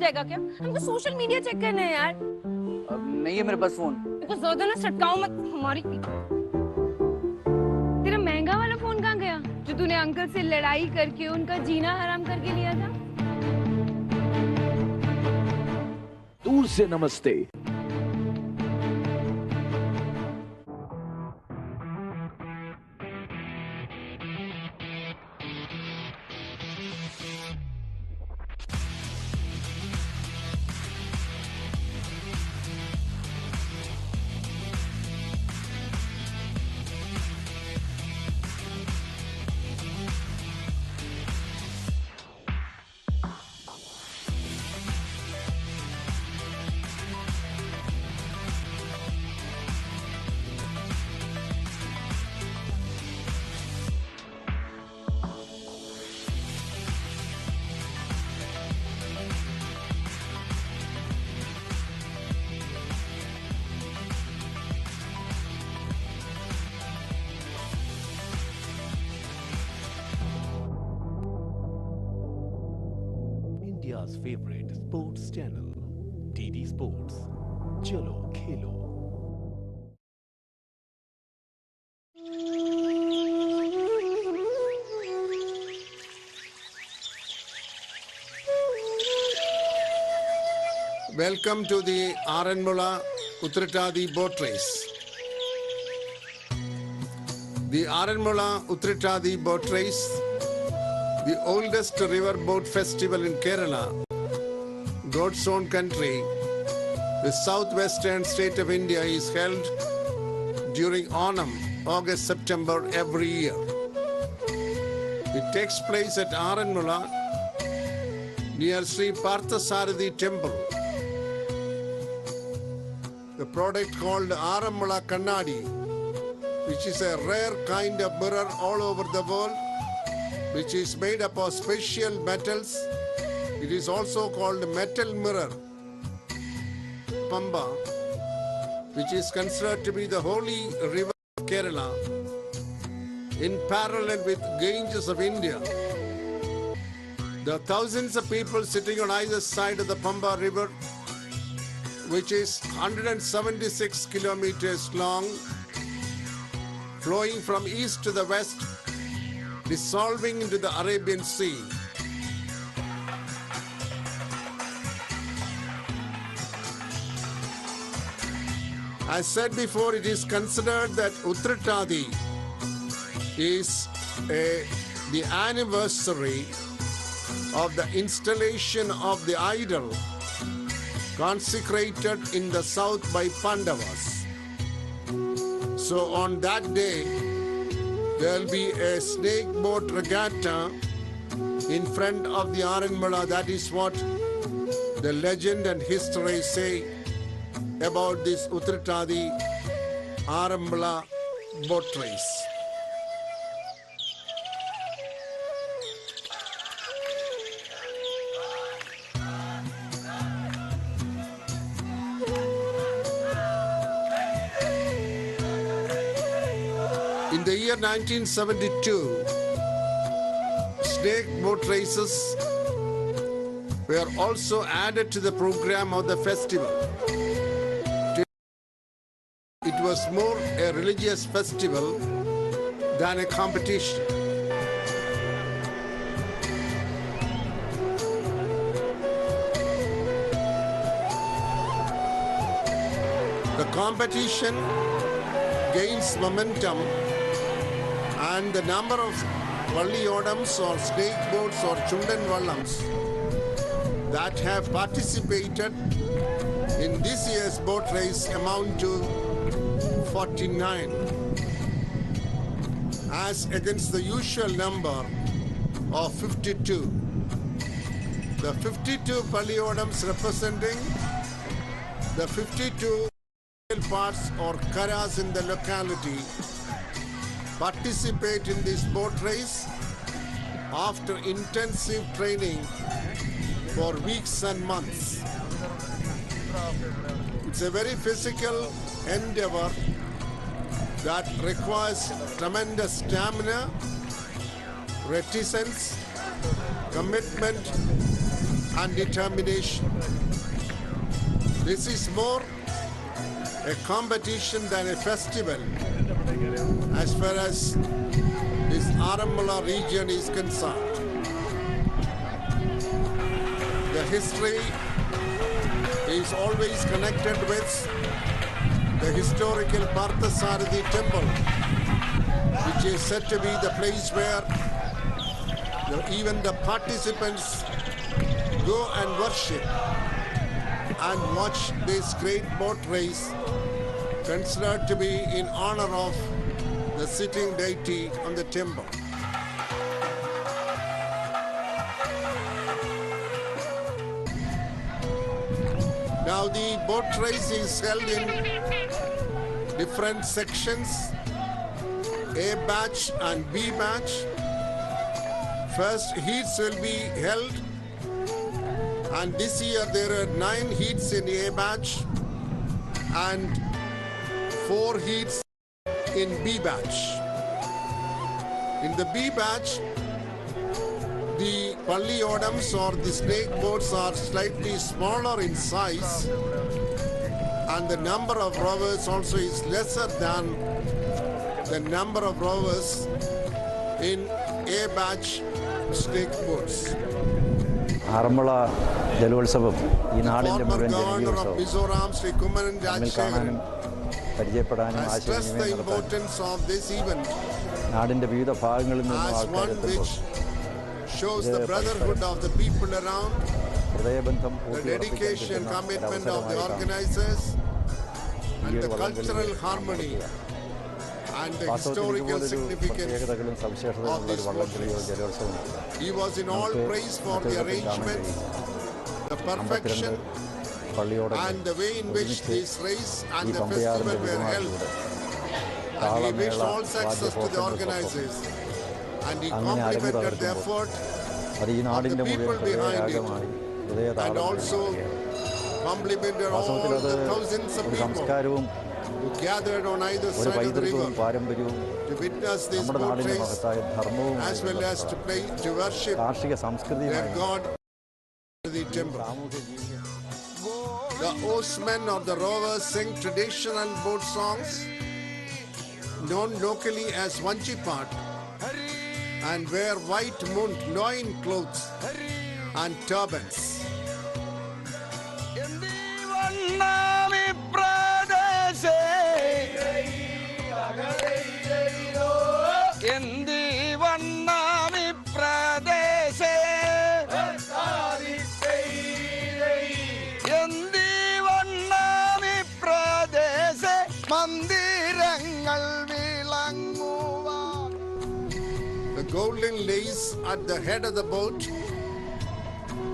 जाएगा क्या? हमको सोशल मीडिया चेक करना है यार। नहीं है मेरे पास फोन। तो ज्यादा ना सटकाओ मत हमारी। तेरा महंगा वाला फोन कहाँ गया जो तूने अंकल से लड़ाई करके उनका जीना हराम करके लिया था? दूर से नमस्ते। India's favorite sports channel, DD Sports. Chalo Khelo. Welcome to the Aranmula Uttratadi boat race. The Aranmula Uttratadi boat race, the oldest river boat festival in Kerala, God's own country, the southwestern state of India, is held during Onam, August, September every year. It takes place at Aranmula near Sri Parthasarathi temple. The product called Aranmula Kannadi, which is a rare kind of mirror all over the world, which is made up of special metals. It is also called metal mirror. Pamba, which is considered to be the holy river of Kerala, in parallel with Ganges of India. There are thousands of people sitting on either side of the Pamba river, which is 176 kilometers long, flowing from east to the west, dissolving into the Arabian Sea. I said before, it is considered that Uttratadi is the anniversary of the installation of the idol consecrated in the south by Pandavas. So on that day, there will be a snake boat regatta in front of the Aranmula. That is what the legend and history say about this Uttratadi Aranmula boat race. In the year 1972, snake boat races were also added to the program of the festival. It was more a religious festival than a competition. The competition gains momentum, and the number of Valliyodams or snake boats or Chundan Vallams that have participated in this year's boat race amount to 49, as against the usual number of 52. The 52 Valliyodams representing the 52 parts or karas in the locality participate in this boat race after intensive training for weeks and months. It's a very physical endeavor that requires tremendous stamina, reticence, commitment, and determination. This is more a competition than a festival as far as this Arunachal region is concerned. The history is always connected with the historical Parthasarathi temple, which is said to be the place where even the participants go and worship and watch this great boat race, considered to be in honor of the sitting deity on the temple. Now the boat race is held in different sections, A batch and B batch. First heats will be held, and this year there are 9 heats in A batch and 4 heats in B batch. In the B batch, the Palliyodams or the snake boats are slightly smaller in size, and the number of rowers also is lesser than the number of rowers in A batch snake boats. Aranmula ജലോത്സവം ഈ നാടിൻ്റെ Former മുഴുവൻ Governor of ജനകീയോത്സവം Mizoram, Sri Kumaran തമ്മിൽ കാണാനും Rajshekharan, പരിചയപ്പെടാനും has stressed the ആശയവിനിമയം നടത്താനും importance of this event നാടിൻ്റെ വിവിധ ഭാഗങ്ങളിൽ നിന്നും as one ആൾക്കാരെത്തുമ്പോൾ which shows the brotherhood of the people around, ഹൃദയബന്ധം the dedication and commitment of the ഒരവസരമായിട്ടാണ് organizers, ഈ and ഒരു the cultural harmony and the വാസ്തവത്തിൽ historical ഇതുപോലൊരു significance പ്രത്യേകതകളും of സവിശേഷതകളുള്ള this ഒരു boat വള്ളംകളിയോ race. ജലോത്സവമോ He was in all praise for the arrangement, the perfection, and the way in which this race and ഈ the പമ്പയാറിൻ്റെ festival were held. വിജയമാക്കിലൂടെ And he wished താളമേള all success to the organizers. And he അങ്ങനെ അരങ്ങ് complimented the തകർക്കുമ്പോൾ effort അത് ഈ നാടിൻ്റെ people മുഴുവൻ behind it. ഹൃദയരാഗമായി and ഹൃദയതാളമായി also മാറുകയാണ്. complimented all വാസ്തവത്തിൽ അത് the thousands of ഒരു people സംസ്കാരവും who gathered on either ഒരു side of the പൈതൃകവും river പാരമ്പര്യവും to witness this നമ്മുടെ boat നാടിൻ്റെ race മഹത്തായ ധർമ്മവും as well as to worship കാർഷിക their സംസ്കൃതിയുമായി God in the temple. സാമൂഹ്യ ജീവിതം The oarsmen of the rowers sing traditional boat songs known locally as Vanchipat and wear white loin clothes and turbans. The golden lace at the head of the boat,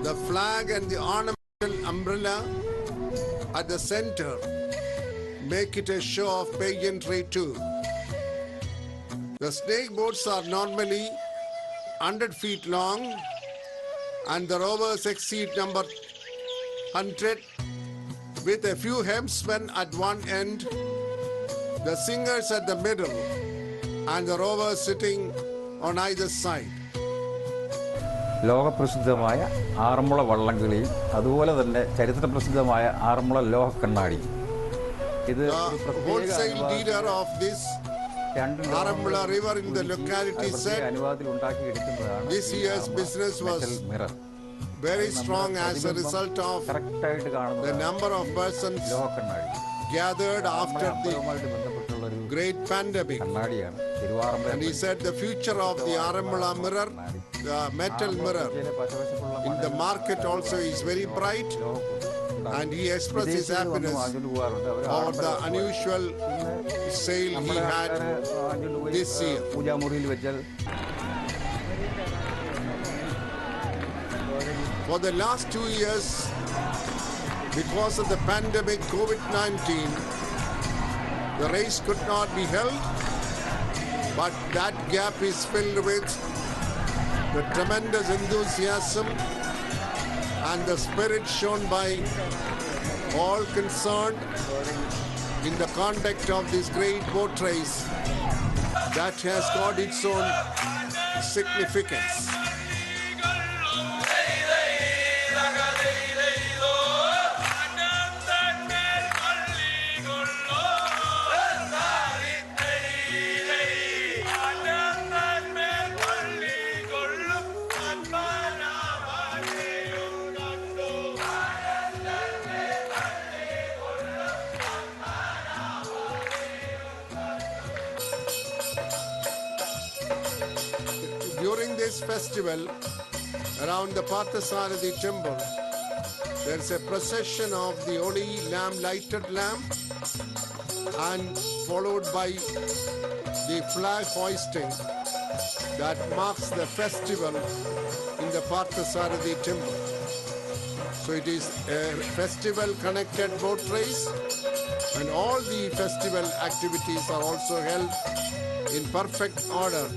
the flag and the ornamental umbrella at the center make it a show of pageantry too. The snake boats are normally 100 feet long and the rowers exceed number 100 with a few helmsmen at one end, the singers at the middle and the rowers sitting on either side. ലോകപ്രസിദ്ധമായ Aranmula വള്ളംകളിയും അതുപോലെ തന്നെ ചരിത്രപ്രസിദ്ധമായ ആറന്മുള ലോഹ കണ്ണാടി ഇത് The wholesale dealer of this Arunachal river in the locality said അനുവാദത്തിൽ ഉണ്ടാക്കിയെടുക്കുന്നതാണ് this year's business was mirror very strong as a result of കറക്റ്റായിട്ട് the കാണുന്നത് number of persons ലോഹ കണ്ണാടി gathered after the അമ്പലവുമായിട്ട് ബന്ധപ്പെട്ടുള്ള ഒരു great pandemic. കണ്ണാടിയാണ് And തിരുവാറമ്പല he said the future of the Arunachal mirror, the metal mirror in the market also is very bright, and he expressed his happiness over the unusual sale he had this year. പൂജാമുറിയിൽ വെച്ചാൽ For the last 2 years, because of the pandemic COVID-19, the race could not be held, but that gap is filled with the tremendous enthusiasm and the spirit shown by all concerned in the conduct of this great boat race that has got its own significance. festival around the Parthasarathi temple, there's a procession of the holy lamp, lighted lamp, and followed by the flag hoisting that marks the festival in the Parthasarathi temple. So it is a festival connected boat race, and all the festival activities are also held in perfect order.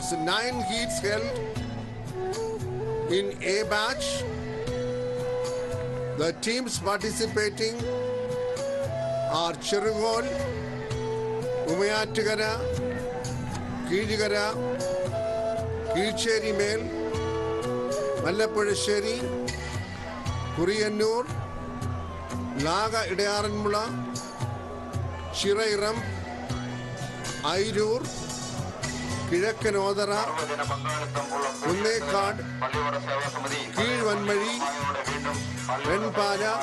So 9 heats held in A batch. The teams participating are Cherugol, Umayattigara, Kidigara, Kilcheri Mel, Mallapudasheri, Kuriyanur, Laga Idayaranmula, Chirairam, Airur, Kidakkanodara, Kunnekad, Kilvanmari, Venpala,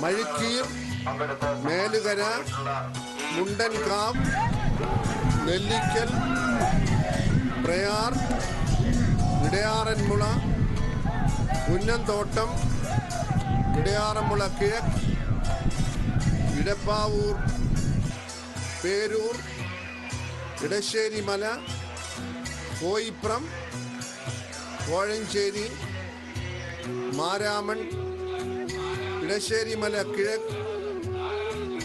Marikir, Melugara, Mundankam, Nellikal, Prayar, Idayaranmula, Unnanthotam, Idayaranmula Kirak, Idapavur, Perur, Idasheri Mala, Koipram, Korancheri, Maraman, Idasheri Mala Kirak,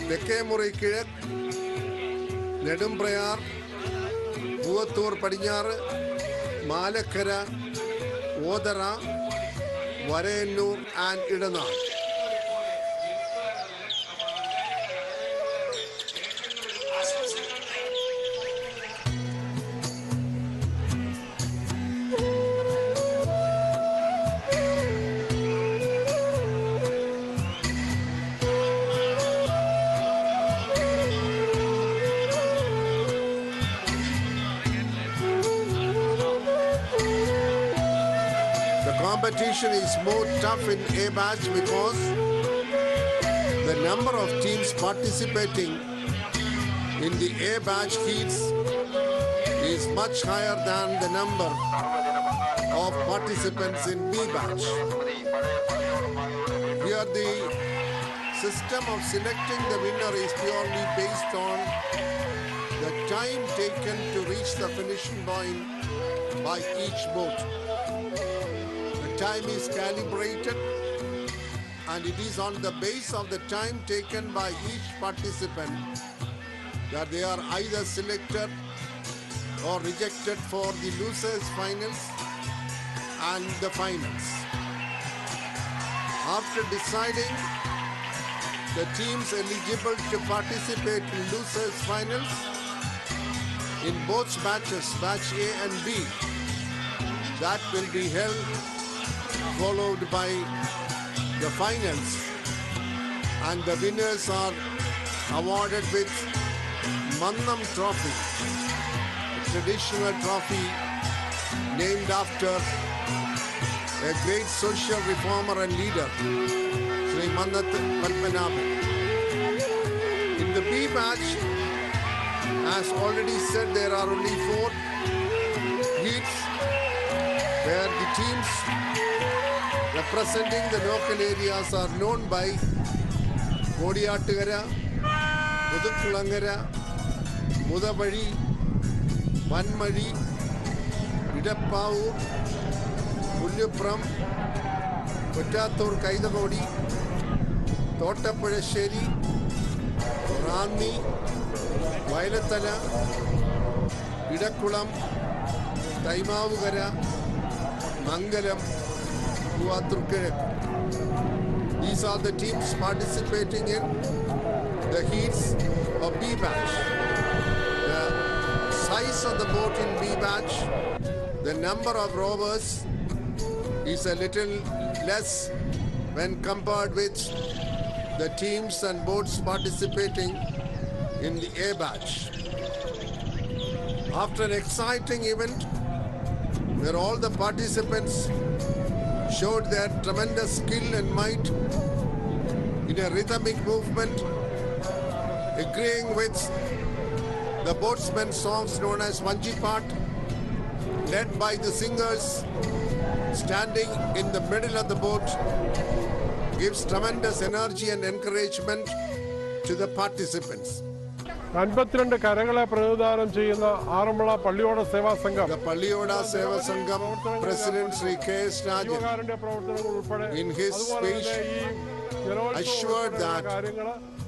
Tekemuri Kirak, Nedum Prayar, Puvathur Padinyar, Malakara, Odara, Varenur, and Idana. Competition is more tough in A batch because the number of teams participating in the A batch heats is much higher than the number of participants in B batch. Here the system of selecting the winner is purely based on the time taken to reach the finishing point by each boat. Time is calibrated, and it is on the base of the time taken by each participant that they are either selected or rejected for the losers finals and the finals. After deciding the teams eligible to participate in losers finals in both batches, batch A and B, that will be held, followed by the finals, and the winners are awarded with Mannam Trophy, a traditional trophy named after a great social reformer and leader, Sri Mannat Padmanabhan. In the B batch, as already said, there are only 4 heats where the teams representing the local areas are known by Kodiyattukara, Mudukkulangara, Mudavadi, Vanmadi, Idappavur, Pullupram, Kottathur Kaidavodi, Thottapuzhasheri, Ranni, Vailathala, Idakkulam, Taimavukara, Mangalam, These are the teams participating in the heats of B batch. The size of the boat in B batch, the number of rowers is a little less when compared with the teams and boats participating in the A batch. After an exciting event where all the participants showed their tremendous skill and might in a rhythmic movement, agreeing with the boatsmen's songs known as Vanjipat, led by the singers standing in the middle of the boat, gives tremendous energy and encouragement to the participants. 52 കരകളെ പ്രതിനിധാനം ചെയ്യുന്ന ആറന്മുള പള്ളിയോട സേവാ സംഘം The Palliyoda Seva Sangam President Sri K.S. Rajan, ജീവകാരുണ്യ പ്രവർത്തനങ്ങൾ ഉൾപ്പെടെ in his speech, assured that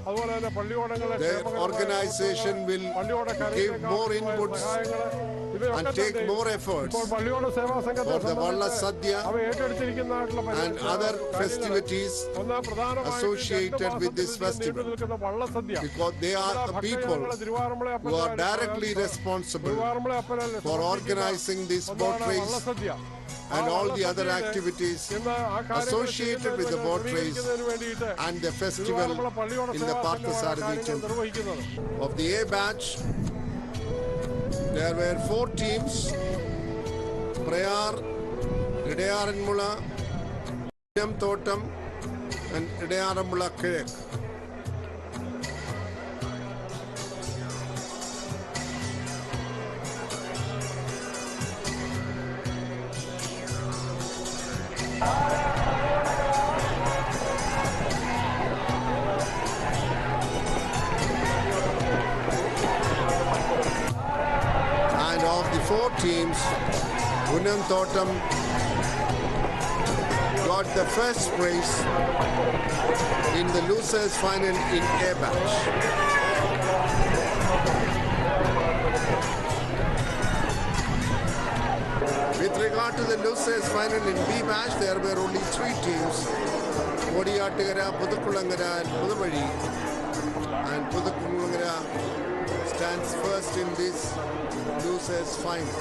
അതുപോലെ തന്നെ പള്ളിയോടങ്ങളെ the organization will give more inputs and take more efforts പള്ളിയോട സേവാ സംഘത്തെ for the Valla Sadhya അവ ഏറ്റെടുത്തിരിക്കുന്നതായിട്ടുള്ള and other festivities associated with this festival, Vallasadya because they are the people who are directly responsible for organizing this boat race and all the other activities associated with the boat race and the festival in the Parthasarathi temple. Of the A batch, there were 4 teams: Prayar, Idayaranmula, Thotam, and Idayaranmula Kirek. And of the 4 teams, Unam Thotam got the first place in the losers final in A batch. With regard to the losers final in B batch, there were only 3 teams: Kodiyattukara, Puthukullangara and Puduvazhi. And Puthukullangara stands first in this losers final.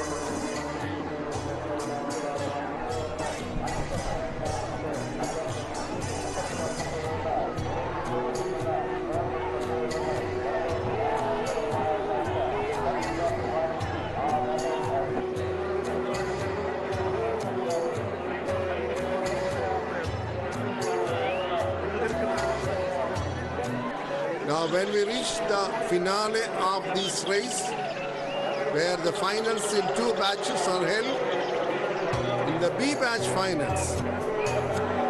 Now, when we reach the finale of this race, where the finals in 2 batches are held, in the B batch finals,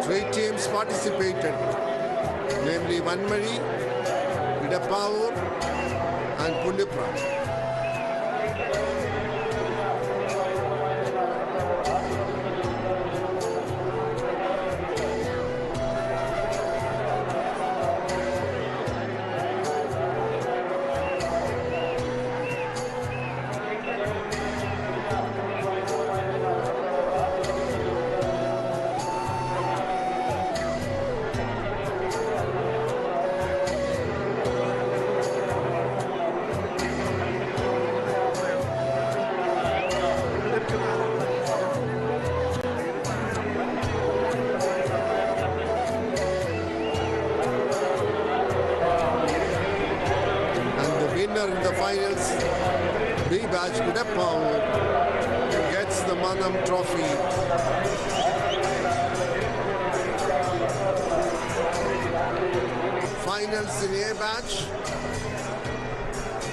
3 teams participated, namely Vanmari, Idapavur, and Pundipra. In the finals, B batch Idapavur gets the Manam trophy. Finals in A batch,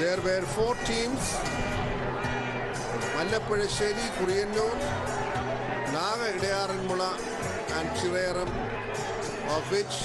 there were 4 teams: Mallappuzhasheri, Kuriyannur, Naga Idayaranmula and Chirayaram, of which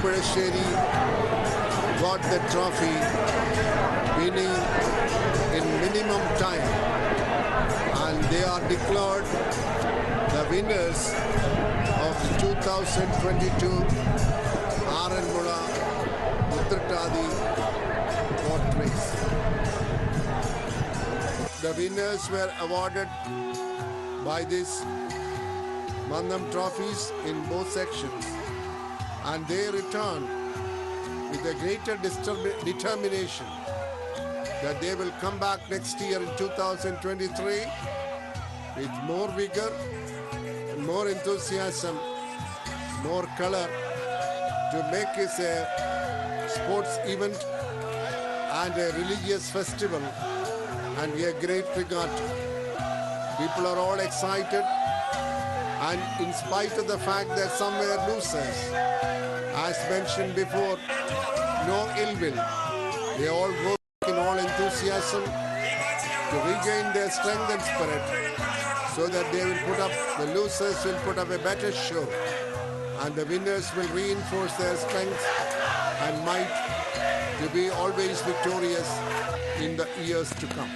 Chirupalasheri got the trophy, winning in minimum time, and they are declared the winners of the 2022 Aranmula Uttratadi boat race. The winners were awarded by this Mandam trophies in both sections, and they returned with a greater determination that they will come back next year in 2023 with more vigor and more enthusiasm, more color, to make it a sports event and a religious festival and a great regatta. People are all excited, and in spite of the fact that some were losers, as mentioned before, no ill will. They all go in all enthusiasm to regain their strength and spirit, so that they will put up, the losers will put up a better show, and the winners will reinforce their strength and might to be always victorious in the years to come.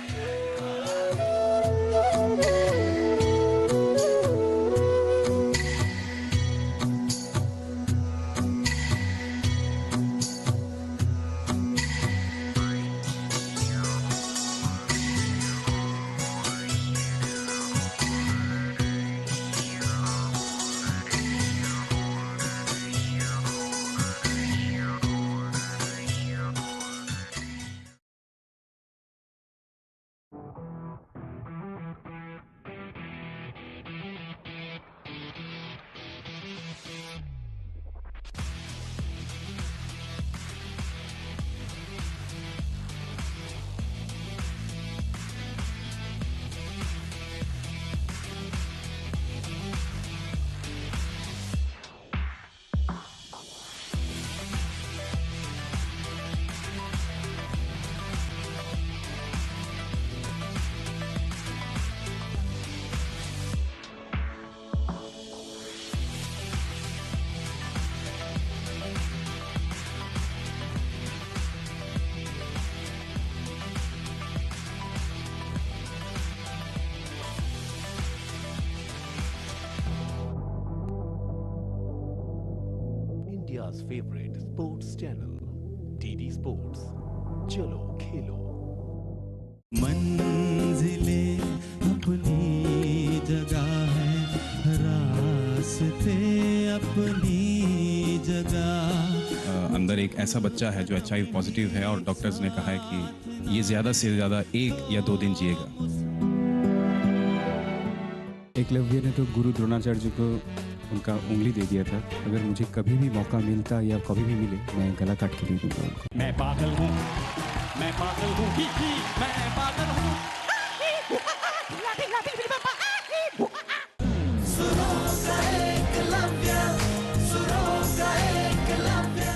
India's favorite sports channel, DD Sports. Chalo Khelo. मंजिले अपनी जगह है, रास्ते अपनी जगह। अंदर एक ऐसा बच्चा है जो HIV पॉजिटिव है, और डॉक्टर्स ने कहा है कि ये ज़्यादा से ज़्यादा 1 या 2 दिन जिएगा। एकलव्य ने तो गुरु द्रोणाचार्य जी को उनका उंगली दे दिया था, अगर मुझे कभी भी मौका मिलता या कभी भी मिले, मैं गला काट के दे दूंगा उनको। मैं पागल हूँ, मैं पागल हूँ, मैं पागल हूँ। सुरों का एकलव्य, सुरों का एकलव्य।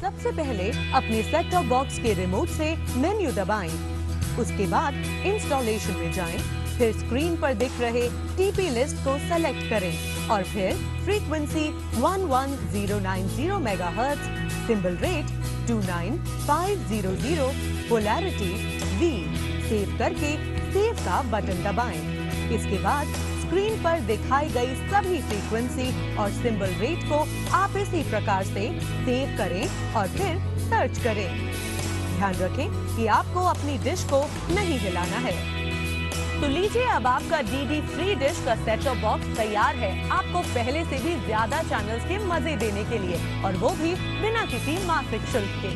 सबसे पहले अपने सेट टॉप बॉक्स के रिमोट से मेन्यू दबाएं। उसके बाद इंस्टॉलेशन में जाएं, फिर स्क्रीन पर दिख रहे टीपी लिस्ट को सेलेक्ट करें और फिर frequency 11090 megahertz, symbol rate 29500, polarity V save करके सेव का बटन दबाएं। इसके बाद स्क्रीन पर दिखाई गई सभी फ्रीक्वेंसी और सिंबल रेट को आप इसी प्रकार से सेव करें और फिर सर्च करें। ध्यान रखें कि आपको अपनी डिश को नहीं हिलाना है। तो लीजिए, अब आपका डीडी फ्री डिश का सेट टॉप बॉक्स तैयार है, आपको पहले से भी ज्यादा चैनल्स के मजे देने के लिए, और वो भी बिना किसी मासिक शुल्क के।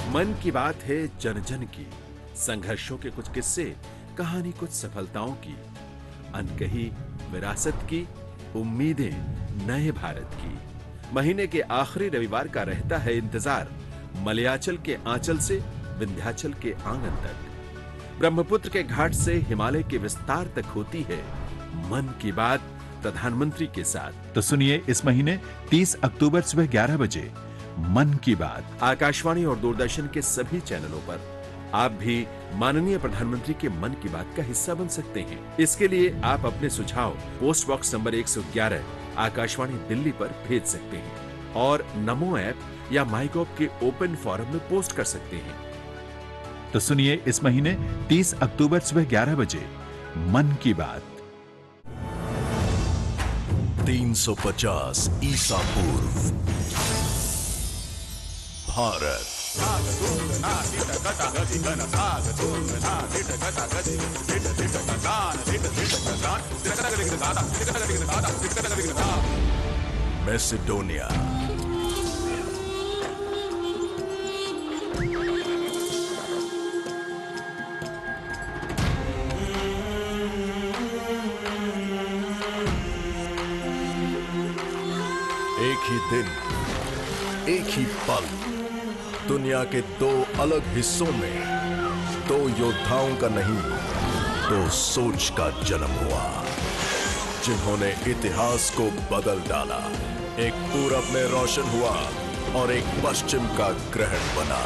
मन की बात है जन जन की, संघर्षों के कुछ किस्से, कहानी कुछ सफलताओं की, अनकही विरासत की, उम्मीदें नए भारत की। महीने के आखिरी रविवार का रहता है इंतजार, मलयाचल के आंचल से विंध्याचल के आंगन तक, ब्रह्मपुत्र के घाट से हिमालय के विस्तार तक होती है मन की बात प्रधानमंत्री के साथ। तो सुनिए इस महीने 30 अक्टूबर सुबह 11 बजे मन की बात आकाशवाणी और दूरदर्शन के सभी चैनलों पर। आप भी माननीय प्रधानमंत्री के मन की बात का हिस्सा बन सकते हैं। इसके लिए आप अपने सुझाव post box number 111 Akashvani Delhi पर भेज सकते हैं और नमो ऐप या माईगॉव के ओपन फोरम में पोस्ट कर सकते हैं। तो सुनिए इस महीने 30 अक्टूबर सुबह 11 बजे मन की बात। 350 ईसा पूर्व भारत मैसेडोनिया एक ही दिन, एक ही पल, दुनिया के दो अलग हिस्सों में दो योद्धाओं का नहीं, दो सोच का जन्म हुआ, जिन्होंने इतिहास को बदल डाला। एक पूरब में रोशन हुआ और एक पश्चिम का ग्रहण बना।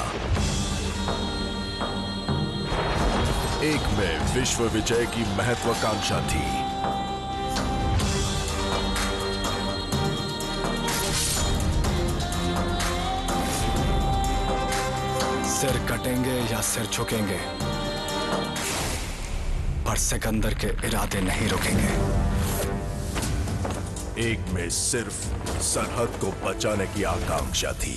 एक में विश्व विजय की महत्वाकांक्षा थी, सिर कटेंगे या सिर झुकेंगे, पर सिकंदर के इरादे नहीं रुकेंगे। एक में सिर्फ सरहद को बचाने की आकांक्षा थी।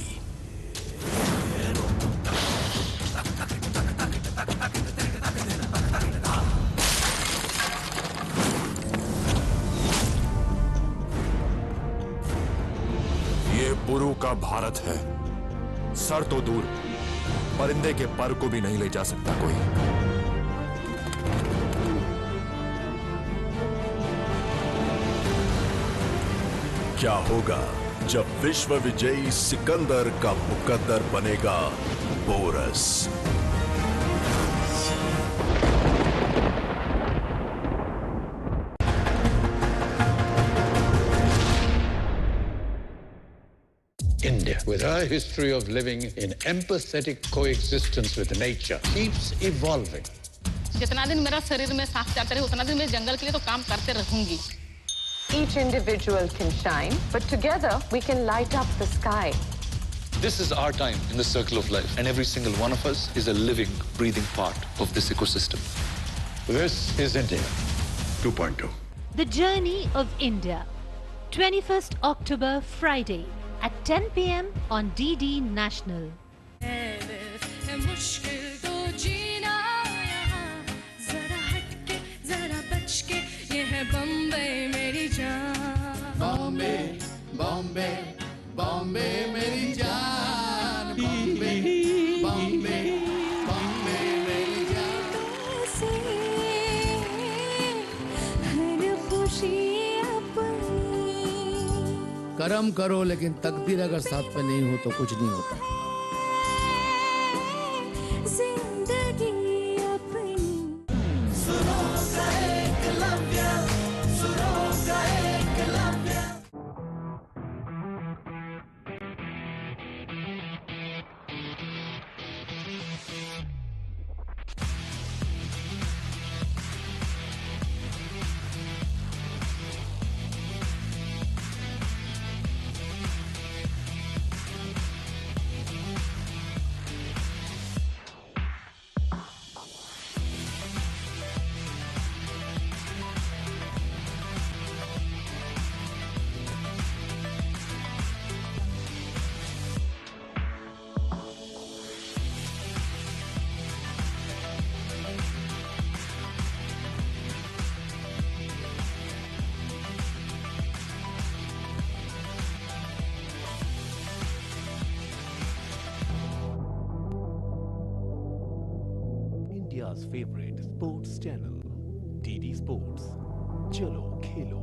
ये बुरु का भारत है। सर तो दूर, परिंदे के पर को भी नहीं ले जा सकता कोई। क्या होगा जब विश्व विजयी सिकंदर का मुकद्दर बनेगा porous? India, with her history of living in empathetic coexistence with nature, keeps evolving. जितना दिन मेरा शरीर में सांस जाता रहे उतना दिन मैं जंगल के लिए तो काम करते रहूंगी। Each individual can shine, but together we can light up the sky. This is our time in the circle of life, and every single one of us is a living, breathing part of this ecosystem. This is India 2.2. The Journey of India, 21st October, Friday at 10 p.m. on DD National. Bombay Bombay Bombay मेरी जान, बॉम्बे बॉम्बे बॉम्बे मेरी जान। कर्म करो लेकिन तकदीर अगर साथ पे नहीं हो तो कुछ नहीं होता। India's favorite sports channel, DD Sports. Chalo Khelo.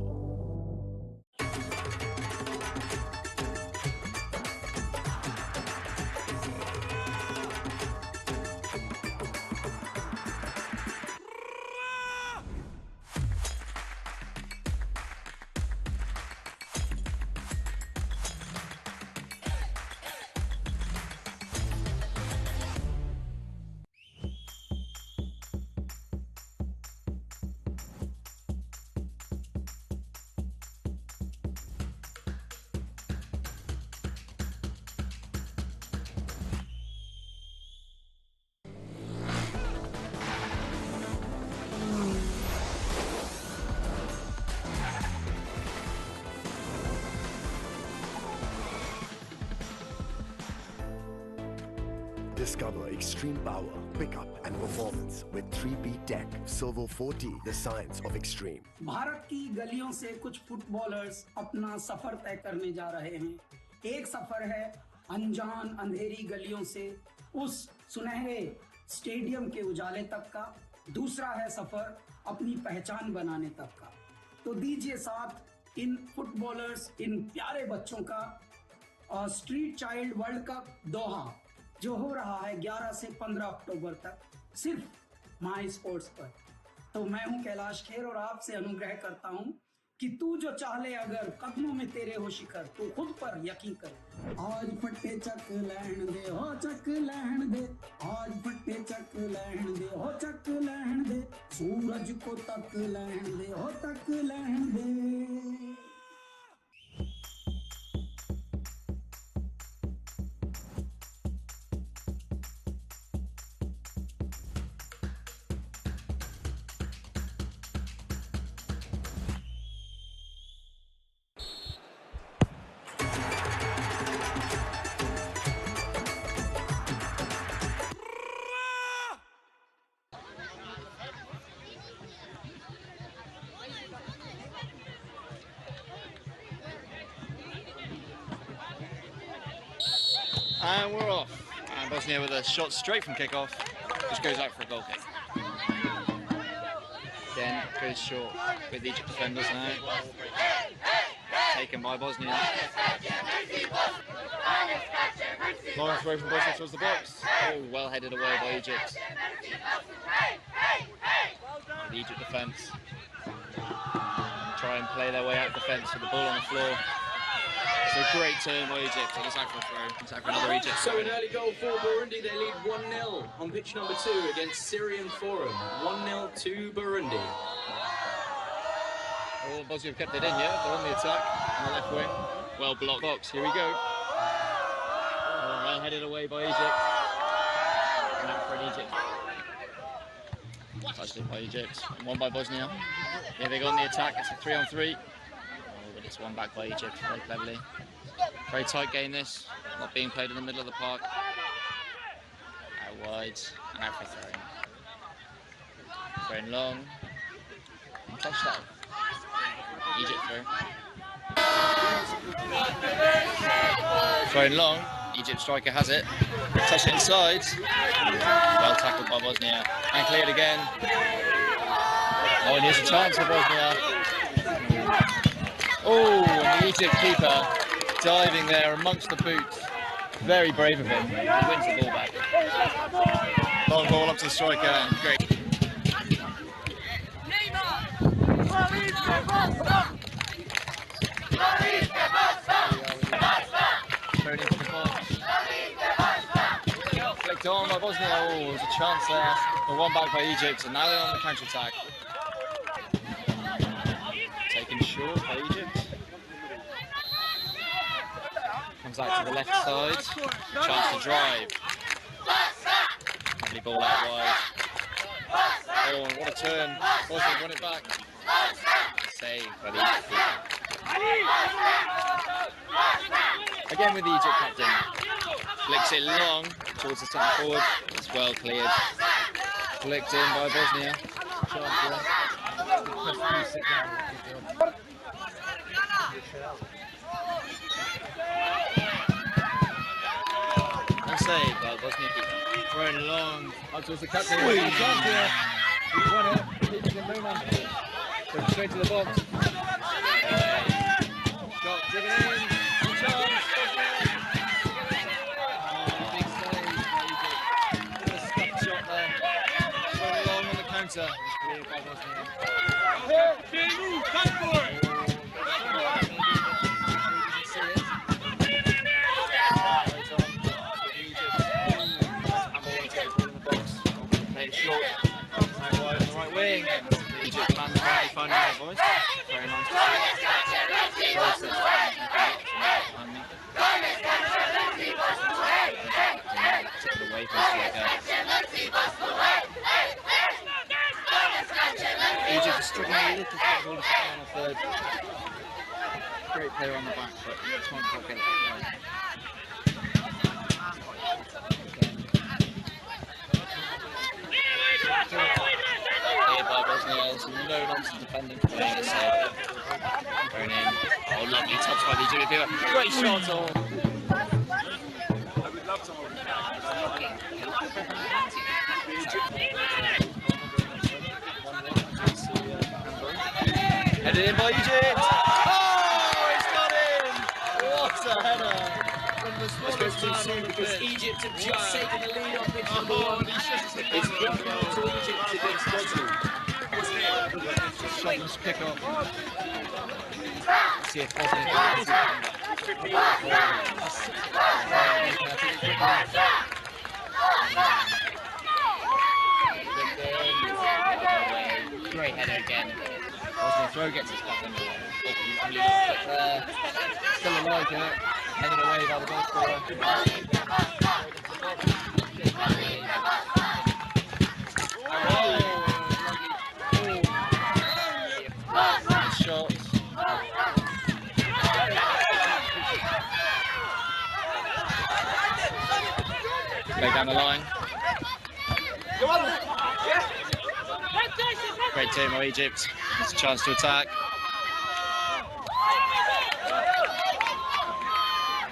Discover extreme power, pickup and performance with 3P Tech Servo 40, the science of extreme. Bharat की गलियों से कुछ फुटबॉलर्स अपना सफर तय करने जा रहे हैं। एक सफर है अनजान अंधेरी गलियों से उस सुनहरे स्टेडियम के उजाले तक का, दूसरा है सफर अपनी पहचान बनाने तक का। तो दीजिए साथ इन फुटबॉलर्स, इन प्यारे बच्चों का स्ट्रीट चाइल्ड वर्ल्ड कप दोहा, जो हो रहा है 11 से 15 अक्टूबर तक सिर्फ माई स्पोर्ट्स पर। तो मैं हूं कैलाश खेर और आपसे अनुग्रह करता हूं कि तू जो चाह ले अगर कदमों में तेरे हो शिखर, तू खुद पर यकीन कर। आज फट्टे चक लहन दे हो चक लहन दे, आज फट्टे चक लहन दे हो चक लहन दे, सूरज को तक लहन दे हो तक लहन दे। And we're off. And Bosnia with a shot straight from kickoff, which goes out for a goal kick. Again, goes short with Egypt defenders now. Taken by Bosnia. Long throw from Bosnia towards the box. Oh, well headed away by Egypt. The Egypt defence try and play their way out of defence with the ball on the floor. It's a great turn by Egypt. It's out for a throw. It's out for another Egypt. So an early goal for Burundi. They lead 1-0 on pitch number 2 against Syrian Forum. 1-0 to Burundi. Oh, Bosnia have kept it in here. They're on the attack on the left wing. Well blocked box. Here we go. Oh, well headed away by Egypt. And out for an Egypt. Touched in by Egypt. And one by Bosnia. Here they go on the attack. It's a 3-on-3. But it's one back by Egypt very cleverly. Very tight game this, not being played in the middle of the park. Out wide and out for throwing. Throwing long. And touchdown. Egypt through. Throwing long. Egypt striker has it. Touch it inside. Well tackled by Bosnia. And cleared again. Oh, and here's a chance for Bosnia. Oh, and the Egypt keeper diving there amongst the boots. Very brave of him. He wins the ball back. Long ball up to the striker. Great. Thrown into the box. Flicked on by Bosnia. Oh, there's a chance there. But one back by Egypt, and now they're on the counter attack. Taken short by Egypt. Comes out to the left side. Chance to drive. Lovely ball out wide. Oh, and what a turn. Bosnia won it back. Save by the Egypt keeper. Again with the Egypt captain. Flicks it long towards the centre forward. It's well cleared. Flicked in by Bosnia. And save by Bosnia keeper. Thrown long. Out towards the captain. Chance here. He's won it. Keeping him Luna. Goes straight to the box. Shot driven in. Chance. Big save by Egypt. What a stuck shot there. Thrown long on the counter. It's cleared by Bosnia. Short, right wide on the right wing. Egypt man finally finding their voice. Very nice to see. Took it away from Egypt is struggling a little bit to hold us the final third. Great player on the back, but just won't quite get it right. Here by Bosnia, no nonsense defending for playing it safe. Thrown in. Oh, lovely touch by the Egypt keeper. Great shot on. Headed in by Egypt. Oh, it's got in! What a header! This goes too soon because Egypt have just taken the lead on pitch number 1. It's 1-0 to Egypt against Bosnia. Shot must pick up. See if Bosnia can great header again. Bosnia throw gets us back under. There. Still alive here. Headed away by the goal scorer. Shot. Play down the line. Great team of Egypt. It's a chance to attack.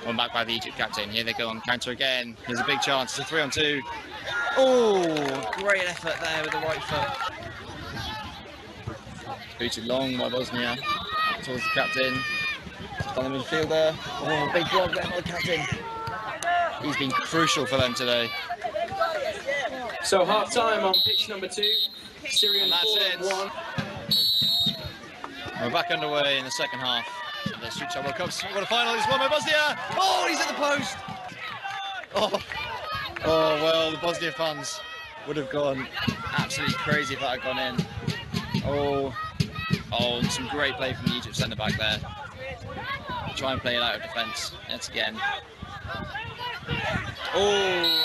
One back by the Egypt captain. Here they go on counter again. There's a big chance. It's a 3-on-2. Oh, great effort there with the right foot. Booted long by Bosnia. Towards the captain. On the midfielder. Oh, big block there by the captain. He's been crucial for them today. So half time on pitch number 2. Syrian 4-1. We're back underway in the second half. The Street Shot World Cup's quarter-final is won by Bosnia. Oh, he's at the post. Oh, well, the Bosnia fans would have gone absolutely crazy if that had gone in. Oh, some great play from the Egypt centre-back there. Try and play it out of defence yet again. Oh,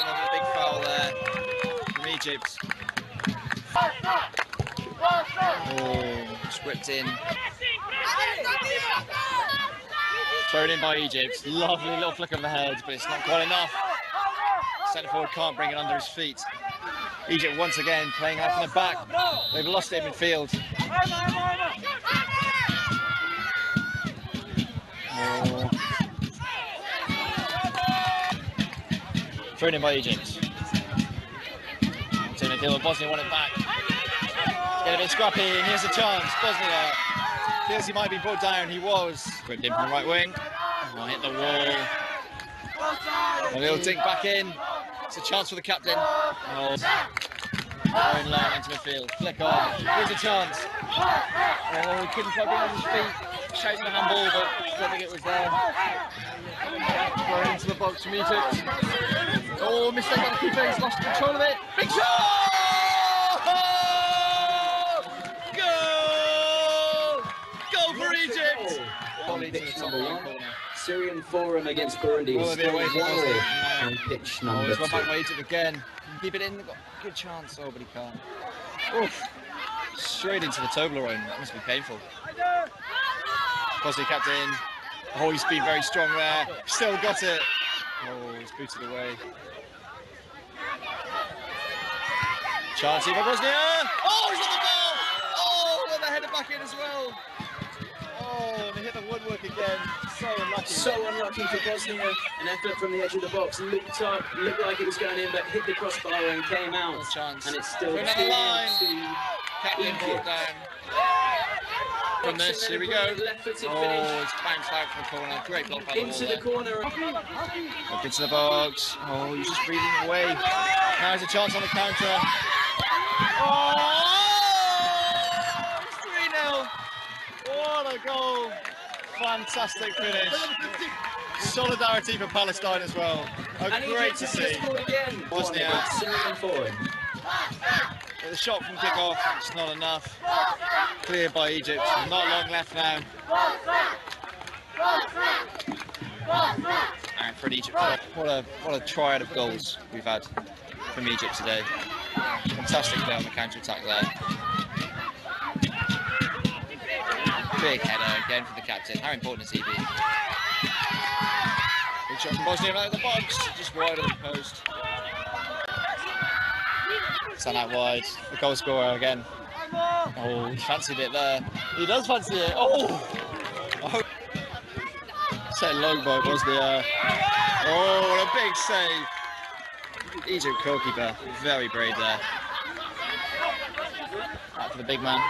another big foul there from Egypt. Oh, just whipped in. Thrown in by Egypt. Lovely little flick of the head, but it's not quite enough. Centre forward can't bring it under his feet. Egypt once again playing out from the back. They've lost it in midfield. Oh. Thrown in by Egypt. Taking a deal with Bosnia, won it back. Get a bit scrappy, and here's a chance. Bosnia feels he might be brought down. He was. Ripped in from the right wing. Oh, hit the wall. A little dink back in. It's a chance for the captain. Oh. Going long into midfield. Flick on. Here's a chance. Oh, he couldn't quite be on his feet. Shouting the handball, but I don't think it was there. Going into the box from Egypt. Oh, mistake by the keeper. He's lost control of it. Big shot! Goal for Egypt! On pitch number 1. Syrian Forum against Burundi. Will there be away from Bosnia? On pitch number 2. He's back by Egypt again. Keep it in. They've got a good chance. Oh, but he can't. Oof. Straight into the Toblerone. That must be painful. Bosnia captain. Oh, he's been very strong there. Still got it. Oh, he's booted away. Chance here for Bosnia. Oh, he's on the ball. Oh, and they headed back in as well. Oh, and they hit the woodwork again. So unlucky for Bosnia. An effort from the edge of the box. Looked up, looked like it was going in, but hit the crossbar and came out. And it's still 2-1 to Egypt. From this, here we go. Oh, it's bounced out from the corner. Great block by the into the corner. Up into the box. Oh, he's just breathing away. Now there's a chance on the counter. Oh, it's 3-0. What a goal. Fantastic finish. Solidarity for Palestine as well. Great to see. Bosnia. The shot from kick-off, it's not enough. Cleared by Egypt, not long left now. And for Egypt, what a triad of goals we've had from Egypt today. Fantastic play on the counter-attack there. Big header again for the captain. How important is he be? Big shot from Bosnia out of the box, just wide of the post. Sent out wide, the goal scorer again. Oh, he fancied it there. He does fancy it. Oh! Set low by Bosnia. Oh, what a big save. Egypt goalkeeper, very brave there. Out for the big man.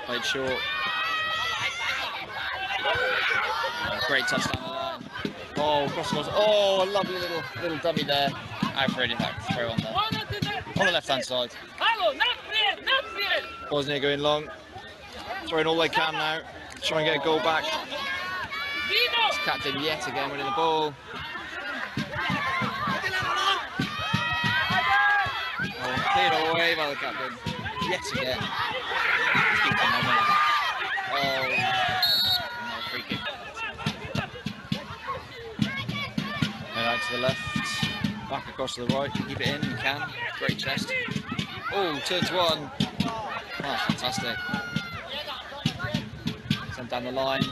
Played short. Great touch down the line. Oh, cross goes. Oh, a lovely little dummy there. Out for an impact throw on the left-hand side. Bosnia going long. Throwing all they can now. Try and get a goal back. Captain yet again winning the ball. Oh, cleared away by the captain. Yet again. Oh, no, free kick. Out to the left, back across to the right, keep it in, you can. Great chest. Oh, turns one. Oh, fantastic. Sent down the line,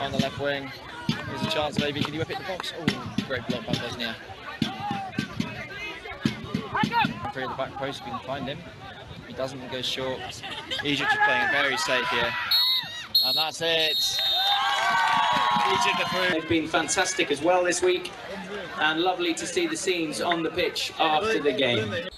on the left wing. There's a chance maybe, can you whip it in the box? Oh, great block by Bosnia. Through the back post if you can find him. He doesn't, he goes short. Egypt is playing very safe here. And that's it. Egypt are through. They've been fantastic as well this week. And lovely to see the scenes on the pitch after the game.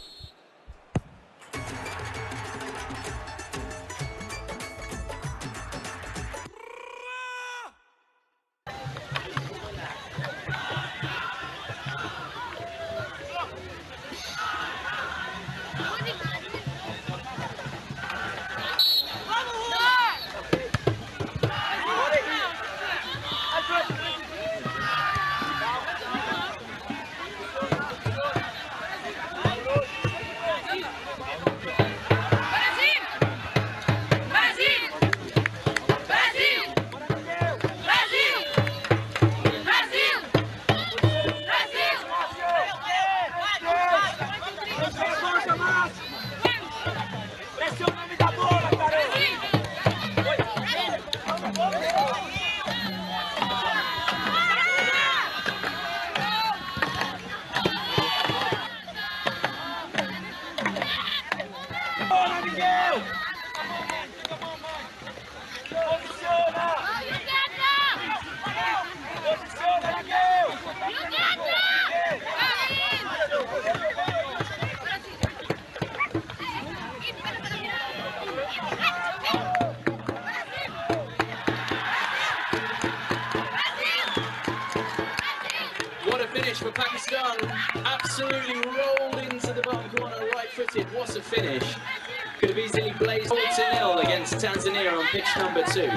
For Pakistan, absolutely rolled into the bottom corner, right-footed. What a finish! Could have easily blazed 4-0 against Tanzania on pitch number 2.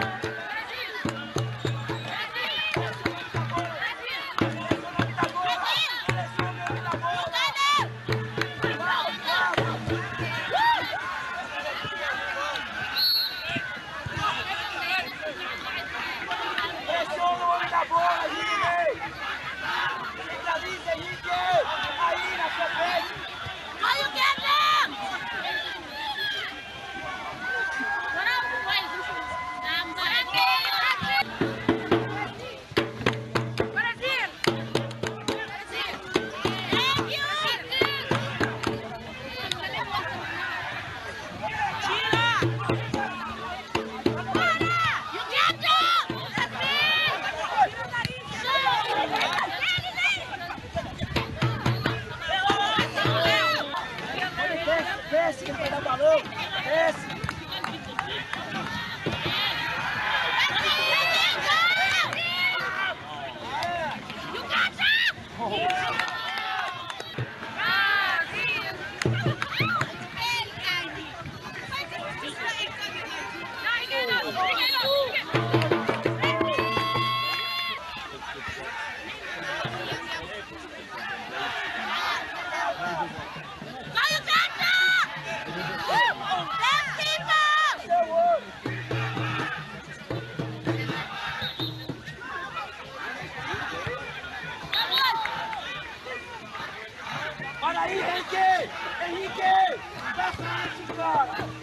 aí, Henrique! Henrique! Da frente, cara!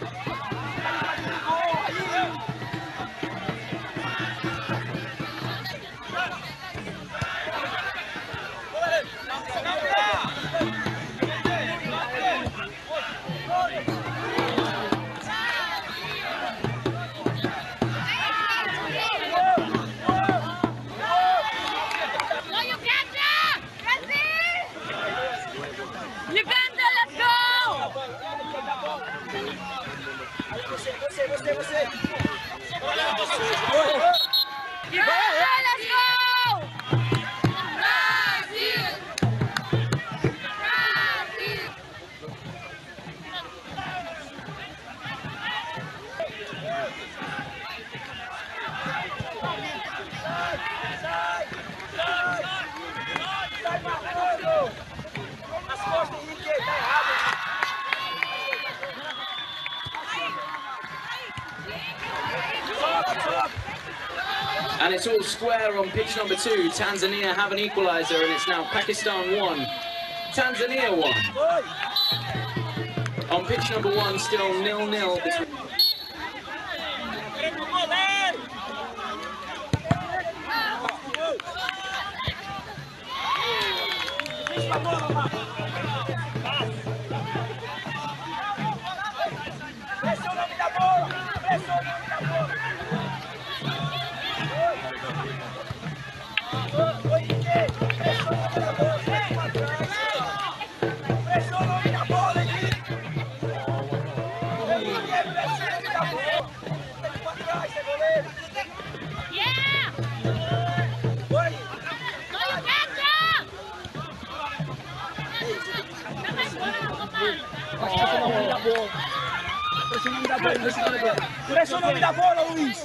And it's all square on pitch number 2. Tanzania have an equaliser, and it's now Pakistan 1, Tanzania 1. On pitch number 1, still 0-0 between... Pressiona o nome da bola, Luiz!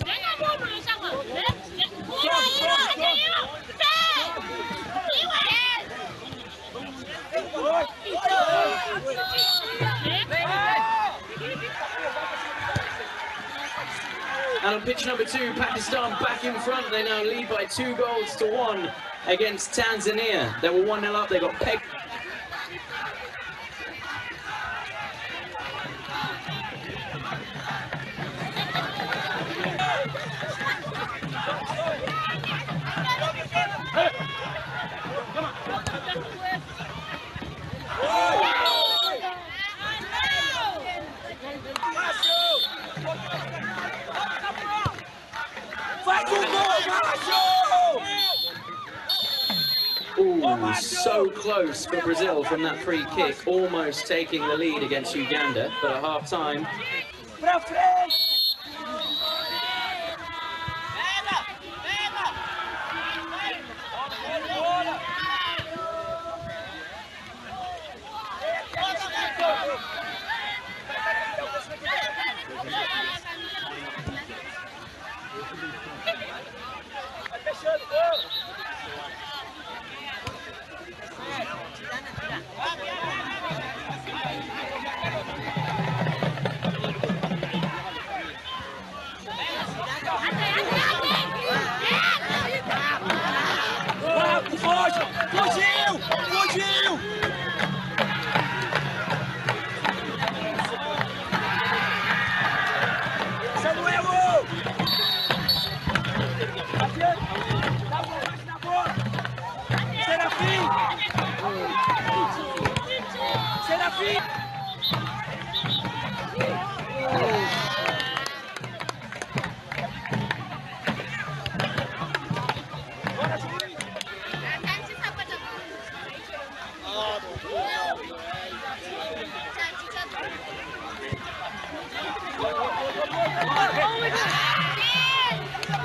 And on pitch number 2, Pakistan back in front. They now lead by 2-1 against Tanzania. They were 1-0 up, they got pegged. Ooh, so close for Brazil from that free kick, almost taking the lead against Uganda, but at half-time.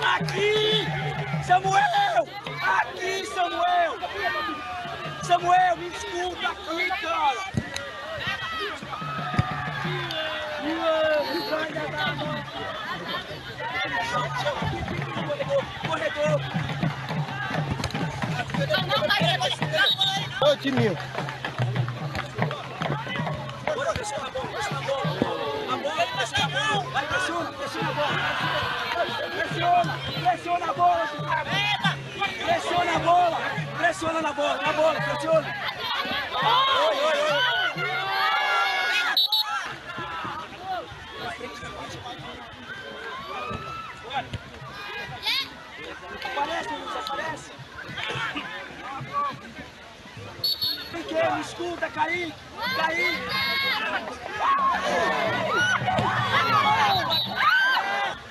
Aqui! Samuel! Aqui, Samuel! Samuel, me escuta aqui, cara! Corredor! Ô, Timinho! Vai, pressiona a bola! Pressiona a bola! Pressiona a bola! Pressiona na bola, pressiona! Oi! me escuta, caí! Caí!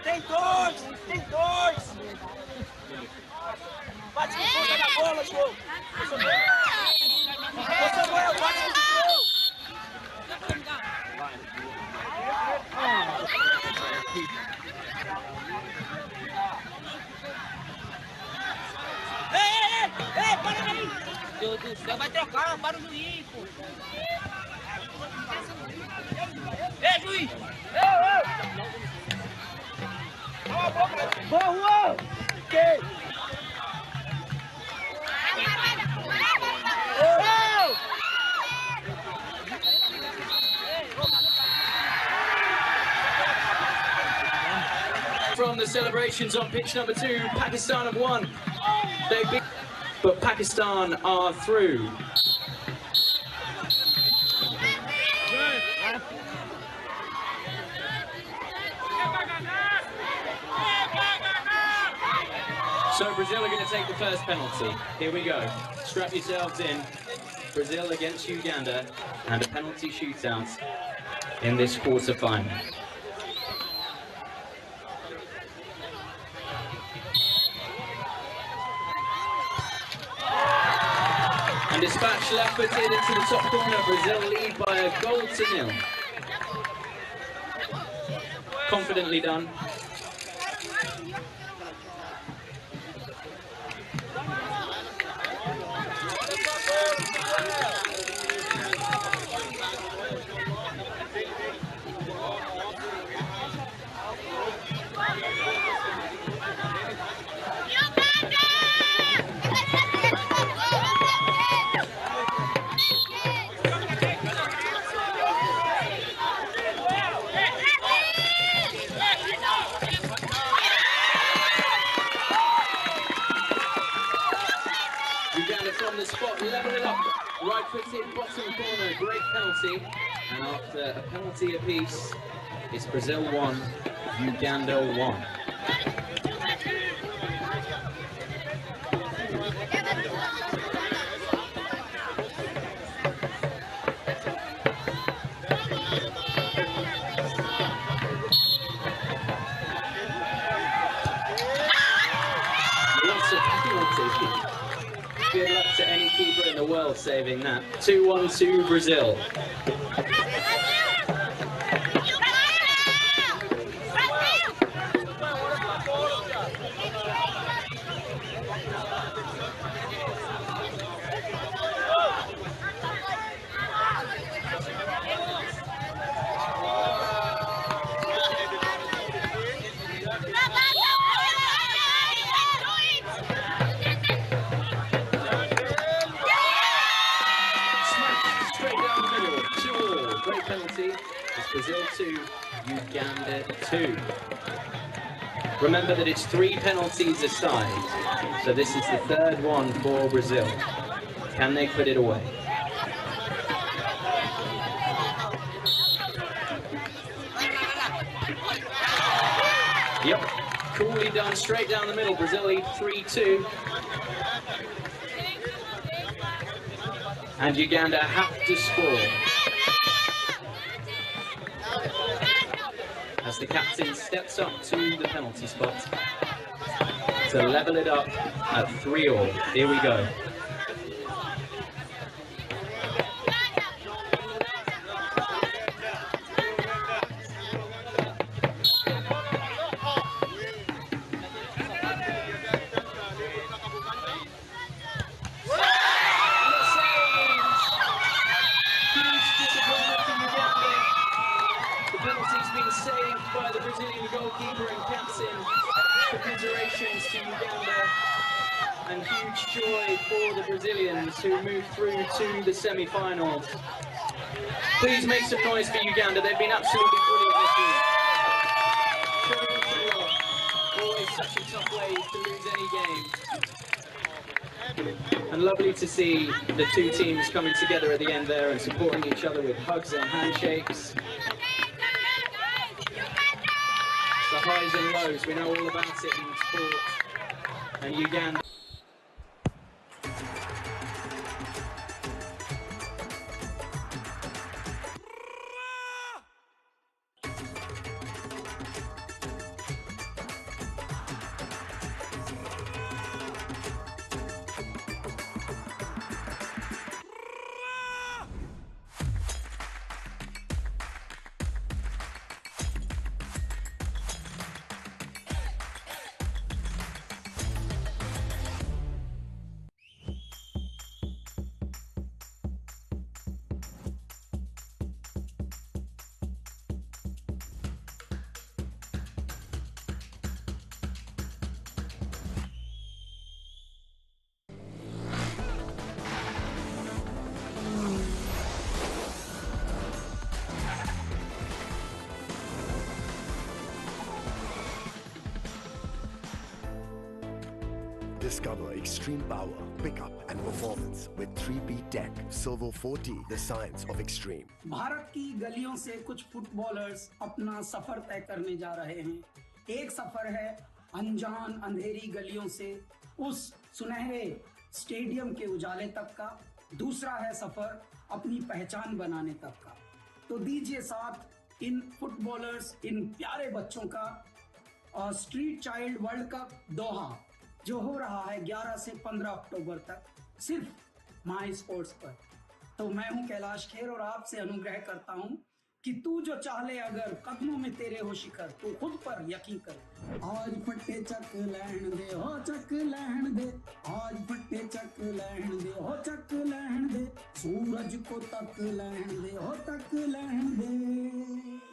Tem dois! Tem dois! Bate com força na bola, João! Samuel, bate com Ei, para aí! Deus do céu, vai trocar, para o juiz, pô! Ei, juiz! Boa, Juan! Que? From the celebrations on pitch number 2, Pakistan have won. But Pakistan are through. So Brazil are going to take the first penalty. Here we go. Strap yourselves in. Brazil against Uganda, and a penalty shootout in this quarter-final. And dispatch left-footed into the top corner. Brazil lead by a goal to 0. Confidently done. From the spot, level it up, right footed, bottom corner, great penalty, and after a penalty apiece, it's Brazil 1, Uganda 1. Lots of penalties. Good luck to any keeper in the world saving that. 2-1 to Brazil. Penalty. It's Brazil 2, Uganda 2. Remember that it's 3 penalties aside, so this is the third one for Brazil. Can they put it away? Yep, coolly done, straight down the middle. Brazil lead 3-2. And Uganda have to score. As the captain steps up to the penalty spot to level it up at 3-all. Here we go. Saved by the Brazilian goalkeeper and captain. Commiserations to Uganda and huge joy for the Brazilians who move through to the semi-finals. Please make some noise for Uganda. They've been absolutely brilliant this week. Showing through always such a tough way to lose any game. And lovely to see the two teams coming together at the end there and supporting each other with hugs and handshakes. The highs and lows, we know all about it in sport. And Uganda. Discover extreme power, pickup and performance with 3P Tech Silver 40, the science of extreme. Bharat की गलियों से कुछ footballers अपना सफर तय करने जा रहे हैं। एक सफर है अनजान अंधेरी गलियों से उस सुनहरे स्टेडियम के उजाले तक का, दूसरा है सफर अपनी पहचान बनाने तक का। तो दीजिए साथ इन फुटबॉलर्स, इन प्यारे बच्चों का स्ट्रीट चाइल्ड वर्ल्ड कप दोहा जो हो रहा है 11 से 15 अक्टूबर तक सिर्फ माई स्पोर्ट्स पर। तो मैं हूं कैलाश खेर और आपसे अनुग्रह करता हूं कि तू जो चाह ले अगर कदमों में तेरे हो शिखर, तू खुद पर यकीन कर। आज फट्टे चक लहन दे हो चक लहन दे, आज फट्टे चक लहन दे हो चक लहन दे, सूरज को तक लहन दे हो तक लहन दे।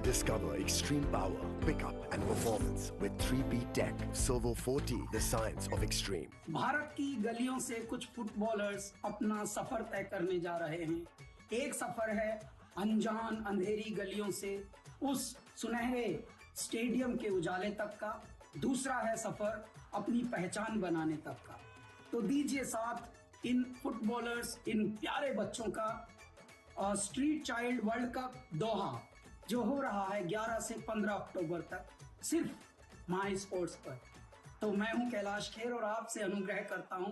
Discover extreme power, pickup and performance with 3P Tech Silver 40, the science of extreme. Bharat की गलियों से कुछ फुटबॉलर्स अपना सफर तय करने जा रहे हैं। एक सफर है अनजान अंधेरी गलियों से उस सुनहरे स्टेडियम के उजाले तक का, दूसरा है सफर अपनी पहचान बनाने तक का। तो दीजिए साथ इन फुटबॉलर्स, इन प्यारे बच्चों का स्ट्रीट चाइल्ड वर्ल्ड कप दोहा जो हो रहा है 11 से 15 अक्टूबर तक सिर्फ माई स्पोर्ट्स पर। तो मैं हूं कैलाश खेर और आपसे अनुग्रह करता हूं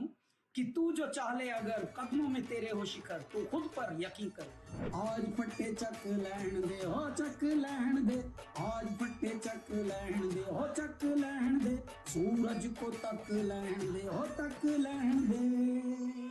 कि तू जो चाह ले अगर कदमों में तेरे हो शिखर, तू खुद पर यकीन कर। आज फट्टे चक लहन दे हो चक लहन दे, आज फट्टे चक लहन दे हो चक लहन दे, सूरज को तक लहन दे हो तक लहन दे।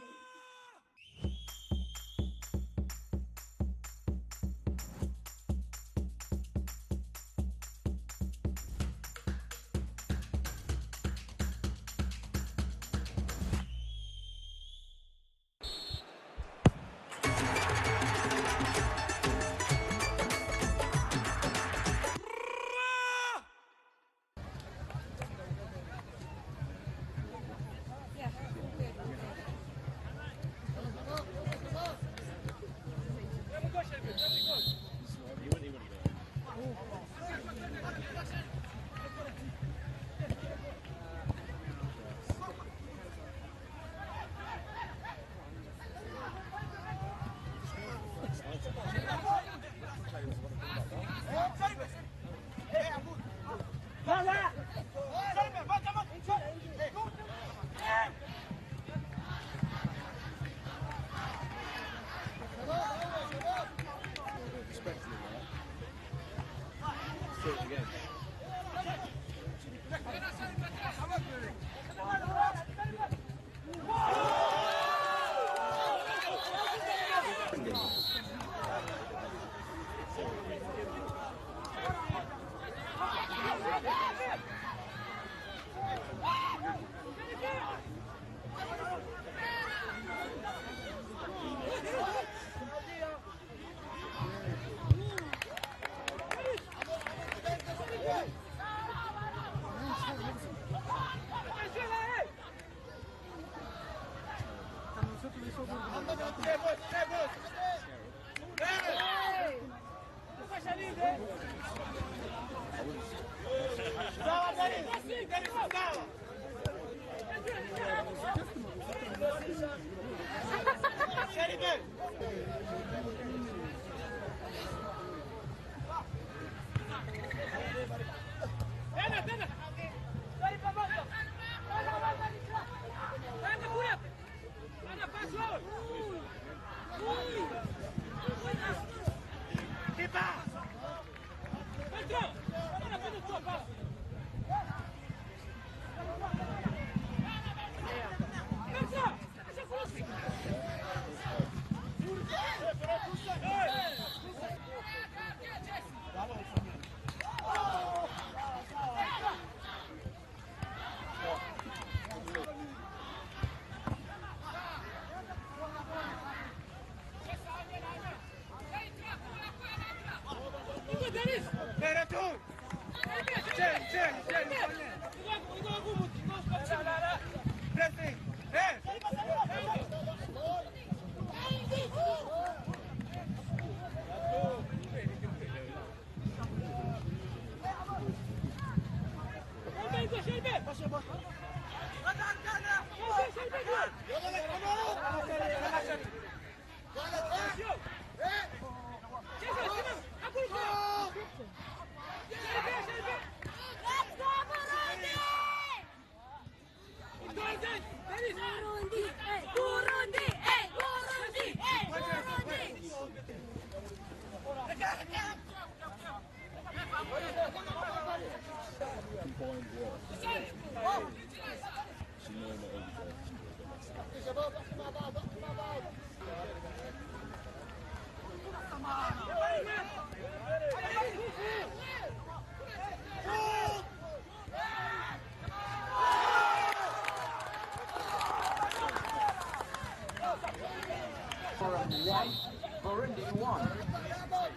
Burundi 1.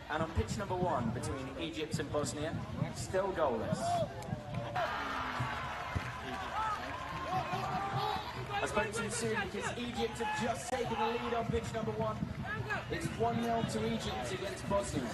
And on pitch number 1 between Egypt and Bosnia, still goalless. I spoke too soon because Egypt have just taken the lead on pitch number 1. It's 1-0 to Egypt against Bosnia.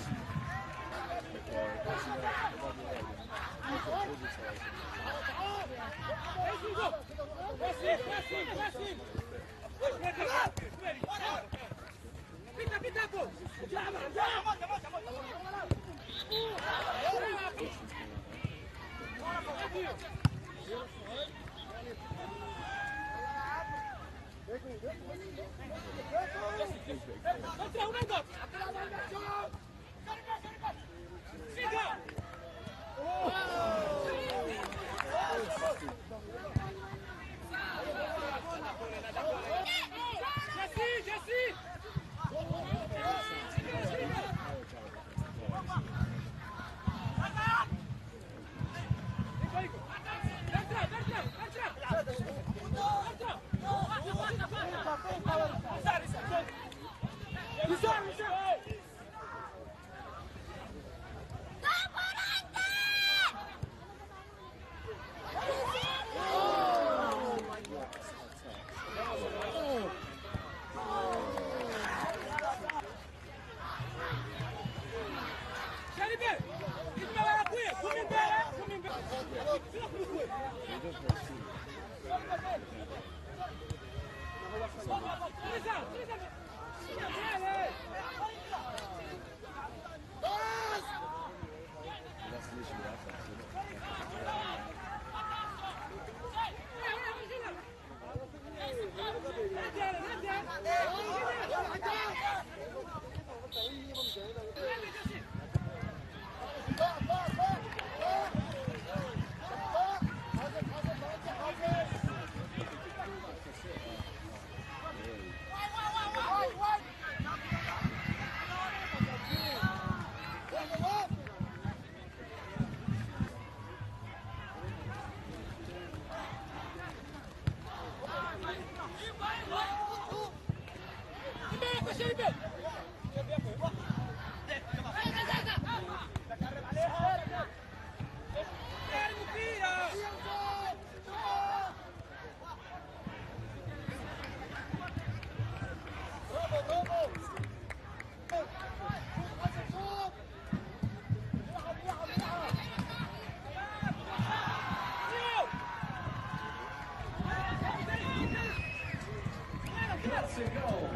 That's a goal.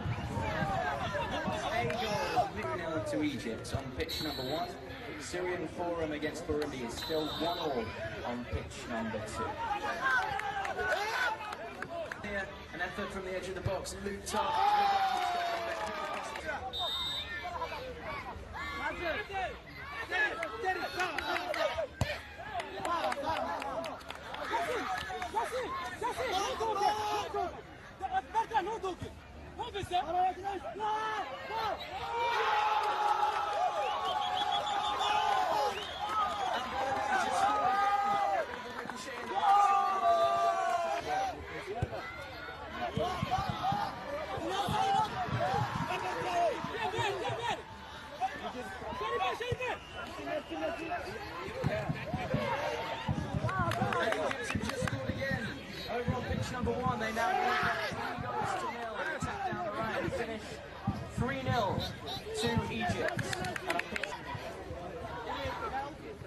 A goal, 0 to Egypt on pitch number 1. Syrian Forum against Burundi is still 1-1 on pitch number 2. Here, an effort from the edge of the box, looped up. Just scored again. Over on pitch number 1, they now lead 3 goals to 0 and attack down the right and finish 3-0 to Egypt. And on pitch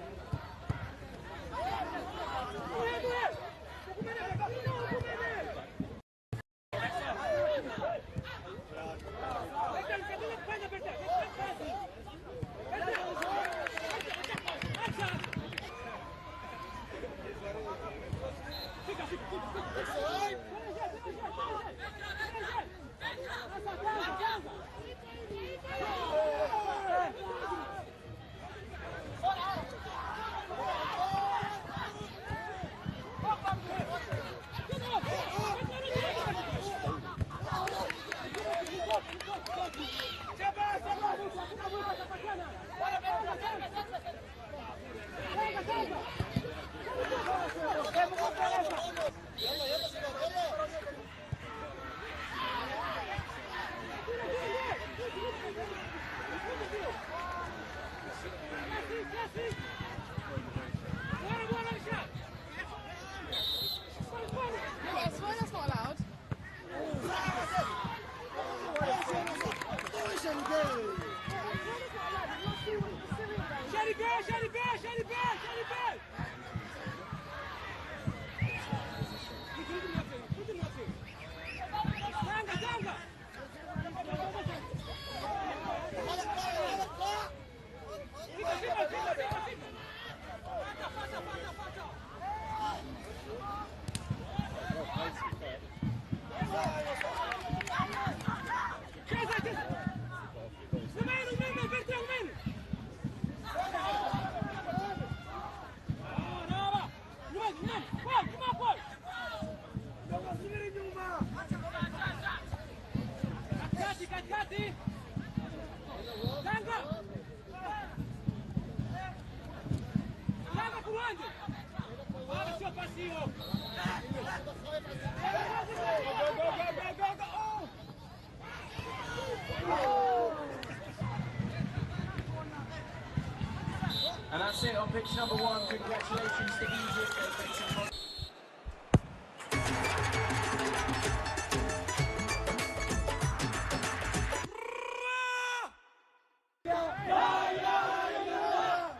And that's it on pitch number 1. Congratulations to Egypt.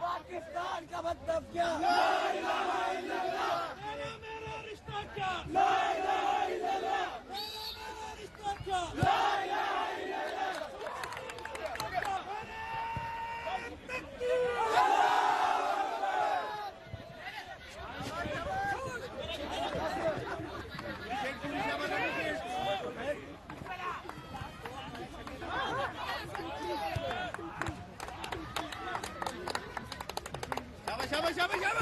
Pakistan का मतलब क्या? ला इलाहा इल्लल्लाह। मेरा रिश्ता क्या? ला इलाहा इल्लल्लाह। मेरा रिश्ता क्या? ला इलाहा इल्लल्लाह। शाबाश शाबाश शाबाश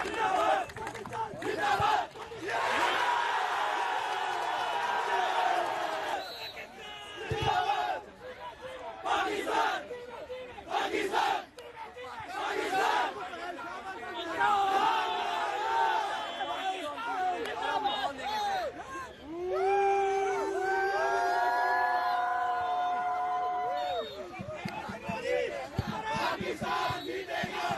जिंदाबाद जिंदाबाद पाकिस्तान पाकिस्तान पाकिस्तान पाकिस्तान जीतेगा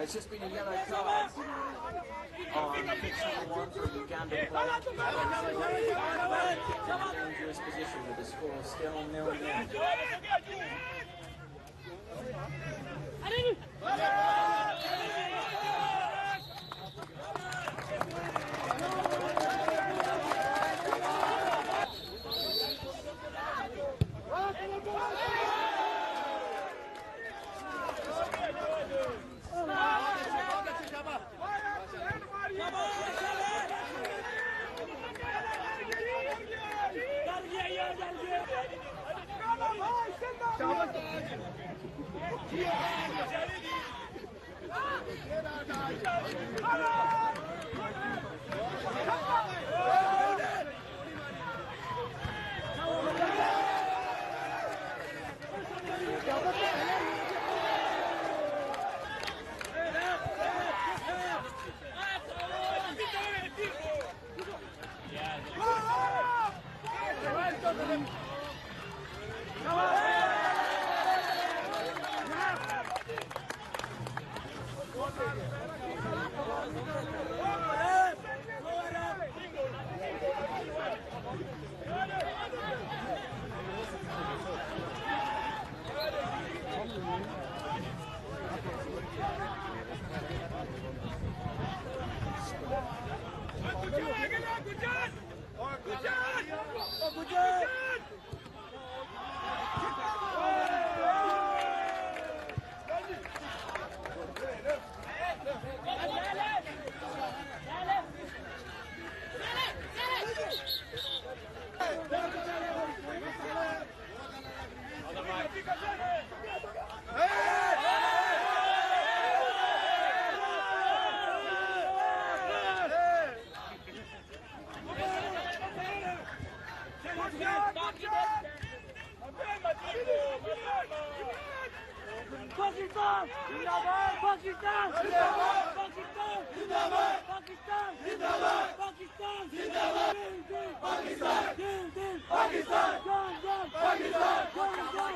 There's just been a yellow card on one from Uganda player. Kicked in a dangerous position with the score still 0-0. Pakistan! Zindabad! Pakistan! Zindabad! Pakistan! Zindabad! Pakistan! Zindabad! Pakistan! Zindabad! Pakistan! Pakistan! Pakistan! Pakistan!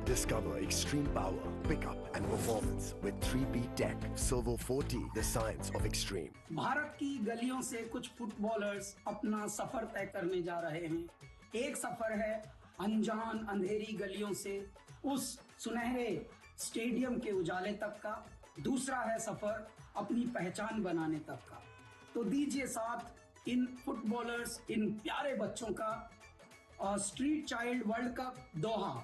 Discover extreme power, pickup and performance with 3P Tech Silver 40, the science of extreme. Bharat की गलियों से कुछ footballers अपना सफर तय करने जा रहे हैं। एक सफर है अनजान अंधेरी गलियों से उस सुनहरे स्टेडियम के उजाले तक का, दूसरा है सफर अपनी पहचान बनाने तक का। तो दीजिए साथ इन फुटबॉलर्स, इन प्यारे बच्चों का स्ट्रीट चाइल्ड वर्ल्ड कप दोहा,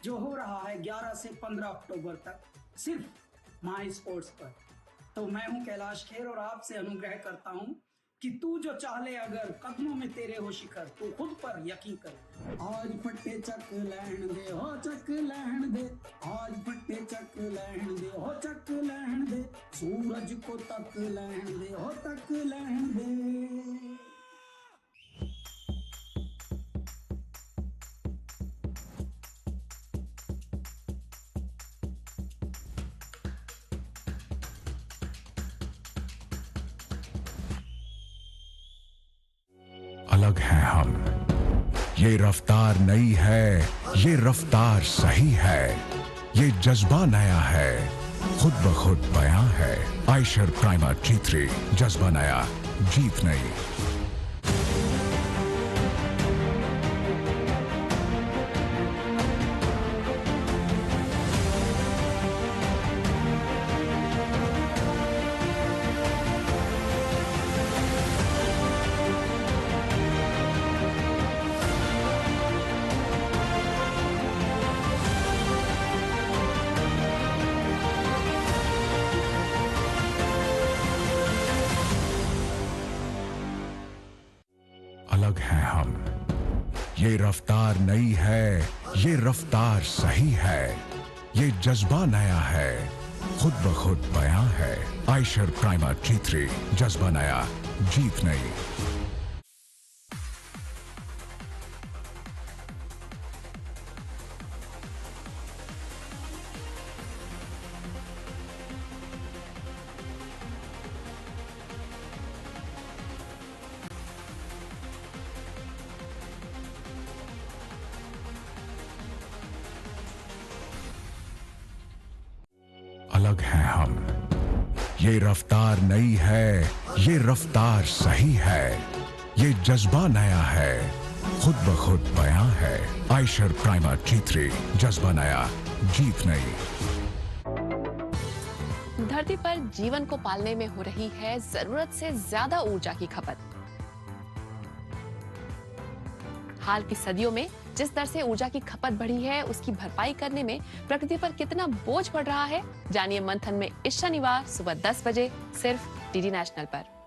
जो हो रहा है 11 से 15 अक्टूबर तक सिर्फ माई स्पोर्ट्स पर। तो मैं हूं कैलाश खेर और आपसे अनुग्रह करता हूं कि तू जो चाहे अगर कदमों में तेरे हो शिखर, तू खुद पर यकीन कर। आज फट्टे चक लहन दे हो चक लहन दे, आज फट्टे चक लहन दे हो चक लहन दे, सूरज को तक लहन दे हो तक लहन दे। अलग हैं हम, ये रफ्तार नई है, ये रफ्तार सही है, ये जज्बा नया है, खुद ब खुद बयां है। आयशर प्राइमर G3, जज्बा नया, जीत नई। अलग हैं हम, ये रफ्तार नई है, ये रफ्तार सही है, ये जज्बा नया है, खुद ब खुद बयां है। आयशर प्राइमर G3, जज्बा नया, जीत नई। अलग हैं हम, ये रफ्तार नई है, ये रफ्तार सही है, ये जज्बा नया है, खुद ब खुद बयां है। आयशर प्राइमर G3, जज्बा नया, जीत नई। धरती पर जीवन को पालने में हो रही है जरूरत से ज्यादा ऊर्जा की खपत। हाल की सदियों में जिस दर से ऊर्जा की खपत बढ़ी है, उसकी भरपाई करने में प्रकृति पर कितना बोझ पड़ रहा है, जानिए मंथन में इस शनिवार सुबह 10 बजे सिर्फ डीडी नेशनल पर।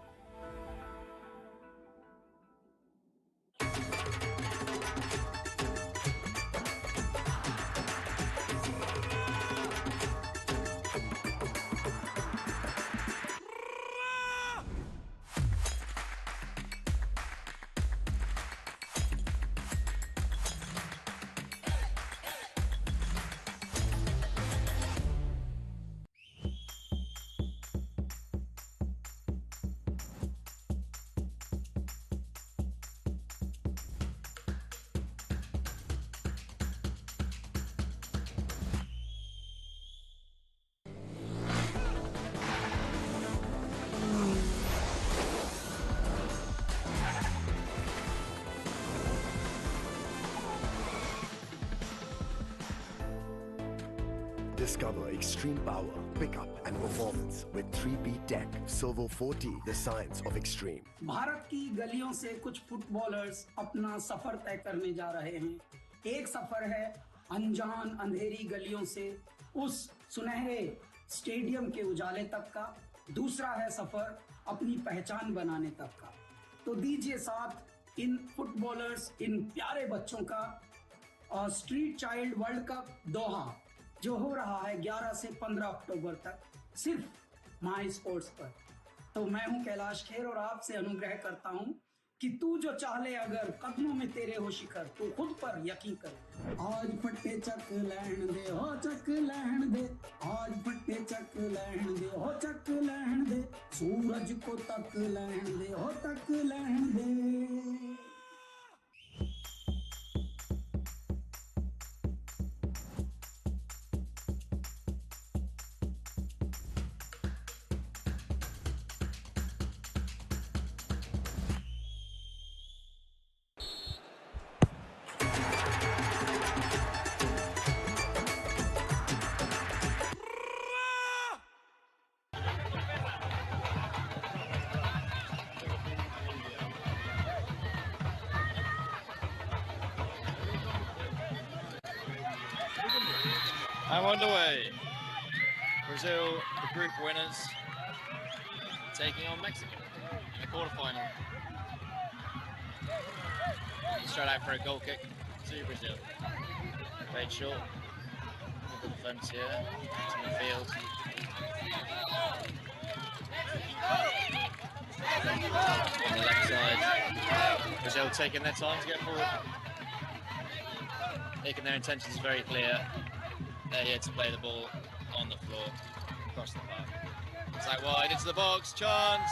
Discover extreme power, pickup and performance with 3P Tech Servo 40, the science of extreme. Bharat की गलियों से कुछ फुटबॉलर्स अपना सफर तय करने जा रहे हैं। एक सफर है अनजान अंधेरी गलियों से उस सुनहरे स्टेडियम के उजाले तक का, दूसरा है सफर अपनी पहचान बनाने तक का। तो दीजिए साथ इन फुटबॉलर्स, इन प्यारे बच्चों का स्ट्रीट चाइल्ड वर्ल्ड कप दोहा, जो हो रहा है 11 से 15 अक्टूबर तक सिर्फ माई स्पोर्ट्स पर। तो मैं हूं कैलाश खेर और आपसे अनुग्रह करता हूं कि तू जो चाहे अगर कदमों में तेरे हो शिखर, तू खुद पर यकीन कर। आज फटे चक लहन दे हो चक लहन दे, आज फटे चक लहन दे हो चक लहन दे, सूरज को तक लहन दे हो तक लहन दे। I'm underway. Brazil, the group winners, taking on Mexico in the quarterfinal. Straight out for a goal kick to Brazil. Played short. Look at the defence here. To the field. On the left side, Brazil taking their time to get forward. Making their intentions very clear. They're here to play the ball on the floor, across the park. It's out wide, into the box, chance!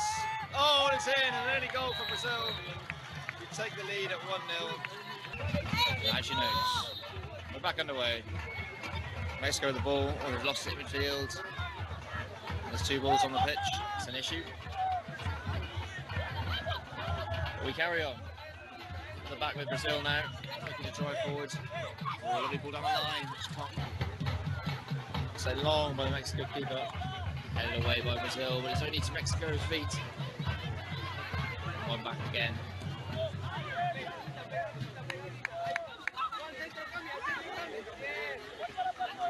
Oh, and it's in, an early goal for Brazil. We take the lead at 1-0. As you notice, we're back underway. Mexico with the ball, or they've lost it in midfield. There's two balls on the pitch, it's an issue. But we carry on. At the back with Brazil now, looking to drive forward. Oh, lovely ball down the line, which can't. So long by the Mexico keeper, headed away by Brazil, but it's only to Mexico's feet. One back again.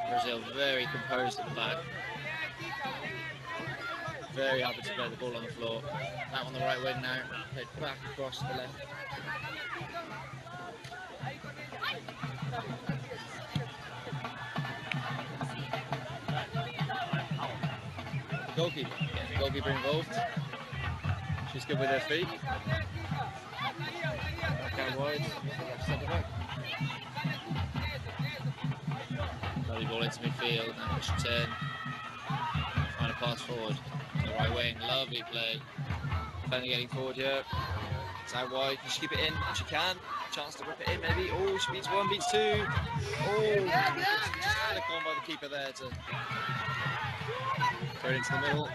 Brazil very composed at the back. Very happy to play the ball on the floor. That on the right wing now, played back across to the left. Goalkeeper involved. She's good with her feet. Back out wide. Centre back. Lovely ball into midfield. Now push and turn. Find a pass forward. On the right wing. Lovely play. Defender getting forward here. It's out wide. Can she keep it in? She can. Chance to rip it in maybe. Oh, she beats one, beats two. Oh, just click on by the keeper there to throw it into the middle.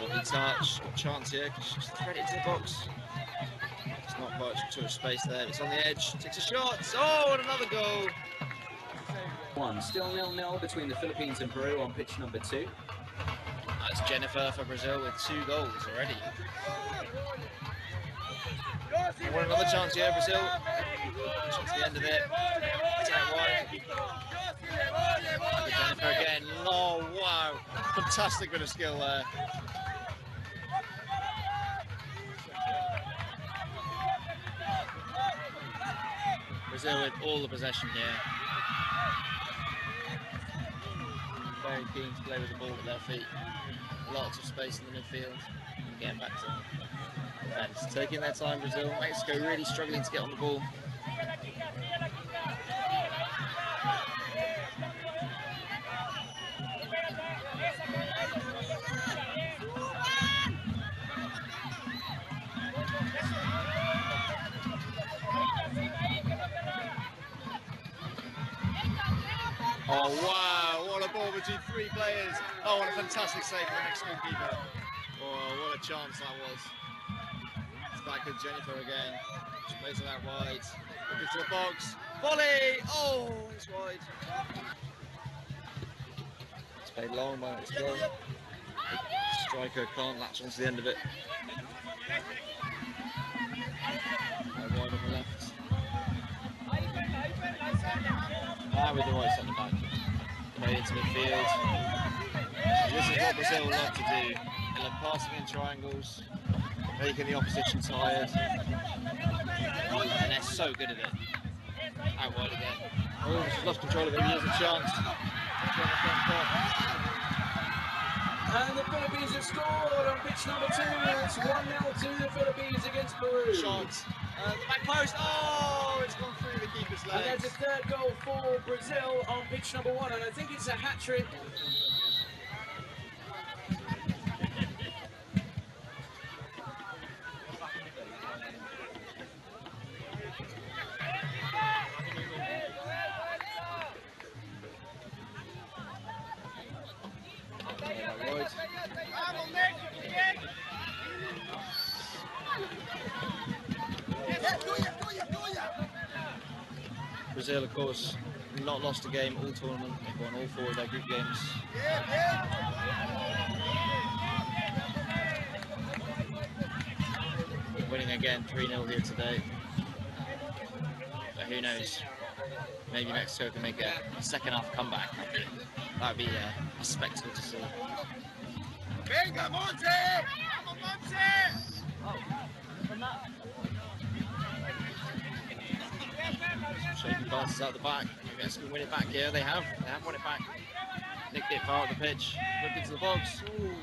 Lovely touch, chance here, she's threaded into the box. It's not much, too much space there, it's on the edge, takes a shot, oh, and another goal! Still 0-0 between the Philippines and Peru on pitch number 2. That's Jennifer for Brazil with 2 goals already. Want another chance here, Brazil. Chance the end of it. It's out wide. Jennifer again. Oh, wow. Fantastic bit of skill there. Brazil with all the possession here. Very keen to play with the ball at their feet. Lots of space in the midfield. And getting back to defence. Taking their time, Brazil. Mexico really struggling to get on the ball. Oh wow, what a ball between 3 players. Oh, what a fantastic save from the Mexican keeper. Oh, what a chance that was. It's back with Jennifer again. She plays it out wide. Looking to the box. Volley! Oh, it's wide. Played long by its goal. Striker can't latch onto the end of it. Wide on the left. With the right centre back. Play into midfield. This is what Brazil love to do. They love passing in triangles, making the opposition tired. And they're so good at it. Out wide again. Oh, she's lost control of it. Here's a chance. And the Philippines have scored on pitch number 2. It's 1-0 to the Philippines against Peru. Shot. The back post. Oh, it's gone through the keeper's legs. And there's a third goal for Brazil on pitch number 1, and I think it's a hat-trick. Brazil, of course, not lost a game all tournament. They've won all 4 of their group games. Winning again 3-0 here today. But who knows? Maybe Mexico can make a second half comeback. That would be a spectacle to see. Venga, Monse! Vamos, Monse! Shaking passes out the back. Mexico can win it back here. They have won it back. Nicked it far up the pitch. Looked into the box. Ooh.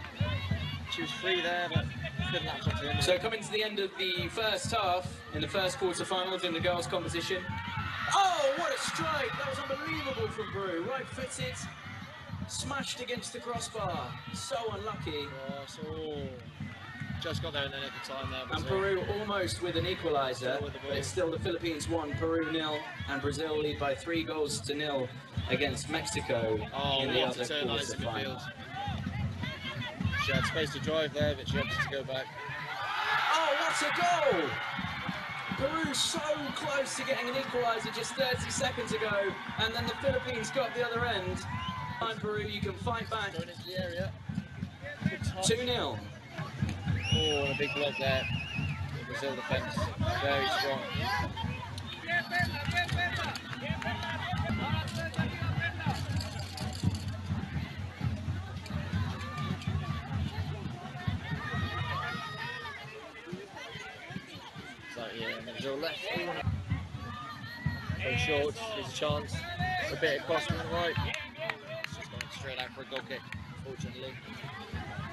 She was free there, but couldn't latch onto him. So coming to the end of the first half, in the first quarter-finals in the girls' competition. Oh, what a strike! That was unbelievable from Peru. Right-footed, smashed against the crossbar. So unlucky. Just got there in the nick of time there. And Peru almost with an equaliser, but it's still the Philippines 1, Peru 0, and Brazil lead by 3-0 against Mexico in the other quarter-final. She had space to drive there, but she opted to go back. Oh, what a goal! Peru so close to getting an equaliser just 30 seconds ago, and then the Philippines got the other end. And Peru, you can fight back. Going into the area. 2-0. Oh, and a big block there. The Brazil defence, very strong. So yeah, Brazil left. Very short, there's a chance. A bit across from the right. It's just going straight out for a goal kick, fortunately.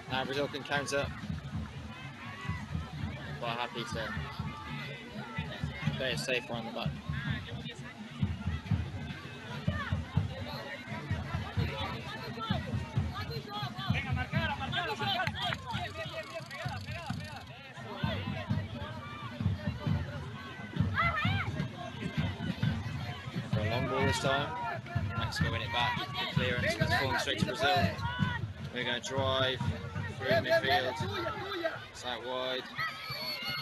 Now Brazil can counter. But happy to play it safe around the back. For a long ball this time. Mexico win it back. The clearance is falling straight to Brazil. We're going to drive through the midfield. It's out wide.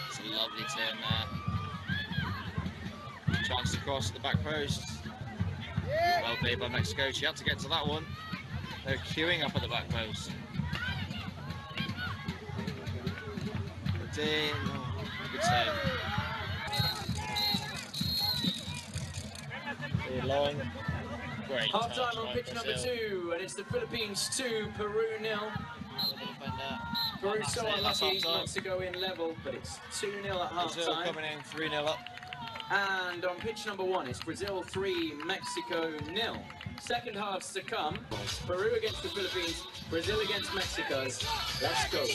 It's a lovely turn there. Chance to cross the back post. Well played by Mexico. She had to get to that one. They're queuing up at the back post. Put in. Oh, good save. Very long. Great. Half time on pitch number 2, and it's the Philippines 2, Peru 0. Peru so unlucky not to go in level, but it's 2-0 at half Brazil time. coming in 3-0 up. And on pitch number 1, it's Brazil 3, Mexico 0. Second halves to come. Peru against the Philippines, Brazil against Mexico. Let's go.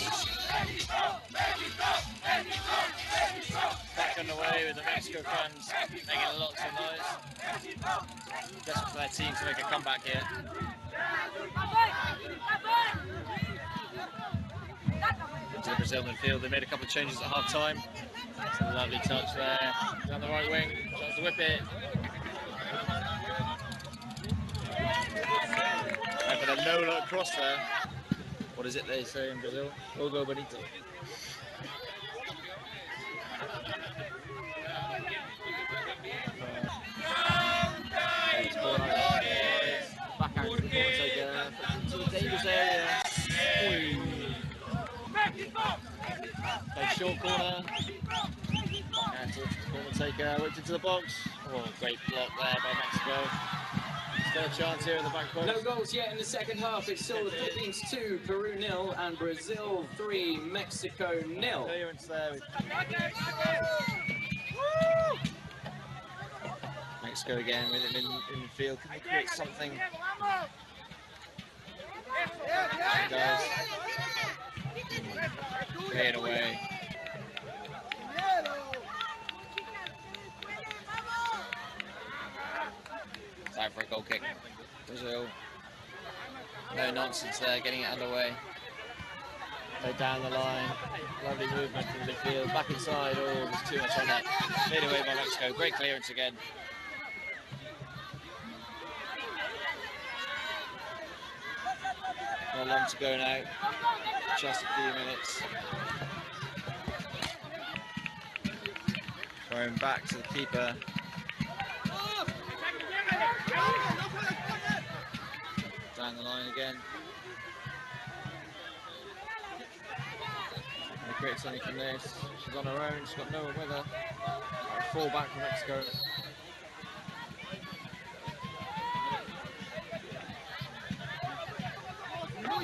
Back on the way with the Mexico fans making lots of noise. Just for their team to make a comeback here. Into the Brazil midfield, they made a couple of changes at half time. It's a lovely touch there. Down the right wing, tries to whip it. And for the no-look cross there. What is it they say in Brazil? Ogo bonito. Back out to the corner, to the short corner. Backhand to the corner taker, whipped into the box. Oh, great block there by Mexico. Still a chance here in the back post. No goals yet in the second half. It's still the Philippines 2, Peru 0, and Brazil 3, Mexico 0. Clearance there. Mexico again with him in the field. Can they create something? Guys, cleared away. Time for a goal kick. Brazil. No nonsense there, getting it underway. They're down the line. Lovely movement from midfield. Back inside. Oh, there's too much on it. Cleared away by Mexico. Great clearance again. Not long to go now. Just a few minutes. Thrown back to the keeper. Down the line again. They create something from this. She's on her own, she's got no one with her. Right, fall back from Mexico.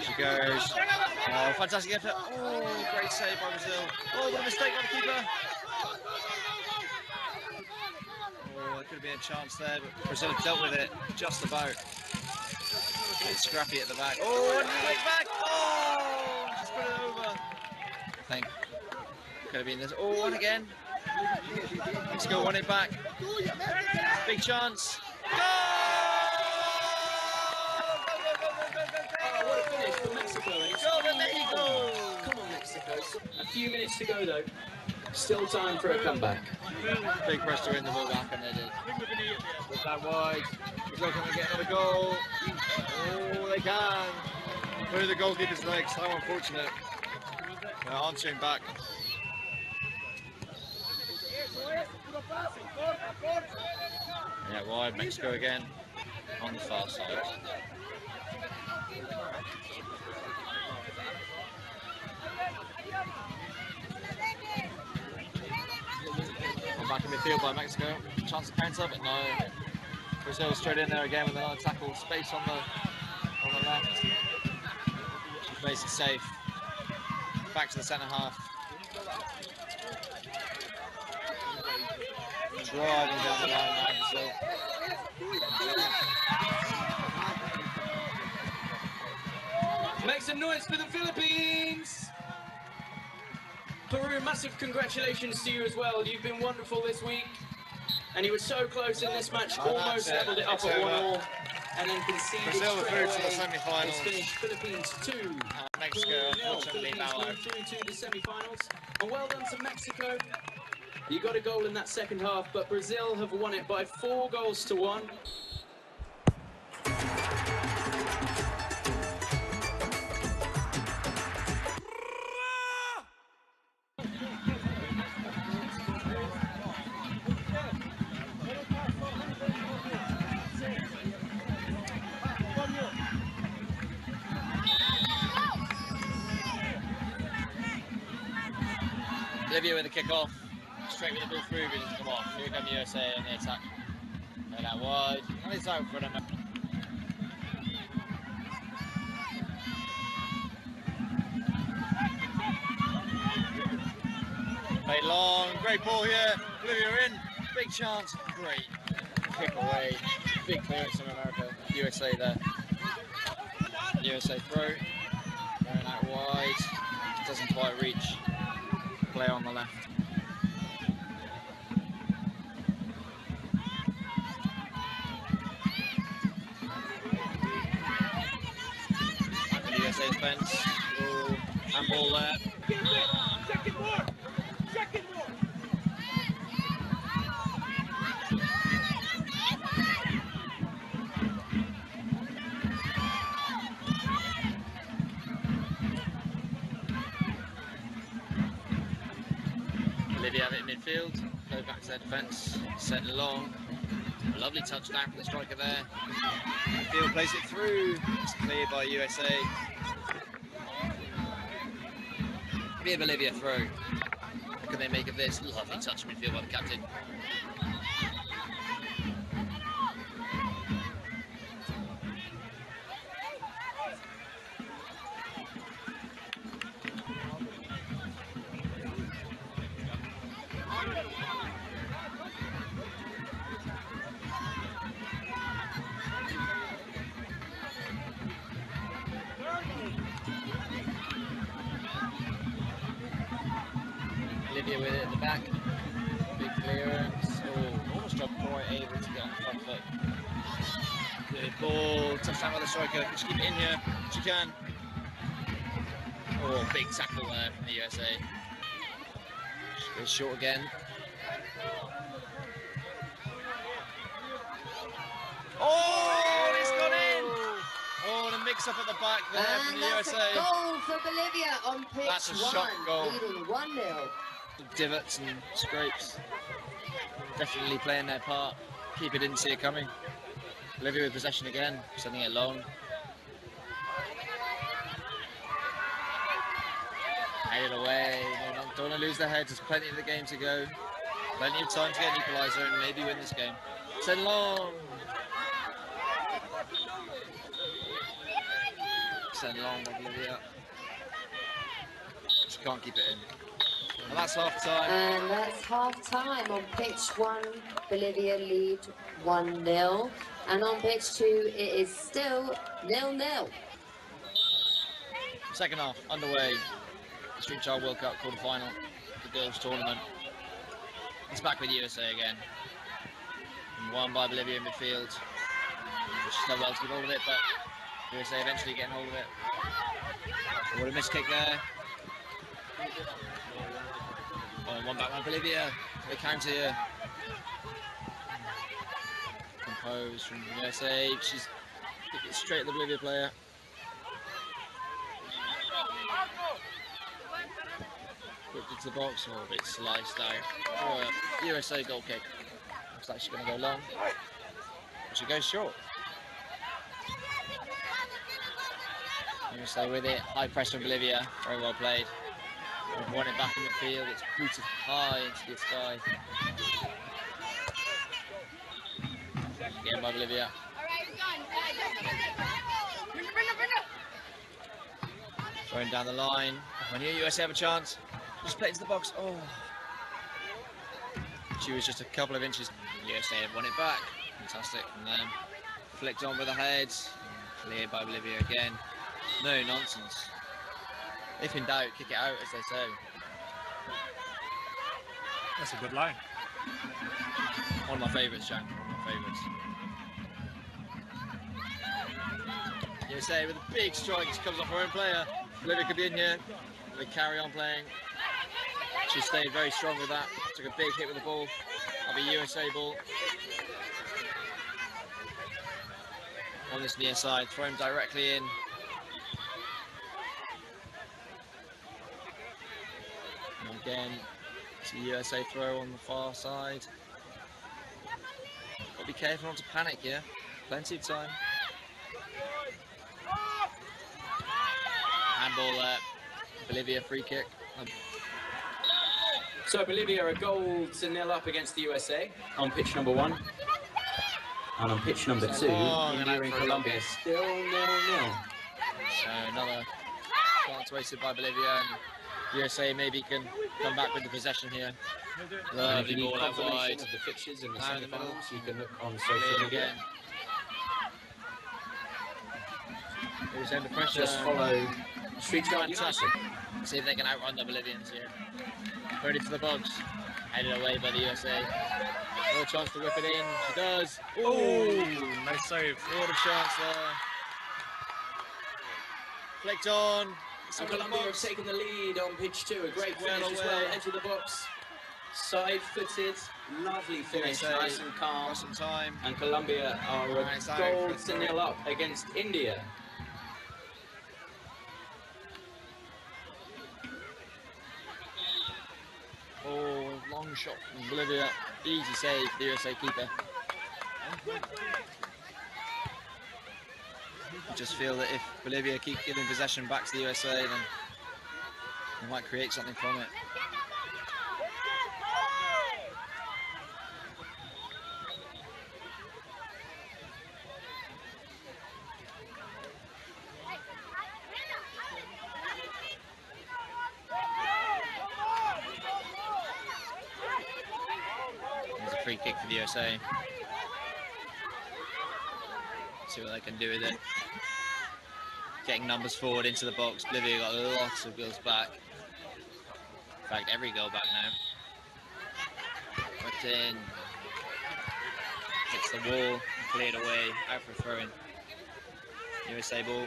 She goes. Oh, fantastic effort. Oh, great save by Brazil. Oh, what a mistake by the keeper. Oh, there could have been a chance there, but Brazil have dealt with it just about. It's scrappy at the back. Oh, and the way back. Oh, just put it over. I think could have been this. Oh, and again. Mexico won it back. Big chance. Goal! What a finish for Mexico. Go Mexico! Come on, Mexico. A few minutes to go, though. Still time for a comeback. Big pressure in the ball back, and they did. Put that wide. Brazil can get another goal. Oh, they can. Through the goalkeeper's legs. How unfortunate. They're answering back. Yeah, wide. Mexico again on the far side. Back in midfield by Mexico. Chance to counter, but no. Brazil straight in there again with another tackle. Space on the left. She plays it safe. Back to the centre half. Driving down the line now, Brazil. Make some noise for the Philippines! Peru, massive congratulations to you as well. You've been wonderful this week. And you were so close in this match, almost leveled it up at 1-1. And then conceded Brazil straight through away. to the semi-finals. It's finished Philippines 2. Mexico, unfortunately, Philippines now moved through to the semi-finals. And well done to Mexico. You got a goal in that second half, but Brazil have won it by 4 goals to 1. Olivia with the kick-off. Straight with the ball through, but it doesn't come off. Here come USA on the attack. And out wide. And it's out for them. Play long. Great ball here. Olivia in. Big chance. Great kick away. Big clearance from America. USA there. USA throw. Going out wide. Doesn't quite reach. Player on the left. USA defence. Handball there. Olivia have it in midfield, go back to their defence, set long. A lovely touchdown from the striker there. Midfield plays it through, it's cleared by USA. Give Olivia through. What can they make of this? Lovely touch of midfield by the captain. Olivia with it at the back. Big clearance. Oh, almost dropped before able to get on the front foot. Good ball. Touchdown by the striker. Can she keep it in here? She can. Oh, big tackle there from the USA. She goes short again. Oh, it's gone in! Oh, and a mix-up at the back there from the USA. That's a goal for Bolivia on pitch That's a one, shot goal. leading 1-0. Divots and scrapes. Definitely playing their part. Keep it, didn't see it coming. Bolivia with possession again, sending it long. Headed away. No, don't want to lose their heads. There's plenty of the game to go. Plenty of time to get an equaliser and maybe win this game. Send long. Send long by Bolivia. She can't keep it in. And that's half time. And that's half time. On pitch one, Bolivia lead 1-0. And on pitch two, it is still 0-0. Second half underway. The Street Child World Cup quarter-final, the girls tournament. It's back with USA again. And won by Bolivia in midfield. She's done well to get hold of it, but USA eventually getting hold of it. What a miss kick there. Oh, one back by Bolivia. They counter here. Composed from USA. She's kicked it straight at the Bolivia player. Whipped into the box, or a bit sliced out. Oh, a USA goal kick. Looks like she's going to go long. But she goes short. USA with it. High press from Bolivia. Very well played. We've won it back in the field. It's booted high into the sky. Again by Bolivia. Throwing down the line. When you USA have a chance. Just play it into the box. Oh. She was just a couple of inches. USA have won it back. Fantastic. And then flicked on with the head. Cleared by Bolivia again. No nonsense. If in doubt, kick it out, as they say. That's a good line. One of my favourites, Jack. One of my favourites. USA with a big strike. She comes off her own player. Bolivia could be in here. They carry on playing. She stayed very strong with that. Took a big hit with the ball. That'll be USA ball. On this near side, thrown directly in. And again, it's a USA throw on the far side. Got to be careful not to panic here. Plenty of time. Handball there. Bolivia free kick. So Bolivia are 0-0 up against the USA on pitch number 1. And on pitch number 2, India and Colombia still 0-0. So another chance wasted by Bolivia, and USA maybe can come back with the possession here. Lovely ball out wide. Of the fixtures in the Down in the middle. semi-finals, you can look on social media. Who's under pressure? Just follow Street Child Fantastic. See if they can outrun the Bolivians here. Ready for the box. Headed away by the USA. No chance to whip it in. She does. Oh, nice save. What a chance there. Flicked on. And Colombia have taken the lead on pitch 2. A great finish as well. Edge of the box. Side-footed. Lovely finish. Nice and calm. Got some time. And Colombia are a 0-0 up against India. Oh, long shot from Bolivia. Easy save for the USA keeper. I just feel that if Bolivia keep giving possession back to the USA, then they might create something from it. free kick for the USA. See what they can do with it. Getting numbers forward into the box. Bolivia got lots of goals back. In fact, every goal back now. Put in. Hits the wall, cleared away, out for a throw-in. USA ball.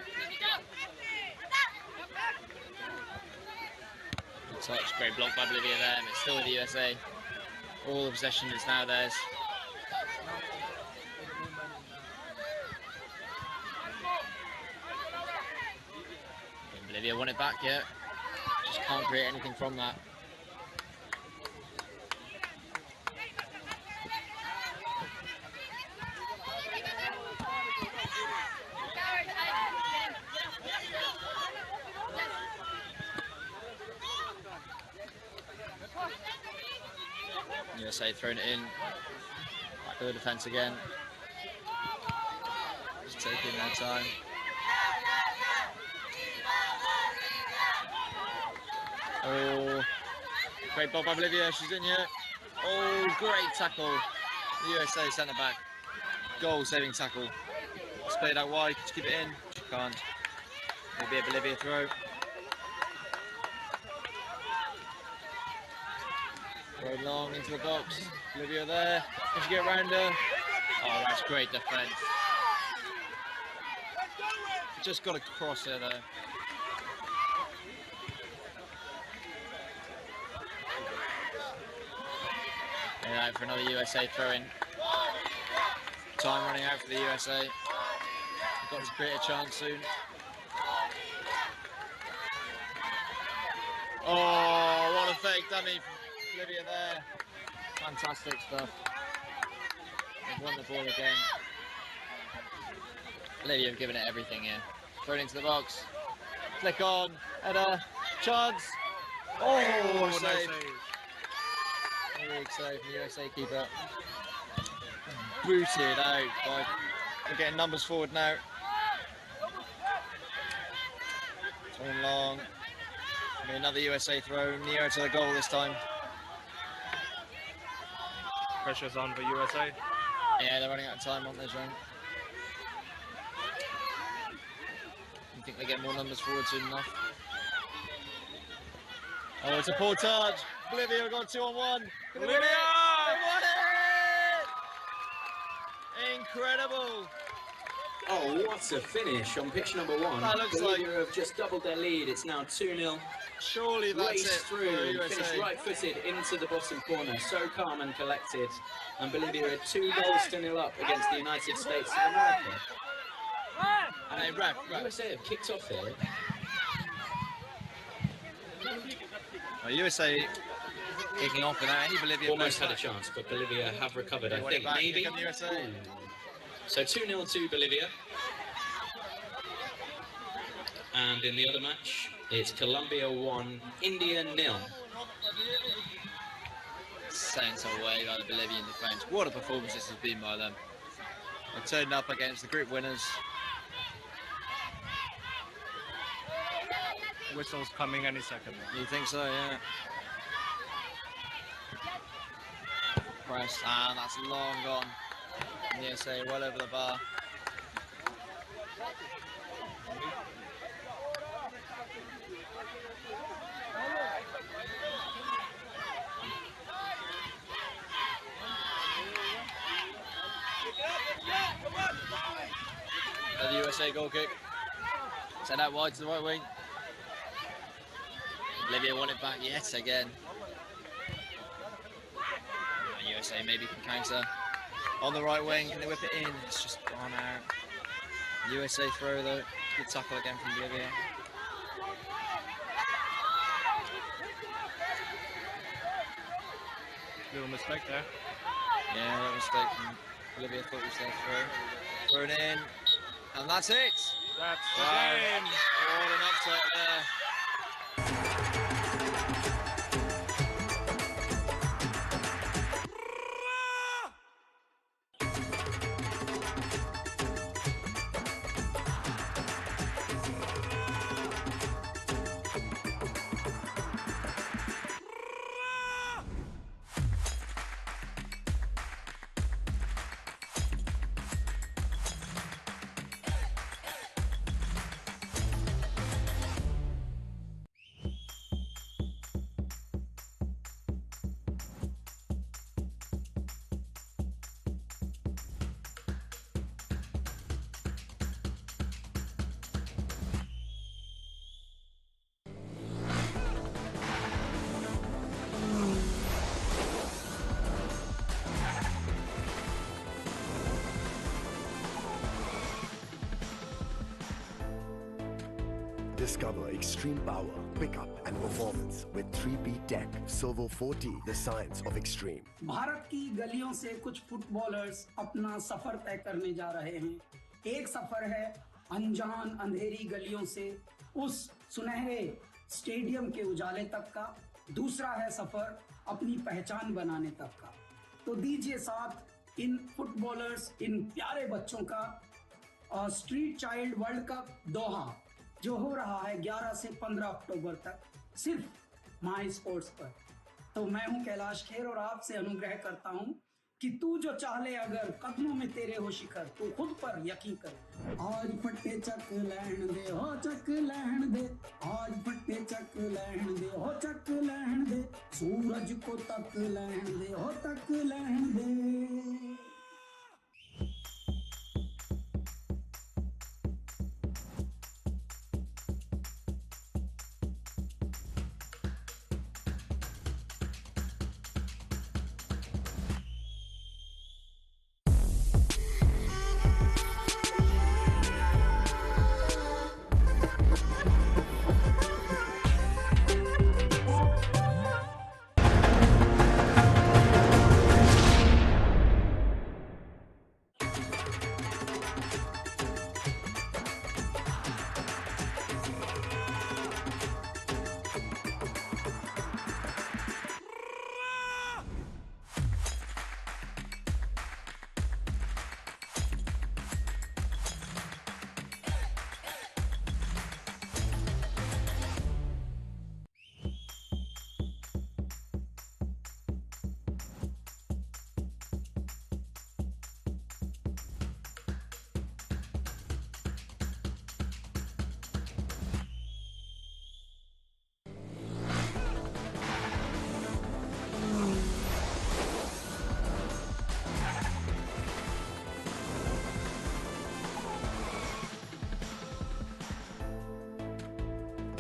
Good touch, great block by Bolivia there, but it's still with the USA. All the possession is now theirs. And Bolivia won it back yet. Just can't create anything from that. USA throwing it in, back to the defence again, just taking their time. Oh, great ball by Bolivia, she's in here. Oh, great tackle, the USA centre back, goal saving tackle. Let's play it out wide, could you keep it in? She can't, it'll be a Bolivia throw. Very long into the box. Bolivia there. Can she get around her? Oh, that's great defence. Just got to cross her there. And out for another USA throw-in. Time running out for the USA. Got to create a chance soon. Oh, what a fake dummy. Bolivia there. Fantastic stuff. They've won the ball again. Bolivia have given it everything here. Thrown into the box. Flick on. Header. Chance. Oh, nice save. save. Big save from the USA keeper. Booted out by. We're getting numbers forward now. Thrown long. Another USA throw. Nearer to the goal this time. Pressure's on for USA. Yeah, they're running out of time on this run. You think they get more numbers forward soon enough? Oh, it's a poor touch. Bolivia got 2-on-1. Bolivia! They won it! Incredible. Oh, what a finish on pitch number 1. That looks Bolivia like... have just doubled their lead. It's now 2-0. Surely that's Raced it through for the and USA. finished right-footed into the bottom corner. So calm and collected. And Bolivia are 2-0 up against the United States of America. And USA have kicked off here. Well, USA kicking off without any Bolivia. Almost had a chance, but Bolivia have recovered, I think. Maybe. USA. So 2-0 to Bolivia. And in the other match, it's Colombia 1, India 0. Sent away by the Bolivian defence. What a performance this has been by them. They turned up against the group winners. Whistle's coming any second. You think so, yeah? Press, and that's long gone. The USA well over the bar. The USA goal kick. Send out wide to the right wing. Bolivia won it back yet again. And USA maybe can counter. On the right wing, can they whip it in? It's just gone out. USA throw though. Good tackle again from Bolivia. Little mistake there. Yeah, little mistake from Bolivia. Thought it was their throw. Thrown in. And that's it. That's the Wow. game. What an upset there. Discover extreme power, pickup and performance with 3P Tech Servo 40, the science of extreme. Bharat की गलियों से कुछ footballers अपना सफर तय करने जा रहे हैं। एक सफर है अनजान अंधेरी गलियों से उस सुनहरे स्टेडियम के उजाले तक का, दूसरा है सफर अपनी पहचान बनाने तक का। तो दीजिए साथ इन फुटबॉलर्स, इन प्यारे बच्चों का स्ट्रीट चाइल्ड वर्ल्ड कप दोहा, जो हो रहा है 11 से 15 अक्टूबर तक, सिर्फ माई स्पोर्ट्स पर। तो मैं हूं कैलाश खेर और आपसे अनुग्रह करता हूं कि तू जो चाह ले अगर, कदमों में तेरे हो शिखर, तू खुद पर यकीन कर। आज फट्टे चक लहन दे हो चक लहन दे, आज फट्टे चक लहन दे हो चक लहन दे, सूरज को तक लहन दे हो तक लहन दे।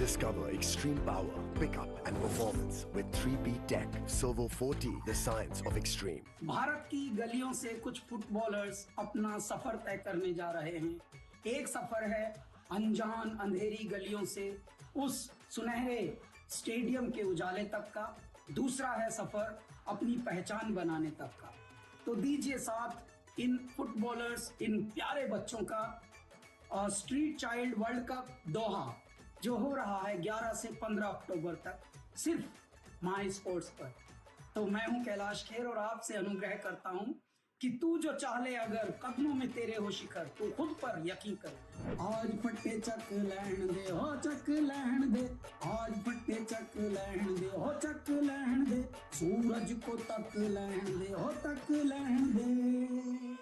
Discover extreme power, pickup and performance with 3P Tech Servo 40, the science of extreme. Bharat की गलियों से कुछ फुटबॉलर्स अपना सफर तय करने जा रहे हैं। एक सफर है अनजान अंधेरी गलियों से उस सुनहरे स्टेडियम के उजाले तक का, दूसरा है सफर अपनी पहचान बनाने तक का। तो दीजिए साथ इन फुटबॉलर्स, इन प्यारे बच्चों का स्ट्रीट चाइल्ड वर्ल्ड कप दोहा, जो हो रहा है 11 से 15 अक्टूबर तक, सिर्फ माई स्पोर्ट्स पर। तो मैं हूं कैलाश खेर और आपसे अनुग्रह करता हूं कि तू जो चाह ले अगर, कदमों में तेरे हो शिखर, तू खुद पर यकीन कर। आज फट्टे चक लहन दे हो चक लहन दे, आज फट्टे चक लहन दे हो चक लहन दे, सूरज को तक लहन दे हो तक लहन दे।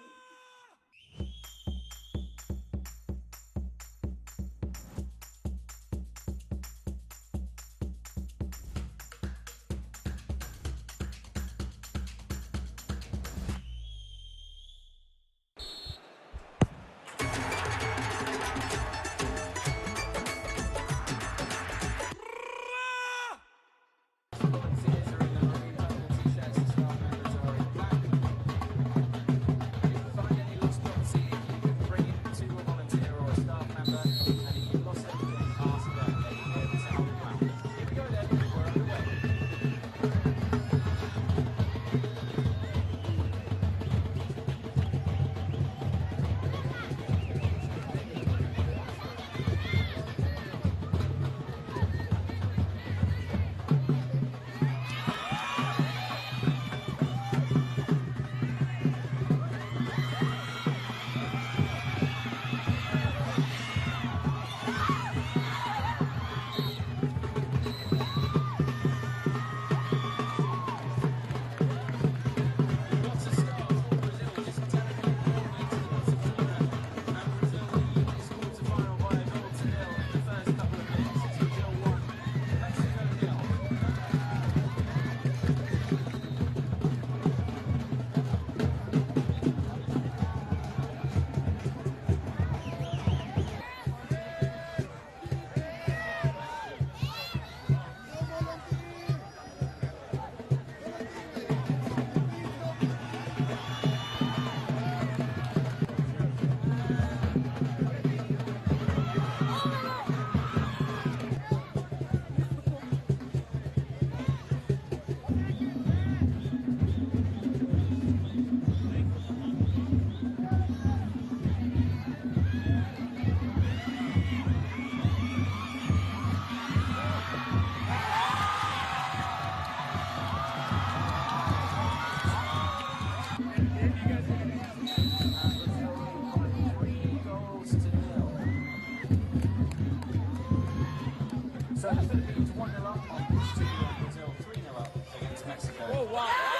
So the Philippines 1-0 up on pitch 2 and Brazil 3-0 up against Mexico. Oh, wow.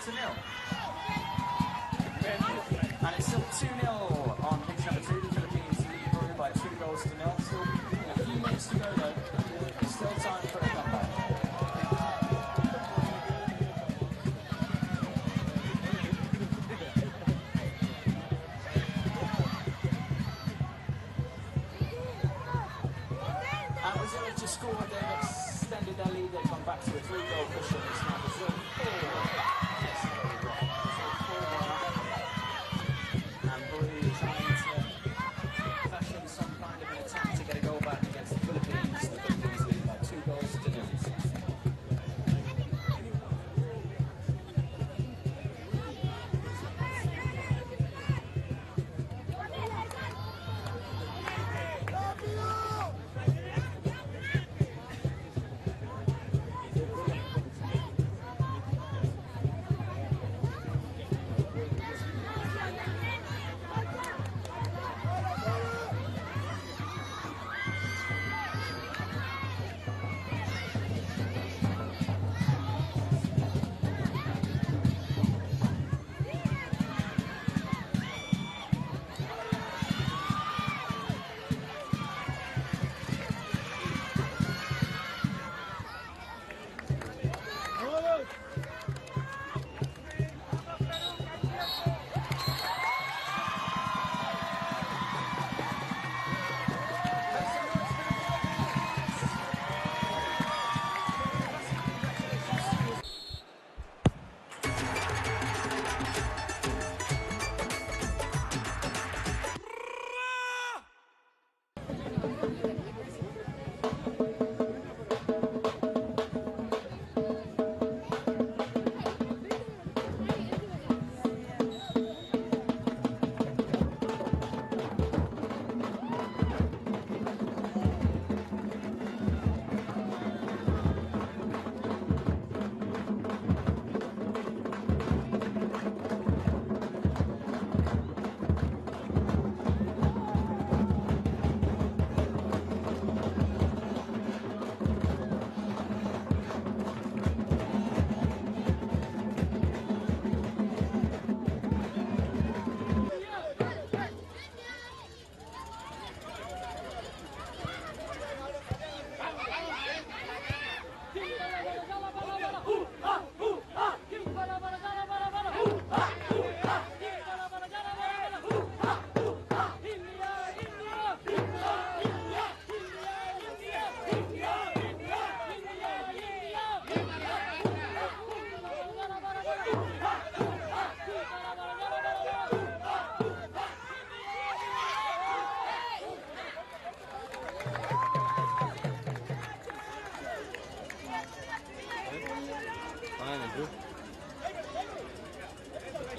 1-0. And it's still 2-0 on pitch number 2. The Philippines lead through by 2-0. Still a few minutes to go though. Still time for a comeback. And Brazil have just scored. They've extended their lead. They've gone back to a 3-goal cushion. It's now Brazil 4. And Blue trying to fashion some kind of an attack to get a goal back against the Philippines. The Philippines lead by 2-0.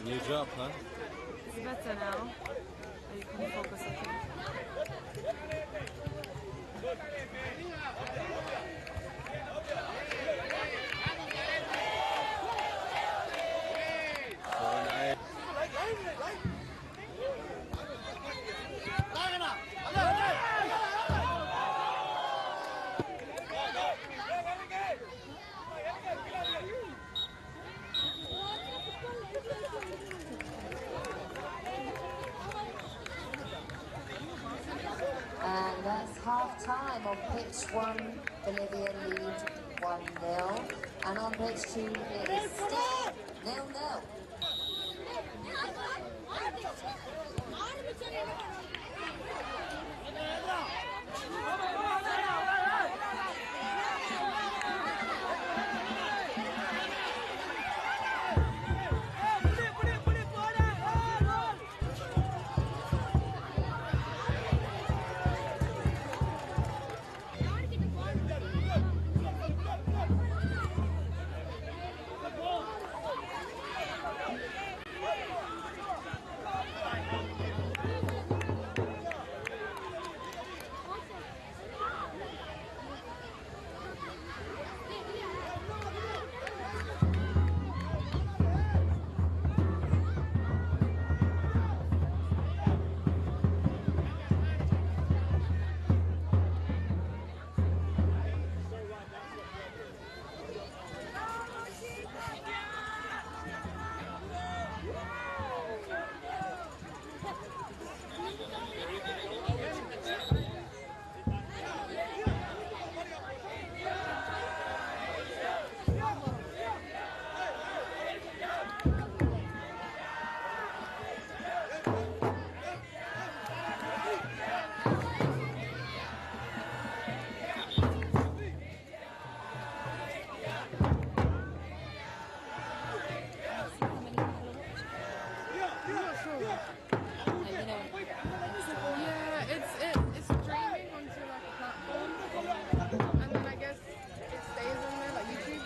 New job, huh? It's better now. You can focus on things. And that's half time on pitch 1, Bolivia lead 1-0. And on pitch 2, it is still 0-0. It's streaming onto like a platform, and then I guess it stays on there like YouTube.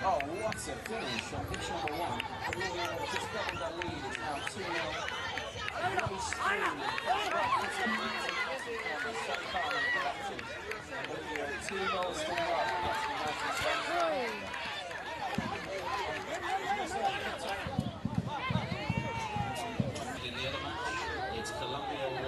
Oh, what a finish on pitch number one. Just doubled that lead. It's now 2-0. Very strong. Two goals to the in the other match, it's Colombia.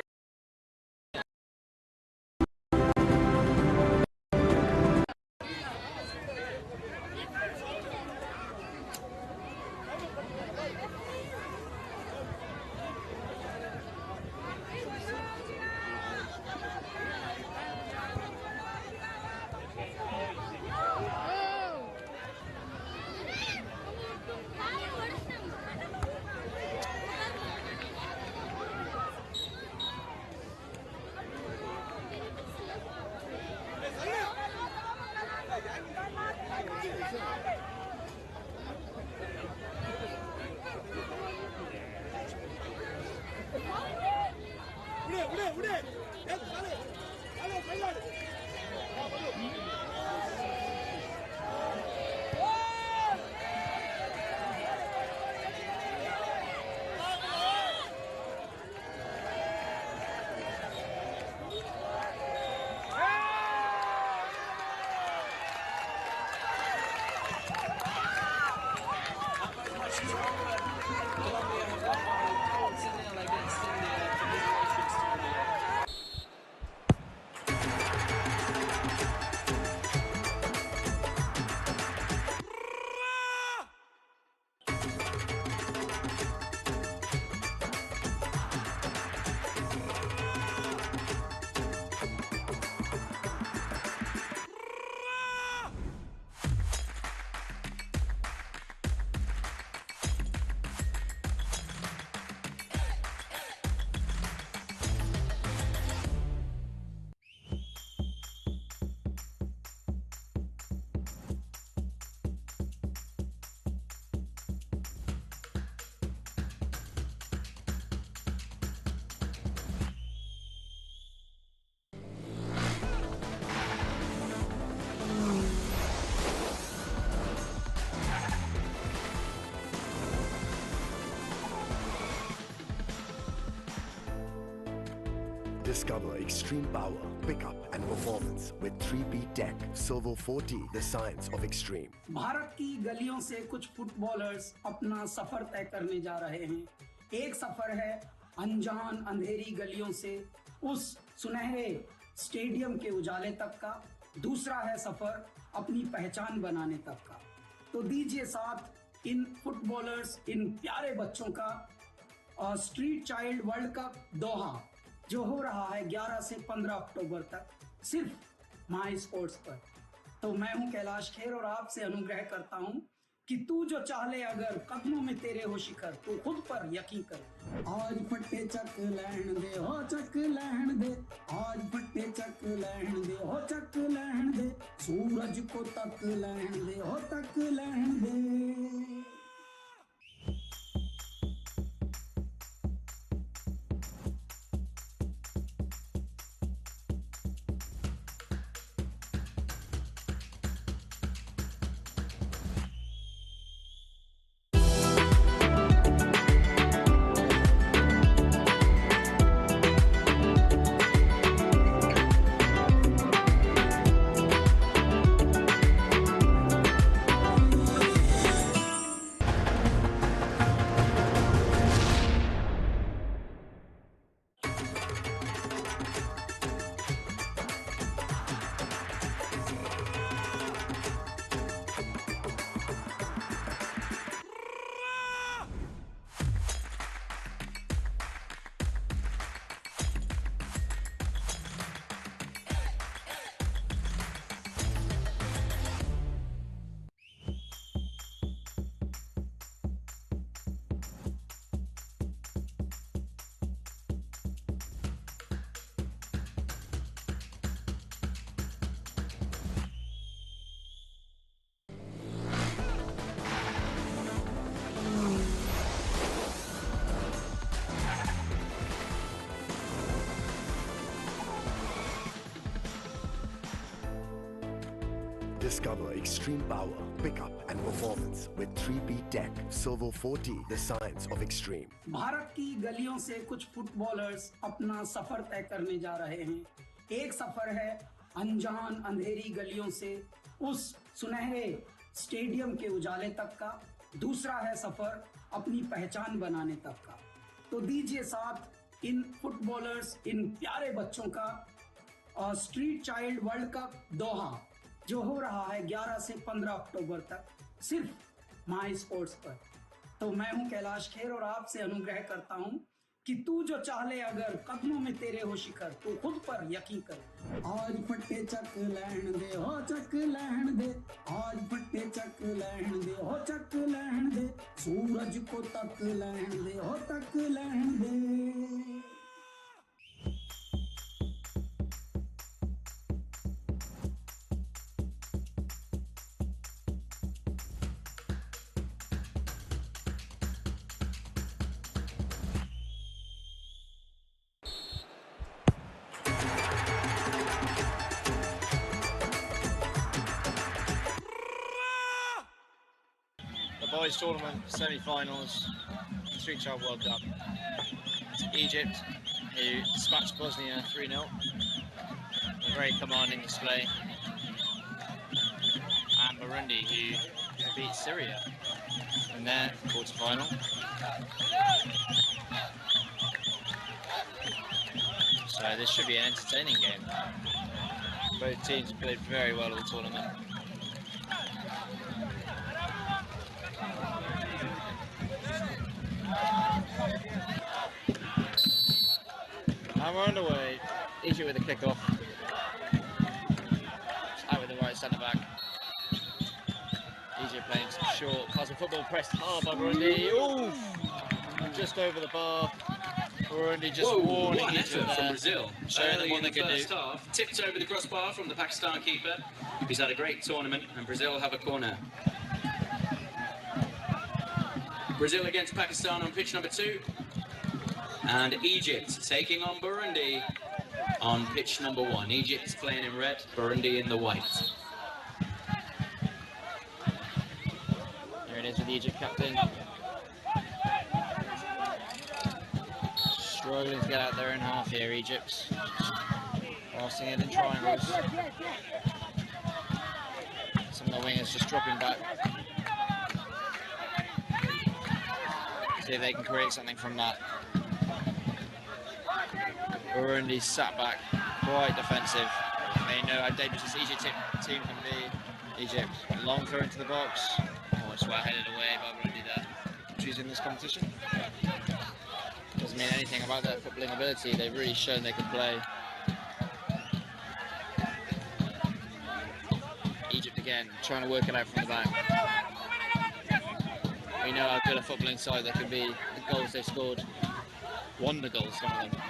Discover extreme power, pickup and performance with 3P Tech Servo 40, the science of extreme. Bharat की गलियों से कुछ footballers अपना सफर तय करने जा रहे हैं। एक सफर है अनजान अंधेरी गलियों से उस सुनहरे स्टेडियम के उजाले तक का, दूसरा है सफर अपनी पहचान बनाने तक का। तो दीजिए साथ इन फुटबॉलर्स, इन प्यारे बच्चों का स्ट्रीट चाइल्ड वर्ल्ड कप दोहा जो हो रहा है 11 से 15 अक्टूबर तक सिर्फ माई स्पोर्ट्स पर। तो मैं हूं कैलाश खेर और आपसे अनुग्रह करता हूं कि तू जो चाहे अगर कदमों में तेरे हो शिखर, तू खुद पर यकीन कर। आज फट्टे चक लहन दे हो चक लहन दे, आज फट्टे चक लहन दे हो चक लहन दे, सूरज को तक लहन दे हो तक लहन दे। Discover extreme power, pickup and performance with 3P Tech Servo 40, the science of extreme. Bharat की गलियों से कुछ फुटबॉलर्स अपना सफर तय करने जा रहे हैं। एक सफर है अनजान अंधेरी गलियों से उस सुनहरे स्टेडियम के उजाले तक का, दूसरा है सफर अपनी पहचान बनाने तक का। तो दीजिए साथ इन फुटबॉलर्स, इन प्यारे बच्चों का स्ट्रीट चाइल्ड वर्ल्ड कप दोहा, जो हो रहा है 11 से 15 अक्टूबर तक सिर्फ माई स्पोर्ट्स पर। तो मैं हूं कैलाश खेर और आपसे अनुग्रह करता हूं कि तू जो चाहे अगर कदमों में तेरे हो शिखर, तू खुद पर यकीन कर। आज फटे चक लहन दे हो चक लहन दे, आज फटे चक लहन दे हो चक लहन दे, सूरज को तक लहन दे हो तक लहन दे। Boys tournament semi-finals, Street Child World Cup. It's Egypt, who dispatched Bosnia 3-0. A very commanding display. And Burundi, who beat Syria in their quarter-final. So this should be an entertaining game. Both teams have played very well all tournament. And we're underway. Egypt with a kick-off. Out with the right centre-back. Egypt playing some short passing football, pressed hard by Burundi. Oof! Just over the bar. Burundi just warning what an Egypt effort there. from Brazil. Showing them what they can do. First half, tipped over the crossbar from the Pakistan keeper, who's had a great tournament, and Brazil have a corner. Brazil against Pakistan on pitch number 2. And Egypt taking on Burundi on pitch number 1. Egypt's playing in red, Burundi in the white. There it is with the Egypt captain. Struggling to get out there in half here, Egypt. Passing it in triangles. Some of the wingers just dropping back. See if they can create something from that. Burundi sat back, quite defensive. They know how dangerous this Egypt team can be. Egypt, long throw into the box. Oh, it's well headed away by Burundi there. Choosing this competition. Doesn't mean anything about their footballing ability. They've really shown they can play. Egypt again, trying to work it out from the back. We know how good a footballing side they can be. The goals they scored, wonder goals, some of them.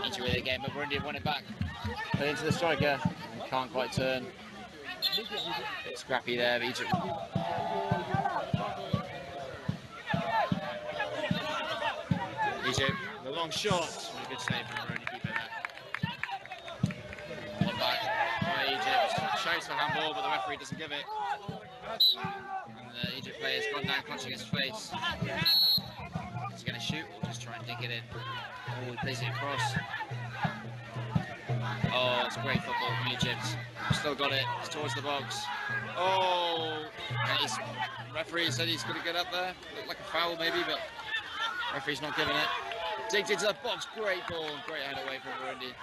Egypt with it again, but Burundi have won it back. Put into the striker, can't quite turn. Bit scrappy there, but Egypt. Egypt, the long shot. A good save from Burundi keeper there. One back by Egypt. Shouts for handball, but the referee doesn't give it. And the Egypt player's gone down, clutching his face. Is he going to shoot or just try and dink it in? Oh, he plays it across. Oh, it's great football from Egypt. Still got it. It's towards the box. Oh, and referee said he's going to get up there. Looked like a foul maybe, but referee's not giving it. Digged into the box. Great ball. Great head away from Burundi.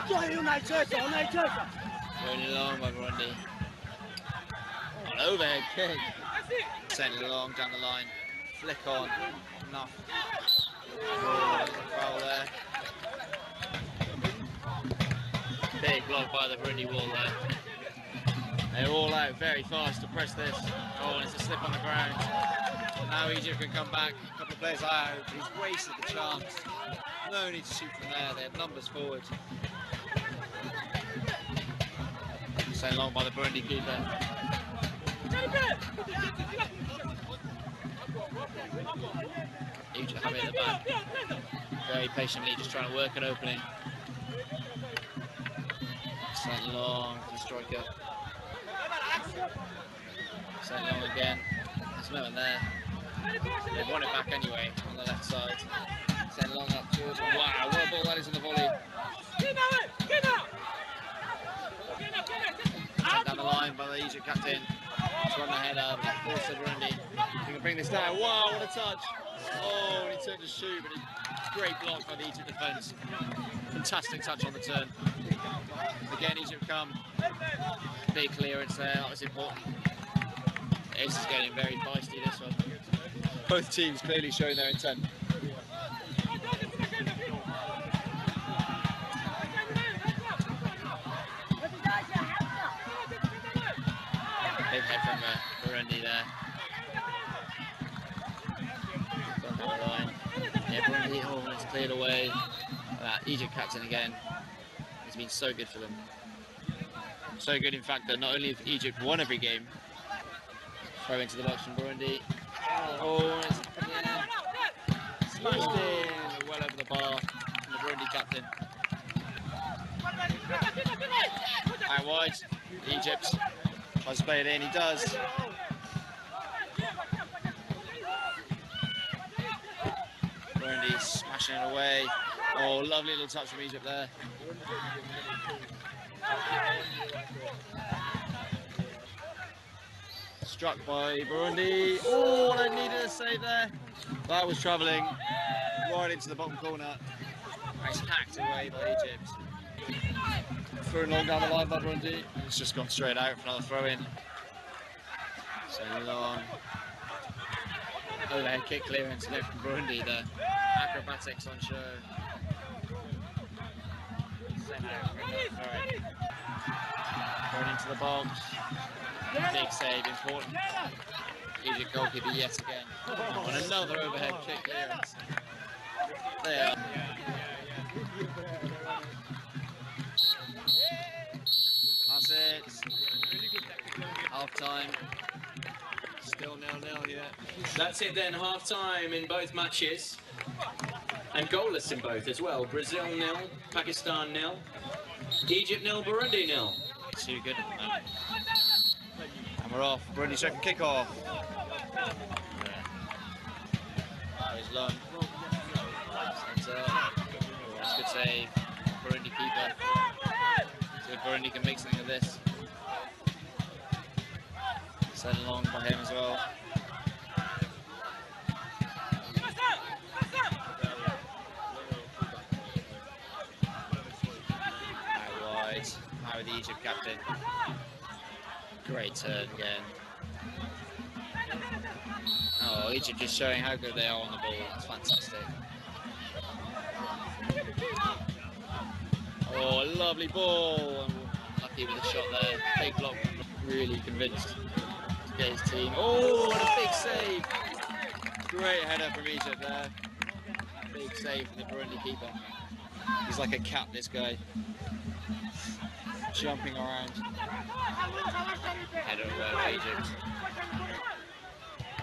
Going along by Burundi. An overhead kick. Sent it along down the line. Flick on. Enough. Oh, foul there. Big block by the Burundi wall there. They're all out very fast to press this. Oh, and it's a slip on the ground. Now Egypt can come back. A couple of players out. He's wasted the chance. No need to shoot from there. They have numbers forward. Sent long by the Burundi keeper. Egypt have it at the back. Very patiently, just trying to work an opening. Sent long to the striker. Sent long again. There's no one there. They've won it back anyway on the left side. Sent long up towards. Wow, what a ball that is on the volley. Sent down the line by the Egypt captain. Just run the head up. Force the Burundi. You can bring this down. Wow, what a touch. Oh, and he turned to shoot, but it's great block by the Egypt defence. Fantastic touch on the turn. Again, Egypt come. Big clearance there, that was important. This is getting very feisty, this one. Both teams clearly showing their intent. Big head from Burundi there. Line. Yeah, Burundi, oh, it's cleared away. Egypt captain again. It's been so good for them. So good, in fact, that not only have Egypt won every game, throw into the box from Burundi. Oh, it's smashed in, well over the bar from the Burundi captain. Out wide, Egypt tries to play it in, he does. Burundi smashing it away. Oh, lovely little touch from Egypt there. Struck by Burundi. Oh, they needed a save there. That was travelling right into the bottom corner. Nice hacked away by Egypt. Thrown long down the line by Burundi. It's just gone straight out for another throw in. So long. Overhead kick clearance from Burundi there. Acrobatics on show. Sent out for another throw in. Going into the box. Big save, important. Egypt goalkeeper yet again. On another overhead kick clearance. There. That's it. Half time. Still 0-0 here. That's it then, half time in both matches. And goalless in both as well. Brazil 0, Pakistan 0, Egypt 0, Burundi 0. Too good at the moment. And we're off. Burundi second kick off. That was long. Centre. That's a good save. Burundi keeper. So Burundi can make something of this. Sent long by him as well. Out wide. Now with the Egypt captain. Great turn again. Oh, Egypt just showing how good they are on the ball. It's fantastic. Oh, a lovely ball. Lucky with the shot there. Big block. Really convinced to get his team. Oh, and a big save. Great header from Egypt there. Big save from the Burundi keeper. He's like a cat, this guy. Jumping around. Header over Egypt.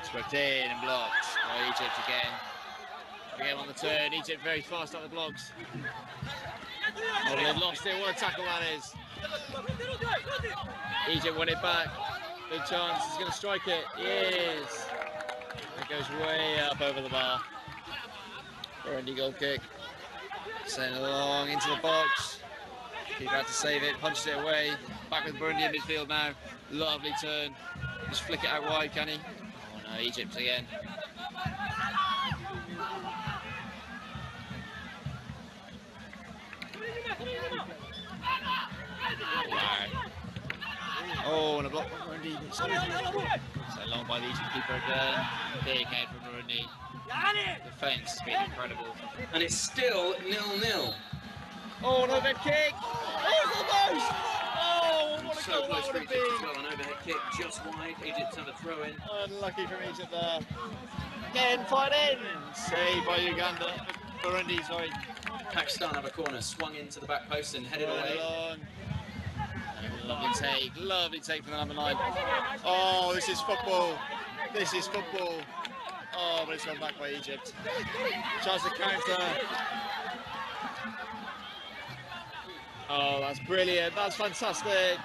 Swept in and blocked by Egypt again. Again on the turn. Egypt very fast up the blocks. Oh, they've lost it. What a tackle that is. Egypt won it back. Good chance. He's going to strike it. Yes. It goes way up over the bar. Burundi goal kick. Sent it along into the box. Keeper had to save it. Punches it away. Back with Burundi in midfield now. Lovely turn. Just flick it out wide, can he? Oh no, Egypt again. Wow. Oh, and a block from Burundi. So long by the Egypt keeper again. Big head from Burundi. Defence has been incredible. And it's still 0-0. Oh, an overhead kick! Oh, almost! Oh, what a So goal close that for would have Egypt as been! well. An overhead kick just wide. Egypt's had a throw in. Unlucky from Egypt there. Again, fired in! Saved by Uganda. Burundi, sorry. Pakistan have a corner, swung into the back post and headed away. Lovely take from the number 9. Oh, this is football. This is football. Oh, but it's gone back by Egypt. Tries to counter. Oh, that's brilliant. That's fantastic.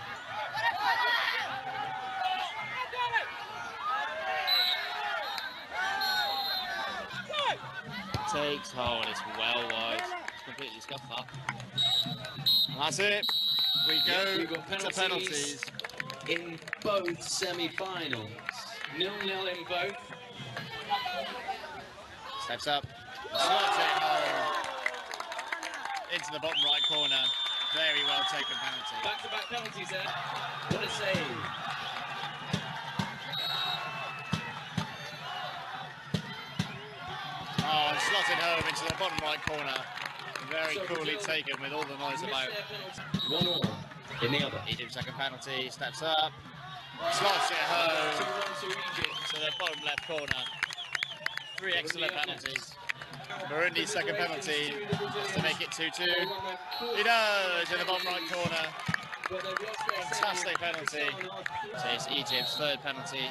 Takes, oh, and it's well wide. It's completely scuffed that. And that's it. We go We've got to penalties. In both semi-finals. 0-0 in both. Steps up. Slots it home. Into the bottom right corner. Very well taken penalty. Back-to-back penalties there. What a save. Oh, slotted home into the bottom right corner. Very coolly taken with all the noise about. 1-1 in the other. Egypt second penalty, steps up. Slots it home to the bottom left corner. 3 excellent penalties. Burundi's second penalty to make it 2-2. He does in the bottom right corner. Fantastic penalty. So it's Egypt's third penalty.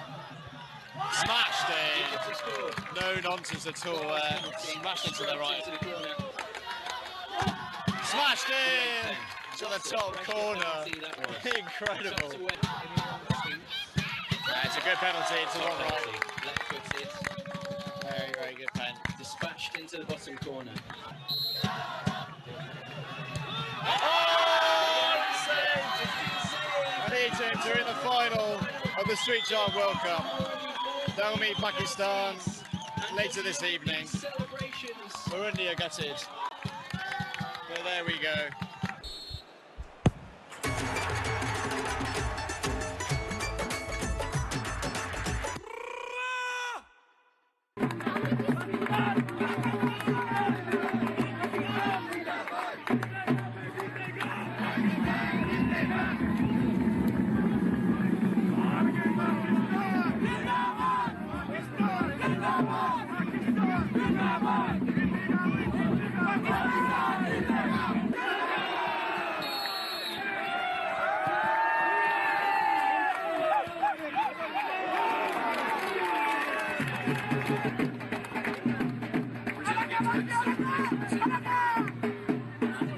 Smashed in. No nonsense at all. Smashed into the right. Smashed in to the top corner. Incredible. It's a good penalty to one right. Very, very good pen. Dispatched into the bottom corner. And Egypt are in the final of the Street Chart World Cup. They'll meet Pakistan later this evening. Burundi are gutted. But there we go.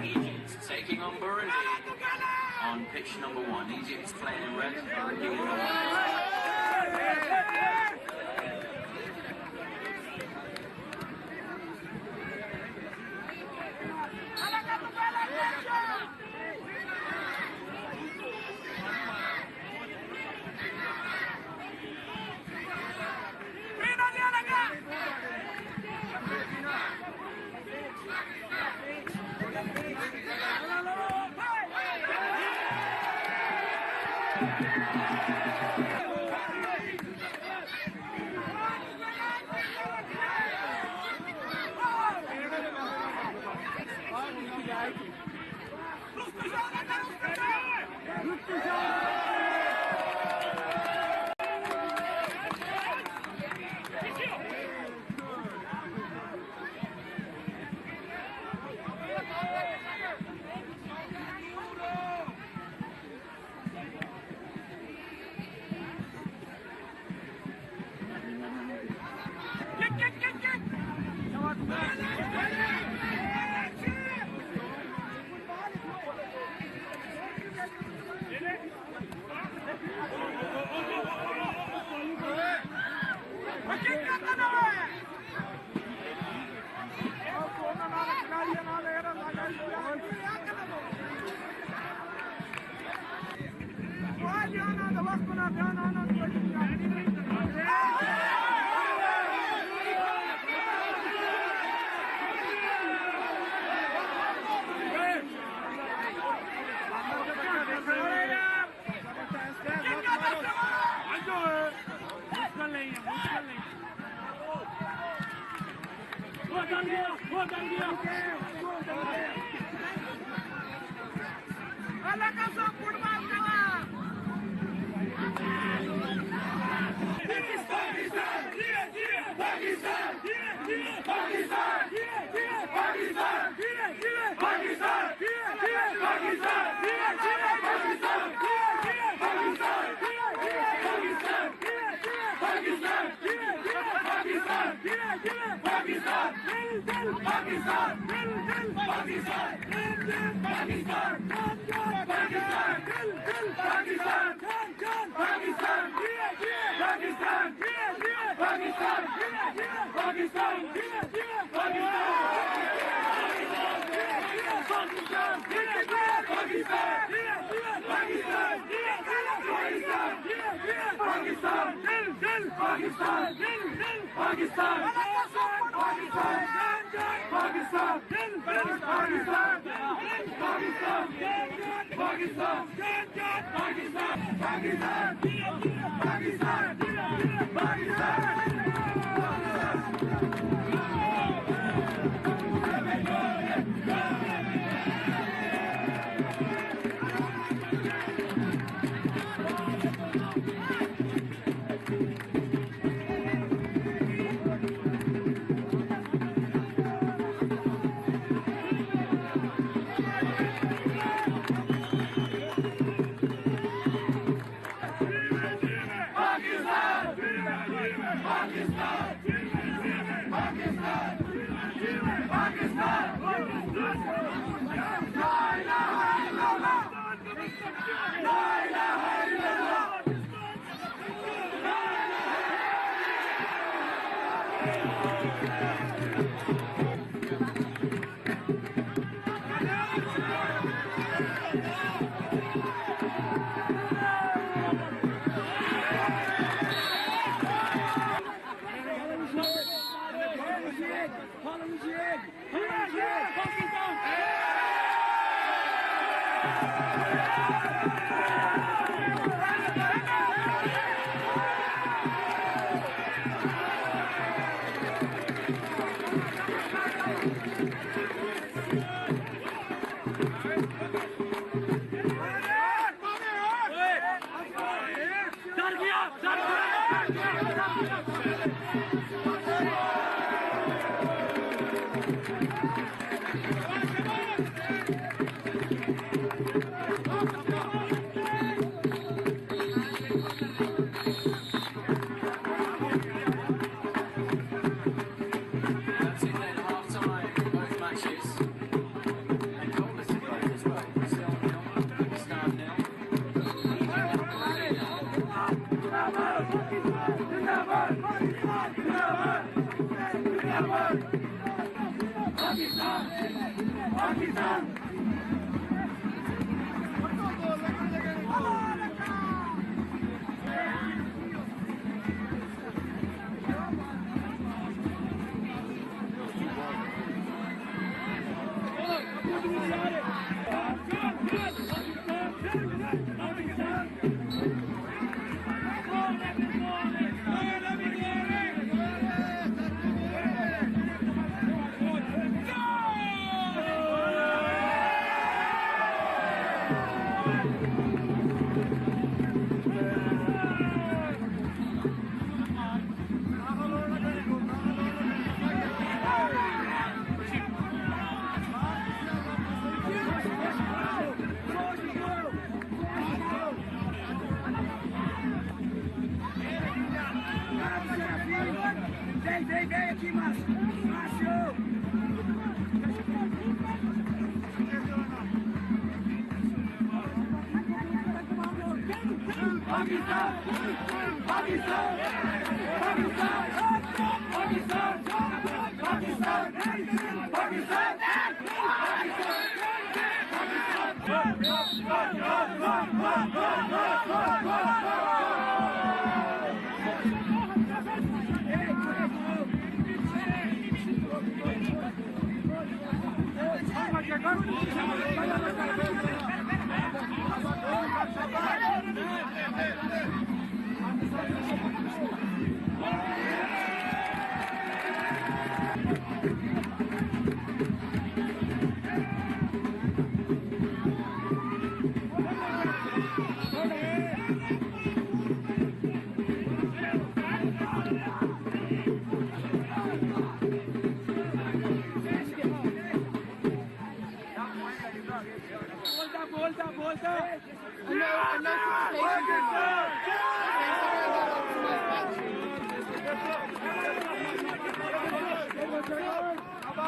Egypt taking on Burundi on pitch number 1. Egypt's playing in red, Burundi in white.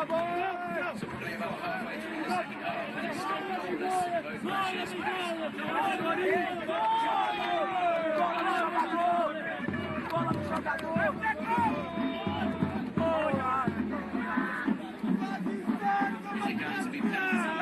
So probably about halfway through the second half, and it's still goalless in both matches. Is it going to be penalties?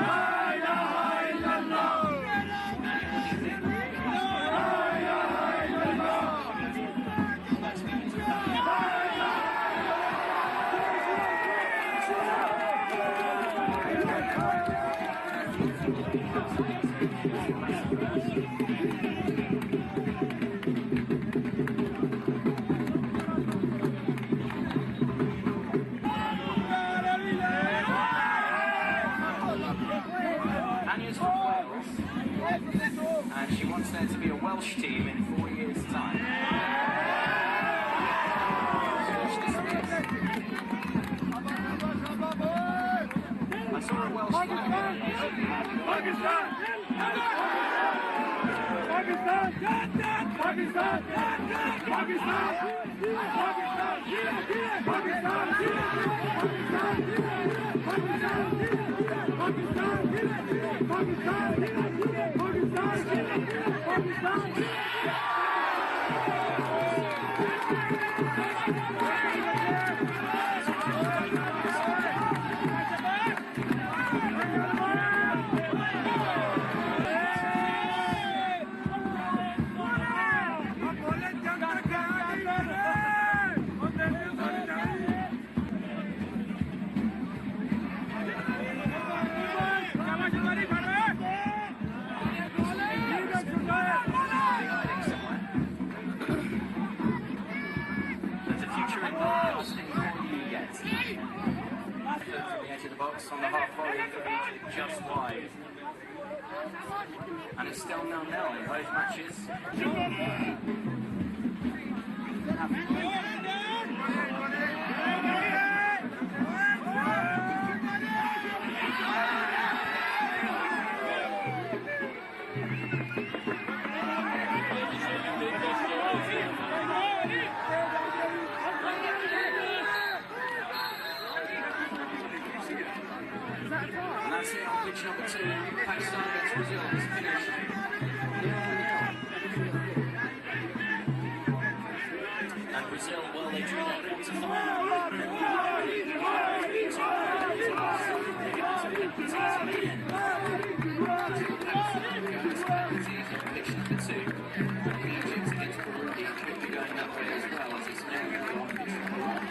Anya's from Wales, and she wants there to be a Welsh team in 4 years' time. I saw a Welsh flag. Pakistan! Pakistan! Pakistan! Pakistan! On the half volley for Egypt, just wide. And it's still 0-0 in both matches. And that's it on pitch number 2. Pakistan against Brazil is finished 0-0. And Brazil, well, they drew their quarter-final. Pitch number 2. Egypt against Burundi could be going that way as well, as it's now on pitch number 1.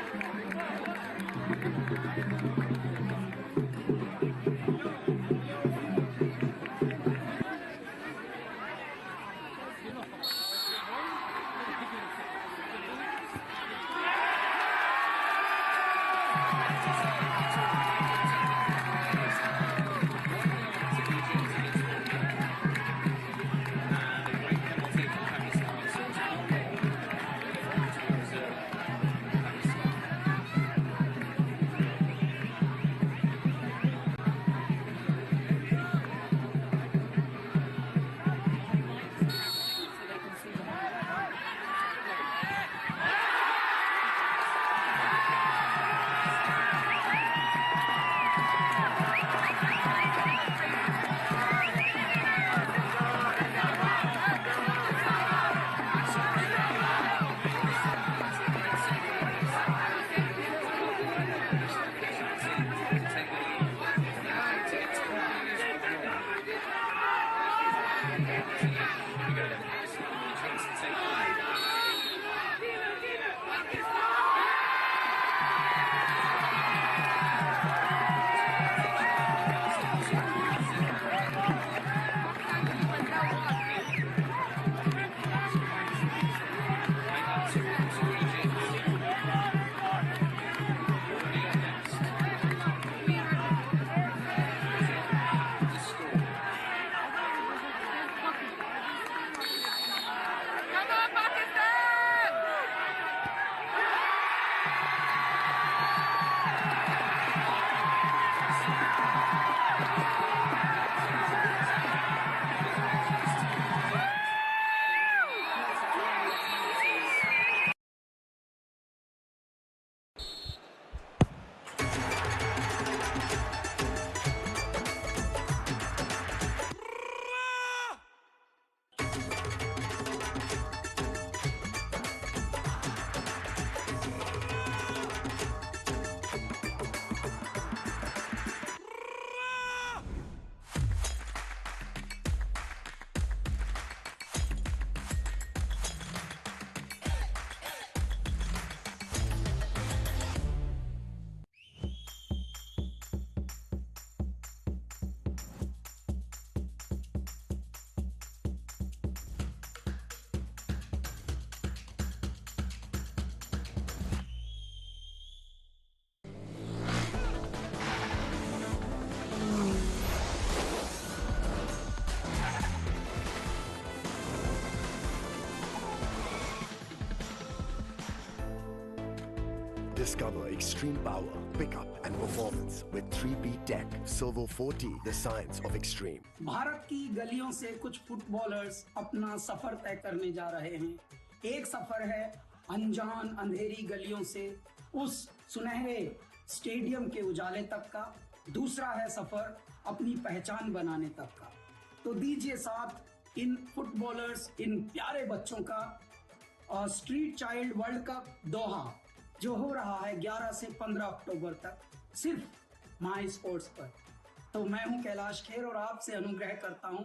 Discover extreme power, pickup and performance with 3P Tech Silver 40, the science of extreme. Bharat की गलियों से कुछ footballers अपना सफर तय करने जा रहे हैं। एक सफर है अनजान अंधेरी गलियों से उस सुनहरे स्टेडियम के उजाले तक का, दूसरा है सफर अपनी पहचान बनाने तक का। तो दीजिए साथ इन फुटबॉलर्स, इन प्यारे बच्चों का स्ट्रीट चाइल्ड वर्ल्ड कप दोहा, जो हो रहा है 11 से 15 अक्टूबर तक, सिर्फ माई स्पोर्ट्स पर। तो मैं हूं कैलाश खेर और आपसे अनुग्रह करता हूं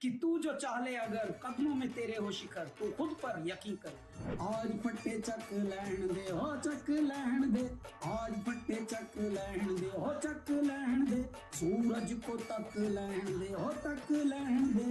कि तू जो चाह ले अगर, कदमों में तेरे हो शिखर, तू खुद पर यकीन कर। आज फट्टे चक लहन दे हो चक लहन दे, आज फट्टे चक लहन दे हो चक लहन दे, सूरज को तक लहन दे हो तक लहन दे।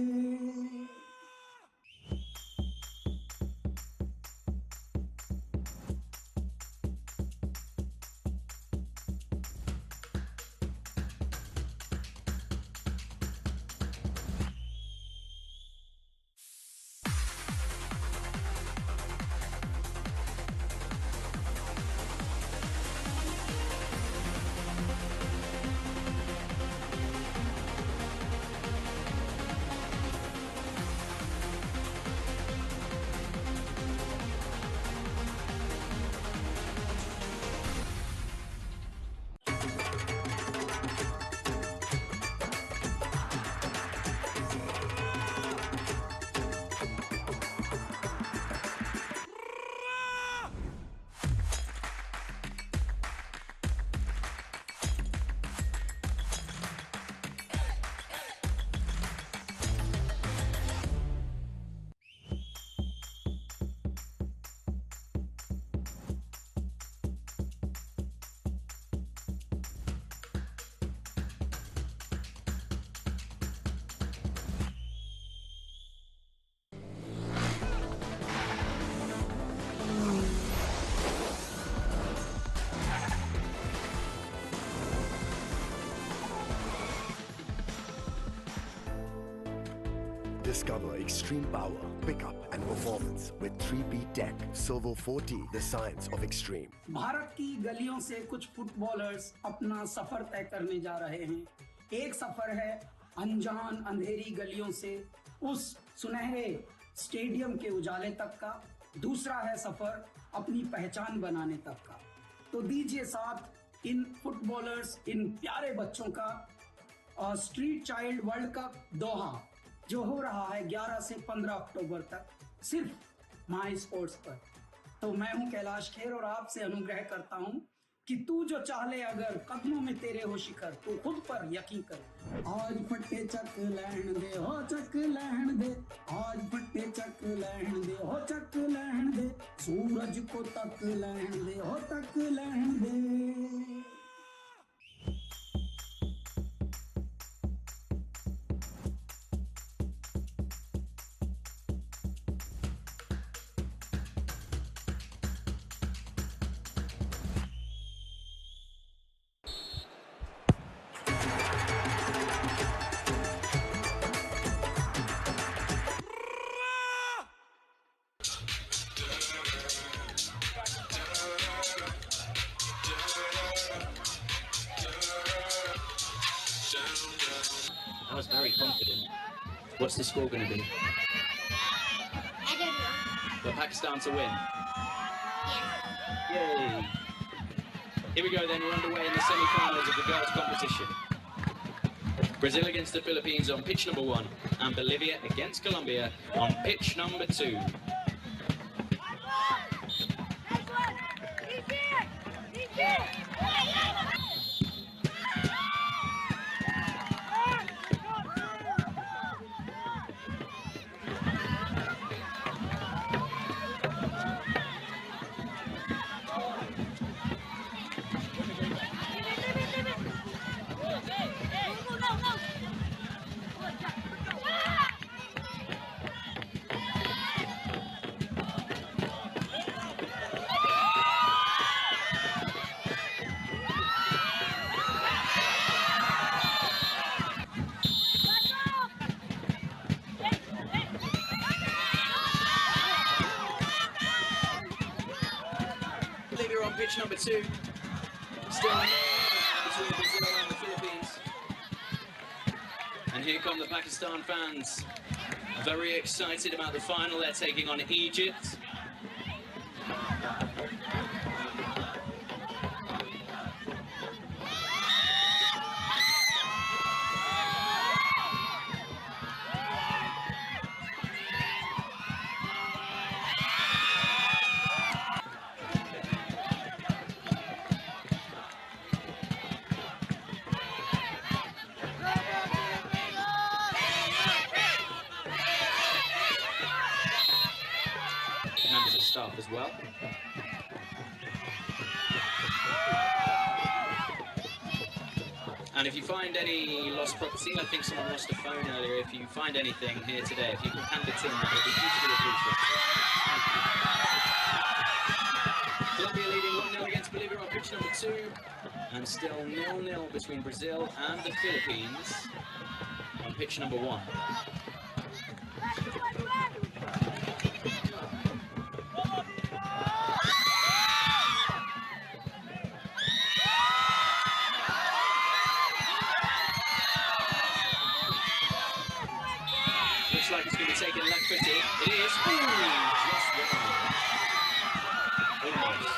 Discover extreme power, pickup and performance with 3P Tech Silver 40, the science of extreme. Bharat की गलियों से कुछ फुटबॉलर्स अपना सफर तय करने जा रहे हैं। एक सफर है अनजान अंधेरी गलियों से उस सुनहरे स्टेडियम के उजाले तक का, दूसरा है सफर अपनी पहचान बनाने तक का। तो दीजिए साथ इन फुटबॉलर्स, इन प्यारे बच्चों का स्ट्रीट चाइल्ड वर्ल्ड कप दोहा, जो हो रहा है 11 से 15 अक्टूबर तक, सिर्फ माई स्पोर्ट्स पर। तो मैं हूं कैलाश खेर और आपसे अनुग्रह करता हूं कि तू जो चाह ले अगर, कदमों में तेरे हो शिखर, तू खुद पर यकीन कर। आज फट्टे चक लहन दे हो चक लहन दे, आज फट्टे चक लहन दे हो चक लहन दे, सूरज को तक लहन दे हो तक लहन दे। I was very confident. What's the score going to be? I don't know. For Pakistan to win? Yes. Yay! Here we go then, we're underway in the semi-finals of the girls' competition. Brazil against the Philippines on pitch number 1, and Bolivia against Colombia on pitch number 2. 2. Still between Brazil and the Philippines. And here come the Pakistan fans. Very excited about the final. They're taking on Egypt. Members of staff as well. And if you find any lost property, I think someone lost a phone earlier, if you find anything here today, if you can hand it in, that would be hugely appreciated. Colombia leading 1-0 against Bolivia on pitch number 2, and still 0-0 between Brazil and the Philippines on pitch number 1. Looks like it's going to be taken left-footed. It is. Ooh, just wrong. Almost.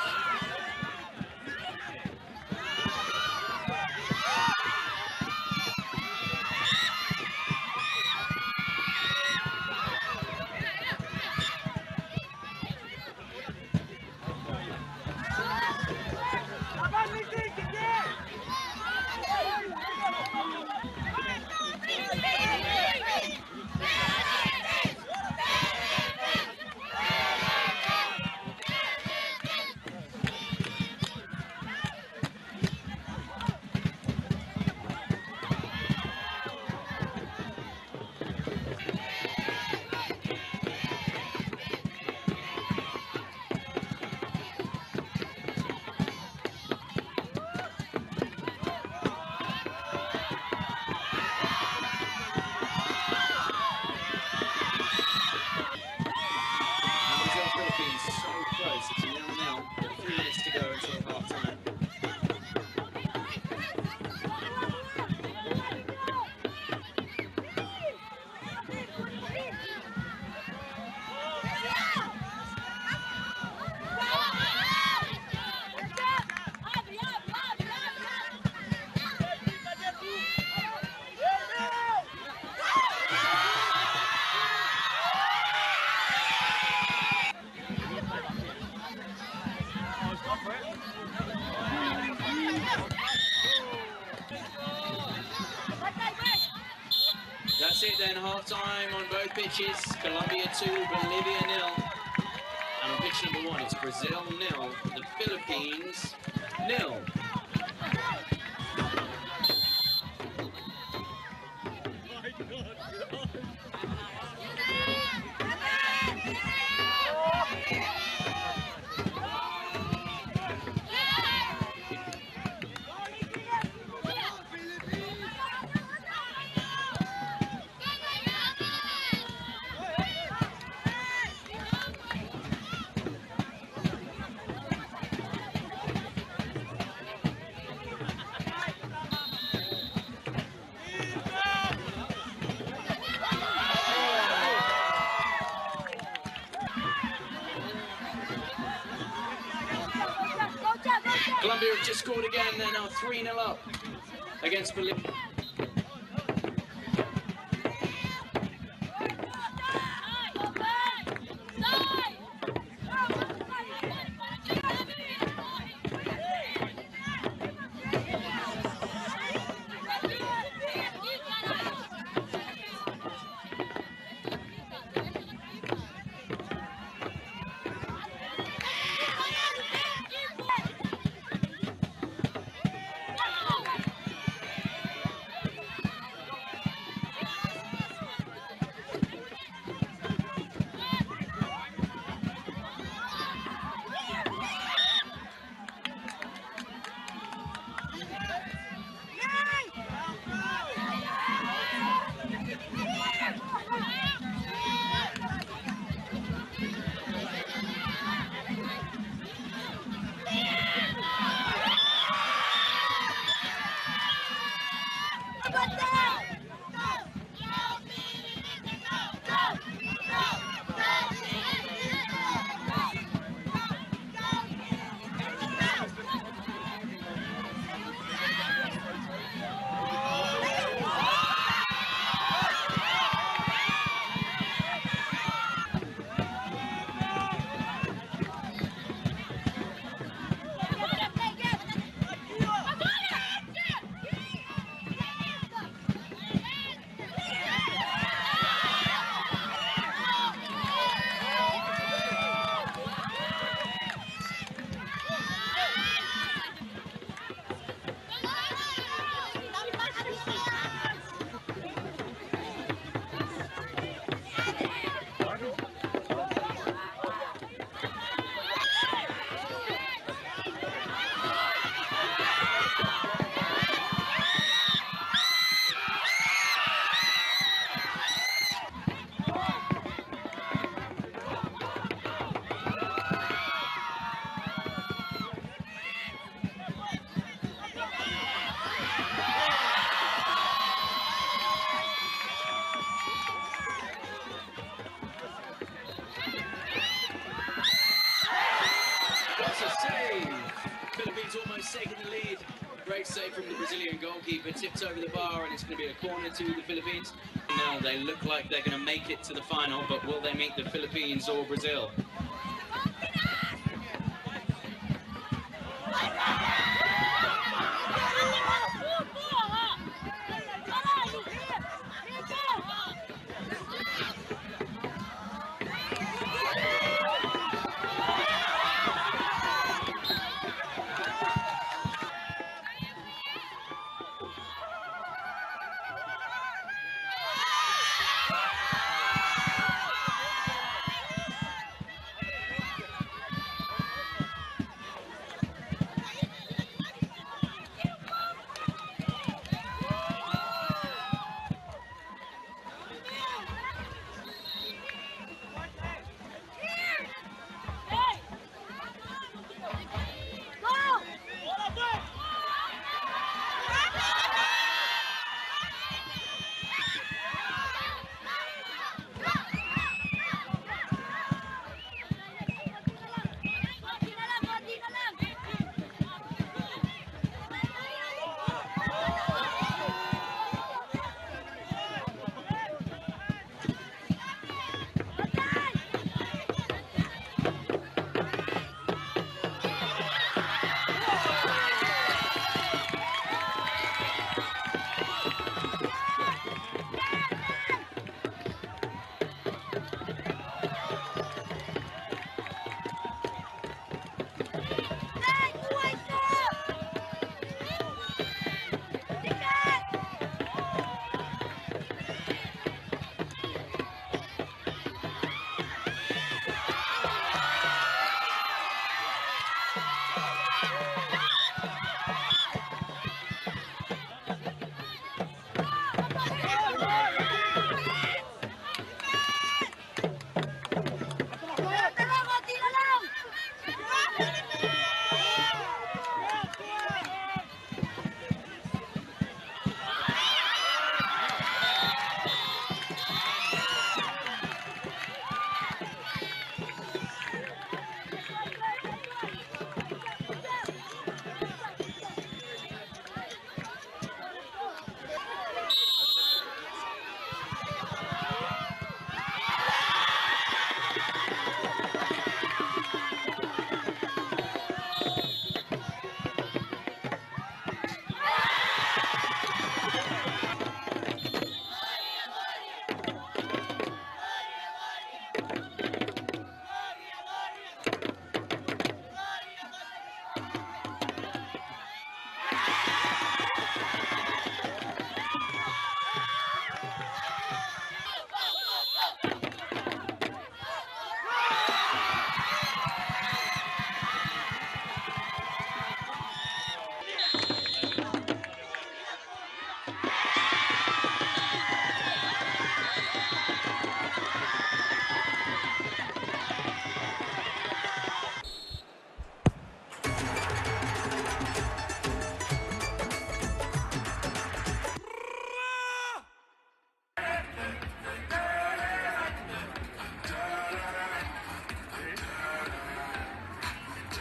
That's it then, half-time on both pitches. Colombia 2, Bolivia 0. And on pitch number 1, it's Brazil 0, the Philippines 0. Colombia have just scored again, they're now 3-0 up against Bolivia. Taking the lead. Great save from the Brazilian goalkeeper, tipped over the bar, and it's going to be a corner to the Philippines. Now they look like they're going to make it to the final, but will they meet the Philippines or Brazil?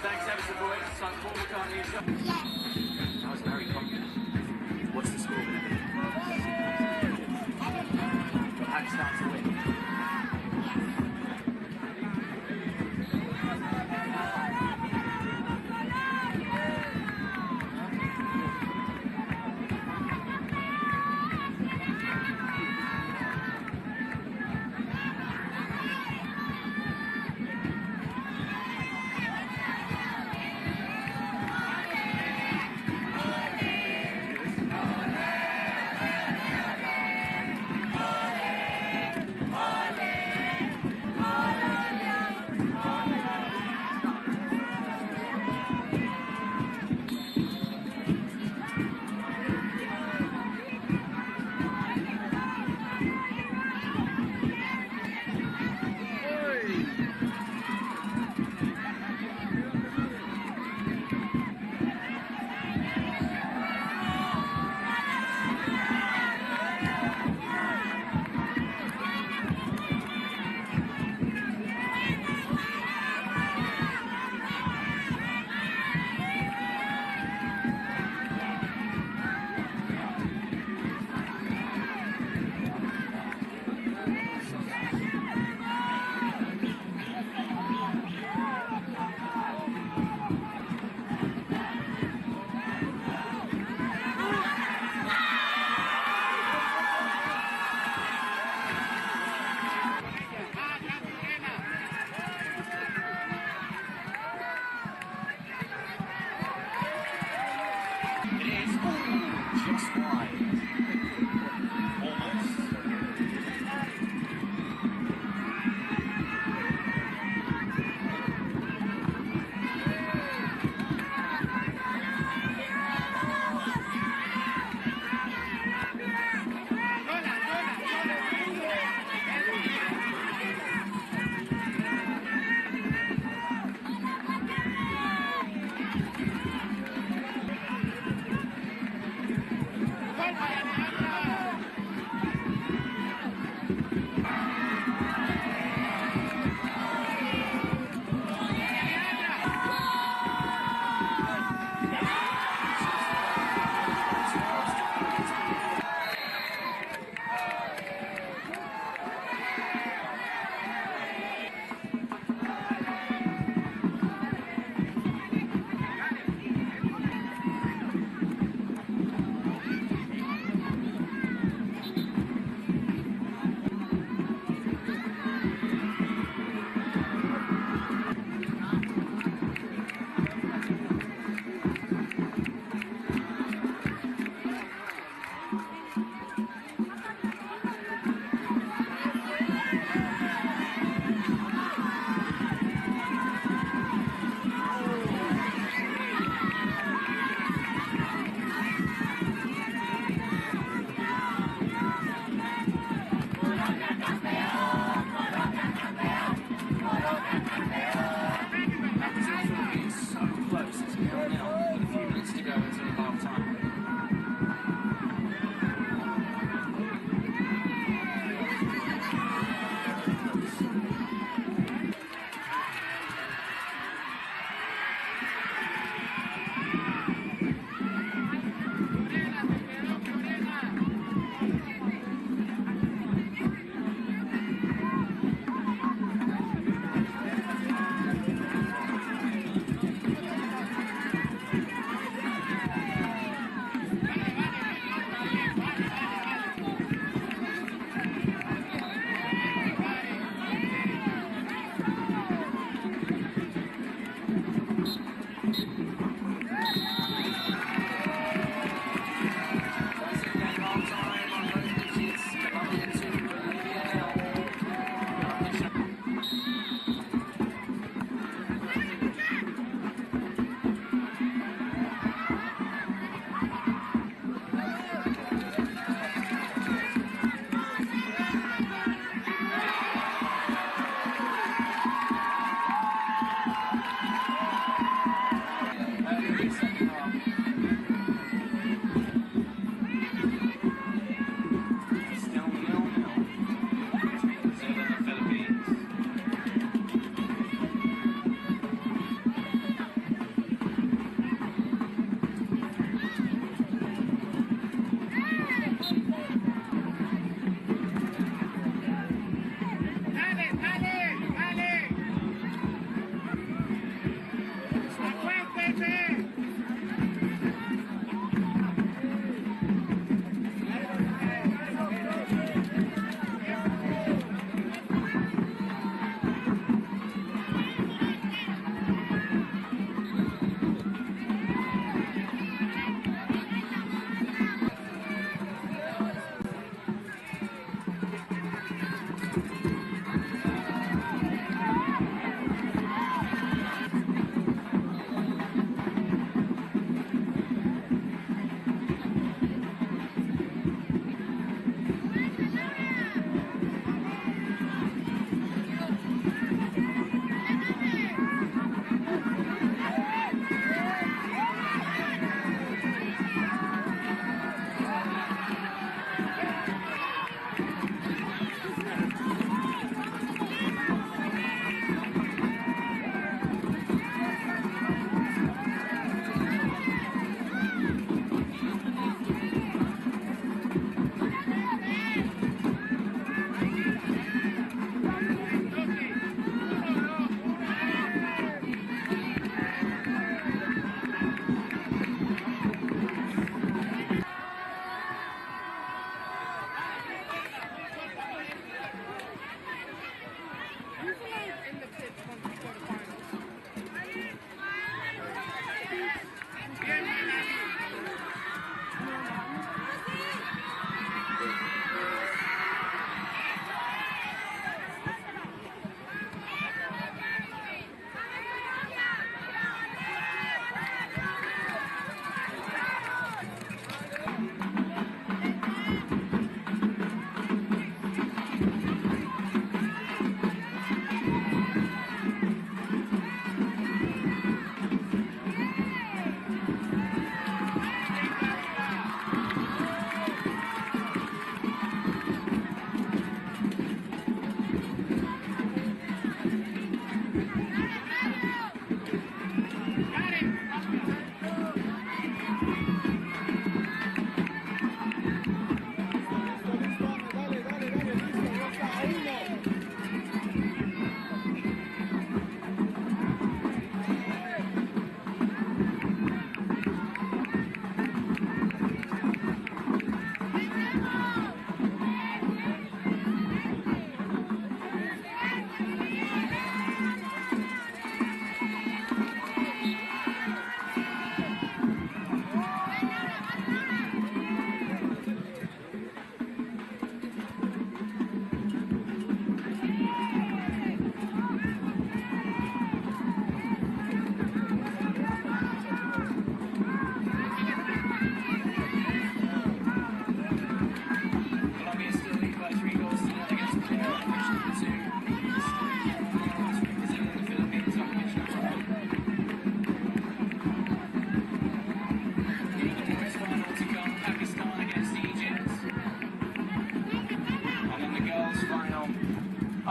Thanks ever so much. Son, Paul McCartney. That was very confident. What's the score going to be? Pakistan to win. just wide. Almost.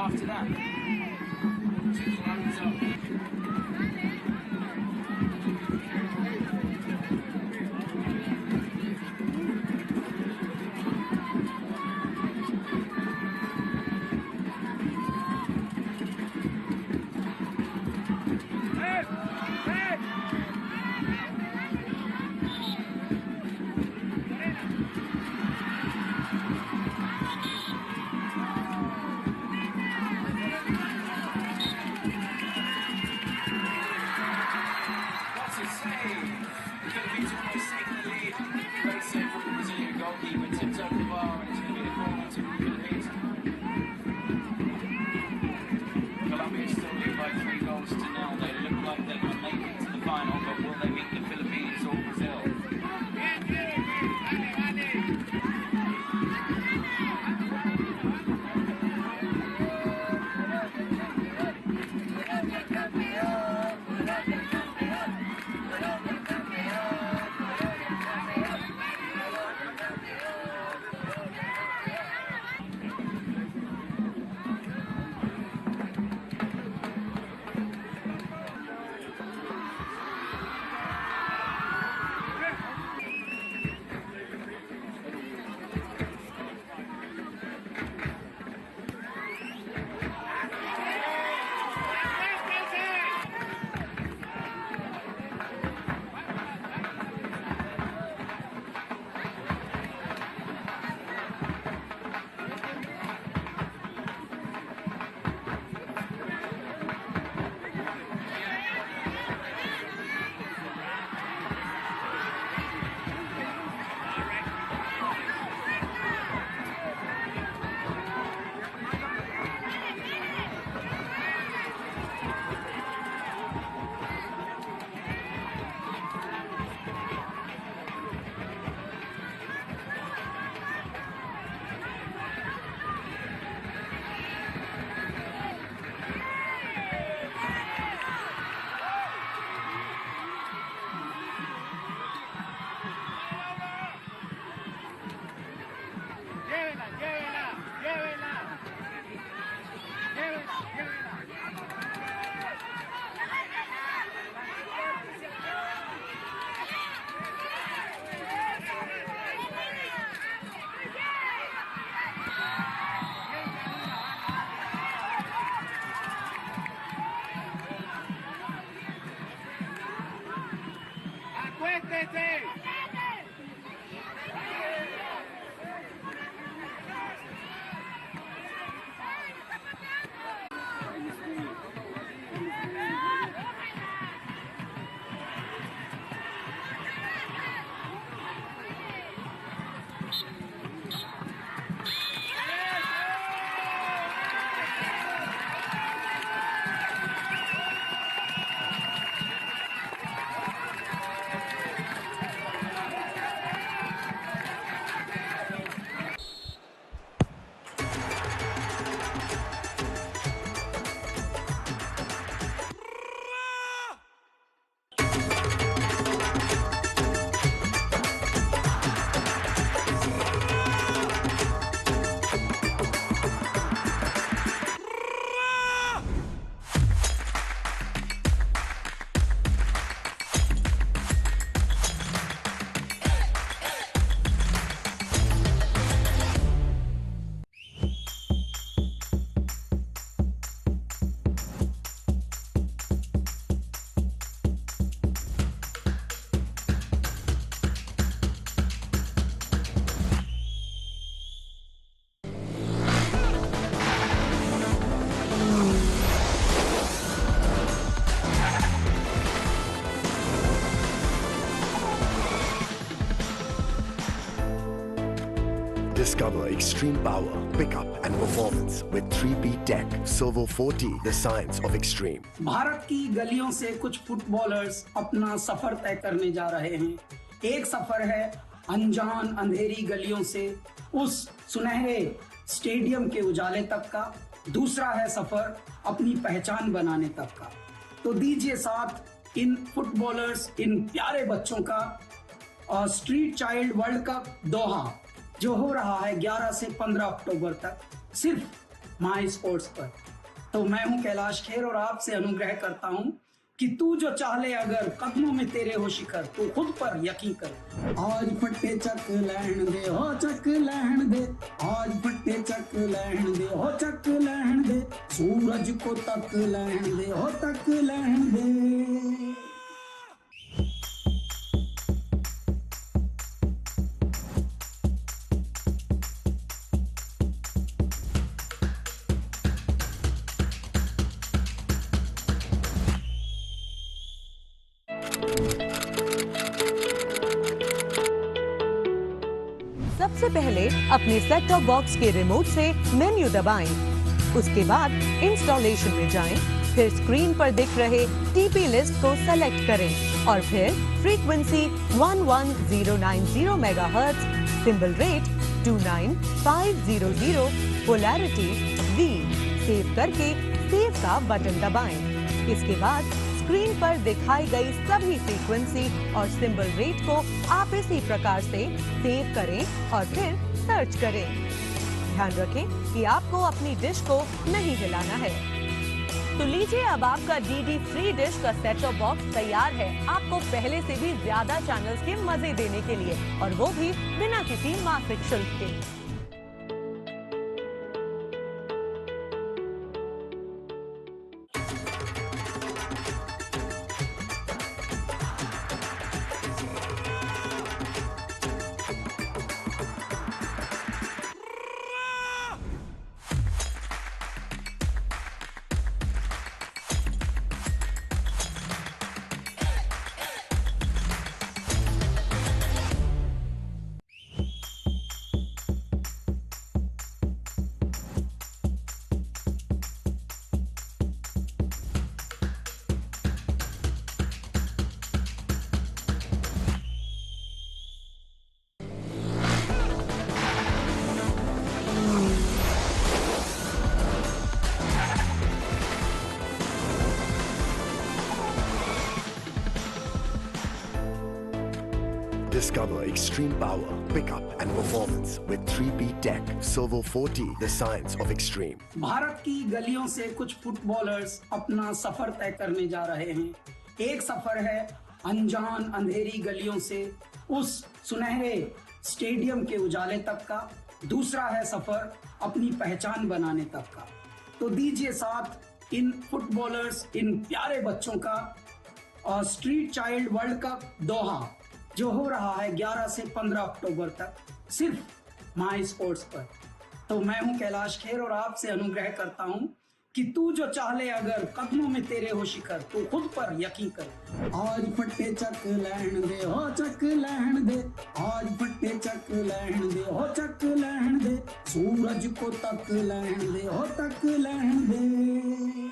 after that. To close up. Discover extreme power, pickup and performance with 3P Tech Servo 40, the science of extreme. Bharat की गलियों से कुछ footballers अपना सफर तय करने जा रहे हैं। एक सफर है अनजान अंधेरी गलियों से उस सुनहरे स्टेडियम के उजाले तक का, दूसरा है सफर अपनी पहचान बनाने तक का। तो दीजिए साथ इन फुटबॉलर्स, इन प्यारे बच्चों का स्ट्रीट चाइल्ड वर्ल्ड कप दोहा जो हो रहा है 11 से 15 अक्टूबर तक, सिर्फ माई स्पोर्ट्स पर। तो मैं हूं कैलाश खेर और आपसे अनुग्रह करता हूं कि तू जो चाह ले अगर कदमों में तेरे हो शिखर, तू खुद पर यकीन कर। आज फट्टे चक लहन दे हो चक लहन दे, आज फट्टे चक लहन दे हो चक लहन दे, सूरज को तक लहन दे हो तक लहन दे। सबसे पहले अपने सेट टॉप बॉक्स के रिमोट से मेन्यू दबाएं। उसके बाद इंस्टॉलेशन में जाएं, फिर स्क्रीन पर दिख रहे टीपी लिस्ट को सेलेक्ट करें और फिर frequency 11090 megahertz, symbol rate 29500, polarity V save करके सेव का बटन दबाएं। इसके बाद स्क्रीन पर दिखाई गई सभी फ्रीक्वेंसी और सिंबल रेट को आप इसी प्रकार से सेव करें और फिर सर्च करें। ध्यान रखें कि आपको अपनी डिश को नहीं हिलाना है। तो लीजिए, अब आपका डीडी फ्री डिश का सेट टॉप बॉक्स तैयार है आपको पहले से भी ज्यादा चैनल्स के मजे देने के लिए, और वो भी बिना किसी मासिक शुल्क के। Discover extreme power, pickup and performance with 3P Tech Servo 40, the science of extreme. Bharat की गलियों से कुछ फुटबॉलर्स अपना सफर तय करने जा रहे हैं। एक सफर है अनजान अंधेरी गलियों से उस सुनहरे स्टेडियम के उजाले तक का, दूसरा है सफर अपनी पहचान बनाने तक का। तो दीजिए साथ इन फुटबॉलर्स, इन प्यारे बच्चों का स्ट्रीट चाइल्ड वर्ल्ड कप दोहा, जो हो रहा है 11 से 15 अक्टूबर तक, सिर्फ माई स्पोर्ट्स पर। तो मैं हूं कैलाश खेर और आपसे अनुग्रह करता हूं कि तू जो चाह ले अगर कदमों में तेरे हो शिखर, तू खुद पर यकीन कर। आज फट्टे चक लहन दे हो चक लहन दे, आज फट्टे चक लहन दे हो चक लहन दे, सूरज को तक लहन दे हो तक लहन दे।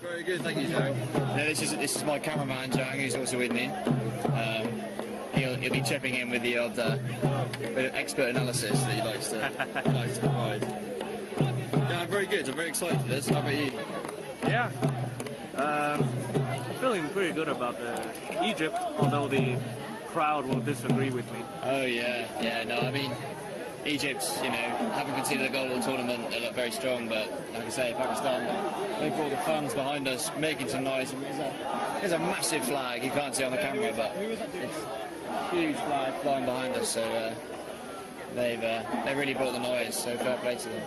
Very good, thank you, Joe. Yeah, this is my cameraman, Joe, who's also with me. He'll be chipping in with the odd bit of expert analysis that he likes to provide. Yeah, I'm very good. I'm very excited for this. How about you? Yeah, feeling pretty good about Egypt, although the crowd will disagree with me. Oh yeah. No, I mean, Egypt, haven't conceded a goal all tournament. They look very strong, but like I say, Pakistan, they've got all the fans behind us making some noise. There's a massive flag you can't see on the camera, but it's a huge flag flying behind us. So they've really brought the noise. So fair play to them.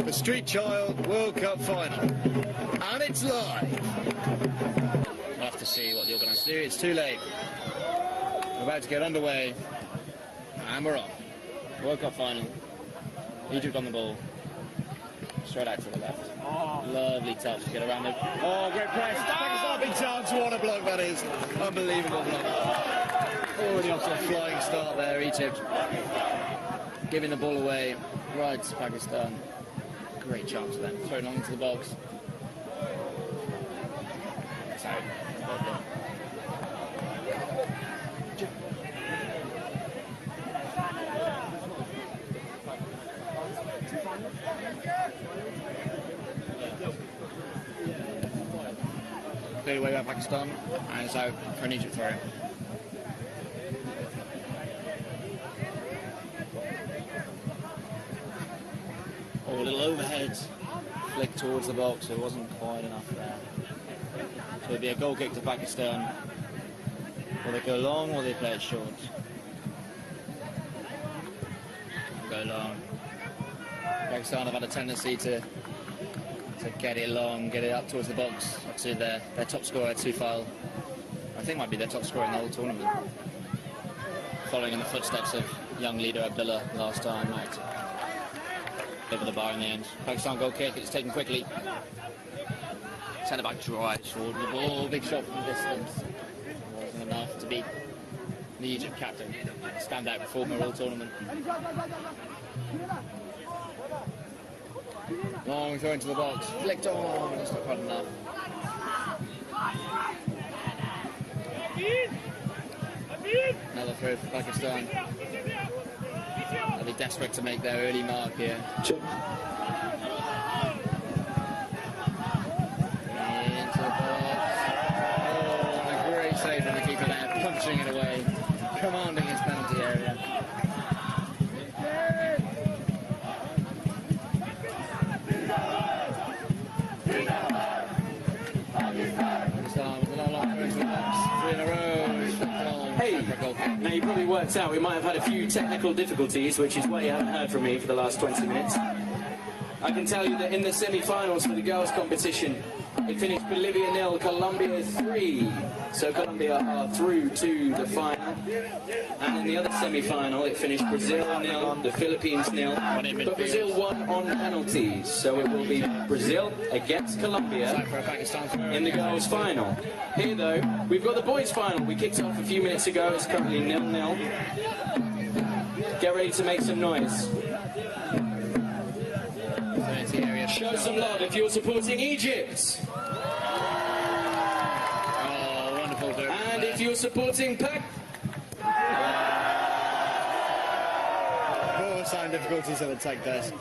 The Street Child World Cup final, and it's live. We'll have to see what the organisers do. It's too late. We're about to get underway, and we're off. World Cup final. Egypt on the ball. Straight out to the left. Oh. Lovely touch to get around it. Oh, great press. Pakistan, big chance. What a block that is. Unbelievable block. Already off to a flying start there, Egypt. Giving the ball away right to Pakistan. Great chance for them. Throw long into the box. So, clear away by Pakistan, and it's out for an Egypt throw. Oh, a little overhead flick towards the box, it wasn't quite enough there. So it'll be a goal kick to Pakistan. Will they go long or they play it short? Go long. Pakistan have had a tendency to get it long, get it up towards the box. Actually, their top scorer, Tufal, I think might be their top scorer in the whole tournament. Following in the footsteps of young leader Abdullah last time night. Over the bar in the end. Pakistan goal kick, it's taken quickly. Centre back drives forward the ball, big shot from distance. Wasn't enough to beat the Egypt captain. Standout performer all tournament. Long throw into the box, flicked on, it's not quite enough. Another throw for Pakistan. They'll be desperate to make their early mark here. Into the box. Oh, a great save from the keeper there, punching it away, commanding his penalty area. Now you probably worked out we might have had a few technical difficulties, which is why you haven't heard from me for the last 20 minutes. I can tell you that in the semi-finals for the girls' competition, it finished Bolivia 0, Colombia 3. So Colombia are through to the final. And in the other semi-final, it finished Brazil 0, the Philippines 0. But Brazil won on penalties. So it will be Brazil against Colombia in the girls' final. Here, though, we've got the boys' final. We kicked off a few minutes ago. It's currently 0-0. Get ready to make some noise. Show some love if you're supporting Egypt. Oh, wonderful. And if you're supporting Pac... More sound difficulties at the tech desk.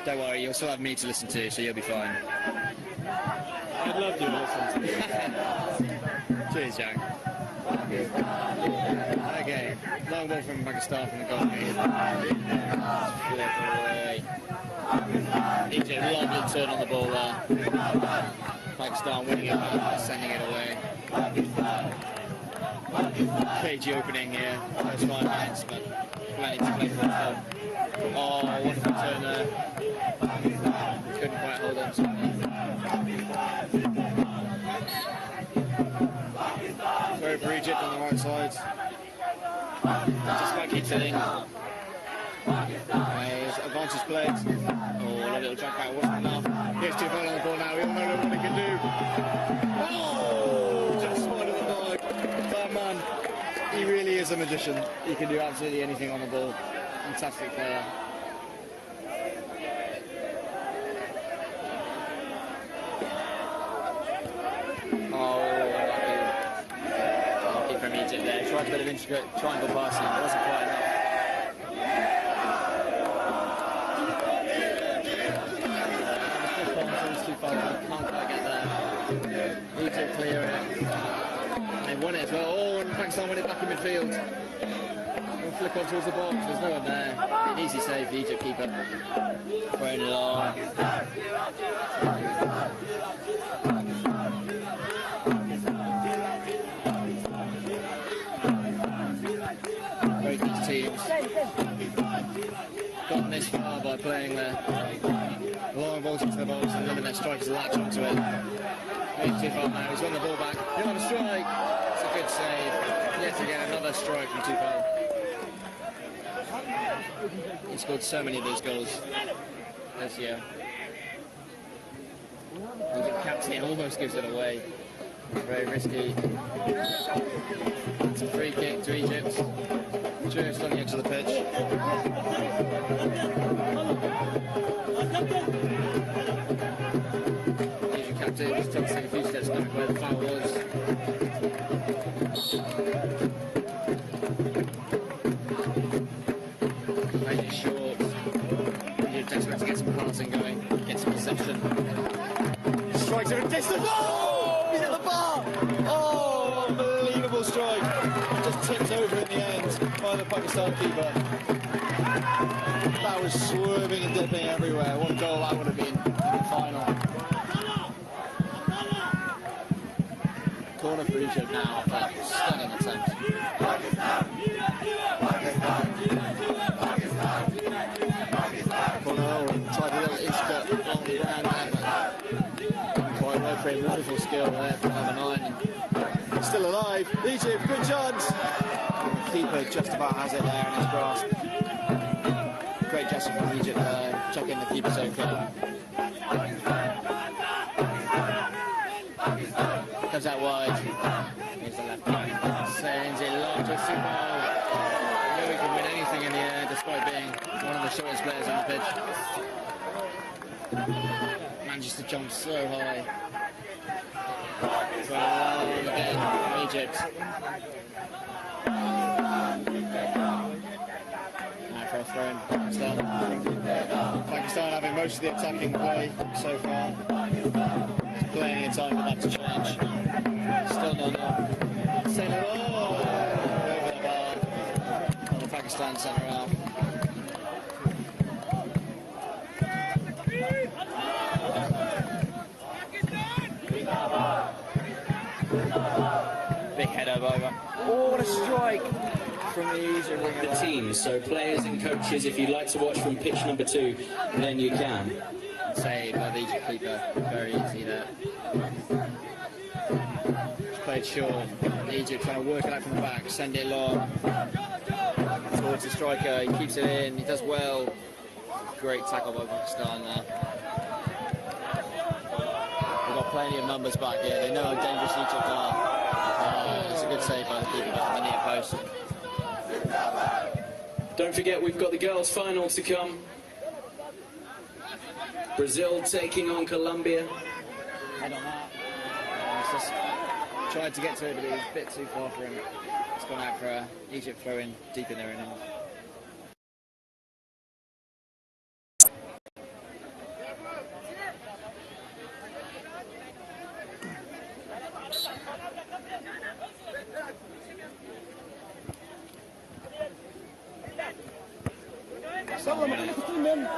Don't worry, you'll still have me to listen to, so you'll be fine. I'd love you to listen to you. Cheers, Jack. Okay, long ball from Pakistan from the goalkeeper. Flip away. Egypt, lovely turn on the ball there. Pakistan winning it back, sending it away. Cagey opening here, first 5 minutes, but plenty to play for them. Oh, wonderful turn there. Couldn't quite hold on to it. Throw for Egypt on the right side. Just back keeps hitting. Advantage played. Oh, a little drag back wasn't enough. Here's Tufal on the ball now. We all know what he can do. Oh, just wide of the mark. That man, he really is a magician. He can do absolutely anything on the ball. Fantastic player. From Egypt there, tried a bit of intricate triangle passing, it wasn't quite enough. Too far, can't quite get there. Egypt clear it. They won it as well. Oh, and Pakistan won it back in midfield. We'll flick on towards the box, there's no one there. An easy save, the Egypt keeper. Throwing it on. Both these teams gotten this far by playing their long balls into the box and letting their strikers latch onto it. Maybe Tufal now, he's won the ball back. He'll have a strike. It's a good save. Yet again, another strike from Tufal. He scored so many of these goals this year. He's a captain, he almost gives it away. Very risky. It's a free kick to Egypt. Just on the edge of the pitch. Asian captain just took a few steps back where the foul was. Made it short. You're desperate to get some passing going, get some possession. Strikes it at distance. Oh! He's at the bar! Oh, unbelievable strike. Just tipped over in the end by the Pakistan keeper. That was swerving and dipping everywhere. What a goal that would have been in the final. Corner for Egypt now. That stunning attempt. Corner tried a little insert on the ground there, but quite well for him. Wonderful skill there from number 9. Still alive. Egypt, good chance. The keeper just about has it there in his grasp. Great gesture from Egypt there, checking the keeper's okay. Comes out wide. Here's the left line. Sends it long to Sumo. Knew he could win anything in the air despite being one of the shortest players on the pitch. Manages to jump so high. Well, again, Egypt. Now for a throw in Pakistan. Pakistan having most of the attacking play so far. Plenty of time for that to change. Still not up. Send it all over the bar on the Pakistan centre half. Big header over. Oh, what a strike from the teams. So players and coaches, if you'd like to watch from pitch number 2, then you can. Saved by the Egypt keeper. Very easy there. Just played short. Egypt trying to work it out from the back, send it long. Towards the striker, he keeps it in, he does well. Great tackle by Pakistan there. They've got plenty of numbers back here. They know how dangerous Egypt are. It's a good save by the keeper in the near post. Don't forget, we've got the girls' final to come. Brazil taking on Colombia. Head on that. Just tried to get to it, but it was a bit too far for him. It's gone out for Egypt throw in deep in there in him.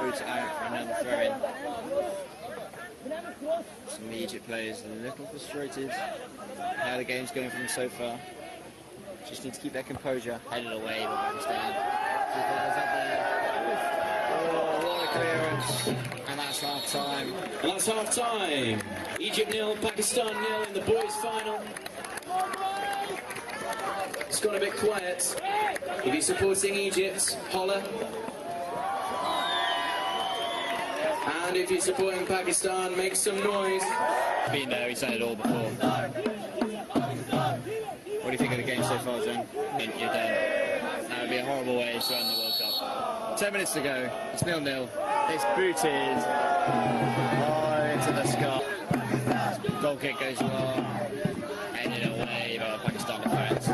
Boots it out for another throw in. Some of the Egypt players a little frustrated how the game's going for them so far. Just need to keep their composure. Headed away by Pakistan. Oh, what a clearance. And that's half time. And that's half time. Egypt 0, Pakistan 0 in the boys' final. It's gone a bit quiet. If you're supporting Egypt, holler. And if you're supporting Pakistan, make some noise. Been there, he's done it all before. What do you think of the game so far, Zhang? You're done. That would be a horrible way to end the World Cup. 10 minutes to go. It's 0-0. It's booted into the sky. Goal kick goes long. Headed away by the Pakistan defence.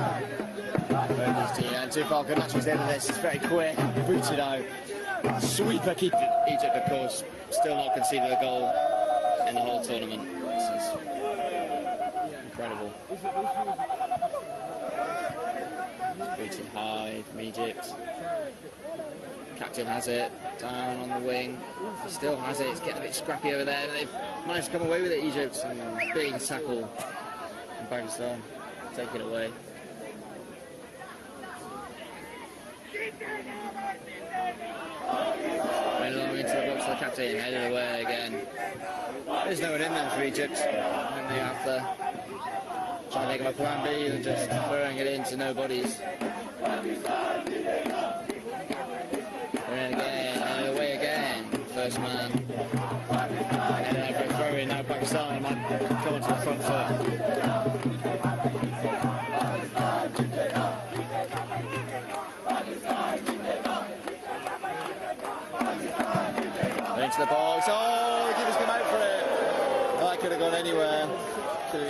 And Tufal Arunachal's into this. It's very quick. Booted out. Sweeper keep Egypt, of course, still not conceded a goal in the whole tournament. This is incredible. Booted high from Egypt. Captain has it, down on the wing. Still has it, it's getting a bit scrappy over there. They've managed to come away with it, Egypt. And big tackle from Pakistan. Take it away. Went along into the box for the captain, headed away again. There's no one in there for Egypt. And they have to try and think of a plan B and just throwing it into no bodies. They're in again, and away again. First man. And then for a throw in now, Pakistan might come onto the front foot. into the box. Oh, the keeper's come out for it. That could have gone anywhere.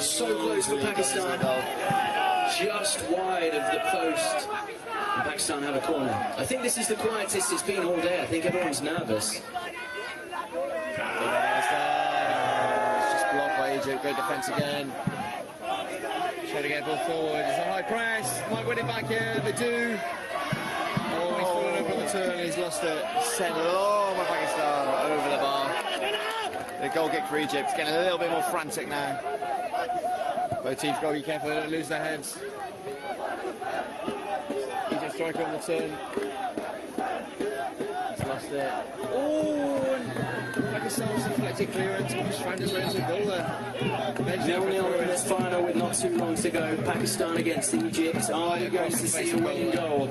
So close for Pakistan. Just wide of the post. And Pakistan have a corner. I think this is the quietest it's been all day. I think everyone's nervous. It's just blocked by Egypt. Great defence again. Trying to get ball forward. It's a high press. Might win it back here. They do. Oh, he's fallen over on the turn. He's lost it. Sent long by Pakistan over the bar. The goal kick for Egypt. It's getting a little bit more frantic now. Both teams got to be careful they don't lose their heads. Egypt striker on the turn. He's lost it. Oh, and Pakistan's deflected clearance. Just found his way into the goal there. 0-0 in this final with not too long to go. Pakistan against Egypt. Are you going to see a winning goal?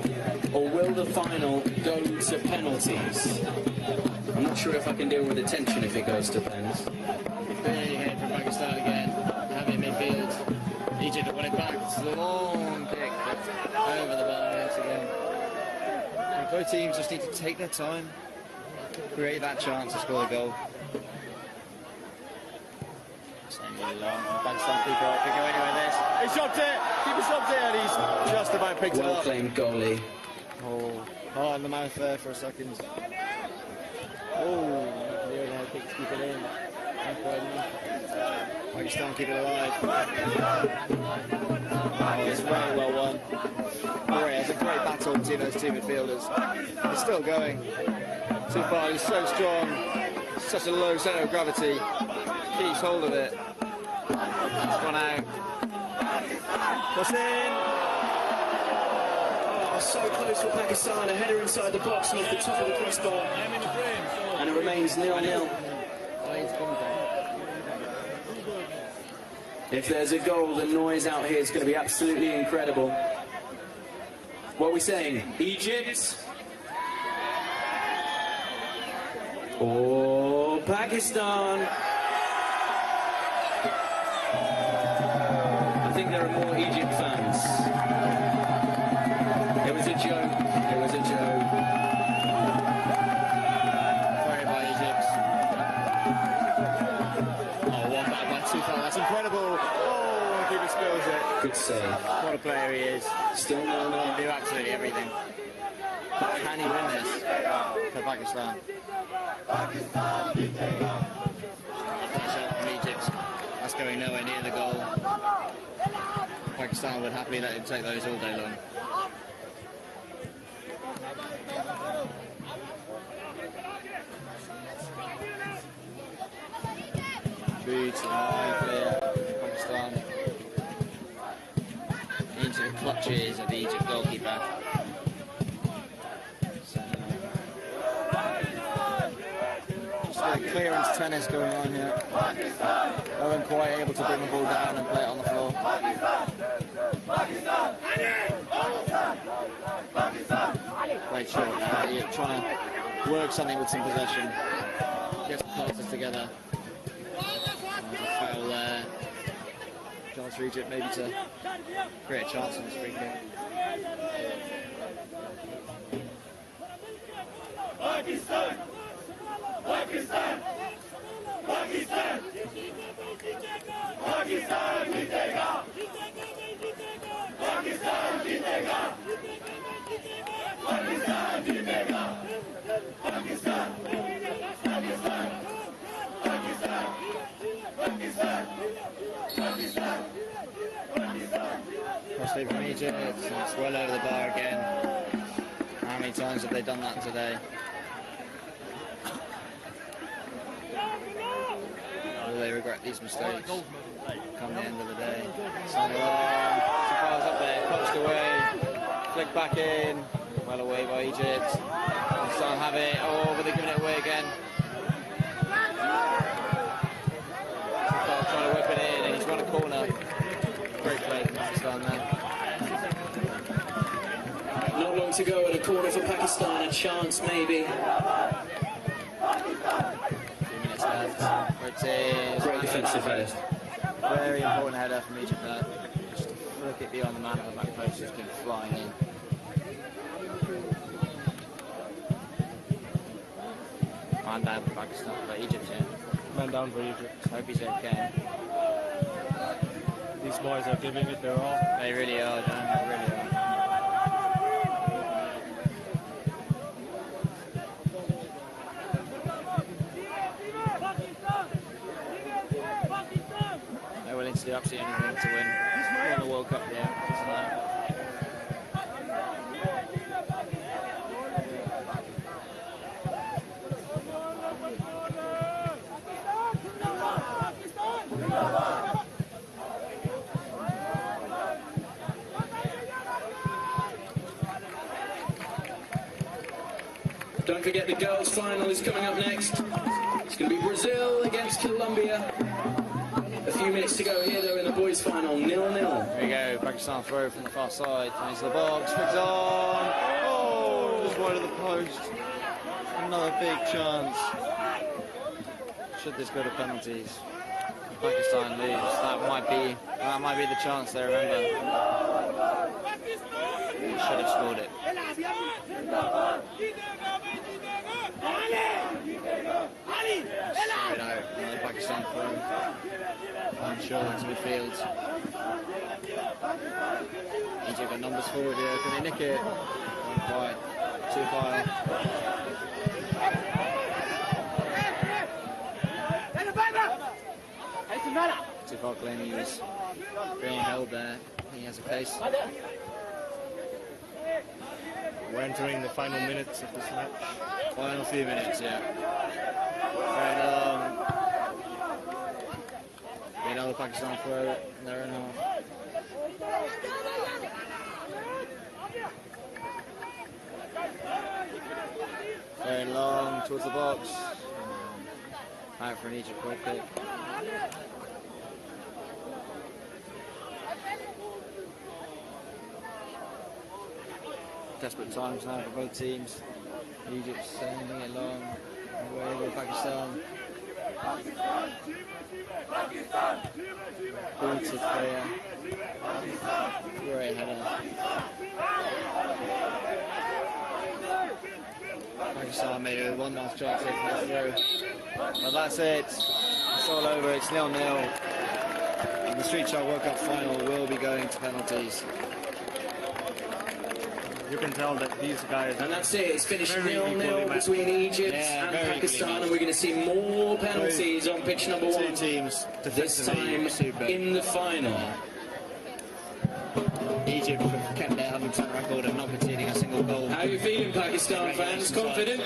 Or will the final go to penalties? I'm not sure if I can deal with the tension if it goes to penalties. Big head from Pakistan again. Having midfield. Egypt have won it back. It's a long kick over the bar once again. And both teams just need to take their time, create that chance to score a goal. Really long. Pakistan keeper could go anywhere in this. He shot it! Keeper shot it and he's just about picked it up. Well claimed goalie. Oh, hard in the mouth there for a second. Oh, the overhead kick to keep it in. Pakistan keep it alive. Oh, it's very well won. Great, it's a great battle between those two midfielders. It's still going. Too far, he's so strong. Such a low centre of gravity. Keeps hold of it. It's gone out. Cross in. Oh, so close for Pakistan. A header inside the box and off the top of the crossbar. And it remains 0-0. If there's a goal, the noise out here is going to be absolutely incredible. What are we saying? Egypt? Or Pakistan? I think there are more Egypt fans. It was a joke. It was a joke. Sorry about Egypt. Oh, one back by 2-4. That's incredible. Oh, the keeper spills it. Good save. What a player he is. Still He can do absolutely everything. But can he win this for Pakistan? From Egypt. That's going nowhere near the goal. Pakistan would happily let him take those all day long. Boot high clear. Pakistan into the clutches of the Egypt goalkeeper. Just a bit of clearance tennis going on here. Owen quite able to bring the ball down and play it on the floor. Great shot now. You're trying to work something with some possession. Get some passes together. There's a foul there. Chance for Egypt maybe to create a chance on this free kick. Pakistan! Pakistan! Pakistan! Pakistan जीतेगा! Pakistan जीतेगा! Pakistan जीतेगा! Pakistan! Pakistan! Pakistan! Pakistan! Pakistan! Cross lead from Egypt. It's well over the bar again. How many times have they done that today? Will they regret these mistakes come the end of the day? Side on, Safar's up there, punched away, flick back in, well away by Egypt. Pakistan have it, oh, but they're giving it away again. Safar trying to whip it in, and he's got a corner. Great play from Pakistan there. Not long to go at a corner for Pakistan, a chance maybe. 2 minutes left. Great defensive header. Very important header from Egypt there. Just to flick it beyond the man of the back post, just been flying in. Man down for Pakistan, for Egypt, yeah. Man down for Egypt. Hope he's okay. These boys are giving it their all. They really are, Dan. They really are. They're willing to do absolutely anything to win the World Cup, yeah. Don't forget the girls' final is coming up next. It's going to be Brazil against Colombia. A few minutes to go here, though, in the boys' final, 0-0. Here we go, Pakistan throw from the far side, into the box, flicks on. Oh, just wide of the post. Another big chance. Should this go to penalties? Pakistan lose. That might be the chance there. Remember, should have scored it. Straight out, another Pakistan throw. I'm sure into midfield. Egypt got numbers forward here. Can they nick it? Not quite. Too far. Too far, claiming he was being held there. He has a case. We're entering the final minutes of this match. Final few minutes, yeah. Very long. Another Pakistan throw in their own half. Very long towards the box. Out for an Egypt goal kick. Desperate times now for both teams. Egypt sending it long. Away with Pakistan. Booted player. Great header. Pakistan made it with one last chance taking it through. But that's it. It's all over. It's 0-0. And the Street Shark World Cup final will be going to penalties. You can tell that these guys... And that's it, it's finished 0-0 between Egypt and Pakistan, and we're going to see more penalties on pitch number 1. Two teams, this time in the final. Egypt have kept their 100% record of not conceding a single goal. How are you feeling, Pakistan fans? Confident?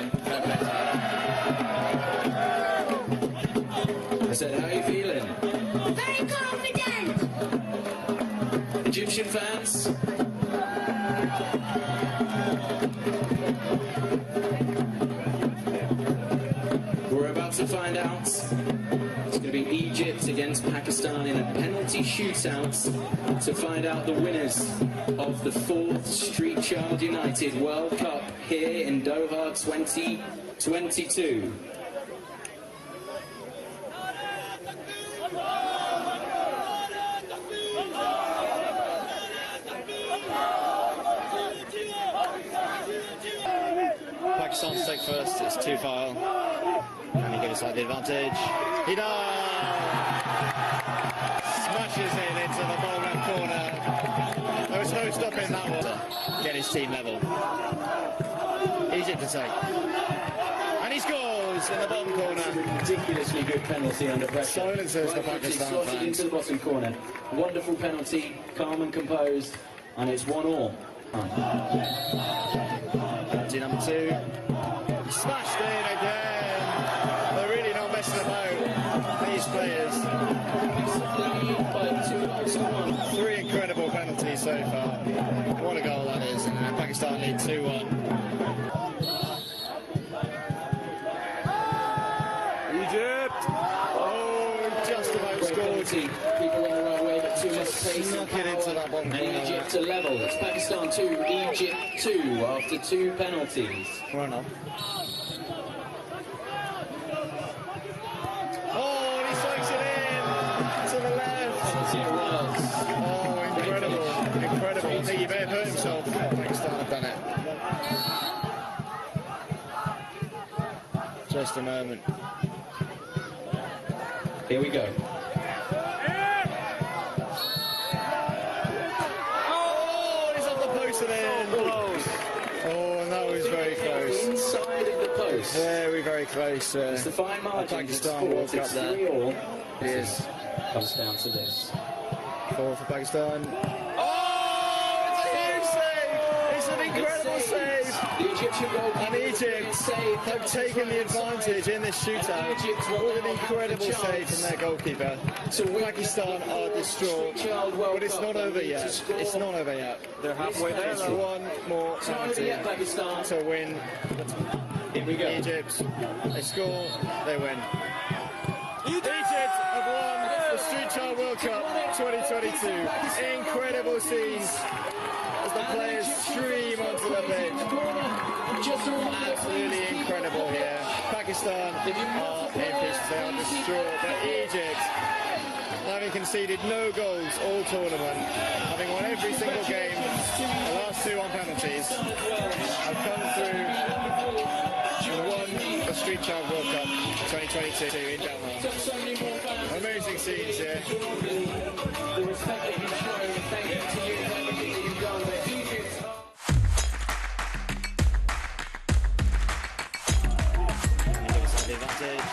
I said, how are you feeling? Very confident! Egyptian fans? We're about to find out. It's going to be Egypt against Pakistan in a penalty shootout to find out the winners of the 4th Street Child United World Cup here in Doha 2022. Pakistan to take first, it's too far. Can he give us the advantage? He does! Smashes it into the ball left corner. There was no stopping that one. Get his team level. Egypt to take. And he scores in the bottom corner. Ridiculously good penalty under pressure. Silences the Pakistan slotted fans. into the bottom corner. Wonderful penalty, calm and composed, and it's 1-1. Penalty number 2. Smashed in again. They're really not messing about, these players. 3 incredible penalties so far. What a goal that is. And Pakistan lead 2-1. Egypt! Oh, just about scored. People on the right way, but too much pace. Snuck it into that bottom corner. And Egypt to level. It's Pakistan 2, Egypt 2 after 2 penalties. Run on. Oh, and he strikes it in to the left. Oh, incredible. Incredible. I think he may have hurt himself. Pakistan have done it. Just a moment. Here we go. Oh, he's off the post and in. Oh, and that was very close. Inside of the post. Very close. It's the fine margin. Pakistan World Cup there. 3-3. It is. Comes down to this. 4 for Pakistan. Oh, it's a huge save! It's an incredible save! The Egyptian goalkeeper. And Egypt have taken the advantage in this shootout with an incredible save from their goalkeeper. So Pakistan are distraught, but it's not over yet. It's not over yet. They're halfway there. It's one more penalty to win. Here we go. Egypt, they score, they win. Egypt have won the Street Child World Cup 2022. Incredible scenes as the players stream onto the pitch. Absolutely incredible here. Pakistan are in pieces, they are distraught. But Egypt, having conceded no goals all tournament, having won every single game, the last 2 on penalties, have come through and won the Street Child World Cup 2022 in Doha. Amazing scenes here. The respect that you've shown, thank you to you for everything that you've done. But Egypt The advantage.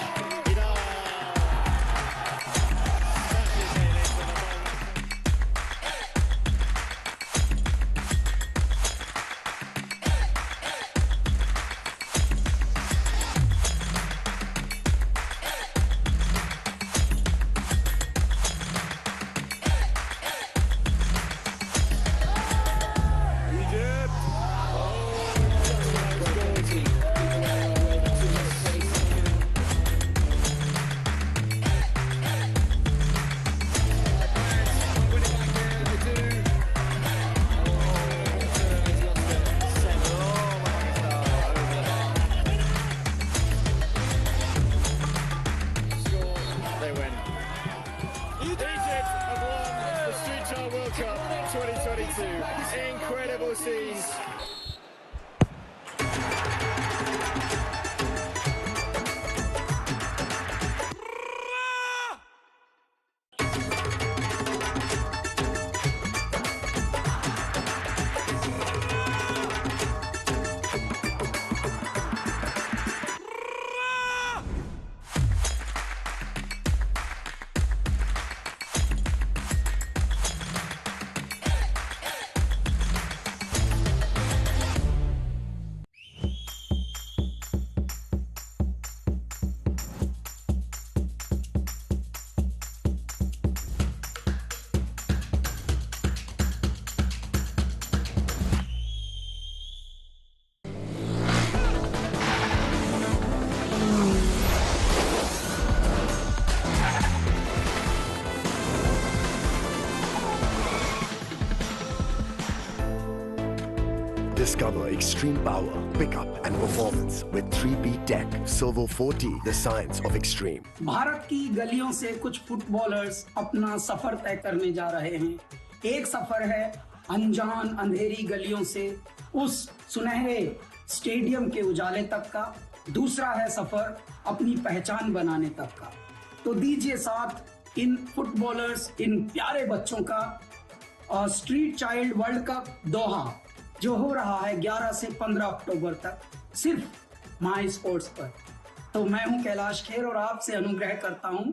World Cup 2022. Incredible scenes. Discover extreme power, pickup and performance with 3P Tech Servo 40, the science of extreme. Bharat की गलियों से कुछ footballers अपना सफर तय करने जा रहे हैं। एक सफर है अनजान अंधेरी गलियों से उस सुनहरे स्टेडियम के उजाले तक का, दूसरा है सफर अपनी पहचान बनाने तक का। तो दीजिए साथ इन फुटबॉलर्स, इन प्यारे बच्चों का स्ट्रीट चाइल्ड वर्ल्ड कप दोहा, जो हो रहा है 11 से 15 अक्टूबर तक सिर्फ माई स्पोर्ट्स पर। तो मैं हूं कैलाश खेर और आपसे अनुग्रह करता हूं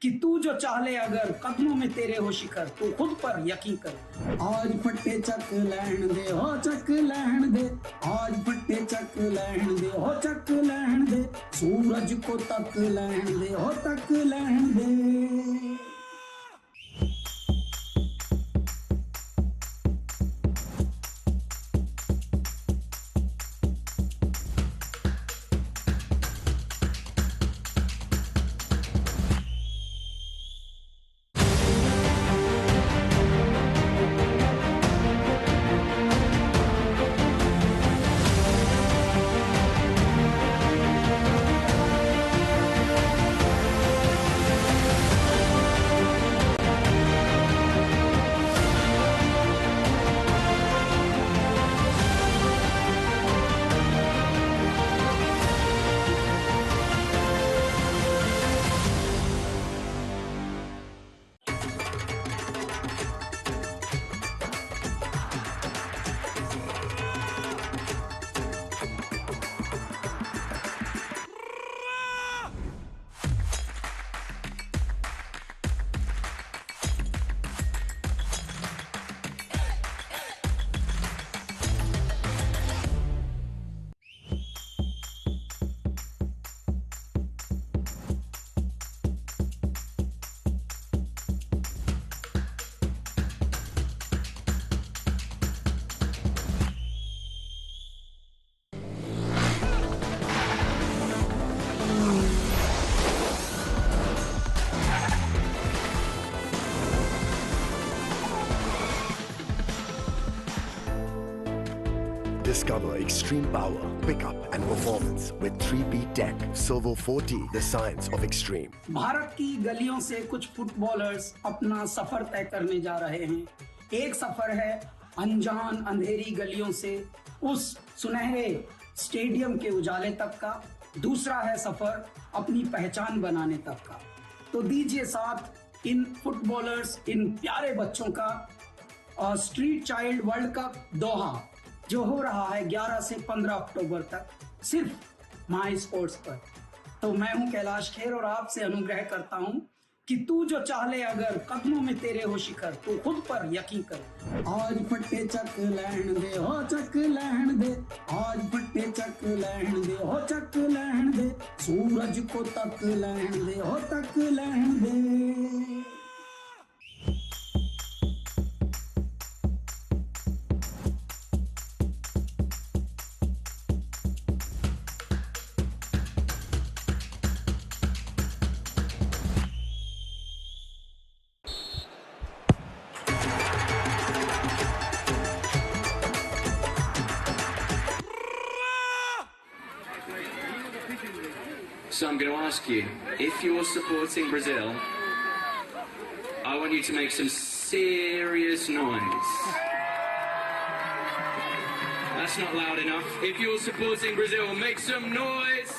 कि तू जो चाह ले अगर कदमों में तेरे हो शिखर, तू खुद पर यकीन कर। आज फट्टे चक लहन दे हो चक लहन दे, आज फट्टे चक लहन दे हो चक लहन दे, सूरज को तक लहन दे हो तक लहन दे। extreme power, pickup and performance with 3P Tech, Servo 40, the science of extreme. Bharat की गलियों से कुछ फुटबॉलर्स अपना सफर तय करने जा रहे हैं। एक सफर है अनजान अंधेरी गलियों से उस सुनहरे स्टेडियम के उजाले तक का, दूसरा है सफर अपनी पहचान बनाने तक का। तो दीजिए साथ इन फुटबॉलर्स, इन प्यारे बच्चों का स्ट्रीट चाइल्ड वर्ल्ड कप दोहा, जो हो रहा है 11 से 15 अक्टूबर तक सिर्फ माई स्पोर्ट्स पर। तो मैं हूं कैलाश खेर और आपसे अनुग्रह करता हूं कि तू जो चाह ले अगर कदमों में तेरे हो शिखर, तू खुद पर यकीन कर। आज फटे चक लहन दे हो चक लहन दे, आज फटे चक लहन दे हो चक लहन दे, सूरज को तक लहन दे हो तक लहन दे। So I'm going to ask you, if you're supporting Brazil, I want you to make some serious noise. That's not loud enough. If you're supporting Brazil, make some noise.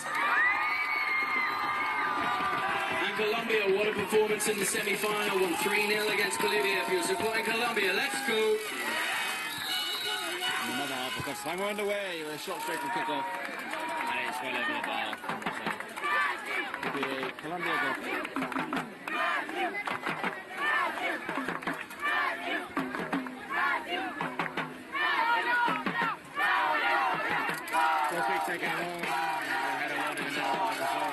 And Colombia, what a performance in the semi-final. Won 3-0 against Bolivia. If you're supporting Colombia, let's go. Another half, because time we're underway with a shot straight from kickoff. And it's well over the bar. So, it'll be a Colombia goal. Taking it home. Had a lot in the ball as well.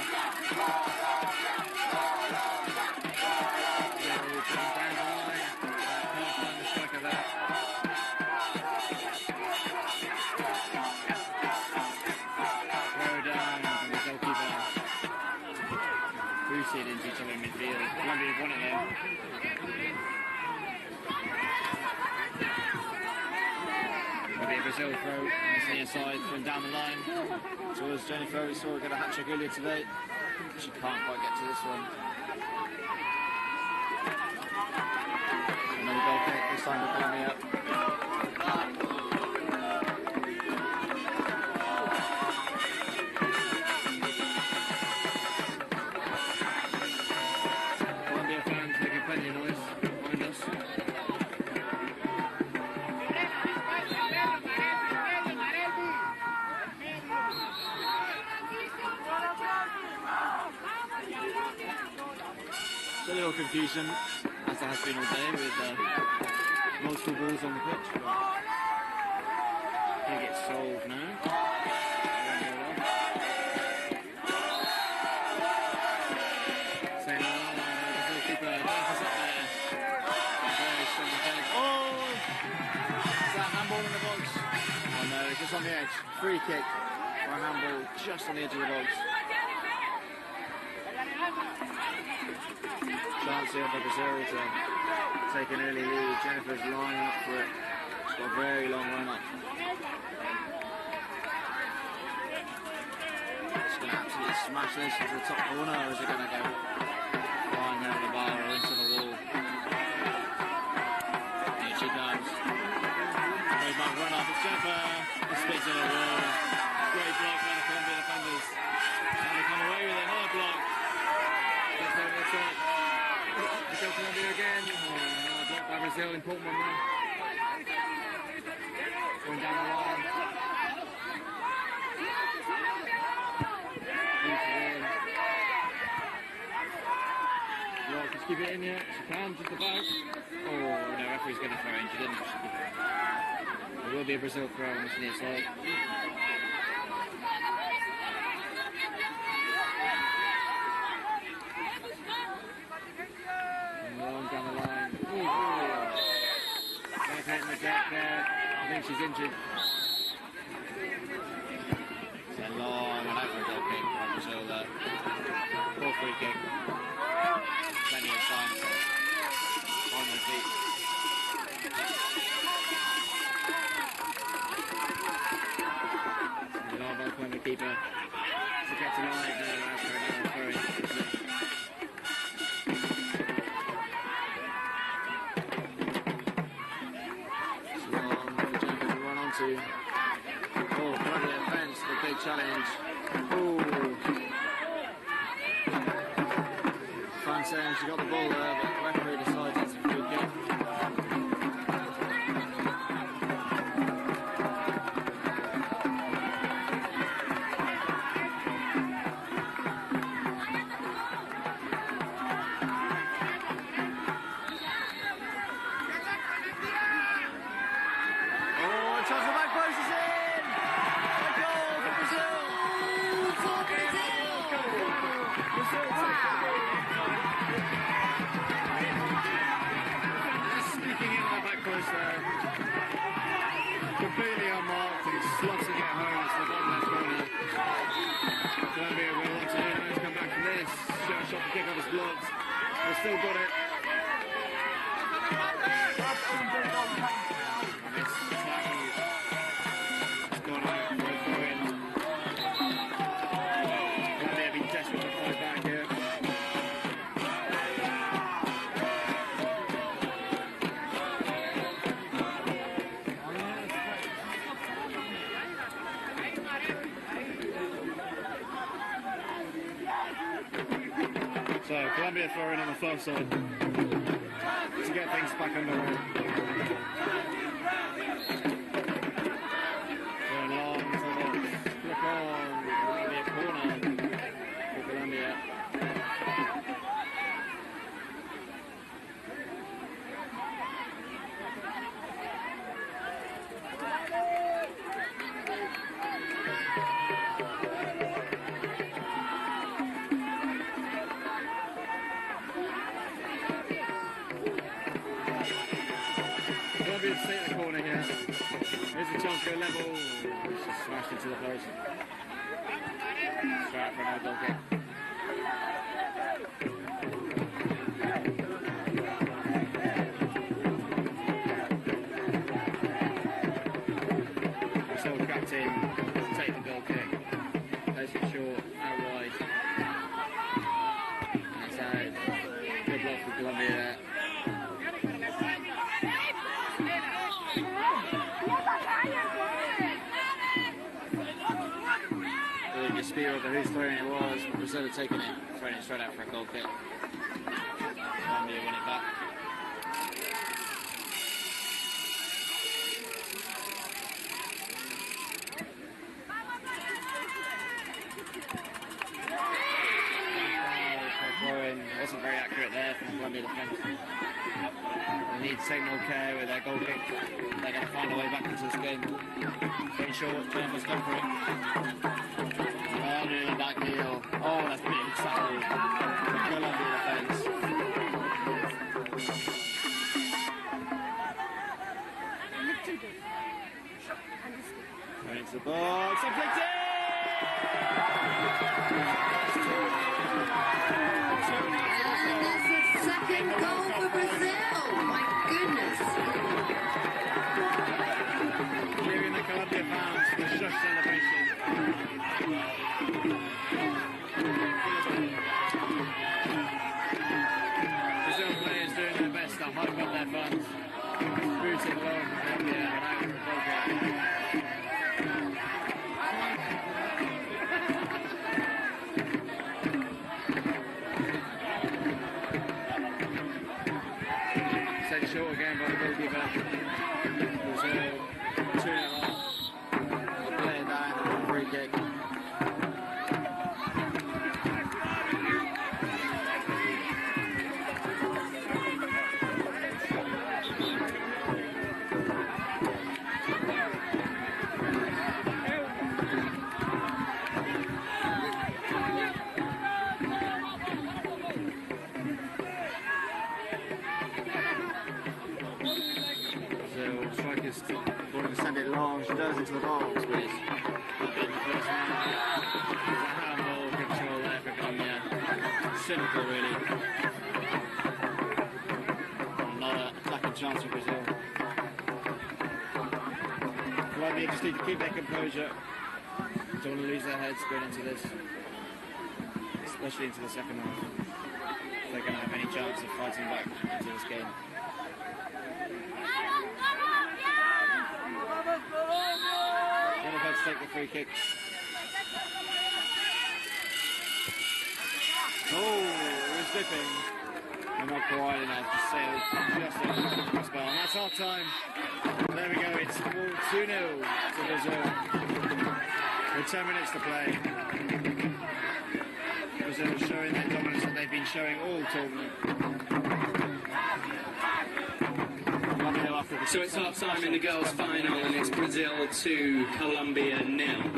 Boosted into each other in midfield. Colombia's won it there. Maybe a Brazil throw on the near side from down the line towards Jennifer. We saw her get a hat-trick earlier today. She can't quite get to this one. Another goal kick, this time for Colombia. Colombia fans making plenty of noise behind us. A little confusion, as there has been all day, with multiple balls on the pitch. But I think it's solved now. Saying, the goalkeeper dances up there. Very strong defence. Oh! Is that handball in the box? Oh no, it's just on the edge. Free kick for a handball just on the edge of the box. Chance here for Brazil to take an early lead. Jennifer's lining up for it. She's got a very long run up. She's going to absolutely smash this into the top corner, or is it going to go flying over the bar or into the wall? Here she comes. Very much run up. It's Jennifer. It spits in the wall. Great block by the Colombian defenders. And they come away with another block. That's it. Colombia again. Blocked by Brazil, important one there. Going down the line. Just keep it in here. She can, just about. Oh, no, referee's going to throw in. She didn't. There will be a Brazil throw on this near side. Down the line. Hitting the deck there. I think she's injured. It's a long and over a goal kick from Brazil there. Poor free kick. Plenty of time to on the feet. tonight. Very run onto. Oh, bloody offence, the big challenge. Oh. Fan saying she got the ball there, but the referee decides it's a free kick. Completely unmarked and slotting it home to the bottom left corner. Colombia will want to come back from this. Shot to kick off his blocks. They've still got it. It's gone out for a throw-in. Colombia have been desperate to fight back here. So Colombia throwing on the far side to get things back underway. Going long to the flick on, Colombia corner for Colombia. Colombia's stay at the corner here. Here's a chance to go level. It's just smashed into the post. Straight out for another goal kick. Brazil captain to take the goal kick. Plays it short, out wide. That's out. Good block for Colombia there. Dispute over whose throwing it was. Brazil had taken it, throwing it straight out for a goal kick. Colombia win it back. Wasn't very accurate there from the Colombia defence. They need to take more care with their goal kick. They're going to find a way back into this game. Pretty sure what Germany's done for it. Nearly back heel. Oh, that's big tackle. Colombia defence. Right into the box. Inflicted! And that's his second goal for Brazil. My goodness. Giving the Colombia fans the shush celebration. Brazil players doing their best to hype up their fans. Booting well for Colombia and out for Bulgaria. Set short again by the goalkeeper. Brazil 2-0 up. They play it down for a free kick. Striker's going to send it long. She does into the box, but it's not been the first one. There's a handball control there for Colombia. Cynical, really. Not an attacking chance for Brazil. Colombia just need to keep their composure. Don't want to lose their heads going into this. especially into the second half, if they're going to have any chance of fighting back into this game. Winnipeg to take the free kick. Oh, we're slipping. We're not quite enough to sail just over the crossbar. And that's half time. There we go, it's 2-0 to Brazil. With 10 minutes to play. Brazil is showing their dominance that they've been showing all tournament. So it's half time in the girls' final, and it's Brazil 2, Colombia 0.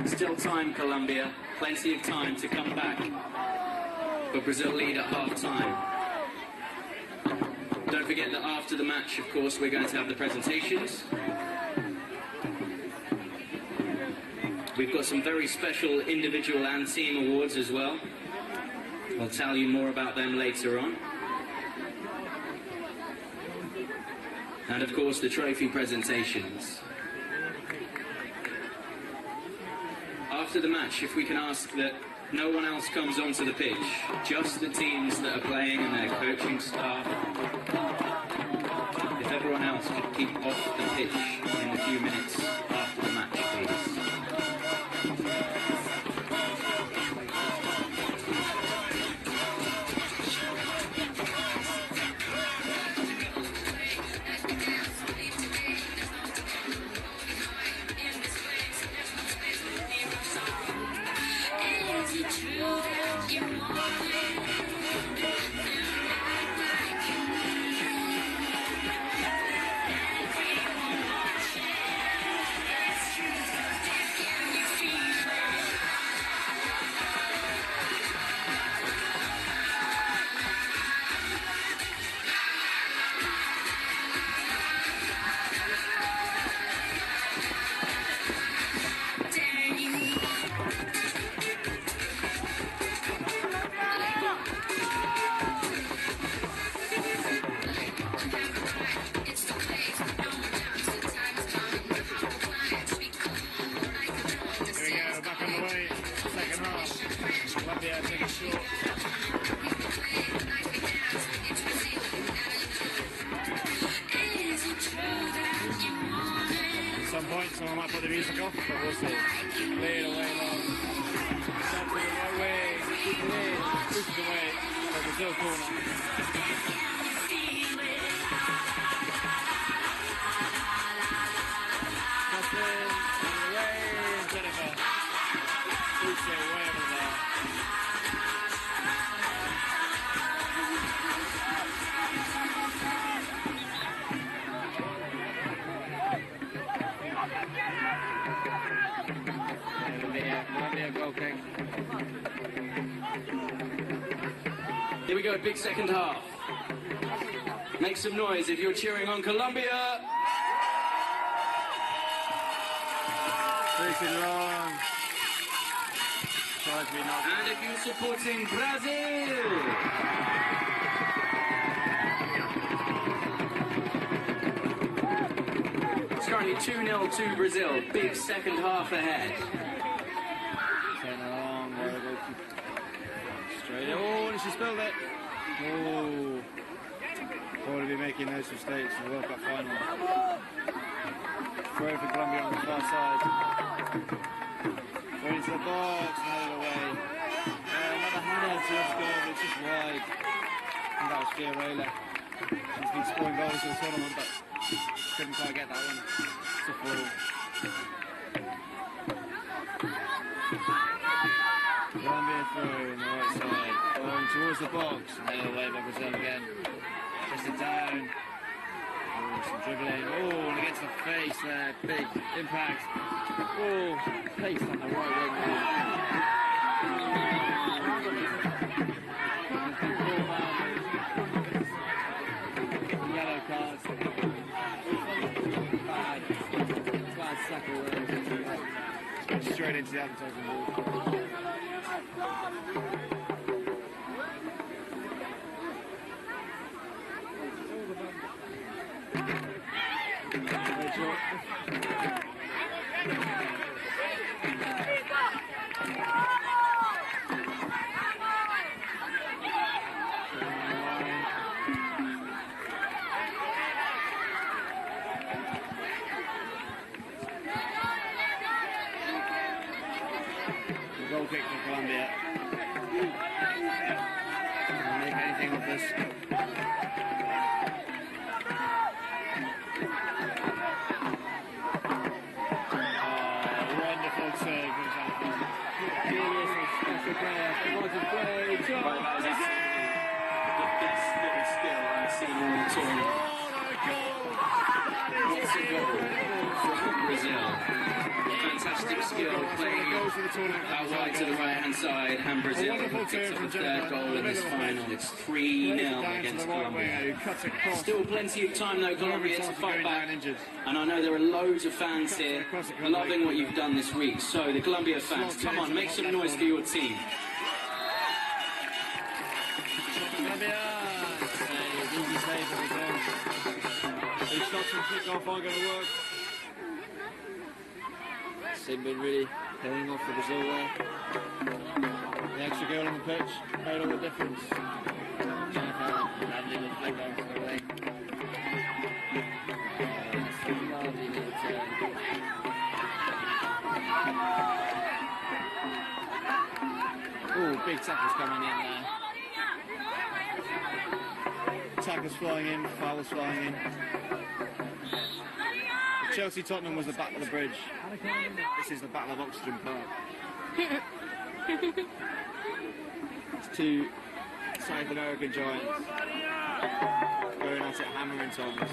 Still time, Colombia. Plenty of time to come back. But Brazil lead at half time. Don't forget that after the match, of course, we're going to have the presentations. We've got some very special individual and team awards as well. I'll tell you more about them later on. And of course the trophy presentations. After the match, if we can ask that no one else comes onto the pitch, just the teams that are playing and their coaching staff. If everyone else could keep off the pitch in the few minutes after the match, please. Someone might put the music off, but we'll see. Lay it away long. Shot to the right way. Keep it in. Push it away. For the Brazil corner. Cut in. And away. Jennifer. Push it away over there. Here we go, big second half. Make some noise if you're cheering on Colombia. Pretty long. And if you're supporting Brazil. It's currently 2-0 to Brazil. Big second half ahead. Oh, and she spilled it. Oh, don't want to be making those mistakes in the World Cup final. Throw for Colombia on the far side. Throw into the box, another away. Another hand to us goal, but it's just wide. And that was Fiorella. She's been scoring goals in the tournament, but couldn't quite get that one to fall. Colombia through on the right side, going towards the box, and then away by Brazil again. Just a down. Oh, some dribbling. Oh, and against the face there, big impact. Oh, placed on the right wing now. Yellow card. Bad sackle there. Straight into the advertising ball. The goal kick for Colombia. Can't make anything of this. Wonderful save from Jonathan. Julius is special player. What a play. The best little skill I've seen all the tournament. What's the goal from Brazil? Fantastic skill playing out wide to the right-hand side, and Brazil picks up the third goal in this final. It's 3-0 against Colombia. Still plenty of time though, Colombia, to fight back. And I know there are loads of fans here loving what you've done this week. So the Colombia fans, come on, make some noise for your team. Easy save for Brazil. These shots from kick-off aren't going to work. They've been really paying off for Brazil there. The extra goal on the pitch made all the difference. Jennifer landing with flick on for the way. Lovely little turn. Oh, big tackles coming in there. Tackles flying in, fouls flying in. Chelsea-Tottenham was the Battle of the Bridge. This is the Battle of Oxford Park. It's two South American giants going at it hammering tongs.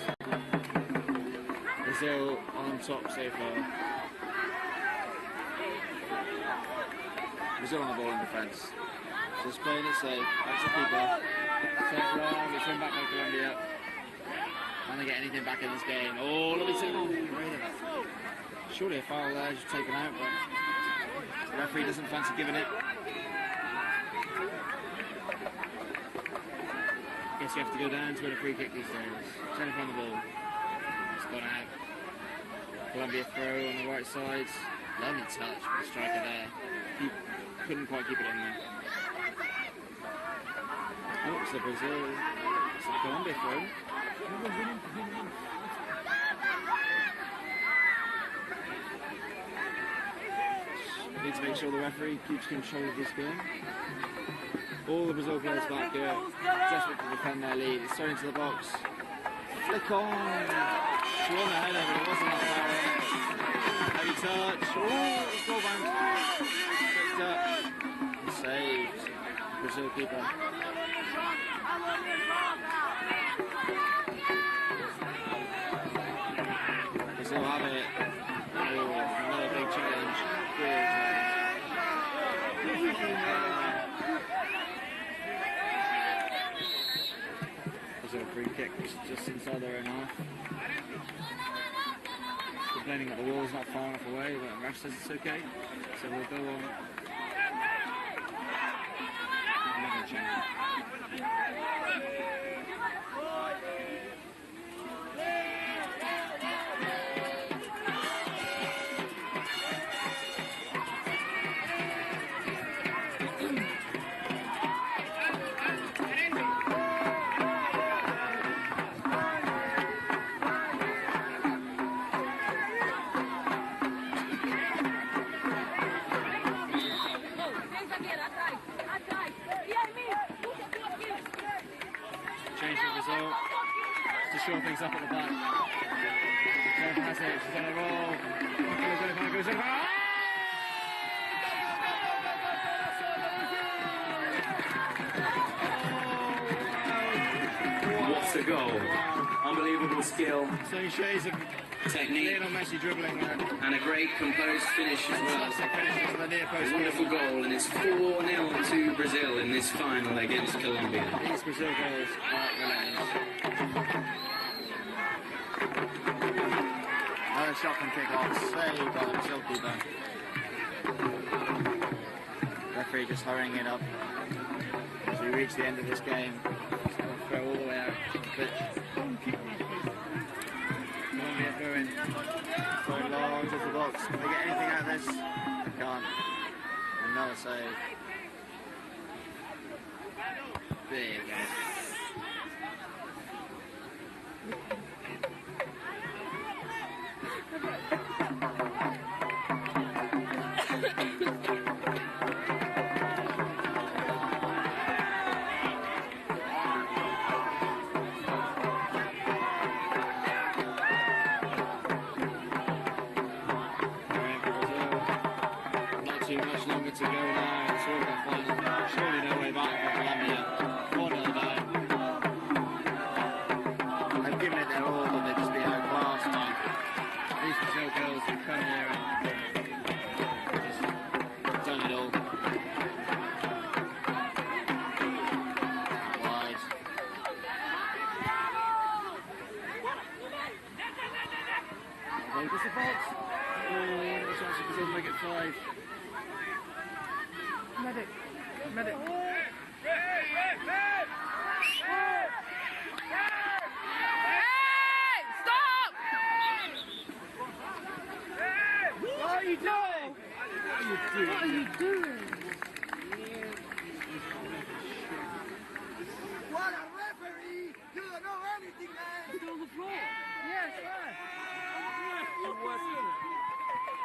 Brazil on top so far. Brazil on the ball in defence. Just playing it safe. That's the keeper. Set long, it's run back by Colombia. Can they get anything back in this game? Oh, lovely signal. Surely a foul there, just taken out, but the referee doesn't fancy giving it. Guess you have to go down to win a free kick these days. Jennifer on the ball. It's gone out. Colombia throw on the right side. Lovely touch for the striker there. He couldn't quite keep it in there. Oh, it's a Brazil. It's a Colombia throw. Need to make sure the referee keeps control of this game. All the Brazil players back here, desperate to defend their lead. It's thrown into the box. Flick on! She won the header, but it wasn't that far. Heavy touch. Oh, it's goal bounce. Picked up. Saved. Brazil keeper. Brazil have it. Oh, another big challenge. Brazil free kick just inside their own half. Complaining that the wall's not far enough away, but the ref says it's okay, so we'll go on. Another challenge. Shore things up at the back. Jennifer has it, she's on a roll. Jennifer goes over. What's the goal? Unbelievable skill, So shades of technique, Lionel Messi dribbling there. and a great composed finish as well. Finishes on the near post. Wonderful goal, and it's 4-0 to Brazil in this final against Colombia. These Brazil goals are relentless. Another shot from kick-off, saved by the Brazil keeper. Referee just hurrying it up as we reach the end of this game. Just going to throw all the way out to the pitch. Colombia throwing large off the box. Can they get anything out of this? They can't. Another save. Big. too much longer to go now. It's World Cup final. Surely no way back for Colombia. 4-0 down. They've given it their all, but they've just been outclassed now. These Brazil girls have come here and just done it all. Wide. Focus the box. Oh, the chance of Brazil to make it 5. Medic. Medic. What are you doing? What are you doing? What a referee! You don't know anything, man! It's on the floor! Yes, sir! It wasn't.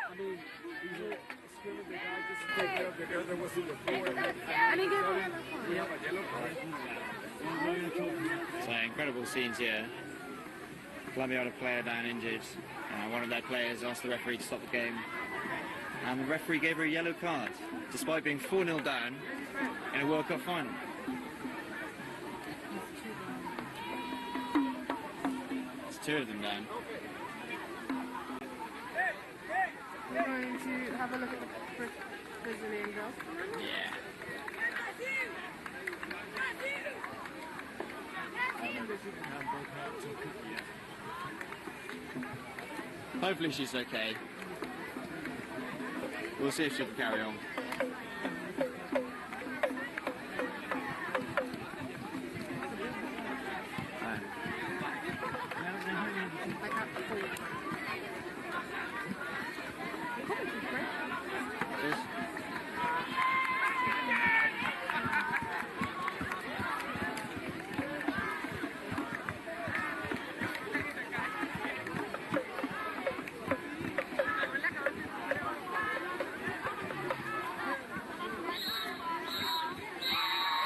I mean, he's a scrimmage, the guy just take care of the girl that was in the floor. And he gave her a yellow card. So incredible scenes here. Colombia had a player down injured. One of their players asked the referee to stop the game. And the referee gave her a yellow card, despite being 4-0 down in a World Cup final. There's 2 of them down. We're going to have a look at the Brazilian girls. Yeah. Hopefully she's okay. We'll see if she can carry on.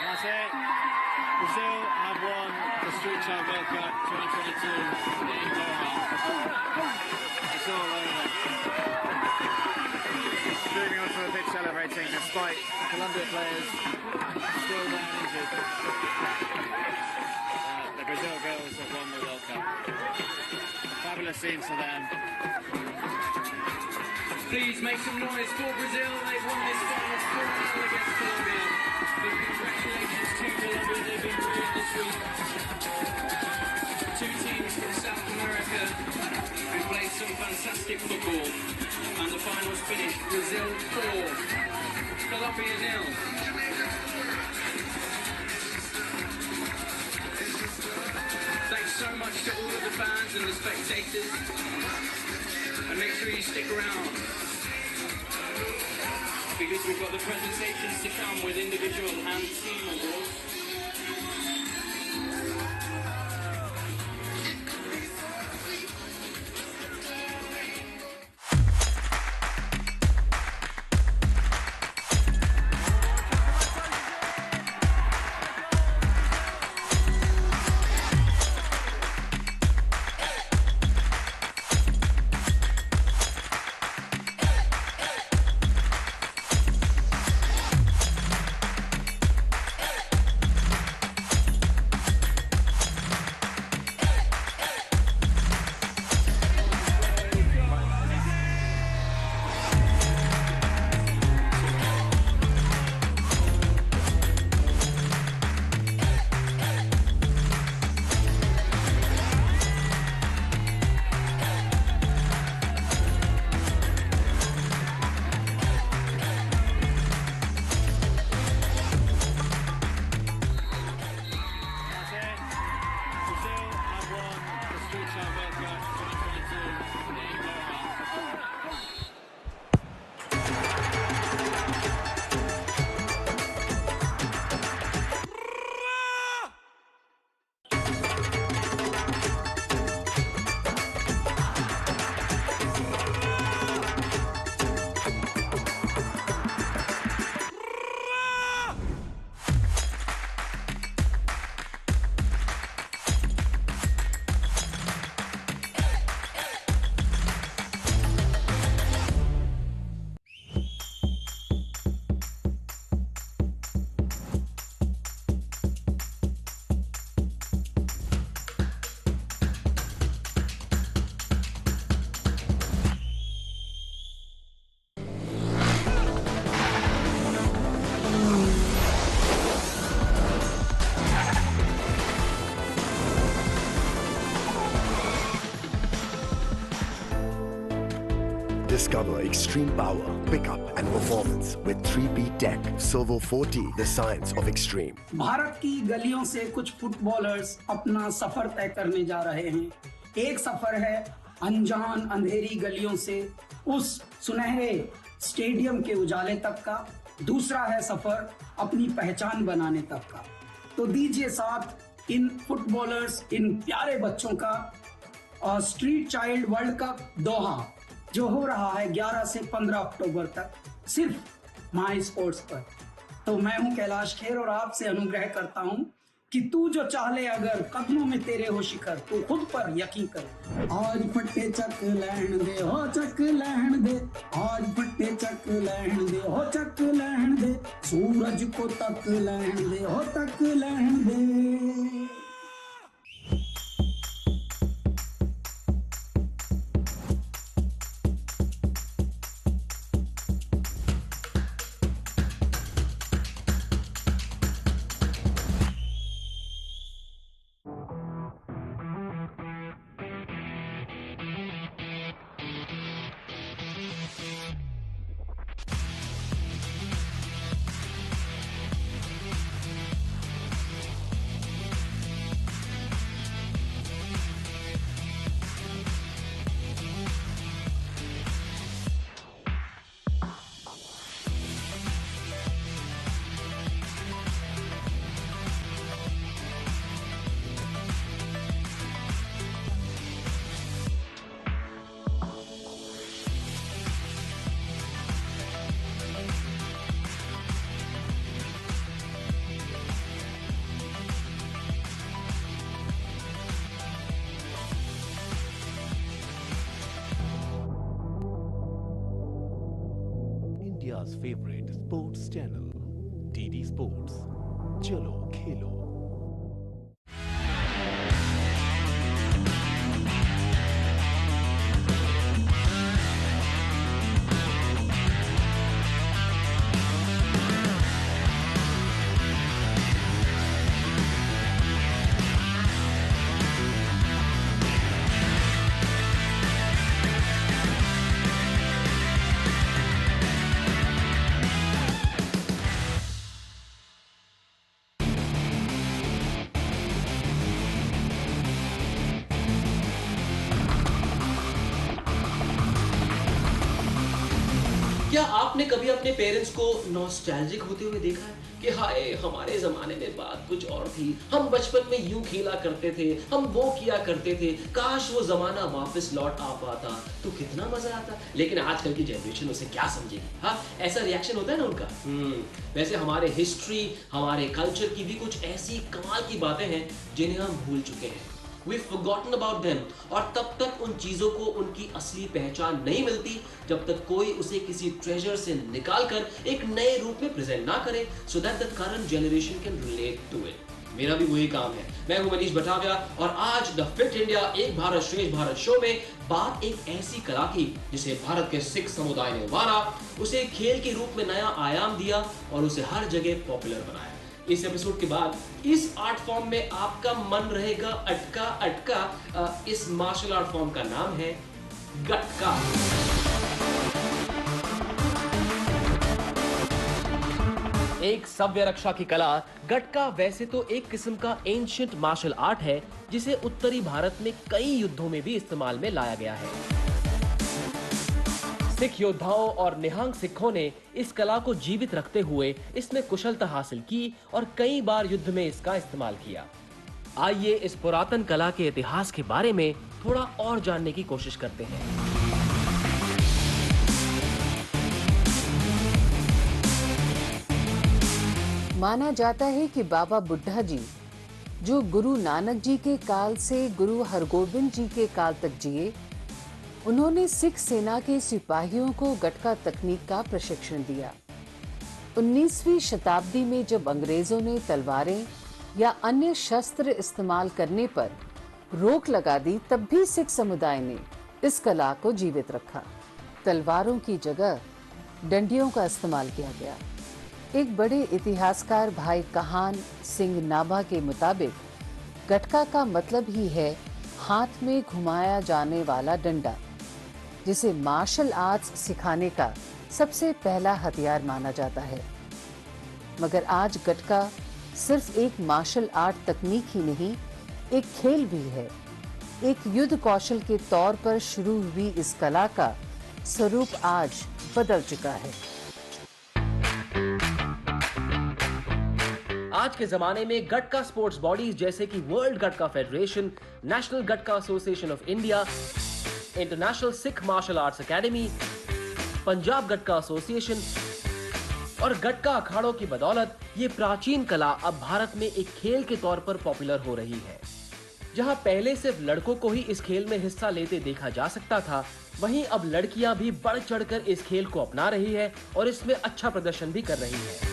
That's it. Brazil have won the Street Child World Cup 2022 in Doha. It's all over. Streaming onto the pitch celebrating despite Colombia players still down injured. The Brazil girls have won the World Cup. Fabulous scenes for them. Please make some noise for Brazil. They've won this final 4-0 against Colombia. Big congratulations to Colombia. They've been brilliant this week. 2 teams from South America who played some fantastic football. And the finals finished Brazil 4, Colombia 0. Thanks so much to all of the fans and the spectators. And make sure you stick around, because we've got the presentations to come with individual and team awards. extreme power, pickup and performance with 3P Tech, Servo 40, the science of extreme. Bharat की गलियों से कुछ footballers अपना सफर तय करने जा रहे हैं। एक सफर है अनजान अंधेरी गलियों से उस सुनहरे स्टेडियम के उजाले तक का, दूसरा है सफर अपनी पहचान बनाने तक का। तो दीजिए साथ इन फुटबॉलर्स, इन प्यारे बच्चों का स्ट्रीट चाइल्ड वर्ल्ड कप दोहा, जो हो रहा है 11 से 15 अक्टूबर तक सिर्फ माई स्पोर्ट्स पर। तो मैं हूं कैलाश खेर और आपसे अनुग्रह करता हूं कि तू जो चाहे अगर कदमों में तेरे हो शिखर, तू खुद पर यकीन कर। आज फट्टे चक लहन दे हो चक लहन दे, आज फट्टे चक लहन दे हो चक लहन दे, सूरज को तक लहन दे हो तक लहन दे। India's favorite sports channel, DD Sports. Chalo Khelo. क्या आपने कभी अपने पेरेंट्स को नॉस्टैल्जिक होते हुए देखा है कि हाय हमारे जमाने में बात कुछ और थी, हम बचपन में यूं खेला करते थे, हम वो किया करते थे, काश वो जमाना वापस लौट आ पाता तो कितना मजा आता। लेकिन आजकल की जनरेशन उसे क्या समझेगी? हाँ, ऐसा रिएक्शन होता है ना उनका। वैसे हमारे हिस्ट्री, हमारे कल्चर की भी कुछ ऐसी कमाल की बातें हैं जिन्हें हम भूल चुके हैं। We've forgotten about them। और तब तक उन चीजों को उनकी असली पहचान नहीं मिलती जब तक कोई उसे किसी ट्रेजर से निकाल कर एक नए रूप में प्रेजेंट ना करे, so that the current generation can relate to it। मेरा भी वही काम है। मैं हूं मनीष बटाविया और आज द फिट इंडिया एक भारत श्रेष्ठ भारत शो में बात एक ऐसी कला की जिसे भारत के सिख समुदाय ने उभारा, उसे खेल के रूप में नया आयाम दिया और उसे हर जगह पॉपुलर बनाया। इस एपिसोड के बाद इस आर्ट फॉर्म में आपका मन रहेगा अटका अटका। इस मार्शल आर्ट फॉर्म का नाम है गटका। एक सव्य रक्षा की कला गटका वैसे तो एक किस्म का एंशिएंट मार्शल आर्ट है जिसे उत्तरी भारत में कई युद्धों में भी इस्तेमाल में लाया गया है। सिख योद्धाओं और निहंग सिखों ने इस कला को जीवित रखते हुए इसमें कुशलता हासिल की और कई बार युद्ध में इसका इस्तेमाल किया। आइए इस पुरातन कला के इतिहास के बारे में थोड़ा और जानने की कोशिश करते हैं। माना जाता है कि बाबा बुड्ढा जी, जो गुरु नानक जी के काल से गुरु हरगोबिंद जी के काल तक जिए, उन्होंने सिख सेना के सिपाहियों को गटका तकनीक का प्रशिक्षण दिया। 19वीं शताब्दी में जब अंग्रेजों ने तलवारें या अन्य शस्त्र इस्तेमाल करने पर रोक लगा दी, तब भी सिख समुदाय ने इस कला को जीवित रखा। तलवारों की जगह डंडियों का इस्तेमाल किया गया। एक बड़े इतिहासकार भाई कहान सिंह नाभा के मुताबिक गटका का मतलब ही है हाथ में घुमाया जाने वाला डंडा। जिसे मार्शल आर्ट्स सिखाने का सबसे पहला हथियार माना जाता है। मगर आज गटका सिर्फ एक मार्शल आर्ट तकनीक ही नहीं, एक खेल भी है। एक युद्ध कौशल के तौर पर शुरू हुई इस कला का स्वरूप आज बदल चुका है। आज के जमाने में गटका स्पोर्ट्स बॉडीज जैसे कि world Gatka federation, national Gatka association of India, international Sikh martial arts academy, Punjab Gatka association और गटका अखाड़ों की बदौलत ये प्राचीन कला अब भारत में एक खेल के तौर पर पॉपुलर हो रही है। जहां पहले सिर्फ लड़कों को ही इस खेल में हिस्सा लेते देखा जा सकता था, वहीं अब लड़कियां भी बढ़ चढ़कर इस खेल को अपना रही है और इसमें अच्छा प्रदर्शन भी कर रही है।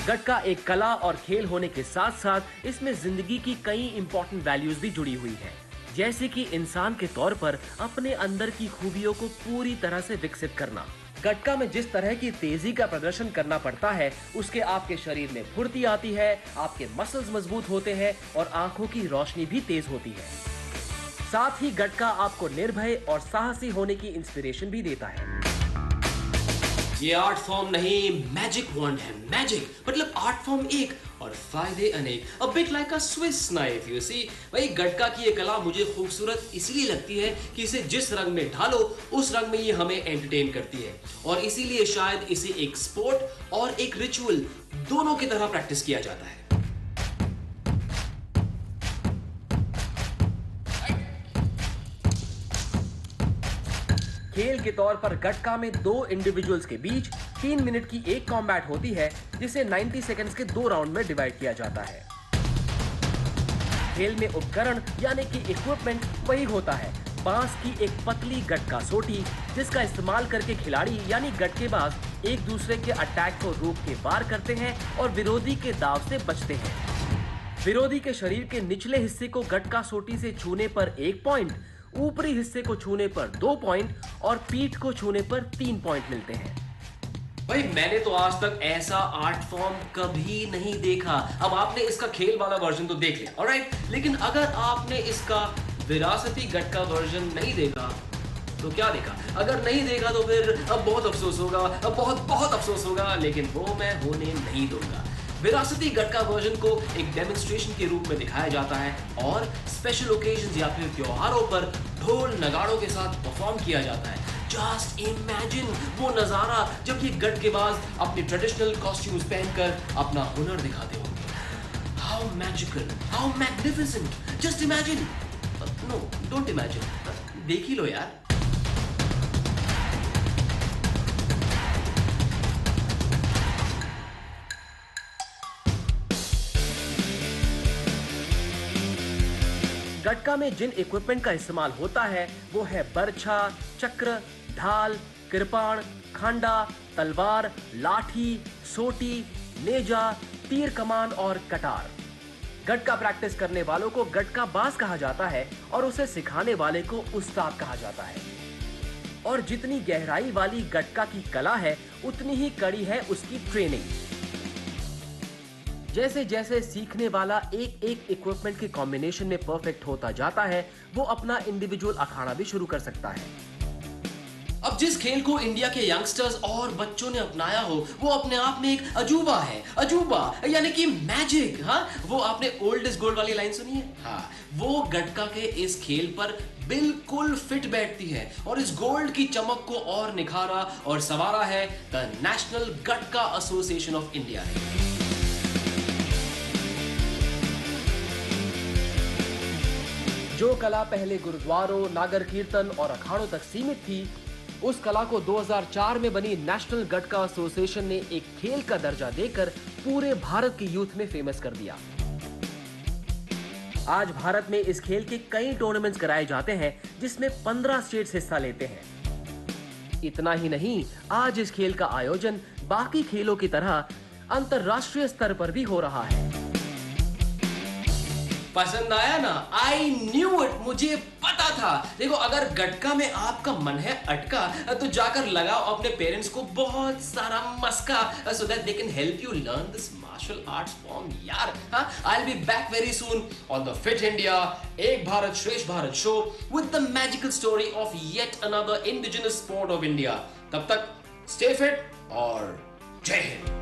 गटका एक कला और खेल होने के साथ साथ इसमें जिंदगी की कई इंपॉर्टेंट वैल्यूज भी जुड़ी हुई है, जैसे कि इंसान के तौर पर अपने अंदर की खूबियों को पूरी तरह से विकसित करना। गटका में जिस तरह की तेजी का प्रदर्शन करना पड़ता है, उसके आपके शरीर में फुर्ती आती है, आपके मसल्स मजबूत होते हैं और आंखों की रोशनी भी तेज होती है। साथ ही गटका आपको निर्भय और साहसी होने की इंस्पिरेशन भी देता है। ये आर्ट फॉर्म नहीं, मैजिक वंड है। मैजिक मतलब आर्ट फॉर्म एक और फायदे अनेक। A bit like a Swiss knife, you see। भाई गटका की ये कला मुझे खूबसूरत इसलिए लगती है कि इसे जिस रंग में ढालो उस रंग में ये हमें एंटरटेन करती है, और इसीलिए शायद इसे एक स्पोर्ट और एक रिचुअल दोनों की तरह प्रैक्टिस किया जाता है। खेल के तौर पर गटका में दो इंडिविजुअल्स के बीच 3 मिनट की एक कॉम्बैट होती है, जिसे 90 सेकंड्स के 2 राउंड में डिवाइड किया जाता है। खेल में उपकरण यानी कि इक्विपमेंट वही होता है, बांस की एक पतली गटका सोटी, जिसका इस्तेमाल करके खिलाड़ी यानी गटकेबाज एक दूसरे के अटैक को रोक के वार करते हैं और विरोधी के दाव से बचते हैं। विरोधी के शरीर के निचले हिस्से को गटका सोटी से छूने पर 1 पॉइंट, ऊपरी हिस्से को छूने पर 2 पॉइंट और पीठ को छूने पर 3 पॉइंट मिलते हैं। भाई मैंने तो आज तक ऐसा आर्ट फॉर्म कभी नहीं देखा। अब आपने इसका खेल वाला वर्जन तो देख लिया, ऑलराइट, लेकिन अगर आपने इसका विरासती गटका वर्जन नहीं देखा तो क्या देखा? अगर नहीं देखा तो फिर अब बहुत अफसोस होगा, अब बहुत अफसोस होगा, लेकिन वो मैं होने नहीं दूंगा। विरासती गटका वर्जन को एक डेमोन्स्ट्रेशन के रूप में दिखाया जाता है और स्पेशल ओकेजन्स या फिर त्योहारों पर ढोल नगाड़ों के साथ परफॉर्म किया जाता है। जस्ट इमेजिन वो नजारा जब ये गटकेबाज अपने ट्रेडिशनल कॉस्ट्यूम्स पहनकर अपना हुनर दिखाते होंगे। How magical, how magnificent, just imagine. No, don't imagine, देख ही लो यार। गटका में जिन इक्विपमेंट का इस्तेमाल होता है वो है बरछा, चक्र, ढाल, कृपाण, खांडा, तलवार, लाठी, सोटी, नेजा, तीर कमान और कटार। गटका प्रैक्टिस करने वालों को गटका बाज कहा जाता है और उसे सिखाने वाले को उस्ताद कहा जाता है। और जितनी गहराई वाली गटका की कला है, उतनी ही कड़ी है उसकी ट्रेनिंग। जैसे जैसे सीखने वाला एक एक इक्विपमेंट के कॉम्बिनेशन में परफेक्ट होता जाता है, वो अपना इंडिविजुअल अखाड़ा भी शुरू कर सकता है। अब जिस खेल को इंडिया के यंगस्टर्स और बच्चों ने अपनाया हो, वो अपने आप में एक अजूबा है। अजूबा यानी कि मैजिक। हाँ, वो आपने ओल्ड इज गोल्ड वाली लाइन सुनी है? हाँ, वो गटका के इस खेल पर बिल्कुल फिट बैठती है और इस गोल्ड की चमक को और निखारा और संवारा है the national Gatka association of India ने। जो कला पहले गुरुद्वारों, नागर कीर्तन और अखाड़ों तक सीमित थी, उस कला को 2004 में बनी नेशनल गटका एसोसिएशन ने एक खेल का दर्जा देकर पूरे भारत के यूथ में फेमस कर दिया। आज भारत में इस खेल के कई टूर्नामेंट्स कराए जाते हैं, जिसमें 15 स्टेट्स हिस्सा लेते हैं। इतना ही नहीं, आज इस खेल का आयोजन बाकी खेलों की तरह अंतरराष्ट्रीय स्तर पर भी हो रहा है। पसंद आया ना? आई न्यू इट, मुझे पता था। देखो, अगर गटका में आपका मन है अटका तो जाकर लगाओ अपने पेरेंट्स को बहुत सारा मस्का, so that they can help you learn this martial arts form यार। हाँ, I'll be back very soon on the Fit India एक भारत श्रेष्ठ Bharat show with the magical story of yet another indigenous sport of India। तब तक stay fit और जय हिंद।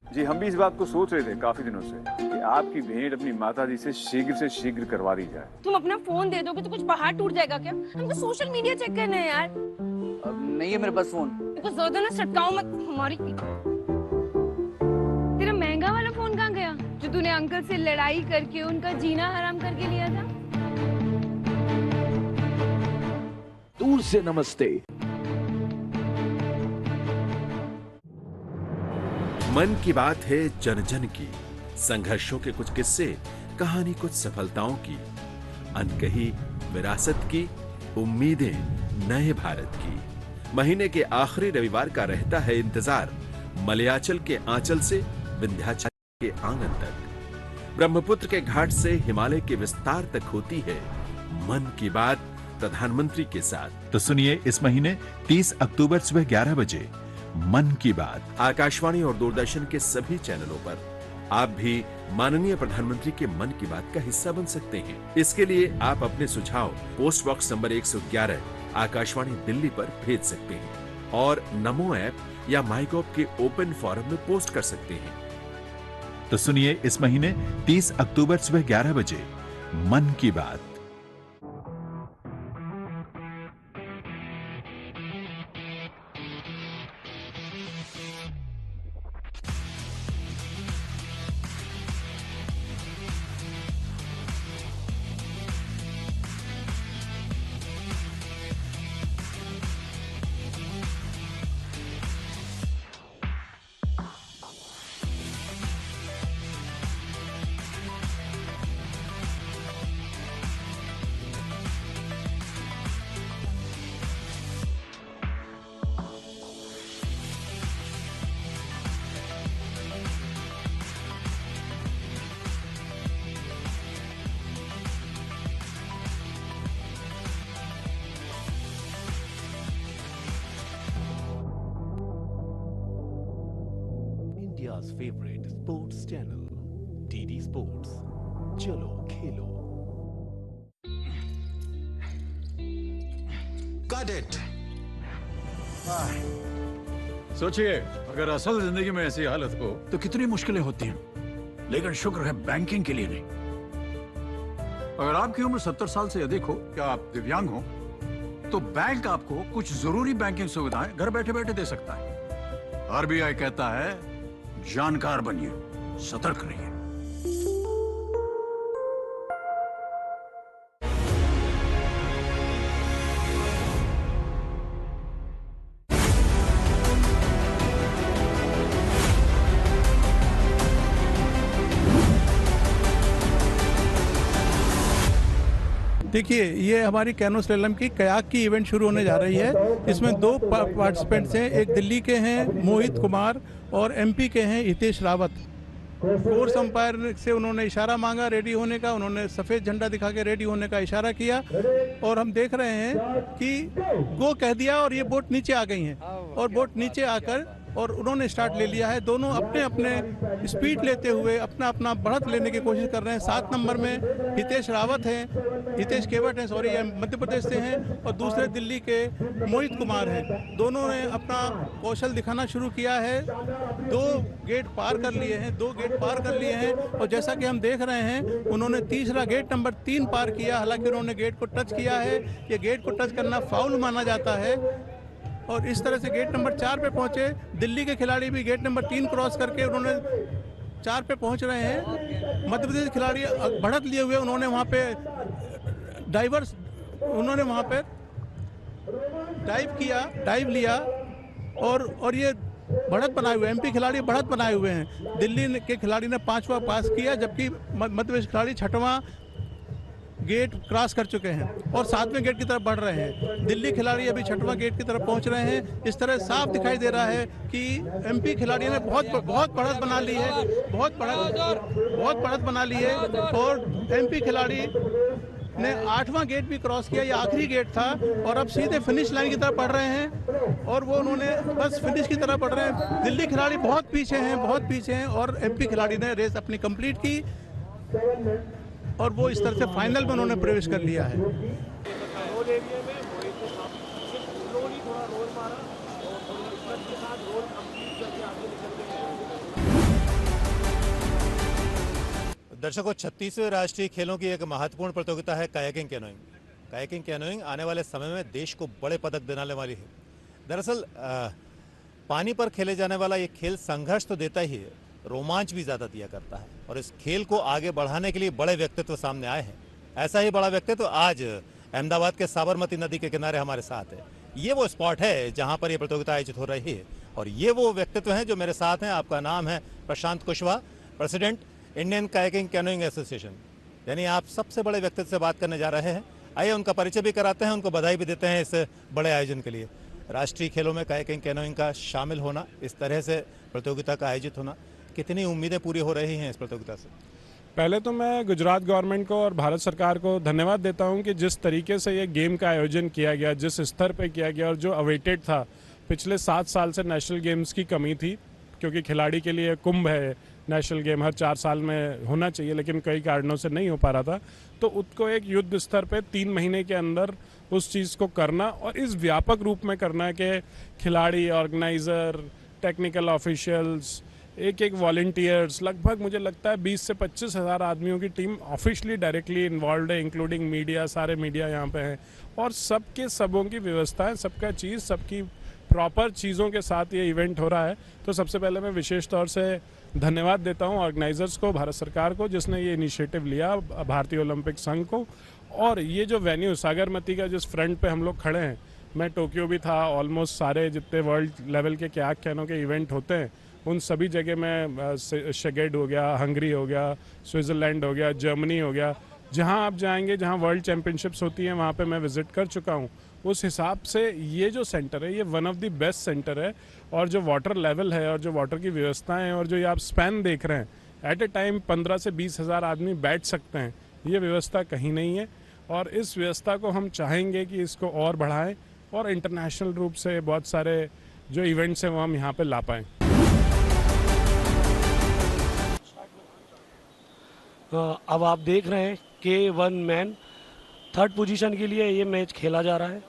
जी, हम भी इस बात को सोच रहे थे काफी दिनों से कि आपकी भेंट अपनी माताजी से शीघ्र करवा दी जाए। तुम अपना फोन दे दोगे तो कुछ पहाड़ टूट जाएगा क्या? हमको सोशल मीडिया चेक करना है यार। नहीं है मेरे पास फोन। कुछ ज्यादा ना सटकाओ मत हमारी। तेरा महंगा वाला फोन कहाँ गया जो तूने अंकल से लड़ाई करके उनका जीना हराम करके लिया था? दूर से नमस्ते। मन की बात है जन जन की, संघर्षों के कुछ किस्से, कहानी कुछ सफलताओं की, अनकही विरासत की, उम्मीदें नए भारत की। महीने के आखिरी रविवार का रहता है इंतजार, मलयाचल के आंचल से विंध्याचल के आंगन तक, ब्रह्मपुत्र के घाट से हिमालय के विस्तार तक होती है मन की बात प्रधानमंत्री के साथ। तो सुनिए इस महीने 30 अक्टूबर सुबह 11 बजे मन की बात आकाशवाणी और दूरदर्शन के सभी चैनलों पर। आप भी माननीय प्रधानमंत्री के मन की बात का हिस्सा बन सकते हैं। इसके लिए आप अपने सुझाव post box number 111 Akashvani Delhi पर भेज सकते हैं और नमो ऐप या माईगॉव के ओपन फोरम में पोस्ट कर सकते हैं। तो सुनिए इस महीने 30 अक्टूबर सुबह 11 बजे मन की बात। India's favorite sports channel, DD Sports. चलो खेलो। Got it. सोचिए, अगर असल जिंदगी में ऐसी हालत हो तो कितनी मुश्किलें होती हैं, लेकिन शुक्र है बैंकिंग के लिए नहीं। अगर आपकी उम्र 70 साल से अधिक हो या आप दिव्यांग हो तो बैंक आपको कुछ जरूरी बैंकिंग सुविधाएं घर बैठे बैठे दे सकता है। आरबीआई कहता है जानकार बनिए, सतर्क रहिए। देखिए, ये हमारी कैनो स्लैलम की कयाक की इवेंट शुरू होने जा रही है। इसमें दो पार्टिसिपेंट्स हैं, एक दिल्ली के हैं मोहित कुमार और एमपी के हैं हितेश रावत। कोर्स अंपायर से उन्होंने इशारा मांगा रेडी होने का, उन्होंने सफ़ेद झंडा दिखा के रेडी होने का इशारा किया और हम देख रहे हैं कि गो कह दिया और ये बोट नीचे आ गई हैं और बोट नीचे आकर और उन्होंने स्टार्ट ले लिया है। दोनों अपने अपने स्पीड लेते हुए अपना अपना बढ़त लेने की कोशिश कर रहे हैं। 7 नंबर में हितेश रावत हैं, हितेश केवट हैं, सॉरी, मध्य प्रदेश से हैं और दूसरे दिल्ली के मोहित कुमार हैं। दोनों ने अपना कौशल दिखाना शुरू किया है। 2 गेट पार कर लिए हैं, 2 गेट पार कर लिए हैं और जैसा कि हम देख रहे हैं उन्होंने तीसरा गेट नंबर 3 पार किया। हालांकि उन्होंने गेट को टच किया है, ये गेट को टच करना फाउल माना जाता है और इस तरह से गेट नंबर 4 पे पहुंचे। दिल्ली के खिलाड़ी भी गेट नंबर 3 क्रॉस करके उन्होंने 4 पे पहुंच रहे हैं। मध्य प्रदेश खिलाड़ी बढ़त लिए हुए उन्होंने वहां पे डाइव लिया और ये बढ़त बनाए हुए, एमपी खिलाड़ी बढ़त बनाए हुए हैं। दिल्ली के खिलाड़ी ने 5वां पास किया, जबकि मध्य प्रदेश खिलाड़ी 6वां गेट क्रॉस कर चुके हैं और 7वें गेट की तरफ बढ़ रहे हैं। दिल्ली खिलाड़ी अभी 6वां गेट की तरफ पहुंच रहे हैं। इस तरह साफ दिखाई दे रहा है कि एमपी खिलाड़ी ने बहुत बढ़त बना ली है, बहुत बढ़त बना ली है और एमपी खिलाड़ी ने 8वां गेट भी क्रॉस किया, ये आखिरी गेट था और अब सीधे फिनिश लाइन की तरफ बढ़ रहे हैं और वो उन्होंने बस फिनिश की तरफ बढ़ रहे हैं। दिल्ली खिलाड़ी बहुत पीछे हैं और एमपी खिलाड़ी ने रेस अपनी कंप्लीट की और वो इस तरह से फाइनल में उन्होंने प्रवेश कर लिया है। दर्शकों, 36वें राष्ट्रीय खेलों की एक महत्वपूर्ण प्रतियोगिता है कायाकिंग कैनोइंग। कायाकिंग कैनोइंग आने वाले समय में देश को बड़े पदक दिलाने वाली है। दरअसल पानी पर खेले जाने वाला ये खेल संघर्ष तो देता ही है, रोमांच भी ज़्यादा दिया करता है और इस खेल को आगे बढ़ाने के लिए बड़े व्यक्तित्व सामने आए हैं। ऐसा ही बड़ा व्यक्तित्व आज अहमदाबाद के साबरमती नदी के किनारे हमारे साथ है। ये वो स्पॉट है जहाँ पर ये प्रतियोगिता आयोजित हो रही है और ये वो व्यक्तित्व हैं जो मेरे साथ हैं। आपका नाम है Prashant Kushwaha, president Indian kayaking canoeing association, यानी आप सबसे बड़े व्यक्तित्व से बात करने जा रहे हैं। आइए उनका परिचय भी कराते हैं, उनको बधाई भी देते हैं इस बड़े आयोजन के लिए। राष्ट्रीय खेलों में कायाकिंग कैनोइंग का शामिल होना, इस तरह से प्रतियोगिता का आयोजित होना, कितनी उम्मीदें पूरी हो रही हैं इस प्रतियोगिता से? पहले तो मैं गुजरात गवर्नमेंट को और भारत सरकार को धन्यवाद देता हूं कि जिस तरीके से ये गेम का आयोजन किया गया, जिस स्तर पे किया गया और जो अवेटेड था। पिछले 7 साल से नेशनल गेम्स की कमी थी, क्योंकि खिलाड़ी के लिए कुंभ है, नेशनल गेम हर 4 साल में होना चाहिए, लेकिन कई कारणों से नहीं हो पा रहा था। तो उसको एक युद्ध स्तर पे 3 महीने के अंदर उस चीज़ को करना और इस व्यापक रूप में करना कि खिलाड़ी, ऑर्गेनाइज़र, टेक्निकल ऑफिशियल्स, एक वॉलंटियर्स, लगभग मुझे लगता है 20 से 25 हज़ार आदमियों की टीम ऑफिशियली डायरेक्टली इन्वॉल्व है, इंक्लूडिंग मीडिया, सारे मीडिया यहाँ पे हैं और सबके सबों की व्यवस्था है, सबका चीज़, सबकी प्रॉपर चीज़ों के साथ ये इवेंट हो रहा है। तो सबसे पहले मैं विशेष तौर से धन्यवाद देता हूँ ऑर्गेनाइजर्स को, भारत सरकार को, जिसने ये इनिशिएटिव लिया, भारतीय ओलंपिक संघ को। और ये जो वेन्यू सागरमती का जिस फ्रंट पे हम लोग खड़े हैं, मैं टोक्यो भी था, ऑलमोस्ट सारे जितने वर्ल्ड लेवल के कायाक कैनो के इवेंट होते हैं उन सभी जगह में, शेगेड हो गया, हंगरी हो गया, स्विट्ज़रलैंड हो गया, जर्मनी हो गया, जहाँ आप जाएंगे, जहाँ वर्ल्ड चैम्पियनशिप्स होती हैं वहाँ पे मैं विज़िट कर चुका हूँ। उस हिसाब से ये जो सेंटर है ये one of the best centre है और जो वाटर लेवल है और जो वाटर की व्यवस्थाएं हैं और जो ये आप स्पैन देख रहे हैं, एट ए टाइम 15 से 20 हज़ार आदमी बैठ सकते हैं, ये व्यवस्था कहीं नहीं है। और इस व्यवस्था को हम चाहेंगे कि इसको और बढ़ाएं और इंटरनेशनल रूप से बहुत सारे जो इवेंट्स हैं वो हम यहाँ पे ला पाएँ। अब आप देख रहे हैं कि 1 मैन 3rd पोजीशन के लिए ये मैच खेला जा रहा है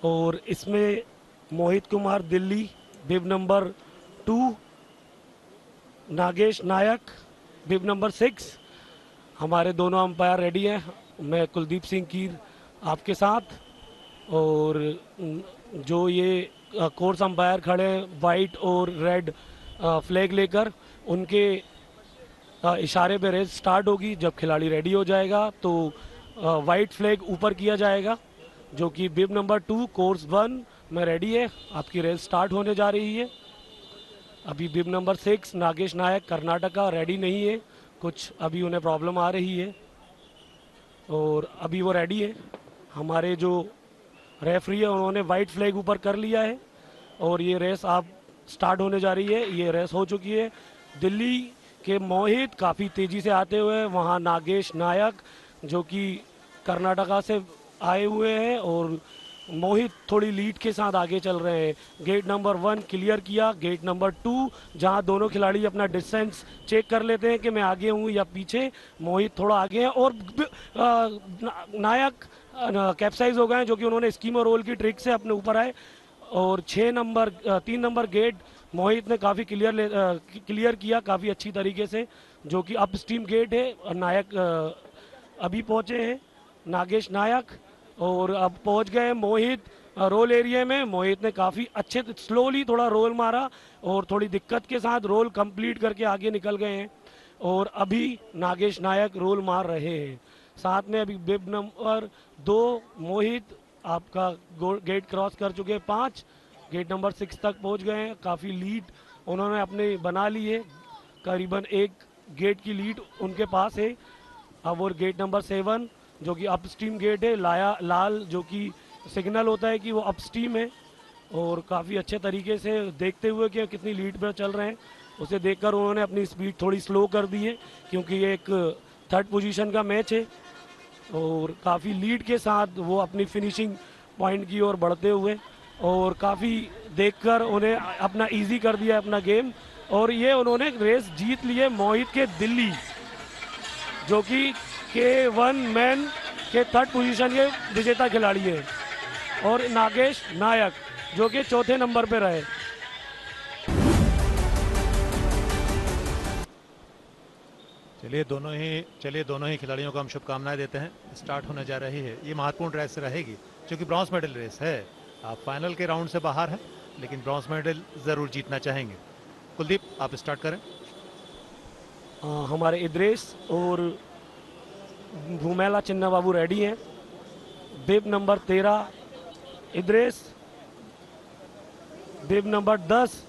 और इसमें मोहित कुमार दिल्ली, बिब नंबर 2, नागेश नायक, बिब नंबर 6। हमारे दोनों अंपायर रेडी हैं। मैं कुलदीप सिंह कीर आपके साथ और जो ये कोर्स अंपायर खड़े हैं वाइट और रेड फ्लैग लेकर, उनके इशारे पे रेस स्टार्ट होगी। जब खिलाड़ी रेडी हो जाएगा तो वाइट फ्लैग ऊपर किया जाएगा, जो कि बिब नंबर 2 कोर्स 1 में रेडी है। आपकी रेस स्टार्ट होने जा रही है। अभी बिब नंबर 6 नागेश नायक कर्नाटका रेडी नहीं है, कुछ अभी उन्हें प्रॉब्लम आ रही है और अभी वो रेडी है। हमारे जो रेफरी है उन्होंने वाइट फ्लैग ऊपर कर लिया है और ये रेस आप स्टार्ट होने जा रही है। ये रेस हो चुकी है। दिल्ली के मोहित काफ़ी तेज़ी से आते हुए, वहाँ नागेश नायक जो कि कर्नाटका से आए हुए हैं और मोहित थोड़ी लीड के साथ आगे चल रहे हैं। गेट नंबर 1 क्लियर किया। गेट नंबर 2 जहां दोनों खिलाड़ी अपना डिस्टेंस चेक कर लेते हैं कि मैं आगे हूं या पीछे, मोहित थोड़ा आगे है और नायक कैप्साइज हो गए हैं, जो कि उन्होंने स्कीम और रोल की ट्रिक से अपने ऊपर आए। और 3 नंबर गेट मोहित ने काफ़ी क्लियर किया काफ़ी अच्छी तरीके से, जो कि अप स्टीम गेट है। नायक अभी पहुंचे हैं, नागेश नायक, और अब पहुंच गए मोहित रोल एरिया में। मोहित ने काफ़ी अच्छे स्लोली थोड़ा रोल मारा और थोड़ी दिक्कत के साथ रोल कंप्लीट करके आगे निकल गए हैं और अभी नागेश नायक रोल मार रहे हैं। साथ में अभी बिब नंबर 2 मोहित आपका गेट क्रॉस कर चुके हैं 5, गेट नंबर 6 तक पहुंच गए हैं। काफ़ी लीड उन्होंने अपने बना ली है, करीबन एक गेट की लीड उनके पास है। अब वो गेट नंबर 7 जो कि अपस्ट्रीम गेट है, लाल जो कि सिग्नल होता है कि वो अपस्ट्रीम है, और काफ़ी अच्छे तरीके से देखते हुए कि कितनी लीड पर चल रहे हैं उसे देखकर उन्होंने अपनी स्पीड थोड़ी स्लो कर दी है, क्योंकि ये एक 3rd पोजीशन का मैच है और काफ़ी लीड के साथ वो अपनी फिनिशिंग पॉइंट की ओर बढ़ते हुए, और काफ़ी देखकर उन्हें अपना इजी कर दिया अपना गेम। और ये उन्होंने रेस जीत ली है मोहित के दिल्ली, जो कि K1 मैन के 3rd पोजीशन के विजेता खिलाड़ी है, और नागेश नायक जो कि 4थे नंबर पे रहे। चलिए दोनों ही खिलाड़ियों को हम शुभकामनाएं देते हैं। स्टार्ट होने जा रही है, ये महत्वपूर्ण रेस रहेगी क्योंकि ब्रॉन्ज मेडल रेस है। आप फाइनल के राउंड से बाहर हैं, लेकिन ब्रॉन्ज मेडल जरूर जीतना चाहेंगे। कुलदीप, आप स्टार्ट करें। हमारे इद्रेश और भूमेला चिन्ना बाबू रेडी हैं। बिब नंबर 13 इद्रेश, बिब नंबर 10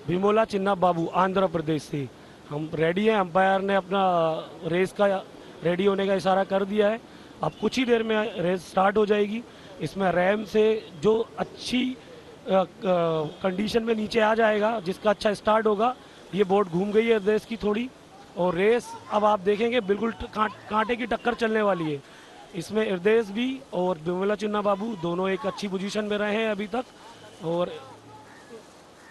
भीमोला चिन्ना बाबू आंध्र प्रदेश से। हम रेडी हैं, अंपायर ने अपना रेस का रेडी होने का इशारा कर दिया है। अब कुछ ही देर में रेस स्टार्ट हो जाएगी। इसमें रैम से जो अच्छी कंडीशन में नीचे आ जाएगा, जिसका अच्छा स्टार्ट होगा, ये बोट घूम गई है रेस की थोड़ी, और रेस अब आप देखेंगे बिल्कुल कांटे की टक्कर चलने वाली है। इसमें इर्देश भी और भीमोला चिन्ना बाबू दोनों एक अच्छी पोजीशन में रहे हैं अभी तक, और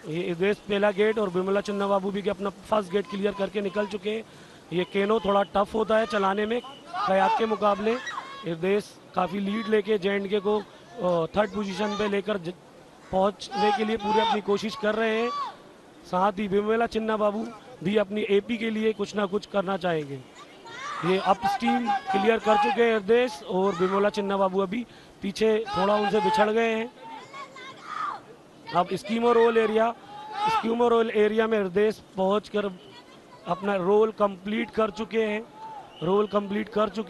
ये इर्देश पहला गेट और भीमोला चिन्ना बाबू भी अपना फर्स्ट गेट क्लियर करके निकल चुके हैं। ये केनो थोड़ा टफ होता है चलाने में कयाक के मुकाबले। इर्देश काफ़ी लीड लेके जे&के को 3rd पोजीशन पे लेकर पहुंचने के लिए पूरी अपनी कोशिश कर रहे हैं। साथ ही भीमोला चिन्ना बाबू भी अपनी AP के लिए कुछ ना कुछ करना चाहेंगे। ये अप स्टीम क्लियर कर चुके हैं इर्देश, और भीमोला चिन्ना बाबू अभी पीछे थोड़ा उनसे बिछड़ गए हैं। अब स्कीमो रोल एरिया में इर्देश पहुंचकर अपना रोल कंप्लीट कर चुके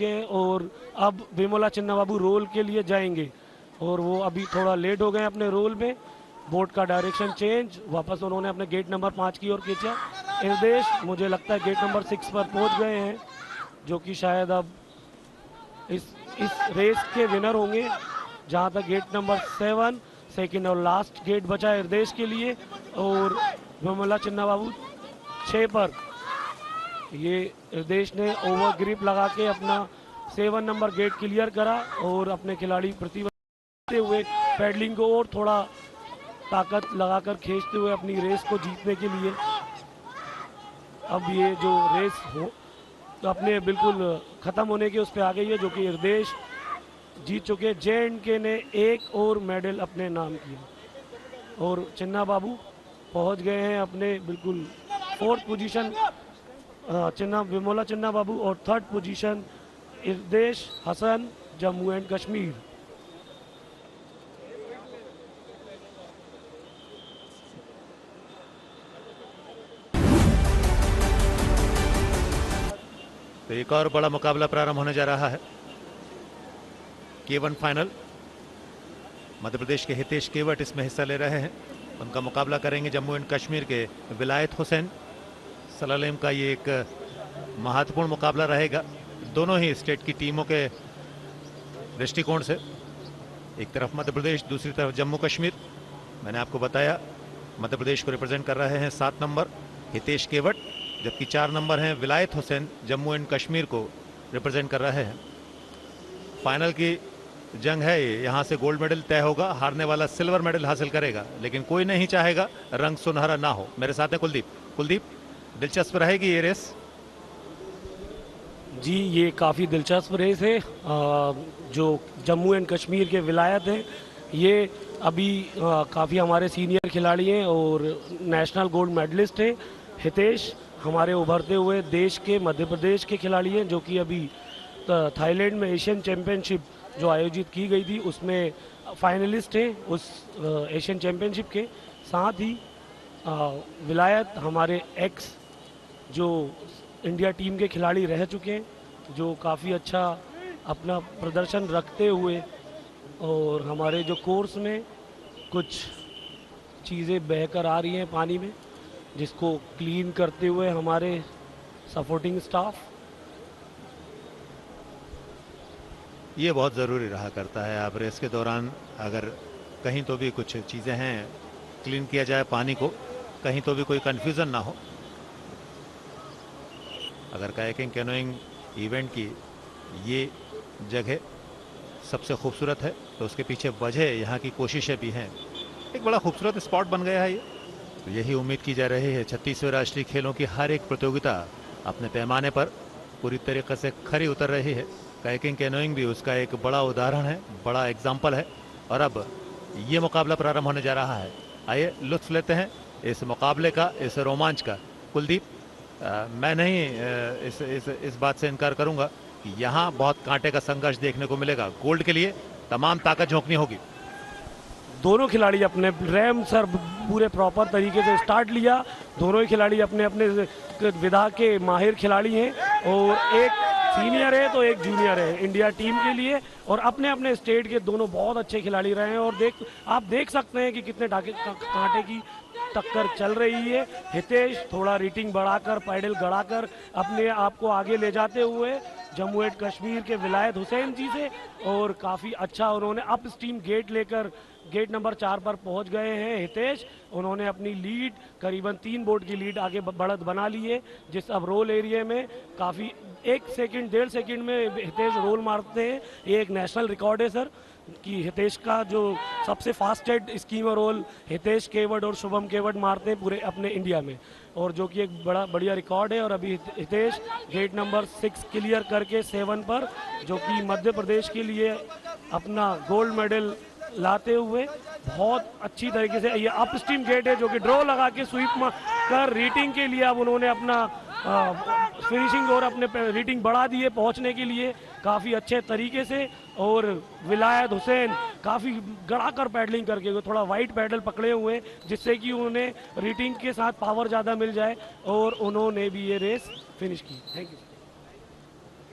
हैं, और अब भीमोला चिन्ना बाबू रोल के लिए जाएंगे, और वो अभी थोड़ा लेट हो गए अपने रोल में। बोट का डायरेक्शन चेंज, वापस उन्होंने अपने गेट नंबर 5 की ओर खींचा। इर्देश मुझे लगता है गेट नंबर 6 पर पहुंच गए हैं, जो कि शायद अब इस रेस के विनर होंगे, जहां तक गेट नंबर 7 सेकंड और लास्ट गेट बचा है इर्देश के लिए, और भीमोला चिन्ना बाबू 6 पर। ये इर्देश ने ओवर ग्रिप लगा के अपना 7 नंबर गेट क्लियर करा, और अपने खिलाड़ी प्रतिवर्ती हुए पैडलिंग को और थोड़ा ताकत लगाकर खींचते हुए अपनी रेस को जीतने के लिए। अब ये जो रेस हो तो अपने बिल्कुल ख़त्म होने के उस पर आ गई है, जो कि इर्देश जीत चुके। जे&के ने एक और मेडल अपने नाम किया, और चिन्ना बाबू पहुंच गए हैं अपने बिल्कुल 4th पोजीशन भीमोला चिन्ना बाबू, और 3rd पोजीशन इर्देश हसन जम्मू एंड कश्मीर। तो एक और बड़ा मुकाबला प्रारंभ होने जा रहा है। K1 फाइनल, मध्य प्रदेश के हितेश केवट इसमें हिस्सा ले रहे हैं। उनका मुकाबला करेंगे जम्मू एंड कश्मीर के विलायत हुसैन। सलालेम का ये एक महत्वपूर्ण मुकाबला रहेगा दोनों ही स्टेट की टीमों के दृष्टिकोण से। एक तरफ मध्य प्रदेश, दूसरी तरफ जम्मू कश्मीर। मैंने आपको बताया मध्य प्रदेश को रिप्रेजेंट कर रहे हैं 7 नंबर हितेश केवट, जबकि 4 नंबर हैं विलायत हुसैन, जम्मू एंड कश्मीर को रिप्रेजेंट कर रहे हैं। फाइनल की जंग है ये, यहाँ से गोल्ड मेडल तय होगा, हारने वाला सिल्वर मेडल हासिल करेगा, लेकिन कोई नहीं चाहेगा रंग सुनहरा ना हो। मेरे साथ है कुलदीप, दिलचस्प रहेगी ये रेस। जी, ये काफ़ी दिलचस्प रेस है। जो जम्मू एंड कश्मीर के विलायत हैं, ये अभी काफ़ी हमारे सीनियर खिलाड़ी हैं और नेशनल गोल्ड मेडलिस्ट हैं। हितेश हमारे उभरते हुए देश के मध्य प्रदेश के खिलाड़ी हैं, जो कि अभी थाईलैंड में एशियन चैम्पियनशिप जो आयोजित की गई थी उसमें फाइनलिस्ट हैं उस एशियन चैम्पियनशिप के। साथ ही विलायत हमारे एक्स जो इंडिया टीम के खिलाड़ी रह चुके हैं, जो काफ़ी अच्छा अपना प्रदर्शन रखते हुए और हमारे जो कोर्स में कुछ चीज़ें बहकर आ रही हैं पानी में, जिसको क्लीन करते हुए हमारे सपोर्टिंग स्टाफ। ये बहुत ज़रूरी रहा करता है। आप रेस के दौरान अगर कहीं तो भी कुछ चीज़ें हैं क्लीन किया जाए पानी को, कहीं तो भी कोई कन्फ्यूज़न ना हो। अगर कायाकिंग कैनोइंग इवेंट की ये जगह सबसे खूबसूरत है तो उसके पीछे वजह यहाँ की कोशिशें भी हैं। एक बड़ा खूबसूरत स्पॉट बन गया है ये। तो यही उम्मीद की जा रही है 36वें राष्ट्रीय खेलों की हर एक प्रतियोगिता अपने पैमाने पर पूरी तरीके से खरी उतर रही है। कायाकिंग कैनोइंग भी उसका एक बड़ा उदाहरण है, बड़ा एग्जाम्पल है। और अब ये मुकाबला प्रारंभ होने जा रहा है। आइए लुत्फ लेते हैं इस मुकाबले का, इस रोमांच का। कुलदीप, मैं नहीं इस बात से इनकार करूंगा कि यहाँ बहुत कांटे का संघर्ष देखने को मिलेगा। गोल्ड के लिए तमाम ताकत झोंकनी होगी। दोनों खिलाड़ी अपने रैम सर पूरे प्रॉपर तरीके से स्टार्ट लिया। दोनों ही खिलाड़ी अपने अपने विधा के माहिर खिलाड़ी हैं, और एक सीनियर है तो एक जूनियर है इंडिया टीम के लिए, और अपने अपने स्टेट के दोनों बहुत अच्छे खिलाड़ी रहे हैं। और आप देख सकते हैं कि कितने कांटे की टक्कर चल रही है। हितेश थोड़ा रेटिंग बढ़ाकर, पैडल गड़ाकर अपने आप को आगे ले जाते हुए जम्मू एंड कश्मीर के विलायत हुसैन जी से, और काफ़ी अच्छा उन्होंने अप स्टीम गेट लेकर गेट नंबर 4 पर पहुंच गए हैं हितेश। उन्होंने अपनी लीड करीबन 3 बोर्ड की लीड आगे बढ़त बना ली है, जिस अब रोल एरिया में काफ़ी 1 सेकंड 1.5 सेकंड में हितेश रोल मारते हैं। ये एक नेशनल रिकॉर्ड है सर कि हितेश का जो सबसे फास्टेस्ट स्कीमर रोल हितेश केवट और शुभम केवट मारते हैं पूरे अपने इंडिया में, और जो कि एक बढ़िया रिकॉर्ड है। और अभी हितेश गेट नंबर 6 क्लियर करके 7 पर, जो कि मध्य प्रदेश के लिए अपना गोल्ड मेडल लाते हुए बहुत अच्छी तरीके से, ये अप स्टीम गेट है जो कि ड्रॉ लगा के स्वीप कर रेटिंग के लिए अब उन्होंने अपना फिनिशिंग और अपने रेटिंग बढ़ा दिए पहुंचने के लिए काफ़ी अच्छे तरीके से। और विलायत हुसैन काफ़ी गड़ाकर पैडलिंग करके थोड़ा वाइट पैडल पकड़े हुए, जिससे कि उन्हें रेटिंग के साथ पावर ज़्यादा मिल जाए, और उन्होंने भी ये रेस फिनिश की। Thank you.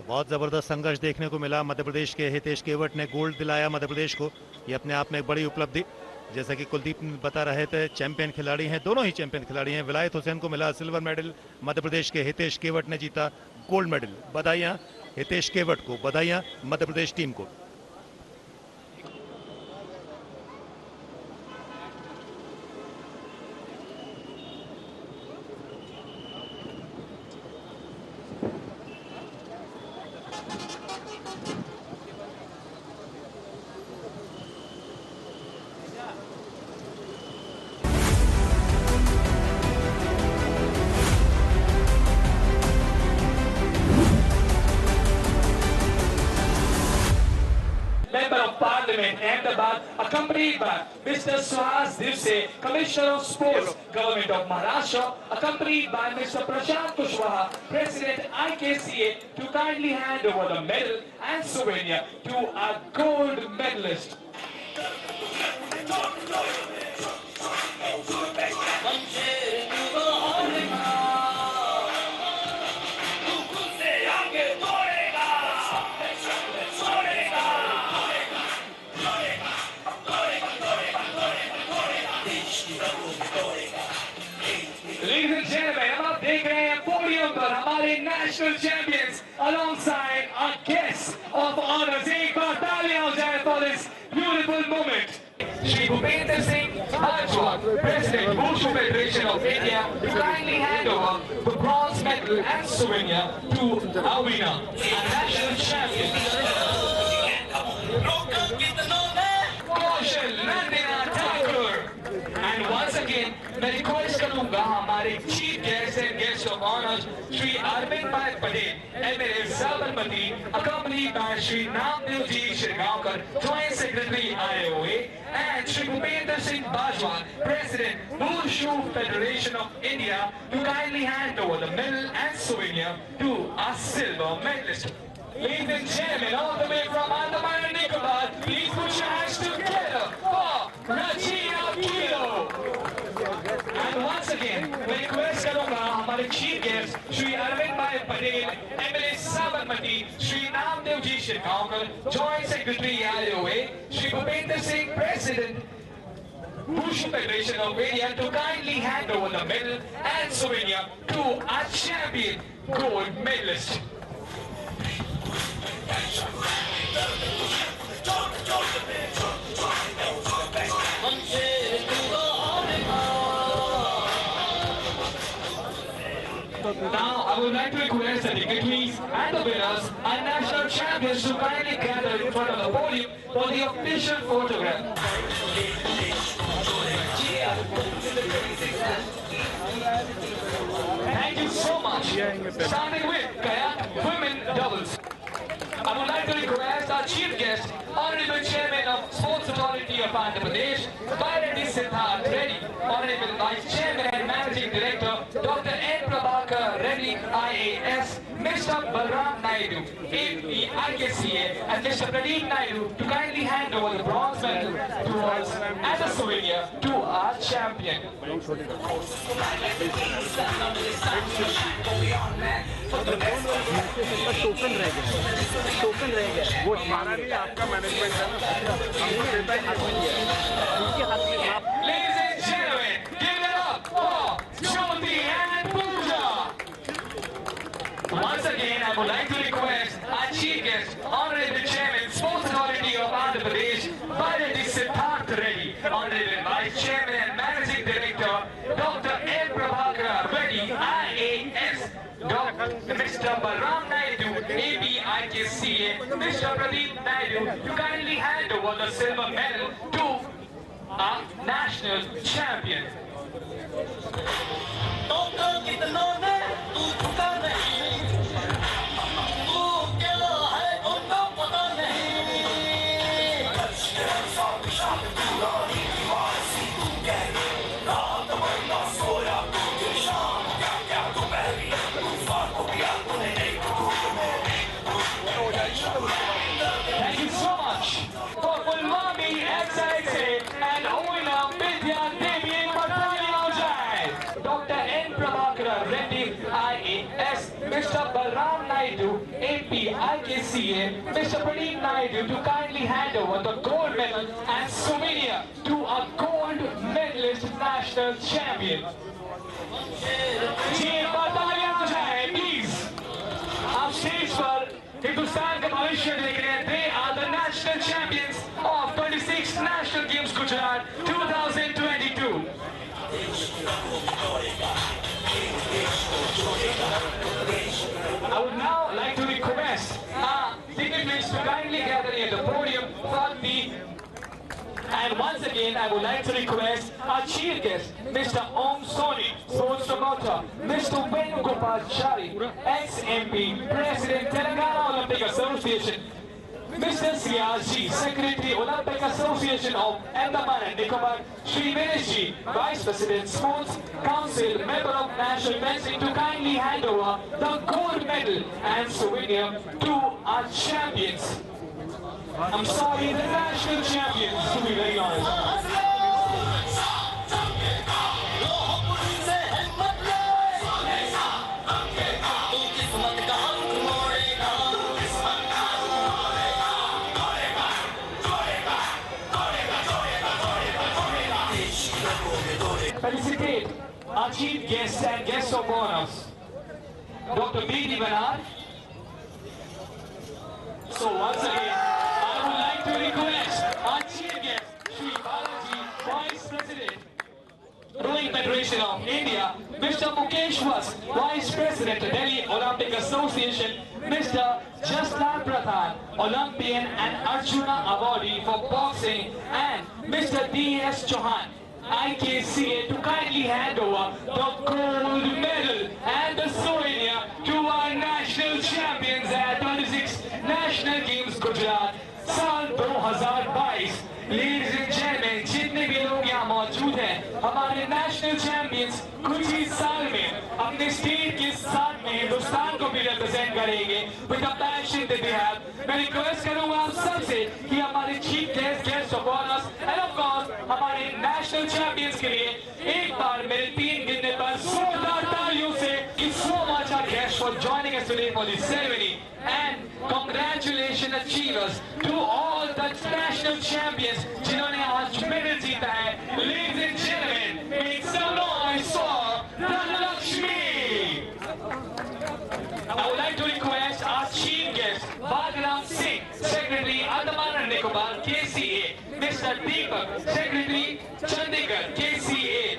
बहुत ज़बरदस्त संघर्ष देखने को मिला। मध्य प्रदेश के हितेश केवट ने गोल्ड दिलाया मध्य प्रदेश को। ये अपने आप में एक बड़ी उपलब्धि, जैसा कि कुलदीप बता रहे थे, चैंपियन खिलाड़ी हैं, दोनों ही चैंपियन खिलाड़ी हैं। विलायत हुसैन को मिला सिल्वर मेडल, मध्य प्रदेश के हितेश केवट ने जीता गोल्ड मेडल। बधाइयाँ हितेश केवट को, बधाइयाँ मध्य प्रदेश टीम को। Member of Parliament Ahmedabad, accompanied by Mr. Suhas Divse, Commissioner of Sports, Government of Maharashtra, accompanied by Mr. Prashant Kushwaha, President IKCA, to kindly hand over the medal and souvenir to our gold medalist. Ladies and gentlemen, अब आप देख रहे हैं podium पर हमारे national champions alongside our guests of honors. एक बार तालियां हो जाए for this beautiful moment. Shri Bhupender Singh Bhajwa, President Wushu Federation of India, to kindly hand over the bronze medal and souvenir to our winner, our national champion. And once again, मैं request करूंगा हमारे chief guest and guest of honour Shri Arvind Bhai Patel, MLA Sabarmati, accompanied by Shri Namdev ji Shirgaonkar, joint secretary आए हुए, and Shri Bhupendra Singh Bajwa, president wushu federation of India, to kindly hand over the medal and souvenir to our silver medalist. Ladies and gentlemen, all the way from Andaman and Nicobar, please put your hands together for Rajina Kido. And once again, मैं request करूंगा हमारे chief guest Shri Arvind Bhai Patel, MLA Sabarmati, Shri Namdev ji Shirgaonkar, joint secretary आए हुए, Shri Bhupendra Singh, president Wushu Federation of India to kindly hand over the medal and souvenir to our champion gold medalist. Now, I would like to request the dignitaries and the winners and national champions to kindly gather in front of the podium for the official photograph. Thank you so much. Starting with kayak women doubles. I would like to request our chief guest, Honorable Chairman of Sports Authority of Andhra Pradesh, Bharat Reddy, Honorable Vice Chairman and Managing Director, Dr. N. Prabhakar Reddy, IAS, Mr. Balram Naidu, AP, IKCA, and Mr. Pradeep Naidu to kindly hand over the bronze medal to us as a souvenir to our champion. Token रह गया वो हमारा नहीं आपका management है ना हमको देता है उनके हाथ में Ladies and gentlemen, give it up for Jyoti and Pooja. Once again, I would like to request our chief guest, Honorable Chairman, Sports Authority of Andhra Pradesh, Bharat Reddy, Honorable Vice Chairman and Managing Director, Dr. N. Prabhakar Reddy, IAS, Mr. Balram Naidu, AP, IKCA, Mr. Pradeep Naidu, to kindly hand over the silver medal to our national champion. Thank you so much for Pulwami XXA and Oina Vidya Devi Battalion. Dr. N. Prabhakar Reddy, IAS, Mr. Balram Naidu, AP, IKCA, Mr. Pradeep Naidu to kindly hand over the gold medal and souvenir to a gold medalist national champion. Team Battalion Jai, please. आप stage पर हिंदुस्तान का भविष्य देख रहे हैं. They are the national champions of 26th National Games Gujarat 2022. I would now like to request our dignitaries to kindly gather at the podium for the. And once again, I would like to request our chief guest, Mr. Om Soni, sports promoter, Mr. Venugopal Chari, ex-MP, President, Telangana Olympic Association, Mr. Siyaji, Secretary, Olympic Association of Andaman and Nicobar, Shri Veneshji, Vice President, Sports Council, Member of National Fencing, to kindly hand over the gold medal and souvenir to our champions. I'm sorry, the national champions, to be very honest. Felicitate our chief guests and guests of honors, Dr. B.D. Bernard. So once again, I would like to request our chief guest, Shri Balaji, Vice President, Rowing Federation of India, Mr. Mukesh Vas, Vice President, Delhi Olympic Association, Mr. Jaslan Pradhan, Olympian and Arjuna Awardee for boxing, and Mr. D.S. Chauhan, IKCA, to kindly hand over the gold medal and the souvenir to our national champions at 26 National Games Gujarat साल 2022. Ladies and gentlemen, जितने भी लोग यहाँ मौजूद हैं, हमारे national champions कुछ ही साल में अपने स्टेट के साथ में हिंदुस्तान को भी रिप्रेजेंट करेंगे with the passion that they have. मैं रिक्वेस्ट करूँगा आप सबसे कि हमारे chief guest of honours end of course हमारे नेशनल चैंपियंस के लिए एक बार मेरे 3 गिनने पर जोरदार तालियों से so much our guests for joining us today for this ceremony, and congratulations achievers to all the national champions जिन्होंने आज मेडल जीता है. Nicobar KCA, Mr. Deepak, Secretary Chandigarh KCA,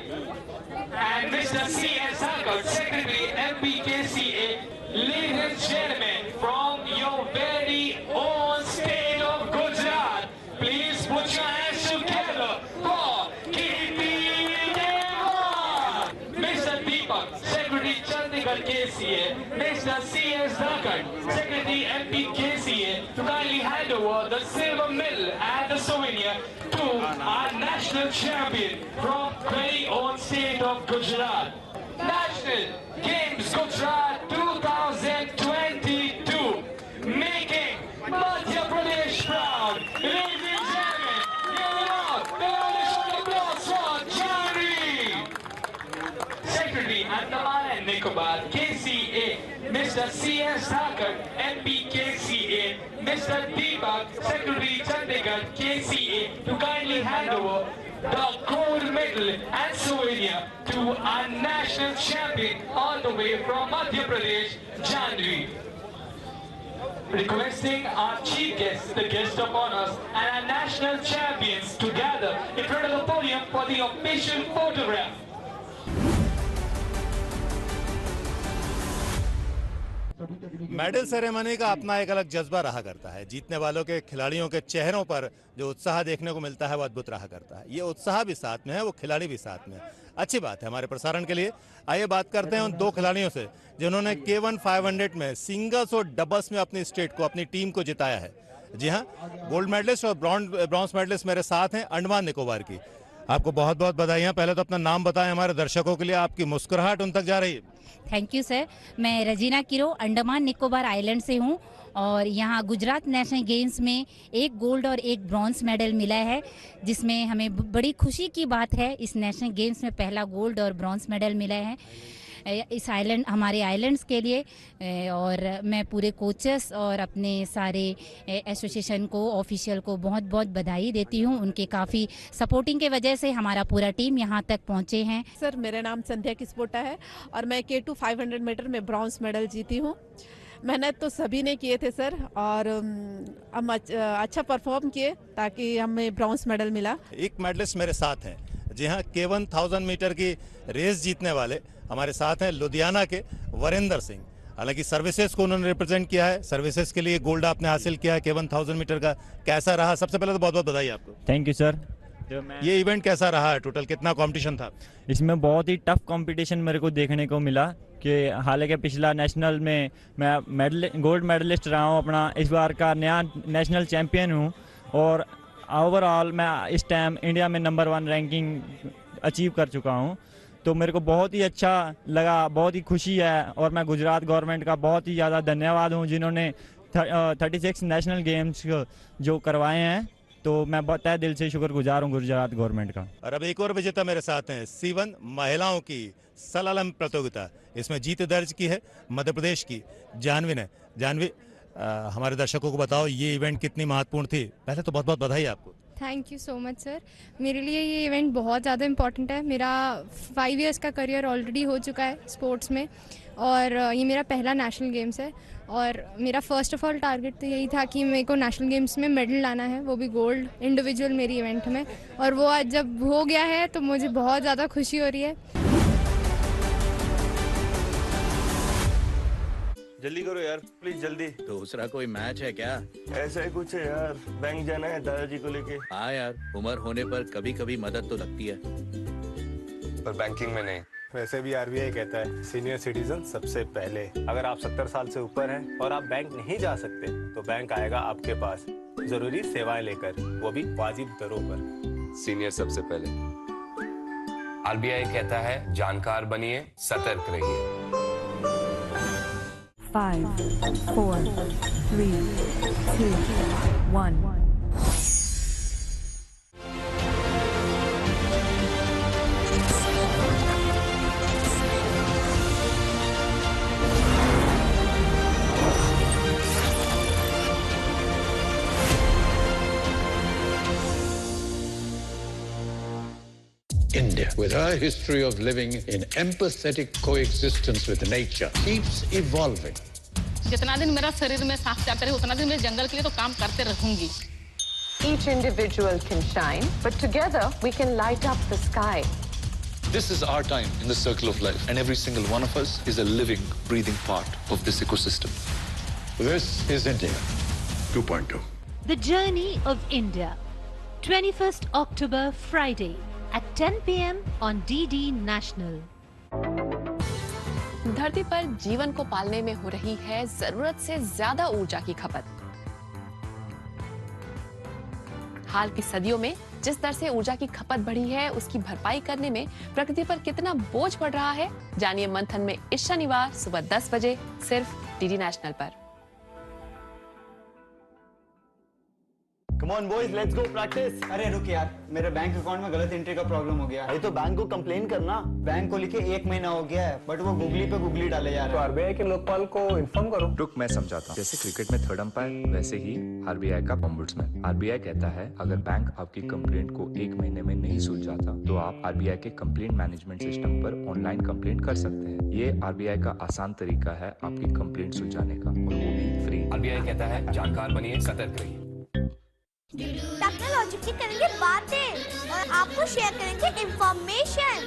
and Mr. C.S. Hakkar, Secretary MPKCA. Ladies and gentlemen, from your very own state of Gujarat, please put your hands together for Mr. Deepak, Secretary Chandigarh KCA, Mr. C.S. Hakkar, Secretary MPKCA, to kindly hand over the silver medal and the souvenir to our national champion from very own state of Gujarat. National Games Gujarat 2022, making Madhya Pradesh proud. Ladies and gentlemen, give it up. The applause for Archery. Secretary Andaman and Nicobar KCA, Mr. C.S. Hakkar, MPKCA, Mr. Deepak, Secretary Chandigarh KCA, to kindly hand over the gold medal and souvenir to our national champion all the way from Madhya Pradesh, January. Requesting our chief guests, the guest of honors, and our national champions to gather in front of the podium for the official photograph. Medal ceremony का अपना एक अलग जज्बा रहा करता है। जीतने वालों के खिलाड़ियों के चेहरों पर जो उत्साह देखने को मिलता है वो अद्भुत रहा करता है। ये उत्साह भी साथ में है, वो खिलाड़ी भी साथ में है। अच्छी बात है हमारे प्रसारण के लिए। आइए बात करते हैं उन दो खिलाड़ियों से जिन्होंने K1 500 में सिंगल्स और डबल्स में अपनी स्टेट को, अपनी टीम को जिताया है। जी हाँ, गोल्ड मेडलिस्ट और ब्रॉन्ज मेडलिस्ट मेरे साथ हैं अंडमान निकोबार की। आपको बहुत बहुत बधाइयाँ। पहले तो अपना नाम बताएं हमारे दर्शकों के लिए, आपकी मुस्कुराहट उन तक जा रही है। Thank you sir. मैं रजीना किरो अंडमान निकोबार आइलैंड से हूँ और यहाँ गुजरात नेशनल गेम्स में एक गोल्ड और एक ब्रॉन्ज मेडल मिला है, जिसमें हमें बड़ी खुशी की बात है। इस नेशनल गेम्स में पहला गोल्ड और ब्रॉन्ज मेडल मिला है इस आइलैंड, हमारे आइलैंड्स के लिए। और मैं पूरे कोचेस और अपने सारे एसोसिएशन को, ऑफिशियल को बहुत बहुत बधाई देती हूँ। उनके काफ़ी सपोर्टिंग के वजह से हमारा पूरा टीम यहाँ तक पहुँचे हैं। सर, मेरा नाम संध्या किस्पोटा है और मैं K2 500 मीटर में ब्रॉन्ज मेडल जीती हूँ। मेहनत तो सभी ने किए थे सर, और हम अच्छा परफॉर्म किए ताकि हमें ब्रॉन्ज मेडल मिला। एक मेडलिस्ट मेरे साथ हैं। जी हाँ, K1 1000 मीटर की रेस जीतने वाले हमारे साथ हैं लुधियाना के वरिंदर सिंह। हालांकि सर्विसेज को उन्होंने रिप्रेजेंट किया है, सर्विसेज के लिए गोल्ड आपने हासिल किया है K1 1000 मीटर का। कैसा रहा? सबसे पहले तो बहुत बहुत बधाई आपको। Thank you sir. ये इवेंट कैसा रहा है? टोटल कितना कंपटीशन था? इसमें बहुत ही टफ कंपटीशन मेरे को देखने को मिला कि हालांकि पिछला नेशनल में मैं गोल्ड मेडलिस्ट रहा हूँ, अपना इस बार का नया नेशनल चैम्पियन हूँ और ओवरऑल मैं इस टाइम इंडिया में नंबर 1 रैंकिंग अचीव कर चुका हूँ। तो मेरे को बहुत ही अच्छा लगा, बहुत ही खुशी है और मैं गुजरात गवर्नमेंट का बहुत ही ज़्यादा धन्यवाद हूँ जिन्होंने 36 नेशनल गेम्स जो करवाए हैं। तो मैं बहुत तहे दिल से शुक्रगुजार हूँ गुजरात गवर्नमेंट का। और अब एक और विजेता मेरे साथ हैं, C1 महिलाओं की सलालम प्रतियोगिता। इसमें जीत दर्ज की है मध्य प्रदेश की जानवी ने। जानवी, हमारे दर्शकों को बताओ ये इवेंट कितनी महत्वपूर्ण थी? पहले तो बहुत बहुत बधाई आपको। Thank you so much sir. मेरे लिए ये इवेंट बहुत ज़्यादा इम्पॉर्टेंट है। मेरा 5 इयर्स का करियर ऑलरेडी हो चुका है स्पोर्ट्स में और ये मेरा पहला नेशनल गेम्स है। और मेरा फर्स्ट ऑफ ऑल टारगेट तो यही था कि मेरे को नेशनल गेम्स में मेडल लाना है, वो भी गोल्ड इंडिविजुअल मेरी इवेंट में। और वो आज जब हो गया है तो मुझे बहुत ज़्यादा खुशी हो रही है। जल्दी करो यार प्लीज, जल्दी। दूसरा कोई मैच है क्या? ऐसा ही कुछ है यार, बैंक जाना है दादाजी को लेके। हाँ यार, उम्र होने पर कभी कभी मदद तो लगती है, पर बैंकिंग में नहीं। वैसे भी RBI कहता है सीनियर सिटीजन सबसे पहले। अगर आप 70 साल से ऊपर हैं और आप बैंक नहीं जा सकते तो बैंक आएगा आपके पास जरूरी सेवाएं लेकर, वो भी वाजिब दरों पर। सीनियर सबसे पहले। RBI कहता है जानकार बनिए, सतर्क रहिए। 5, 4, 3, 2, 1. India, with her history of living in empathetic coexistence with nature, keeps evolving. जितना दिन मेरा शरीर में सांस जाता रहे उतना दिन मैं जंगल के लिए तो काम करते रहूंगी। Each individual can shine, but together we can light up the sky. This is our time in the circle of life, and every single one of us is a living, breathing part of this ecosystem. This is India 2.2. The Journey of India. 21st October, Friday at 10 p.m. on DD National. धरती पर जीवन को पालने में हो रही है जरूरत से ज्यादा ऊर्जा की खपत। हाल की सदियों में जिस दर से ऊर्जा की खपत बढ़ी है, उसकी भरपाई करने में प्रकृति पर कितना बोझ पड़ रहा है, जानिए मंथन में इस शनिवार सुबह 10 बजे सिर्फ डीडी नेशनल पर। Come on boys, let's go practice. अरे रुक यार, मेरे बैंक अकाउंट में गलत एंट्री का प्रॉब्लम हो गया। भाई तो बैंक को कंप्लेन करना। बैंक को लिखे 1 महीना हो गया है, बट वो गूगली पे गूगली डाले जा रहे हैं। तो आरबीआई के लोकपाल को इन्फॉर्म करो। रुक, मैं समझाता हूँ। जैसे क्रिकेट में थर्ड अंपायर, वैसे ही आरबीआई का ओम्बुड्समैन। आरबीआई कहता है अगर बैंक आपकी कंप्लेंट को 1 महीने में नहीं सुलझाता तो आप आरबीआई के कंप्लेंट मैनेजमेंट सिस्टम पर ऑनलाइन कंप्लेंट कर सकते हैं। ये आरबीआई का आसान तरीका है आपकी कंप्लेंट सुलझाने का, और वो भी फ्री। आरबीआई कहता है जानकार बनिए, सतर्क रहिए। टेक्नोलॉजी की करेंगे बातें और आपको शेयर करेंगे information.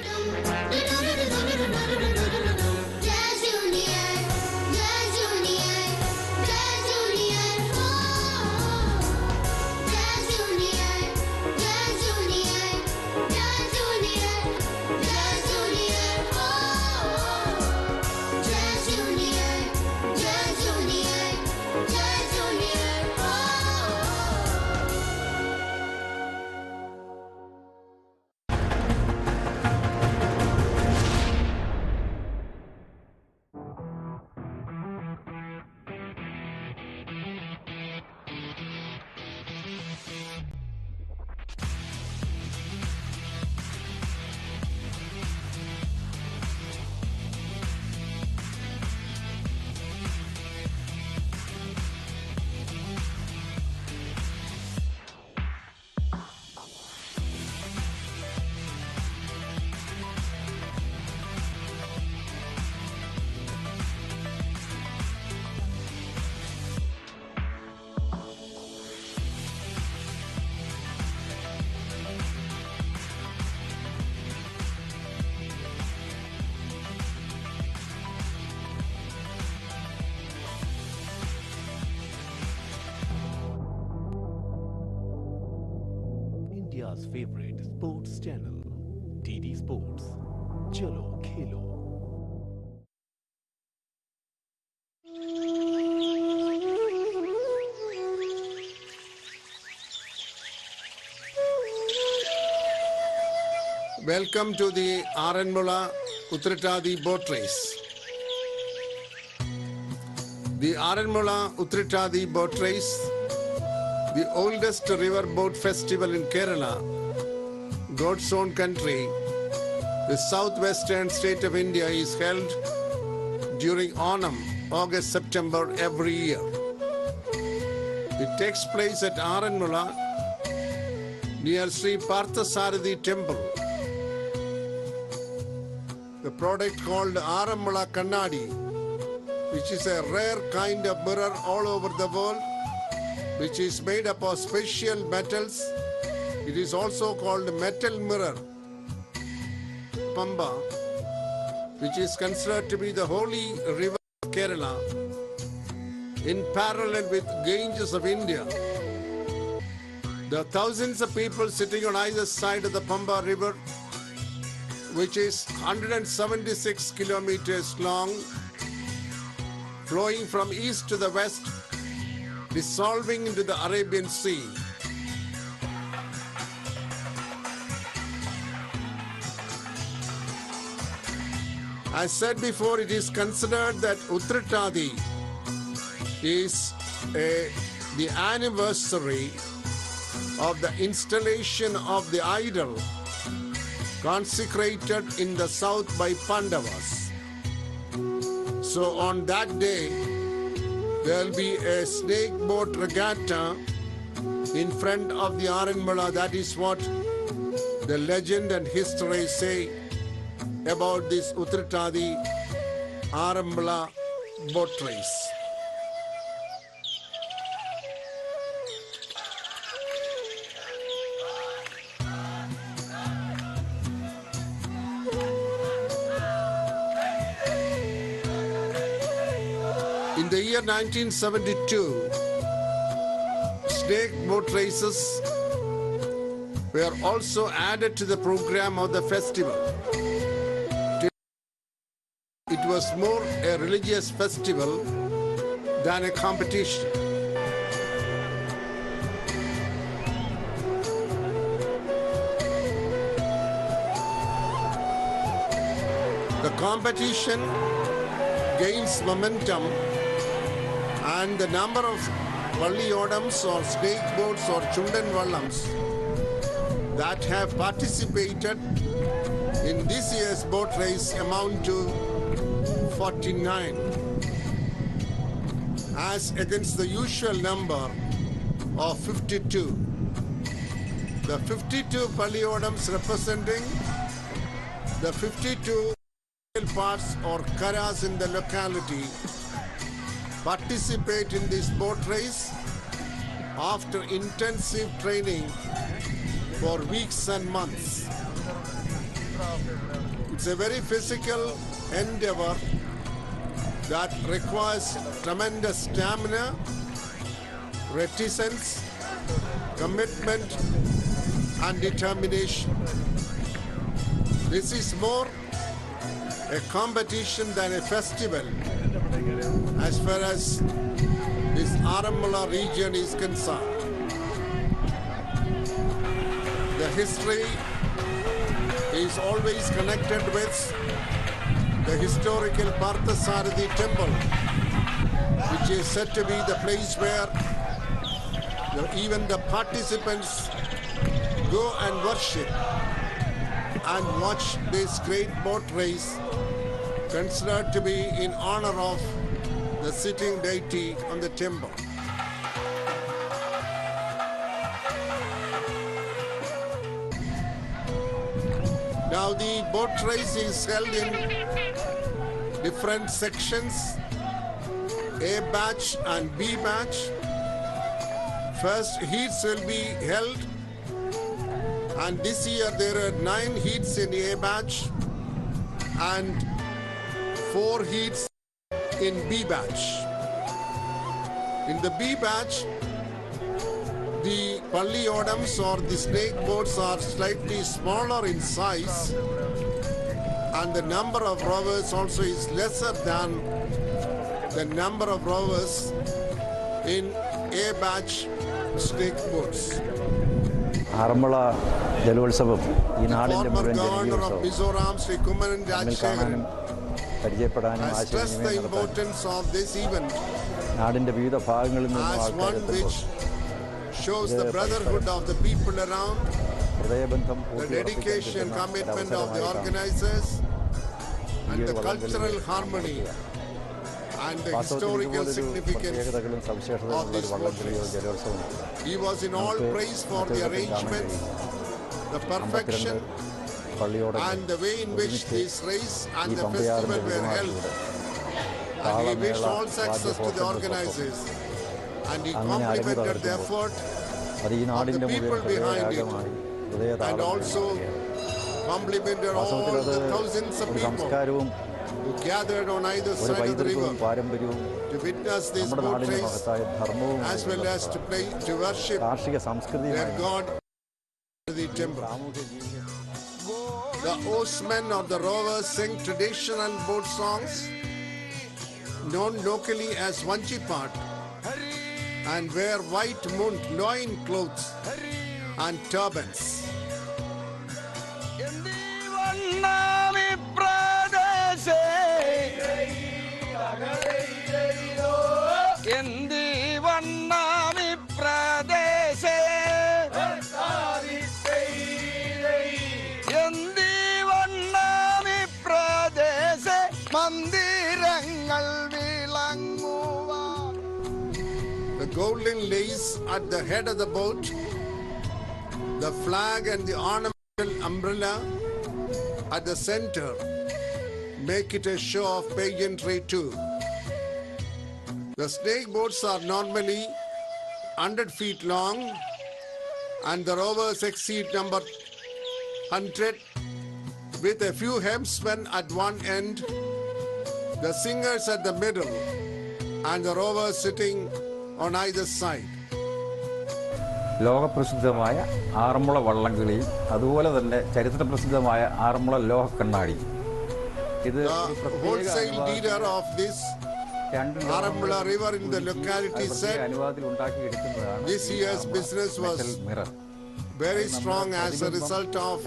India's favorite sports channel, DD Sports. चलो खेलो। Welcome to the Aranmula Uttratadi boat race. The Aranmula Uttratadi boat race, the oldest river boat festival in Kerala, God's own country, the southwestern state of India, is held during Onam, August-September every year. It takes place at Aranmula near Sri Parthasarathi temple. The product called Aranmula Kannadi, which is a rare kind of mirror all over the world, which is made up of special metals. It is also called metal mirror. Pamba, which is considered to be the holy river of Kerala, in parallel with Ganges of India. There are thousands of people sitting on either side of the Pamba river, which is 176 kilometers long, flowing from east to the west, dissolving into the Arabian Sea. I said before, it is considered that Uttratadi is the anniversary of the installation of the idol consecrated in the south by Pandavas. So on that day, there will be a snake boat regatta in front of the Aranmula. That is what the legend and history say about this Uttratadi Aranmula boat race. the year 1972, snake boat races were also added to the program of the festival. It was more a religious festival than a competition. The competition gains momentum and the number of Valliyodams or snake boats or Chundan Vallams that have participated in this year's boat race amount to 49, as against the usual number of 52. The 52 Valliyodams representing the 52 parts or karas in the locality participate in this boat race after intensive training for weeks and months. It's a very physical endeavor that requires tremendous stamina, reticence, commitment, and determination. This is more a competition than a festival as far as this Arambala region is concerned. The history is always connected with the historical Parthasarathi temple, which is said to be the place where even the participants go and worship and watch this great boat race, considered to be in honor of the sitting deity on the temple. Now the boat race is held in different sections, A batch and B batch. First heats will be held, and this year there are 9 heats in A batch and 4 heats in B batch. In the B batch, the Valliyodams or the snake boats are slightly smaller in size, and the number of rowers also is lesser than the number of rowers in A batch snake boats. Aranmula ജലോത്സവം ഈ നാടിൻ്റെ മുഴുവൻ Mizoram, Sri Kumaran തമ്മിൽ കാണാനും പരിചയപ്പെടാനും ആശയവിനിമയം നടത്താനും നാടിൻ്റെ വിവിധ ഭാഗങ്ങളിൽ നിന്നും ആൾക്കാരെത്തുമ്പോൾ shows the brotherhood of the people around, ഹൃദയബന്ധം the dedication, commitment of the organizers, and the cultural harmony and the historical significance of this boat race. He was in all praise for the arrangements, the perfection, and the way in which this race and the festival were held. And he wished all success to the organizers, and he complimented the effort of the people behind it, and also complimented all the thousands of people who gathered on either side of the river to witness this boat race, as well as to worship their God at the temple. The oarsmen of the rowers sing traditional boat songs known locally as Vanchipat, and wear white loin clothes and turbans. The golden lace at the head of the boat, the flag and the ornamental umbrella at the center make it a show of pageantry too. The snake boats are normally 100 feet long, and the rowers exceed number 100, with a few helmsmen at one end, the singers at the middle, and the rowers sitting on either side. ലോകപ്രസിദ്ധമായ Aranmula വള്ളംകളിയും അതുപോലെ തന്നെ ചരിത്രപ്രസിദ്ധമായ ആറന്മുള ലോഹ കണ്ണാടി ഇത് wholesale dealer of this Arunachal river in the locality said this year's business was very strong as a result of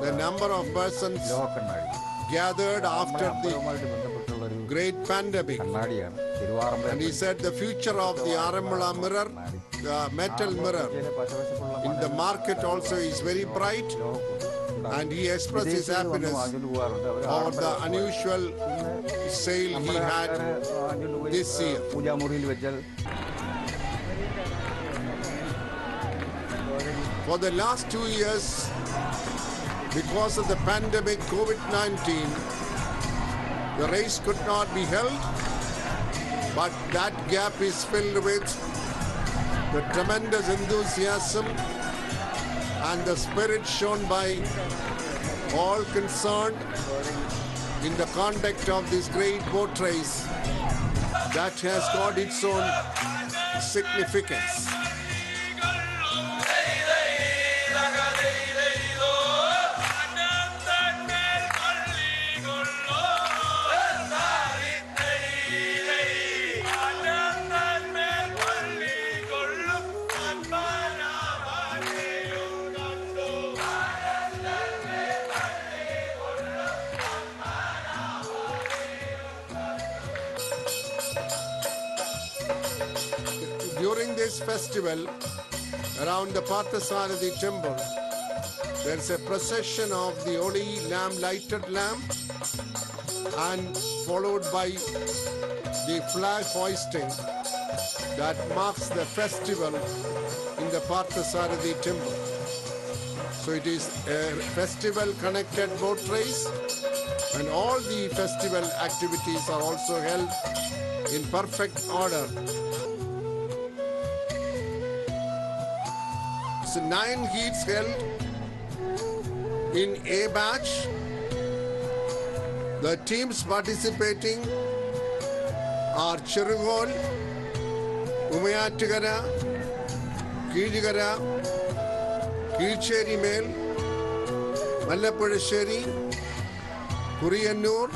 the number of persons gathered after the great pandemic. And he said the future of the Arunachal mirror, the metal mirror in the market also is very bright, and he expressed his happiness over the unusual sale he had this year. For the last 2 years, because of the pandemic COVID-19, the race could not be held, but that gap is filled with the tremendous enthusiasm and the spirit shown by all concerned in the conduct of this great boat race that has got its own significance. During this festival, around the Parthasarathi temple, there is a procession of the holy lamp, lighted lamp, and followed by the flag hoisting that marks the festival in the Parthasarathi temple. So it is a festival connected boat race, and all the festival activities are also held in perfect order. So 9 heats held in A batch. The teams participating are Cherugol, Umayattigara, Kidigara, Kilcheri Mel, Mallapudasheri, Kuriyanur,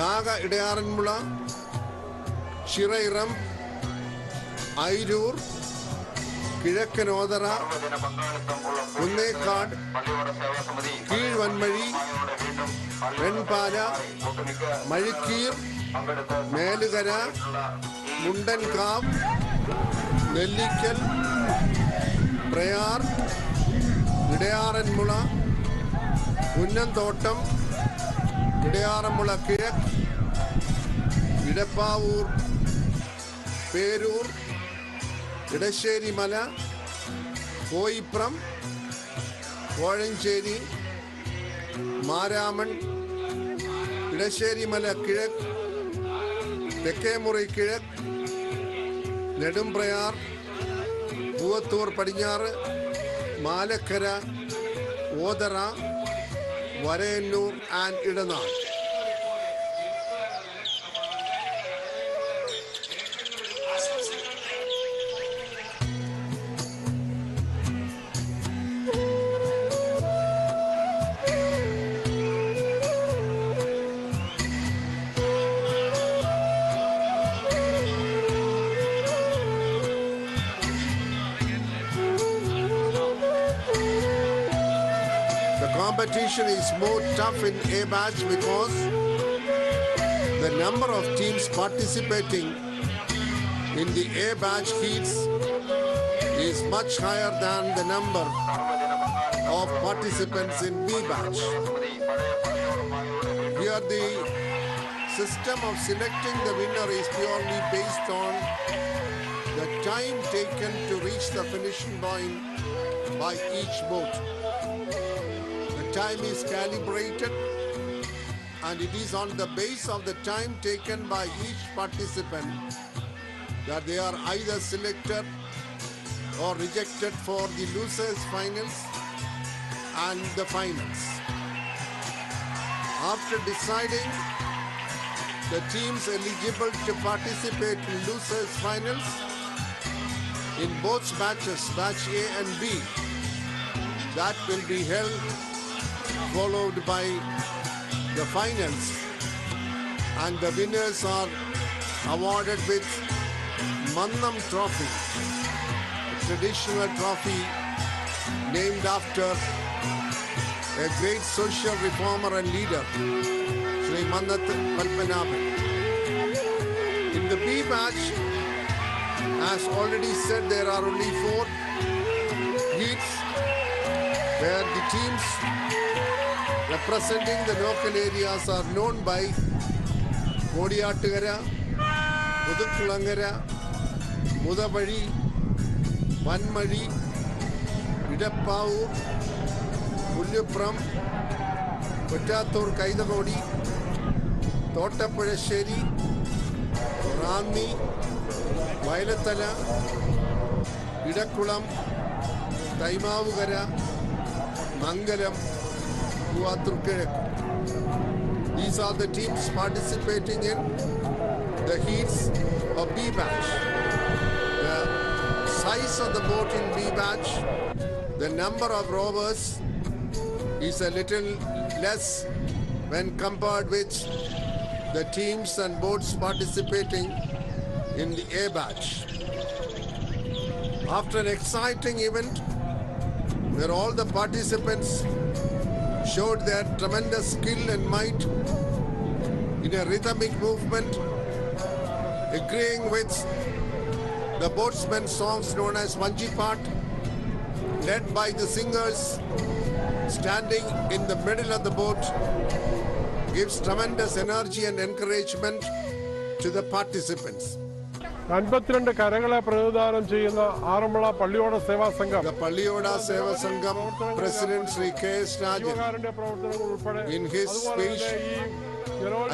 Laga Idayaranmula, Shirairam, Airur, കിഴക്കനോദറ, Kunnekkad, Keezhvanmazhi, Venpala, മഴിക്കീർ, Melukara, Mundankavu, Nellickal, Prayar, Edayaranmula, കുന്നംതോട്ടം, Edayaranmula കിഴക്ക്, ഇടപ്പാവൂർ, പേരൂർ, ഇടശ്ശേരി മല, കോയിപ്രം, കോഴഞ്ചേരി, മാരാമൺ, ഇടശ്ശേരി മല കിഴക്ക്, തെക്കേമുറി കിഴക്ക്, നെടുംപ്രയാർ, പൂവത്തൂർ പടിഞ്ഞാറ്, Malakkara, Othara, Varayannoor and Idanad. Competition is more tough in A batch because the number of teams participating in the A batch heats is much higher than the number of participants in B batch. Here the system of selecting the winner is purely based on the time taken to reach the finishing point by each boat. Time is calibrated, and it is on the base of the time taken by each participant that they are either selected or rejected for the losers finals and the finals. After deciding the teams eligible to participate in losers finals in both batches, batch A and B. That will be held, followed by the finals, and the winners are awarded with Mannam Trophy, a traditional trophy named after a great social reformer and leader, Sri Mannat Padmanabhan. In the B batch, as already said, there are only 4 heats where the teams representing the local areas are known by Kodiyattukara, Pudukkulangara, Mudavadi, Vanmadi, Idappavur, Pullupram, Kottathur Kaidavodi, Thottappuzhasheri, Ranni, Vailathala, Idakkulam, Taimavukara, Mangalam, Kuvathur. These are the teams participating in the heats of B batch. The size of the boat in B batch, the number of rowers is a little less when compared with the teams and boats participating in the A batch. After an exciting event where all the participants showed their tremendous skill and might in a rhythmic movement, agreeing with the boatsmen's songs known as Vanjipat, led by the singers standing in the middle of the boat, gives tremendous energy and encouragement to the participants. 52 കരകളെ പ്രതിനിധാനം ചെയ്യുന്ന ആറന്മുള പള്ളിയോട സേവാ സംഘം The Palliyoda Seva Sangam President Sri K.S. Rajan in his speech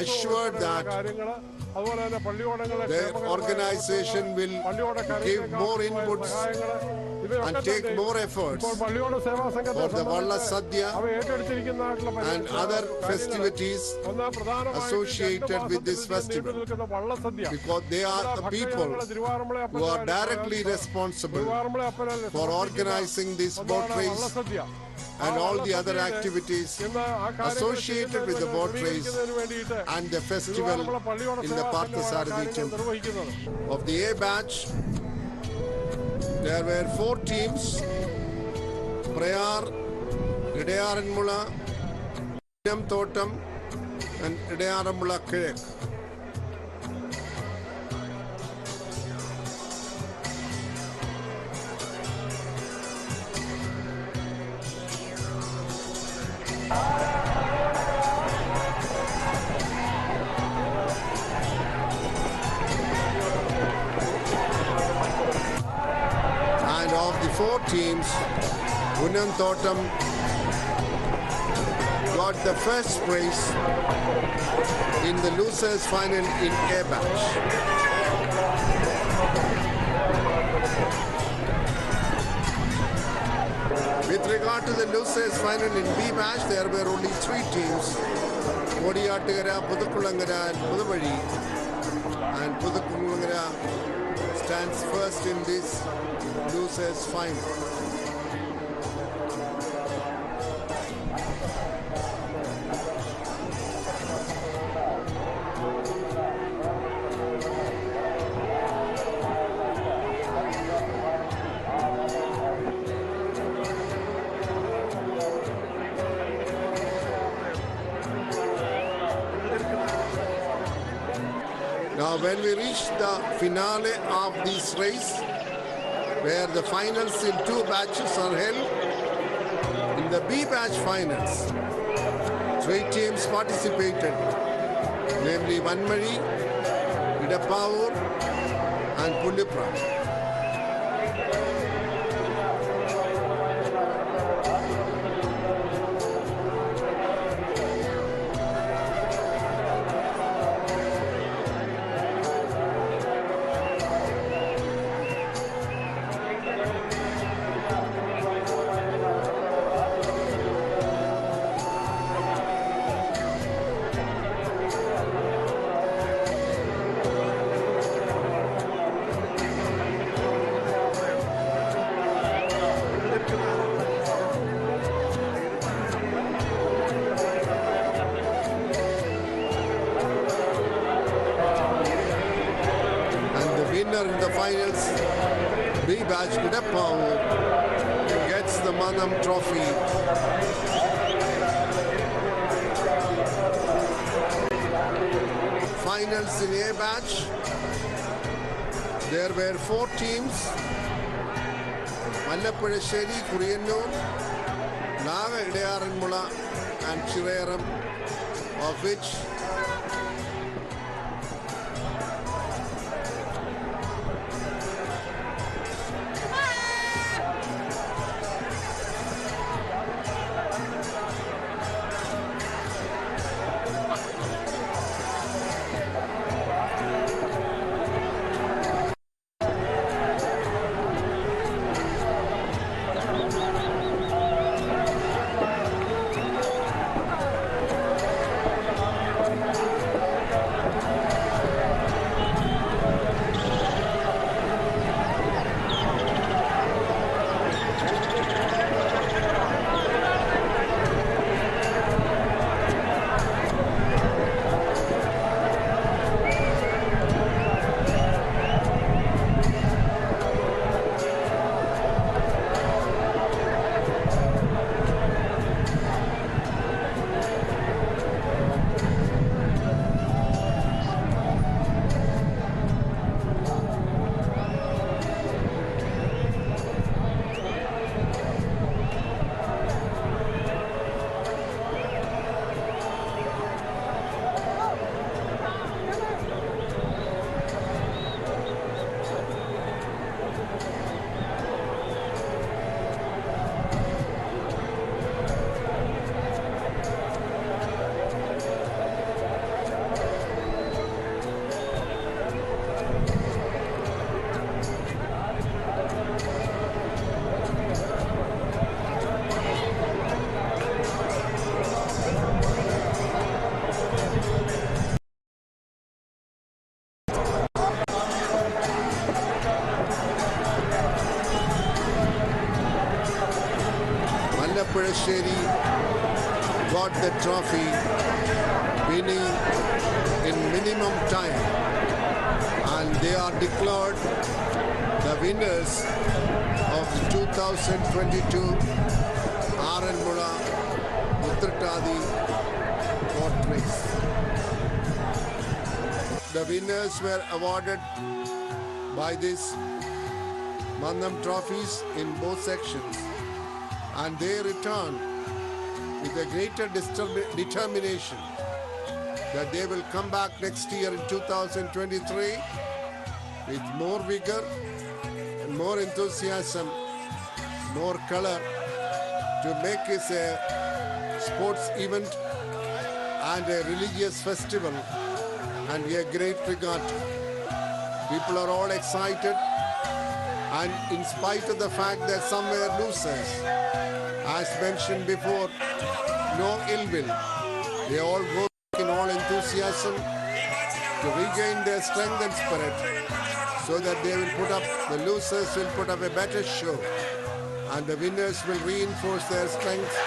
assured that their organization will give more inputs and take more efforts for the Valla Sadhya and other festivities associated with this festival, because they are the people who are directly responsible for organizing this boat race and all the other activities associated with the boat race and the festival in the Parthasarathi temple. Of the A batch, there were 4 teams: Prayar, Idayaranmula, Idam Thotam, and Idayaranmula Kilek. And of the 4 teams, Unnam Thotam got the first place in the losers final in A batch. With regard to the losers final in B batch, there were only 3 teams: Kodiyattukara, Pudukkulangara and Mudavadi. And Pudukkulangara stands first in this losers final. Now, when we reach the finale of this race, where the finals in 2 batches are held, in the B batch finals, 3 teams participated, namely Vanmadi, Idappavur, and Pullupram. winner in the finals, B batch Kidappavu, gets the Manam trophy. Finals in A batch, there were 4 teams: Mallappuzhasheri, Kuriyannur, Naga Idayaranmula and Chirayaram, of which Mallappuzhasheri got the trophy, winning in minimum time, and they are declared the winners of the 2022 Aranmula Uttratadi boat race. The winners were awarded by this Mandam trophies in both sections, and they return with a greater determination that they will come back next year in 2023 with more vigor and more enthusiasm, more color, to make this a sports event and a religious festival and a great regatta. People are all excited, and in spite of the fact that some were losers, as mentioned before, no ill will. They all go in all enthusiasm to regain their strength and spirit, so that they will put up, the losers will put up a better show, and the winners will reinforce their strength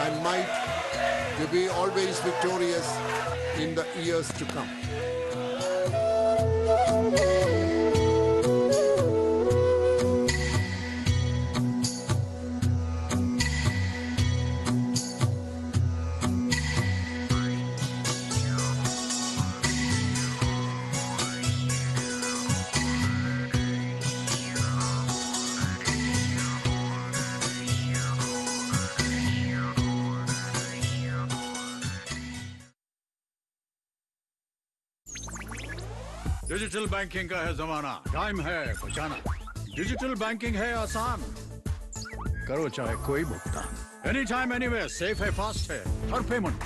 and might to be always victorious in the years to come. Digital banking का है जमाना, time है बचाना। Digital banking है आसान, करो चाहे कोई भुगतान, एनी टाइम एनीवेयर, सेफ है, फास्ट है, हर पेमेंट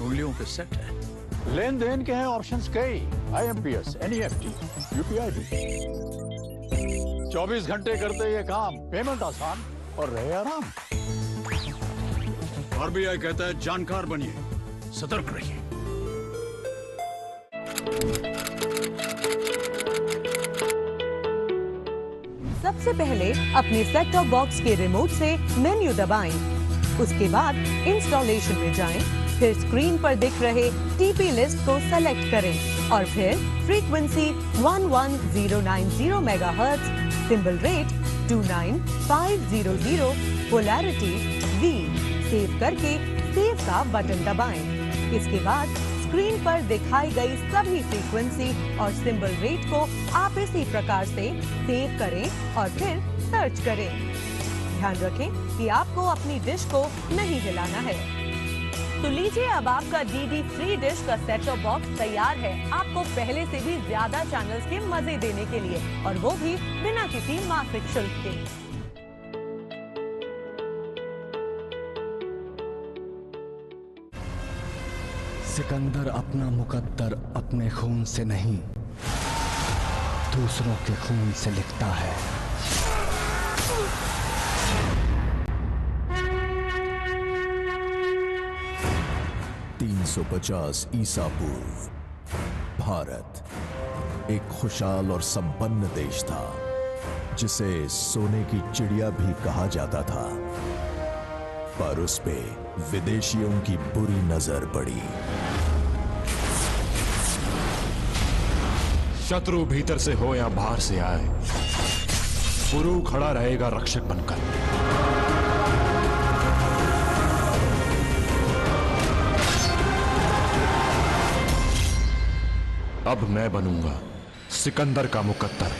उंगलियों पे सेट है। लेन देन के हैं ऑप्शंस कई, IMPS, NEFT, UPI भी। 24 घंटे करते ये काम, पेमेंट आसान और रहे आराम। RBI कहता है जानकार बनिए, सतर्क रहिए। सबसे पहले अपने सेट टॉप बॉक्स के रिमोट से मेन्यू दबाएं। उसके बाद इंस्टॉलेशन में जाएं, फिर स्क्रीन पर दिख रहे टीपी लिस्ट को सेलेक्ट करें और फिर frequency 11090 megahertz, symbol rate 29500, polarity V save करके सेव का बटन दबाएं। इसके बाद स्क्रीन पर दिखाई गई सभी फ्रीक्वेंसी और सिंबल रेट को आप इसी प्रकार से सेव करें और फिर सर्च करें। ध्यान रखें कि आपको अपनी डिश को नहीं हिलाना है। तो लीजिए, अब आपका डीडी फ्री डिश का सेट टॉप बॉक्स तैयार है आपको पहले से भी ज्यादा चैनल्स के मजे देने के लिए, और वो भी बिना किसी मासिक शुल्क के। सिकंदर अपना मुकद्दर अपने खून से नहीं, दूसरों के खून से लिखता है। ईसा पूर्व भारत एक खुशहाल और संपन्न देश था, जिसे सोने की चिड़िया भी कहा जाता था, पर उस पे विदेशियों की बुरी नजर पड़ी। शत्रु भीतर से हो या बाहर से आए, गुरु खड़ा रहेगा रक्षक बनकर। अब मैं बनूंगा सिकंदर का मुकद्दर।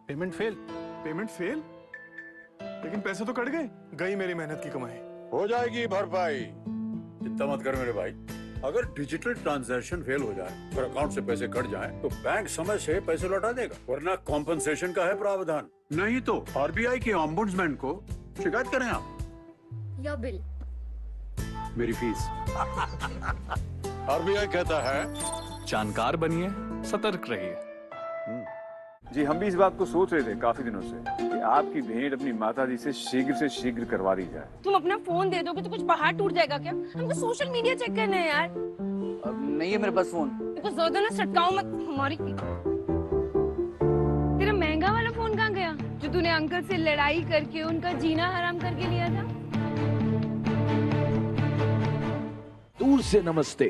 Payment fail? लेकिन पैसे तो कट गए, गई मेरी मेहनत की कमाई। हो जाएगी भरपाई, चिंता मत कर मेरे भाई। अगर डिजिटल ट्रांजैक्शन फेल हो जाए और अकाउंट से पैसे कट जाएं, तो बैंक समय से पैसे लौटा देगा, वरना कॉम्पनसेशन का है प्रावधान। नहीं तो आरबीआई के ऑम्बुड्समैन को शिकायत करें आप। या बिल, मेरी फीस। आरबीआई कहता है जानकार बनिए, सतर्क रहिए। जी, हम भी इस बात को सोच रहे थे काफी दिनों से कि आपकी भेंट अपनी माताजी से शीघ्र करवा दी जाए। तुम अपना फोन दे दोगे तो कुछ पहाड़ टूट जाएगा क्या? हमको सोशल मीडिया चेक करना है यार। नहीं है मेरे पास फोन। देखो ज्यादा ना सटकाओ मत हमारी। तेरा महंगा वाला फोन कहाँ गया जो तूने अंकल से लड़ाई करके उनका जीना हराम करके लिया था? दूर से नमस्ते।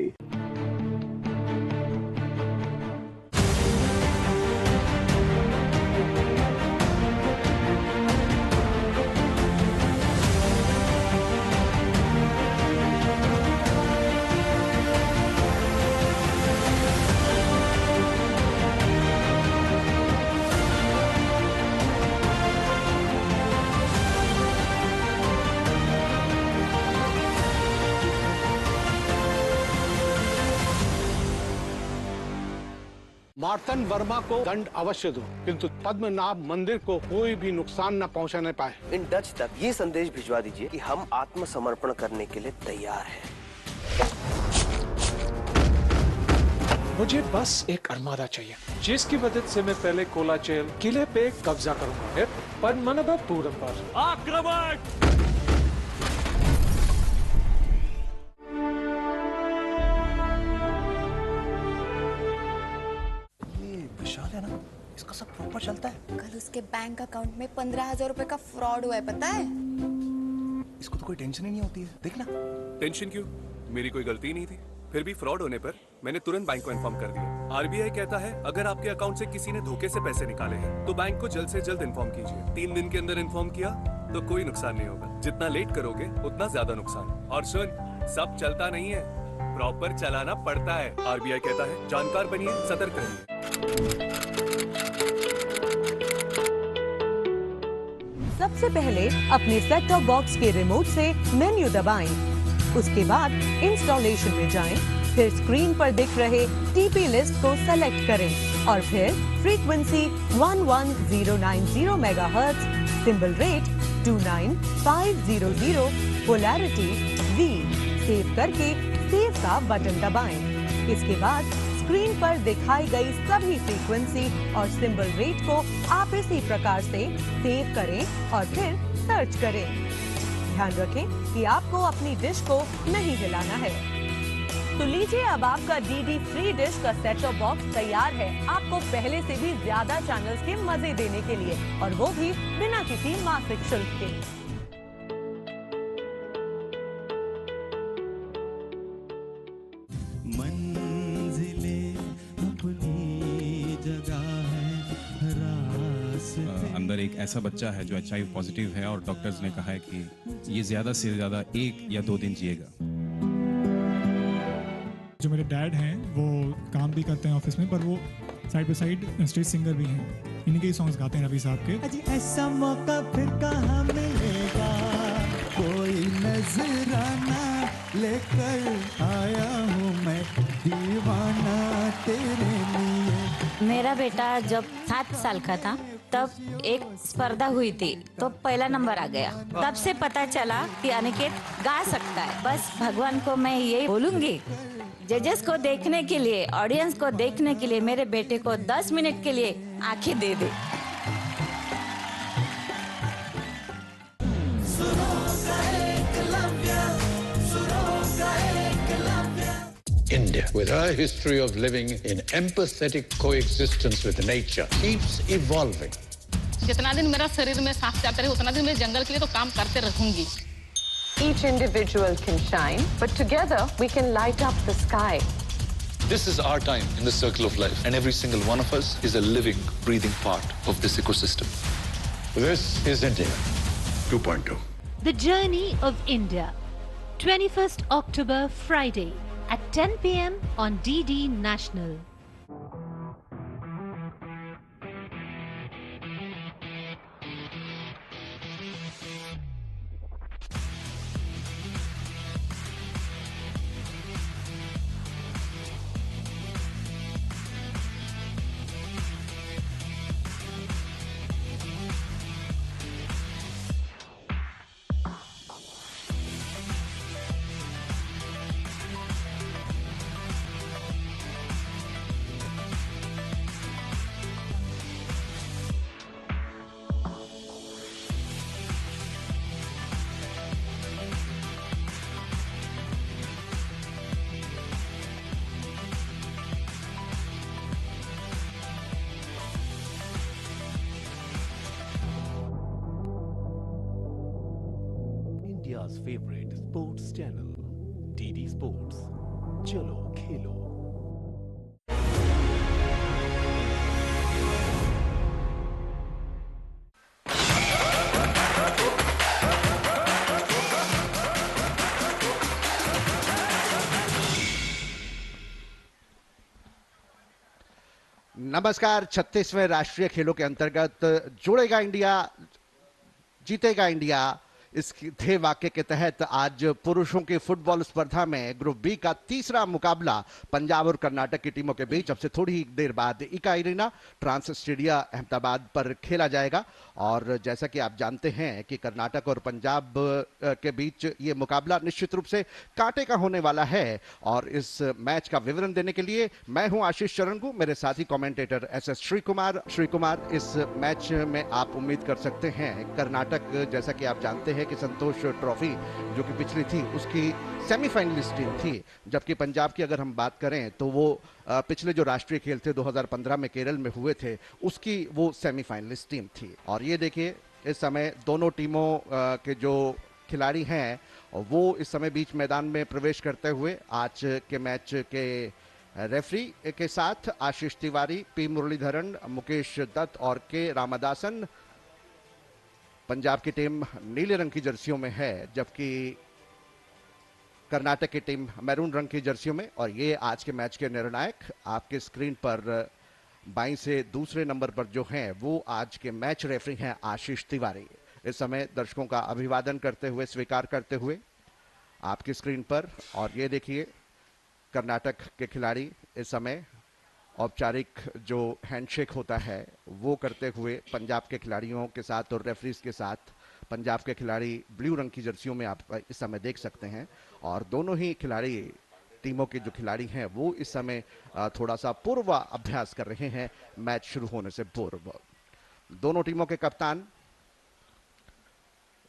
मार्तन वर्मा को दंड अवश्य दो, किंतु पद्मनाभ मंदिर को कोई भी नुकसान न पहुंचाने पाए। इन डच तक ये संदेश भिजवा दीजिए कि हम आत्मसमर्पण करने के लिए तैयार हैं। मुझे बस एक अरमादा चाहिए, जिसकी मदद से मैं पहले कोलाचेल किले पे कब्जा करूंगा, फिर पद्मनाभपुरम पर आक्रमण। विशाल है ना, इसका सब प्रॉपर चलता है। कल उसके बैंक अकाउंट में 15,000 रुपए का फ्रॉड हुआ है, पता है? इसको तो कोई टेंशन ही नहीं होती है, देखना। टेंशन क्यों? मेरी कोई गलती नहीं थी। फिर भी फ्रॉड होने पर मैंने तुरंत बैंक को इन्फॉर्म कर दिया। आरबीआई कहता है अगर आपके अकाउंट से किसी ने धोखे से पैसे निकाले हैं तो बैंक को जल्द से जल्द इन्फॉर्म कीजिए। 3 दिन के अंदर इन्फॉर्म किया तो कोई नुकसान नहीं होगा, जितना लेट करोगे उतना ज्यादा नुकसान। और सुन, सब चलता नहीं है, प्रॉपर चलाना पड़ता है। आरबीआई कहता है जानकार बनिए, सतर्क रहिए। सबसे पहले अपने सेट टॉप बॉक्स के रिमोट से मेन्यू दबाएं। उसके बाद इंस्टॉलेशन में जाएं, फिर स्क्रीन पर दिख रहे टीपी लिस्ट को सेलेक्ट करें और फिर frequency 11090 megahertz, symbol rate 29500, polarity V save करके सेव का बटन दबाएं। इसके बाद स्क्रीन पर दिखाई गई सभी फ्रीक्वेंसी और सिंबल रेट को आप इसी प्रकार से सेव करें और फिर सर्च करें। ध्यान रखें कि आपको अपनी डिश को नहीं हिलाना है। तो लीजिए, अब आपका डीडी फ्री डिश का सेट टॉप बॉक्स तैयार है आपको पहले से भी ज्यादा चैनल्स के मजे देने के लिए, और वो भी बिना किसी मासिक शुल्क के। अंदर एक ऐसा बच्चा है जो HIV पॉजिटिव है और डॉक्टर्स ने कहा है कि ये ज्यादा से ज्यादा 1 या 2 दिन जिएगा। जो मेरे डैड हैं वो काम भी करते हैं ऑफिस में, पर वो side by side stage singer भी हैं। इन्हीं के ही सॉन्ग्स गाते हैं रवि साहब के। अजी ऐसा मौका फिर कहाँ मिलेगा, कोई नजराना लेकर आया हूँ मैं दीवाना तेरे लिए। मेरा बेटा जब 7 साल का था तब एक स्पर्धा हुई थी तो पहला नंबर आ गया। तब से पता चला कि अनिकेत गा सकता है। बस भगवान को मैं यही बोलूंगी, जजेस को देखने के लिए, ऑडियंस को देखने के लिए मेरे बेटे को 10 मिनट के लिए आंखें दे दे। India, with her history of living in empathetic coexistence with nature, keeps evolving. जितना दिन मेरा शरीर में सांस चलता रहे उतना दिन मैं जंगल के लिए तो काम करते रहूंगी। Each individual can shine, but together we can light up the sky. This is our time in the circle of life, and every single one of us is a living, breathing part of this ecosystem. This is India 2.2. The Journey of India, 21st October, Friday at 10 p.m. on DD National. India's favorite sports channel, DD Sports. चलो खेलो। नमस्कार। 36वें राष्ट्रीय खेलों के अंतर्गत जुड़ेगा India, जीतेगा India, इस ध्येय वाक्य के तहत आज पुरुषों की फुटबॉल स्पर्धा में ग्रुप बी का तीसरा मुकाबला पंजाब और कर्नाटक की टीमों के बीच अब से थोड़ी ही देर बाद इका अरेना ट्रांस स्टेडियम अहमदाबाद पर खेला जाएगा। और जैसा कि आप जानते हैं कि कर्नाटक और पंजाब के बीच ये मुकाबला निश्चित रूप से कांटे का होने वाला है। और इस मैच का विवरण देने के लिए मैं हूं आशीष चरणगु, मेरे साथी कमेंटेटर SS श्री कुमार। इस मैच में आप उम्मीद कर सकते हैं कर्नाटक, जैसा कि आप जानते हैं कि संतोष ट्रॉफी जो कि पिछली थी उसकी सेमीफाइनलिस्ट टीम थी, जबकि पंजाब की अगर हम बात करें तो वो पिछले जो राष्ट्रीय खेल थे 2015 में केरल में हुए थे उसकी वो सेमीफाइनलिस्ट टीम थी। और ये देखिए इस समय दोनों टीमों के जो खिलाड़ी हैं वो इस समय बीच मैदान में प्रवेश करते हुए आज के मैच के रेफरी के साथ आशीष तिवारी, पी मुरलीधरन, मुकेश दत्त और के रामदासन। पंजाब की टीम नीले रंग की जर्सियों में है जबकि कर्नाटक की टीम मैरून रंग की जर्सियों में। और ये आज के मैच के निर्णायक आपके स्क्रीन पर बाईं से दूसरे नंबर पर जो हैं वो आज के मैच रेफरी हैं आशीष तिवारी। इस समय दर्शकों का अभिवादन करते हुए, स्वीकार करते हुए आपकी स्क्रीन पर। और ये देखिए कर्नाटक के खिलाड़ी इस समय औपचारिक जो हैंडशेक होता है वो करते हुए पंजाब के खिलाड़ियों के साथ और रेफरीज के साथ। पंजाब के खिलाड़ी ब्लू रंग की जर्सियों में आप इस समय देख सकते हैं और दोनों ही खिलाड़ी, टीमों के जो खिलाड़ी हैं वो इस समय थोड़ा सा पूर्व अभ्यास कर रहे हैं मैच शुरू होने से पूर्व। दोनों टीमों के कप्तान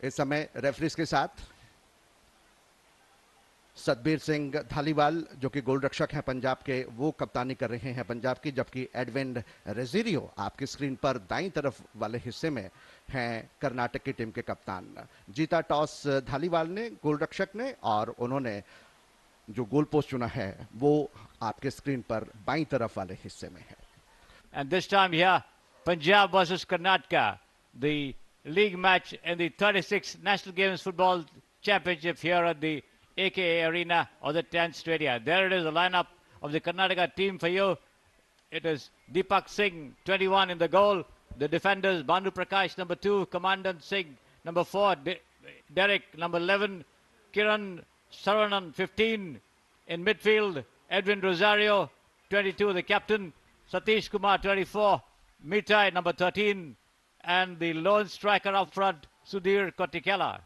इस समय रेफरीज के साथ सतबीर सिंह धालीवाल जो कि गोल रक्षक हैं पंजाब के, वो कप्तानी कर रहे हैं पंजाब की, जबकि एडविन रेजिरियो आपकी स्क्रीन पर दाईं तरफ वाले हिस्से में हैं कर्नाटक की टीम के कप्तान। जीता टॉस धालीवाल ने, गोल रक्षक ने, और उन्होंने जो गोल पोस्ट चुना है वो आपके स्क्रीन पर बाईं तरफ वाले हिस्से में है। And this time here, Punjab versus Karnataka, the league match in the 36th National Games Football Championship here at the AKA Arena or the 10th Stadium. There it is, the lineup of the Karnataka team for you. It is Deepak Singh, 21 in the goal. The defenders, Banu Prakash, number 2, Commandant Singh, number 4, Derek, number 11, Kiran Saranan, 15 in midfield, Edwin Rosario, 22, the captain, Satish Kumar, 24, Mitai, number 13, and the lone striker up front, Sudhir Kotikela.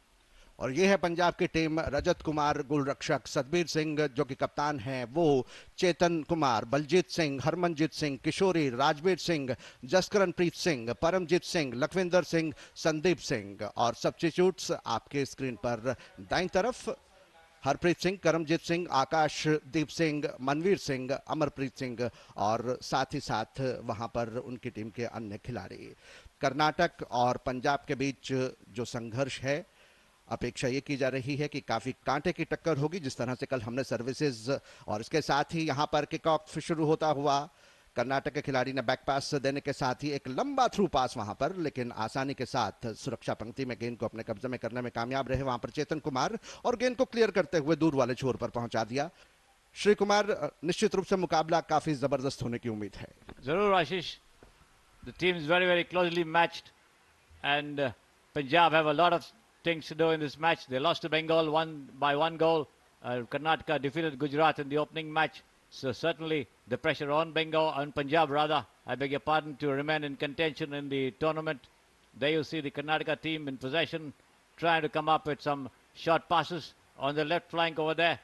और ये है पंजाब की team. Rajat Kumar गोल रक्षक, सतबीर सिंह जो कि कप्तान हैं वो, चेतन कुमार, बलजीत सिंह, हरमनजीत सिंह, किशोरी, राजवीर सिंह, जसकरणप्रीत सिंह, परमजीत सिंह, लखविंदर सिंह, संदीप सिंह। और सब्स्टिट्यूट्स आपके स्क्रीन पर दाईं तरफ हरप्रीत सिंह, करमजीत सिंह, आकाशदीप सिंह, मनवीर सिंह, अमरप्रीत सिंह, और साथ ही साथ वहां पर उनकी टीम के अन्य खिलाड़ी। कर्नाटक और पंजाब के बीच जो संघर्ष है, अपेक्षा ये की जा रही है कि काफी कांटे की टक्कर होगी, जिस तरह से कल हमने सर्विसेज और इसके साथ ही यहां पर किक ऑफ शुरू होता हुआ कर्नाटक के खिलाड़ी ने बैक पास देने के साथ ही एक लंबा थ्रू पास वहां पर, लेकिन आसानी के साथ सुरक्षा पंक्ति में गेंद को अपने कब्जे में करने में कामयाब रहे वहां पर चेतन कुमार, और गेंद को क्लियर करते हुए दूर वाले छोर पर पहुंचा दिया। श्री कुमार, निश्चित रूप से मुकाबला काफी जबरदस्त होने की उम्मीद है। जरूर आशीष, the team is very, very closely matched, and Punjab have a lot of things to do in this match. They lost to Bengal by one goal. Karnataka defeated Gujarat in the opening match. So certainly the pressure on Bengal, on Punjab rather, I beg your pardon, to remain in contention in the tournament. There you see the Karnataka team in possession, trying to come up with some short passes. On the left flank over there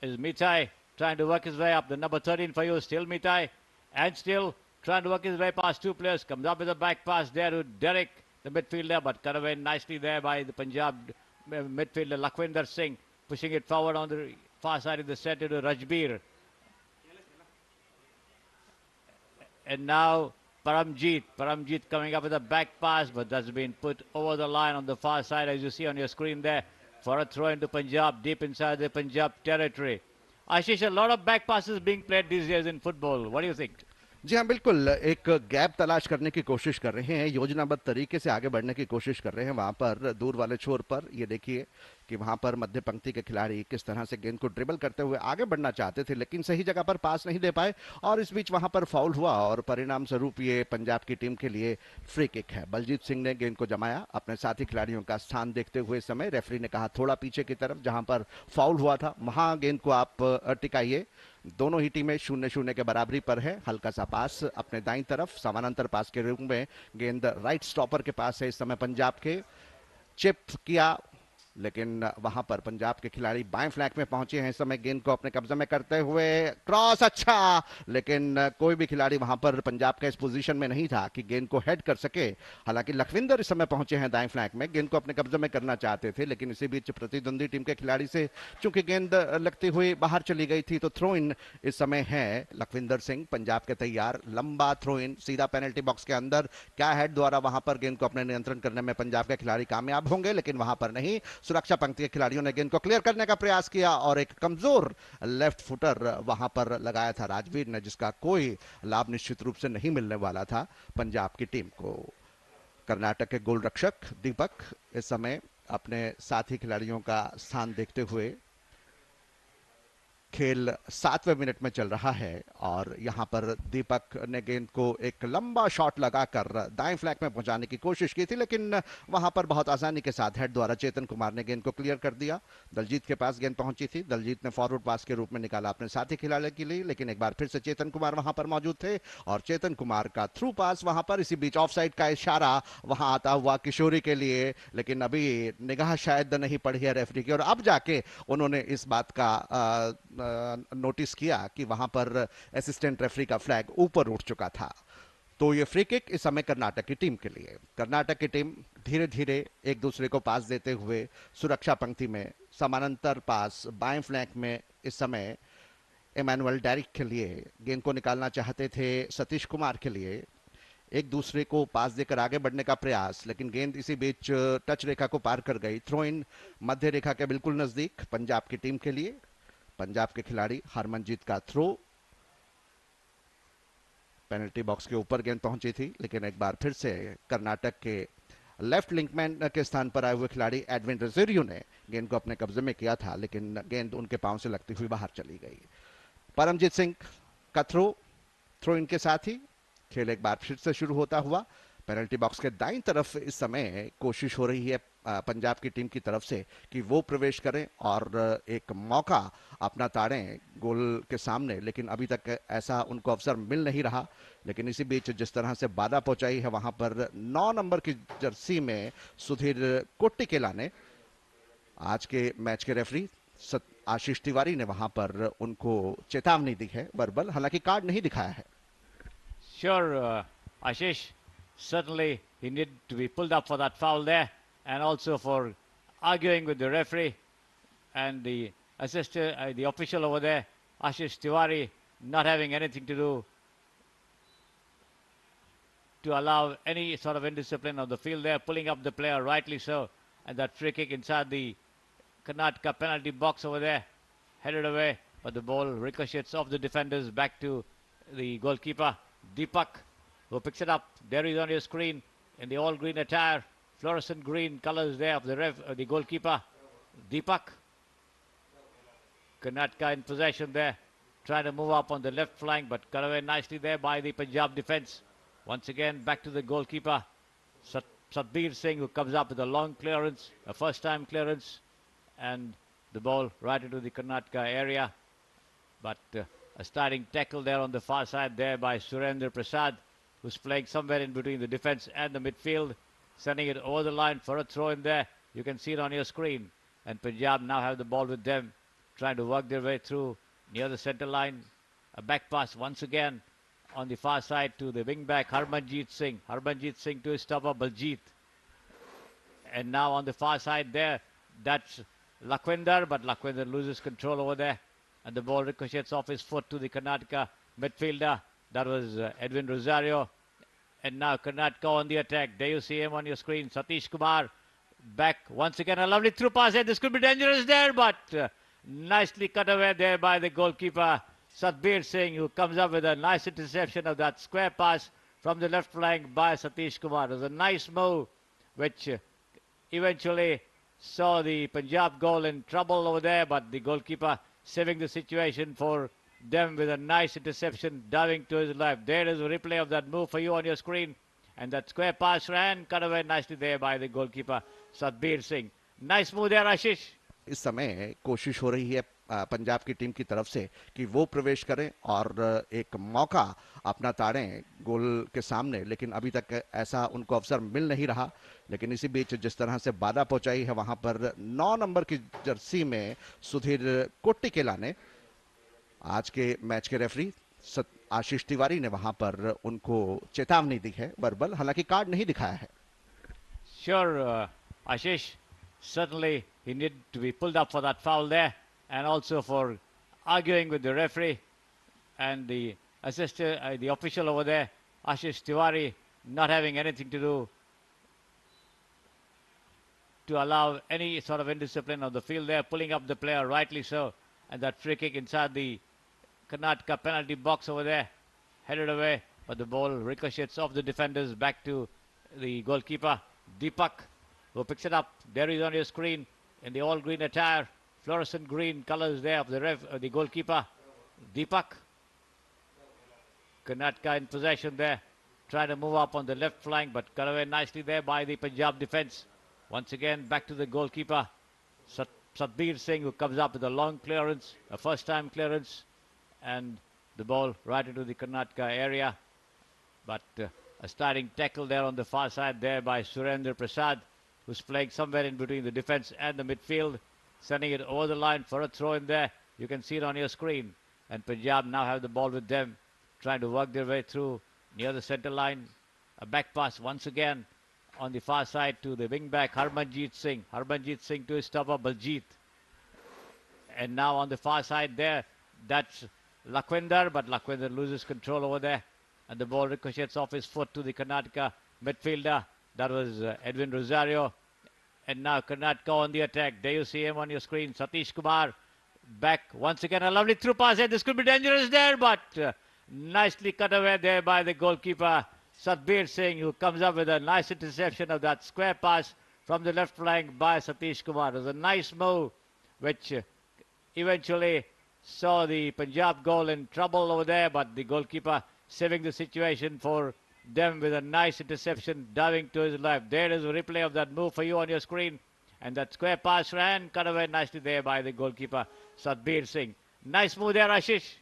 is Mitai, trying to work his way up. The number 13 for you, still Mitai, and still trying to work his way past two players. Comes up with a back pass there to Derek, the midfielder, but cut away nicely there by the Punjab midfielder Lakhwinder Singh, pushing it forward on the far side of the center to Rajbir. And now Paramjeet coming up with a back pass, but that's been put over the line on the far side, as you see on your screen there, for a throw into Punjab, deep inside the Punjab territory. Ashish, a lot of back passes being played these days in football. What do you think? जी हाँ, बिल्कुल एक gap तलाश करने की कोशिश कर रहे हैं, योजनाबद्ध तरीके से आगे बढ़ने की कोशिश कर रहे हैं वहां पर दूर वाले छोर पर। ये देखिए कि वहां पर मध्य पंक्ति के खिलाड़ी किस तरह से गेंद को ड्रिबल करते हुए आगे बढ़ना चाहते थे, लेकिन सही जगह पर पास नहीं दे पाए, और इस बीच वहां पर फाउल हुआ और परिणाम स्वरूप ये पंजाब की टीम के लिए फ्री किक है। बलजीत सिंह ने गेंद को जमाया, अपने साथी खिलाड़ियों का स्थान देखते हुए समय रेफरी ने कहा थोड़ा पीछे की तरफ जहां पर फाउल हुआ था वहां गेंद को आप टिकाइए। दोनों ही टीमें 0-0 के बराबरी पर है। हल्का सा पास अपने दाईं तरफ समानांतर पास के रूप में गेंद राइट स्टॉपर के पास है इस समय पंजाब के, चिप किया, लेकिन वहां पर पंजाब के खिलाड़ी बाएं फ्लैंक में पहुंचे हैं इस समय गेंद को अपने कब्जे में करते हुए। क्रॉस अच्छा, लेकिन कोई भी खिलाड़ी वहां पर पंजाब का इस पोजीशन में नहीं था कि गेंद को हेड कर सके। हालांकि लखविंदर इस समय पहुंचे हैं दाएं फ्लैंक में, गेंद को अपने कब्जे में करना चाहते थे, लेकिन इसी बीच प्रतिद्वंदी टीम के खिलाड़ी से चूंकि गेंद लगती हुई बाहर चली गई थी, तो थ्रो इन इस समय है लखविंदर सिंह पंजाब के तैयार। लंबा थ्रो इन सीधा पेनल्टी बॉक्स के अंदर, क्या हेड द्वारा वहां पर गेंद को अपने नियंत्रण करने में पंजाब के खिलाड़ी कामयाब होंगे, लेकिन वहां पर नहीं। सुरक्षा पंक्ति के खिलाड़ियों ने गेंद को क्लियर करने का प्रयास किया और एक कमजोर लेफ्ट फुटर वहां पर लगाया था राजवीर ने, जिसका कोई लाभ निश्चित रूप से नहीं मिलने वाला था पंजाब की टीम को। कर्नाटक के गोल रक्षक दीपक इस समय अपने साथी खिलाड़ियों का स्थान देखते हुए, खेल 7वें मिनट में चल रहा है और यहां पर दीपक ने गेंद को एक लंबा शॉट लगाकर दाएं फ्लैंक में पहुंचाने की कोशिश की थी, लेकिन वहां पर बहुत आसानी के साथ हेड द्वारा चेतन कुमार ने गेंद को क्लियर कर दिया। दलजीत के पास गेंद पहुंची थी, दलजीत ने फॉरवर्ड पास के रूप में निकाला अपने साथी खिलाड़ी के लिए, लेकिन एक बार फिर से चेतन कुमार वहां पर मौजूद थे और चेतन कुमार का थ्रू पास वहां पर, इसी बीच ऑफ साइड का इशारा वहां आता हुआ किशोरी के लिए, लेकिन अभी निगाह शायद नहीं पड़ी है रेफरी की, और अब जाके उन्होंने इस बात का नोटिस किया कि वहां पर असिस्टेंट रेफरी का फ्लैग ऊपर उठ चुका था। तो ये फ्री किक इस समय कर्नाटक की टीम के लिए। कर्नाटक की टीम धीरे धीरे एक दूसरे को पास देते हुए सुरक्षा पंक्ति में समानांतर पास बाएं फ्लैंक में इस समय इमैनुअल डेरिक के लिए गेंद को निकालना चाहते थे सतीश कुमार के लिए। एक दूसरे को पास देकर आगे बढ़ने का प्रयास, लेकिन गेंद इसी बीच टच रेखा को पार कर गई। थ्रो इन मध्य रेखा के बिल्कुल नजदीक पंजाब की टीम के लिए। पंजाब के खिलाड़ी हरमनजीत का थ्रो, पेनल्टी बॉक्स के ऊपर गेंद पहुंची थी, लेकिन एक बार फिर से कर्नाटक के लेफ्ट लिंकमैन के स्थान पर आए हुए खिलाड़ी एडविन रोजेरियो ने गेंद को अपने कब्जे में किया था, लेकिन गेंद उनके पांव से लगती हुई बाहर चली गई। परमजीत सिंह का थ्रो इन के साथ ही खेल एक बार फिर से शुरू होता हुआ। पेनल्टी बॉक्स के दाईं तरफ इस समय कोशिश हो रही है पंजाब की टीम की तरफ से कि वो प्रवेश करें और एक मौका अपना ताड़ें गोल के सामने, लेकिन अभी तक ऐसा उनको अवसर मिल नहीं रहा। लेकिन इसी बीच जिस तरह से बाधा पहुंचाई है वहां पर 9 नंबर की जर्सी में सुधीर कोट्टिकेला ने, आज के मैच के रेफरी आशीष तिवारी ने वहां पर उनको चेतावनी दी है वर्बल, हालांकि कार्ड नहीं दिखाया है। Sure, Ashish, certainly he needed to be pulled up for that foul there, and also for arguing with the referee and the assistant, the official over there, Ashish Tiwari, not having anything to do to allow any sort of indiscipline on the field there, pulling up the player, rightly so, and that free kick inside the Karnataka penalty box over there, headed away, but the ball ricochets off the defenders back to the goalkeeper, Deepak, who picks it up. There he is on your screen in the all green attire, fluorescent green colors there of the goalkeeper, Deepak. Karnataka in possession there, trying to move up on the left flank, but cut away nicely there by the Punjab defense. Once again, back to the goalkeeper, Satbir Singh, who comes up with a long clearance, a first-time clearance, and the ball right into the Karnataka area. But a starting tackle there on the far side there by Surendra Prasad, who's playing somewhere in between the defense and the midfield, sending it over the line for a throw in there. You can see it on your screen. And Punjab now have the ball with them, trying to work their way through near the center line. A back pass once again on the far side to the wing back Harmanjeet Singh. Harmanjeet Singh to his stopper Baljeet. And now on the far side there, that's Lakwinder, but Lakwinder loses control over there. And the ball ricochets off his foot to the Karnataka midfielder. That was Edwin Rosario. And now Karnataka on the attack. There you see him on your screen. Satish Kumar back once again. A lovely through pass here. This could be dangerous there, but nicely cut away there by the goalkeeper, Satbir Singh, who comes up with a nice interception of that square pass from the left flank by Satish Kumar. It was a nice move, which eventually saw the Punjab goal in trouble over there, but the goalkeeper saving the situation for them with a nice interception, diving to his left. There is a replay of that move for you on your screen. And that square pass ran, cut away nicely there by the goalkeeper, Satbir Singh. Nice move there, Ashish. इस समय कोशिश हो रही है पंजाब की team की तरफ से कि वो प्रवेश करें और एक मौका अपना ताड़ें गोल के सामने, लेकिन अभी तक ऐसा उनको अवसर मिल नहीं रहा। लेकिन इसी बीच जिस तरह से बाधा पहुंचाई है वहां पर 9 नंबर की जर्सी में सुधीर कोट्टिकेला ने, आज के मैच के रेफरी आशीष तिवारी ने वहां पर उनको चेतावनी दी है वर्बल, हालांकि कार्ड नहीं दिखाया है। Sure, Ashish, certainly he needed to be pulled up for that foul there, and also for arguing with the referee and the assistant, the official over there, Ashish Tiwari, not having anything to do to allow any sort of indiscipline on the field there, pulling up the player, rightly so, and that free kick inside the Karnataka penalty box over there, headed away, but the ball ricochets off the defenders back to the goalkeeper, Deepak, who picks it up. There he is on your screen in the all green attire, fluorescent green colors there of the goalkeeper, Deepak. Karnataka in possession there, trying to move up on the left flank, but cut away nicely there by the Punjab defense. Once again, back to the goalkeeper, Satbir Singh, who comes up with a long clearance, a first-time clearance, and the ball right into the Karnataka area. But a starting tackle there on the far side there by Surendra Prasad, who's playing somewhere in between the defense and the midfield, sending it over the line for a throw in there. You can see it on your screen. And Punjab now have the ball with them, trying to work their way through near the center line. A back pass once again on the far side to the wing back Harmanjeet Singh. Harmanjeet Singh to his stopper Baljeet. And now on the far side there, that's Lakhwinder, but Lakhwinder loses control over there. And the ball ricochets off his foot to the Karnataka midfielder. That was Edwin Rosario. And now Karnataka on the attack. There you see him on your screen. Satish Kumar back once again. A lovely through pass there. This could be dangerous there, but nicely cut away there by the goalkeeper Satbir Singh, who comes up with a nice interception of that square pass from the left flank by Satish Kumar. It was a nice move which eventually saw the Punjab goal in trouble over there, but the goalkeeper saving the situation for them with a nice interception, diving to his left. There is a replay of that move for you on your screen. And that square pass ran, cut away nicely there by the goalkeeper Satbir Singh. Nice move there, Ashish.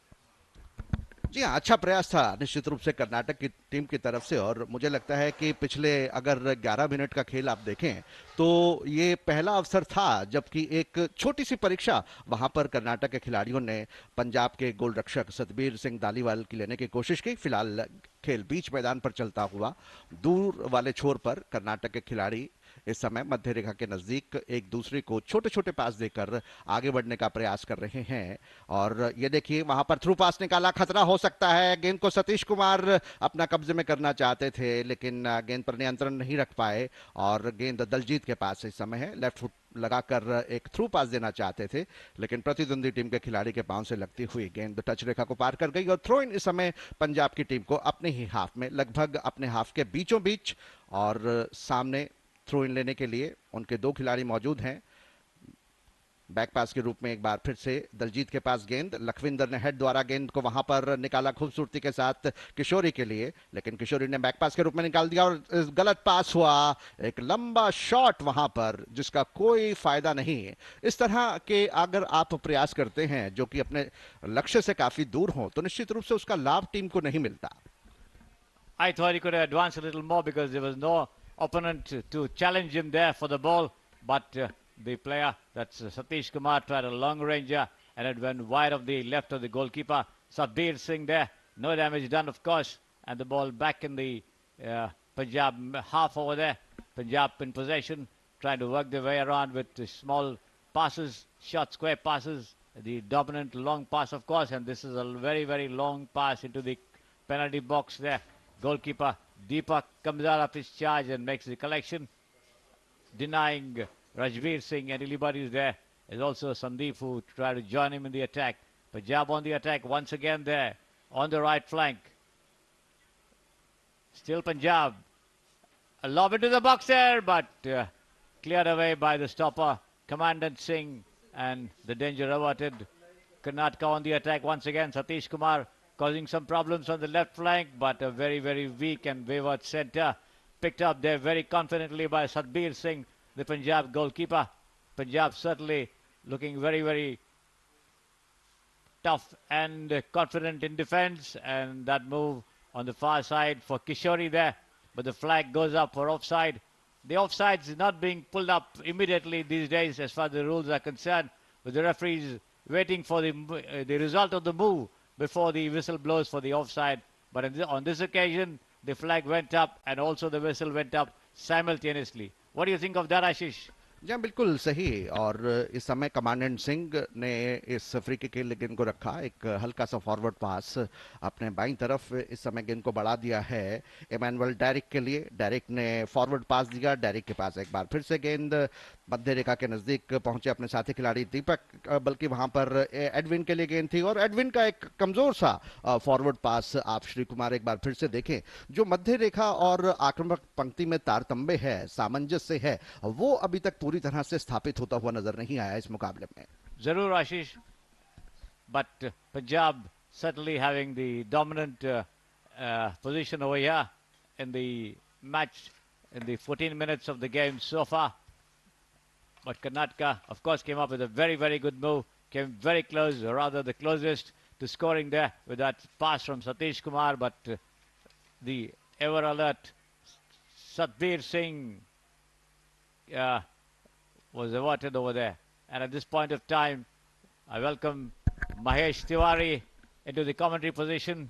जी हाँ, अच्छा प्रयास था निश्चित रूप से कर्नाटक की team की तरफ से। और मुझे लगता है कि पिछले अगर 11 मिनट का खेल आप देखें तो ये पहला अवसर था जबकि एक छोटी सी परीक्षा वहां पर कर्नाटक के खिलाड़ियों ने पंजाब के गोल रक्षक सतबीर सिंह धालीवाल की लेने की कोशिश की। फिलहाल खेल बीच मैदान पर चलता हुआ दूर वाले छोर पर कर्नाटक के खिलाड़ी इस समय मध्य रेखा के नजदीक एक दूसरे को छोटे छोटे पास देकर आगे बढ़ने का प्रयास कर रहे हैं। और ये देखिए वहां पर थ्रू पास निकाला, खतरा हो सकता है। गेंद को सतीश कुमार अपना कब्जे में करना चाहते थे लेकिन गेंद पर नियंत्रण नहीं रख पाए और गेंद दलजीत के पास इस समय है। लेफ्ट फुट लगाकर एक थ्रू पास देना चाहते थे लेकिन प्रतिद्वंदी टीम के खिलाड़ी के पांव से लगती हुई गेंद टच रेखा को पार कर गई और थ्रो इन इस समय पंजाब की टीम को अपने ही हाफ में, लगभग अपने हाफ के बीचों बीच, और सामने थ्रो इन लेने के लिए उनके दो खिलाड़ी मौजूद हैं। बैक पास के रूप में एक बार फिर से दलजीत के पास गेंद, लखविंदर ने हेड द्वारा गेंद को वहां पर निकाला खूबसूरती के साथ किशोरी के लिए, लेकिन किशोरी ने बैक पास के रूप में निकाल दिया और गलत पास हुआ। एक लंबा शॉट वहां पर जिसका कोई फायदा नहीं। इस तरह के अगर आप प्रयास करते हैं जो कि अपने लक्ष्य से काफी दूर हो तो निश्चित रूप से उसका लाभ टीम को नहीं मिलता। I thought he could have advanced a little more because there was no opponent to challenge him there for the ball, but the player, that's Satish Kumar, tried a long ranger and it went wide of the left of the goalkeeper Satbir Singh there. No damage done, of course, and the ball back in the Punjab half over there. Punjab in possession, trying to work their way around with the small passes, short square passes, the dominant long pass, of course, and this is a very, very long pass into the penalty box there. Goalkeeper Deepak comes out of his charge and makes the collection, denying Rajveer Singh. Anybody is there. There's also Sandeep who tried to join him in the attack. Punjab on the attack once again there on the right flank. Still Punjab. A lob into the box there, but cleared away by the stopper, Commandant Singh, and the danger averted. Karnataka on the attack once again. Satish Kumar causing some problems on the left flank, but a very, very weak and wayward centre. Picked up there very confidently by Satbir Singh, the Punjab goalkeeper. Punjab certainly looking very, very tough and confident in defence. And that move on the far side for Kishori there. But the flag goes up for offside. The offside is not being pulled up immediately these days as far as the rules are concerned, with the referees waiting for the result of the move before the whistle blows for the offside. But on this occasion, the flag went up and also the whistle went up simultaneously. What do you think of that, Ashish? जी बिल्कुल सही। और इस समय commandant Singh ने इस free kick के लिए गेंद को रखा, एक हल्का सा फॉरवर्ड पास अपने बाईं तरफ इस समय गेंद को बढ़ा दिया है इमैनुअल डेरिक के लिए। डेरिक ने फॉरवर्ड पास दिया, डेरिक के पास एक बार फिर से गेंद मध्य रेखा के नजदीक पहुंचे अपने साथी खिलाड़ी दीपक, बल्कि वहां पर एडविन के लिए गेंद थी और एडविन का एक कमजोर सा फॉरवर्ड पास आप श्री कुमार एक बार फिर से देखें। जो मध्य रेखा और आक्रमक पंक्ति में तारतम्य है, सामंजस्य है, वो अभी तक पूरी तरह से स्थापित होता हुआ नजर नहीं आया इस मुकाबले में। जरूर आशीष, but Punjab certainly having the dominant position over here in the match in the 14 minutes of the game so far. But Karnataka, of course, came up with a very, very good move, came very close, or rather the closest to scoring there with that pass from Satish Kumar, but the ever alert Satbir Singh was averted over there. And at this point of time, I welcome Mahesh Tiwari into the commentary position.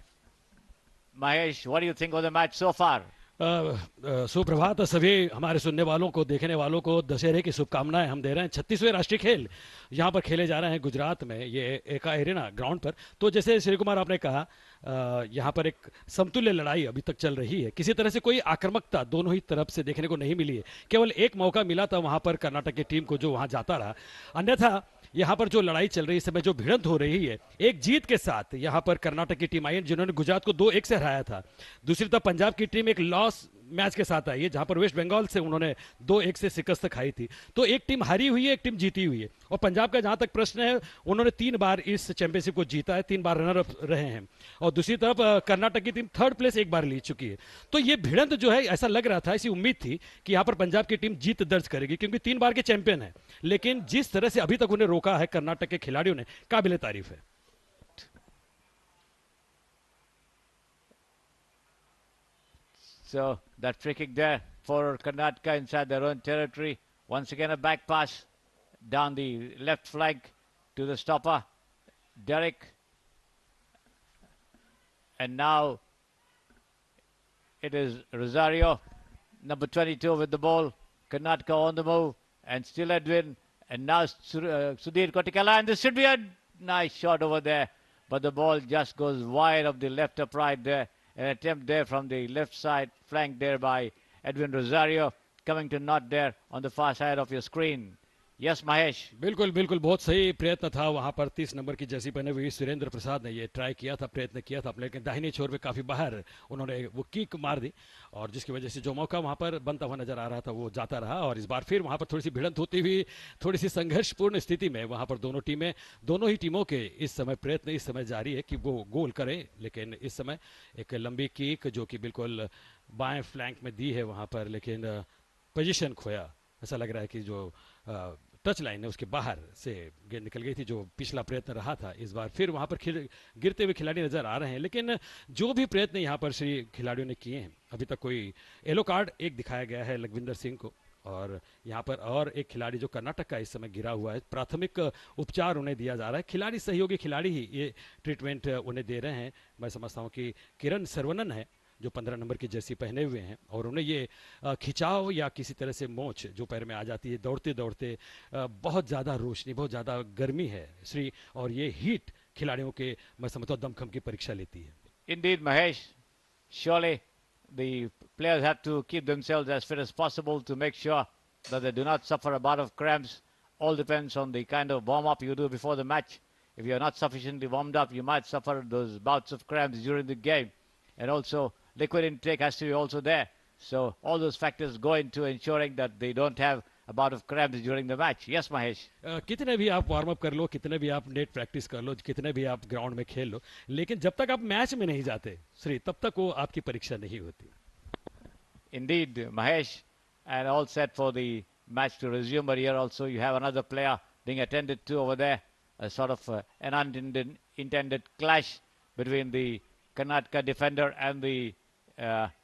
Mahesh, what do you think of the match so far? सुप्रभात सभी हमारे सुनने वालों को, देखने वालों को दशहरे की शुभकामनाएं हम दे रहे हैं। 36वें राष्ट्रीय खेल यहाँ पर खेले जा रहे हैं गुजरात में, ये एक एरेना ग्राउंड पर। तो जैसे श्री कुमार आपने कहा, यहाँ पर एक समतुल्य लड़ाई अभी तक चल रही है। किसी तरह से कोई आक्रामकता दोनों ही तरफ से देखने को नहीं मिली है। केवल एक मौका मिला था वहाँ पर कर्नाटक की टीम को, जो वहाँ जाता रहा। अन्यथा यहाँ पर जो लड़ाई चल रही है इस समय, जो भिड़ंत हो रही है, एक जीत के साथ यहाँ पर कर्नाटक की टीम आई है जिन्होंने गुजरात को 2-1 से हराया था। दूसरी तरफ पंजाब की टीम एक लॉस मैच के साथ आई है जहां पर वेस्ट बंगाल से उन्होंने 2-1 से शिकस्त खाई थी। तो एक टीम हारी हुई है, एक टीम जीती हुई है। और पंजाब का जहां तक प्रश्न है, उन्होंने 3 बार इस चैंपियनशिप को जीता है, 3 बार रनर अप रहे हैं। और दूसरी तरफ कर्नाटक की टीम 3rd प्लेस एक बार ले चुकी है। तो ये भिड़ंत जो है, ऐसा लग रहा था, ऐसी उम्मीद थी कि यहाँ पर पंजाब की टीम जीत दर्ज करेगी क्योंकि 3 बार के चैंपियन है। लेकिन जिस तरह से अभी तक उन्हें रोका है कर्नाटक के खिलाड़ियों ने, काबिले तारीफ है। So that free kick there for Karnataka inside their own territory. Once again a back pass down the left flank to the stopper, Derek. And now it is Rosario, number 22 with the ball. Karnataka on the move and still Edwin. And now Sudhir Kotikala, and this should be a nice shot over there. But the ball just goes wide of the left upright there. An attempt there from the left side, flanked there by Edwin Rosario, coming to not there on the far side of your screen. Yes, Mahesh. बिल्कुल बिल्कुल बहुत सही प्रयत्न था वहां पर। 30 number की Jersey पहने हुए सुरेंद्र प्रसाद ने ये ट्राई किया था, प्रयत्न किया था, लेकिन दाहिने छोर पे काफी बाहर उन्होंने वो किक मार दी और जिसकी वजह से जो मौका वहां पर बनता हुआ नजर आ रहा था वो जाता रहा। और इस बार फिर वहां पर थोड़ी सी भिड़ंत होती हुई, थोड़ी सी संघर्षपूर्ण स्थिति में वहां पर दोनों ही टीमों के इस समय प्रयत्न इस समय जारी है कि वो गोल करें। लेकिन इस समय एक लंबी किक जो कि बिल्कुल बाएं फ्लैंक में दी है वहां पर, लेकिन पोजीशन खोया। ऐसा लग रहा है कि जो टच लाइन है उसके बाहर से गेंद निकल गई थी, जो पिछला प्रयत्न रहा था। इस बार फिर वहां पर गिरते हुए खिलाड़ी नजर आ रहे हैं। लेकिन जो भी प्रयत्न यहां पर श्री खिलाड़ियों ने किए हैं, अभी तक कोई येलो कार्ड एक दिखाया गया है लखविंदर सिंह को। और यहाँ पर और एक खिलाड़ी जो कर्नाटक का इस समय गिरा हुआ है, प्राथमिक उपचार उन्हें दिया जा रहा है। खिलाड़ी सहयोगी खिलाड़ी ही ये ट्रीटमेंट उन्हें दे रहे हैं। मैं समझता हूँ कि किरण सर्वनन है जो 15 नंबर की जर्सी पहने हुए हैं और उन्हें ये खिंचाव या किसी तरह से मोच जो पैर में आ जाती है दौड़ते दौड़ते, बहुत ज़्यादा रोशनी, बहुत ज़्यादा गर्मी है श्री, और ये हीट खिलाड़ियों के मैं समझता हूँ दमखम की परीक्षा लेती है। Indeed, Mahesh, surely the players have to keep themselves as fit as possible to make sure that they do not suffer a bout of cramps. All depends on the kind of warm-up you do before the match. If you're not sufficiently warmed up, you might suffer those bouts of cramps during the game. And also, liquid intake has to be also there. So all those factors go into ensuring that they don't have a bout of cramps during the match. Yes, Mahesh. कितने भी आप warm up कर लो, कितने भी आप net practice कर लो, कितने भी आप ग्राउंड में खेल लो, लेकिन जब तक आप मैच में नहीं जाते श्री, तब तक वो आपकी परीक्षा नहीं होती। Indeed, Mahesh, and all set for the match to resume. But here also you have another player being attended to over there, a sort of an unintended clash between the Karnataka defender and the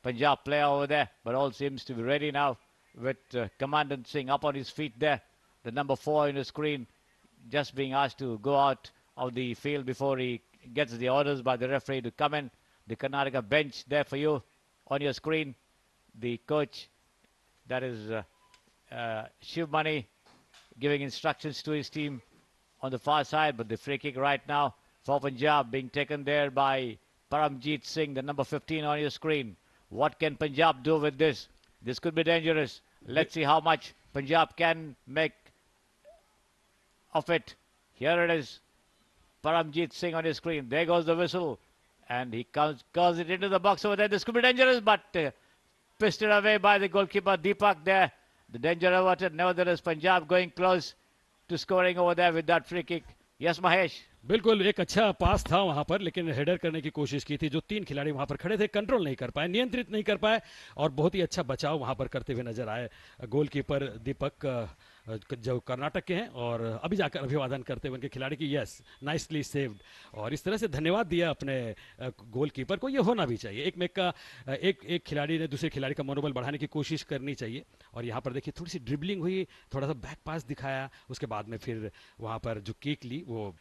Punjab player over there. But all seems to be ready now with Commandant Singh up on his feet there. The number 4 in the screen just being asked to go out of the field before he gets the orders by the referee to come in. The Karnataka bench there for you on your screen. The coach, that is Shiv Mani, giving instructions to his team on the far side. But the free kick right now for Punjab being taken there by Paramjeet Singh, the number 15 on your screen. What can Punjab do with this? This could be dangerous. Let's see how much Punjab can make of it. Here it is. Paramjeet Singh on your screen. There goes the whistle. And he curls it into the box over there. This could be dangerous, but pisted away by the goalkeeper Deepak there. The danger averted. Nevertheless, Punjab going close to scoring over there with that free kick. Yes, Mahesh. बिल्कुल एक अच्छा पास था वहां पर, लेकिन header करने की कोशिश की थी। जो 3 खिलाड़ी वहां पर खड़े थे कंट्रोल नहीं कर पाए, नियंत्रित नहीं कर पाए और बहुत ही अच्छा बचाव वहां पर करते हुए नजर आए गोलकीपर दीपक जो कर्नाटक के हैं, और अभी जाकर अभिवादन करते हुए उनके खिलाड़ी की यस नाइसली सेव्ड, और इस तरह से धन्यवाद दिया अपने गोलकीपर को। ये होना भी चाहिए, एक खिलाड़ी ने दूसरे खिलाड़ी का मनोबल बढ़ाने की कोशिश करनी चाहिए। और यहाँ पर देखिए थोड़ी सी ड्रिबलिंग हुई, थोड़ा सा बैक पास दिखाया, उसके बाद में फिर वहां पर जो किक ली वो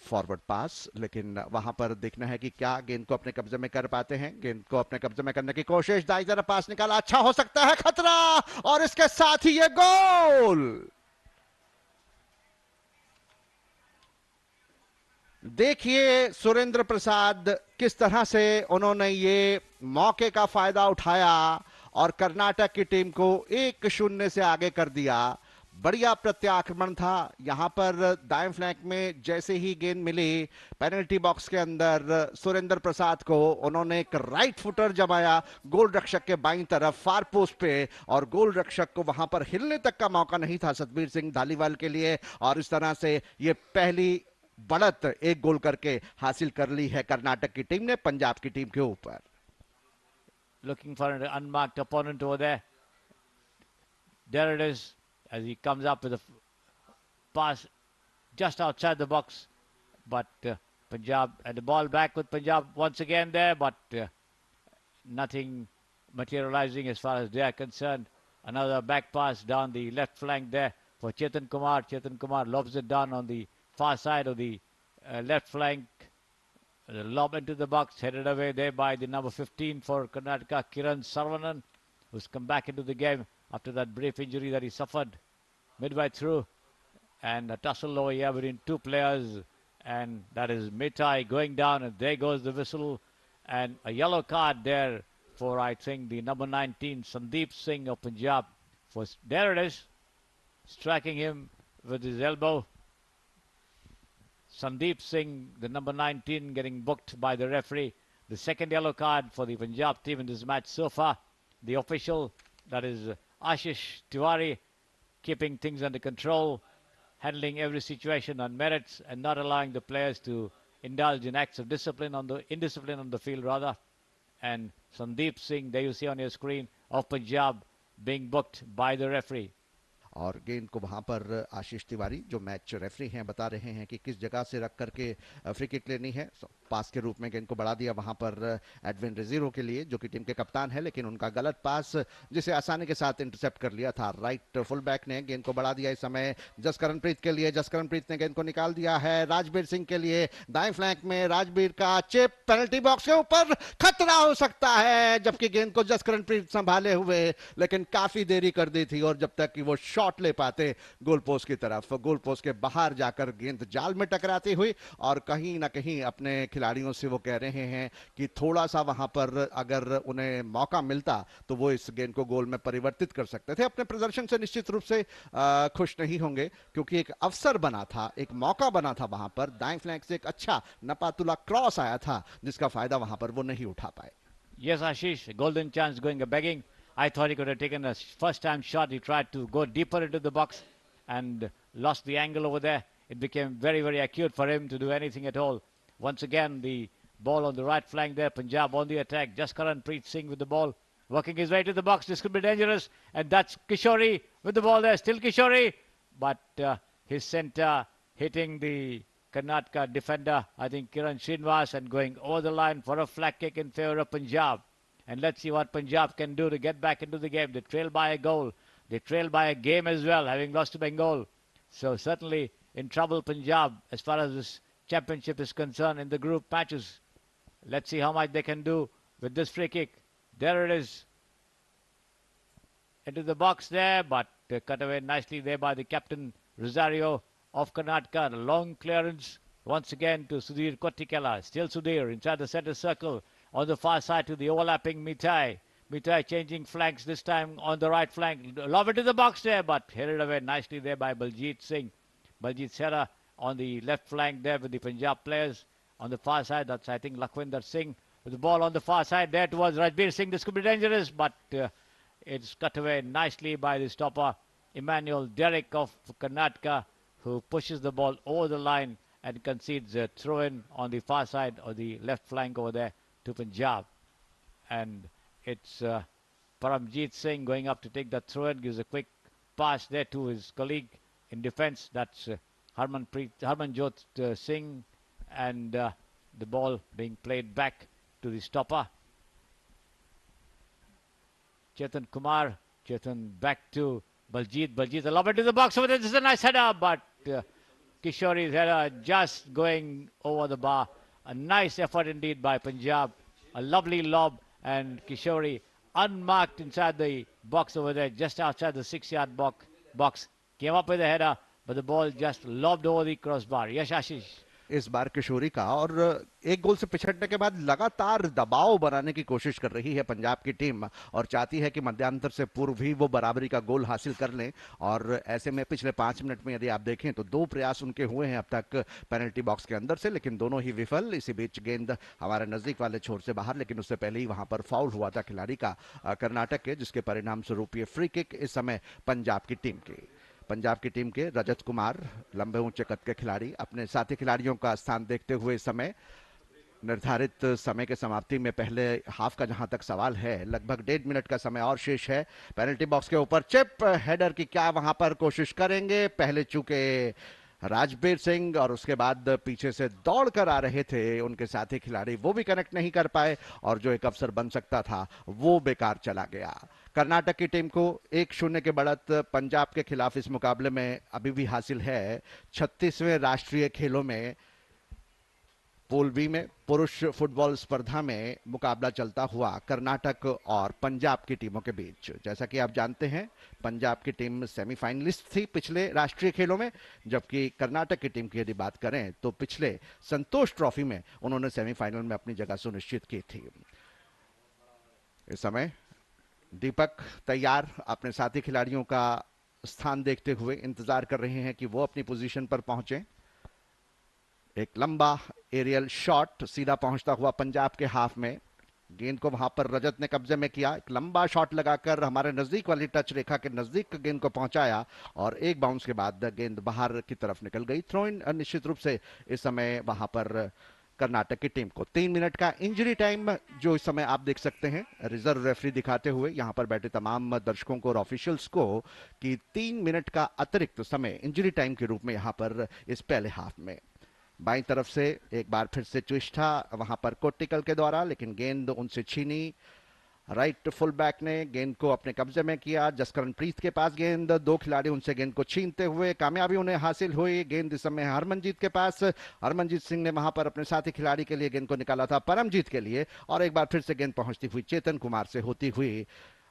फॉरवर्ड पास, लेकिन वहां पर देखना है कि क्या गेंद को अपने कब्जे में कर पाते हैं। गेंद को अपने कब्जे में करने की कोशिश, दाई तरफ पास निकाला, अच्छा हो सकता है, खतरा, और इसके साथ ही ये गोल। देखिए सुरेंद्र प्रसाद किस तरह से उन्होंने ये मौके का फायदा उठाया और कर्नाटक की टीम को 1-0 से आगे कर दिया। बढ़िया प्रत्याक्रमण था यहां पर दाएं फ्लैंक में। जैसे ही गेंद मिली पेनल्टी बॉक्स के अंदर सुरेंद्र प्रसाद को, उन्होंने एक राइट फुटर जमाया गोल रक्षक के बाईं तरफ फार पोस्ट पे, और गोल रक्षक को वहां पर हिलने तक का मौका नहीं था सतबीर सिंह धालीवाल के लिए, और इस तरह से ये पहली बढ़त एक गोल करके हासिल कर ली है कर्नाटक की टीम ने पंजाब की टीम के ऊपर। Looking for an unmarked opponent over there. There it is, as he comes up with a pass just outside the box. But Punjab, and the ball back with Punjab once again there, but nothing materializing as far as they are concerned. Another back pass down the left flank there for Chetan Kumar. Chetan Kumar lobs it down on the far side of the left flank. The lob into the box, headed away there by the number 15 for Karnataka, Kiran Saravanan, who's come back into the game after that brief injury that he suffered midway through. And a tussle over here between two players, and that is Mitai going down, and there goes the whistle, and a yellow card there for, I think, the number 19, Sandeep Singh of Punjab. There it is, striking him with his elbow. Sandeep Singh, the number 19, getting booked by the referee. The second yellow card for the Punjab team in this match so far. The official, that is Ashish Tiwari, keeping things under control, handling every situation on merits and not allowing the players to indulge in acts of indiscipline on the field rather. And Sandeep Singh, there you see on your screen, of Punjab being booked by the referee. और गेंद को वहां पर आशीष तिवारी जो match referee हैं बता रहे हैं कि किस जगह से रख करके फ्री किक लेनी है। पास के रूप में गेंद को बढ़ा दिया वहां पर एडविन रेजीरो के लिए, जो कि टीम के कप्तान है, लेकिन उनका गलत पास जिसे आसानी के साथ इंटरसेप्ट कर लिया था। राइट फुल बैक ने गेंद को बढ़ा दिया इस समय जसकरणप्रीत के लिए। जसकरणप्रीत ने गेंद को निकाल दिया है राजबीर सिंह के लिए। दाएं फ्लैंक में राजबीर का चिप पेनल्टी बॉक्स के ऊपर, खतरा हो सकता है, जबकि गेंद को जसकरणप्रीत संभाले हुए, लेकिन काफी देरी कर दी थी, और जब तक कि वो शॉट ले पाते गोल पोस्ट की तरफ, गोल पोस्ट के बाहर जाकर गेंद जाल में टकराती हुई, और कहीं ना कहीं अपने खिलाड़ियों से वो कह रहे हैं कि थोड़ा सा वहां पर अगर उन्हें मौका मिलता तो वो इस गेंद को गोल में परिवर्तित कर सकते थे। अपने प्रदर्शन से निश्चित रूप से खुश नहीं होंगे, क्योंकि एक अवसर बना था, एक मौका बना था वहां पर। दाएं फ्लैंक से एक अच्छा नपातुला क्रॉस आया था, जिसका फायदा वहां पर वो नहीं उठा पाए। Yes, Ashish, golden chance going a begging. I thought he could have taken a first-time shot. He tried to go deeper into the box and lost the angle over there. It became very, very acute for him to do anything at all. Once again, the ball on the right flank there. Punjab on the attack. Jaskaranpreet Singh with the ball, working his way to the box. This could be dangerous. And that's Kishori with the ball there. Still Kishori. But his centre hitting the Karnataka defender, I think Kiran Srinivas, and going over the line for a flag kick in favour of Punjab. And let's see what Punjab can do to get back into the game. They trail by a goal. They trail by a game as well, having lost to Bengal. So certainly in trouble, Punjab, as far as this championship is concerned in the group matches. Let's see how much they can do with this free kick. There it is. Into the box there, but cut away nicely there by the captain, Rosario of Karnataka. A long clearance once again to Sudhir Kottikela. Still Sudhir inside the centre circle. On the far side to the overlapping Mitai. Mitai changing flanks this time on the right flank. Lob it to the box there, but headed away nicely there by Baljit Singh. Baljit Sera on the left flank there with the Punjab players. On the far side, that's I think Lakhwinder Singh with the ball on the far side there towards Rajbir Singh. This could be dangerous, but it's cut away nicely by the stopper, Emmanuel Derrick of Karnataka, who pushes the ball over the line and concedes a throw-in on the far side or the left flank over there to Punjab. And it's Paramjit Singh going up to take the throw-in, gives a quick pass there to his colleague in defence. That's Harmanjot Singh, and the ball being played back to the stopper. Chetan Kumar. Chetan back to Baljit. Baljit, a lob into the box over there. This is a nice header, but Kishori's header just going over the bar. A nice effort indeed by Punjab. A lovely lob, and Kishori unmarked inside the box over there, just outside the 6-yard box. Came up with a header, but the ball just lobbed over the crossbar. Yes, Ashish. इस बार किशोरी का, और एक गोल से पिछड़ने के बाद लगातार दबाव बनाने की कोशिश कर रही है पंजाब की टीम और चाहती है कि मध्यांतर से पूर्व ही वो बराबरी का गोल हासिल कर लें। और ऐसे में पिछले 5 मिनट में यदि आप देखें तो 2 प्रयास उनके हुए हैं अब तक पेनल्टी बॉक्स के अंदर से, लेकिन दोनों ही विफल। इसी बीच गेंद हमारे नजदीक वाले छोर से बाहर, लेकिन उससे पहले ही वहां पर फाउल हुआ था खिलाड़ी का कर्नाटक के, जिसके परिणाम स्वरूप ये फ्री किक इस समय पंजाब की टीम के रजत कुमार, लंबे ऊंचे कद के खिलाड़ी, अपने साथी खिलाड़ियों का स्थान देखते हुए इस समय निर्धारित समय के समाप्ति में पहले हाफ का जहां तक सवाल है, लगभग 1.5 मिनट का समय और शेष है। पेनल्टी बॉक्स के ऊपर चिप हेडर की क्या वहां पर कोशिश करेंगे? पहले चूके राजबीर सिंह और उसके बाद पीछे से दौड़ कर आ रहे थे उनके साथी खिलाड़ी, वो भी कनेक्ट नहीं कर पाए और जो एक अवसर बन सकता था वो बेकार चला गया। कर्नाटक की टीम को 1-0 के बढ़त पंजाब के खिलाफ इस मुकाबले में अभी भी हासिल है। 36वें राष्ट्रीय खेलों में पूल बी में पुरुष फुटबॉल स्पर्धा में मुकाबला चलता हुआ कर्नाटक और पंजाब की टीमों के बीच। जैसा कि आप जानते हैं, पंजाब की टीम सेमीफाइनलिस्ट थी पिछले राष्ट्रीय खेलों में, जबकि कर्नाटक की टीम की यदि बात करें तो पिछले संतोष ट्रॉफी में उन्होंने सेमीफाइनल में अपनी जगह सुनिश्चित की थी। इस समय दीपक तैयार अपने साथी खिलाड़ियों का स्थान देखते हुए इंतजार कर रहे हैं कि वो अपनी पोजीशन पर पहुंचे। एक लंबा एरियल शॉट सीधा पहुंचता हुआ पंजाब के हाफ में, गेंद को वहां पर रजत ने कब्जे में किया, एक लंबा शॉट लगाकर हमारे नजदीक वाली टच रेखा के नजदीक गेंद को पहुंचाया और एक बाउंस के बाद गेंद बाहर की तरफ निकल गई। थ्रो इन निश्चित रूप से इस समय वहां पर कर्नाटक की टीम को 3 मिनट का इंजरी टाइम जो इस समय आप देख सकते हैं रिजर्व रेफरी दिखाते हुए यहां पर बैठे तमाम दर्शकों को और ऑफिशियल्स को कि 3 मिनट का अतिरिक्त समय इंजरी टाइम के रूप में यहां पर इस पहले हाफ में। बाईं तरफ से एक बार फिर से ट्विस्ट था वहां पर कोटिकल के द्वारा, लेकिन गेंद उनसे छीनी। राइट फुल बैक ने गेंद को अपने कब्जे में किया। जसकरणप्रीत के पास गेंद, 2 खिलाड़ी उनसे गेंद को छीनते हुए कामयाबी उन्हें हासिल हुई। गेंद इस समय हरमनजीत के पास, हरमनजीत सिंह ने वहां पर अपने साथी खिलाड़ी के लिए गेंद को निकाला था परमजीत के लिए, और एक बार फिर से गेंद पहुंचती हुई चेतन कुमार से होती हुई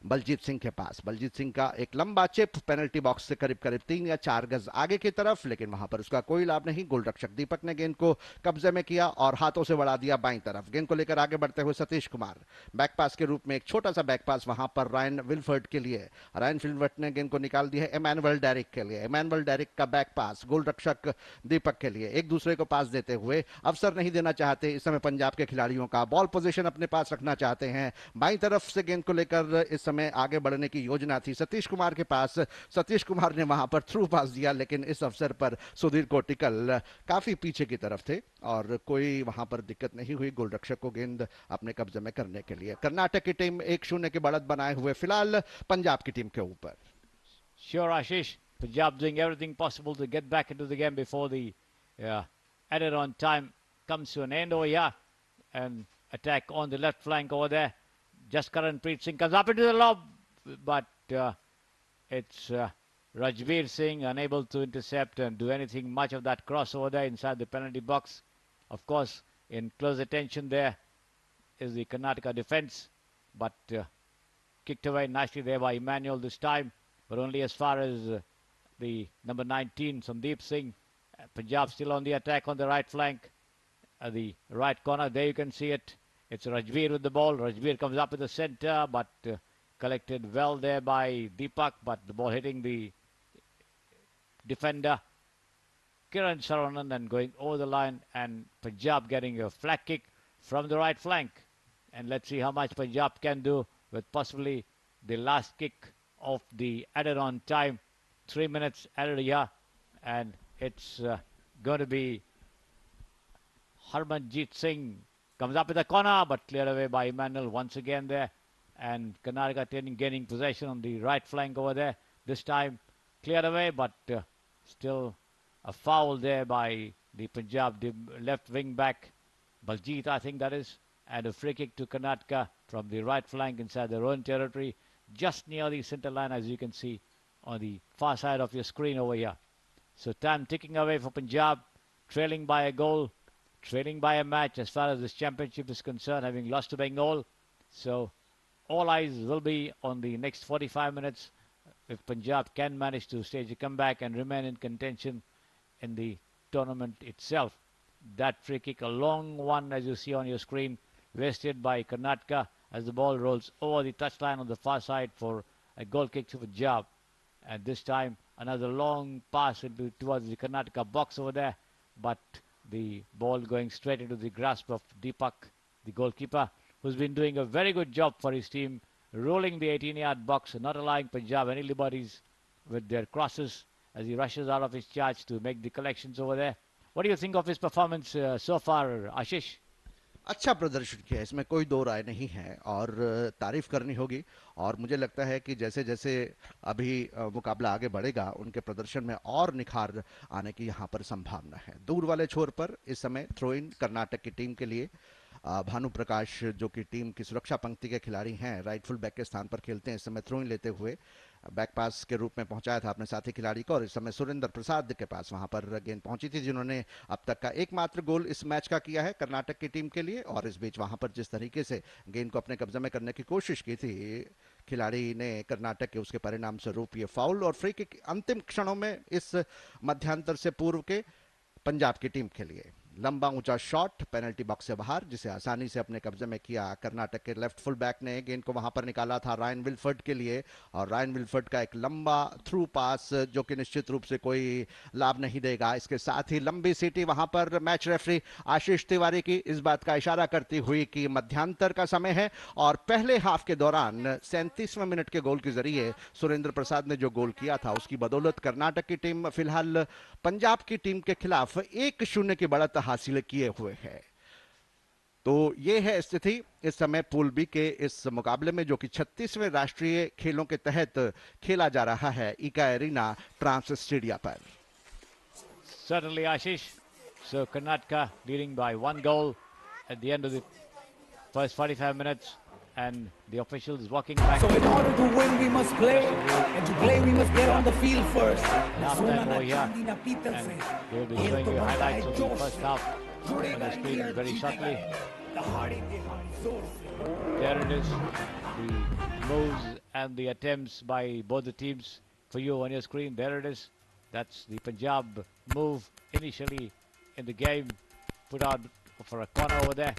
बलजीत सिंह के पास। बलजीत सिंह का एक लंबा चिप पेनल्टी बॉक्स से करीब 3 या 4 गज आगे की तरफ, लेकिन वहां पर उसका कोई लाभ नहीं। गोलरक्षक दीपक ने गेंद को कब्जे में किया और हाथों से बढ़ा दिया बाईं तरफ। गेंद को लेकर आगे बढ़ते हुए सतीश कुमार, बैक पास के रूप में एक छोटा सा बैक पास वहां पर रायन विल्फर्ड के लिए। रायन विल्फर्ड ने गेंद को निकाल दी है इमैनुअल डेरिक के लिए। इमैनुअल डेरिक का बैक पास गोलरक्षक दीपक के लिए, एक दूसरे को पास देते हुए अवसर नहीं देना चाहते इस समय पंजाब के खिलाड़ियों का, बॉल पोजीशन अपने पास रखना चाहते हैं। बाईं तरफ से गेंद को लेकर इस समय आगे बढ़ने की योजना थी सतीश कुमार के पास। सतीश कुमार ने वहां पर थ्रू पास दिया, लेकिन इस अवसर पर सुधीर कोटिकल काफी पीछे की तरफ थे और कोई वहां पर दिक्कत नहीं हुई गोलरक्षक को गेंद अपने कब्जे में करने के लिए। कर्नाटक की टीम 1-0 की बढ़त बनाए हुए फिलहाल पंजाब की टीम के ऊपर। Sure, Ashish. Punjab doing everything possible to get back into the game before the added on time comes to an end over here. And attack on the left flank over there. Just Karanpreet Singh comes up into the lob, but it's Rajveer Singh unable to intercept and do anything much of that cross over there inside the penalty box. Of course, in close attention there is the Karnataka defense, but kicked away nicely there by Emmanuel this time, but only as far as the number 19, Sandeep Singh. Punjab still on the attack on the right flank, the right corner. There you can see it. It's Rajveer with the ball. Rajveer comes up in the center, but collected well there by Deepak, but the ball hitting the defender Kiran Saranan and going over the line, and Punjab getting a flat kick from the right flank. And let's see how much Punjab can do with possibly the last kick of the added on time. 3 minutes added here, and it's going to be Harmanjeet Singh comes up with a corner, but cleared away by Emmanuel once again there. And Karnataka gaining possession on the right flank over there. This time cleared away, but still a foul there by the Punjab left wing back, Baljeet, I think that is. And a free kick to Karnataka from the right flank inside their own territory, just near the center line, as you can see on the far side of your screen over here. So time ticking away for Punjab, trailing by a goal, trailing by a match as far as this championship is concerned, having lost to Bengal. So all eyes will be on the next 45 minutes if Punjab can manage to stage a comeback and remain in contention in the tournament itself. That free kick, a long one as you see on your screen, wasted by Karnataka as the ball rolls over the touchline on the far side for a goal kick to Punjab. And this time another long pass towards the Karnataka box over there, but the ball going straight into the grasp of Deepak, the goalkeeper, who's been doing a very good job for his team, rolling the 18-yard box and not allowing Punjab any liberties with their crosses as he rushes out of his charge to make the collections over there. What do you think of his performance so far, Ashish? अच्छा प्रदर्शन किया, इसमें कोई दो राय नहीं है और तारीफ करनी होगी। और मुझे लगता है कि जैसे जैसे अभी मुकाबला आगे बढ़ेगा उनके प्रदर्शन में और निखार आने की यहाँ पर संभावना है। दूर वाले छोर पर इस समय थ्रो इन कर्नाटक की टीम के लिए भानु प्रकाश, जो कि टीम की सुरक्षा पंक्ति के खिलाड़ी हैं, राइट फुल बैक के स्थान पर खेलते हैं। इस समय थ्रो इन लेते हुए बैक पास के रूप में पहुंचाया था अपने साथी खिलाड़ी को और इस समय सुरेंद्र प्रसाद के पास वहां पर गेंद पहुंची थी, जिन्होंने अब तक का एकमात्र गोल इस मैच का किया है कर्नाटक की टीम के लिए। और इस बीच वहां पर जिस तरीके से गेंद को अपने कब्जे में करने की कोशिश की थी खिलाड़ी ने कर्नाटक के, उसके परिणाम स्वरूप ये फाउल और फ्री किक अंतिम क्षणों में इस मध्यांतर से पूर्व के पंजाब की टीम के लिए। लंबा ऊंचा शॉट पेनल्टी बॉक्स से बाहर, जिसे आसानी से अपने कब्जे में किया कर्नाटक के लेफ्ट फुल बैक ने। गेंद को वहां पर निकाला था रायन विल्फर्ड के लिए और रायन विल्फर्ड का एक लंबा थ्रू पास जो कि निश्चित रूप से कोई लाभ नहीं देगा। इसके साथ ही लंबी सीटी वहां पर मैच रेफरी आशीष तिवारी की इस बात का इशारा करती हुई कि मध्यांतर का समय है और पहले हाफ के दौरान 37वें मिनट के गोल के जरिए सुरेंद्र प्रसाद ने जो गोल किया था उसकी बदौलत कर्नाटक की टीम फिलहाल पंजाब की टीम के खिलाफ 1-0 की बढ़त हासिल किए हुए है। तो ये है स्थिति इस समय पूल बी के इस मुकाबले में, जो कि 36वें राष्ट्रीय खेलों के तहत खेला जा रहा है इका एरिना ट्रांस स्टेडियम पर। Certainly, Ashish. So Karnataka leading by 1 goal at the end of the first 45 minutes, and the officials walking back. So in order to win, we must play, and to play, we must get on the field first. Half time over here, and they will be showing you highlights of the first half on the screen very shortly. There it is, the moves and the attempts by both the teams for you on your screen. There it is. That's the Punjab move initially in the game, put out for a corner over there.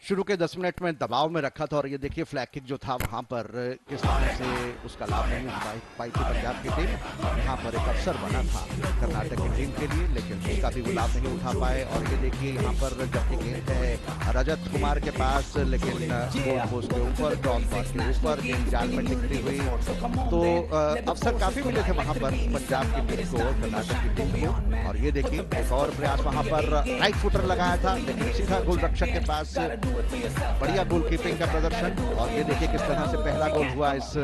शुरू के 10 minute में दबाव में रखा था और ये देखिए फ्लैग किक जो था वहां पर किस तरह से उसका लाभ नहीं उठा पाई थी पंजाब की टीम। यहां पर एक अवसर बना था कर्नाटक की टीम के लिए, लेकिन उसका भी वो लाभ नहीं उठा पाए। और ये देखिए यहां पर जबकि गेंद है रजत कुमार के पास, लेकिन गोल पोस्ट के ऊपर, ड्रॉप बॉल के ऊपर गेंद जाल में टिकती हुई, तो अवसर काफी मिले थे वहां पर पंजाब की टीम को और कर्नाटक की टीम को। और ये देखिए एक और प्रयास वहां पर राइट फुटर लगाया था, लेकिन सीधा गोल रक्षक के पास बढ़िया गोलकीपिंग का प्रदर्शन। और ये देखिए किस तरह से पहला गोल हुआ इस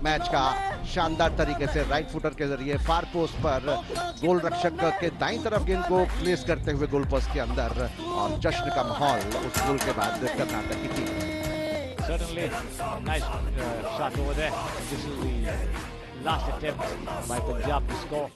मैच का, शानदार तरीके से राइट फुटर के जरिए फार पोस्ट पर गोल रक्षक के दाईं तरफ गेंद को प्लेस करते हुए गोल पोस्ट के अंदर, और जश्न का माहौल उस गोल के बाद कर्नाटक की team. Certainly, nice shot over there. This is the last attempt by Punjab to score.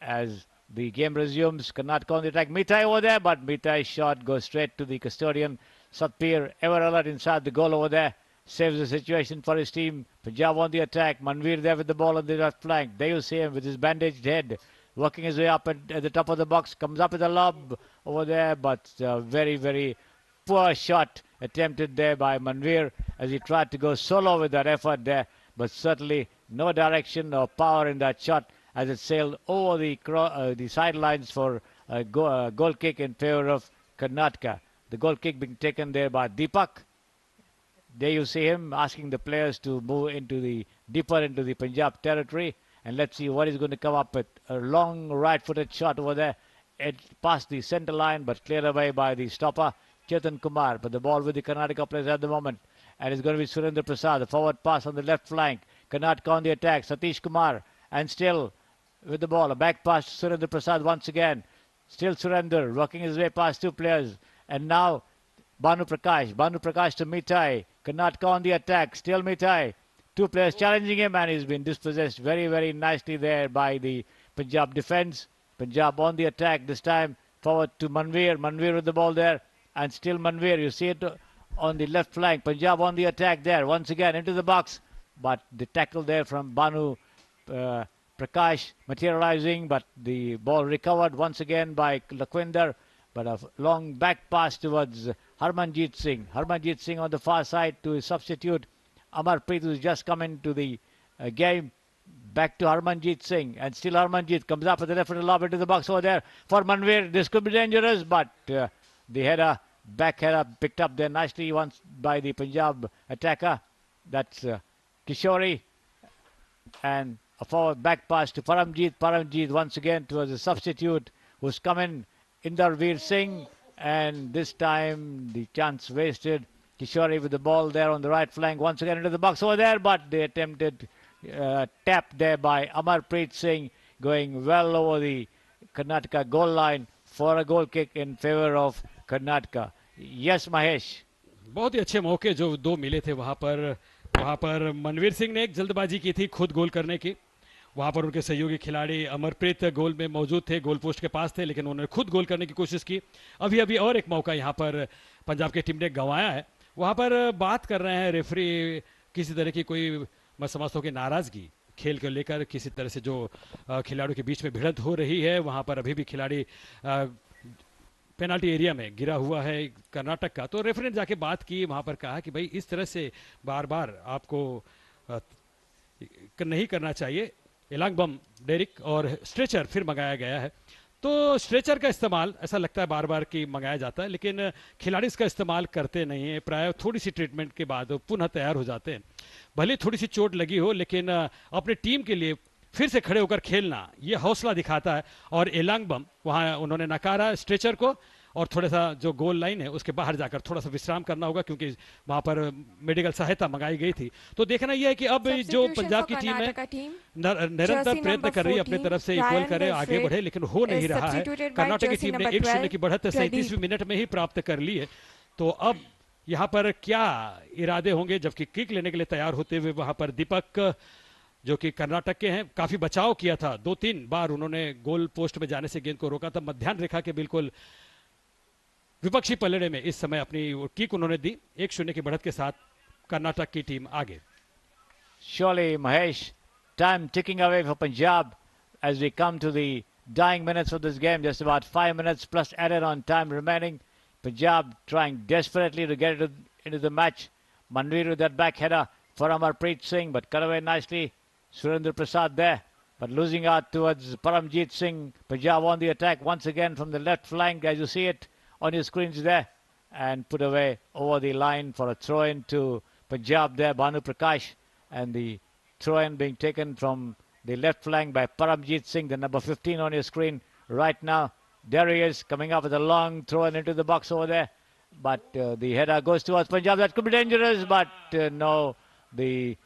As the game resumes, Karnataka on the attack. Mitai over there, but Mitai's shot goes straight to the custodian. Satpir, ever alert inside the goal over there, saves the situation for his team. Punjab on the attack. Manveer there with the ball on the left flank. There you see him with his bandaged head, working his way up at the top of the box. Comes up with a lob over there, but very, very poor shot attempted there by Manveer as he tried to go solo with that effort there. But certainly no direction or power in that shot, as it sailed over the sidelines for a goal kick in favor of Karnataka. The goal kick being taken there by Deepak. There you see him asking the players to move deeper into the Punjab territory. And let's see what he's going to come up with. A long right-footed shot over there. It passed the center line, but cleared away by the stopper, Chetan Kumar. But the ball with the Karnataka players at the moment. And it's going to be Surendra Prasad. The forward pass on the left flank. Karnataka on the attack. Satish Kumar. And still with the ball. A back pass to Surendra Prasad once again. Still Surendra working his way past two players. And now Bhanu Prakash. Bhanu Prakash to Mitai. Karnataka on the attack. Still Mitai. Two players challenging him, and he's been dispossessed very, very nicely there by the Punjab defense. Punjab on the attack. This time forward to Manveer. Manveer with the ball there. And still Manveer. You see it on the left flank. Punjab on the attack there. Once again into the box. But the tackle there from Bhanu Prakash materializing. But the ball recovered once again by Lakwinder. But a long back pass towards Harmanjeet Singh. Harmanjeet Singh on the far side to his substitute Amarpreet, who's just come into the game. Back to Harmanjeet Singh. And still Harmanjeet comes up with the left footed lob into the box over there for Manveer. This could be dangerous, but the header, back header, picked up there nicely once by the Punjab attacker. That's Kishori. And a forward back pass to Paramjeet. Paramjeet once again towards the substitute who's come in, Indarveer Singh. And this time the chance wasted. Kishori with the ball there on the right flank. Once again into the box over there, but the attempted tap there by Amarpreet Singh, going well over the Karnataka goal line for a goal kick in favor of Karnataka. Yes, Mahesh. बहुत ही अच्छे मौके जो दो मिले थे वहां पर मनवीर सिंह ने एक जल्दबाजी की थी खुद गोल करने की. वहां पर उनके सहयोगी खिलाड़ी अमरप्रीत गोल में मौजूद थे, गोल पोस्ट के पास थे, लेकिन उन्होंने खुद गोल करने की कोशिश की. अभी और एक मौका यहां पर पंजाब की टीम ने गंवाया है. वहां पर बात कर रहे हैं रेफरी, किसी तरह की कोई मैं समझता हूं कि नाराजगी खेल को लेकर, किसी तरह से जो खिलाड़ियों के बीच में भिड़ंत हो रही है. वहां पर अभी भी खिलाड़ी पेनाल्टी एरिया में गिरा हुआ है कर्नाटक का. तो रेफरी ने जाके बात की, वहां पर कहा कि भाई इस तरह से बार बार आपको नहीं करना चाहिए. एलांगबम डेरिक और स्ट्रेचर फिर मंगाया गया है. तो स्ट्रेचर का इस्तेमाल ऐसा लगता है बार बार कि मंगाया जाता है, लेकिन खिलाड़ी इसका इस्तेमाल करते नहीं है. प्राय थोड़ी सी ट्रीटमेंट के बाद पुनः तैयार हो जाते हैं. भले थोड़ी सी चोट लगी हो, लेकिन अपने टीम के लिए फिर से खड़े होकर खेलना ये हौसला दिखाता है. और एलांगबम वहां उन्होंने नकारा स्ट्रेचर को, और थोड़ा सा जो गोल लाइन है उसके बाहर जाकर थोड़ा सा विश्राम करना होगा, क्योंकि वहां पर मेडिकल सहायता मंगाई गई थी. तो देखना यह है कि अब जो पंजाब की टीम है निरंतर प्रयत्न कर रही है अपनी तरफ से इक्वल करे, आगे बढ़े, लेकिन हो नहीं रहा है. कर्नाटक की टीम ने 1-0 की बढ़त 37वीं मिनट में ही प्राप्त कर ली है. तो अब यहाँ पर क्या इरादे होंगे, जबकि किक लेने के लिए तैयार होते हुए वहां पर दीपक जो कि कर्नाटक के हैं, काफी बचाव किया था. 2-3 बार उन्होंने गोल पोस्ट में जाने से गेंद को रोका था. मध्याह्न रेखा के बिल्कुल विपक्षी पलड़े में इस समय अपनी किक उन्होंने दी. 1-0 की बढ़त के साथ कर्नाटक की टीम आगे. Surely, Mahesh, time ticking away for Punjab as we come to the dying minutes of this game. Just about 5 minutes plus added on time remaining. Punjab trying desperately to get into the match. Manveer with that back header for Amarpreet Singh, but cut away nicely. Surendra Prasad there, but losing out towards Paramjeet Singh. Punjab on the attack once again from the left flank, as you see it on your screens there, and put away over the line for a throw-in to Punjab there, Bhanu Prakash, and the throw-in being taken from the left flank by Paramjeet Singh, the number 15 on your screen right now. There he is, coming up with a long throw-in into the box over there, but the header goes towards Punjab. That could be dangerous, but no, the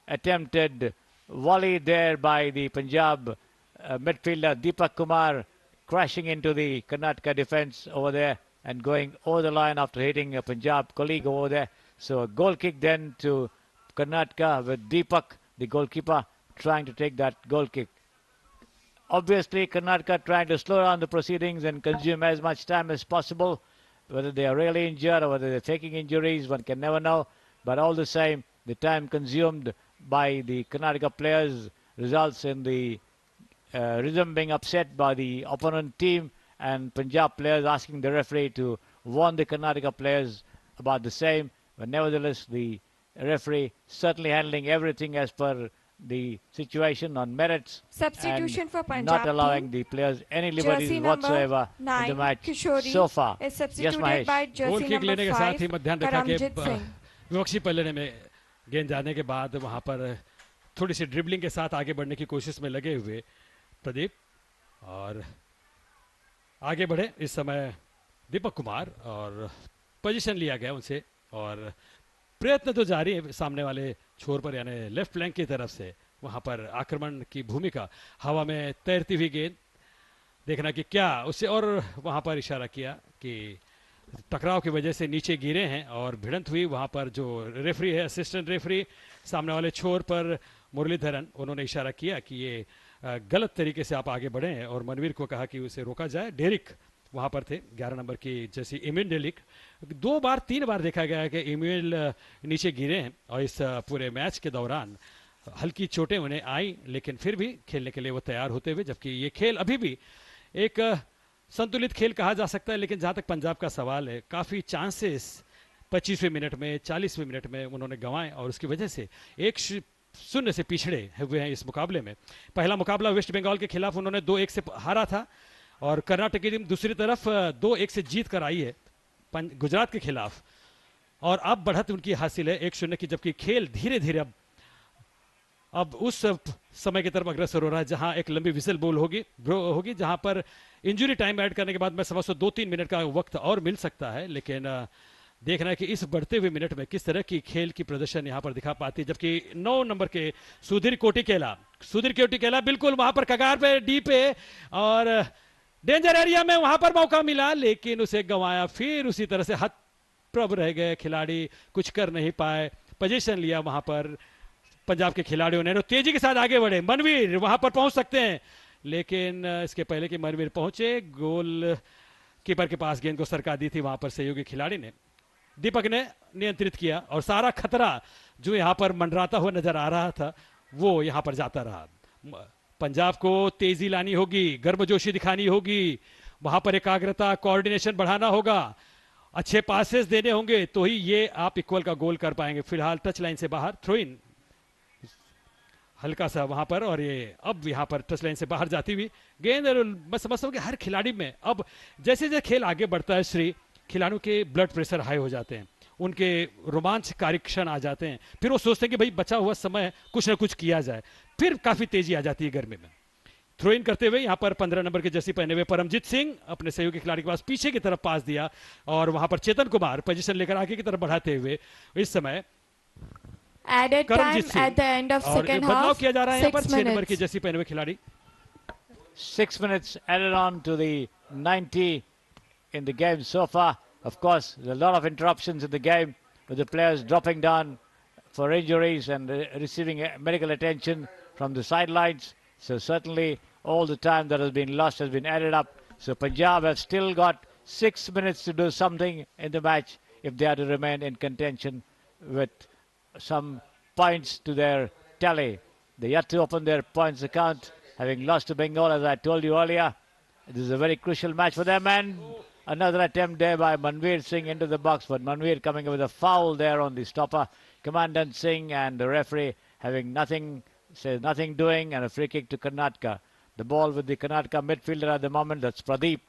attempted volley there by the Punjab midfielder Deepak Kumar, crashing into the Karnataka defense over there and going over the line after hitting a Punjab colleague over there. So a goal kick then to Karnataka with Deepak, the goalkeeper, trying to take that goal kick. Obviously, Karnataka trying to slow down the proceedings and consume as much time as possible. Whether they are really injured or whether they're faking injuries, one can never know. But all the same, the time consumed by the Karnataka players results in the rhythm being upset by the opponent team, and Punjab players asking the referee to warn the Karnataka players about the same. But nevertheless, the referee certainly handling everything as per the situation on merits. Substitution and for Punjab not allowing team. the players any liberties Jersey whatsoever number in the 9, match Kishori so far. is Yes, substituted Mahesh. by goal jersey kick number लेने के साथ ही 5, मध्याह्न रेखा के Paramjit Singh. विपक्षी पलड़े में गेंद जाने के बाद वहां पर थोड़ी सी ड्रिबलिंग के साथ आगे बढ़ने की कोशिश में लगे हुए प्रदीप, और आगे बढ़े इस समय दीपक कुमार, और पोजीशन लिया गया उनसे, और प्रयत्न तो जारी है सामने वाले छोर पर, यानी लेफ्ट फ्लैंक की तरफ से वहां पर आक्रमण की भूमिका, हवा में तैरती हुई गेंद, देखना कि क्या उससे, और वहां पर इशारा किया कि टकराव की वजह से नीचे गिरे हैं और भिड़ंत हुई। वहां पर जो रेफरी है, असिस्टेंट रेफरी सामने वाले छोर पर मुरलीधरन, उन्होंने इशारा किया कि ये गलत तरीके से आप आगे बढ़े हैं और मनवीर को कहा कि उसे रोका जाए। डेरिक वहां पर थे, 11 नंबर की जैसी इमिन डेलिक। 3 बार देखा गया है कि इमिन नीचे गिरे हैं और इस पूरे मैच के दौरान हल्की चोटें उन्हें आई, लेकिन फिर भी खेलने के लिए वो तैयार होते हुए, जबकि ये खेल अभी भी एक संतुलित खेल कहा जा सकता है। लेकिन जहां तक पंजाब का सवाल है, काफ़ी चांसेस 25वें मिनट में, 40वें मिनट में उन्होंने गंवाए और उसकी वजह से 1-0 से पिछड़े हुए हैं इस मुकाबले में। पहला मुकाबला वेस्ट बंगाल के खिलाफ उन्होंने 2-1 से हारा था और कर्नाटक की टीम दूसरी तरफ 2-1 से जीत कर आई है गुजरात के खिलाफ, और अब बढ़त उनकी हासिल है 1-0 की, जबकि खेल धीरे धीरे अब उस समय की तरफ अग्रसर हो रहा है जहां एक लंबी विसल बॉल होगी जहां पर इंजरी टाइम ऐड करने के बाद मैं समझता हूं 2-3 मिनट का वक्त और मिल सकता है। लेकिन देखना है कि इस बढ़ते हुए मिनट में किस तरह की खेल की प्रदर्शन यहां पर दिखा पाती है। जबकि 9 नंबर के सुधीर कोटिकेला बिल्कुल वहां पर कगार पे, डी पे और डेंजर एरिया में वहां पर मौका मिला, लेकिन उसे गंवाया। फिर उसी तरह से हतप्रभ रह गए खिलाड़ी, कुछ कर नहीं पाए। पोजीशन लिया वहां पर पंजाब के खिलाड़ियों ने, तेजी के साथ आगे बढ़े। मनवीर वहां पर पहुंच सकते हैं, लेकिन इसके पहले कि मनवीर पहुंचे, गोल कीपर के पास गेंद को सरका दी थी वहां पर सहयोगी खिलाड़ी ने। दीपक ने नियंत्रित किया और सारा खतरा जो यहां पर मंडराता हुआ नजर आ रहा था वो यहां पर जाता रहा। पंजाब को तेजी लानी होगी, गर्मजोशी दिखानी होगी, वहां पर एकाग्रता, कोऑर्डिनेशन बढ़ाना होगा, अच्छे पासेस देने होंगे, तो ही ये आप इक्वल का गोल कर पाएंगे। फिलहाल टच लाइन से बाहर, थ्रो इन हल्का सा वहां पर, और ये अब यहां पर टच लाइन से बाहर जाती हुई गेंद। मैं समझता हूं कि हर खिलाड़ी में अब जैसे जैसे खेल आगे बढ़ता है श्री, खिलाड़ियों के ब्लड प्रेशर हाई हो जाते हैं, उनके रोमांचकारी क्षण आ जाते हैं, फिर वो सोचते हैं कि भाई बचा हुआ समय कुछ ना कुछ किया जाए, फिर काफी तेजी आ जाती है गर्मी में। थ्रो इन करते हुए यहाँ पर 15 नंबर के जर्सी पहने हुए परमजीत सिंह अपने सहयोगी खिलाड़ी के पास पीछे की तरफ पास दिया और वहां पर चेतन कुमार पोजीशन लेकर आगे की तरफ बढ़ाते हुए इस समय Added time at the end of second half. बदलाव किया जा रहा है यहाँ पर 6 नंबर की minutes. जर्सी पहने हुए खिलाड़ी। 6 minutes added on to the 90 in the game so far. Of course, there are a lot of interruptions in the game with the players dropping down for injuries and receiving medical attention from the sidelines. So certainly all the time that has been lost has been added up. So Punjab have still got 6 minutes to do something in the match if they are to remain in contention with some points to their tally. They yet to open their points account, having lost to Bengal, as I told you earlier. This is a very crucial match for them, and another attempt there by Manveer Singh into the box, but Manveer coming up with a foul there on the stopper. Commandant Singh and the referee having nothing, says nothing doing, and a free kick to Karnataka. The ball with the Karnataka midfielder at the moment, that's Pradeep.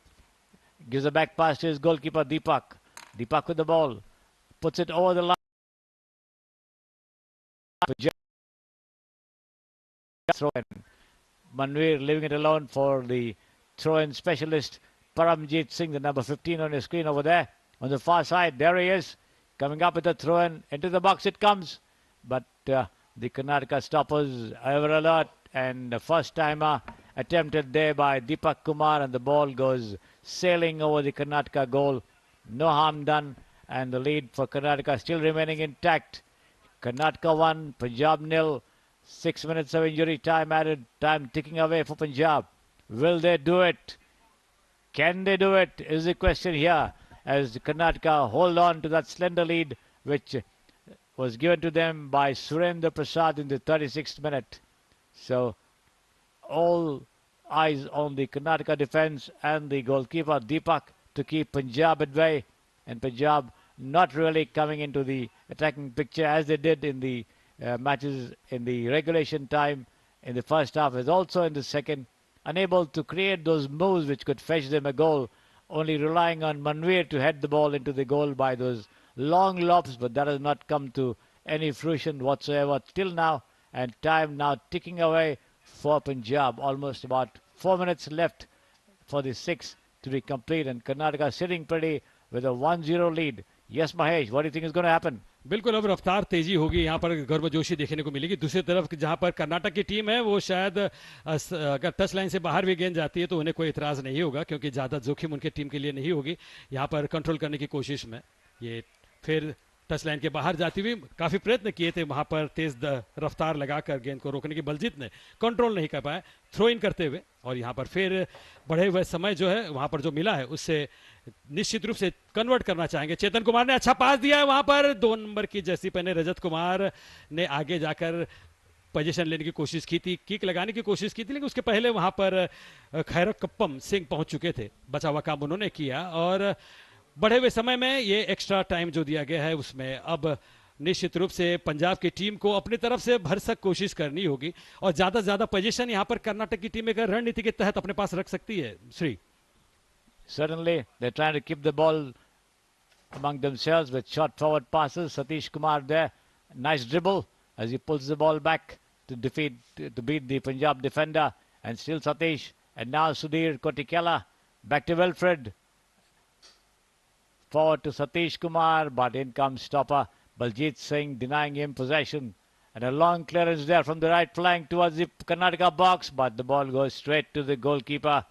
Gives a back pass to his goalkeeper Deepak. Deepak with the ball, puts it over the line. Throw in. Manveer leaving it alone for the throw-in specialist Paramjit Singh, the number 15 on your screen over there. On the far side, there he is, coming up with the throw-in. Into the box it comes, but the Karnataka stoppers ever alert, and the first timer attempted there by Deepak Kumar, and the ball goes sailing over the Karnataka goal. No harm done, and the lead for Karnataka still remaining intact. Karnataka 1, Punjab 0. 6 minutes of injury time added, time ticking away for Punjab. Will they do it? Can they do it is the question here, as Karnataka hold on to that slender lead which was given to them by Surendra Prasad in the 36th minute. So all eyes on the Karnataka defence and the goalkeeper Deepak to keep Punjab at bay, and Punjab not really coming into the attacking picture as they did in the matches in the regulation time in the first half, as also in the second, unable to create those moves which could fetch them a goal, only relying on Manveer to head the ball into the goal by those long lobs, but that has not come to any fruition whatsoever till now, and time now ticking away for Punjab. Almost about 4 minutes left for the 6 to be complete, and Karnataka sitting pretty with a 1-0 lead. Yes, Mahesh, what do you think is going to happen? बिल्कुल अब रफ्तार तेजी होगी, यहाँ पर गर्मजोशी देखने को मिलेगी। दूसरी तरफ जहाँ पर कर्नाटक की टीम है वो शायद अगर टच लाइन से बाहर भी गेंद जाती है तो उन्हें कोई इतराज नहीं होगा, क्योंकि ज़्यादा जोखिम उनके टीम के लिए नहीं होगी। यहाँ पर कंट्रोल करने की कोशिश में ये फिर टच लाइन के बाहर जाती हुई काफ़ी प्रयत्न किए थे वहाँ पर तेज रफ्तार लगाकर गेंद को रोकने की, बलजीत ने कंट्रोल नहीं कर पाया थ्रो इन करते हुए। और यहाँ पर फिर बढ़े हुए समय जो है वहाँ पर जो मिला है उससे निश्चित रूप से कन्वर्ट करना चाहेंगे। चेतन कुमार ने अच्छा पास दिया है वहाँ पर, 2 नंबर की जर्सी पहने रजत कुमार ने आगे जाकर पोजीशन लेने की कोशिश की थी, किक लगाने की कोशिश की थी, लेकिन उसके पहले वहाँ पर खैरकप्पम सिंह पहुँच चुके थे। बचा हुआ काम उन्होंने किया और बढ़े हुए समय में ये एक्स्ट्रा टाइम जो दिया गया है उसमें अब निश्चित रूप से पंजाब की टीम को अपनी तरफ से भरसक कोशिश करनी होगी और ज़्यादा से ज़्यादा पोजीशन यहाँ पर कर्नाटक की टीम एक रणनीति के तहत अपने पास रख सकती है। Shri Certainly, they're trying to keep the ball among themselves with short forward passes. Satish Kumar there, nice dribble as he pulls the ball back to beat the Punjab defender, and still Satish, and now Sudhir Kotikela back to Wilfred. Forward to Satish Kumar, but in comes stopper Baljit Singh, denying him possession, and a long clearance there from the right flank towards the Karnataka box, but the ball goes straight to the goalkeeper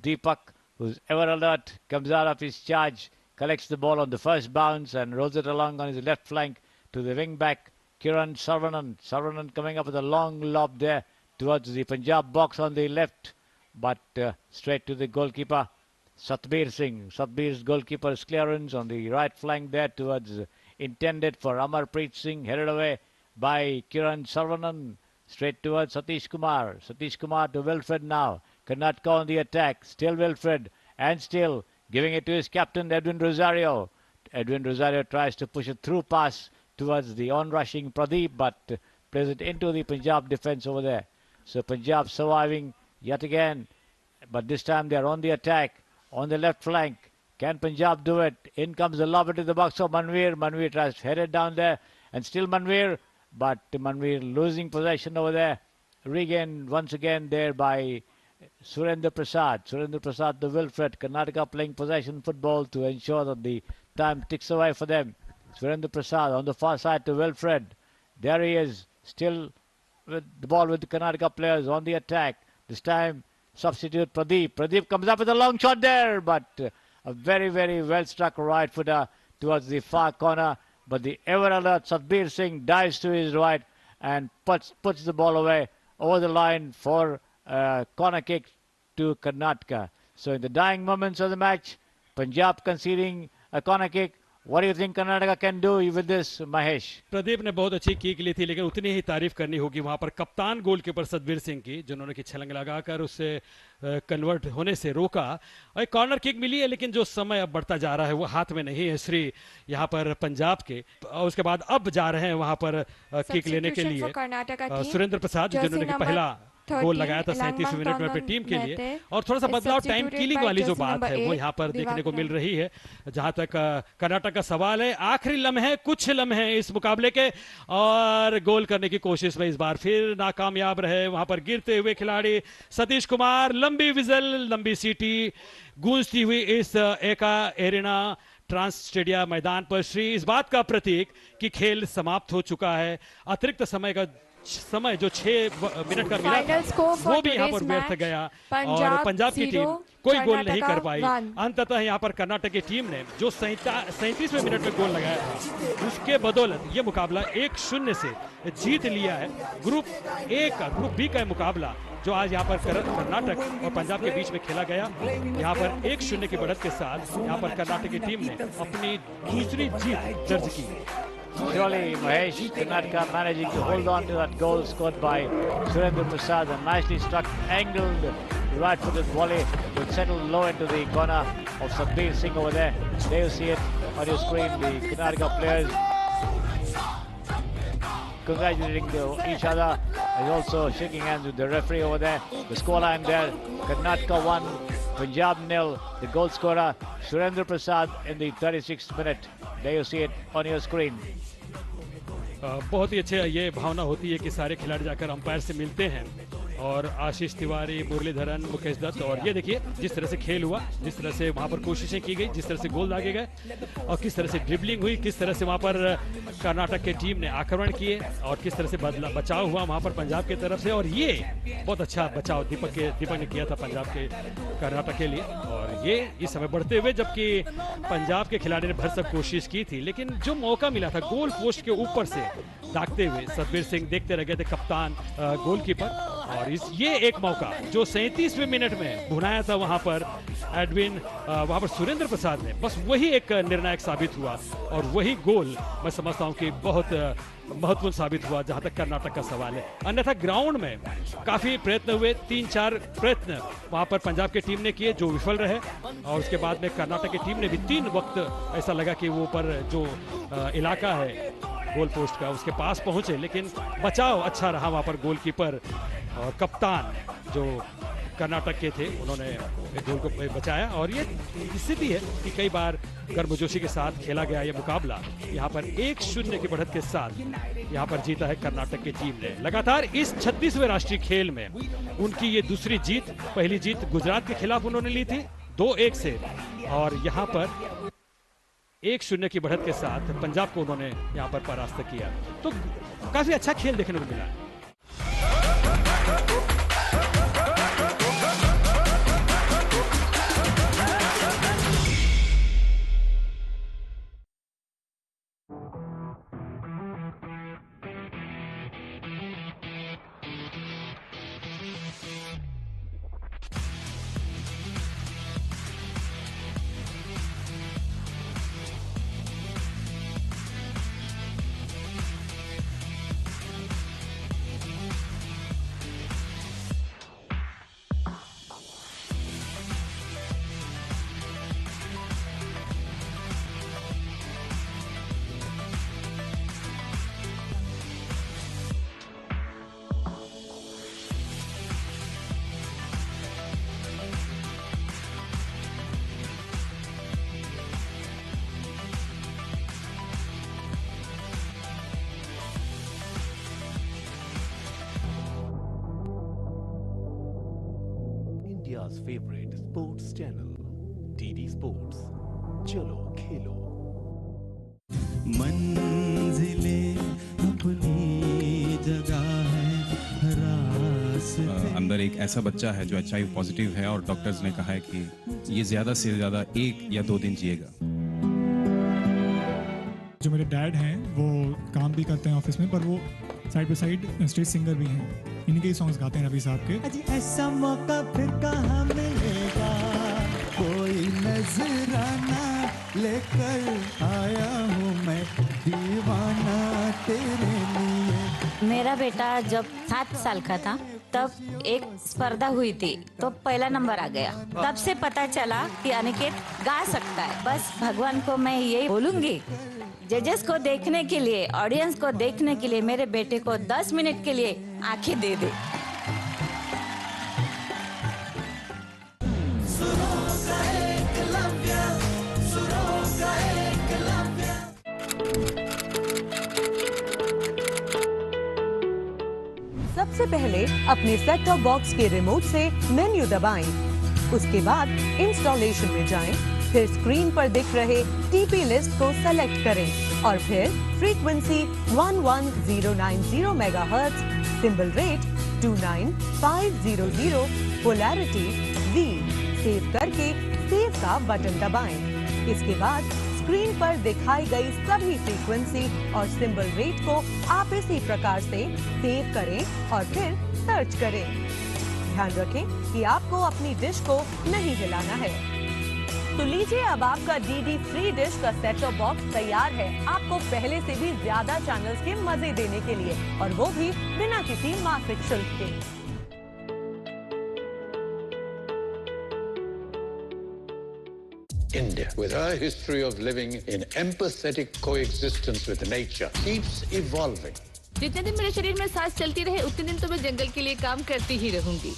Deepak, who's ever alert, comes out of his charge, collects the ball on the first bounce and rolls it along on his left flank to the wing back Kiran Sarvanan. Sarvanan coming up with a long lob there towards the Punjab box on the left, but straight to the goalkeeper Satbir Singh. Satbir's goalkeeper's clearance on the right flank there towards intended for Amarpreet Singh, headed away by Kiran Sarvanan straight towards Satish Kumar. Satish Kumar to Wilfred now. Karnataka on the attack, still Wilfred, and still giving it to his captain Edwin Rosario. Edwin Rosario tries to push a through pass towards the on-rushing Pradeep, but plays it into the Punjab defense over there. So Punjab surviving yet again, but this time they are on the attack on the left flank. Can Punjab do it? In comes the lob into the box of Manveer. Manveer tries to head it down there, and still Manveer, but Manveer losing possession over there. Regained once again there by Surendra Prasad. Surendra Prasad to Wilfred. Karnataka playing possession football to ensure that the time ticks away for them. Surendra Prasad on the far side to Wilfred. There he is, still with the ball with the Karnataka players on the attack. This time substitute Pradeep. Pradeep comes up with a long shot there, but a very, very well struck right footer towards the far corner. But the ever alert Satbir Singh dives to his right and puts the ball away over the line for corner kick to Karnataka. So in the dying moments of the match, Punjab conceding a corner kick. What do you think Karnataka can do with this, Mahesh? Pradeep ने बहुत अच्छी kick ली थी, लेकिन उतनी ही तारीफ करनी होगी वहां पर कप्तान गोलकीपर सतबीर सिंह की, जिन्होंने की छलांग लगाकर उससे कन्वर्ट होने से रोका। और एक कॉर्नर किक मिली है, लेकिन जो समय अब बढ़ता जा रहा है वो हाथ में नहीं है श्री यहाँ पर पंजाब के। और उसके बाद अब जा रहे हैं वहां पर किक लेने के लिए सुरेंद्र प्रसाद, जिन्होंने पहला गोल लगाया था 37वें मिनट में अपनी टीम के लिए। और थोड़ा सा बदलाव टाइम किलिंग वाली जो बात है वो यहाँ पर देखने को मिल रही है। जहां तक कर्नाटक का सवाल है, आखिरी लम्हे, कुछ लम्हे इस मुकाबले के, और गोल करने की कोशिश में इस बार फिर नाकामयाब रहे वहां पर गिरते हुए खिलाड़ी सतीश कुमार। लंबी विजल, लंबी सीटी गूंजती हुई इस एका एरिना ट्रांस स्टेडियम मैदान पर श्री, इस बात का प्रतीक कि खेल समाप्त हो चुका है। अतिरिक्त समय जो 6 मिनट का मिला था वो भी यहाँ पर व्यर्थ गया और पंजाब की टीम कोई गोल नहीं कर पाई। अंततः यहाँ पर कर्नाटक की टीम ने जो 37वें मिनट में गोल लगाया था उसके बदौलत ये मुकाबला 1-0 से जीत लिया है। ग्रुप बी का मुकाबला जो आज यहाँ पर कर्नाटक और पंजाब के बीच में खेला गया, यहाँ पर 1-0 की बढ़त के साथ यहाँ पर कर्नाटक की टीम ने अपनी दूसरी जीत दर्ज की। Surely Mahesh, Karnataka managing to hold on to that goal scored by Surendra Prasad, a nicely struck angled right-footed volley which settled low into the corner of Satbir Singh over there. There you see it on your screen, the Karnataka players congratulating each other and also shaking hands with the referee over there. The scoreline there, Karnataka 1, Punjab 0. The goal scorer Surendra Prasad in the 36th minute. There you see it on your screen. बहुत ही अच्छे ये भावना होती है कि सारे खिलाड़ी जाकर umpire से मिलते हैं और आशीष तिवारी, मुरलीधरन, मुकेश दत्त। और ये देखिए जिस तरह से खेल हुआ, जिस तरह से वहाँ पर कोशिशें की गई, जिस तरह से गोल दागे गए और किस तरह से ड्रिबलिंग हुई, किस तरह से वहाँ पर कर्नाटक की टीम ने आक्रमण किए और किस तरह से बचाव हुआ वहाँ पर पंजाब की तरफ से। और ये बहुत अच्छा बचाव दीपक ने किया था पंजाब के कर्नाटक के लिए। और ये इस समय बढ़ते हुए, जबकि पंजाब के खिलाड़ी ने भरसक कोशिश की थी, लेकिन जो मौका मिला था गोल पोस्ट के ऊपर से दागते हुए, सतबीर सिंह देखते रह गए थे, कप्तान गोलकीपर। और ये एक मौका जो 37वें मिनट में भुनाया था वहां पर एडविन, वहां पर सुरेंद्र प्रसाद ने, बस वही एक निर्णायक साबित हुआ और वही गोल मैं समझता हूं कि बहुत महत्वपूर्ण साबित हुआ जहां तक कर्नाटक का सवाल है। अन्यथा ग्राउंड में काफी प्रयत्न हुए, 3-4 प्रयत्न वहां पर पंजाब की टीम ने किए जो विफल रहे। और उसके बाद में कर्नाटक की टीम ने भी 3 वक्त ऐसा लगा कि वो पर जो इलाका है गोल पोस्ट का उसके पास पहुंचे, लेकिन बचाव अच्छा रहा वहां पर गोलकीपर और कप्तान जो कर्नाटक के थे उन्होंने गोल को बचाया। और ये स्थिति है कि कई बार गर्मजोशी के साथ खेला गया ये मुकाबला यहाँ पर 1-0 की बढ़त के साथ यहाँ पर जीता है कर्नाटक की टीम ने। लगातार इस 36वें राष्ट्रीय खेल में उनकी ये दूसरी जीत, पहली जीत गुजरात के खिलाफ उन्होंने ली थी 2-1 से, और यहाँ पर 1-0 की बढ़त के साथ पंजाब को उन्होंने यहाँ पर परास्त किया। तो काफी अच्छा खेल देखने को मिला। India's favorite sports channel, DD Sports. चलो खेलो। मंजिलें अपनी जगह है, रास्ते अंदर एक ऐसा बच्चा है जो HIV पॉजिटिव है और डॉक्टर्स ने कहा है कि ये ज़्यादा से ज़्यादा 1 या 2 दिन जिएगा। जो मेरे डैड हैं वो काम भी करते हैं ऑफिस में, पर वो side by side stage singer भी हैं। इन्हीं के सॉन्ग्स गाते हैं रवि साहब के। अजी ऐसा मौका फिर कहाँ मिलेगा, कोई नजराना लेकर आया हूँ मैं दीवाना तेरे लिए। मेरा बेटा जब 7 साल का था तब एक स्पर्धा हुई थी तो पहला नंबर आ गया। तब से पता चला कि अनिकेत गा सकता है। बस भगवान को मैं यही बोलूंगी, जजेस को देखने के लिए, ऑडियंस को देखने के लिए मेरे बेटे को 10 मिनट के लिए आंखें दे दे। सबसे पहले अपने सेट टॉप बॉक्स के रिमोट से मेन्यू दबाएं, उसके बाद इंस्टॉलेशन में जाएं, फिर स्क्रीन पर दिख रहे टीपी लिस्ट को सेलेक्ट करें और फिर frequency 11090 megahertz, symbol rate 29500, polarity V save करके सेव का बटन दबाएं। इसके बाद स्क्रीन पर दिखाई गई सभी फ्रीक्वेंसी और सिंबल रेट को आप इसी प्रकार से सेव करें और फिर सर्च करें। ध्यान रखें कि आपको अपनी डिश को नहीं हिलाना है। तो लीजिए, अब आपका डीडी फ्री डिश का सेट टॉप बॉक्स तैयार है आपको पहले से भी ज्यादा चैनल्स के मजे देने के लिए, और वो भी बिना किसी मासिक शुल्क के। India, with her history of living in empathetic coexistence with nature, keeps evolving. जितने दिन मेरे शरीर में सांस चलती रहे उतने दिन तो मैं जंगल के लिए काम करती ही रहूंगी।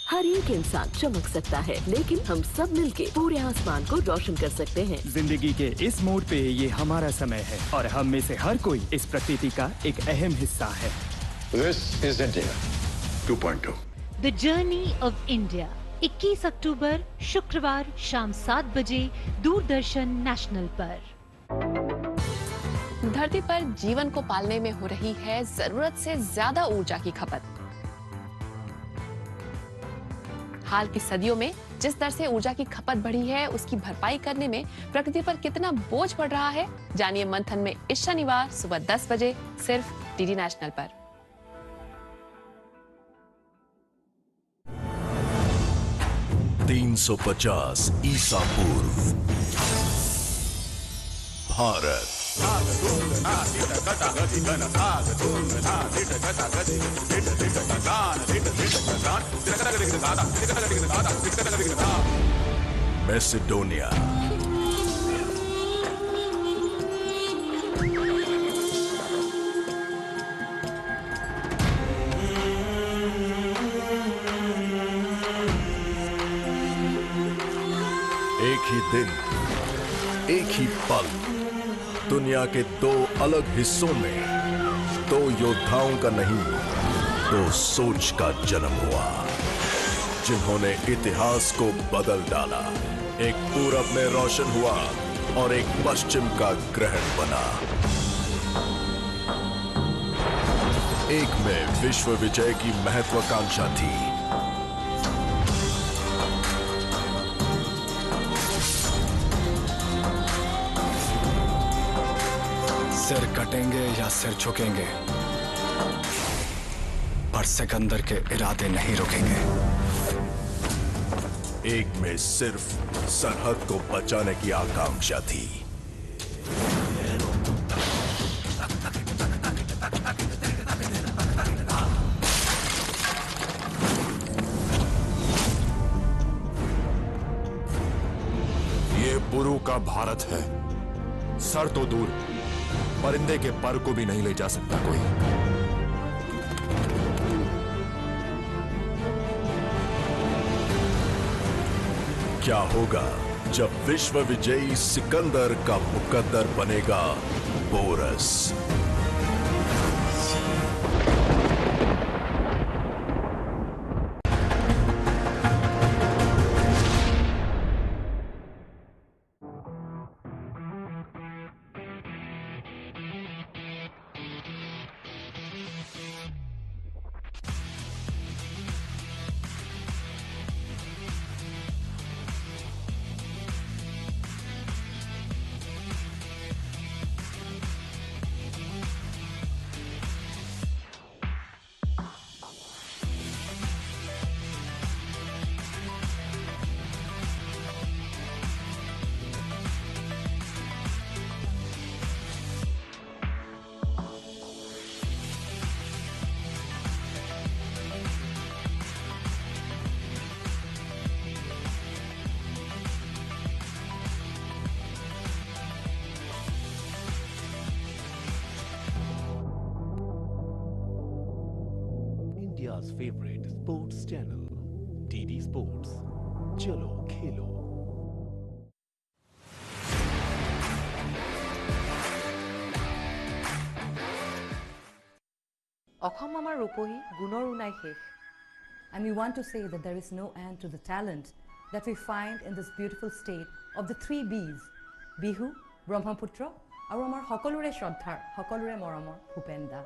हर एक इंसान चमक सकता है, लेकिन हम सब मिलके पूरे आसमान को रोशन कर सकते हैं। जिंदगी के इस मोड़ पे ये हमारा समय है और हम में से हर कोई इस प्रकृति का एक अहम हिस्सा है। This is India 2.0. The journey of India 21 अक्टूबर शुक्रवार शाम 7 बजे दूरदर्शन नेशनल पर। धरती पर जीवन को पालने में हो रही है जरूरत से ज्यादा ऊर्जा की खपत। हाल की सदियों में जिस दर से ऊर्जा की खपत बढ़ी है, उसकी भरपाई करने में प्रकृति पर कितना बोझ पड़ रहा है, जानिए मंथन में इस शनिवार सुबह 10 बजे सिर्फ डीडी नेशनल पर। $350 ईसा पूर्व भारत मैसेडोनिया एक ही दिन, एक ही पल, दुनिया के दो अलग हिस्सों में दो योद्धाओं का नहीं, दो सोच का जन्म हुआ, जिन्होंने इतिहास को बदल डाला। एक पूरब में रोशन हुआ और एक पश्चिम का ग्रहण बना। एक में विश्व विजय की महत्वाकांक्षा थी, सिर कटेंगे या सिर झुकेंगे, पर सिकंदर के इरादे नहीं रुकेंगे। एक में सिर्फ सरहद को बचाने की आकांक्षा थी, ये बुरु का भारत है। सर तो दूर, परिंदे के पर को भी नहीं ले जा सकता कोई। क्या होगा जब विश्व विजयी सिकंदर का मुकद्दर बनेगा Porus. India's favorite sports channel, DD Sports. Chalo Khelo. Assam আমাৰ ৰূপহী গুণৰ উনাই শেষ। And we want to say that there is no end to the talent that we find in this beautiful state of the 3 B's, Bihu, Brahmaputra, আৰু আমাৰ সকলোৰে শ্ৰদ্ধাৰ, সকলোৰে মৰমৰ ভূপেন দা।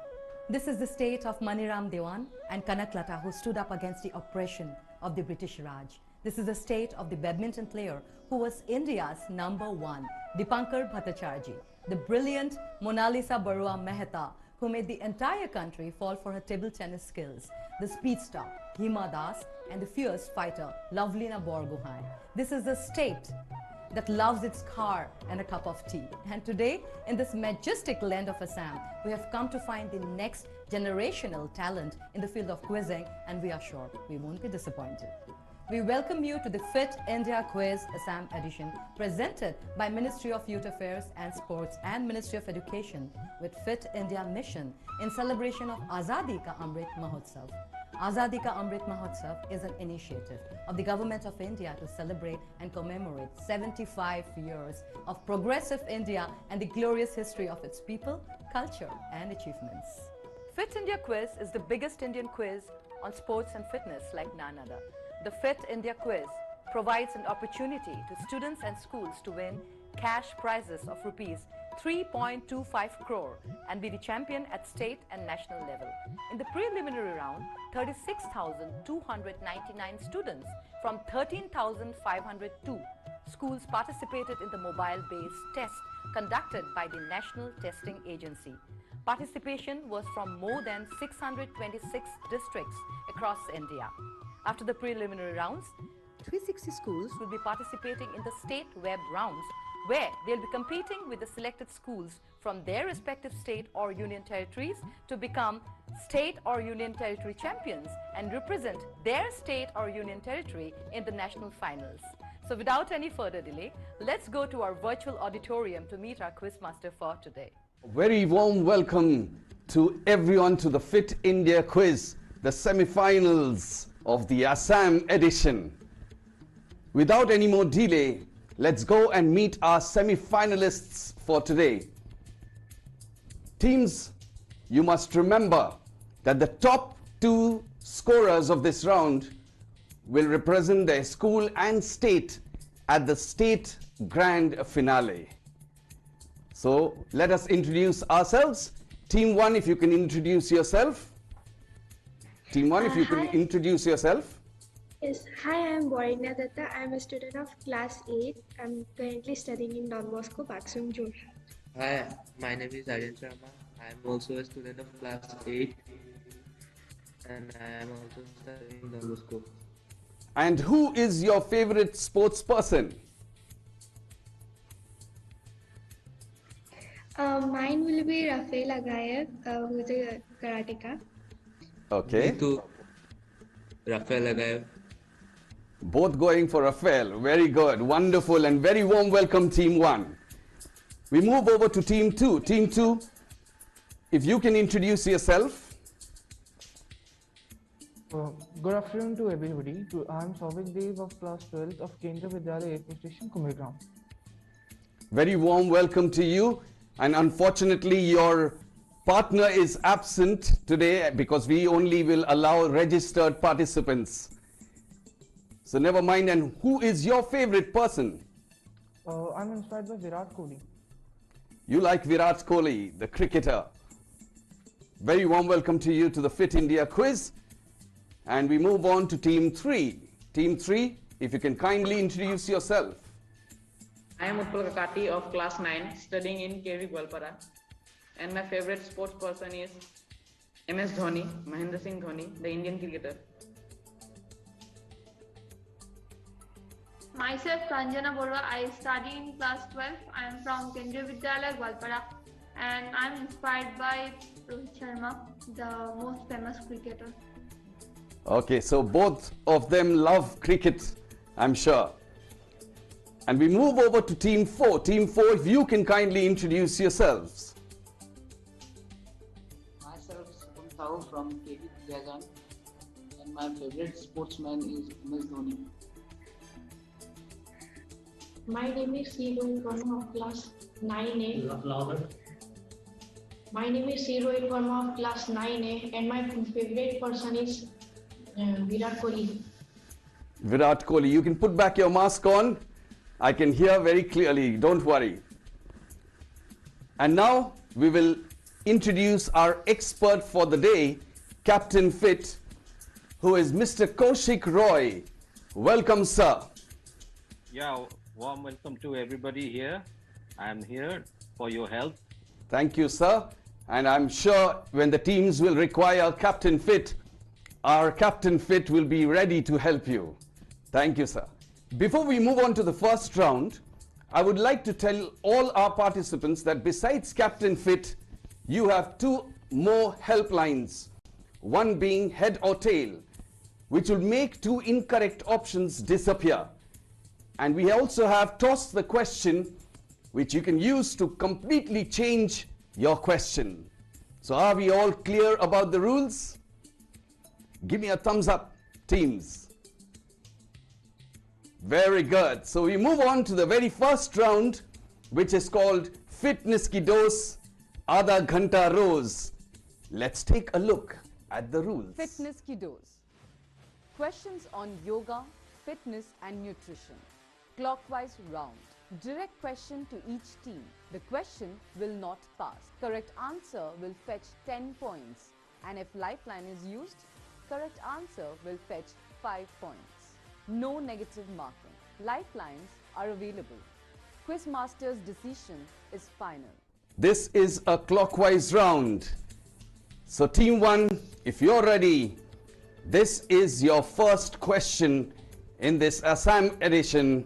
This is the state of Maniram Dewan and Kanak Lata, who stood up against the oppression of the British Raj. This is the state of the badminton player who was India's #1, Dipankar Bhattacharjee, the brilliant Monalisa Barua Mehta, who made the entire country fall for her table tennis skills, the speedster Hima Das, and the fierce fighter Lovelina Borgohain. This is the state that loves its car and a cup of tea. And today, in this majestic land of Assam, we have come to find the next generational talent in the field of quizzing, and we are sure we won't be disappointed. We welcome you to the Fit India Quiz Assam edition, presented by Ministry of Youth Affairs and Sports and Ministry of Education with Fit India Mission in celebration of Azadi Ka Amrit Mahotsav. Azadi Ka Amrit Mahotsav is an initiative of the Government of India to celebrate and commemorate 75 years of progressive India and the glorious history of its people, culture and achievements. Fit India Quiz is the biggest Indian quiz on sports and fitness like none other. The Fit India Quiz provides an opportunity to students and schools to win cash prizes of rupees 3.25 crore and be the champion at state and national level. In the preliminary round, 36,299 students from 13,502 schools participated in the mobile-based test conducted by the National Testing Agency. Participation was from more than 626 districts across India. After the preliminary rounds, 360 schools will be participating in the state web rounds, where they'll be competing with the selected schools from their respective state or union territories to become state or union territory champions and represent their state or union territory in the national finals. So without any further delay, let's go to our virtual auditorium to meet our quizmaster for today. Very warm welcome to everyone to the Fit India Quiz, the semi-finals of the Assam edition. Without any more delay, let's go and meet our semi-finalists for today. Teams, you must remember that the top two scorers of this round will represent their school and state at the state grand finale. So let us introduce ourselves. Team 1, if you can introduce yourself. Team 1, if you can introduce yourself. Yes, hi, I'm Warina Datta. I'm a student of class 8. I'm currently studying in Don Bosco, Baksum, Jorhat. Hi, my name is Aryan Sharma. I'm also a student of class 8 and I am also studying in Don Bosco. And who is your favorite sports person? Mine will be Rafael Agayev, who is a karateka. Okay. Me too. Rafael Agayev. Both going for Rafael. Very good. Wonderful and very warm welcome, Team 1. We move over to Team 2. Team 2, if you can introduce yourself. Good afternoon to everybody. I'm Souvik Dev of class 12 of Kendra Vidyalaya Airport Station, Kumbhgram. Very warm welcome to you. And unfortunately, your partner is absent today because we only will allow registered participants. So never mind. And who is your favorite person? I'm inspired by Virat Kohli. You like Virat Kohli, the cricketer. Very warm welcome to you to the Fit India Quiz. And we move on to Team 3. Team 3, if you can kindly introduce yourself. I am Utpal Kakati of class 9, studying in KV Gwalpara. And my favorite sports person is MS Dhoni, Mahendra Singh Dhoni, the Indian cricketer. Myself, Pranjana Borwa. I study in class 12. I am from Kendra Vidyalaya, Gwalpara. And I am inspired by Rohit Sharma, the most famous cricketer. Okay, so both of them love cricket, I'm sure. And we move over to Team 4. Team 4, if you can kindly introduce yourselves. Myself, Supam Sahu from KV Vijayan, and my favorite sportsman is MS Dhoni. My name is Sirohit Verma of class 9A. My name is Sirohit Verma of class 9A, and my favorite person is Virat Kohli. Virat Kohli, you can put back your mask on. I can hear very clearly, don't worry. And now we will introduce our expert for the day, Captain Fit, who is Mr. Kaushik Roy. Welcome, sir. Yeah, warm welcome to everybody here. I am here for your help. Thank you, sir. And I'm sure when the teams will require Captain Fit, our Captain Fit will be ready to help you. Thank you, sir. Before we move on to the first round, I would like to tell all our participants that besides Captain Fit, you have two more helplines. One being head or tail, which will make two incorrect options disappear. And we also have toss the question, which you can use to completely change your question. So are we all clear about the rules? Give me a thumbs up, teams. Very good. So we move on to the very first round, which is called Fitness Kidos Adha Ghanta Roz. Let's take a look at the rules. Fitness Kidos. Questions on yoga, fitness and nutrition. Clockwise round. Direct question to each team. The question will not pass. Correct answer will fetch 10 points. And if lifeline is used, correct answer will fetch 5 points. No negative marking. Lifelines are available. Quizmaster's decision is final. This is a clockwise round. So team 1, if you're ready, this is your first question in this Assam edition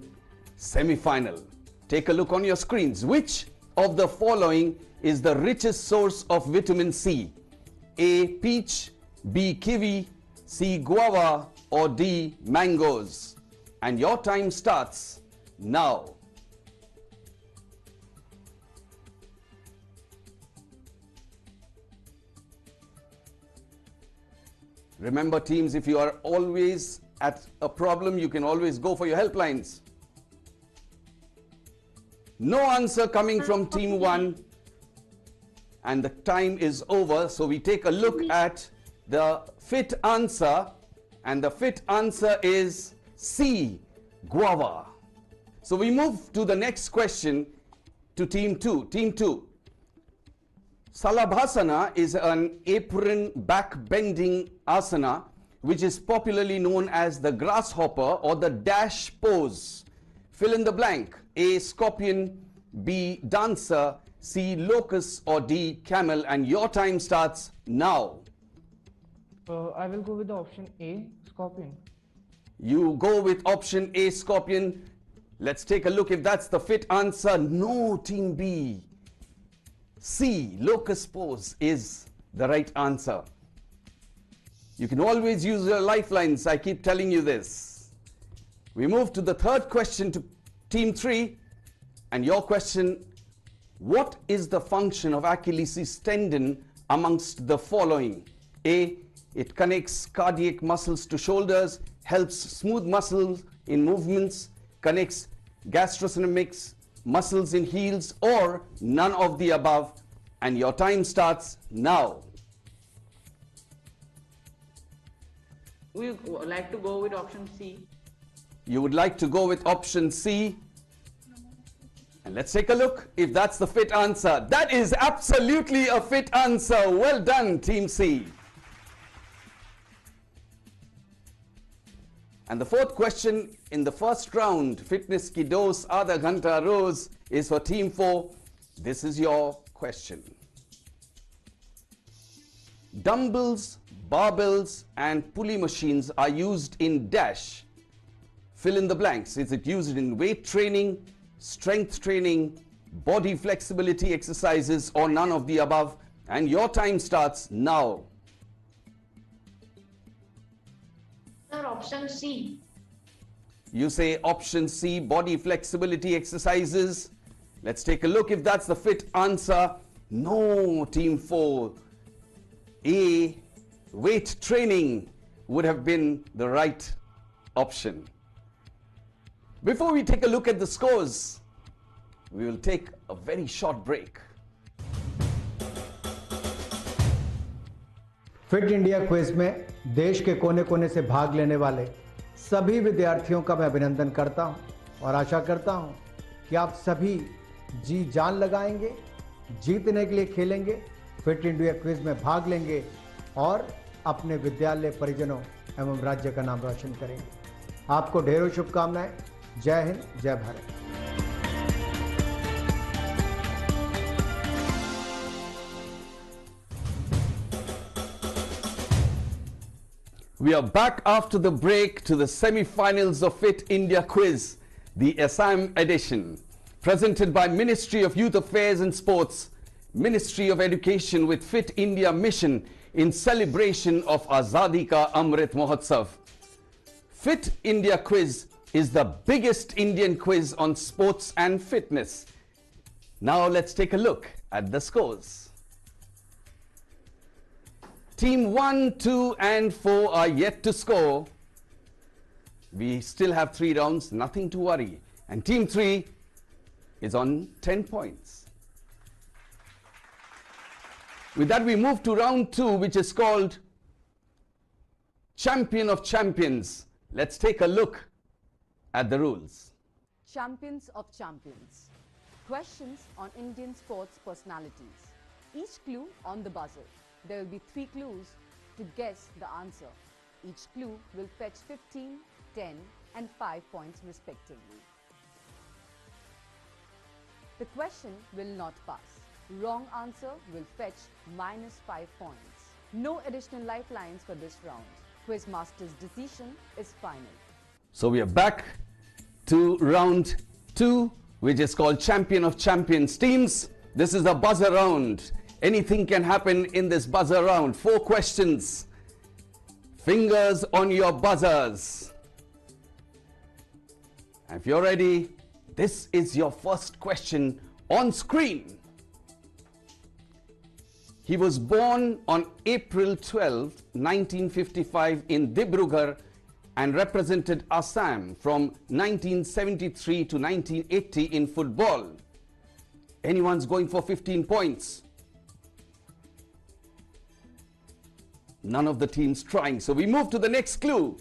semi-final. Take a look on your screens. Which of the following is the richest source of vitamin C? A. Peach, B. Kiwi, C. Guava, or D. Mangoes? And your time starts now. Remember teams, if you are always at a problem, you can always go for your helplines. No answer coming from team 1 and the time is over. So we take a look at the fit answer and the fit answer is C, guava. So we move to the next question to team 2. Team 2. Salabhasana is an apron back bending asana which is popularly known as the grasshopper or the dash pose. Fill in the blank. A. Scorpion, B. Dancer, C. Locust, or D. Camel. And your time starts now. I will go with the option A, Scorpion. You go with option A, Scorpion. Let's take a look if that's the fit answer. No, team B. C, Locust pose is the right answer. You can always use your lifelines. I keep telling you this. We move to the third question to team 3. And your question, what is the function of Achilles tendon amongst the following? A, it connects cardiac muscles to shoulders, helps smooth muscles in movements, connects gastrocnemic muscles in heels, or none of the above. And your time starts now. We would like to go with option C. You would like to go with option C. And let's take a look if that's the fit answer. That is absolutely a fit answer. Well done, Team C. And the fourth question in the first round, Fitness Kidos Adha Ghanta Rose, is for Team 4. This is your question. Dumbbells, barbells and pulley machines are used in dash. Fill in the blanks. Is it used in weight training, strength training, body flexibility exercises, or none of the above? And your time starts now. Sir, option C. You say option C, body flexibility exercises. Let's take a look if that's the fit answer. No, Team 4. A, weight training would have been the right option. Before we take a look at the scores, we will take a very short break. Fit India quiz में देश के कोने कोने से भाग लेने वाले सभी विद्यार्थियों का मैं अभिनंदन करता हूं और आशा करता हूं कि आप सभी जी जान लगाएंगे, जीतने के लिए खेलेंगे, फिट इंडिया क्विज में भाग लेंगे और अपने विद्यालय परिजनों एवं राज्य का नाम रोशन करेंगे। आपको ढेरों शुभकामनाएं। जय हिंद, जय Bharat. We are back after the break to the semi-finals of Fit India Quiz, the Assam edition, presented by Ministry of Youth Affairs and Sports, Ministry of Education with Fit India Mission in celebration of Azadi Ka Amrit Mahotsav. Fit India Quiz is the biggest Indian quiz on sports and fitness. Now let's take a look at the scores. Team 1, 2 and 4 are yet to score. We still have 3 rounds, nothing to worry. And Team 3 is on 10 points. With that we move to round 2, which is called champion of champions. Let's take a look at the rules. Champions of champions. Questions on Indian sports personalities. Each clue on the buzzer. There will be 3 clues to guess the answer. Each clue will fetch 15, 10 and 5 points respectively. The question will not pass. Wrong answer will fetch -5 points. No additional lifelines for this round. Quizmaster's decision is final. So we are back to round 2, which is called Champion of Champions teams. This is a buzzer round. Anything can happen in this buzzer round. 4 questions. Fingers on your buzzers. If you're ready, this is your first question on screen. He was born on April 12, 1955 in Dibrugarh and represented Assam from 1973 to 1980 in football. Anyone's going for 15 points? None of the teams trying. So we move to the next clue.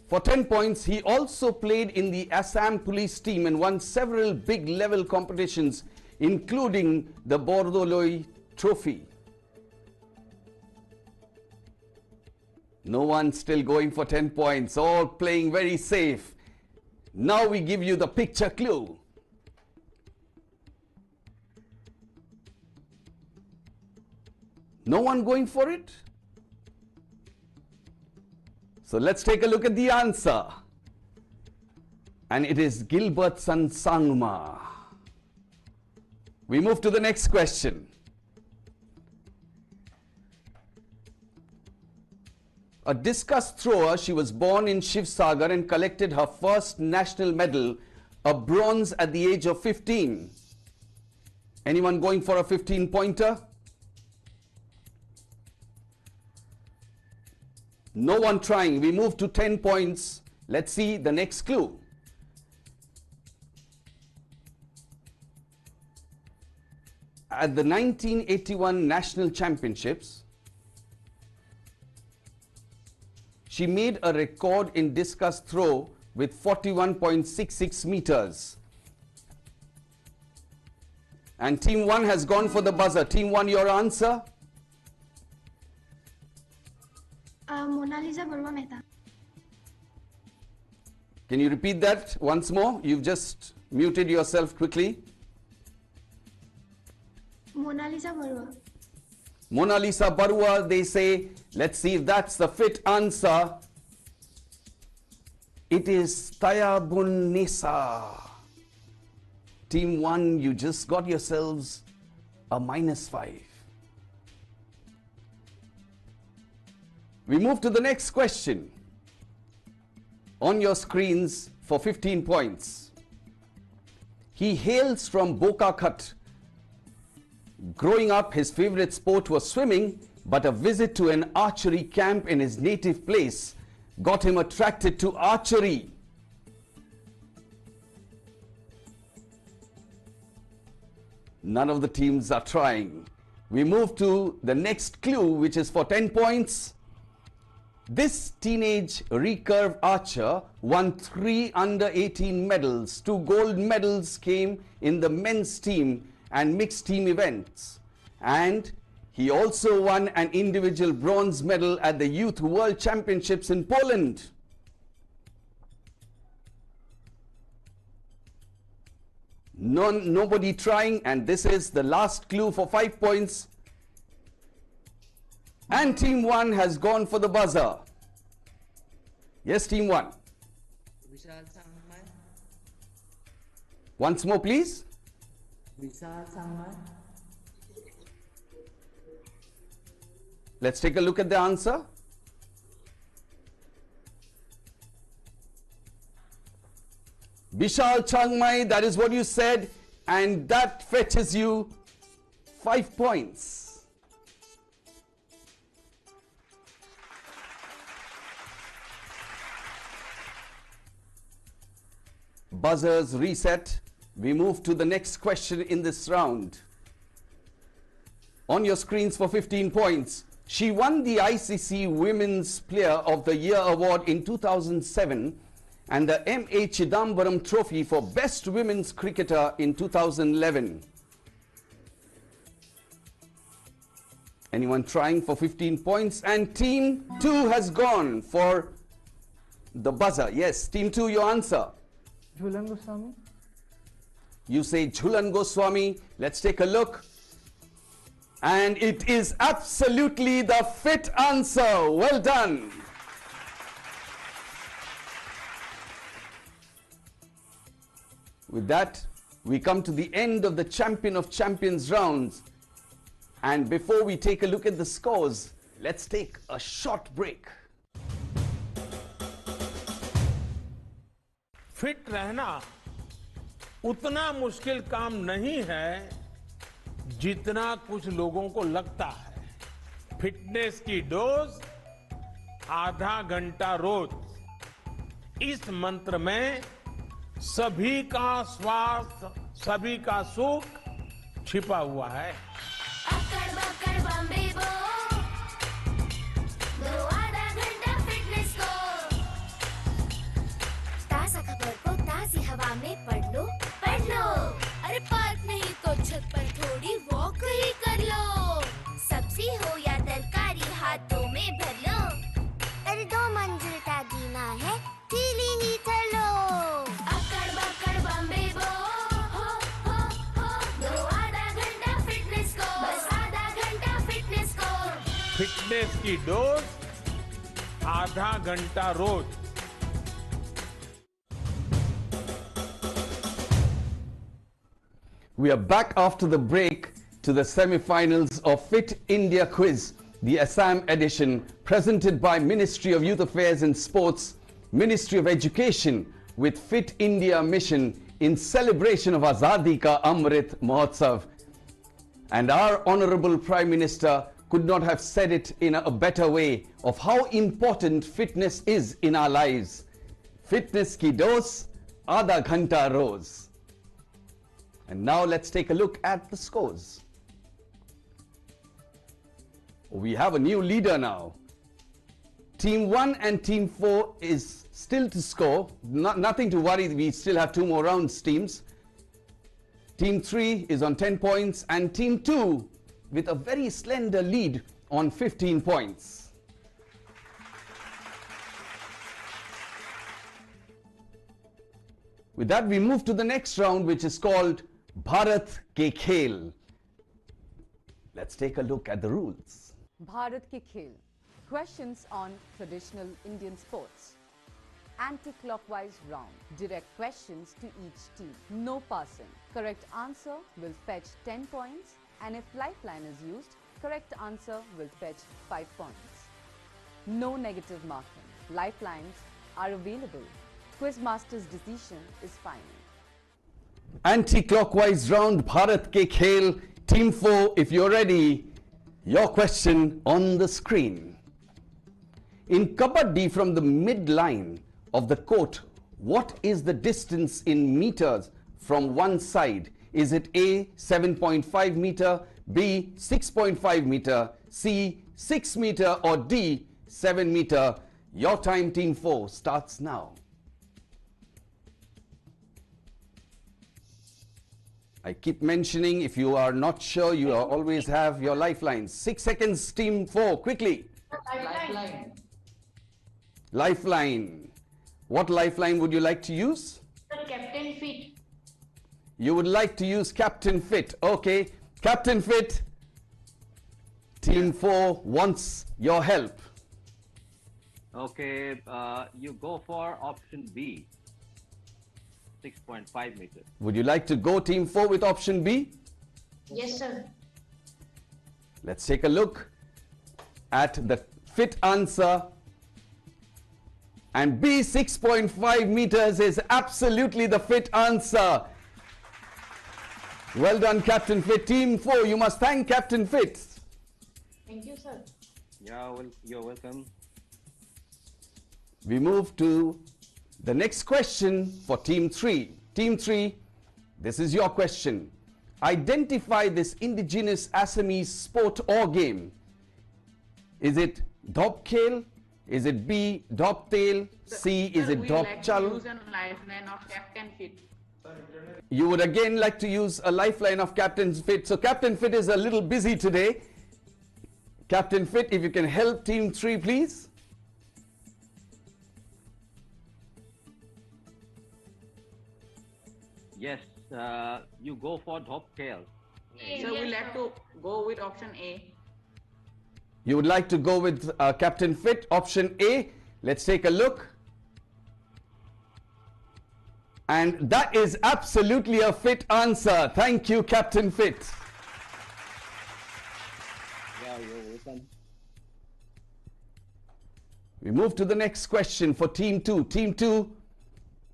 For 10 points, he also played in the Assam police team and won several big level competitions, including the Bordoloi Trophy. No one still going for 10 points, all playing very safe. Now we give you the picture clue. No one going for it? So let's take a look at the answer. And it is Gilbert Sangma. We move to the next question. A discus thrower, she was born in Shivsagar and collected her first national medal, a bronze, at the age of 15. Anyone going for a 15-pointer? No one trying. We move to 10 points. Let's see the next clue. At the 1981 National Championships, she made a record in discus throw with 41.66 meters. And Team 1 has gone for the buzzer. Team 1, your answer? Mona Lisa Barua Mehta. Can you repeat that once more? You've just muted yourself quickly. Mona Lisa Barua. Mona Lisa Barua, they say. Let's see if that's the fit answer. It is Tayabun Nisa. Team 1, you just got yourselves a -5. We move to the next question. On your screens for 15 points. He hails from Bokakat. Growing up, his favorite sport was swimming, but a visit to an archery camp in his native place got him attracted to archery. None of the teams are trying. We move to the next clue, which is for 10 points. This teenage recurve archer won 3 under-18 medals. 2 gold medals came in the men's team and mixed team events. And he also won an individual bronze medal at the Youth World Championships in Poland. Nobody trying, and this is the last clue for 5 points. And Team 1 has gone for the buzzer. Yes, Team 1. Vishal Sangma. Once more, please. Vishal Sangma. Let's take a look at the answer. Vishal Changmai, that is what you said, and that fetches you 5 points. Buzzers reset. We move to the next question in this round. On your screens for 15 points. She won the ICC Women's Player of the Year award in 2007 and the M.A. Chidambaram Trophy for Best Women's Cricketer in 2011. Anyone trying for 15 points? And Team 2 has gone for the buzzer. Yes, Team 2, your answer. Jhulan Goswami. You say Jhulan Goswami. Let's take a look. And it is absolutely the fit answer. Well done. With that, we come to the end of the Champion of Champions rounds. And before we take a look at the scores, let's take a short break. Fit रहना उतना मुश्किल काम नहीं है जितना कुछ लोगों को लगता है। फिटनेस की डोज आधा घंटा रोज। इस मंत्र में सभी का स्वास्थ्य, सभी का सुख छिपा हुआ है। अक्कड़ बक्कड़ बम्बे बो, दो आधा घंटा फिटनेस को। ताज़ा खबर को ताज़ी हवा में पढ़ लो, पढ़ लो। अरे पार्क नहीं तो छत पर थोड़ी वॉक ही कर लो। सब्जी हो या तरकारी हाथों में भर लो। अरे 2 मंजिल का जीना है, सीढ़ी ही चढ़ लो। अक्कड़ बक्कड़ बम्बे बो, हो हो हो, दो आधा घंटा फिटनेस को, बस आधा घंटा फिटनेस को। फिटनेस की डोज आधा घंटा रोज। We are back after the break to the semi-finals of Fit India Quiz, the Assam edition, presented by Ministry of Youth Affairs and Sports, Ministry of Education, with Fit India Mission in celebration of Azadi Ka Amrit Mahotsav. And our Honorable Prime Minister could not have said it in a better way of how important fitness is in our lives. Fitness ki dose, Aadha Ghanta Roz. And now let's take a look at the scores. We have a new leader now. Team 1 and Team 4 is still to score. Nothing to worry, we still have 2 more rounds, teams. Team 3 is on 10 points and Team 2 with a very slender lead on 15 points. With that, we move to the next round, which is called Bharat Ke Khel. Let's take a look at the rules. Bharat Ke Khel. Questions on traditional Indian sports. Anti-clockwise round. Direct questions to each team. No passing. Correct answer will fetch 10 points, and if lifeline is used, correct answer will fetch 5 points. No negative marking. Lifelines are available. Quizmaster's decision is final. Anti-clockwise round, Bharat Ke Khel. Team 4, if you're ready, your question on the screen. In Kabaddi, from the midline of the court, what is the distance in meters from one side? Is it A, 7.5 meter, B, 6.5 meter, C, 6 meter, or D, 7 meter? Your time, Team 4, starts now. I keep mentioning, if you are not sure, you always have your lifelines. 6 seconds, Team 4, quickly. Lifeline. Lifeline. What lifeline would you like to use? Captain Fit. You would like to use Captain Fit. Okay, Captain Fit. Team 4 wants your help. Okay, you go for option B. 6.5 meters. Would you like to go, Team 4, with option B? Yes, sir. Let's take a look at the fit answer. And B, 6.5 meters, is absolutely the fit answer. Well done, Captain Fit. Team 4, you must thank Captain Fit. Thank you, sir. Yeah, well, you're welcome. We move to the next question for Team 3. Team 3, this is your question. Identify this indigenous Assamese sport or game. Is it Dhop Khel? Is it B, Dhop Tail? C, is it Dhop Chal? Use a lifeline of Captain Fit. You would again like to use a lifeline of Captain Fit. So Captain Fit is a little busy today. Captain Fit, if you can help Team 3, please. Yes, you go for Dhop Khel. So we'll have to go with option A. You would like to go with Captain Fit, option A. Let's take a look. And that is absolutely a fit answer. Thank you, Captain Fit. Yeah, you're welcome. We move to the next question for Team 2. Team 2,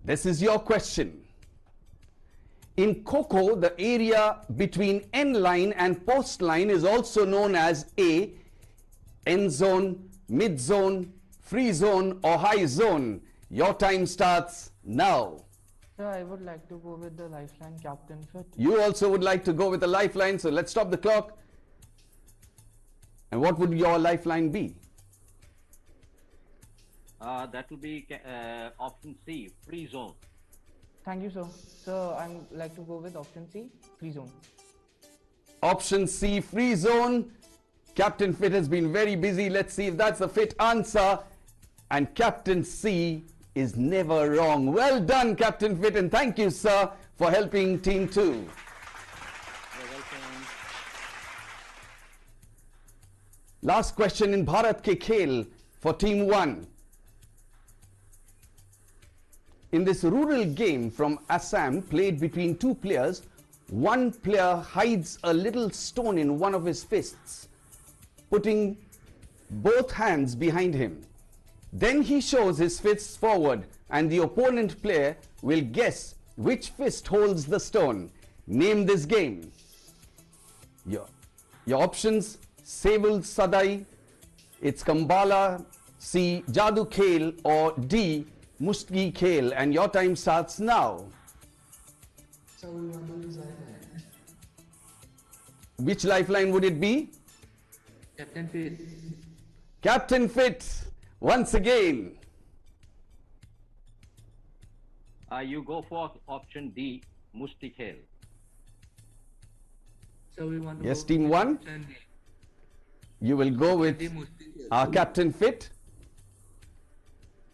this is your question. In Kho-Kho, the area between end line and post line is also known as A, end zone, mid zone, free zone or high zone. Your time starts now. Sir, I would like to go with the lifeline Captain Fit. You also would like to go with the lifeline, so let's stop the clock. And what would your lifeline be? That will be option C, free zone. Thank you, sir. Sir, I would like to go with option C, free zone. Option C, free zone. Captain Fit has been very busy. Let's see if that's a fit answer. And Captain C is never wrong. Well done, Captain Fit, and thank you, sir, for helping Team 2. You're welcome. Last question in Bharat Ke Khel for Team 1. In this rural game from Assam played between two players, one player hides a little stone in one of his fists, putting both hands behind him. Then he shows his fists forward and the opponent player will guess which fist holds the stone. Name this game. Your options: Sevul Sadai, it's Kambala, C, Jadu Khel, or D, Mushki Khel. And your time starts now. So we want to use lifeline. Which lifeline would it be? Captain Fit. Captain Fit, once again. You go for option D, Mushti Khel. So we want to Yes, go Team with 1. option D. You will go with our Captain Fit.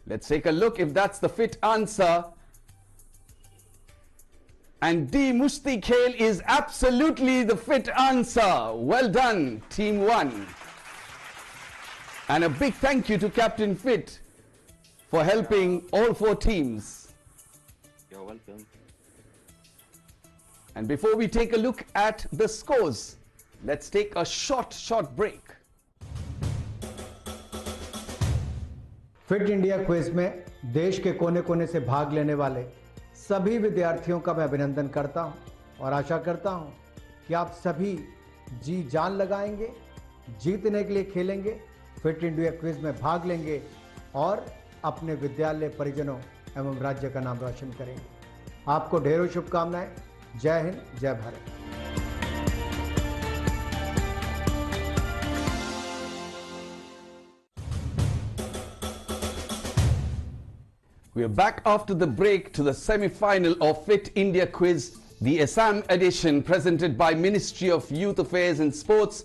Let's take a look if that's the fit answer. And D, Mushti Khel is absolutely the fit answer. Well done, Team 1. And a big thank you to Captain Fit for helping all 4 teams. You're welcome. And before we take a look at the scores, let's take a short break. Fit India quiz में देश के कोने कोने से भाग लेने वाले सभी विद्यार्थियों का मैं अभिनंदन करता हूं और आशा करता हूं कि आप सभी जी जान लगाएंगे, जीतने के लिए खेलेंगे, फिट इंडिया क्विज में भाग लेंगे और अपने विद्यालय, परिजनों एवं राज्य का नाम रोशन करेंगे। आपको ढेरों शुभकामनाएं। जय हिंद, जय Bharat. We are back after the break to the semi-final of Fit India Quiz, the Assam edition, presented by Ministry of Youth Affairs and Sports,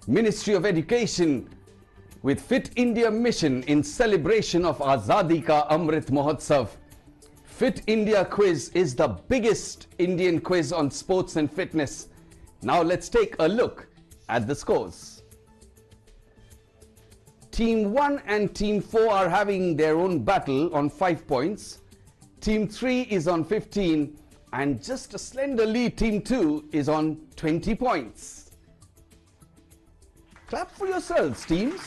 Ministry of Education, with Fit India Mission in celebration of Azadi Ka Amrit Mahotsav. Fit India Quiz is the biggest Indian quiz on sports and fitness. Now let's take a look at the scores. Team 1 and Team 4 are having their own battle on 5 points. Team 3 is on 15 and just a slender lead, Team 2 is on 20 points. Clap for yourselves, teams.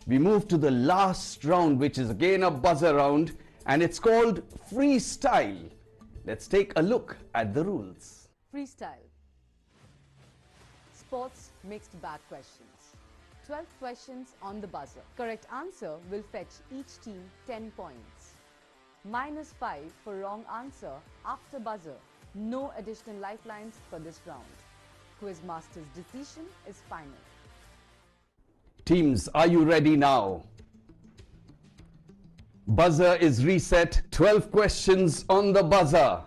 We move to the last round, which is again a buzzer round, and it's called Freestyle. Let's take a look at the rules. Freestyle. Sports mixed bag questions. 12 questions on the buzzer. Correct answer will fetch each team 10 points. -5 for wrong answer after buzzer. No additional lifelines for this round. Quizmaster's decision is final. Teams, are you ready now? Buzzer is reset. 12 questions on the buzzer.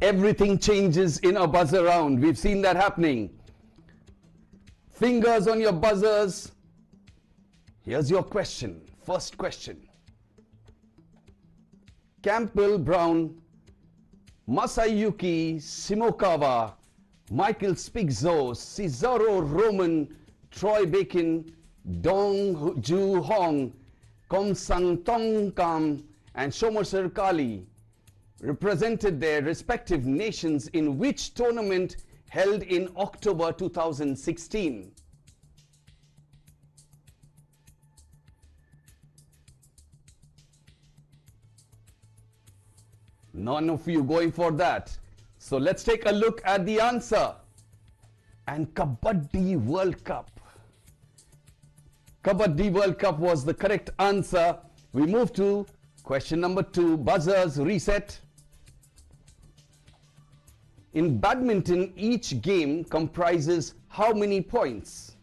Everything changes in a buzzer round. We've seen that happening. Fingers on your buzzers. Here's your question. First question. Campbell Brown, Masayuki Shimokawa, Michael Spigzo, Cesaro Roman, Troy Bacon, Dong Ju Hong, Kom Sang Tong Kam, and Shomer Kali represented their respective nations in which tournament held in October 2016? None of you going for that. So let's take a look at the answer. And Kabaddi World Cup. Kabaddi World Cup was the correct answer. We move to question number 2. Buzzers reset. In badminton, each game comprises how many points?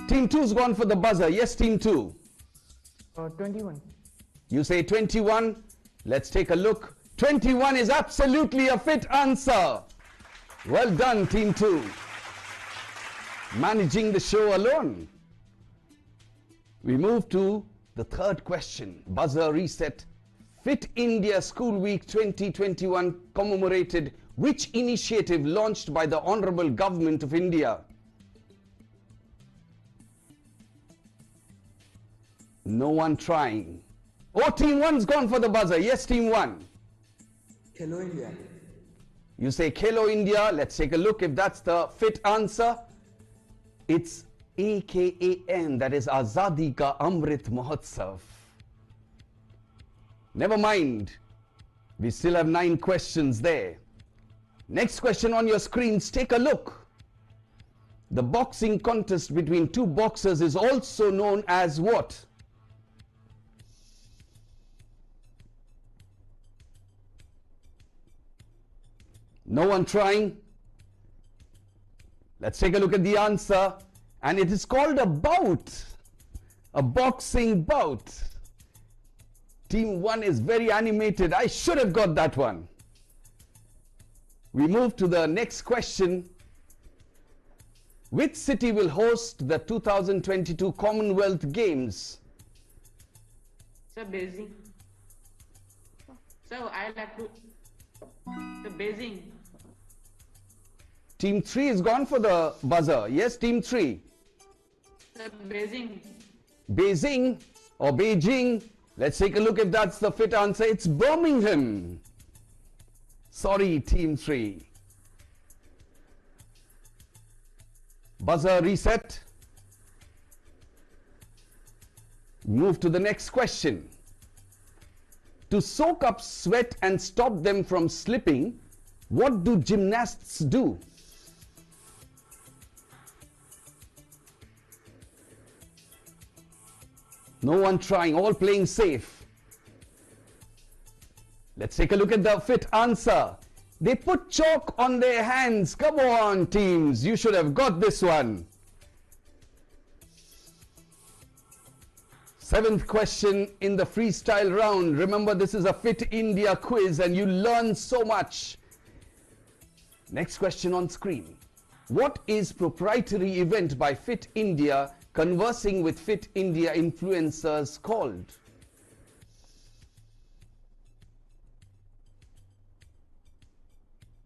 Team 2's gone for the buzzer. Yes, Team 2. 21. You say 21. Let's take a look. 21 is absolutely a fit answer. Well done, Team 2. Managing the show alone. We move to the third question. Buzzer reset. Fit India School Week 2021 commemorated which initiative launched by the Honorable Government of India? No one trying. Oh, Team 1's gone for the buzzer. Yes, Team 1. Hello India. You say Khelo India. Let's take a look if that's the fit answer. It's AKAN, that is Azadi Ka Amrit Mahotsav. Never mind. We still have 9 questions there. Next question on your screens. Take a look. The boxing contest between 2 boxers is also known as what? No one trying? Let's take a look at the answer. And it is called a bout. A boxing bout. Team 1 is very animated. I should have got that one. We move to the next question. Which city will host the 2022 Commonwealth Games? Sir, Beijing. Sir, I like to... The Beijing. Team 3 is gone for the buzzer. Yes, Team 3. Sir, Beijing. Beijing or Beijing. Let's take a look if that's the fit answer. It's Birmingham. Sorry, Team 3. Buzzer reset. Move to the next question. To soak up sweat and stop them from slipping, what do gymnasts do? No one trying, all playing safe. Let's take a look at the fit answer. They put chalk on their hands. Come on, teams. You should have got this one. 7th question in the freestyle round. Remember, this is a Fit India quiz and you learn so much. Next question on screen. What is proprietary event by Fit India conversing with Fit India influencers called?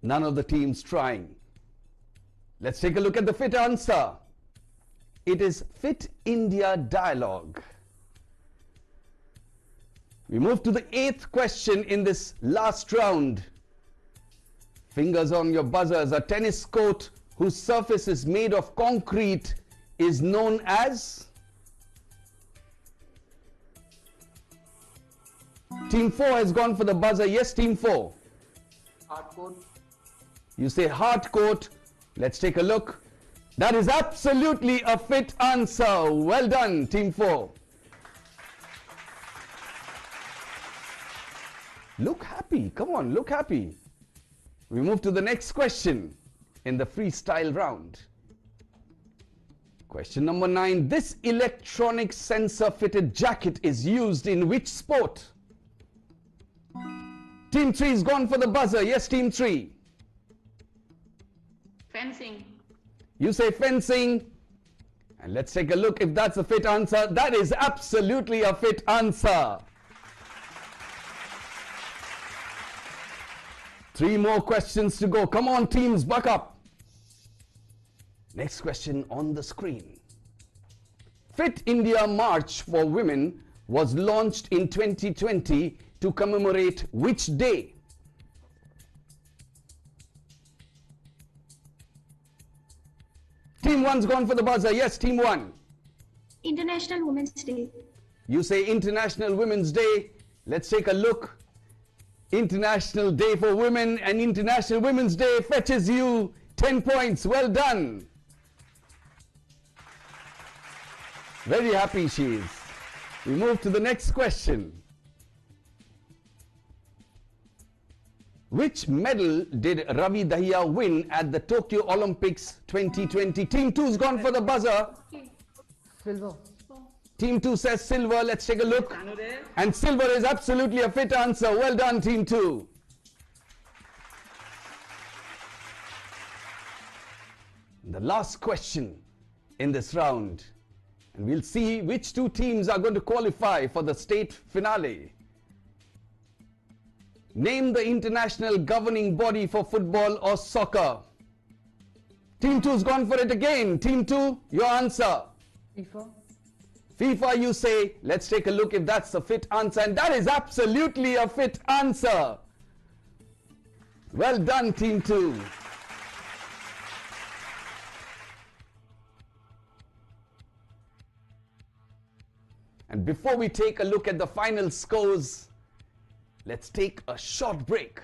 None of the teams trying. Let's take a look at the fit answer. It is Fit India Dialogue. We move to the 8th question in this last round. Fingers on your buzzers. A tennis court whose surface is made of concrete is known as? Team 4 has gone for the buzzer. Yes, Team 4. Hard court. You say hard court. Let's take a look. That is absolutely a fit answer. Well done, Team 4. Look happy. Come on, look happy. We move to the next question in the freestyle round. Question number 9. This electronic sensor fitted jacket is used in which sport? Team 3 is gone for the buzzer. Yes, Team 3. Fencing. You say fencing. And let's take a look if that's a fit answer. That is absolutely a fit answer. 3 more questions to go. Come on, teams, buck up. Next question on the screen. Fit India March for Women was launched in 2020 to commemorate which day? Team 1's gone for the buzzer. Yes, Team 1. International Women's Day. You say International Women's Day. Let's take a look. International Day for Women and International Women's Day fetches you 10 points. Well done. Very happy she is. We move to the next question. Which medal did Ravi Dahiya win at the Tokyo Olympics 2020? Team 2's gone for the buzzer. Silver. Team 2 says silver. Let's take a look. And silver is absolutely a fit answer. Well done, Team 2. The last question in this round. And we'll see which 2 teams are going to qualify for the state finale. Name the international governing body for football or soccer. Team 2's gone for it again. Team 2, your answer. FIFA. FIFA, you say. Let's take a look if that's a fit answer. And that is absolutely a fit answer. Well done, Team 2. And before we take a look at the final scores, let's take a short break.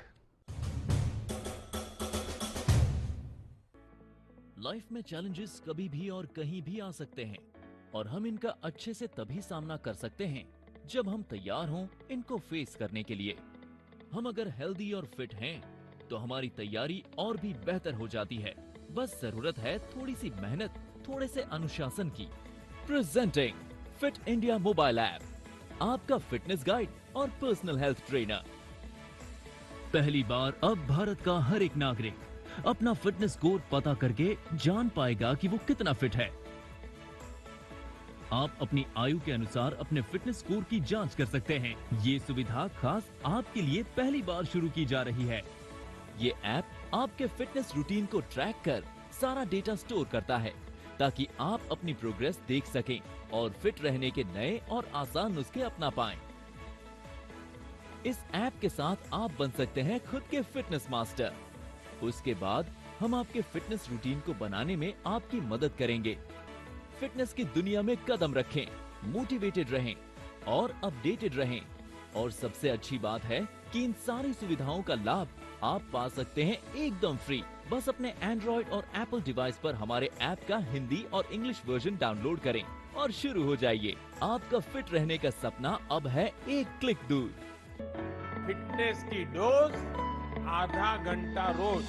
Life में challenges कभी भी और कहीं भी आ सकते हैं और हम इनका अच्छे से तभी सामना कर सकते हैं जब हम तैयार हों इनको फेस करने के लिए। हम अगर हेल्दी और फिट हैं तो हमारी तैयारी और भी बेहतर हो जाती है। बस जरूरत है थोड़ी सी मेहनत, थोड़े से अनुशासन की। Presenting fit India mobile app, आपका फिटनेस गाइड और पर्सनल हेल्थ ट्रेनर। पहली बार अब भारत का हर एक नागरिक अपना फिटनेस स्कोर पता करके जान पाएगा कि वो कितना फिट है। आप अपनी आयु के अनुसार अपने फिटनेस स्कोर की जांच कर सकते हैं। ये सुविधा खास आपके लिए पहली बार शुरू की जा रही है। ये ऐप आपके फिटनेस रूटीन को ट्रैक कर सारा डेटा स्टोर करता है ताकि आप अपनी प्रोग्रेस देख सकें और फिट रहने के नए और आसान नुस्खे अपना पाएं। इस ऐप के साथ आप बन सकते हैं खुद के फिटनेस मास्टर। उसके बाद हम आपके फिटनेस रूटीन को बनाने में आपकी मदद करेंगे। फिटनेस की दुनिया में कदम रखें, मोटिवेटेड रहें और अपडेटेड रहें। और सबसे अच्छी बात है कि इन सारी सुविधाओं का लाभ आप पा सकते हैं एकदम फ्री। बस अपने एंड्रॉइड और एप्पल डिवाइस पर हमारे ऐप का हिंदी और इंग्लिश वर्जन डाउनलोड करें और शुरू हो जाइए। आपका फिट रहने का सपना अब है एक क्लिक दूर। फिटनेस की डोज आधा घंटा रोज।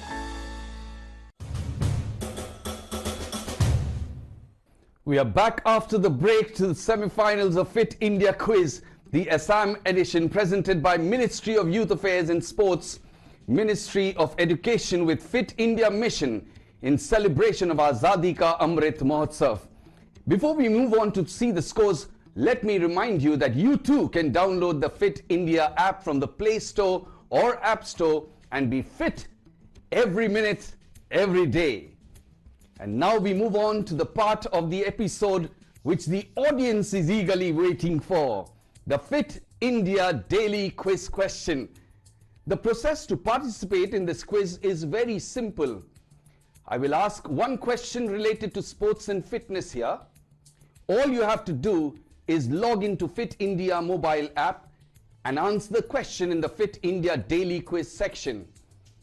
We are back after the break to the semi-finals of Fit India Quiz, the Assam edition presented by Ministry of Youth Affairs and Sports, Ministry of Education with Fit India Mission in celebration of Azadi Ka Amrit Mahotsav. Before we move on to see the scores, let me remind you that you too can download the Fit India app from the Play Store or App Store and be fit every minute, every day. And now we move on to the part of the episode which the audience is eagerly waiting for, the Fit India Daily Quiz question. The process to participate in this quiz is very simple. I will ask one question related to sports and fitness here. All you have to do is log into Fit India mobile app and answer the question in the Fit India Daily Quiz section.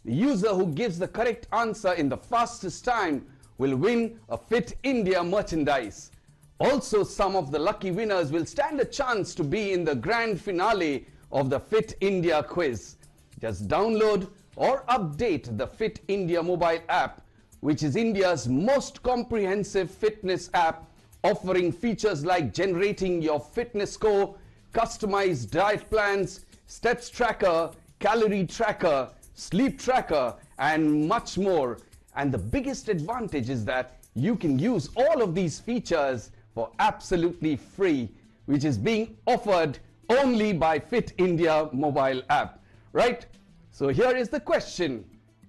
The user who gives the correct answer in the fastest time will win a Fit India merchandise. Also, some of the lucky winners will stand a chance to be in the grand finale of the Fit India quiz. Just download or update the Fit India mobile app, which is India's most comprehensive fitness app, offering features like generating your fitness score, customized diet plans, steps tracker, calorie tracker, sleep tracker, and much more. And the biggest advantage is that you can use all of these features for absolutely free, which is being offered only by Fit India mobile app, right? So here is the question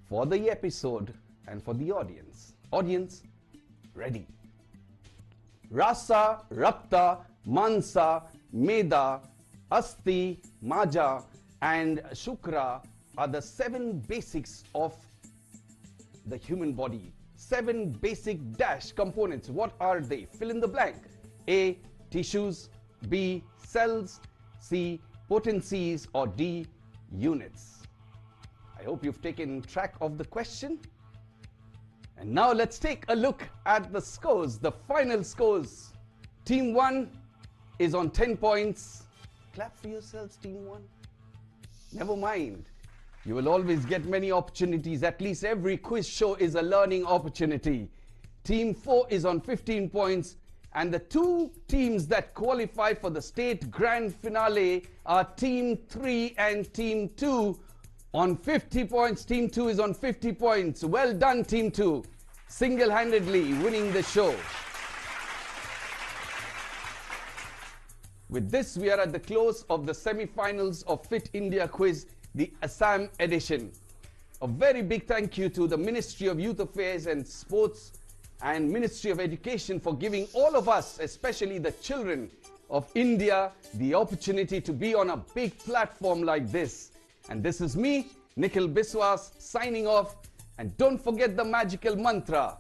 for the episode and for the audience. Audience, ready? Rasa, Rakta, Mansa, Meda, Asti, Maja, and Shukra are the 7 basics of the human body. 7 basic dash components. What are they? Fill in the blank. A, tissues. B, cells. C, potencies. Or D, units. I hope you've taken track of the question. And now let's take a look at the scores, the final scores. Team 1 is on 10 points. Clap for yourselves, Team 1. Never mind. You will always get many opportunities. At least every quiz show is a learning opportunity. Team 4 is on 15 points. And the 2 teams that qualify for the state grand finale are Team 3 and Team 2 on 50 points. Team 2 is on 50 points. Well done, Team 2. Single-handedly winning the show. With this, we are at the close of the semi-finals of Fit India Quiz, the Assam edition. A very big thank you to the Ministry of Youth Affairs and Sports and Ministry of Education for giving all of us, especially the children of India, the opportunity to be on a big platform like this. And this is me, Nikhil Biswas, signing off. And don't forget the magical mantra,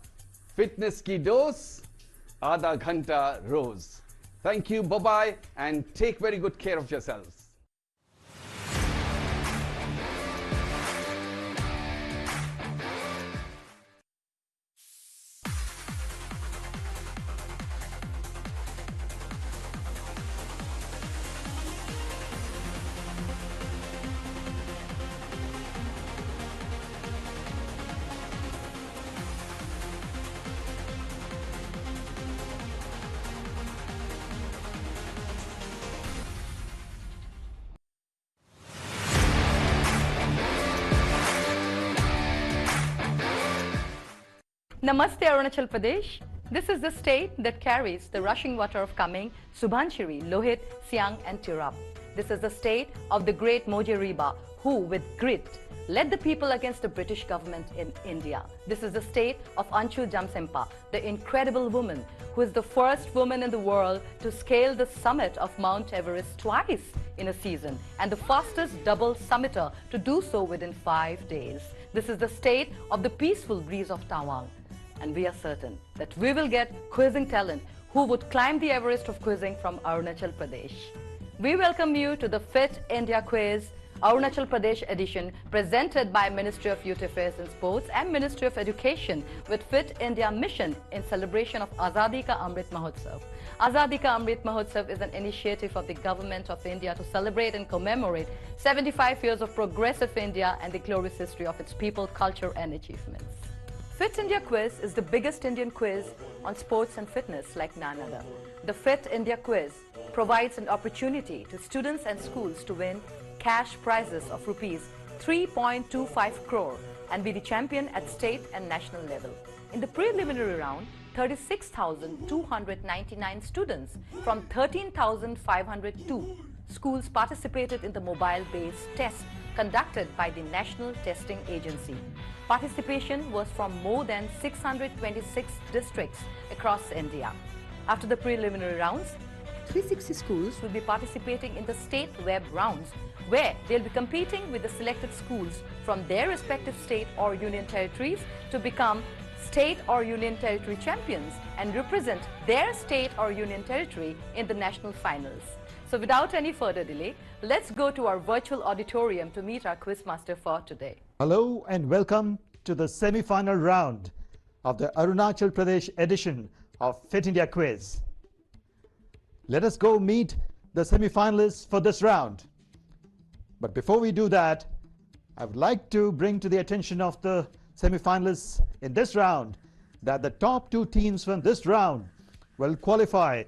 fitness ki dose, aadha ghanta roz. Thank you, bye-bye, and take very good care of yourselves. Namaste Arunachal Pradesh. This is the state that carries the rushing water of Kameng, Subanchiri, Lohit, Siang and Tirap. This is the state of the great Moje Riba, who with grit led the people against the British government in India. This is the state of Anchu Jamsempa, the incredible woman who is the first woman in the world to scale the summit of Mount Everest twice in a season and the fastest double summiter to do so within 5 days. This is the state of the peaceful breeze of Tawang. And we are certain that we will get quizzing talent who would climb the Everest of quizzing from Arunachal Pradesh. We welcome you to the Fit India Quiz Arunachal Pradesh edition presented by Ministry of Youth Affairs and Sports and Ministry of Education with Fit India Mission in celebration of Azadi Ka Amrit Mahotsav. Azadi Ka Amrit Mahotsav is an initiative of the Government of India to celebrate and commemorate 75 years of progressive India and the glorious history of its people, culture and achievements. Fit India Quiz is the biggest Indian quiz on sports and fitness like none other. The Fit India Quiz provides an opportunity to students and schools to win cash prizes of rupees 3.25 crore and be the champion at state and national level. In the preliminary round, 36,299 students from 13,502 schools participated in the mobile-based test conducted by the National Testing Agency. Participation was from more than 626 districts across India. After the preliminary rounds, 360 schools will be participating in the state web rounds, where they'll be competing with the selected schools from their respective state or union territories to become state or union territory champions and represent their state or union territory in the national finals. So without any further delay, let's go to our virtual auditorium to meet our quizmaster for today. Hello and welcome to the semi-final round of the Arunachal Pradesh edition of Fit India Quiz. Let us go meet the semi-finalists for this round. But before we do that, I would like to bring to the attention of the semi-finalists in this round that the top 2 teams from this round will qualify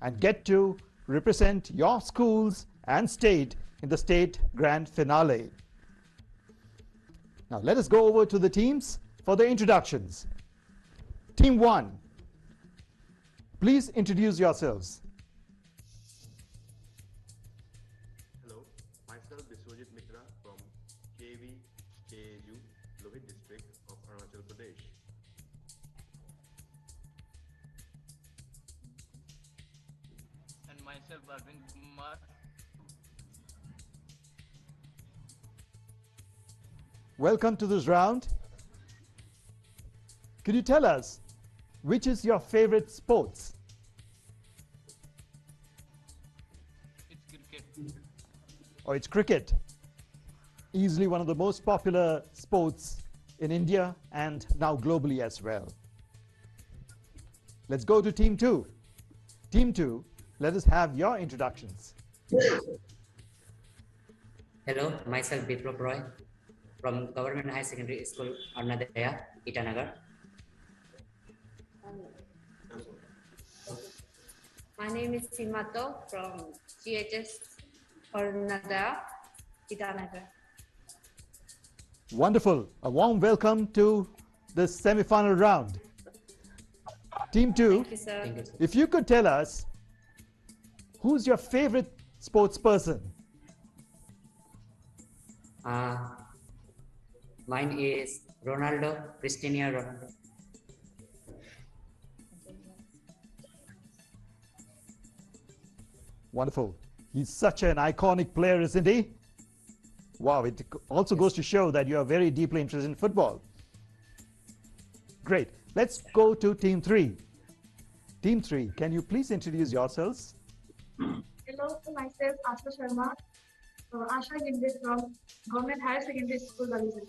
and get to represent your schools and state in the state grand finale. Now let us go over to the teams for the introductions. Team 1, please introduce yourselves. Hello, myself Dressage from KV KU, Lohit district of Arunachal Pradesh. And myself Arvind Kumar. Welcome to this round. Could you tell us which is your favorite sports? It's cricket. Oh, it's cricket. Easily one of the most popular sports in India and now globally as well. Let's go to Team 2. Team 2, let us have your introductions. Hello, myself Biplop Roy from Government High Secondary School, Arunachal, Itanagar. My name is Simato from GHS Arunachal, Itanagar. Wonderful. A warm welcome to this semi-final round. Team 2, Thank you, sir. Thank you, sir. If you could tell us who's your favorite sports person? Mine is Ronaldo, Cristiano Ronaldo. Wonderful. He's such an iconic player, isn't he? Wow, it also goes to show that you are very deeply interested in football. Great. Let's go to Team 3. Team 3, can you please introduce yourselves? Hello, myself Asha Sharma, Asha Ginde from Government Higher Secondary School, Balizan.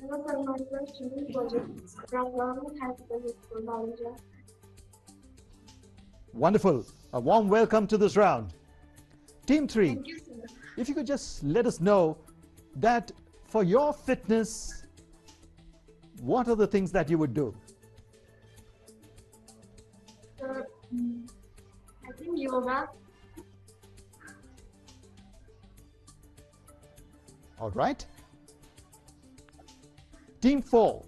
Hello, sir, myself Shimon Project from Government Higher Secondary School, Balizan. Wonderful. A warm welcome to this round. Team 3, Thank you, sir. if you could just let us know that for your fitness, what are the things that you would do? So, I think yoga. All right. Team 4,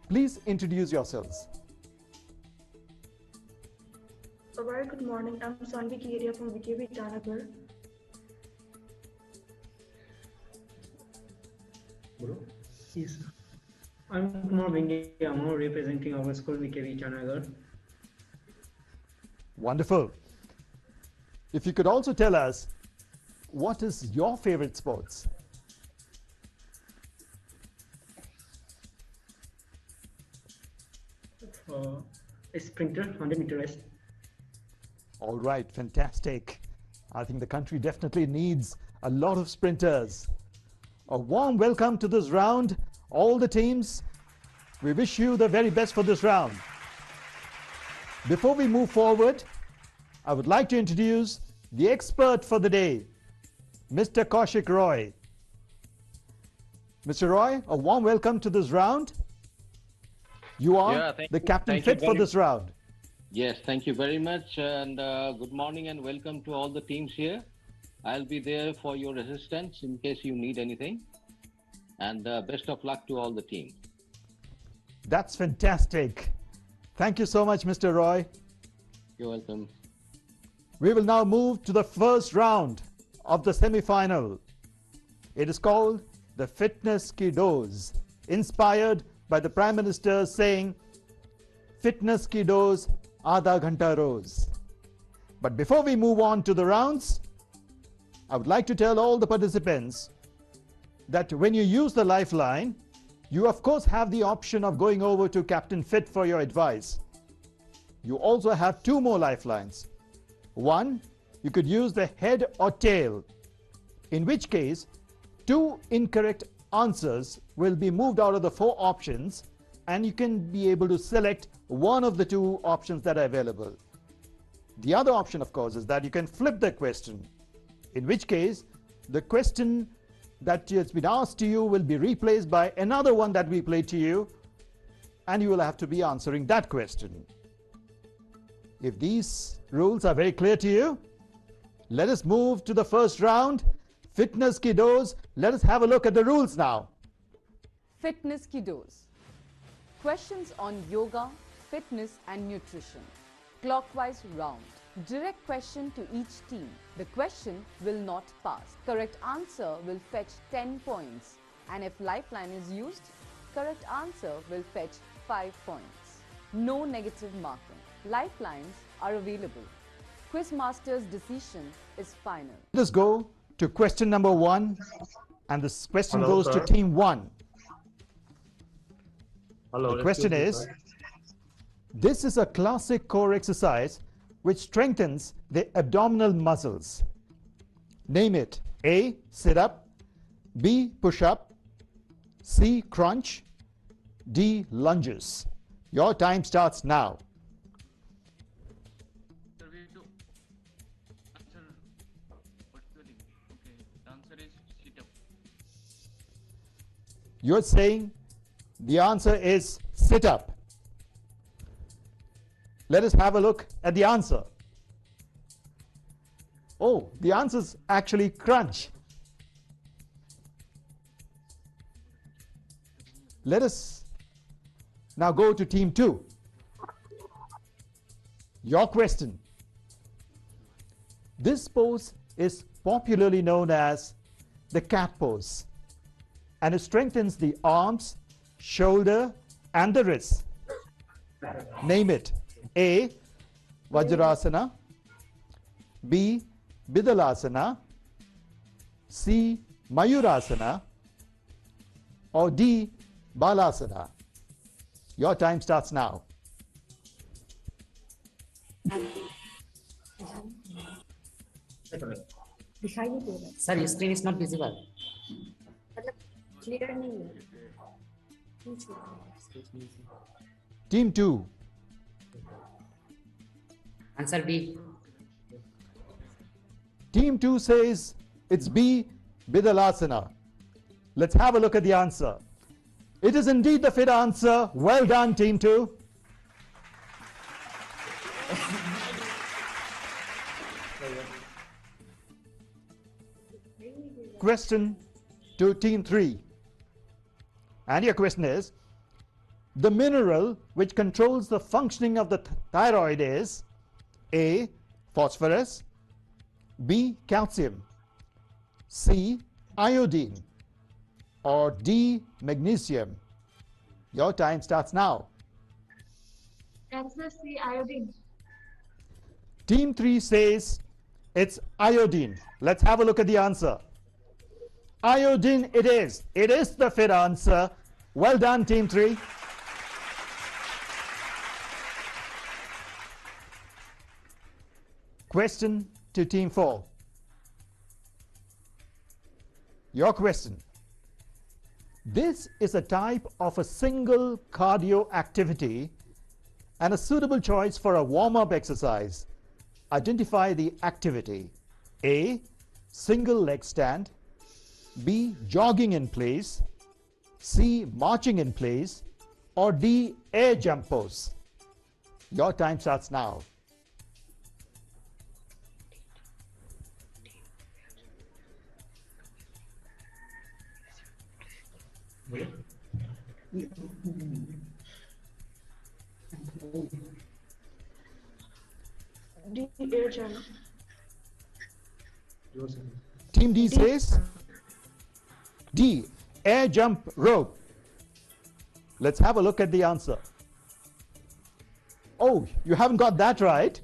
please introduce yourselves. A very good morning. I'm Sanvi Kiria from VKB Itanagar. Yes. I'm Kumar Bingiyamo, representing our school VKB Itanagar. Wonderful. If you could also tell us, what is your favorite sports? A sprinter, 100-meter race. All right, fantastic. I think the country definitely needs a lot of sprinters. A warm welcome to this round, all the teams. We wish you the very best for this round. Before we move forward, I would like to introduce the expert for the day, Mr. Kaushik Roy. Mr. Roy, a warm welcome to this round. You are the captain fit for this round. Yes, thank you very much, and good morning and welcome to all the teams here. I'll be there for your assistance in case you need anything, and best of luck to all the teams. That's fantastic. Thank you so much, Mr. Roy. You're welcome. We will now move to the first round of the semi-final. It is called the Fitness Kidos, inspired by the Prime Minister saying, Fitness Kidos, Aadha Ghanta Roz. But before we move on to the rounds, I would like to tell all the participants that when you use the lifeline, you of course have the option of going over to Captain Fit for your advice. You also have 2 more lifelines. One, you could use the head or tail, in which case 2 incorrect answers will be moved out of the 4 options and you can be able to select one of the 2 options that are available. The other option, of course, is that you can flip the question, in which case the question that has been asked to you will be replaced by another one that we played to you, and you will have to be answering that question. If these rules are very clear to you, let us move to the first round. Fitness Kidos, let us have a look at the rules now. Fitness Kidos. Questions on yoga, fitness and nutrition. Clockwise round. Direct question to each team. The question will not pass. Correct answer will fetch 10 points. And if lifeline is used, correct answer will fetch 5 points. No negative marking. Lifelines are available. Quizmaster's decision is final. Let us go to question number 1, and this question goes to team 1. The question is, this is a classic core exercise which strengthens the abdominal muscles. Name it. A. Sit up. B. Push up. C. Crunch. D. Lunges. Your time starts now. Sir, we do answer. What's the thing? Okay, the answer is sit up. You're saying the answer is sit up. Let us have a look at the answer. Oh, the answer is actually crunch. Let us now go to team 2. Your question. This pose is popularly known as the cat pose, and it strengthens the arms, shoulder and the wrists. Name it. A. Vajrasana. B. Bidalasana. C. Mayurasana. Or D. Balasana. Your time starts now. Sir, your screen is not visible. Clear नहीं Team 2. Answer B. Team 2 says it's B. Bidalasana. Let's have a look at the answer. It is indeed the fit answer. Well done, Team 2. Question to Team 3. And your question is, the mineral which controls the functioning of the thyroid is A. Phosphorus. B. Calcium. C. Iodine. Or D. Magnesium. Your time starts now. Answer C, iodine. Team 3 says it's iodine. Let's have a look at the answer. Iodine it is. It is the fit answer. Well done, Team 3. Question to Team 4. Your question. This is a type of a single cardio activity and a suitable choice for a warm-up exercise. Identify the activity. A. Single leg stand. B. Jogging in place. C. Marching in place. Or D. Air jump pose. Your time starts now. D, air jump. Team D says D. Air jump rope. Let's have a look at the answer. Oh, you haven't got that right.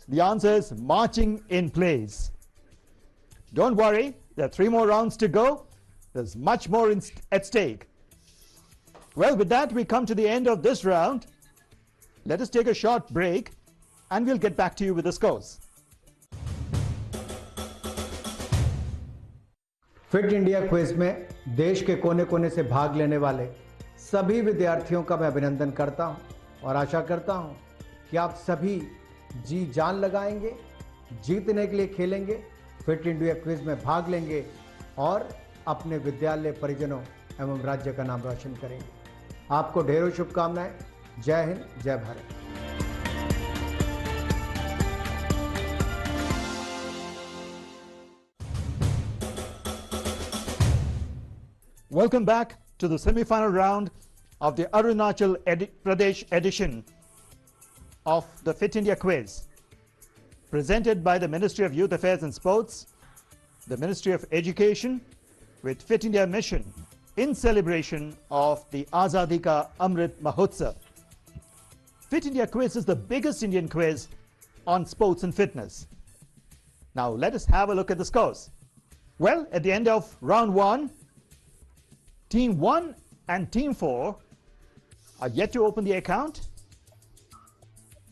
The answer is marching in place. Don't worry, there are 3 more rounds to go. There's much more at stake. Well, with that, we come to the end of this round. Let us take a short break and we'll get back to you with the scores. Fit India quiz में देश के कोने कोने से भाग लेने वाले सभी विद्यार्थियों का मैं अभिनंदन करता हूं और आशा करता हूं कि आप सभी जी जान लगाएंगे, जीतने के लिए खेलेंगे, फिट इंडिया क्विज में भाग लेंगे और अपने विद्यालय, परिजनों एवं राज्य का नाम रोशन करेंगे। आपको ढेरों शुभकामनाएं। जय हिंद, जय Bharat. Welcome back to the semi-final round of the Arunachal Pradesh edition of the Fit India Quiz, presented by the Ministry of Youth Affairs and Sports, the Ministry of Education, with Fit India Mission in celebration of the Azadi Ka Amrit Mahotsav. Fit India Quiz is the biggest Indian quiz on sports and fitness. Now let us have a look at the scores. Well, at the end of round 1, Team 1 and Team 4 are yet to open the account,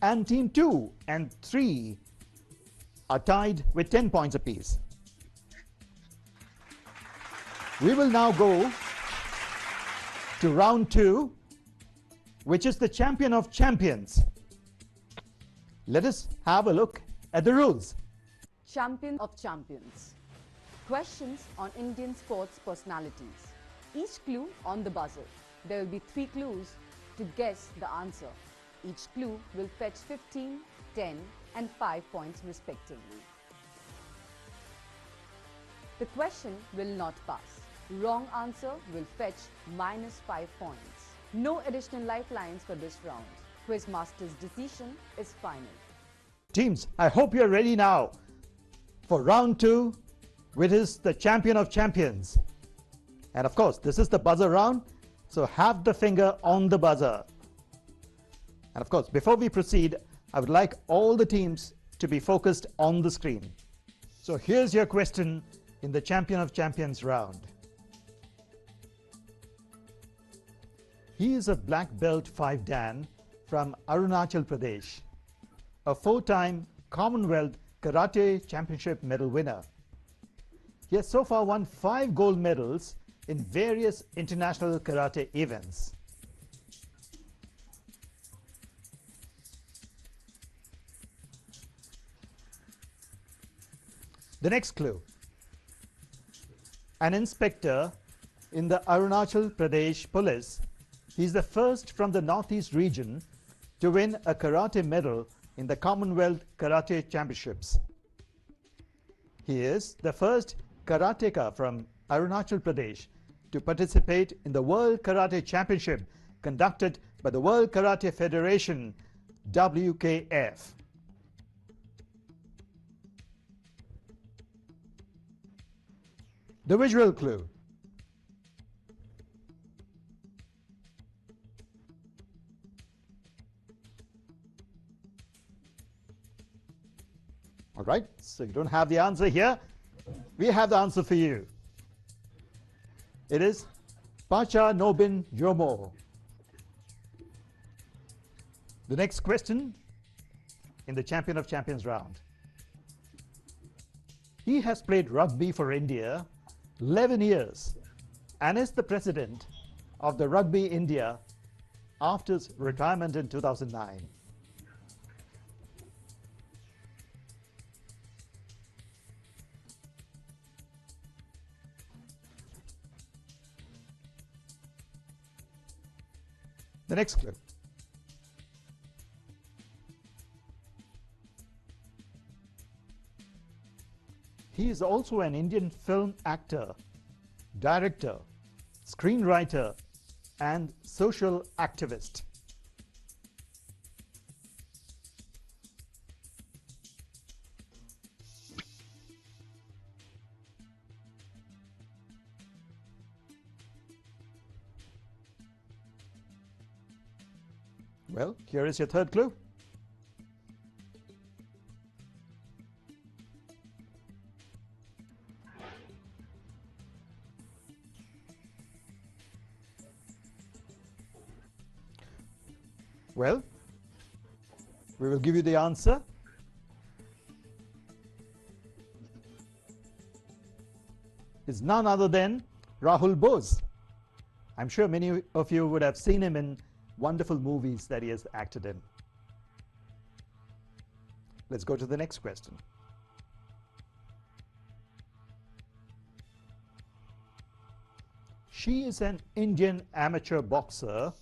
and Team 2 and 3 are tied with 10 points apiece. We will now go to round 2, which is the champion of champions. Let us have a look at the rules. Champion of champions. Questions on Indian sports personalities. Each clue on the buzzer. There will be 3 clues to guess the answer. Each clue will fetch 15, 10 and 5 points respectively. The question will not pass. Wrong answer will fetch -5 points. No additional lifelines for this round. Quizmaster's decision is final. Teams, I hope you're ready now for round 2, which is the champion of champions. And of course, this is the buzzer round, so have the finger on the buzzer. And of course, before we proceed, I would like all the teams to be focused on the screen. So here's your question in the champion of champions round. He is a black belt 5 Dan from Arunachal Pradesh, a 4-time Commonwealth Karate Championship medal winner. He has so far won 5 gold medals in various international karate events. The next clue. An inspector in the Arunachal Pradesh Police. He is the first from the Northeast region to win a karate medal in the Commonwealth Karate Championships. He is the first karateka from Arunachal Pradesh to participate in the World Karate Championship conducted by the World Karate Federation, WKF. The visual clue. All right, so you don't have the answer here. We have the answer for you. It is Pacha Nobin Yomo. The next question in the Champion of Champions round. He has played rugby for India 11 years and is the president of the Rugby India after his retirement in 2009. The next clue. He is also an Indian film actor, director, screenwriter, and social activist. Well, here is your third clue. Well, we will give you the answer. It's none other than Rahul Bose. I'm sure many of you would have seen him in wonderful movies that he has acted in. Let's go to the next question. She is an Indian amateur boxer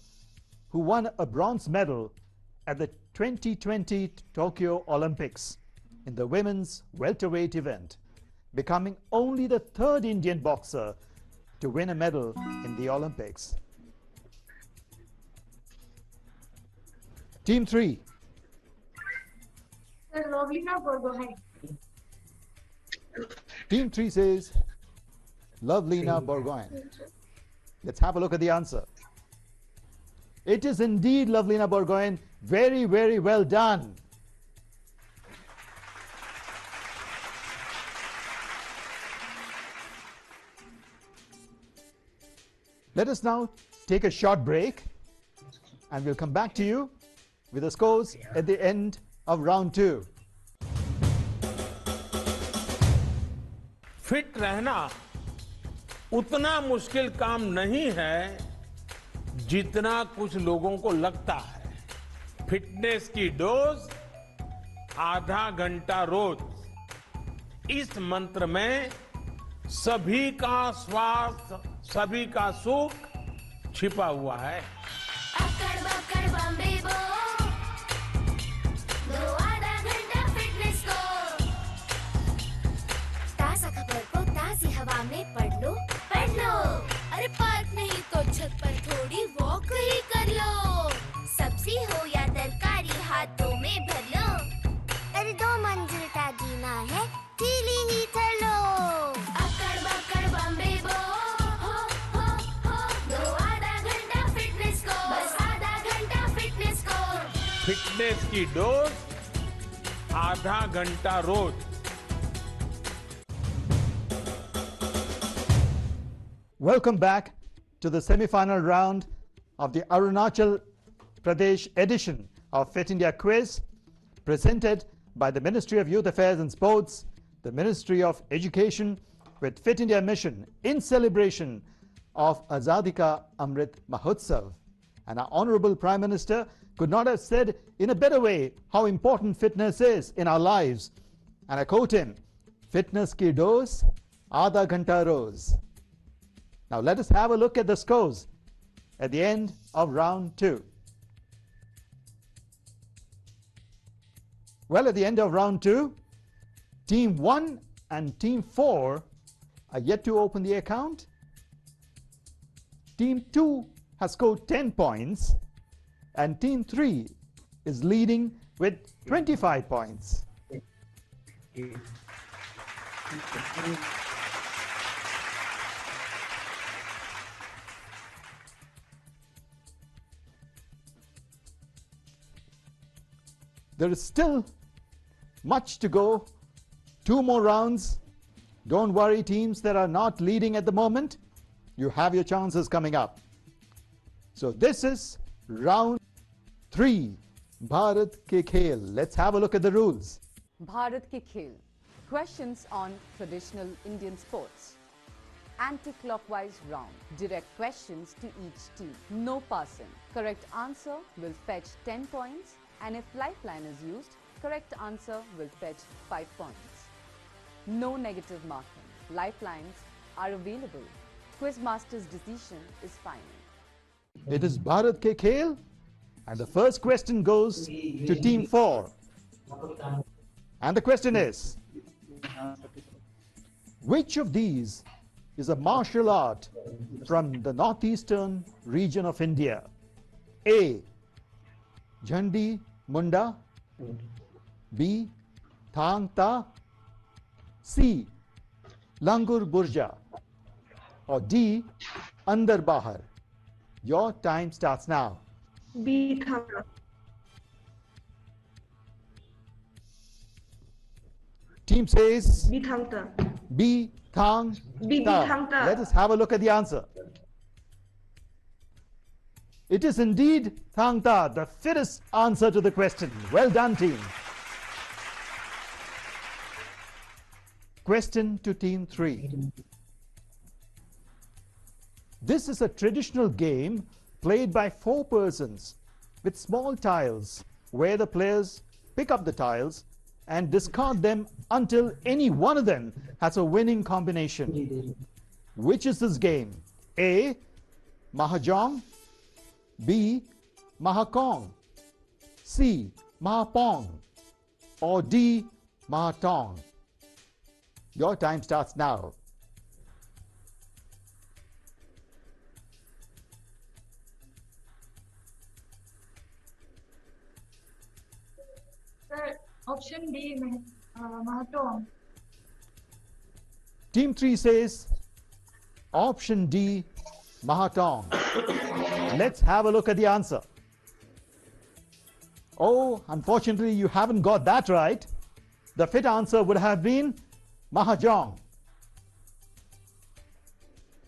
who won a bronze medal at the 2020 Tokyo Olympics in the women's welterweight event, becoming only the third Indian boxer to win a medal in the Olympics. Team 3. Lovlina Borgohain. Team 3 says Lovlina Borgohain. Let's have a look at the answer. It is indeed Lovlina Borgohain. Very, very well done. Let us now take a short break and we'll come back to you with the scores at the end of round 2. Fit रहना उतना मुश्किल काम नहीं है जितना कुछ लोगों को लगता है। फिटनेस की डोज आधा घंटा रोज। इस मंत्र में सभी का स्वास्थ्य, सभी का सुख छिपा हुआ है। अकड़ बकड़ बम्बे बो, दो आधा घंटा फिटनेस को। ताजा खबर को ताजी हवा में पढ़ लो। अरे पार्क नहीं तो छत पर थोड़ी वॉक ही कर लो। सब्जी हो या तरकारी हाथों में भर लो। अरे 2 मंजिल का जीना है, थीली ही कर लो। अकड़ बकड़ बम्बे बो, हो, दो आधा घंटा फिटनेस को। बस आधा घंटा फिटनेस को। फिटनेस की डोज आधा घंटा रोज। Welcome back to the semi-final round of the Arunachal Pradesh edition of Fit India Quiz, presented by the Ministry of Youth Affairs and Sports, the Ministry of Education, with Fit India Mission in celebration of Azadi Ka Amrit Mahotsav. And our Honorable Prime Minister could not have said in a better way how important fitness is in our lives. And I quote him, "Fitness ki dose, aadha ghanta roz." Now let us have a look at the scores at the end of round 2. Well, at the end of round 2, Team 1 and Team 4 are yet to open the account. Team 2 has scored 10 points and Team 3 is leading with 25 points. There is still much to go. 2 more rounds. Don't worry, teams that are not leading at the moment. You have your chances coming up. So this is round 3. Bharat Ke Khel. Let's have a look at the rules. Bharat Ke Khel. Questions on traditional Indian sports. Anti-clockwise round. Direct questions to each team. No passing. Correct answer will fetch 10 points. And if lifeline is used, correct answer will fetch 5 points. No negative marking. Lifelines are available. Quizmaster's decision is final. It is Bharat Ke Khel, and the first question goes to Team 4. And the question is, which of these is a martial art from the northeastern region of India? A. Jhandi Munda, B. Thang Ta, C. Langur Burja, or D. Andar Bahar. Your time starts now. B. Thang. Team says B. Thang Ta. B. Thang B. Ta. Thang Ta. Let us have a look at the answer. It is indeed Thang Ta, the fittest answer to the question. Well done, team. Question to Team 3. This is a traditional game played by 4 persons with small tiles where the players pick up the tiles and discard them until any one of them has a winning combination. Which is this game? A. Mahajong, B. Mahakong, C. Mahapong, or D. Mahatong? Your time starts now. Sir, option D, Mahatong. Team 3 says option D, Mahatong. Let's have a look at the answer. Oh, unfortunately, you haven't got that right. The fit answer would have been Mahajong.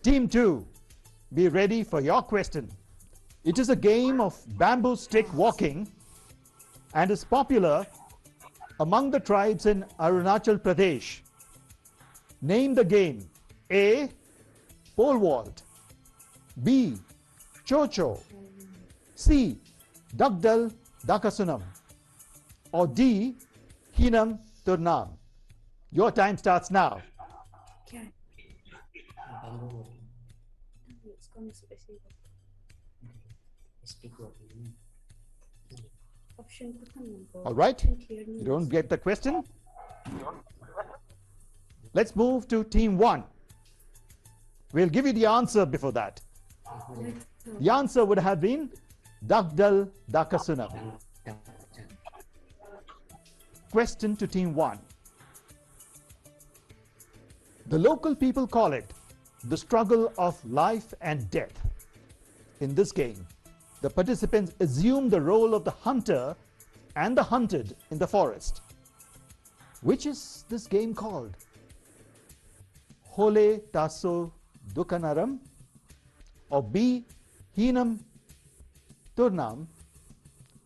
Team 2, be ready for your question. It is a game of bamboo stick walking and is popular among the tribes in Arunachal Pradesh. Name the game. A. Pole vault, B. Chocho, C. Dagdal Dakasunam, or D. Hinam Turnam. Your time starts now. All right, you don't get the question? Let's move to team 1. We'll give you the answer before that. The answer would have been Dagdal Dakasunam. Question to team 1. The local people call it the struggle of life and death. In this game, the participants assume the role of the hunter and the hunted in the forest. Which is this game called? Hole Taso Dukanaram, or B. Hinam Turnam,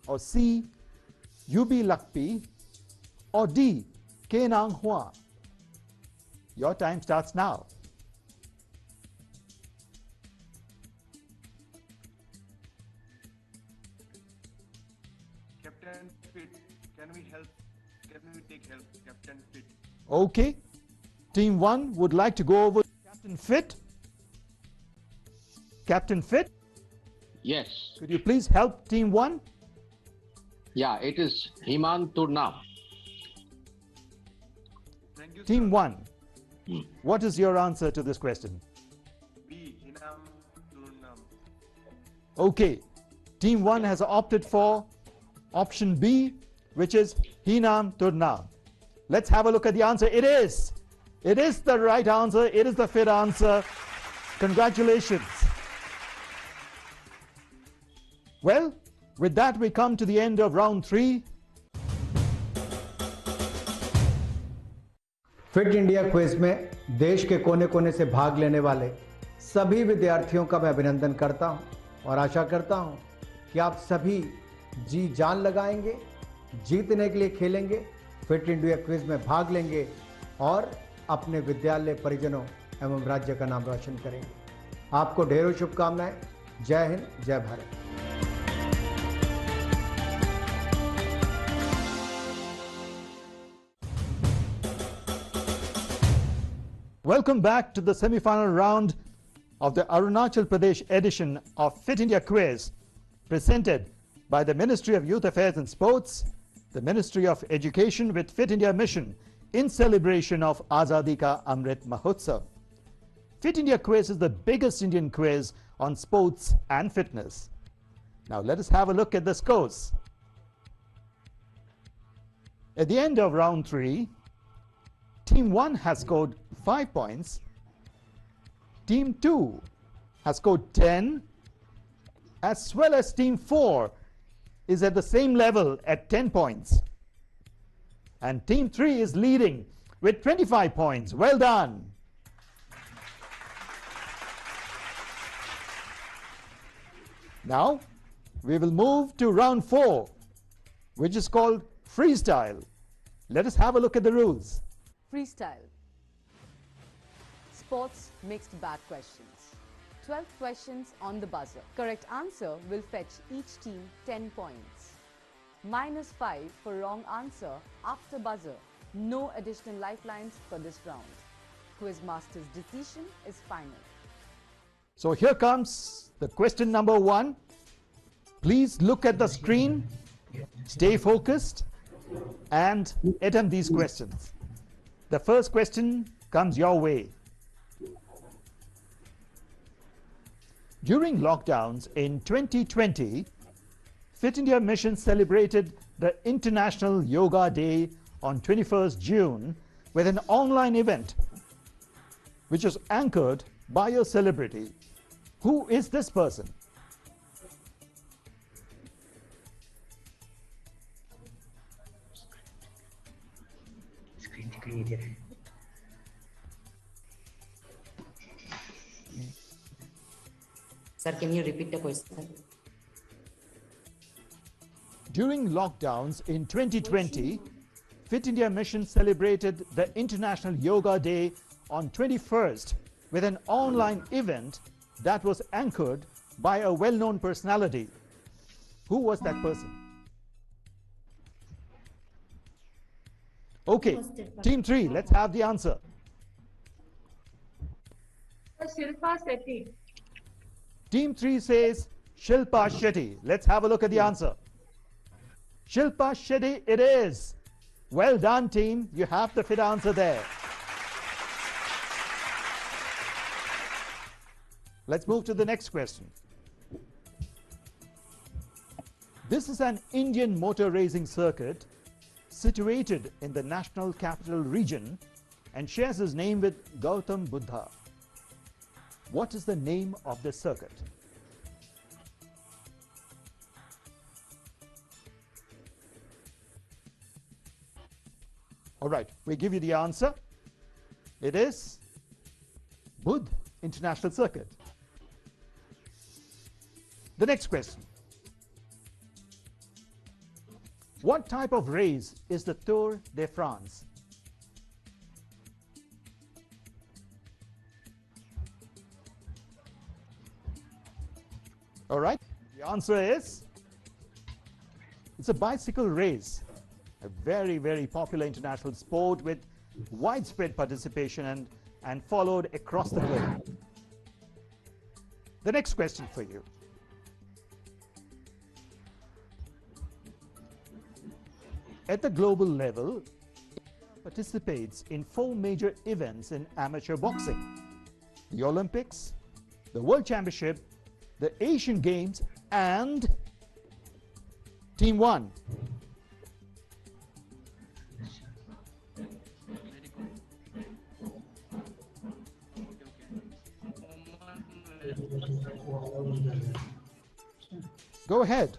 or C. Yubi Lakpi, or D. Kenang Hua? Your time starts now. Captain Fit, can we help? Can we take help? Captain Fit. Okay. Team 1 would like to go over Captain Fit. Captain Fit? Yes. Could you please help Team 1? Yeah, it is Himan Turnam. Team 1, what is your answer to this question? B. Hinam Turnam. Okay. Team 1 has opted for option B, which is Hinam Turnam. Let's have a look at the answer. It is the right answer. It is the fit answer. Congratulations. Well, with that we come to the end of round 3. Fit India quiz में देश के कोने कोने से भाग लेने वाले सभी विद्यार्थियों का मैं अभिनंदन करता हूं और आशा करता हूं कि आप सभी जी जान लगाएंगे, जीतने के लिए खेलेंगे, फिट इंडिया क्विज में भाग लेंगे और अपने विद्यालय परिजनों एवं राज्य का नाम रोशन करेंगे। आपको ढेरों शुभकामनाएं। जय हिंद, जय Bharat. Welcome back to the semi-final round of the Arunachal Pradesh edition of Fit India Quiz, presented by the Ministry of Youth Affairs and Sports, the Ministry of Education with Fit India Mission in celebration of Azadi Ka Amrit Mahotsav. Fit India Quiz is the biggest Indian quiz on sports and fitness. Now let us have a look at the scores. At the end of round 3, Team 1 has scored 5 points, Team 2 has scored 10, as well as Team 4 is at the same level at 10 points. And Team 3 is leading with 25 points. Well done. Now, we will move to round 4, which is called Freestyle. Let us have a look at the rules. Freestyle. Sports mixed bag questions. 12 questions on the buzzer. Correct answer will fetch each team 10 points. -5 for wrong answer after buzzer. No additional lifelines for this round. Quizmaster's decision is final. So here comes the question number 1. Please look at the screen, stay focused, and attempt these questions. The first question comes your way. During lockdowns in 2020, Fit India Mission celebrated the International Yoga Day on 21st June with an online event which was anchored by a celebrity. Who is this person? Sir, can you repeat the question? During lockdowns in 2020, Fit India Mission celebrated the International Yoga Day on 21st with an online event that was anchored by a well-known personality. Who was that person? Okay, Team 3, let's have the answer. Shilpa Shetty. Team 3 says Shilpa Shetty. Let's have a look at the answer. Shilpa Shetty it is. Well done, team. You have the fit answer there. Let's move to the next question. This is an Indian motor racing circuit situated in the National Capital Region and shares his name with Gautam Buddha. What is the name of the circuit? All right, we give you the answer. It is Buddh International Circuit. The next question. What type of race is the Tour de France? All right, the answer is it's a bicycle race, a very, very popular international sport with widespread participation and followed across the globe. The next question for you. At the global level, India participates in 4 major events in amateur boxing: the Olympics, the World Championship, the Asian Games, and Team 1. Go ahead.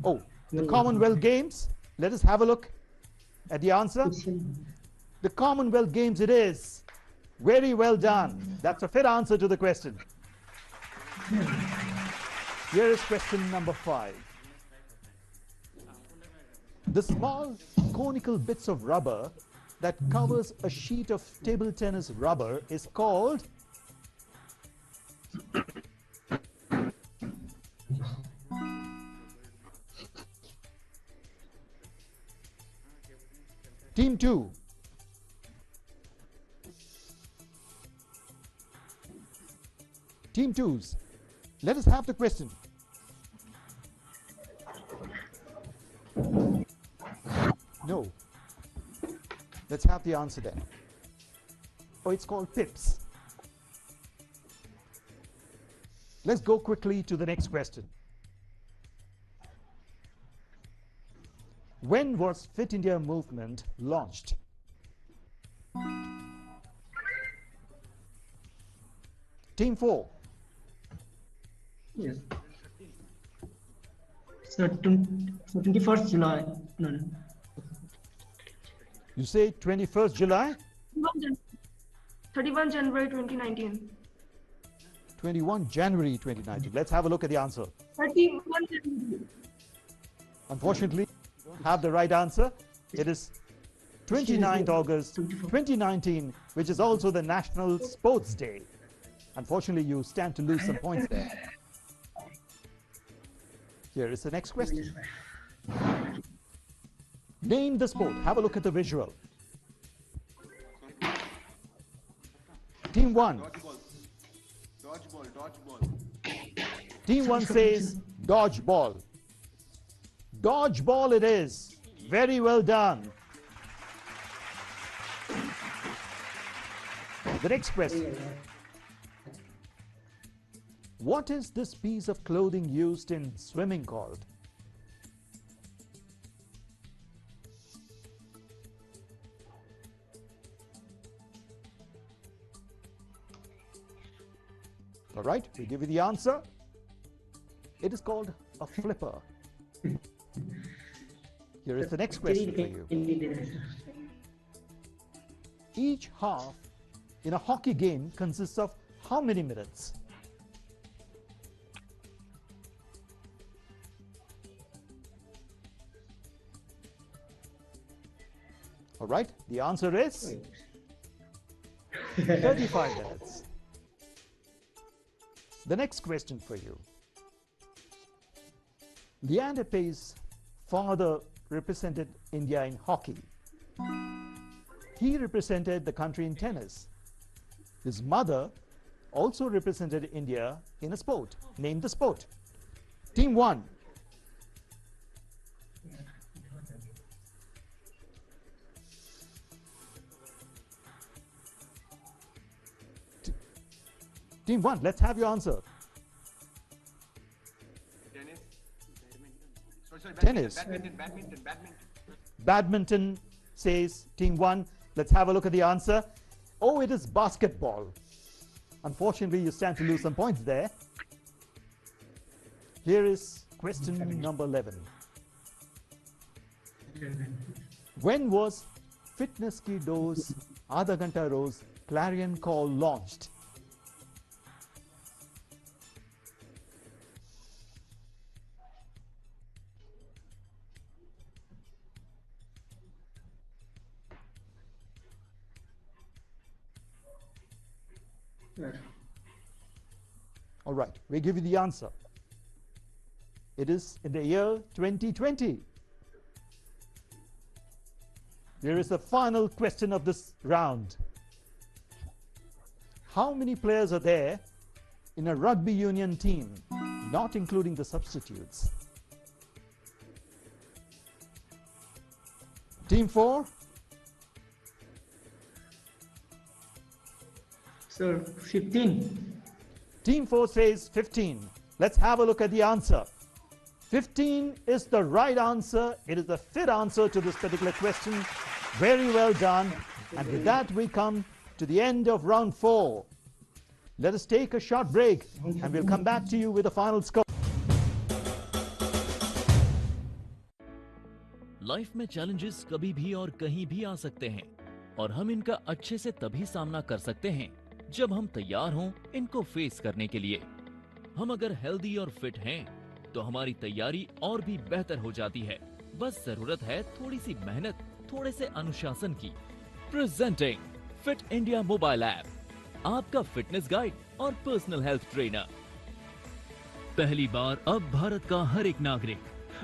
Oh, the Commonwealth Games. Let us have a look at the answer. The Commonwealth Games it is. Very well done. That's a fit answer to the question. Here is question number 5. The small conical bits of rubber that covers a sheet of table tennis rubber is called Team 2. Team 2s, let us have the question. No. Let's have the answer then. Oh, it's called pips. Let's go quickly to the next question. When was Fit India movement launched? Team 4. Yes. So 21st July. No. You say 21st July? 31 January 2019. 21 January 2019. Let's have a look at the answer. 31 January. Unfortunately, you don't have the right answer. It is 29th August 2019, which is also the National Sports Day. Unfortunately, you stand to lose some points there. Here is the next question. Name the sport. Have a look at the visual. Team 1. Dodgeball. Dodgeball. Dodgeball. Team 1 says dodgeball. Dodgeball it is. Very well done. The next question. What is this piece of clothing used in swimming called? All right, we give you the answer. It is called a flipper. Here is the next question for you. Each half in a hockey game consists of how many minutes? All right, the answer is 35 minutes. The next question for you. Leander Paes' father represented India in hockey. He represented the country in tennis. His mother also represented India in a sport. Name the sport. Team 1. Team 1, let's have your answer. Tennis. Sorry, Tennis. Badminton. Badminton says Team 1. Let's have a look at the answer. Oh, it is basketball. Unfortunately, you stand to lose some points there. Here is question number 11. When was Fitness Kidos Aadha Ghanta Rose clarion call launched? All right, we give you the answer. It is in the year 2020. Here is the final question of this round. How many players are there in a rugby union team, not including the substitutes? Team 4? Sir, 15. Team 4 says 15. Let's have a look at the answer. 15 is the right answer. It is the fit answer to this particular question. Very well done. And with that, we come to the end of round 4. Let us take a short break and we'll come back to you with the final score. Life में challenges कभी भी और कहीं भी आ सकते हैं और हम इनका अच्छे से तभी सामना कर सकते हैं जब हम तैयार हों इनको फेस करने के लिए। हम अगर हेल्दी और फिट हैं तो हमारी तैयारी और भी बेहतर हो जाती है। बस जरूरत है थोड़ी सी मेहनत, थोड़े से अनुशासन की। Presenting fit India mobile app, आपका फिटनेस गाइड और पर्सनल हेल्थ ट्रेनर। पहली बार अब भारत का हर एक नागरिक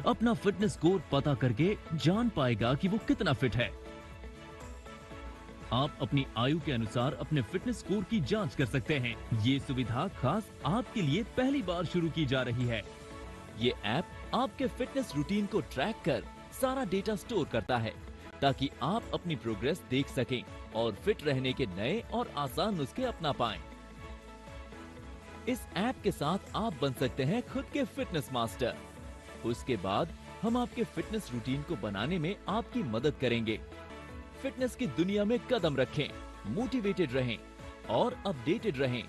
अपना फिटनेस स्कोर पता करके जान पाएगा कि वो कितना फिट है। आप अपनी आयु के अनुसार अपने फिटनेस स्कोर की जांच कर सकते हैं। ये सुविधा खास आपके लिए पहली बार शुरू की जा रही है। ये ऐप आपके फिटनेस रूटीन को ट्रैक कर सारा डेटा स्टोर करता है ताकि आप अपनी प्रोग्रेस देख सकें और फिट रहने के नए और आसान नुस्खे अपना पाएं। इस ऐप के साथ आप बन सकते हैं खुद के फिटनेस मास्टर। उसके बाद हम आपके फिटनेस रूटीन को बनाने में आपकी मदद करेंगे। फिटनेस की दुनिया में कदम रखें, मोटिवेटेड रहें और अपडेटेड रहें।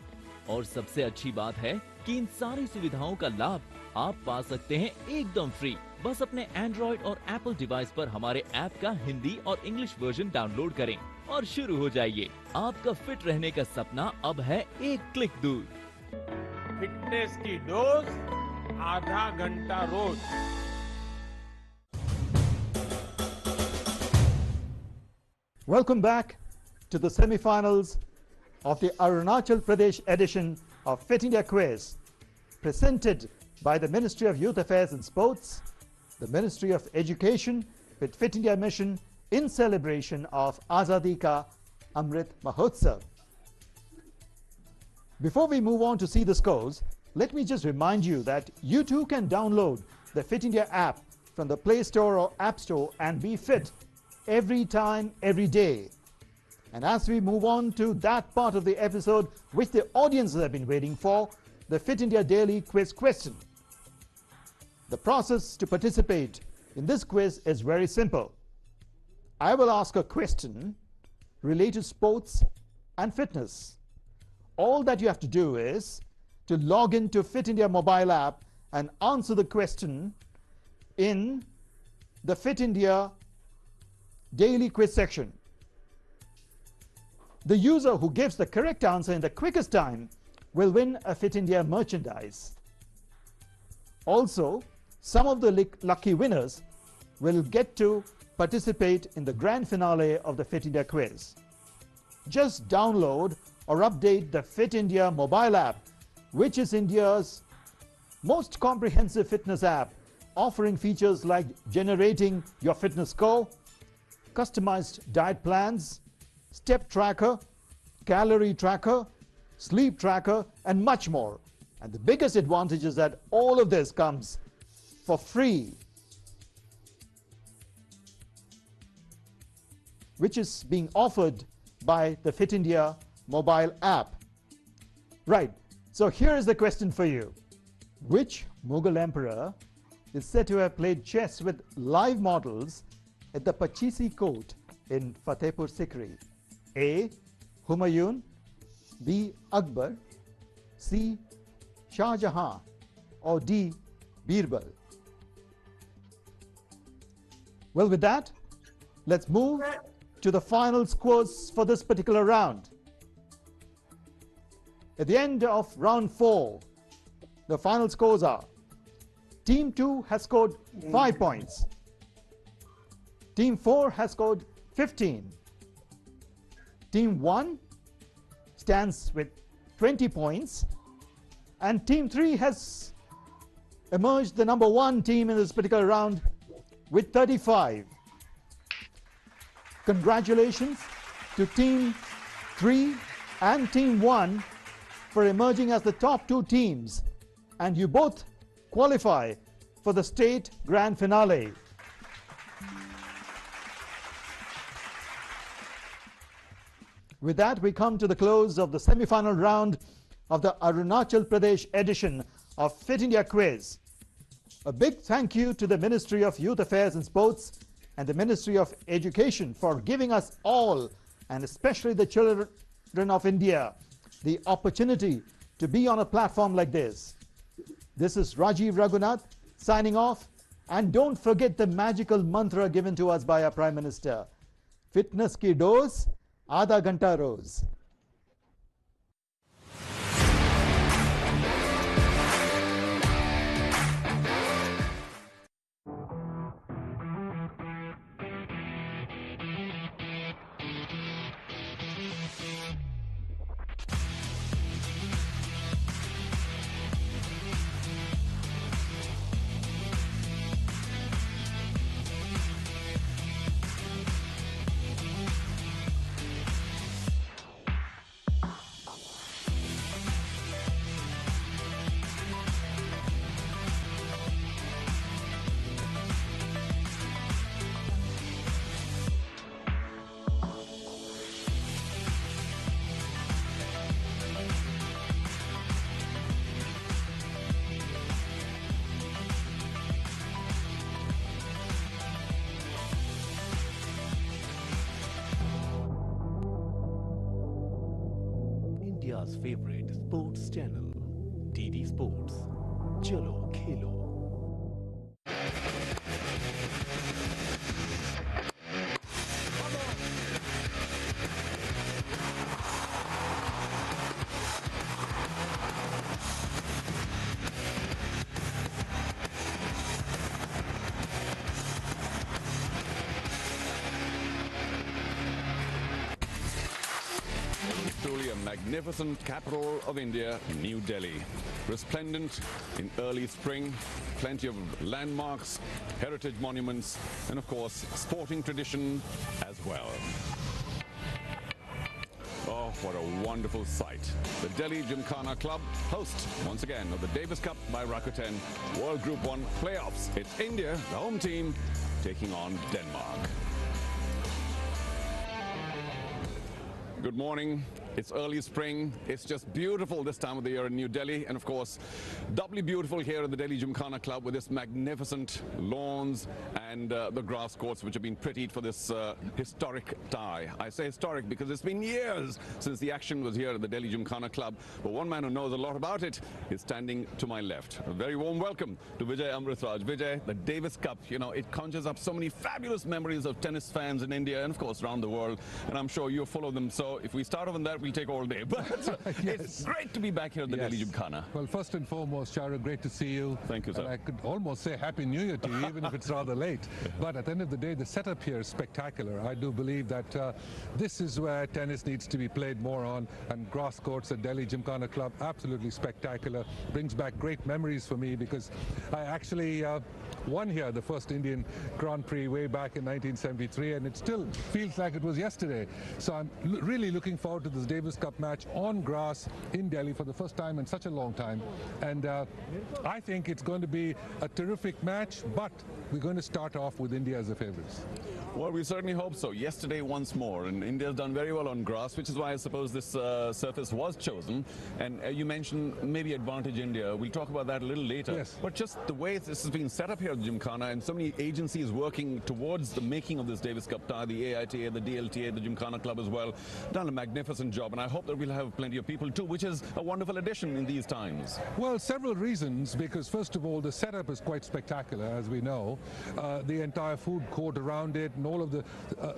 और सबसे अच्छी बात है कि इन सारी सुविधाओं का लाभ आप पा सकते हैं एकदम फ्री। बस अपने एंड्रॉइड और एप्पल डिवाइस पर हमारे ऐप का हिंदी और इंग्लिश वर्जन डाउनलोड करें और शुरू हो जाइए। आपका फिट रहने का सपना अब है एक क्लिक दूर। फिटनेस की डोज आधा घंटा रोज। Welcome back to the semi-finals of the Arunachal Pradesh edition of Fit India Quiz, presented by the Ministry of Youth Affairs and Sports, the Ministry of Education with Fit India Mission in celebration of Azadi Ka Amrit Mahotsav. Before we move on to see the scores, let me just remind you that you too can download the Fit India app from the Play Store or App Store and be fit every time, every day. And as we move on to that part of the episode which the audiences have been waiting for, the Fit India Daily Quiz question. The process to participate in this quiz is very simple. I will ask a question related to sports and fitness. All that you have to do is to log into Fit India mobile app and answer the question in the Fit India Daily Quiz section. The user who gives the correct answer in the quickest time will win a Fit India merchandise. Also, some of the lucky winners will get to participate in the grand finale of the Fit India quiz. Just download or update the Fit India mobile app, which is India's most comprehensive fitness app, offering features like generating your fitness score, customized diet plans, step tracker, calorie tracker, sleep tracker, and much more. And the biggest advantage is that all of this comes for free, which is being offered by the Fit India mobile app. Right, so here is the question for you. Which Mughal emperor is said to have played chess with live models at the Pachisi court in Fatehpur Sikri? A. Humayun, B. Akbar, C. Shah Jahan, or D. Birbal? Well, with that, let's move to the final scores for this particular round. At the end of round 4, the final scores are: Team 2 has scored 5 points, Team 4 has scored 15, Team 1 stands with 20 points, and Team 3 has emerged the number 1 team in this particular round with 35. Congratulations to Team 3 and Team 1 for emerging as the top 2 teams, and you both qualify for the state grand finale. With that, we come to the close of the semi-final round of the Arunachal Pradesh edition of Fit India Quiz. A big thank you to the Ministry of Youth Affairs and Sports and the Ministry of Education for giving us all, and especially the children of India, the opportunity to be on a platform like this. This is Rajiv Raghunath signing off, and don't forget the magical mantra given to us by our Prime Minister. Fitness ki dose, आधा घंटा रोज. India's favorite sports channel, DD Sports. Chalo Khelo. Truly a magnificent capital of India, New Delhi. Resplendent in early spring, plenty of landmarks, heritage monuments, and of course, sporting tradition as well. Oh, What a wonderful sight. The Delhi Gymkhana Club host once again of the Davis Cup by Rakuten World Group 1 playoffs. It's India, the home team, taking on Denmark. Good morning. It's early spring. It's just beautiful this time of the year in New Delhi. And of course, doubly beautiful here at the Delhi Gymkhana Club with this magnificent lawns and the grass courts which have been prettied for this historic tie. I say historic because it's been years since the action was here at the Delhi Gymkhana Club. But one man who knows a lot about it is standing to my left. A very warm welcome to Vijay Amritraj. Vijay, the Davis Cup, you know, it conjures up so many fabulous memories of tennis fans in India and of course around the world. And I'm sure you're full of them. So if we start off on that, we'll take all day. But yes. It's great to be back here at the Delhi Gymkhana. Well, first and foremost, Chara, great to see you. Thank you, sir. And I could almost say Happy New Year to you, even if it's rather late. But at the end of the day, the setup here is spectacular. I do believe that this is where tennis needs to be played more on, and grass courts at Delhi Gymkhana Club, absolutely spectacular. Brings back great memories for me because I actually won here the first Indian Grand Prix way back in 1973, and it still feels like it was yesterday. So I'm really looking forward to this Davis Cup match on grass in Delhi for the first time in such a long time. And I think it's going to be a terrific match, but we're going to start off with India as the favorites. Well, we certainly hope so. Yesterday once more, and India's done very well on grass, which is why I suppose this surface was chosen. And you mentioned maybe advantage India. We'll talk about that a little later. Yes. But just the way this has been set up here at the Gymkhana, and so many agencies working towards the making of this Davis Cup tie, the AITA, the DLTA, the Gymkhana Club as well, done a magnificent job. And I hope that we'll have plenty of people too, which is a wonderful addition in these times. Well, several reasons, because first of all, the setup is quite spectacular, as we know. The entire food court around it, and all of the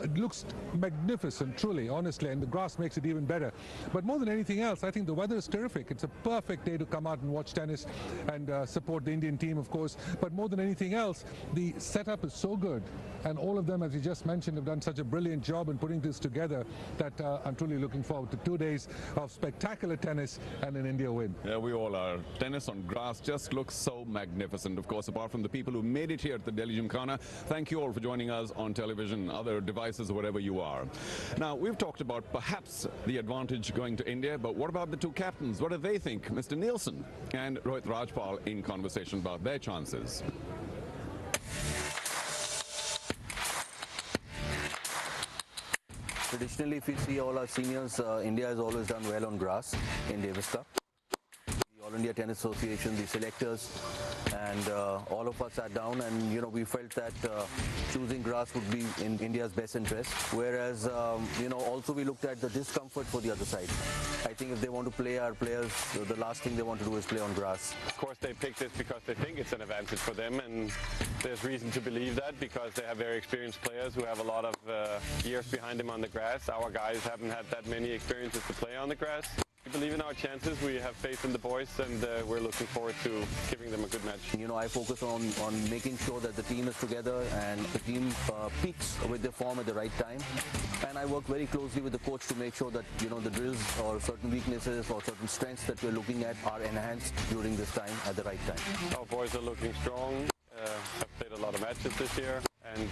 it looks magnificent, truly, honestly, and the grass makes it even better. But more than anything else, I think the weather is terrific. It's a perfect day to come out and watch tennis and support the Indian team, of course. But more than anything else, the setup is so good, and all of them, as you just mentioned, have done such a brilliant job in putting this together that I'm truly looking forward to 2 days of spectacular tennis and an India win. Yeah, we all are. Tennis on grass just looks so magnificent. Of course, apart from the people who made it here at the Delhi Gymkhana, thank you all for joining us on television, other devices, wherever you are. Now, we've talked about perhaps the advantage going to India, but what about the two captains? What do they think? Mr. Nielsen and Rohit Rajpal in conversation about their chances. Traditionally, if you see all our seniors, India has always done well on grass in Davis Cup. The All India Tennis Association, the selectors, and all of us sat down, and you know, we felt that choosing grass would be in India's best interest. Whereas you know, also we looked at the discomfort for the other side. I think if they want to play our players, the last thing they want to do is play on grass. Of course, they picked this because they think it's an advantage for them, and there's reason to believe that because they have very experienced players who have a lot of years behind them on the grass. Our guys haven't had that many experiences to play on the grass. We believe in our chances, we have faith in the boys, and we're looking forward to giving them a good match. You know, I focus on making sure that the team is together and the team peaks with their form at the right time. And I work very closely with the coach to make sure that, you know, the drills or certain weaknesses or certain strengths that we're looking at are enhanced during this time at the right time. Our boys are looking strong, have played a lot of matches this year, and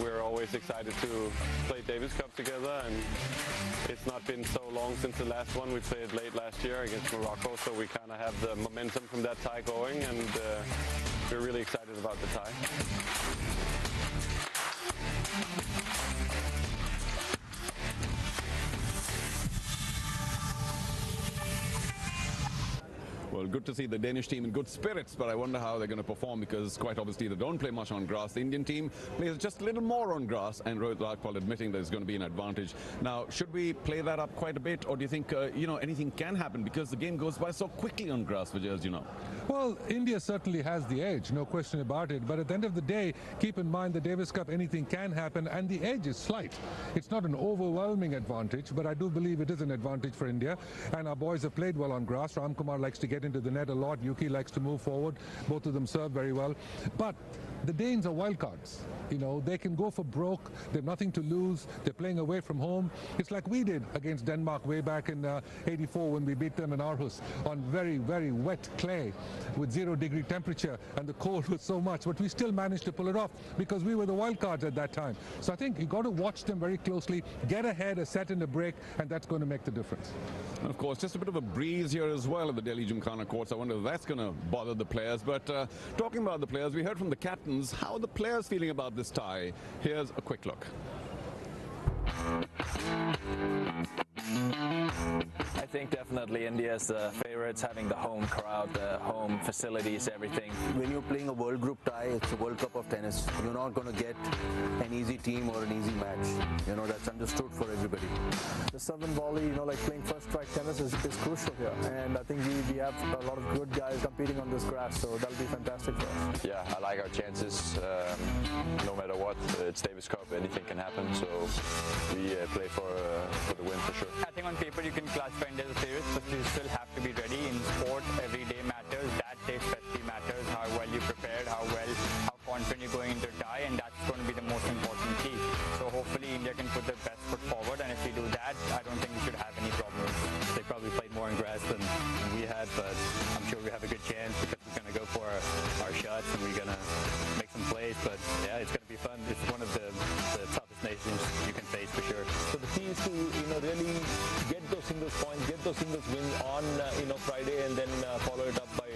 we're always excited to play Davis Cup together. And it's not been so long since the last one. We played late last year against Morocco, so we kind of have the momentum from that tie going, and we're really excited about the tie. Well, good to see the Danish team in good spirits, but I wonder how they're going to perform because quite obviously they don't play much on grass. The Indian team plays just a little more on grass, and Rohit Rajpal admitting there's going to be an advantage. Now, should we play that up quite a bit, or do you think, you know, anything can happen because the game goes by so quickly on grass, Vijay, as you know? Well, India certainly has the edge, no question about it. But at the end of the day, keep in mind the Davis Cup, anything can happen, and the edge is slight. It's not an overwhelming advantage, but I do believe it is an advantage for India. And our boys have played well on grass. Ram Kumar likes to get into the net a lot. Yuki likes to move forward. Both of them serve very well. But the Danes are wild cards. You know, they can go for broke. They have nothing to lose. They're playing away from home. It's like we did against Denmark way back in '84 when we beat them in Aarhus on very, very wet clay with 0-degree temperature, and the cold was so much. But we still managed to pull it off because we were the wild cards at that time. So I think you've got to watch them very closely, get ahead, a set in the break, and that's going to make the difference. And of course, just a bit of a breeze here as well at the Delhi Gymkhana courts. I wonder if that's going to bother the players. But talking about the players, we heard from the captains. How are the players feeling about this tie? Here's a quick look. I think definitely India's the favorites, having the home crowd, the home facilities, everything. When you're playing a World Group tie, it's a World Cup of tennis. You're not going to get an easy team or an easy match. You know, that's understood for everybody. The serve and volley, you know, like playing first strike tennis is crucial here. And I think we have a lot of good guys competing on this grass, so that'll be fantastic for us. Yeah, I like our chances. No matter what, it's Davis Cup, anything can happen. So we play for the win for sure. I think on paper you can classify India as a favorite, but you still have to be ready. In sport, every day matters. That day especially matters. How well you prepared, how confident you're going into a tie, and that's going to be the most important key. So hopefully India can put their best foot forward, and if we do that, I don't think we should have any problems. They probably played more in grass than we had, but I'm sure we have a good chance because we're going to go for our shots and we're going to make some plays. But yeah, it's going to be fun. It's one of the toughest nations you can face for sure. So the key is to really get those singles points, get those singles wins on Friday, and then follow it up by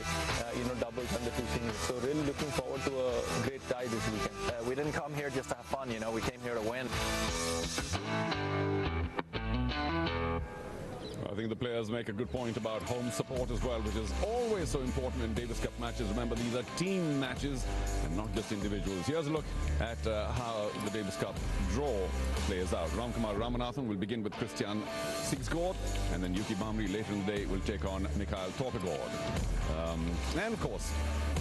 doubles and the two singles. So really looking forward to a great tie this weekend. We didn't come here just to have fun, we came here to win. I think the players make a good point about home support as well, which is always so important in Davis Cup matches. Remember, these are team matches and not just individuals. Here's a look at how the Davis Cup draw plays out. Ramkumar Ramanathan will begin with Christian Siegsgaard, and then Yuki Bhamri later in the day will take on Mikhail Torpegård. And of course,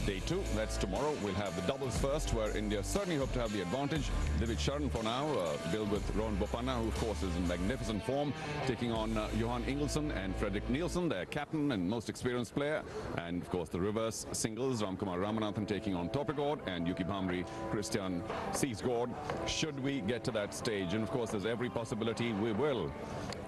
day 2, that's tomorrow, we'll have the doubles first, where India certainly hope to have the advantage. David Sharan for now, billed with Rohan Bopanna, who of course is in magnificent form, taking on Johan Ingelsson and Fredrik Nielsen, their captain and most experienced player. And of course the reverse singles, Ramkumar Ramanathan taking on Torpegård and Yuki Bhamri, Christian Siegsgaard, should we get to that stage. And of course there's every possibility we will.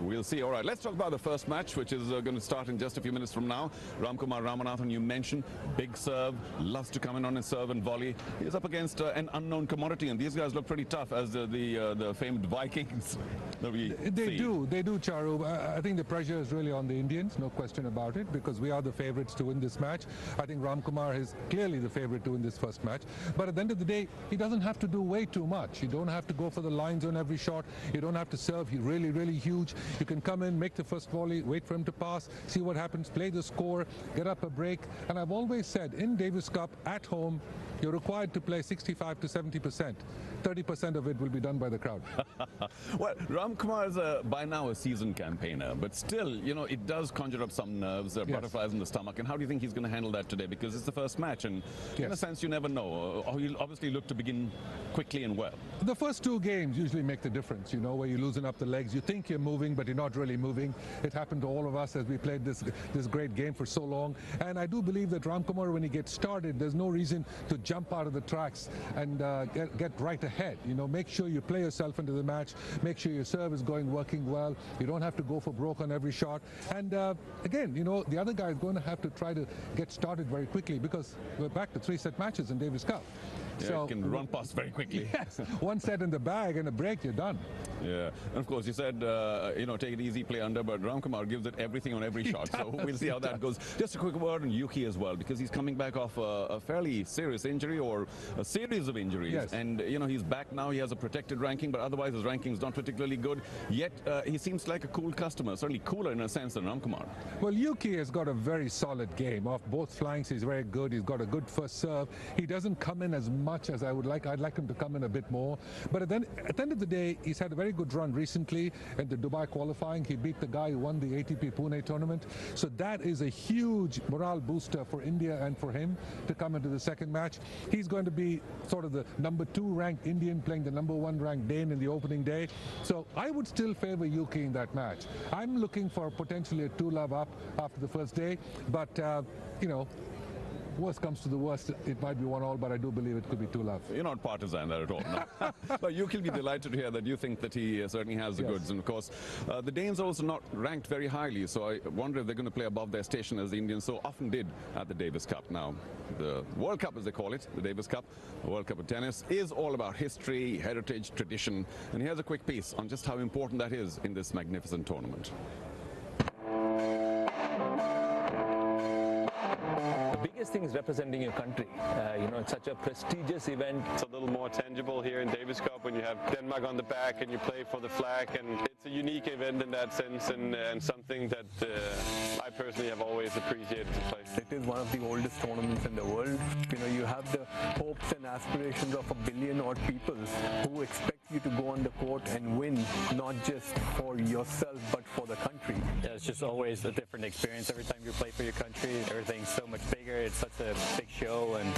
We'll see. All right, let's talk about the first match, which is going to start in just a few minutes from now. Ramkumar Ramanathan, you mentioned, big serve, loves to come in on his serve and volley. He's up against an unknown commodity, and these guys look pretty tough as the famed Vikings that we They do, Charu. I think the pressure is really on the Indians, no question about it, because we are the favorites to win this match. I think Ramkumar is clearly the favorite to win this first match. But at the end of the day, he doesn't have to do way too much. You don't have to go for the lines on every shot. You don't have to serve. He's really, really huge. You can come in, make the first volley, wait for him to pass, see what happens, play the score, get up a break. And I've always said, in Davis Cup, at home, you're required to play 65 to 70%. 30% of it will be done by the crowd. Well, Ramkumar is by now a seasoned campaigner, but still, it does conjure up some nerves, butterflies in the stomach. And how do you think he's going to handle that today? Because it's the first match, and in a sense, you never know. He'll obviously look to begin quickly and well. The first 2 games usually make the difference, where you loosen up the legs. You think you're moving, but you're not really moving. It happened to all of us as we played this great game for so long. And I do believe that Ramkumar, when he gets started, there's no reason to jump out of the tracks and get right ahead. Make sure you play yourself into the match. Make sure your serve is working well. You don't have to go for broke on every shot. And again, the other guy is going to have to try to get started very quickly, because we're back to 3-set matches in Davis Cup. Yeah, so, it can run past very quickly. Yes, 1 set in the bag and a break, you're done. Yeah, and of course you said, take it easy, play under, but Ramkumar gives it everything on every shot. So we'll see how that goes. Just a quick word on Yuki as well, because he's coming back off a fairly serious injury, or a series of injuries. Yes. And, he's back now. He has a protected ranking, but otherwise his ranking's not particularly good. Yet he seems like a cool customer, certainly cooler in a sense than Ramkumar. Well, Yuki has got a very solid game. Off both flanks, he's very good. He's got a good first serve. He doesn't come in as much much as I would like. I'd like him to come in a bit more. But at the end of the day, he's had a very good run recently in the Dubai qualifying. He beat the guy who won the ATP Pune tournament. So that is a huge morale booster for India and for him to come into the second match. He's going to be sort of the number 2 ranked Indian playing the number 1 ranked Dane in the opening day. So I would still favor Yuki in that match. I'm looking for potentially a 2-love up after the first day. But, you know, worst comes to the worst, it might be 1-all, but I do believe it could be 2-love. You're not partisan there at all, no. But you can be delighted to hear that you think that he certainly has the goods. And of course, the Danes are also not ranked very highly, so I wonder if they're going to play above their station as the Indians so often did at the Davis Cup. Now, the World Cup, as they call it, the Davis Cup, the World Cup of tennis, is all about history, heritage, tradition. And here's a quick piece on just how important that is in this magnificent tournament. Biggest thing is representing your country. You know, it's such a prestigious event. It's a little more tangible here in Davis Cup when you have Denmark on the back and you play for the flag, and it's a unique event in that sense, and something that I personally have always appreciated to play. It is one of the oldest tournaments in the world. You know, you have the hopes and aspirations of 1 billion odd people who expect you to go on the court and win, not just for yourself but for the country. Yeah, it's just always a different experience every time you play for your country. Everything's so much bigger. It's such a big show, and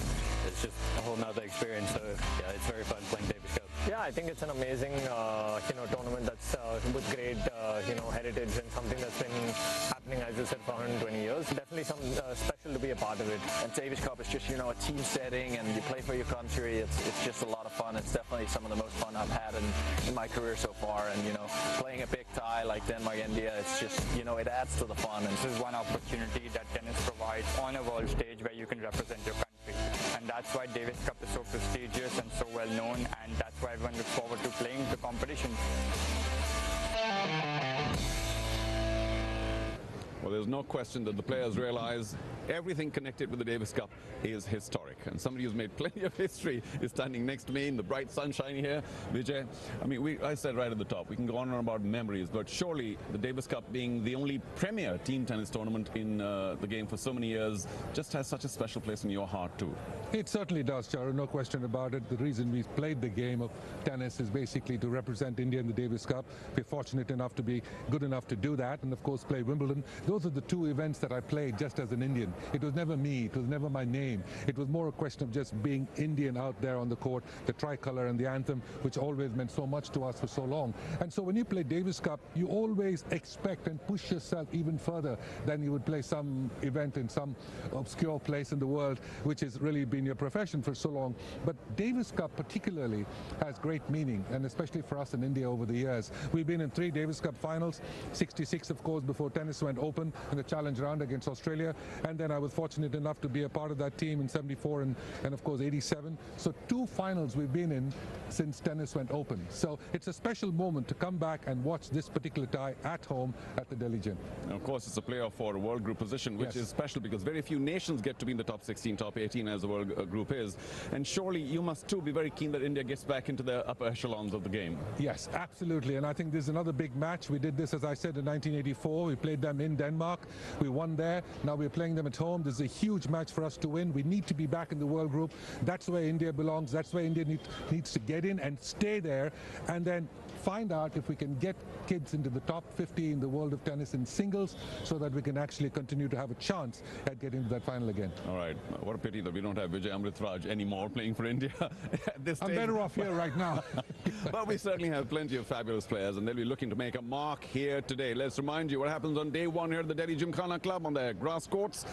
it's just a whole nother experience. So yeah, it's very fun playing Davis Cup. Yeah, I think it's an amazing tournament that's with great heritage and something that's been happening, as you said, for 120 years. Definitely something special to be a part of it. And Davis Cup is just, you know, a team setting, and you play for your country. It's just a lot of fun. It's definitely some of the most fun I've had in my career so far. And, you know, playing a big tie like Denmark, India, it's just, you know, it adds to the fun. And this is one opportunity that tennis provides on a world stage where you can represent your country. And that's why Davis Cup is so prestigious and so well known, and that's why everyone looks forward to playing the competition. Well, there's no question that the players realize everything connected with the Davis Cup is historic. And somebody who's made plenty of history is standing next to me in the bright sunshine here. Vijay, I mean, I said right at the top, we can go on and on about memories, but surely the Davis Cup being the only premier team tennis tournament in the game for so many years just has such a special place in your heart too. It certainly does, Charu, no question about it. The reason we played the game of tennis is basically to represent India in the Davis Cup. We're fortunate enough to be good enough to do that, and of course play Wimbledon. Those are the 2 events that I played just as an Indian. It was never me, it was never my name. It was more a question of just being Indian out there on the court, the tricolour and the anthem, which always meant so much to us for so long. And so when you play Davis Cup, you always expect and push yourself even further than you would play some event in some obscure place in the world, which has really been your profession for so long. But Davis Cup particularly has great meaning, and especially for us in India over the years. We've been in 3 Davis Cup finals, 66 of course before tennis went open in the challenge round against Australia, and then I was fortunate enough to be a part of that team in 74 and of course 87. So 2 finals we've been in since tennis went open. So it's a special moment to come back and watch this particular tie at home at the Delhi gym. And of course, it's a playoff for a world group position, which is special because very few nations get to be in the top 16, top 18 as the world group is. And surely you must too be very keen that India gets back into the upper echelons of the game. Yes, absolutely. And I think this is another big match. We did this, as I said, in 1984. We played them in Denmark. We won there. Now we're playing them at home. This is a huge match for us to win. We need to be back in the world group. That's where India belongs. That's where India needs to get in and stay there, and then find out if we can get kids into the top 50 in the world of tennis in singles, so that we can actually continue to have a chance at getting to that final again. All right. What a pity that we don't have Vijay Amritraj anymore playing for India at this stage. I'm better off here right now. But we certainly have plenty of fabulous players, and they'll be looking to make a mark here today. Let's remind you what happens on day 1 here at the Delhi Gymkhana Club on their grass courts.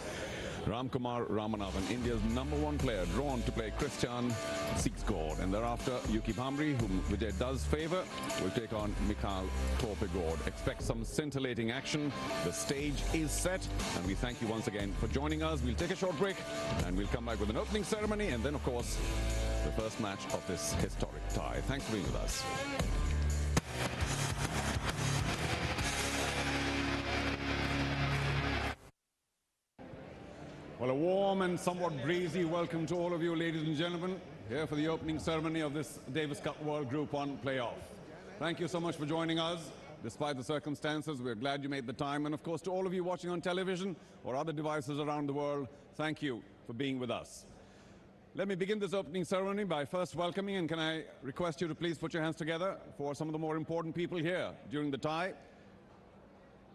Ramkumar Ramanathan, India's #1 player, drawn to play Christian Siegsgaard. And thereafter, Yuki Bhamri, whom Vijay does favour, will take on Mikhail Torpegård. Expect some scintillating action. The stage is set, and we thank you once again for joining us. We'll take a short break, and we'll come back with an opening ceremony, and then, of course, the first match of this historic tie. Thanks for being with us. Well, a warm and somewhat breezy welcome to all of you, ladies and gentlemen, here for the opening ceremony of this Davis Cup World Group 1 playoff. Thank you so much for joining us. Despite the circumstances, we're glad you made the time. And of course, to all of you watching on television or other devices around the world, thank you for being with us. Let me begin this opening ceremony by first welcoming, and can I request you to please put your hands together for some of the more important people here during the tie.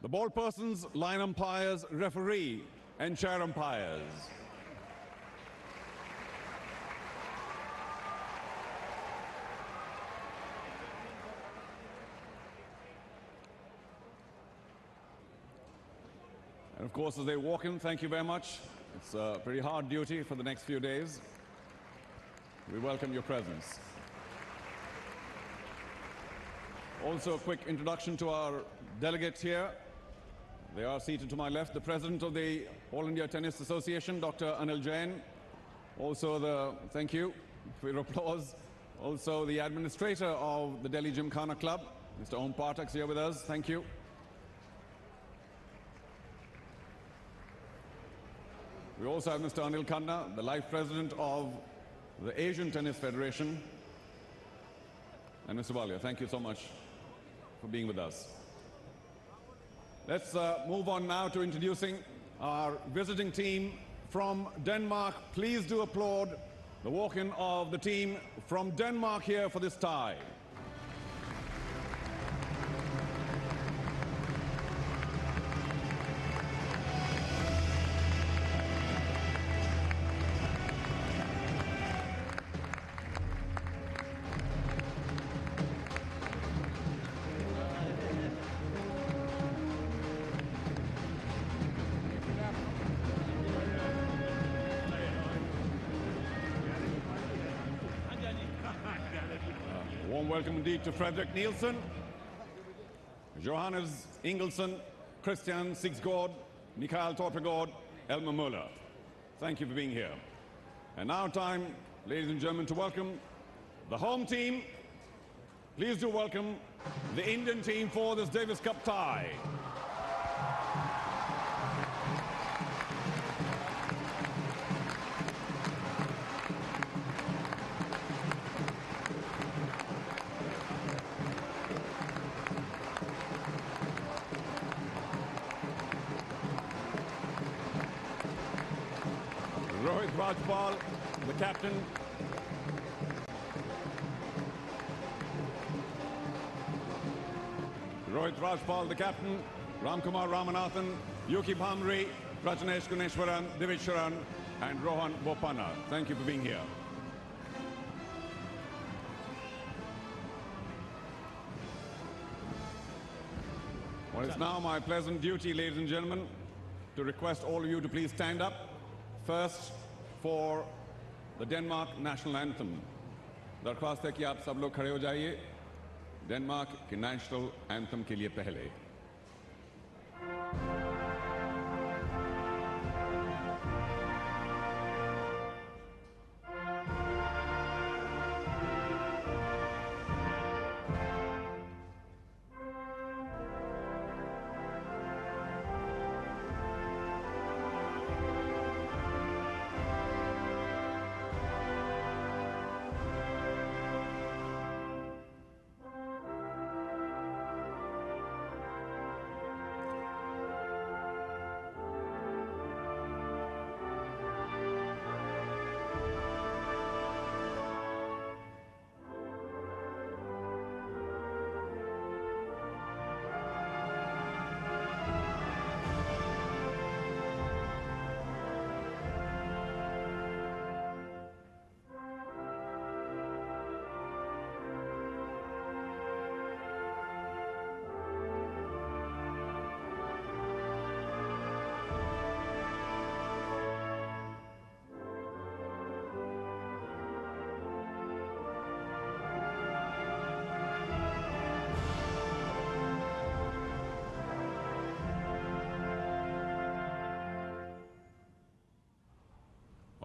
The ball persons, line umpires, referee, and chair umpires. And of course, as they walk in, thank you very much. It's a pretty hard duty for the next few days. We welcome your presence. Also, a quick introduction to our delegates here. They are seated to my left, the President of the All India Tennis Association, Dr. Anil Jain. Also, thank you for your applause. Also, the Administrator of the Delhi Gymkhana Club, Mr. Om Pathak, is here with us. Thank you. We also have Mr. Anil Khanna, the Life President of the Asian Tennis Federation. And Mr. Walia, thank you so much for being with us. Let's move on now to introducing our visiting team from Denmark. Please do applaud the walk-in of the team from Denmark here for this tie. Welcome indeed to Fredrik Nielsen, Johannes Ingelsson, Christian Sigsgaard, Mikael Torpegård, Elmer Muller. Thank you for being here. And now time, ladies and gentlemen, to welcome the home team. Please do welcome the Indian team for this Davis Cup tie. Rajpal, the captain. Rohit Rajpal, the captain. Ramkumar Ramanathan, Yuki Bhamri, Prajnesh Guneshwaran, Divishwaran, and Rohan Bopanna. Thank you for being here. Well, it's now my pleasant duty, ladies and gentlemen, to request all of you to please stand up. First, for the Denmark national anthem. दरख्वास्त है कि आप सब लोग खड़े हो जाइए Denmark के नेशनल एंथम के लिए पहले.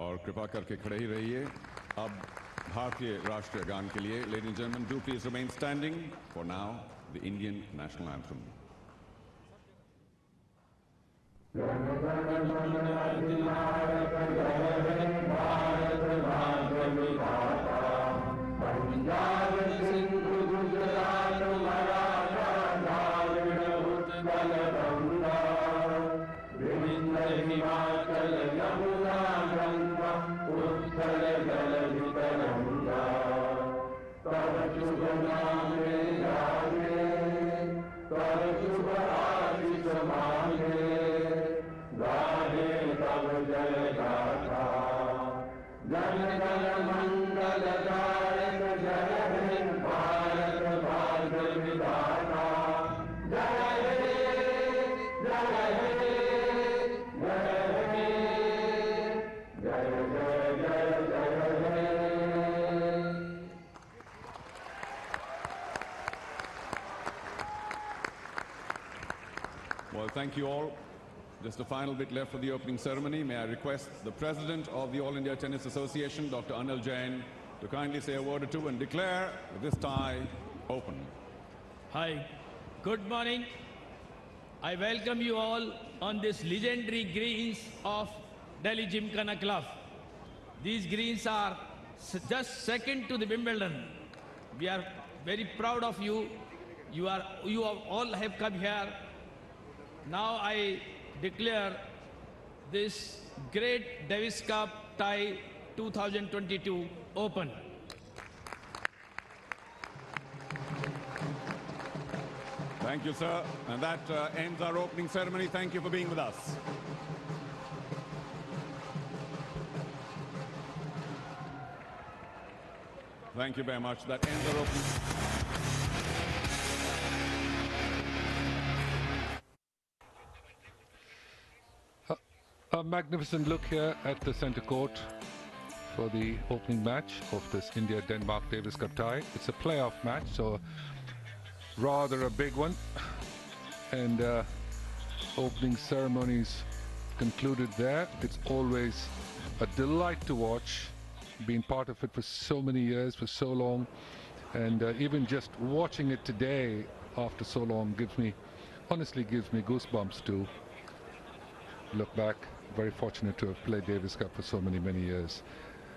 और कृपा करके खड़े ही रहिए. अब भारतीय राष्ट्रीय गान के लिए, ladies and gentlemen, do please remain standing for now the Indian national anthem. Himalaya, Yamuna, Ganga, Uttara, Well, thank you all. Just a final bit left for the opening ceremony. May I request the President of the All India Tennis Association, Dr. Anil Jain, to kindly say a word or two and declare this tie open. Hi, good morning. I welcome you all on this legendary greens of Delhi Gymkhana Club. These greens are just second to the Wimbledon. We are very proud of you. You all have come here. Now I declare this great Davis Cup tie 2022 open. Thank you, sir. And that ends our opening ceremony. Thank you for being with us. Thank you very much. That ends our opening. A magnificent look here at the center court for the opening match of this India-Denmark Davis Cup tie. It's a playoff match, so rather a big one. And opening ceremonies concluded there. It's always a delight to watch, being part of it for so many years, for so long. And even just watching it today after so long honestly gives me goosebumps to look back. Very fortunate to have played Davis Cup for so many years.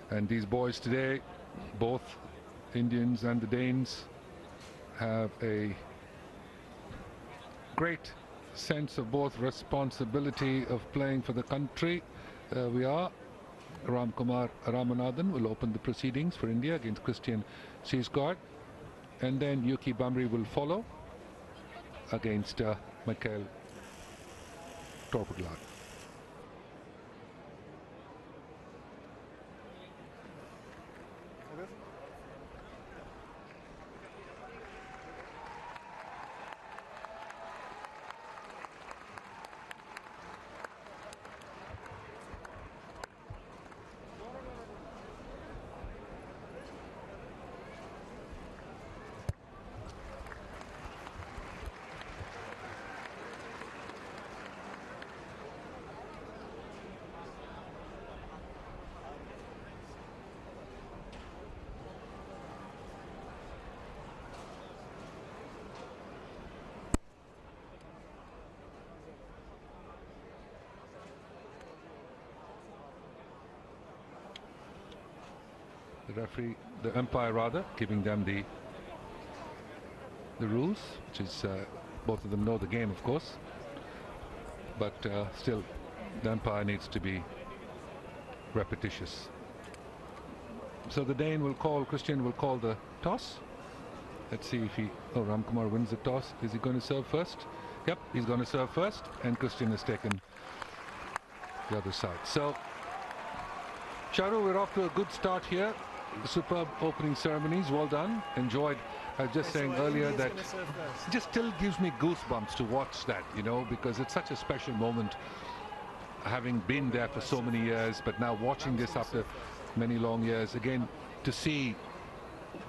And these boys today, both Indians and the Danes, have a great sense of both responsibility of playing for the country. We are. Ramkumar Ramanathan will open the proceedings for India against Christian Seisgaard. And then Yuki Bamri will follow against Mikhail Torpeglad. The umpire rather, giving them the rules, which is both of them know the game, of course, but still the umpire needs to be repetitious. So the Dane will call, Christian will call the toss. Let's see if Ramkumar wins the toss. Is he going to serve first? Yep, he's going to serve first, and Christian has taken the other side. So Charu, we're off to a good start here. Superb opening ceremonies, well done, enjoyed. I was just saying earlier that it just still gives me goosebumps to watch that, because it's such a special moment, having been there for so many years, but now watching this after many long years, again, to see,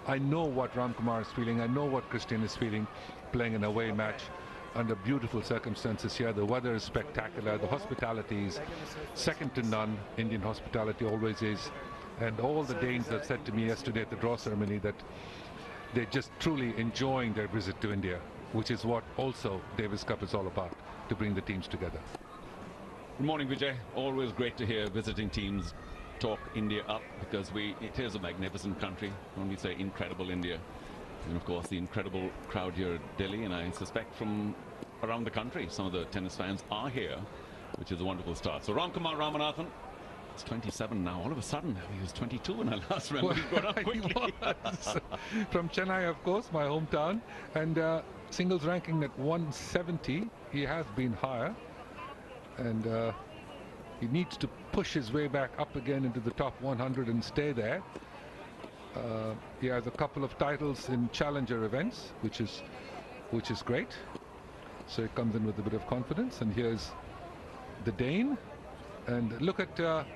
I know what Ramkumar is feeling, I know what Christian is feeling, playing an away match under beautiful circumstances here. The weather is spectacular, the hospitality is second to none. Indian hospitality always is. And all the Danes have said to me yesterday at the draw ceremony that they're just truly enjoying their visit to India, which is what also Davis Cup is all about, to bring the teams together. Good morning, Vijay. Always great to hear visiting teams talk India up, because it is a magnificent country. When we say incredible India, and of course the incredible crowd here at Delhi, and I suspect from around the country some of the tennis fans are here, which is a wonderful start. So Ramkumar Ramanathan, he's 27 now. All of a sudden, he was 22 when I last remember. He got up quickly. From Chennai, of course, my hometown, and singles ranking at 170. He has been higher, and he needs to push his way back up again into the top 100 and stay there. He has a couple of titles in challenger events, which is great. So he comes in with a bit of confidence. And here's the Dane, and look at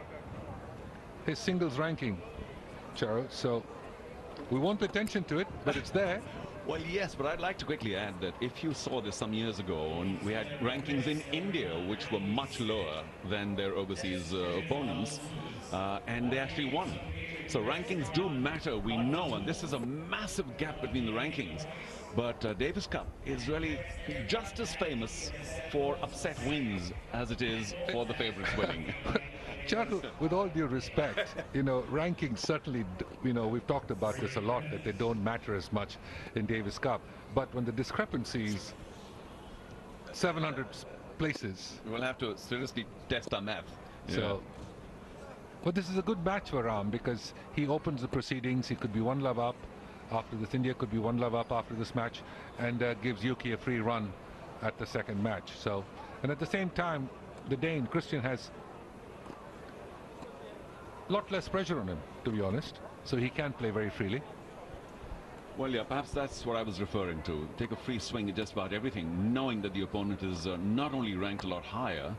his singles ranking, Charo. So we won't pay attention to it, but it's there. Well, yes, but I'd like to quickly add that if you saw this some years ago, and we had rankings in India which were much lower than their overseas opponents, and they actually won. So rankings do matter, we know, and this is a massive gap between the rankings. But Davis Cup is really just as famous for upset wins as it is for the favorites winning. Charu, with all due respect, rankings certainly, we've talked about this a lot, that they don't matter as much in Davis Cup. But when the discrepancies, 700 places. We'll have to seriously test our math. So, but this is a good match for Ram, because he opens the proceedings. He could be 1 love up after this. India could be 1 love up after this match, and gives Yuki a free run at the second match. So, and at the same time, the Dane, Christian, has a lot less pressure on him, to be honest, so he can play very freely. Well, yeah, perhaps that's what I was referring to. Take a free swing at just about everything, knowing that the opponent is not only ranked a lot higher,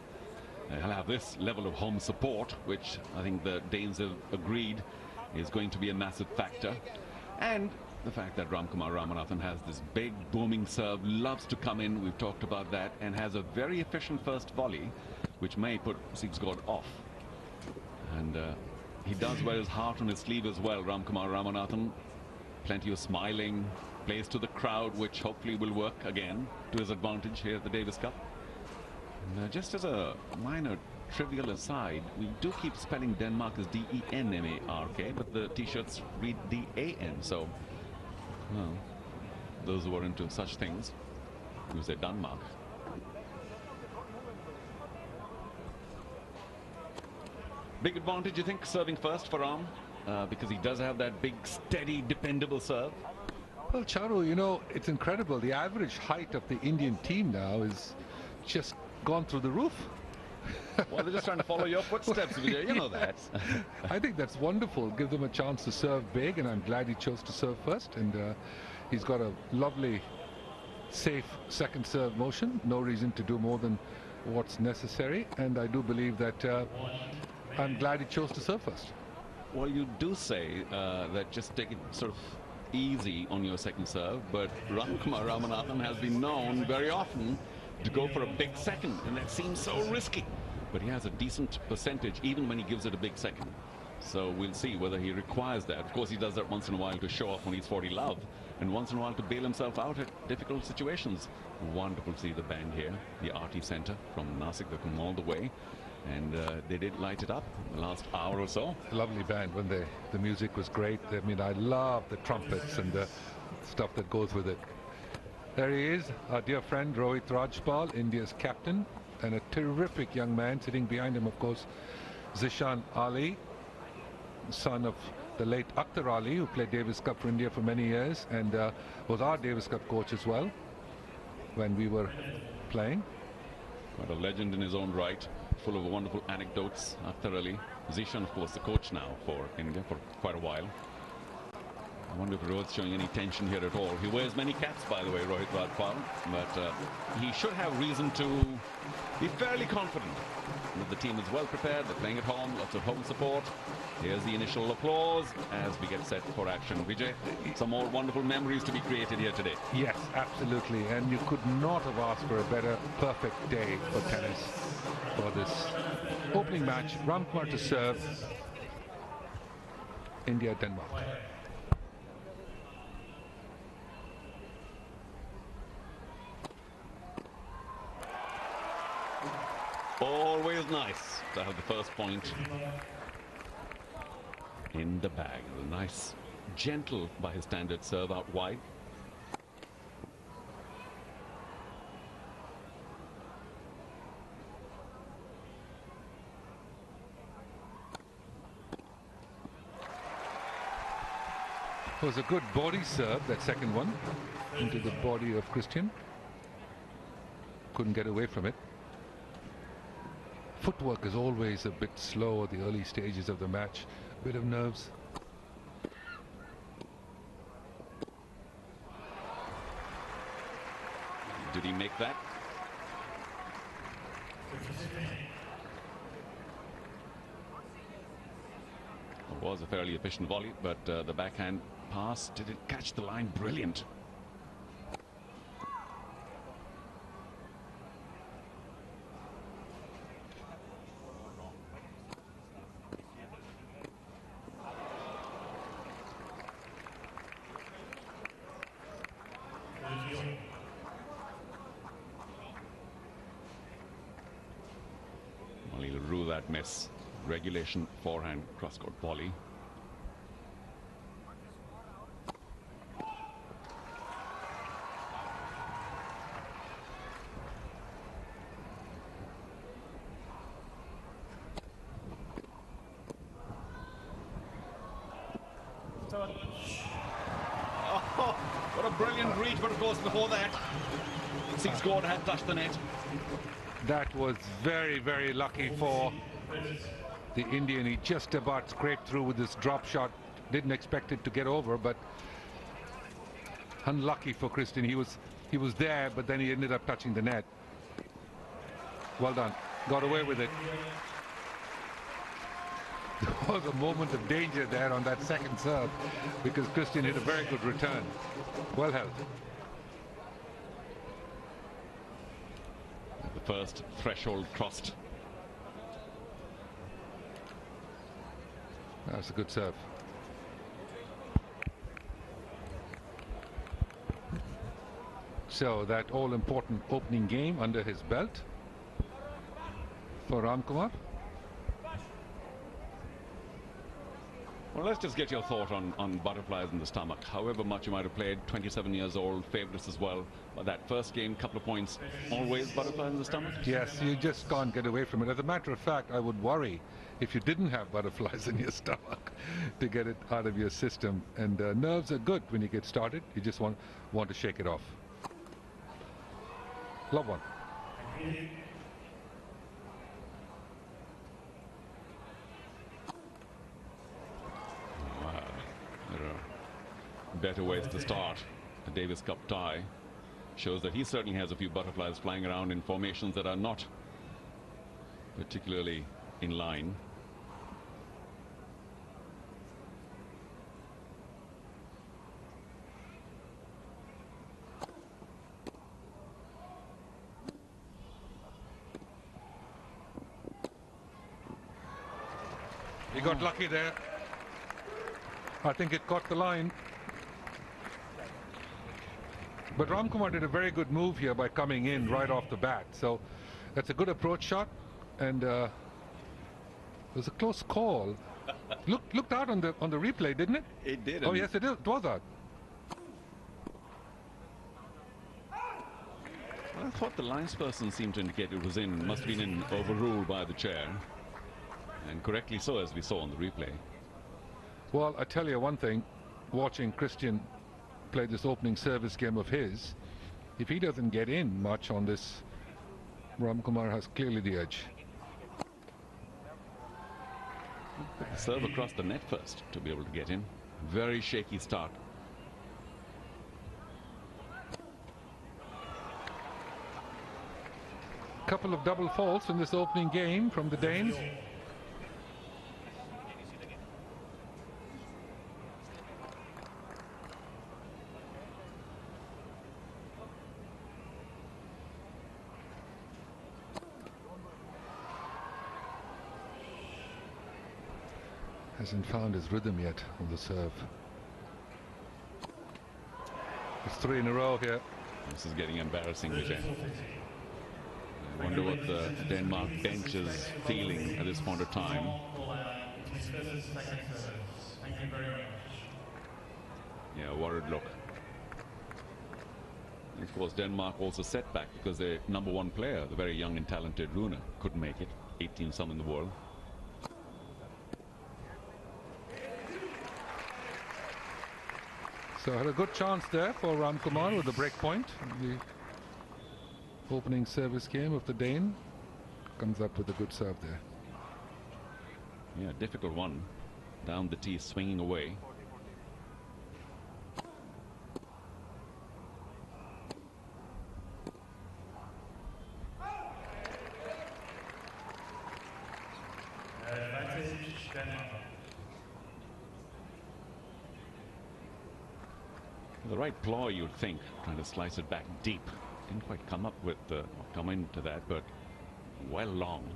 he'll have this level of home support, which I think the Danes have agreed is going to be a massive factor. And the fact that Ramkumar Ramanathan has this big booming serve, loves to come in, we've talked about that, and has a very efficient first volley, which may put Sigsgaard off. And he does wear his heart on his sleeve as well, Ramkumar Ramanathan. Plenty of smiling, plays to the crowd, which hopefully will work again to his advantage here at the Davis Cup. And just as a minor trivial aside, we do keep spelling Denmark as D-E-N-M-A-R-K, but the t-shirts read D-A-N, so, well, those who are into such things use their Denmark. Big advantage, you think, serving first for Ram, because he does have that big, steady, dependable serve? Well, Charu, it's incredible. The average height of the Indian team now is just gone through the roof. Well, they're just trying to follow your footsteps, Vijay. You know that. I think that's wonderful. Give them a chance to serve big, and I'm glad he chose to serve first. And he's got a lovely, safe second serve motion. No reason to do more than what's necessary. And I do believe that I'm glad he chose to serve first. Well, you do say that just take it sort of easy on your second serve, but Ramkumar Ramanathan has been known very often to go for a big second, and that seems so risky. But he has a decent percentage even when he gives it a big second. So we'll see whether he requires that. Of course, he does that once in a while to show off when he's 40 love, and once in a while to bail himself out at difficult situations. Wonderful to see the band here, the RT Center from Nasik. They come all the way, and they did light it up the last hour or so. Lovely band when the music was great. I mean, I love the trumpets and the stuff that goes with it. There he is, our dear friend Rohit Rajpal, India's captain, and a terrific young man. Sitting behind him, of course, Zishan Ali, son of the late Akhtar Ali, who played Davis Cup for India for many years, and was our Davis Cup coach as well when we were playing. Quite a legend in his own right, full of wonderful anecdotes. Akhtar Ali, Zishan, of course, the coach now for India for quite a while. I wonder if Rohit's showing any tension here at all. He wears many caps, by the way, Rohit Rajpal, but he should have reason to be fairly confident that the team is well prepared. They're playing at home, lots of home support. Here's the initial applause as we get set for action. Vijay, some more wonderful memories to be created here today. Yes, absolutely, and you could not have asked for a better perfect day for tennis for this opening match. Ramkumar to serve, India, Denmark. Always nice to have the first point in the bag. A nice, gentle by his standard serve out wide. It was a good body serve, that second one, into the body of Christian. Couldn't get away from it. footwork is always a bit slow at the early stages of the match. A bit of nerves. Did he make that? It was a fairly efficient volley, but the backhand pass didn't catch the line. Brilliant. Well, he'll rue that miss. Regulation forehand cross-court volley. Oh, what a brilliant reach, but of course before that, Six Gordon had touched the net. That was very, very lucky for the Indian. He just about scraped through with this drop shot. Didn't expect it to get over, but unlucky for Christian. He was there, but then he ended up touching the net. Well done. Got away with it. There was a moment of danger there on that second serve because Christian hit a very good return. Well held. The first threshold crossed. That's a good serve. So that all-important opening game under his belt for Ramkumar. Well, let's just get your thought on butterflies in the stomach. However much you might have played, 27 years old, favourites as well. But that first game, couple of points, always butterflies in the stomach? Yes, you just can't get away from it. As a matter of fact, I would worry if you didn't have butterflies in your stomach to get it out of your system. And nerves are good when you get started. You just want to shake it off. Love one. There are better ways to start. The Davis Cup tie shows that he certainly has a few butterflies flying around in formations that are not particularly in line. He got lucky there. I think it caught the line. But Ramkumar did a very good move here by coming in right off the bat. So that's a good approach shot. And it was a close call. Looked out on the replay, didn't it? It did. Oh, yes, it was out. Well, I thought the linesperson seemed to indicate it was in. Must have been in, overruled by the chair. And correctly so, as we saw on the replay. Well, I tell you one thing, watching Christian play this opening service game of his, if he doesn't get in much on this, Ramkumar has clearly the edge. Serve across the net first to be able to get in. Very shaky start. Couple of double faults in this opening game from the Danes. Hasn't found his rhythm yet on the serve. It's 3 in a row here. This is getting embarrassing, Vijay. I wonder what the Denmark bench is feeling at this point of time. Yeah, worried look. And of course, Denmark also set back because their #1 player, the very young and talented Rune, couldn't make it. 18 some in the world. So had a good chance there for Ramkumar with the break point. The opening service game of the Dane. comes up with a good serve there. Yeah, difficult one. Down the tee, swinging away. The right ploy, you'd think, trying to slice it back deep. Didn't quite come up with or come into that, but well long.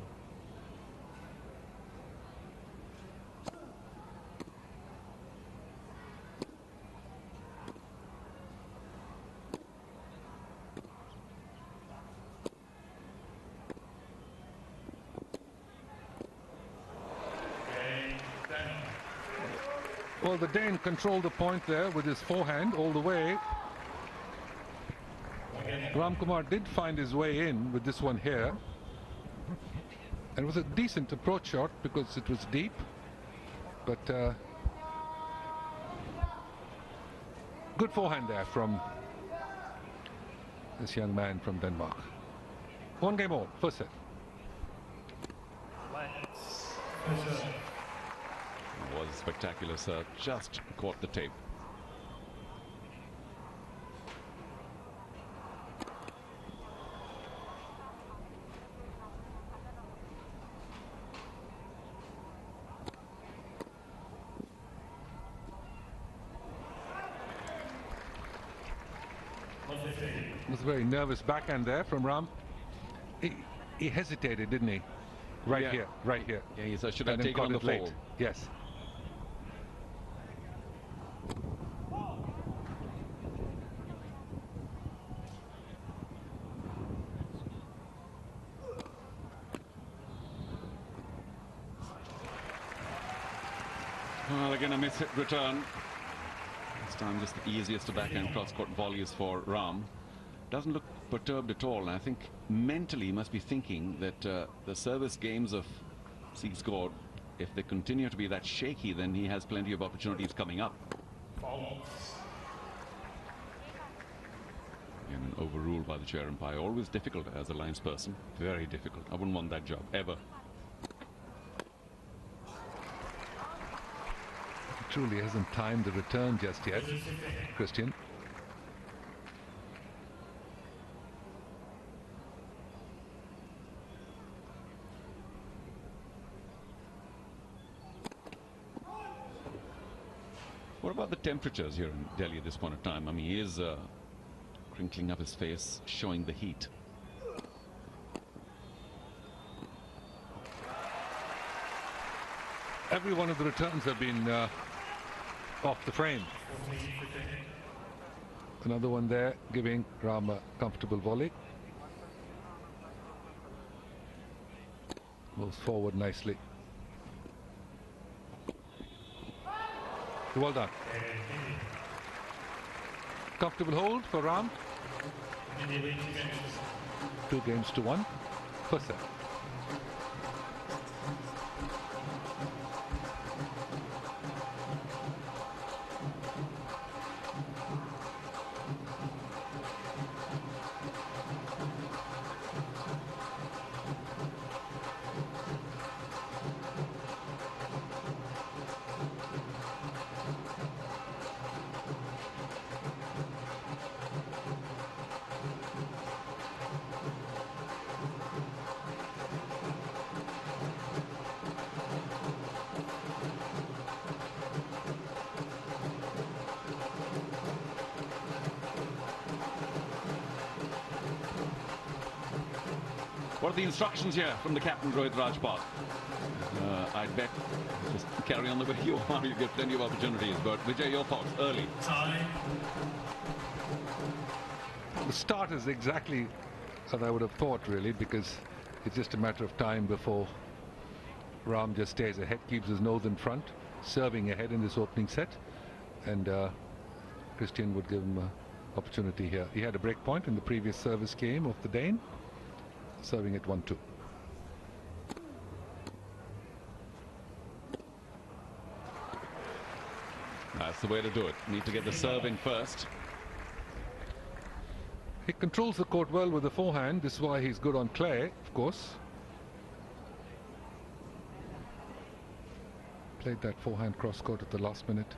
Well, the Dane controlled the point there with his forehand all the way. Ramkumar did find his way in with this one here. And it was a decent approach shot because it was deep. But good forehand there from this young man from Denmark. 1 game all, first set. It was spectacular serve, just caught the tape. It was a very nervous backhand there from Ram. He hesitated, didn't he? Right here, right here. Yeah, he should have taken on the fall. Yes. Well, again, a miss hit return. This time just the easiest of backhand cross-court volleys for Ram. Doesn't look perturbed at all. And I think mentally he must be thinking that the service games of Seagscourt, if they continue to be that shaky, then he has plenty of opportunities coming up. And overruled by the chair umpire. Always difficult as a linesperson. Very difficult. I wouldn't want that job, ever. Truly hasn't timed the return just yet, Christian. What about the temperatures here in Delhi at this point of time? I mean, he is crinkling up his face, showing the heat. Every one of the returns have been off the frame. Another one there, giving Ram a comfortable volley. Moves forward nicely. Well done. Comfortable hold for Ram. 2 games to 1. First set. What are the instructions here from the captain, Rohit Rajpal? I'd bet just carry on the way you are. You get plenty of opportunities. But Vijay, your thoughts early? The start is exactly what I would have thought, really, because it's just a matter of time before Ram just stays ahead, keeps his nose in front, serving ahead in this opening set, and Christian would give him an opportunity here. He had a break point in the previous service game of the Dane, serving at 1-2. That's the way to do it. Need to get the serve in first. He controls the court well with the forehand. This is why he's good on clay, of course. Played that forehand cross court at the last minute.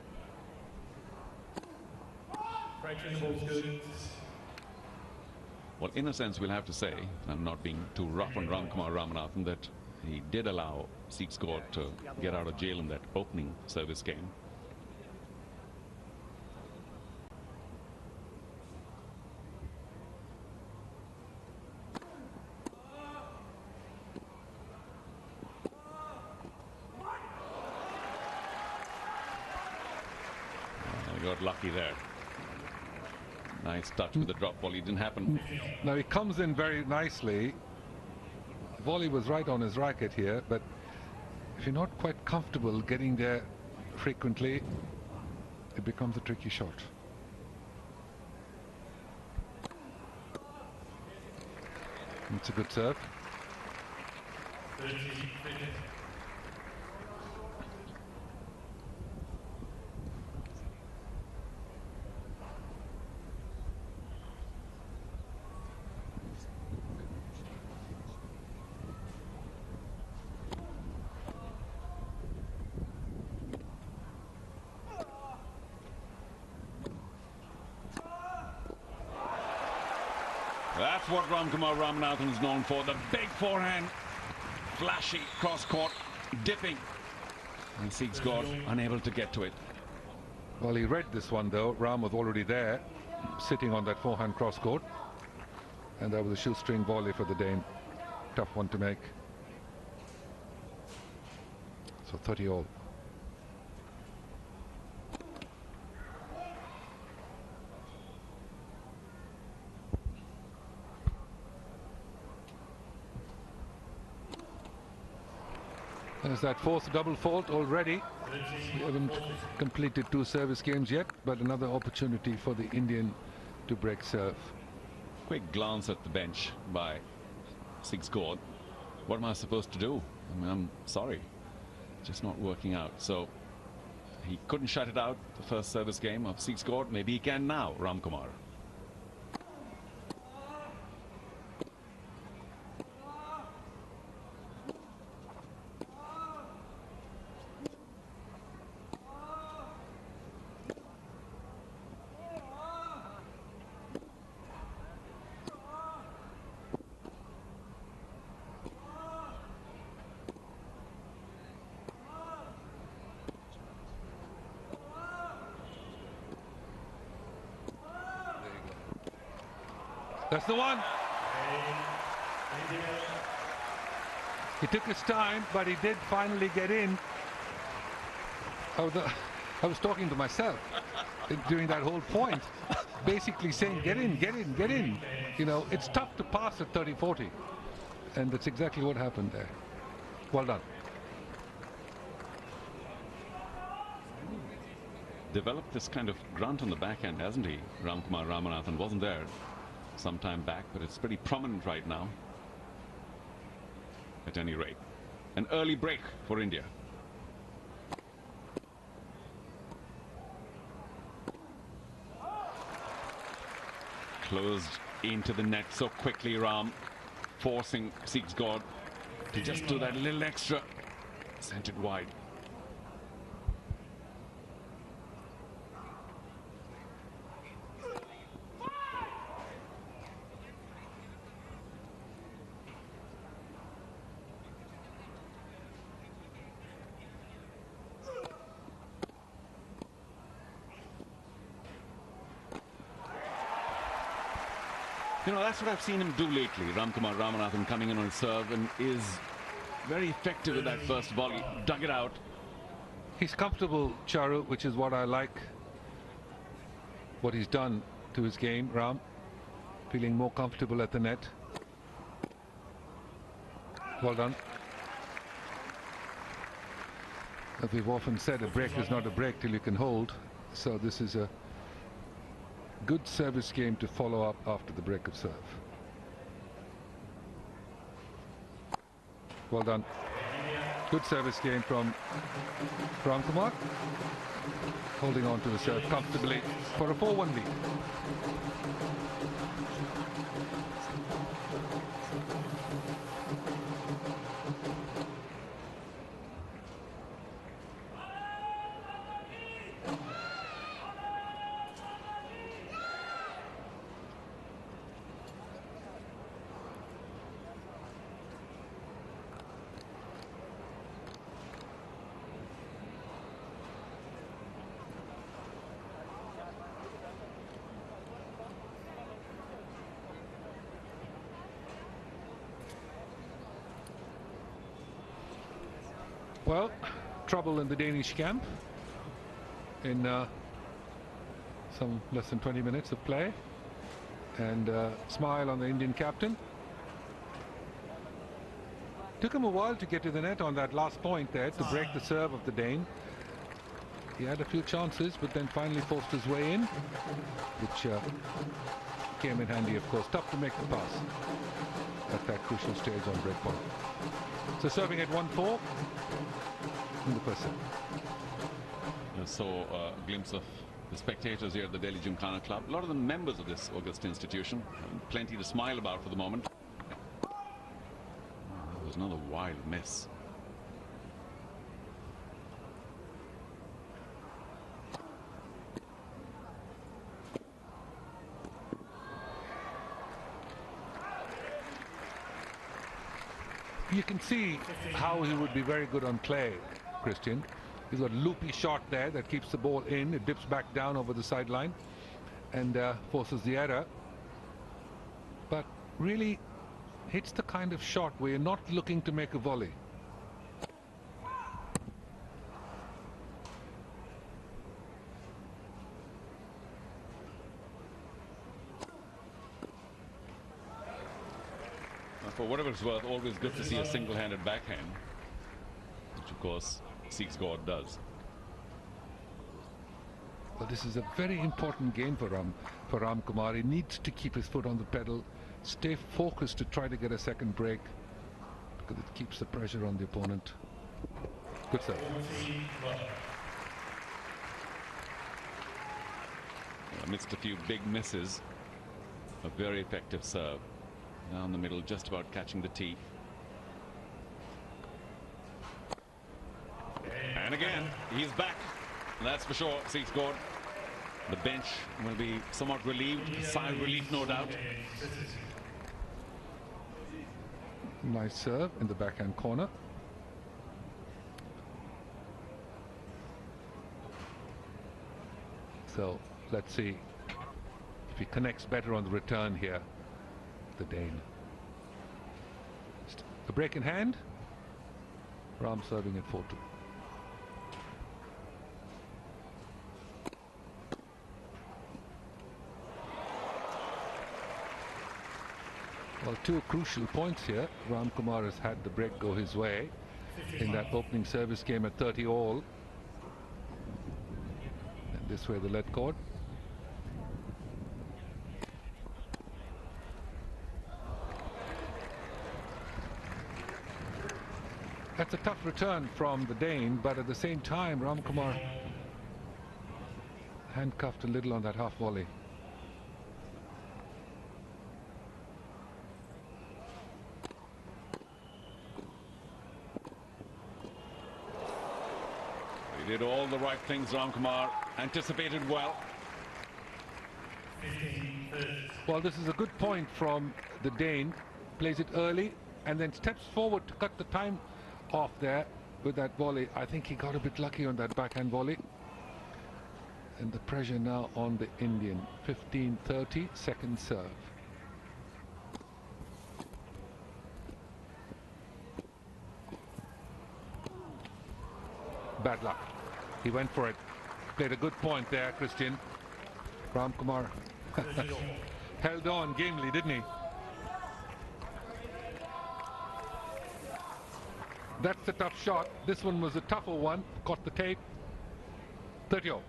Well, in a sense, we'll have to say, I'm not being too rough on Ramkumar Ramanathan, that he did allow Seatscourt to get out of jail in that opening service game. He got lucky there. Nice touch with the drop volley. Didn't happen. Now he comes in very nicely. The volley was right on his racket here, but if you're not quite comfortable getting there frequently, it becomes a tricky shot. It's a good serve. That's what Ramkumar Ramanathan is known for. The big forehand, flashy cross-court, dipping. And Seatscourt unable to get to it. Well, he read this one though. Ram was already there, sitting on that forehand cross-court. And that was a shoestring volley for the Dane. Tough one to make. So 30 all. There's that fourth double fault already. We haven't completed 2 service games yet, but another opportunity for the Indian to break serve. Quick glance at the bench by Seatscourt. What am I supposed to do? I mean, I'm sorry. Just not working out. So he couldn't shut it out the first service game of Seatscourt. Maybe he can now, Ramkumar. That's the one. He took his time, but he did finally get in. I was talking to myself during that whole point, basically saying, get in, get in, get in. You know, it's tough to pass at 30-40. And that's exactly what happened there. Well done. Developed this kind of grunt on the backhand, hasn't he? Ramkumar Ramanathan wasn't there some time back, but it's pretty prominent right now. At any rate, an early break for India. Closed into the net so quickly, Ram, forcing Seatscourt to just do that little extra. Sent it wide. You know, that's what I've seen him do lately. Ramkumar Ramanathan coming in on serve and is very effective with that first volley. Dug it out. He's comfortable, Charu, which is what I like. What he's done to his game, Ram. Feeling more comfortable at the net. Well done. As we've often said, a break is not a break till you can hold. So this is a good service game to follow up after the break of serve. Well done. Good service game from Ramkumar. Holding on to the serve comfortably for a 4-1 lead. Well, trouble in the Danish camp in some less than 20 minutes of play, and smile on the Indian captain. Took him a while to get to the net on that last point there to break the serve of the Dane. He had a few chances, but then finally forced his way in, which came in handy, of course. Tough to make the pass at that crucial stage on breakpoint. So serving at 1-4 in the first set. I saw a glimpse of the spectators here at the Delhi Gymkhana Club. A lot of them members of this august institution. Plenty to smile about for the moment. That was another wild miss. You can see how he would be very good on clay, Christian. He's got a loopy shot there that keeps the ball in. It dips back down over the sideline and forces the error. But really hits the kind of shot where you're not looking to make a volley. For whatever it's worth, always good to see a single-handed backhand, which of course Seegsgord does. Well, this is a very important game for Ram Kumar. He needs to keep his foot on the pedal, stay focused to try to get a second break, because it keeps the pressure on the opponent. Good serve. Amidst a few big misses, a very effective serve. Down the middle, just about catching the tee. And again, he's back. That's for sure, Seegsgord. The bench will be somewhat relieved. A sigh of relief, no doubt. Nice serve in the backhand corner. So let's see if he connects better on the return here. The Dane. A break in hand. Ram serving at 4-2. Well, two crucial points here. Ram Kumar has had the break go his way in that opening service game at 30 all. And this way the lead cord. That's a tough return from the Dane, but at the same time, Ram Kumar handcuffed a little on that half volley. He did all the right things, Ram Kumar. Anticipated well. Well, this is a good point from the Dane. Plays it early and then steps forward to cut the time off there with that volley. I think he got a bit lucky on that backhand volley. And the pressure now on the Indian. 15-30, second serve. Bad luck. He went for it. Played a good point there, Christian. Ram Kumar held on gamely, didn't he? That's a tough shot. This one was a tougher one. Caught the tape. 30-all.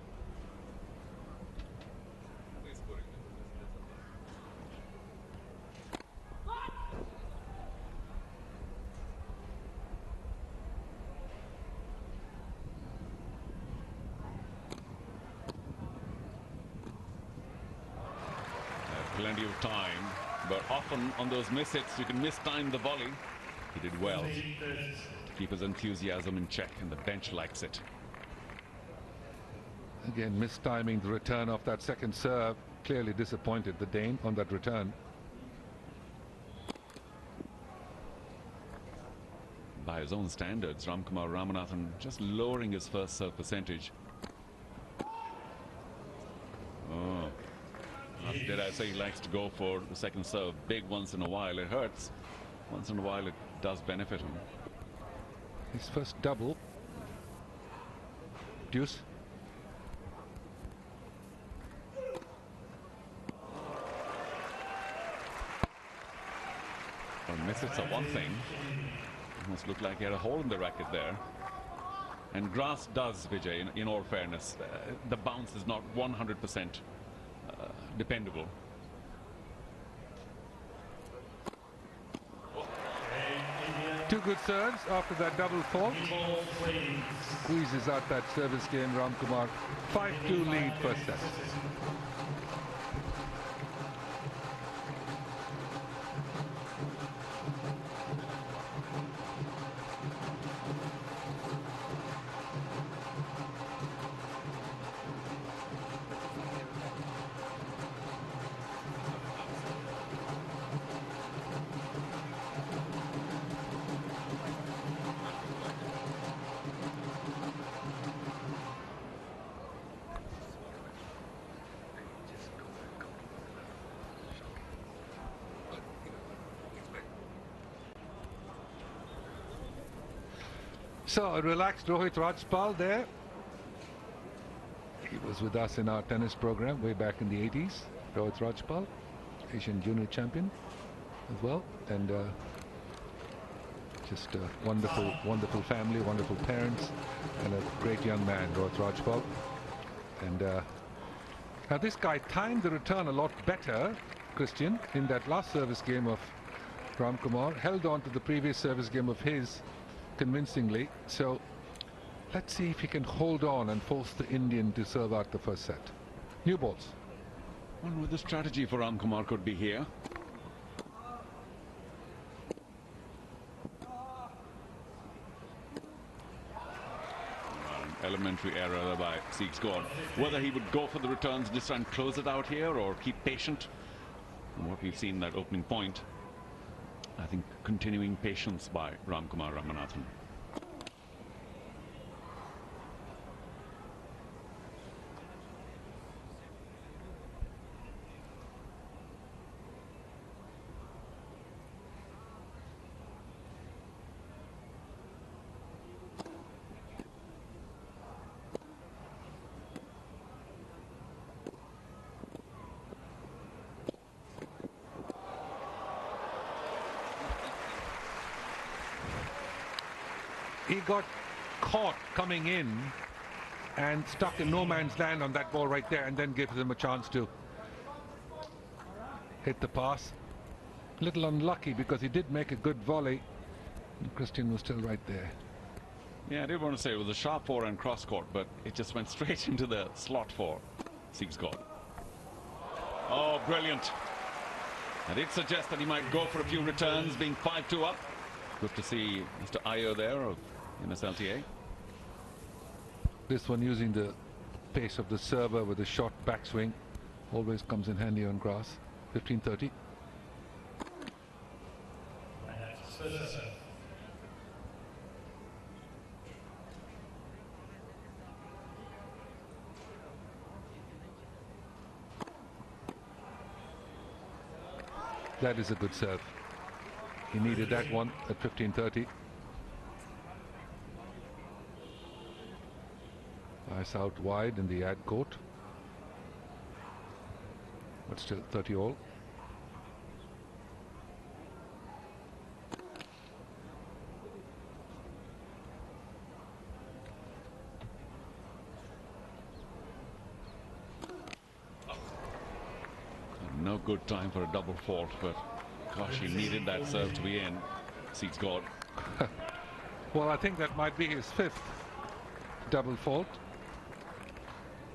Plenty of time, but often on those miss hits you can mistime the volley. He did well to keep his enthusiasm in check, and the bench likes it. Again, mistiming the return of that second serve. Clearly disappointed the Dane on that return. By his own standards, Ramkumar Ramanathan just lowering his first serve percentage. Oh. Did I say he likes to go for the second serve big once in a while? It hurts. Once in a while it does benefit him. His first double deuce. Well, misses are one thing. Almost looked like he had a hole in the racket there. And grass does, Vijay, in all fairness. The bounce is not 100% dependable. Two good serves after that double fault. Squeezes out that service game, Ramkumar. 5-2 lead first set. So a relaxed Rohit Rajpal there. He was with us in our tennis program way back in the 80s. Rohit Rajpal, Asian junior champion as well, and just a wonderful, wonderful family, wonderful parents, and a great young man, Rohit Rajpal. And now this guy timed the return a lot better, Christian, in that last service game of Ramkumar, held on to the previous service game of his convincingly. So let's see if he can hold on and force the Indian to serve out the first set. New balls. Wonder what the strategy for Ramkumar could be here. An elementary error by Siegsgaard. Whether he would go for the returns this time, close it out here, or keep patient. From what we've seen in that opening point, I think continuing patience by Ramkumar Ramanathan. He got caught coming in and stuck in no man's land on that ball right there, and then gives him a chance to hit the pass. A little unlucky because he did make a good volley, and Christian was still right there. Yeah, I did want to say it was a sharp forehand cross court, but it just went straight into the slot for Siegsgaard. Oh, brilliant. I did suggest that he might go for a few returns, being 5-2 up. Good to see Mr. Ayo there of NSLTA. This one using the pace of the server with a short backswing always comes in handy on grass. 15-30. That is a good serve. He needed that one at 15-30. Ice out wide in the ad court, but still 30 all. No good time for a double fault, but gosh, he needed that serve to be in. Siegsgaard. Well, I think that might be his 5th double fault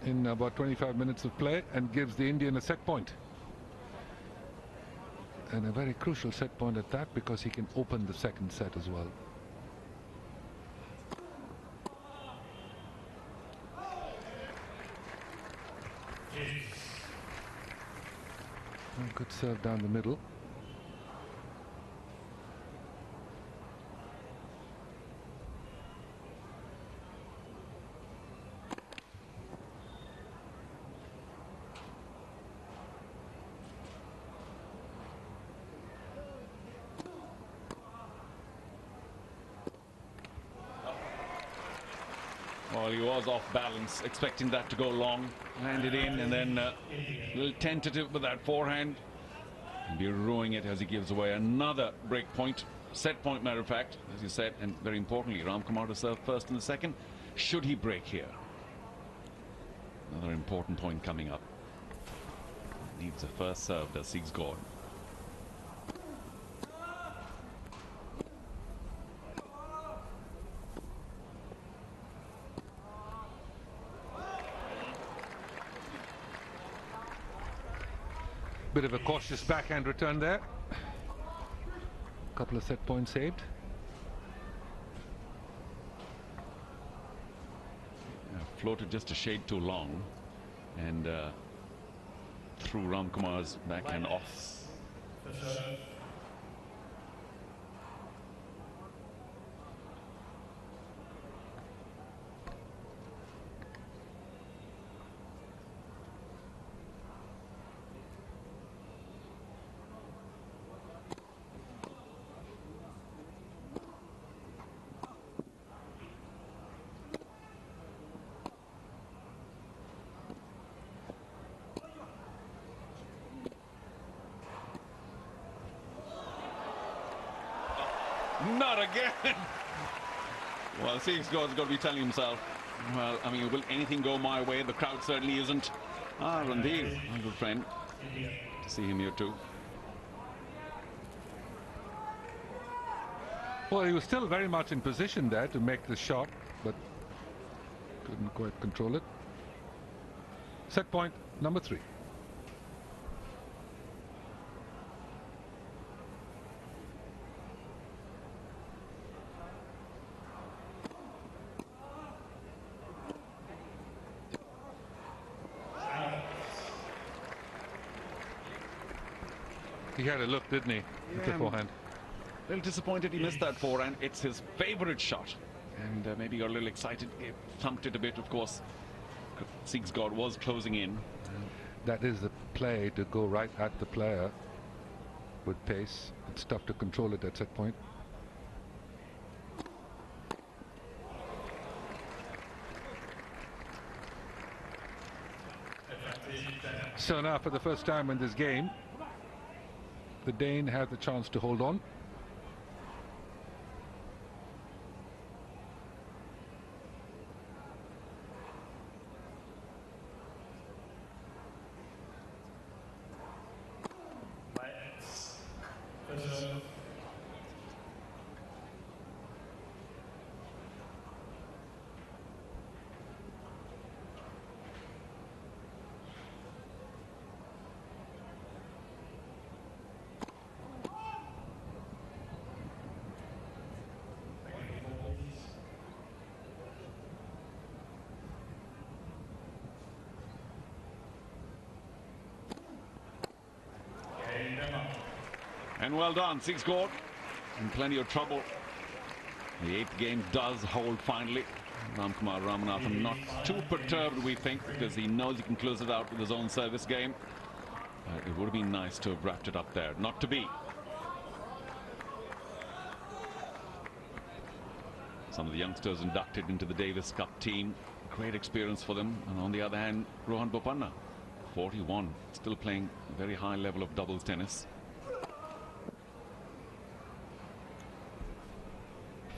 in about 25 minutes of play, and gives the Indian a set point. And a very crucial set point at that, because he can open the second set as well. A good serve down the middle. Well, he was off balance, expecting that to go long. Landed in and then a little tentative with that forehand. He'll be ruining it as he gives away another break point. Set point, matter of fact, as you said, and very importantly, Ramkumar to serve first in the second. Should he break here? Another important point coming up. Needs a first serve, does Sigsgaard. Bit of a cautious backhand return there. Couple of set points saved. Floated just a shade too long and threw Ramkumar's backhand off. Not again. Well, Sigsgaard's got to be telling himself, well, I mean, will anything go my way? The crowd certainly isn't. Randhir, my good friend. To see him here too. Well, he was still very much in position there to make the shot, but couldn't quite control it. Set point number 3. He had a look, didn't he, with the forehand? A little disappointed he missed that forehand. It's his favorite shot. And maybe got a little excited. He thumped it a bit, of course. Sigsgaard was closing in. That is the play, to go right at the player with pace. It's tough to control it at set point. So now, for the first time in this game, the Dane had the chance to hold on. And well done, Sigsgaard. In plenty of trouble. The 8th game does hold finally. Ramkumar Ramanathan not too perturbed, we think, because he knows he can close it out with his own service game. It would have been nice to have wrapped it up there. Not to be. Some of the youngsters inducted into the Davis Cup team. Great experience for them. And on the other hand, Rohan Bopanna, 41, still playing a very high level of doubles tennis.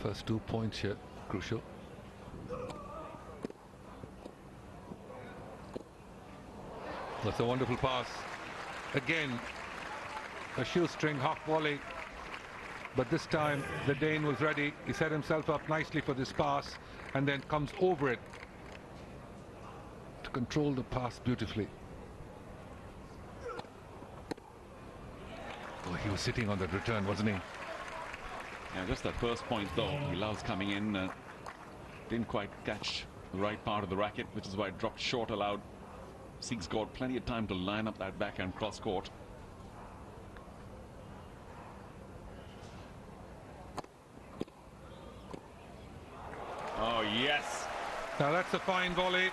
First 2 points here, crucial. That's a wonderful pass. Again, a shoestring half volley. But this time, the Dane was ready. He set himself up nicely for this pass and then comes over it to control the pass beautifully. Oh, he was sitting on that return, wasn't he? Yeah, just that first point though, he loves coming in, didn't quite catch the right part of the racket, which is why it dropped short, allowed Sigsgaard plenty of time to line up that backhand cross court. Oh yes, now that's a fine volley.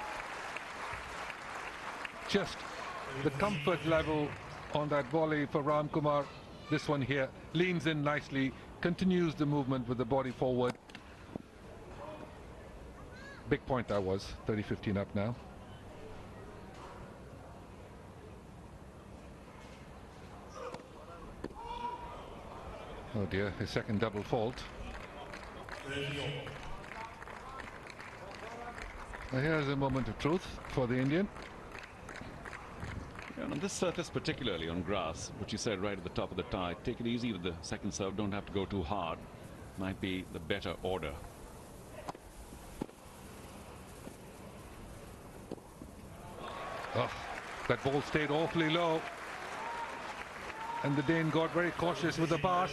Just the comfort level on that volley for Ramkumar. This one here leans in nicely, continues the movement with the body forward. Big point that was. 30-15 up now. Oh dear, his second double fault. Now here's a moment of truth for the Indian. Yeah, on this surface, particularly on grass, what you said right at the top of the tie, take it easy with the second serve, don't have to go too hard. Might be the better order. Oh, that ball stayed awfully low. And the Dane got very cautious with the pass.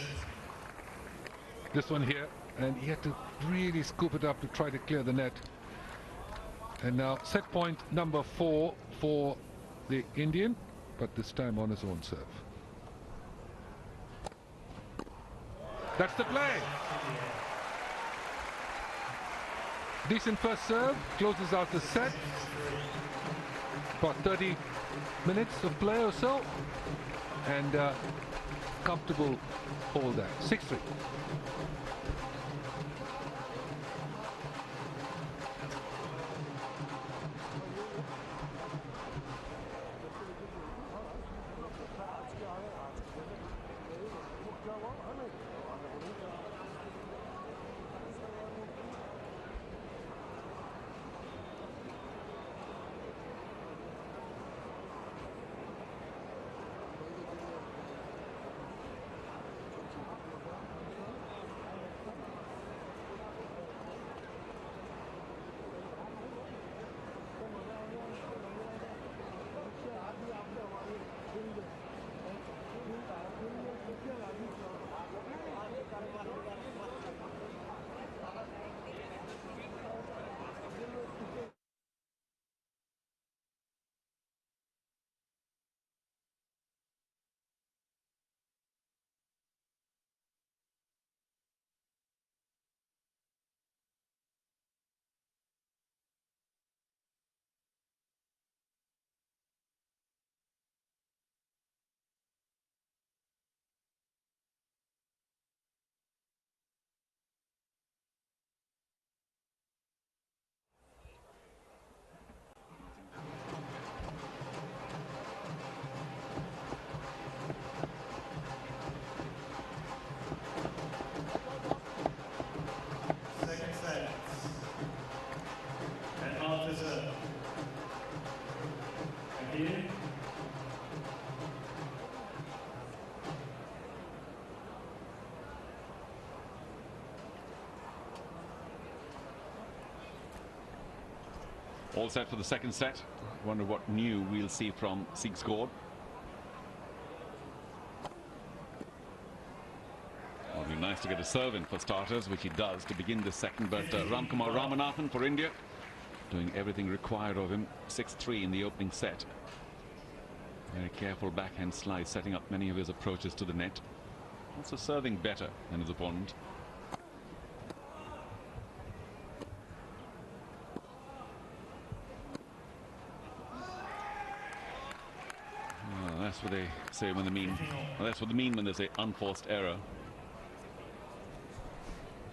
This one here, and he had to really scoop it up to try to clear the net. And now set point number 4 for the Indian, but this time on his own serve. That's the play. Decent first serve, closes out the set. About 30 minutes of play or so, and comfortable hold there. 6-3. All set for the second set. Wonder what new we'll see from Sigsgaard. Well, it'd be nice to get a serve in for starters, which he does to begin the second. But Ramkumar Ramanathan for India, doing everything required of him. 6-3 in the opening set. Very careful backhand slice, setting up many of his approaches to the net. Also serving better than his opponent. That's what they say when they mean. Well, that's what they mean when they say unforced error.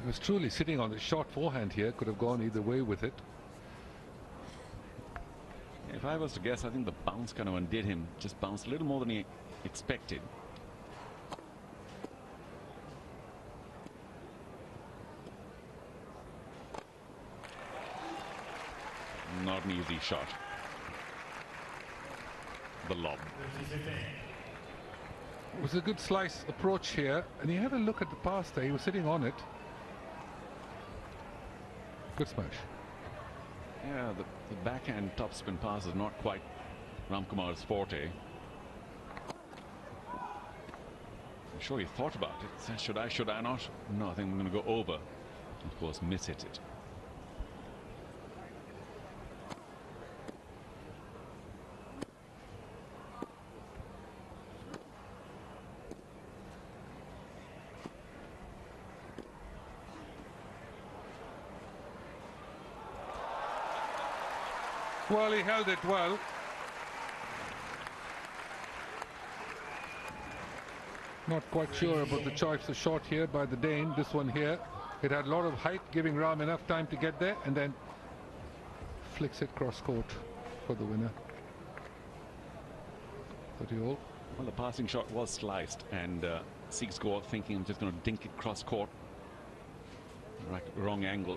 He was truly sitting on the short forehand here. Could have gone either way with it. If I was to guess, I think the bounce kind of undid him. Just bounced a little more than he expected. Not an easy shot. The lob. It was a good slice approach here, and he had a look at the pass there. He was sitting on it. Good smash. Yeah, the backhand topspin pass is not quite Ramkumar's forte. I'm sure he thought about it. Said, should I not? No, I think I'm going to go over. Of course, miss-hit it. Well, he held it well. Not quite sure about the choice of shot here by the Dane. This one here, it had a lot of height, giving Ram enough time to get there, and then flicks it cross court for the winner. 30 all. Well, the passing shot was sliced, and Siegsgaard thinking I'm just going to dink it cross court. Right, wrong angle.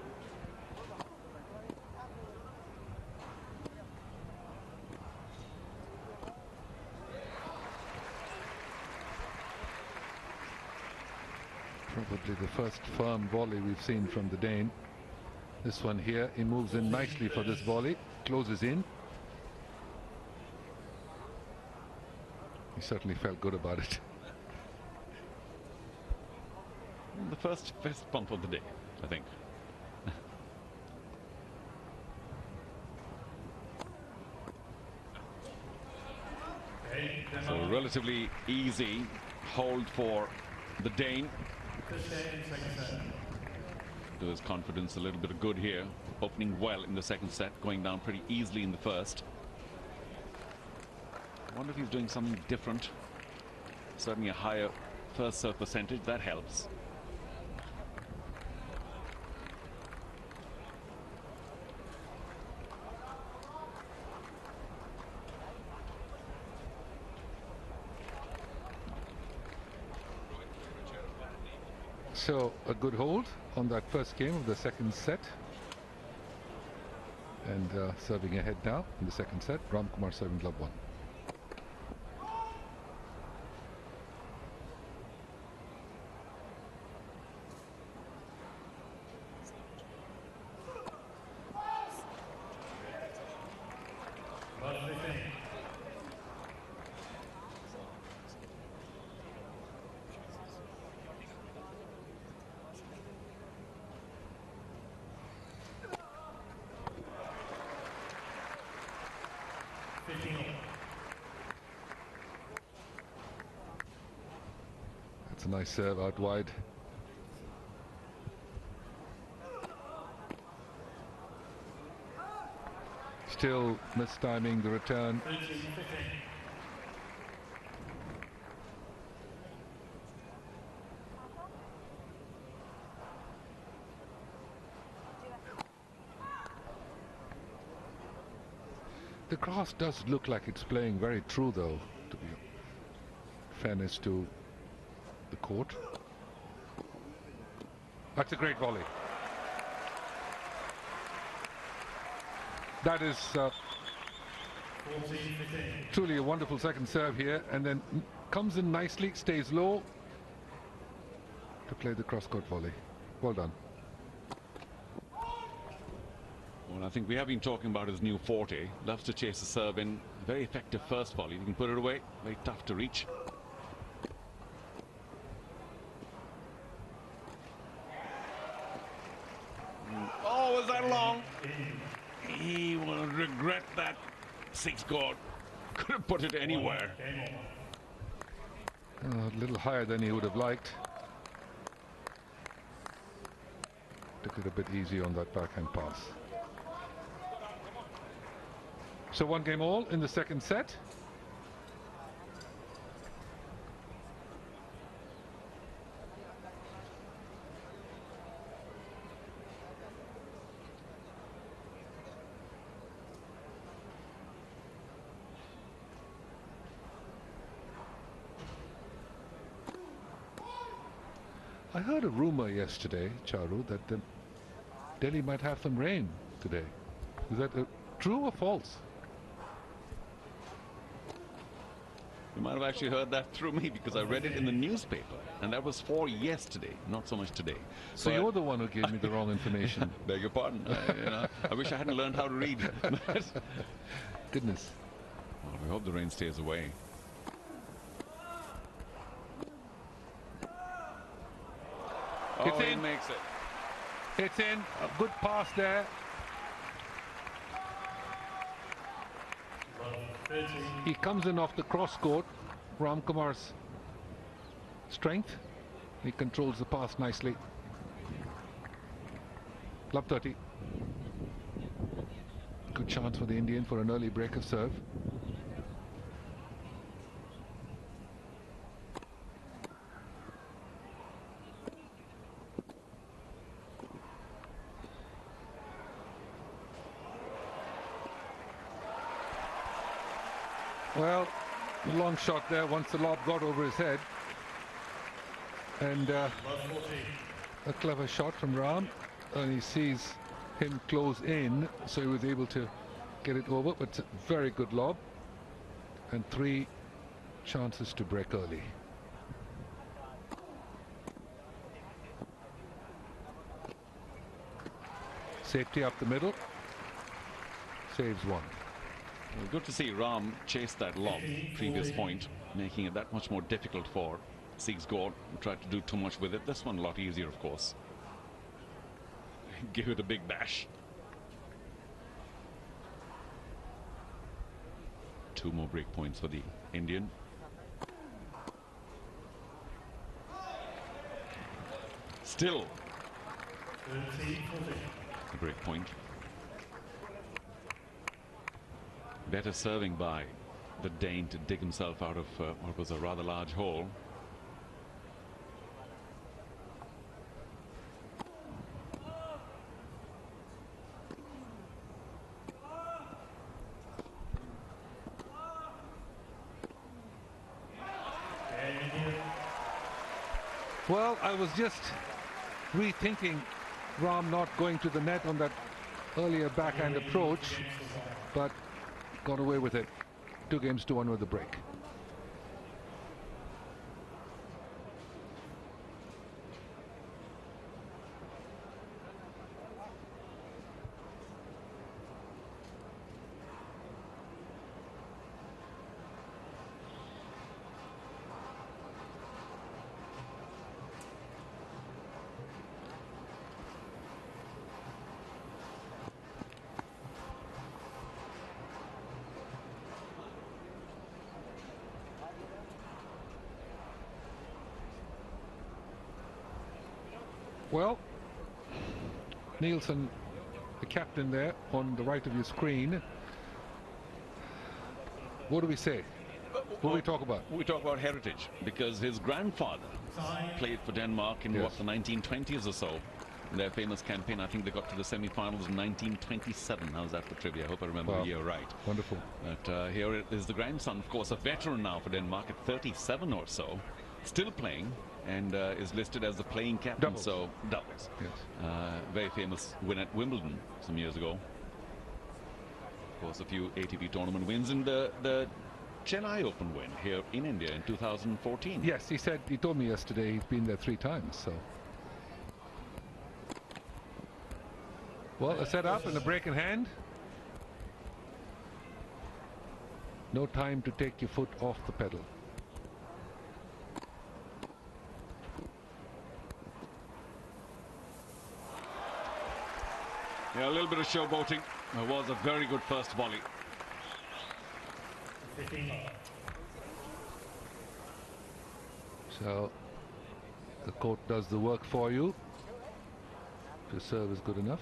Probably the first firm volley we've seen from the Dane. This one here, he moves in nicely for this volley, closes in. He certainly felt good about it. The first fist bump of the day, I think. So relatively easy hold for the Dane. To his confidence, a little bit of good here. Opening well in the second set, going down pretty easily in the first. I wonder if he's doing something different. Certainly a higher first serve percentage, that helps. So a good hold on that first game of the second set. And serving ahead now in the second set. Ramkumar serving love 1. That's a nice serve out wide. Still mistiming the return. The grass does look like it's playing very true, though, to be fairness to the court. That's a great volley. That is truly a wonderful second serve here, and then comes in nicely, stays low to play the cross-court volley. Well done. Well, I think we have been talking about his new forte. Loves to chase the serve in. Very effective first volley. You can put it away. Very tough to reach. Oh, was that long? He will regret that. Siegsgaard could have put it anywhere. A little higher than he would have liked. Took it a bit easy on that backhand pass. So 1 game all in the second set. I heard a rumor yesterday, Charu, that Delhi might have some rain today. Is that true or false? You might have actually heard that through me, because I read it in the newspaper, and that was for yesterday, not so much today. So you're the one who gave me the wrong information. Beg your pardon. I wish I hadn't learned how to read. Goodness. Well, we hope the rain stays away. It's He in. makes it. It's in. A good pass there. He comes in off the cross court. Ramkumar's strength. He controls the pass nicely. Love 30. Good chance for the Indian for an early break of serve. Well, a long shot there once the lob got over his head. And a clever shot from Ram. And he sees him close in, so he was able to get it over. But it's a very good lob. And 3 chances to break early. Safety up the middle. Saves 1. Well, good to see Ram chase that lob previous point, making it that much more difficult for Siegsgaard. Tried to do too much with it. This one a lot easier, of course. Give it a big bash. 2 more break points for the Indian. Still a break point. Better serving by the Dane to dig himself out of what was a rather large hole. Well, I was just rethinking Ram not going to the net on that earlier backhand approach, but got away with it. 2 games to 1 with the break. Well, Nielsen, the captain there on the right of your screen. What do we say? What do we talk about? We talk about heritage, because his grandfather played for Denmark in what, the 1920s or so. Their famous campaign, I think they got to the semi-finals in 1927. How's that for trivia? I hope I remember the year right. Wonderful. But here it is the grandson, of course, a veteran now for Denmark at 37 or so, still playing, and is listed as the playing captain. Doubles. So doubles. Yes. Very famous win at Wimbledon some years ago. Of course, a few ATP tournament wins in the Chennai Open win here in India in 2014. Yes, he told me yesterday he's been there 3 times. So, well, a set up and a break in hand. No time to take your foot off the pedal. Yeah, a little bit of showboating. It was a very good first volley. So the court does the work for you. The serve is good enough.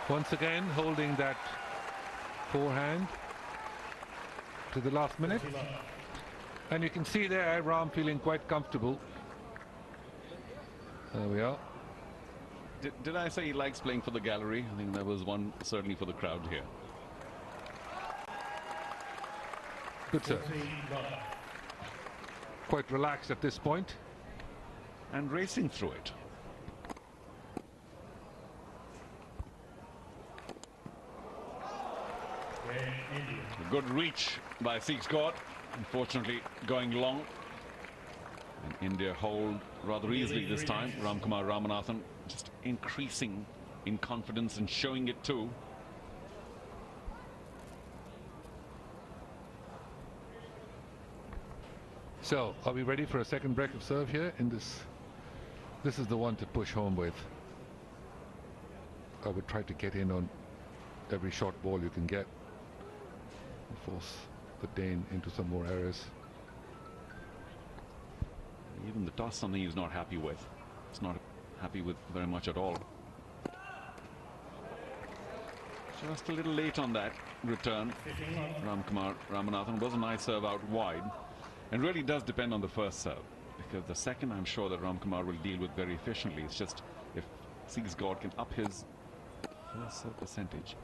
Once again, holding that forehand to the last minute. And you can see there, Ram feeling quite comfortable. There we are. Did I say he likes playing for the gallery? I think there was one certainly for the crowd here. Good serve. Quite relaxed at this point. And racing through it. A good reach by Siegsgaard. Unfortunately, going long. And India hold rather easily this time. Ramkumar Ramanathan just increasing in confidence and showing it too. So, are we ready for a second break of serve here in this? This is the one to push home with. I would try to get in on every short ball you can get. Force the Dane into some more errors. Even the toss, something he's not happy with. He's not happy with very much at all. Just a little late on that return. Ramkumar Ramanathan was a nice serve out wide. And really does depend on the first serve. Because the second, I'm sure that Ramkumar will deal with very efficiently. It's just if Seagsgord can up his first serve percentage.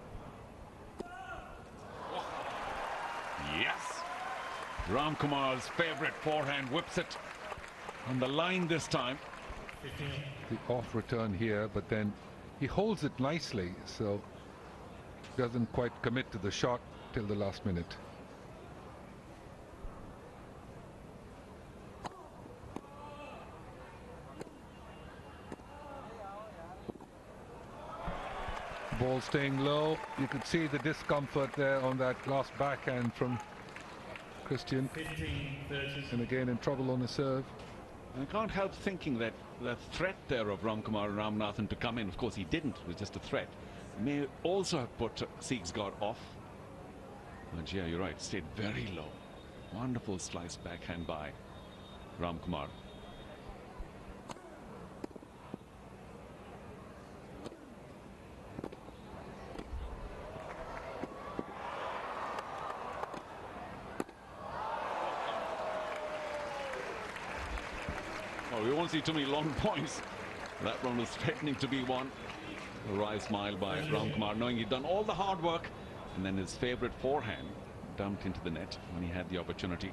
Yes! Ramkumar's favorite forehand whips it on the line this time. The off return here, but then he holds it nicely, so doesn't quite commit to the shot till the last minute. Ball staying low. You could see the discomfort there on that last backhand from Christian. And again in trouble on the serve. I can't help thinking that the threat there of Ramkumar and Ramanathan to come in, of course he didn't, it was just a threat, may also have put Seagsgord off. But yeah, you're right, stayed very low. Wonderful slice backhand by Ramkumar. We won't see too many long points. That one was threatening to be one. A wry smile by Ramkumar, knowing he'd done all the hard work, and then his favorite forehand dumped into the net when he had the opportunity.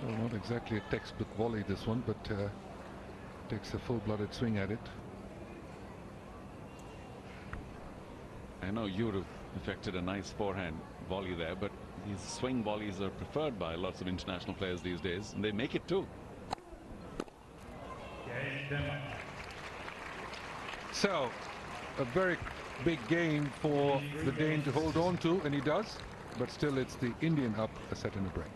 Well, not exactly a textbook volley this one, but takes a full-blooded swing at it. I know you would have effected a nice forehand volley there, but these swing volleys are preferred by lots of international players these days, and they make it too. So, a very big game for the Dane to hold on to, and he does, but still it's the Indian up a set and a break.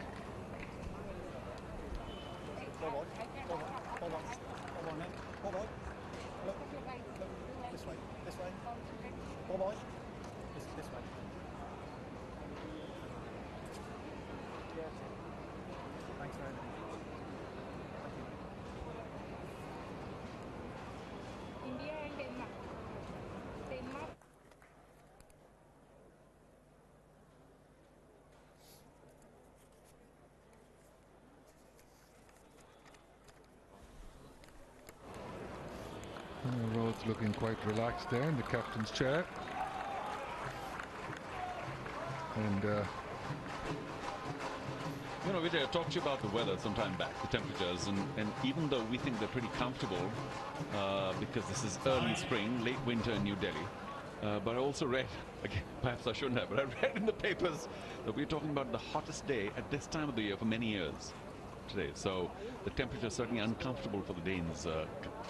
Rhodes looking quite relaxed there in the captain's chair. And you know, Vijay, I talked to you about the weather some time back, the temperatures, and even though we think they're pretty comfortable because this is early spring, late winter in New Delhi, but I also read, again, perhaps I shouldn't have, but I read in the papers that we're talking about the hottest day at this time of the year for many years today. So the temperature is certainly uncomfortable for the Danes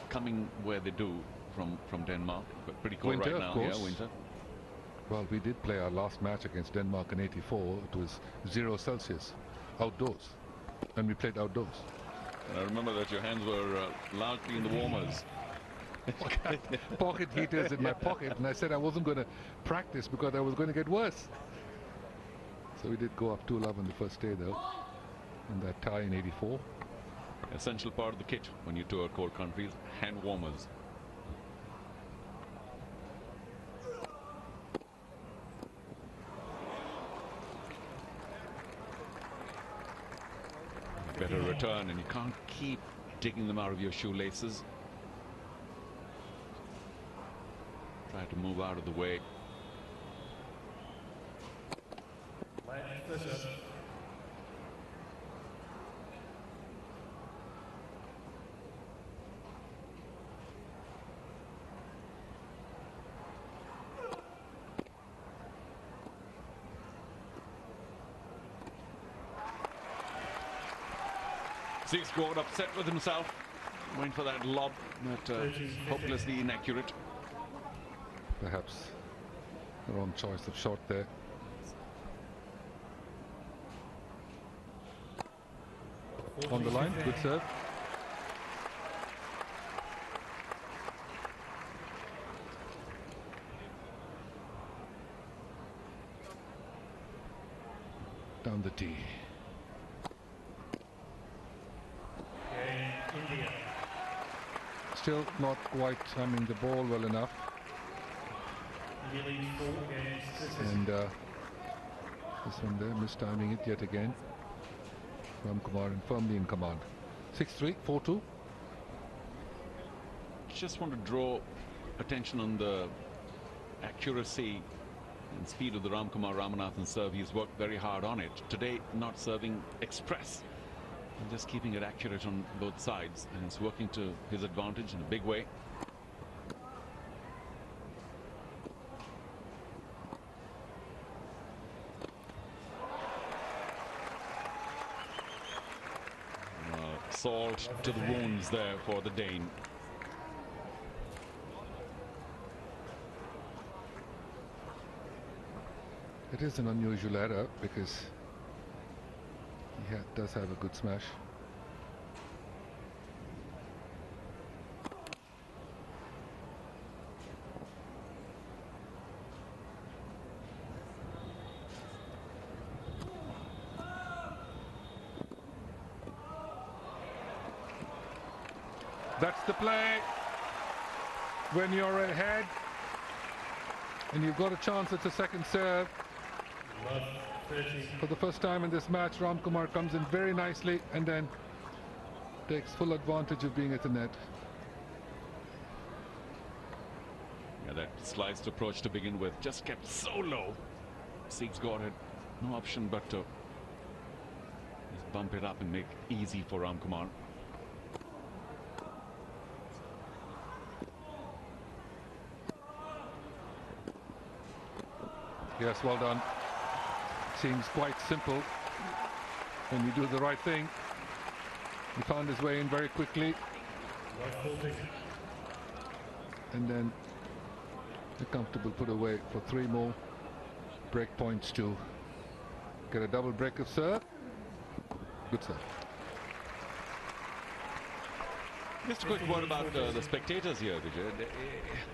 coming where they do from Denmark, but pretty cold winter, right now. Of course. Yeah, winter. Well, we did play our last match against Denmark in '84. It was 0 Celsius, outdoors, and we played outdoors. And I remember that your hands were largely in the warmers. Pocket heaters in my pocket, and I said I wasn't going to practice because I was going to get worse. So we did go up 2-love on the first day, though, in that tie in '84. Essential part of the kit when you tour cold countries, hand warmers. Better return, and you can't keep digging them out of your shoelaces. Try to move out of the way. Seagsgord upset with himself, went for that lob, but hopelessly inaccurate. Perhaps the wrong choice of shot there. On the line, good serve. down the tee. India. Still not quite timing the ball well enough. And this one there, mistiming it yet again. Ramkumar firmly in command. 6-3, 4-2. Just want to draw attention on the accuracy and speed of the Ramkumar Ramanathan serve. He's worked very hard on it. Today, not serving express, and just keeping it accurate on both sides. And it's working to his advantage in a big way. Salt to the wounds there for the Dane. It is an unusual error because he does have a good smash. That's the play. When you're ahead and you've got a chance at the second serve. For the first time in this match, Ramkumar comes in very nicely and then takes full advantage of being at the net. Yeah, that sliced approach to begin with just kept so low. Siegsgaard had no option but to just bump it up and make it easy for Ramkumar. Yes, well done. Seems quite simple when you do the right thing. He found his way in very quickly. And then a comfortable put away for 3 more break points to get a double break of serve. Good serve. Just a quick word about the spectators here, Vijay.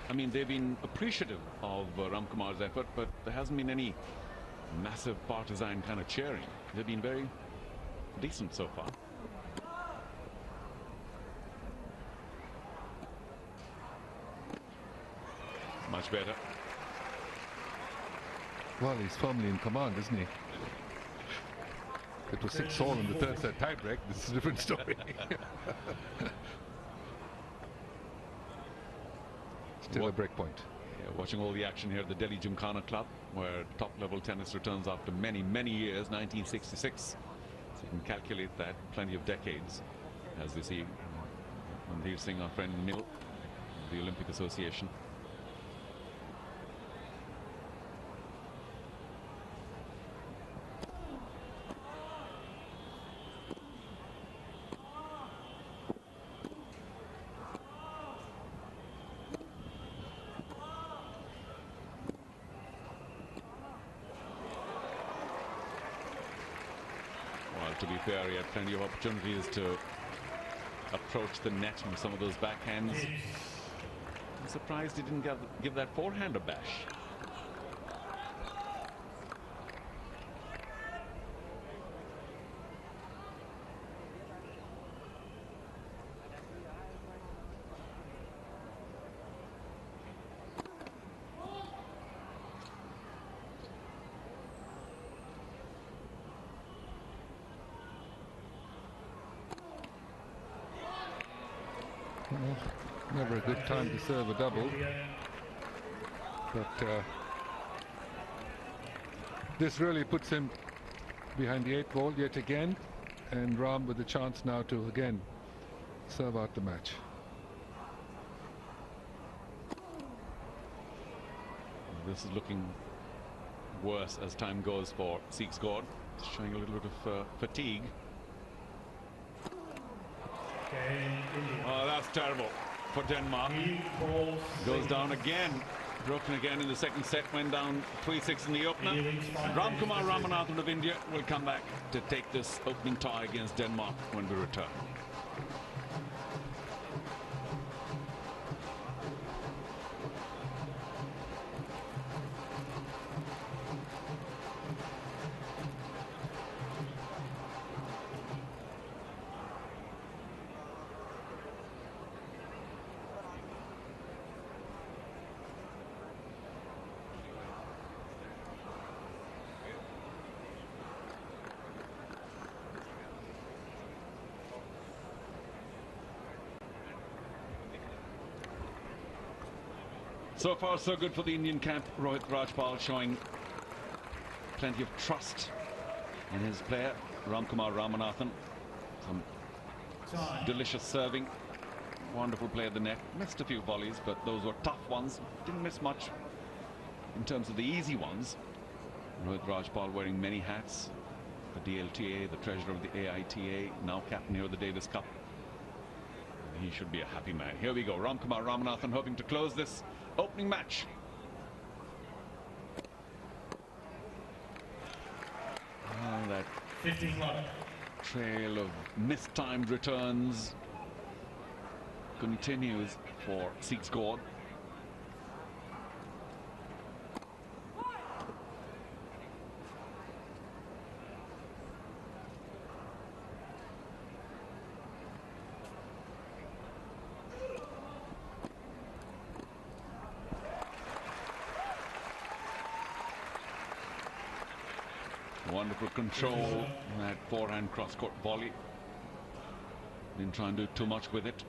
I mean, they've been appreciative of Ramkumar's effort, but there hasn't been any massive partisan kind of cheering. They've been very decent so far. Much better. Well, he's firmly in command, isn't he? It was 6-all in the third set tiebreak. This is a different story. Still a break point. Yeah, watching all the action here at the Delhi Gymkhana Club, where top-level tennis returns after many, many years, 1966. So you can calculate that, plenty of decades, as we see Mandeer Singh, our friend Neil, the Olympic Association. To be fair, he had plenty of opportunities to approach the net from some of those backhands. I'm surprised he didn't give that forehand a bash. Never a good time to serve a double, but this really puts him behind the 8th ball yet again, and Ram with the chance now to again serve out the match. This is looking worse as time goes for Siegsgaard, showing a little bit of fatigue. Oh, that's terrible for Denmark. Goes down again. Broken again in the second set. Went down 3-6 in the opener. Ramkumar Ramanathan of India will come back to take this opening tie against Denmark when we return. So far, so good for the Indian camp. Rohit Rajpal showing plenty of trust in his player, Ramkumar Ramanathan. Some delicious serving. Wonderful play at the net. Missed a few volleys, but those were tough ones. Didn't miss much in terms of the easy ones. Rohit Rajpal wearing many hats. The DLTA, the treasurer of the AITA, now captain here of the Davis Cup. He should be a happy man. Here we go. Ramkumar Ramanathan hoping to close this opening match. That 15 trail of mistimed returns continues for Seatsgord. Wonderful control, that forehand cross-court volley. Didn't try and do too much with it.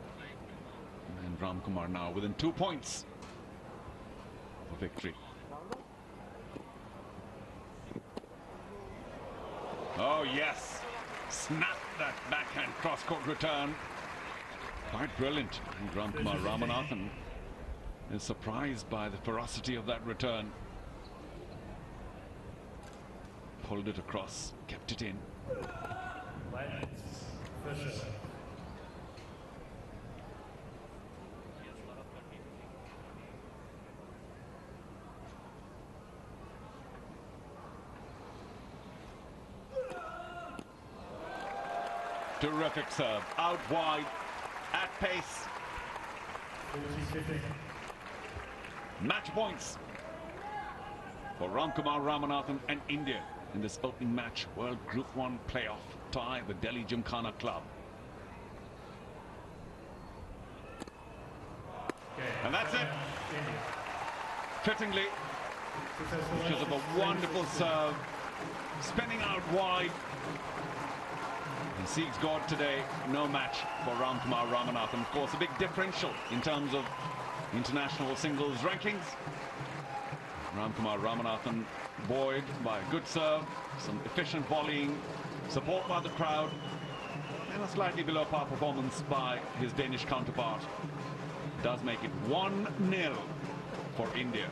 And Ramkumar now within 2 points for victory. Oh yes, snap that backhand cross-court return. Quite brilliant. And Ramkumar Ramanathan is surprised by the ferocity of that return. Pulled it across, kept it in. Terrific serve, out wide, at pace. Match points for Ramkumar Ramanathan and India in this opening match, World Group 1 playoff tie, the Delhi Gymkhana Club. And that's it. Fittingly, because of a wonderful serve, spinning out wide. And Seatsgord today, no match for Ramkumar Ramanathan. Of course, a big differential in terms of international singles rankings. Ramkumar Ramanathan buoyed by a good serve, some efficient volleying, support by the crowd, and a slightly below par performance by his Danish counterpart. Does make it 1-0 for India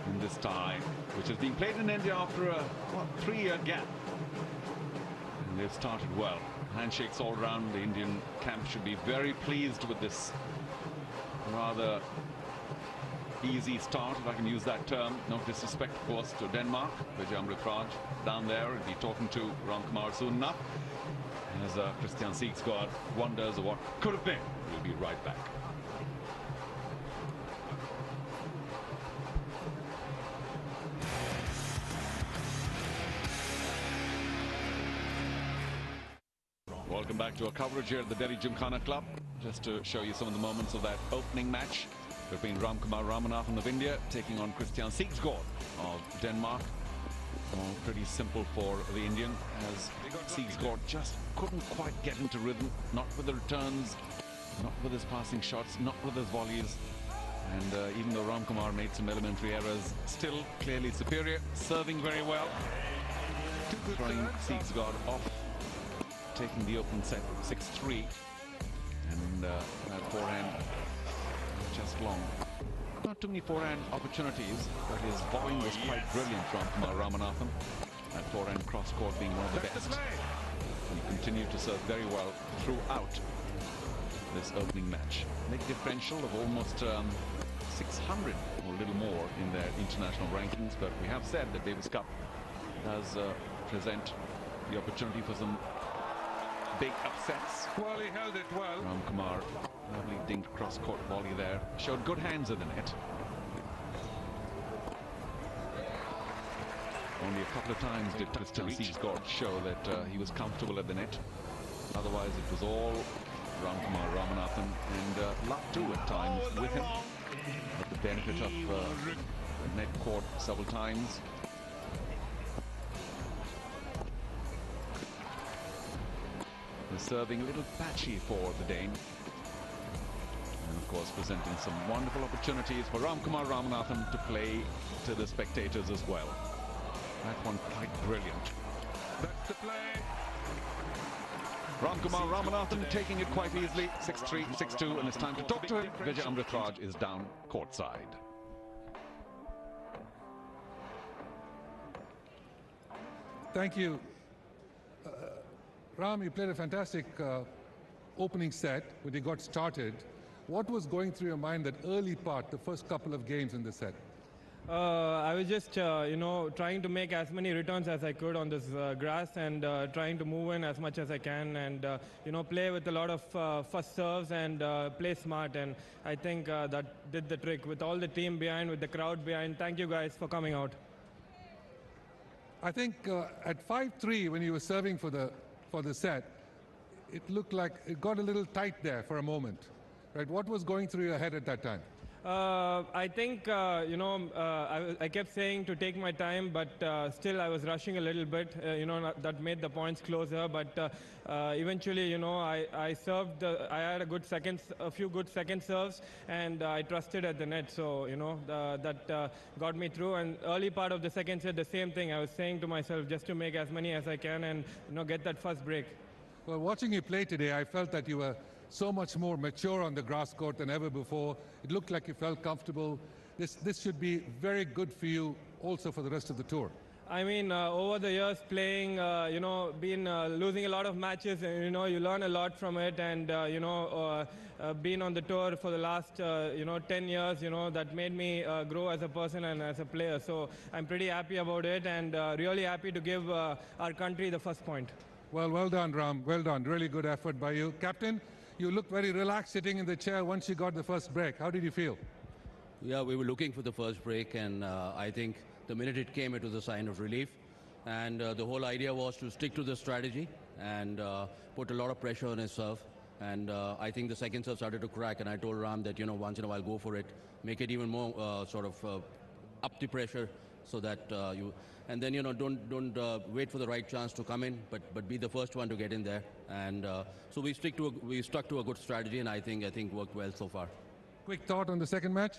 in this tie, which has been played in India after a 3-year gap. And they've started well. Handshakes all around. The Indian camp should be very pleased with this rather easy start, if I can use that term. No disrespect, of course, to Denmark. Vijay Amritraj down there will be talking to Ramkumar soon enough. As Christian Seatsgord wonders what could have been. We'll be right back. Welcome back to our coverage here at the Delhi Gymkhana Club. Just to show you some of the moments of that opening match between Ramkumar Ramanathan of India taking on Christian Seatsgord of Denmark. Pretty simple for the Indian, as Seatsgord just couldn't quite get into rhythm, not with the returns, not with his passing shots, not with his volleys. And even though Ramkumar made some elementary errors, still clearly superior, serving very well. Throwing Seatsgord off, taking the open set 6-3. And that forehand just long. Not too many forehand opportunities, but his volleying was quite brilliant from Ramkumar Ramanathan. That forehand cross-court being one of the best. He continued to serve very well throughout this opening match. Big differential of almost 600 or a little more in their international rankings, but we have said that Davis Cup does present the opportunity for some big upsets. Well, he held it well. Ramkumar, lovely dinked cross-court volley there. Showed good hands at the net. Only a couple of times did Christian Seatsgord show that he was comfortable at the net. Otherwise, it was all Ramkumar Ramanathan, and luck too at times with him. But the benefit of the net court several times. The serving a little patchy for the Dane. And of course, presenting some wonderful opportunities for Ramkumar Ramanathan to play to the spectators as well. That one quite brilliant. That's the play. Ramkumar Ramanathan taking it quite easily, 6-3, 6-2, and it's time to talk to him. Vijay Amritraj is down courtside. Thank you. Ram, you played a fantastic opening set when you got started. What was going through your mind that early part, the first couple of games in the set? I was just, trying to make as many returns as I could on this grass and trying to move in as much as I can and, play with a lot of first serves and play smart. And I think that did the trick with all the team behind, with the crowd behind. Thank you guys for coming out. I think at 5-3, when you were serving for the set, it looked like it got a little tight there for a moment, right? What was going through your head at that time? I think, I kept saying to take my time, but still I was rushing a little bit, that made the points closer. But eventually, I served, I had a few good second serves, and I trusted at the net. So, that got me through. And early part of the second set, the same thing. I was saying to myself just to make as many as I can and, get that first break. Well, watching you play today, I felt that you were so much more mature on the grass court than ever before. It looked like you felt comfortable. This should be very good for you also for the rest of the tour. I mean, over the years playing, been losing a lot of matches, and, you learn a lot from it. And, being on the tour for the last, 10 years, that made me grow as a person and as a player. So I'm pretty happy about it and really happy to give our country the first point. Well done, Ram. Well done. Really good effort by you. Captain, you looked very relaxed sitting in the chair once you got the first break. How did you feel? Yeah, we were looking for the first break, and I think the minute it came, it was a sign of relief. And the whole idea was to stick to the strategy and put a lot of pressure on his serve. And I think the second serve started to crack, and I told Ram that, once in a while go for it, make it even more up the pressure so that and then, don't wait for the right chance to come in, but be the first one to get in there. And so we stuck to a good strategy, and I think worked well so far. Quick thought on the second match?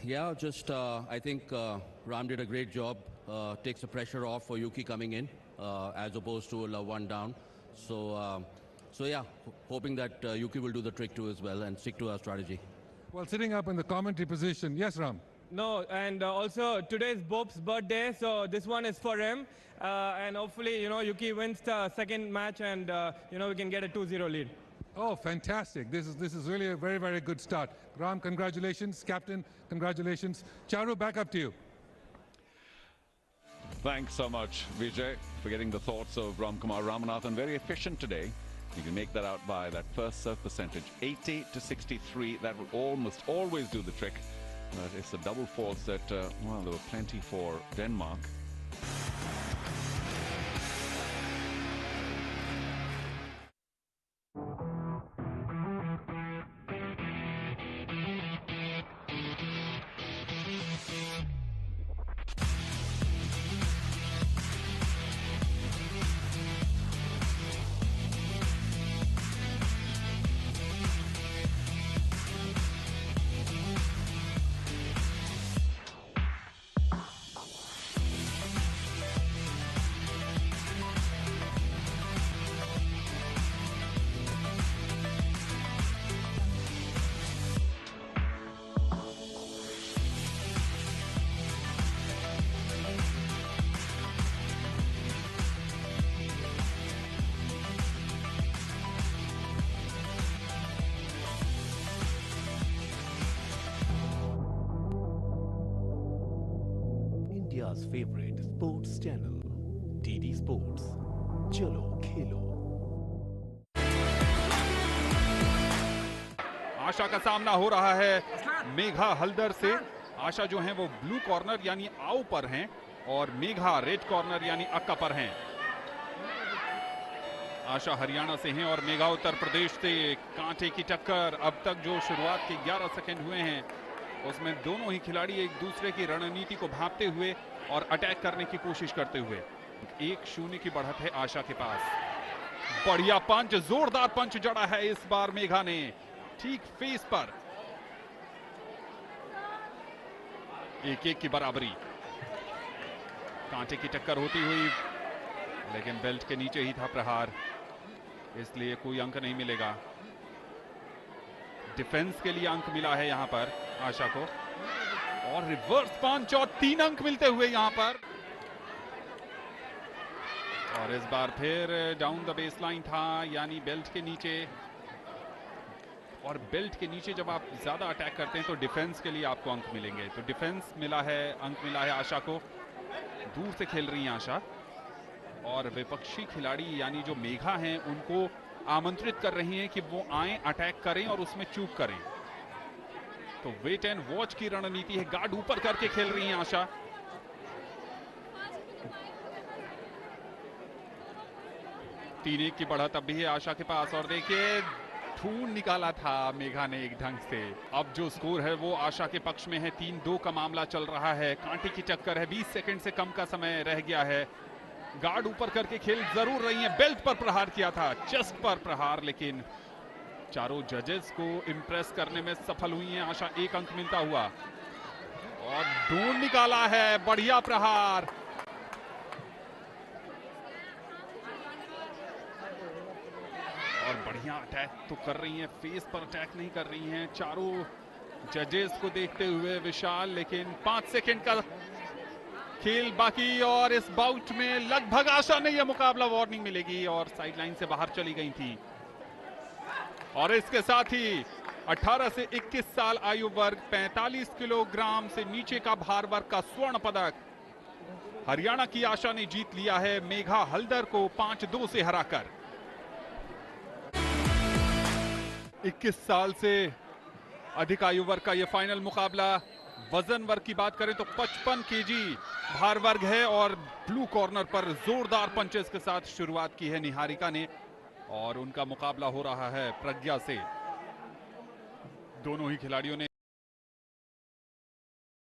Yeah, just I think Ram did a great job. Takes the pressure off for Yuki coming in, as opposed to one down. So yeah, hoping that Yuki will do the trick too as well and stick to our strategy. Well, sitting up in the commentary position, yes, Ram. No, and also today's Bob's birthday, so this one is for him. And hopefully, Yuki wins the second match and, we can get a 2-0 lead. Oh, fantastic. This is really a very, very good start. Ram, congratulations. Captain, congratulations. Charu, back up to you. Thanks so much, Vijay, for getting the thoughts of Ramkumar Ramanathan. Very efficient today. You can make that out by that first serve percentage, 80 to 63. That will almost always do the trick. But it's a double fault that, well, there were plenty for Denmark. India's favorite sports channel, DD Sports. Chalo Khelo. आशा का सामना हो रहा है मेघा हल्दर से। आशा जो हैं वो blue corner यानी आउ पर हैं और मेघा रेड कॉर्नर यानी अक्का पर हैं। आशा हरियाणा से हैं और मेघा उत्तर प्रदेश से। कांटे की टक्कर। अब तक जो शुरुआत के 11 सेकंड हुए हैं उसमें दोनों ही खिलाड़ी एक दूसरे की रणनीति को भांपते हुए और अटैक करने की कोशिश करते हुए। 1-0 की बढ़त है आशा के पास। बढ़िया पंच, जोरदार पंच जड़ा है इस बार मेघा ने। ठीक फेस पर। 1-1 की बराबरी। कांटे की टक्कर होती हुई, लेकिन बेल्ट के नीचे ही था प्रहार, इसलिए कोई अंक नहीं मिलेगा। डिफेंस के लिए अंक मिला है यहां पर आशा को, और रिवर्स पंच और 3 अंक मिलते हुए यहां पर। और इस बार फिर डाउन द बेसलाइन था, यानी बेल्ट के नीचे। और बेल्ट के नीचे जब आप ज्यादा अटैक करते हैं तो डिफेंस के लिए आपको अंक मिलेंगे। तो डिफेंस मिला है, अंक मिला है आशा को। दूर से खेल रही हैं आशा, और विपक्षी खिलाड़ी यानी जो मेघा हैं उनको आमंत्रित कर रही हैं कि वो आए, अटैक करें और उसमें चूक करें। तो वेट एंड वॉच की रणनीति है। गार्ड ऊपर करके खेल रही हैं आशा। तीन एक की बढ़त अब भी है आशा के पास, और देखिए ढूंढ निकाला था मेघा ने एक ढंग से। अब जो स्कोर है वो आशा के पक्ष में है। 3-2 का मामला चल रहा है। कांटे की टक्कर है, 20 सेकंड से कम का समय रह गया है। गार्ड ऊपर करके खेल जरूर रही है। बेल्ट पर प्रहार किया था, चेस्ट पर प्रहार, लेकिन चारों जजेस को इंप्रेस करने में सफल हुई हैं आशा। 1 अंक मिलता हुआ, और ढूंढ निकाला है, बढ़िया प्रहार। और बढ़िया अटैक तो कर रही हैं, फेस पर अटैक नहीं कर रही हैं चारों जजेस को देखते हुए विशाल। लेकिन 5 सेकंड का खेल बाकी, और इस बाउट में लगभग आशा ने यह मुकाबला वार्निंग मिलेगी, और साइडलाइन से बाहर चली गई थी। और इसके साथ ही 18 से 21 साल आयु वर्ग 45 किलोग्राम से नीचे का भार वर्ग का स्वर्ण पदक हरियाणा की आशा ने जीत लिया है, मेघा हल्दर को 5-2 से हराकर। 21 साल से अधिक आयु वर्ग का यह फाइनल मुकाबला। वजन वर्ग की बात करें तो 55 केजी भार वर्ग है, और ब्लू कॉर्नर पर जोरदार पंचेस के साथ शुरुआत की है निहारिका ने, और उनका मुकाबला हो रहा है प्रज्ञा से। दोनों ही खिलाड़ियों ने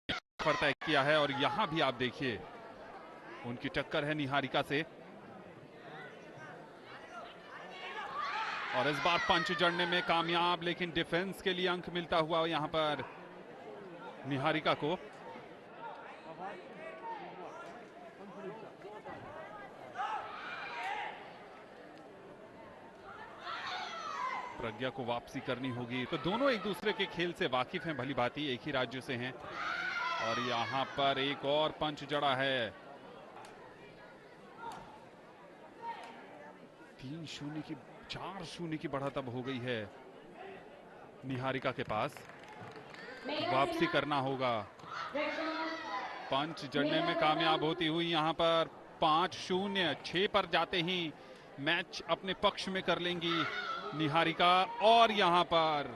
तय किया है, और यहां भी आप देखिए उनकी टक्कर है निहारिका से। और इस बार पंच जड़ने में कामयाब, लेकिन डिफेंस के लिए अंक मिलता हुआ यहां पर निहारिका को। प्रज्ञा को वापसी करनी होगी। तो दोनों एक दूसरे के खेल से वाकिफ हैं, भली भांति एक ही राज्य से हैं। और यहां पर एक और पंच जड़ा है। 3-0 की 4-0 की बढ़त अब हो गई है निहारिका के पास। वापसी करना होगा। पंच जड़ने में कामयाब होती हुई यहां पर 5-0, 6 पर जाते ही मैच अपने पक्ष में कर लेंगी निहारिका। और यहां पर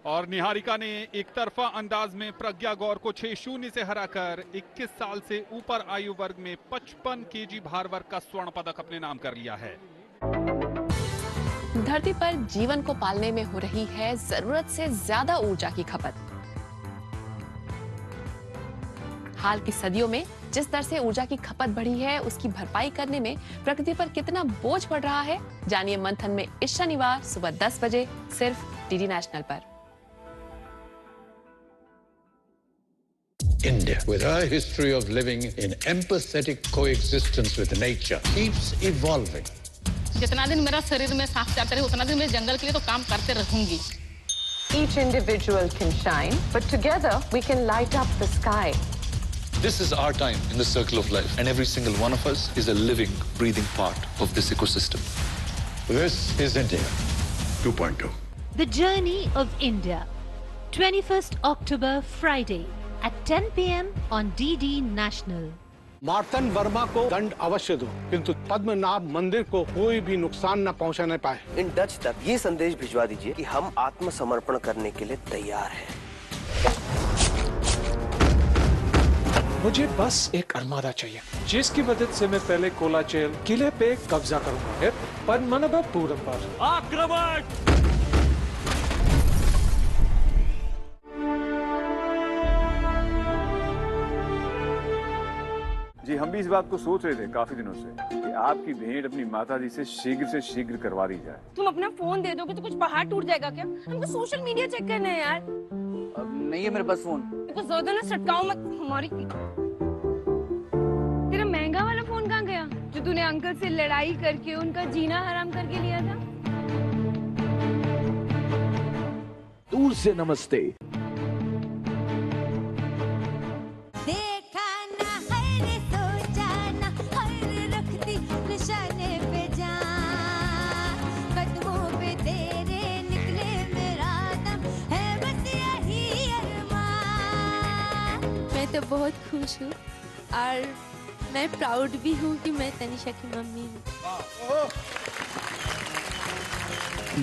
और निहारिका ने एक तरफा अंदाज में प्रज्ञा गौर को 6-0 से हराकर 21 साल से ऊपर आयु वर्ग में 55 केजी भार वर्ग का स्वर्ण पदक अपने नाम कर लिया है। धरती पर जीवन को पालने में हो रही है जरूरत से ज्यादा ऊर्जा की खपत। हाल की सदियों में जिस दर से ऊर्जा की खपत बढ़ी है, उसकी भरपाई करने में प्रकृति पर कितना बोझ पड़ रहा है, जानिए मंथन में इस शनिवार सुबह 10 बजे सिर्फ डीडी नेशनल पर। India, with her history of living in empathetic coexistence with nature, keeps evolving. जितना दिन मेरा शरीर में सांस चलता रहे, उतना दिन मैं जंगल के लिए तो काम करते रहूंगी। Each individual can shine, but together we can light up the sky. This is our time in the circle of life, and every single one of us is a living, breathing part of this ecosystem. This is India 2.2. The Journey of India, 21st October, Friday at 10 p.m. on DD National. मार्तन Verma को दंड अवश्य दो, किंतु पद्मनाभ मंदिर को कोई भी नुकसान न पहुंचाने पाए। इन डच तक ये संदेश भिजवा दीजिए कि हम आत्मसमर्पण करने के लिए तैयार हैं। मुझे बस एक अरमादा चाहिए, जिसकी मदद से मैं पहले कोलाचेल किले पे कब्जा करूंगा, फिर पद्मनाभपुरम पर आक्रमण। जी हम भी इस बात को सोच रहे थे काफी दिनों से कि आपकी भेंट अपनी माताजी से शीघ्र करवा दी जाए। तुम अपना फोन दे दोगे तो कुछ पहाड़ टूट जाएगा क्या? हमको सोशल मीडिया चेक करना है यार। अब नहीं है मेरे पास फोन। देखो ज्यादा ना सटकाओ मत हमारी। तेरा महंगा वाला फोन कहाँ गया जो तूने अंकल से लड़ाई करके उनका जीना हराम करके लिया था? दूर से नमस्ते। देखा ना हर सोचा ना हर रखती निशाने पे जान, कदमों पे तेरे निकले मेरा दम है बस यही अरमान। मैं तो बहुत खुश हूँ और मैं प्राउड भी हूँ कि मैं तनिषा की मम्मी हूँ।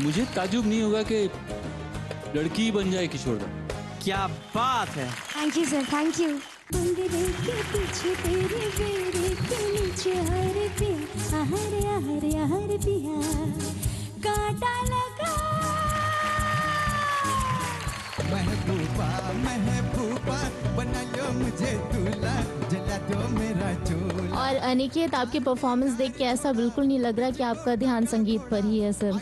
मुझे ताजुब नहीं होगा कि लड़की बन जाए किशोर दा। क्या बात है। Thank you sir, thank you. बंदरे के पीछे तेरे बेड़े के नीचे हर पिया हर पिया कांटा लगा। महबूबा बना लो मुझे दूल्हा, जला दो मेरा चोला। और अनिकेत, आपके परफॉर्मेंस देख के ऐसा बिल्कुल नहीं लग रहा कि आपका ध्यान संगीत पर ही है सर।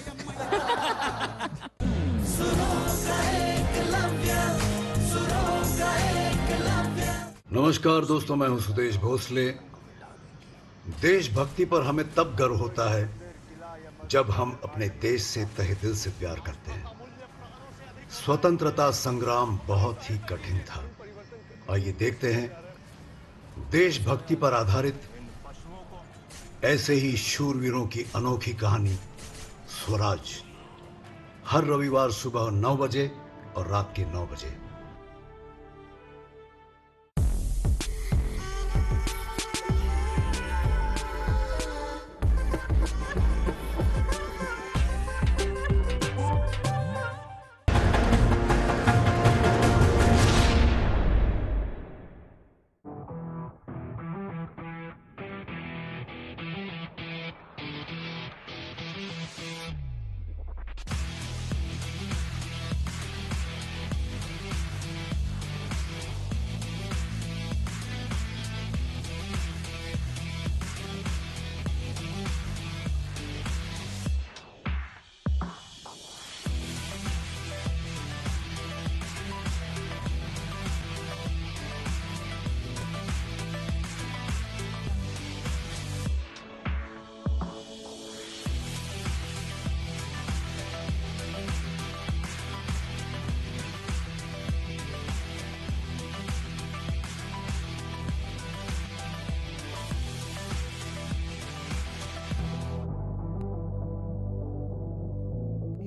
नमस्कार दोस्तों, मैं हूं सुदेश भोसले। देशभक्ति पर हमें तब गर्व होता है जब हम अपने देश से तहे दिल से प्यार करते हैं। स्वतंत्रता संग्राम बहुत ही कठिन था। आइए देखते हैं देशभक्ति पर आधारित ऐसे ही शूरवीरों की अनोखी कहानी स्वराज, हर रविवार सुबह 9 बजे और रात के 9 बजे।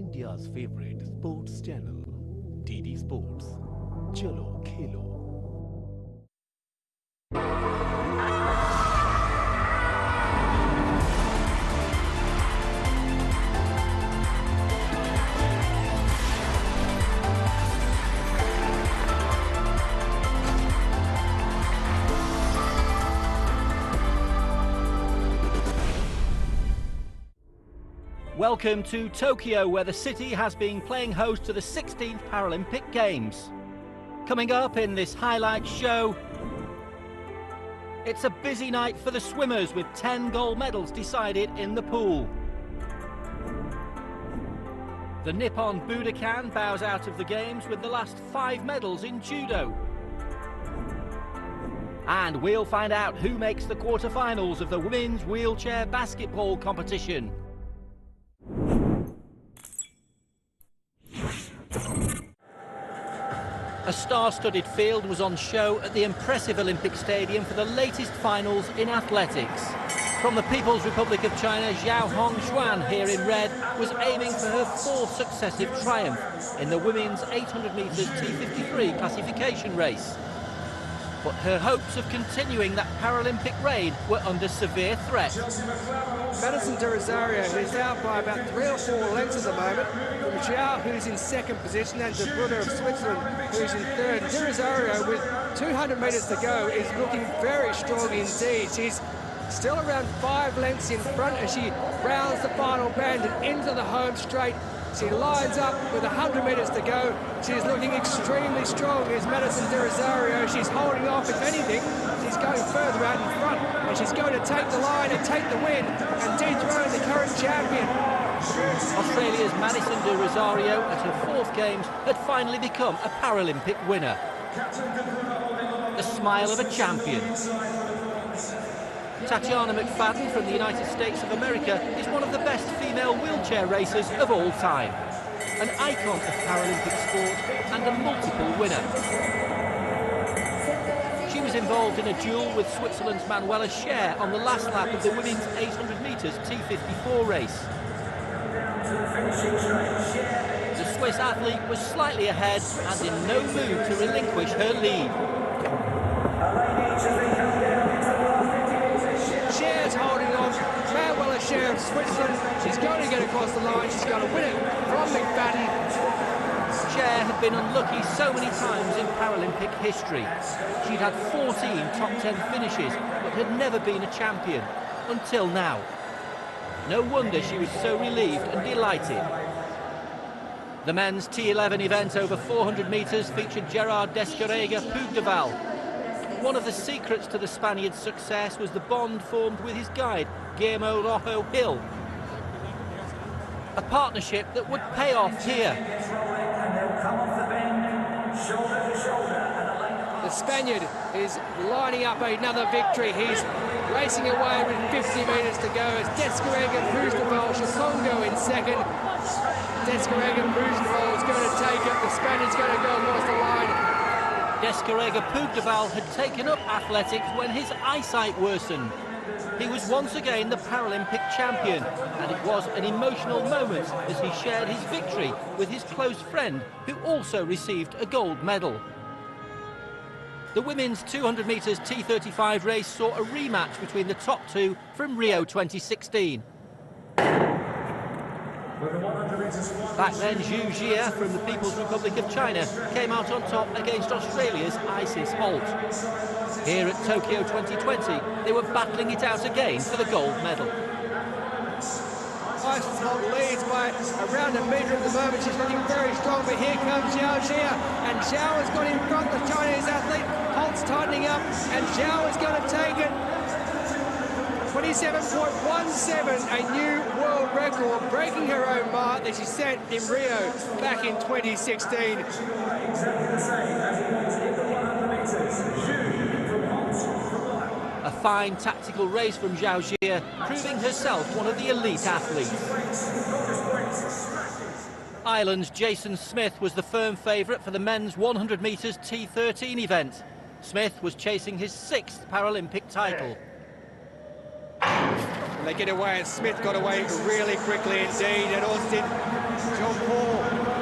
India's favorite sports channel, DD Sports. Chalo Khelo. Welcome to Tokyo, where the city has been playing host to the 16th Paralympic Games. Coming up in this highlight show, it's a busy night for the swimmers with 10 gold medals decided in the pool. The Nippon Budokan bows out of the Games with the last 5 medals in judo. And we'll find out who makes the quarterfinals of the women's wheelchair basketball competition. A star-studded field was on show at the impressive Olympic Stadium for the latest finals in athletics. From the People's Republic of China, Zhao Hongxuan, here in red, was aiming for her 4th successive triumph in the women's 800 metres T53 classification race. But her hopes of continuing that Paralympic reign were under severe threat. Madison De Rosario, who's out by about 3 or 4 lengths at the moment, from Zhao, who's in 2nd position, and De Bruyne of Switzerland, who's in 3rd. De Rosario, with 200 metres to go, is looking very strong indeed. She's still around 5 lengths in front as she rounds the final bend and into the home straight. She lines up with 100 metres to go. She's looking extremely strong, is Madison De Rosario. She's holding off, if anything. She's going further out in front, and she's going to take the line and take the win and dethrone the current champion. Australia's Madison De Rosario, at her 4th Games, had finally become a Paralympic winner. The smile of a champion. Tatiana McFadden from the United States of America is one of the best female wheelchair racers of all time. An icon of Paralympic sport and a multiple winner. She was involved in a duel with Switzerland's Manuela Scher on the last lap of the women's 800 metres T54 race. The Swiss athlete was slightly ahead and in no mood to relinquish her lead. Scher's holding on. Manuela Scher of Switzerland. She's going to get across the line. She's going to win it from McFadden. Scher had been unlucky so many times in Paralympic history. She'd had 14 top 10 finishes, but had never been a champion, until now. No wonder she was so relieved and delighted. The men's T11 event over 400 metres featured Gerard Descarrega Pugdeval. One of the secrets to the Spaniard's success was the bond formed with his guide, Guillermo Rojo Hill. A partnership that would pay off here. The Spaniard is lining up another victory. He's racing away with 50 metres to go as Descarrega Pugdeval Chikongo in second. Descarrega Pugdeval is going to take it. The Spaniard's going to go across the line. Descarrega Pugdeval had taken up athletics when his eyesight worsened. He was once again the Paralympic champion, and it was an emotional moment as he shared his victory with his close friend, who also received a gold medal. The women's 200 metres T35 race saw a rematch between the top two from Rio 2016. Back then, Zhu Jia from the People's Republic of China came out on top against Australia's Isis Holt. Here at Tokyo 2020, they were battling it out again for the gold medal. Isis Holt leads by around a metre at the moment. She's looking very strong, but here comes Zhao Jia, and Zhao has got in front the Chinese athlete. Holt's tightening up, and Zhao is going to take it. 27.17, a new world record, breaking her own mark that she set in Rio back in 2016. A fine tactical race from Zhao Jia, proving herself one of the elite athletes. Ireland's Jason Smith was the firm favourite for the men's 100 metres T13 event. Smith was chasing his 6th Paralympic title. They get away, and Smith got away really quickly indeed at Austin. John Paul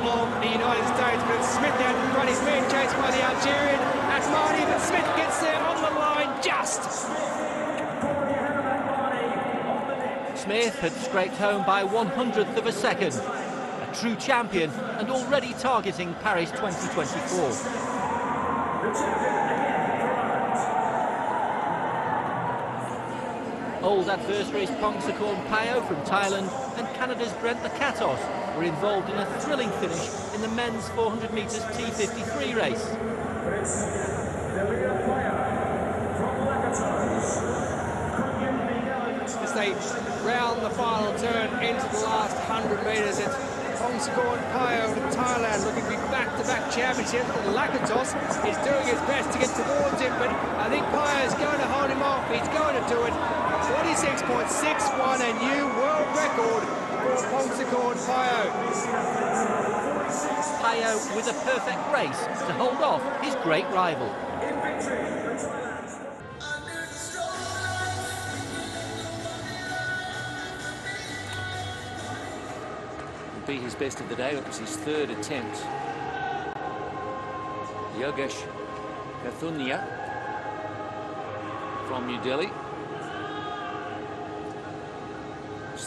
of the United States, but Smith out in front. He's being chased by the Algerian Atmani, but Smith gets there on the line just. Smith had scraped home by 100th of a second. A true champion and already targeting Paris 2024. Old adversaries Pongsakorn Payo from Thailand and Canada's Brent Lakatos were involved in a thrilling finish in the men's 400 metres T53 race. As they round the final turn into the last 100 metres, it's Pongsakorn Payo from Thailand looking to be back-to-back championships, and Lakatos is doing his best to get towards him, but I think Payo's going to hold him off. He's going to do it. 26.61, a new world record for Pongsakorn Payo. Payo with a perfect race to hold off his great rival. Will be his best of the day. It was his 3rd attempt. Yogesh Kathunia from New Delhi.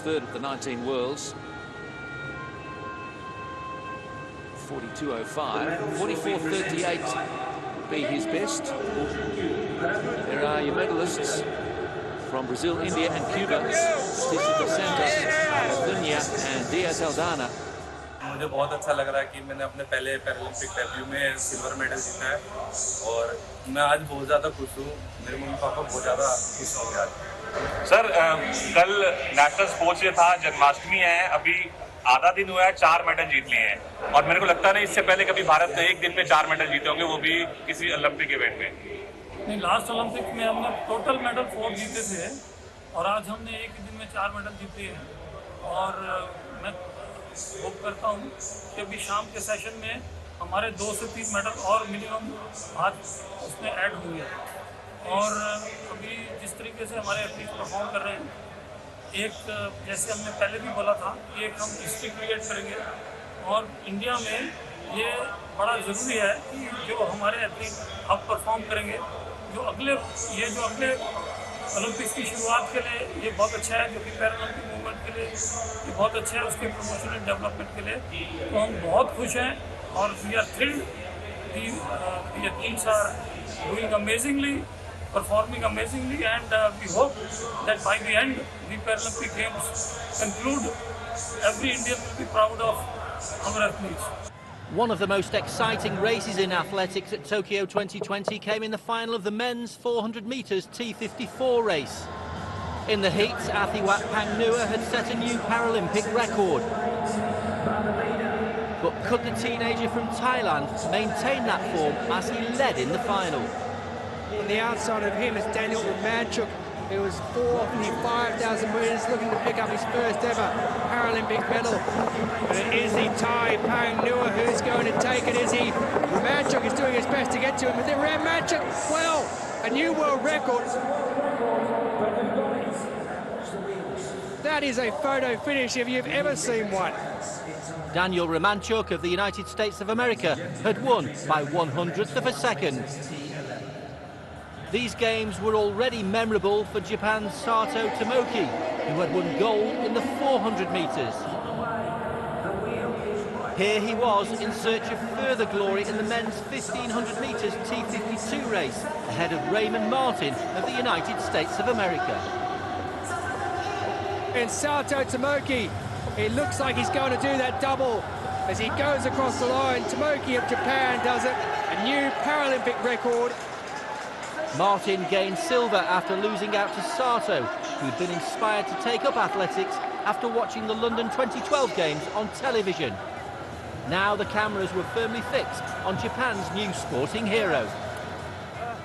3rd at the 19 Worlds. 42.05. 44.38 would be his best. There are your medalists from Brazil, India and Cuba. Tisha dos Santos, Dunya and Diaz Aldana. मुझे बहुत अच्छा लग रहा है कि मैंने अपने पहले पैरालंपिक डेब्यू में सिल्वर मेडल जीता है और मैं आज बहुत ज़्यादा खुश हूँ। मेरे मम्मी पापा बहुत ज़्यादा खुश होंगे आज। सर कल नेशनल स्पोर्ट्स डे था, जन्माष्टमी है, अभी आधा दिन हुआ है, 4 मेडल जीत लिए हैं और मेरे को लगता नहीं इससे पहले कभी भारत ने एक दिन में 4 मेडल जीते होंगे, वो भी किसी ओलंपिक इवेंट में। नहीं, लास्ट ओलंपिक में हमने टोटल मेडल 4 जीते थे और आज हमने एक ही दिन में 4 मेडल जीते हैं और मैं होप करता हूँ कि अभी शाम के सेशन में हमारे 2 से 3 मेडल और मिनिमम आज उसमें ऐड होंगे और अभी जिस तरीके से हमारे एथलीट परफॉर्म कर रहे हैं, एक जैसे हमने पहले भी बोला था, एक हम हिस्ट्री क्रिएट करेंगे और इंडिया में ये बड़ा ज़रूरी है कि जो हमारे एथलीट अब परफॉर्म करेंगे, जो अगले ओलंपिक्स की शुरुआत के लिए ये बहुत अच्छा है, जो कि पैरालंपिक मूवमेंट के लिए ये बहुत अच्छा है, उसके प्रमोशन एंड डेवलपमेंट के लिए। तो हम बहुत खुश हैं और we are thrilled, the athletes are doing amazingly, performing amazingly, and we hope that by the end the Paralympic Games conclude, every Indian will be proud of our athletes. One of the most exciting races in athletics at Tokyo 2020 came in the final of the men's 400 metres T54 race. In the heats, Athiwat Pangnua had set a new Paralympic record. But could the teenager from Thailand maintain that form as he led in the final? On the outside of him is Daniel Romanchuk, who was 4th in the 5,000 metres, looking to pick up his first ever Paralympic medal. But it is the Thai Pangnua who's going to take it, is he? Romanchuk is doing his best to get to him, but then Romanchuk, well, a new world record. That is a photo finish if you've ever seen one. Daniel Romanchuk of the United States of America had won by 100th of a second. These games were already memorable for Japan's Sato Tomoki, who had won gold in the 400 metres. Here he was in search of further glory in the men's 1500 metres T52 race, ahead of Raymond Martin of the United States of America. And Sato Tomoki, it looks like he's going to do that double as he goes across the line. Tomoki of Japan does it, a new Paralympic record. Martin gained silver after losing out to Sato, who'd been inspired to take up athletics after watching the London 2012 Games on television. Now the cameras were firmly fixed on Japan's new sporting hero.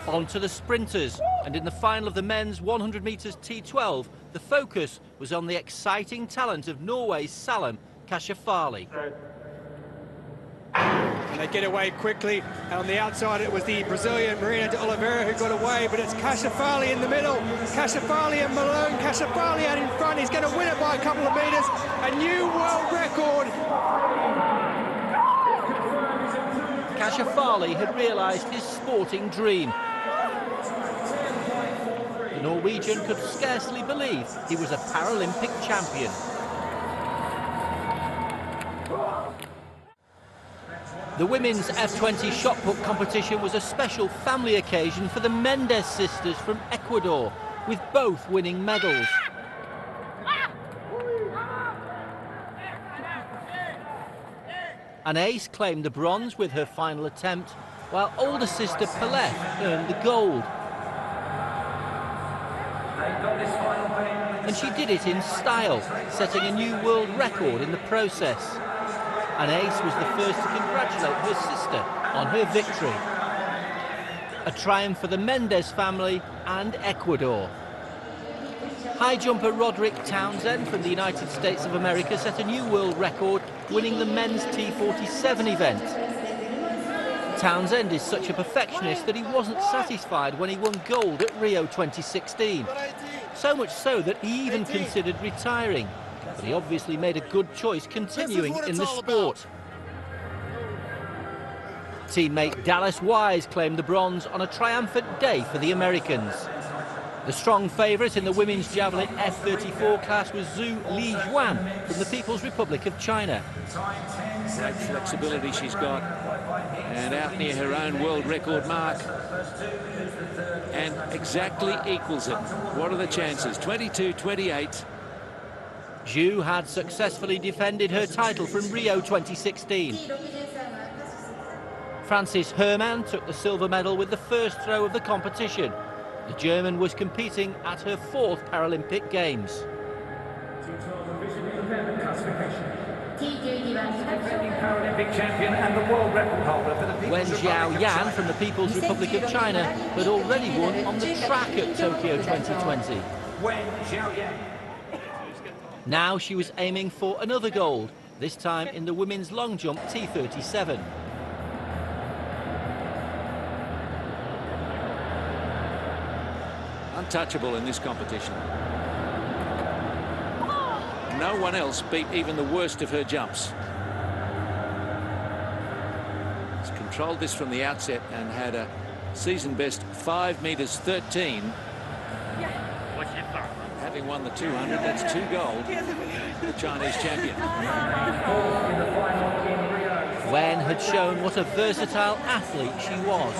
On to the sprinters, and in the final of the men's 100 metres T12, the focus was on the exciting talent of Norway's Salem Kashafali. And they get away quickly, and on the outside it was the Brazilian Marina de Oliveira who got away, but it's Kashafali in the middle. Kashafali and Malone. Kashafali out in front, he's going to win it by a couple of metres. A new world record. Kashafali had realised his sporting dream. The Norwegian could scarcely believe he was a Paralympic champion. The women's F20 shot put competition was a special family occasion for the Mendez sisters from Ecuador, with both winning medals. An ace claimed the bronze with her final attempt, while older sister Peleth earned the gold. And she did it in style, setting a new world record in the process. And Ace was the first to congratulate her sister on her victory. A triumph for the Mendez family and Ecuador. High jumper Roderick Townsend from the United States of America set a new world record, winning the men's T47 event. Townsend is such a perfectionist that he wasn't satisfied when he won gold at Rio 2016. So much so that he even considered retiring. But he obviously made a good choice continuing in the sport. Teammate Dallas Wise claimed the bronze on a triumphant day for the Americans. The strong favourite in the women's javelin F34 class was Zhu Lijuan from the People's Republic of China. Great flexibility she's got, and out near her own world record mark, and exactly equals it. What are the chances? 22-28. Zhu had successfully defended her title from Rio 2016. Francis Herrmann took the silver medal with the first throw of the competition. The German was competing at her 4th Paralympic Games. Paralympic champion and the world record holder for the Wen Xiaoyan from the People's Republic of China had already won on the track at Tokyo 2020. Wen Xiaoyan. Now she was aiming for another gold, this time in the women's long jump T37. Untouchable in this competition. No one else beat even the worst of her jumps. She's controlled this from the outset and had a season best 5 meters 13. Having won the 200, that's 2 gold for the Chinese champion. Wen had shown what a versatile athlete she was.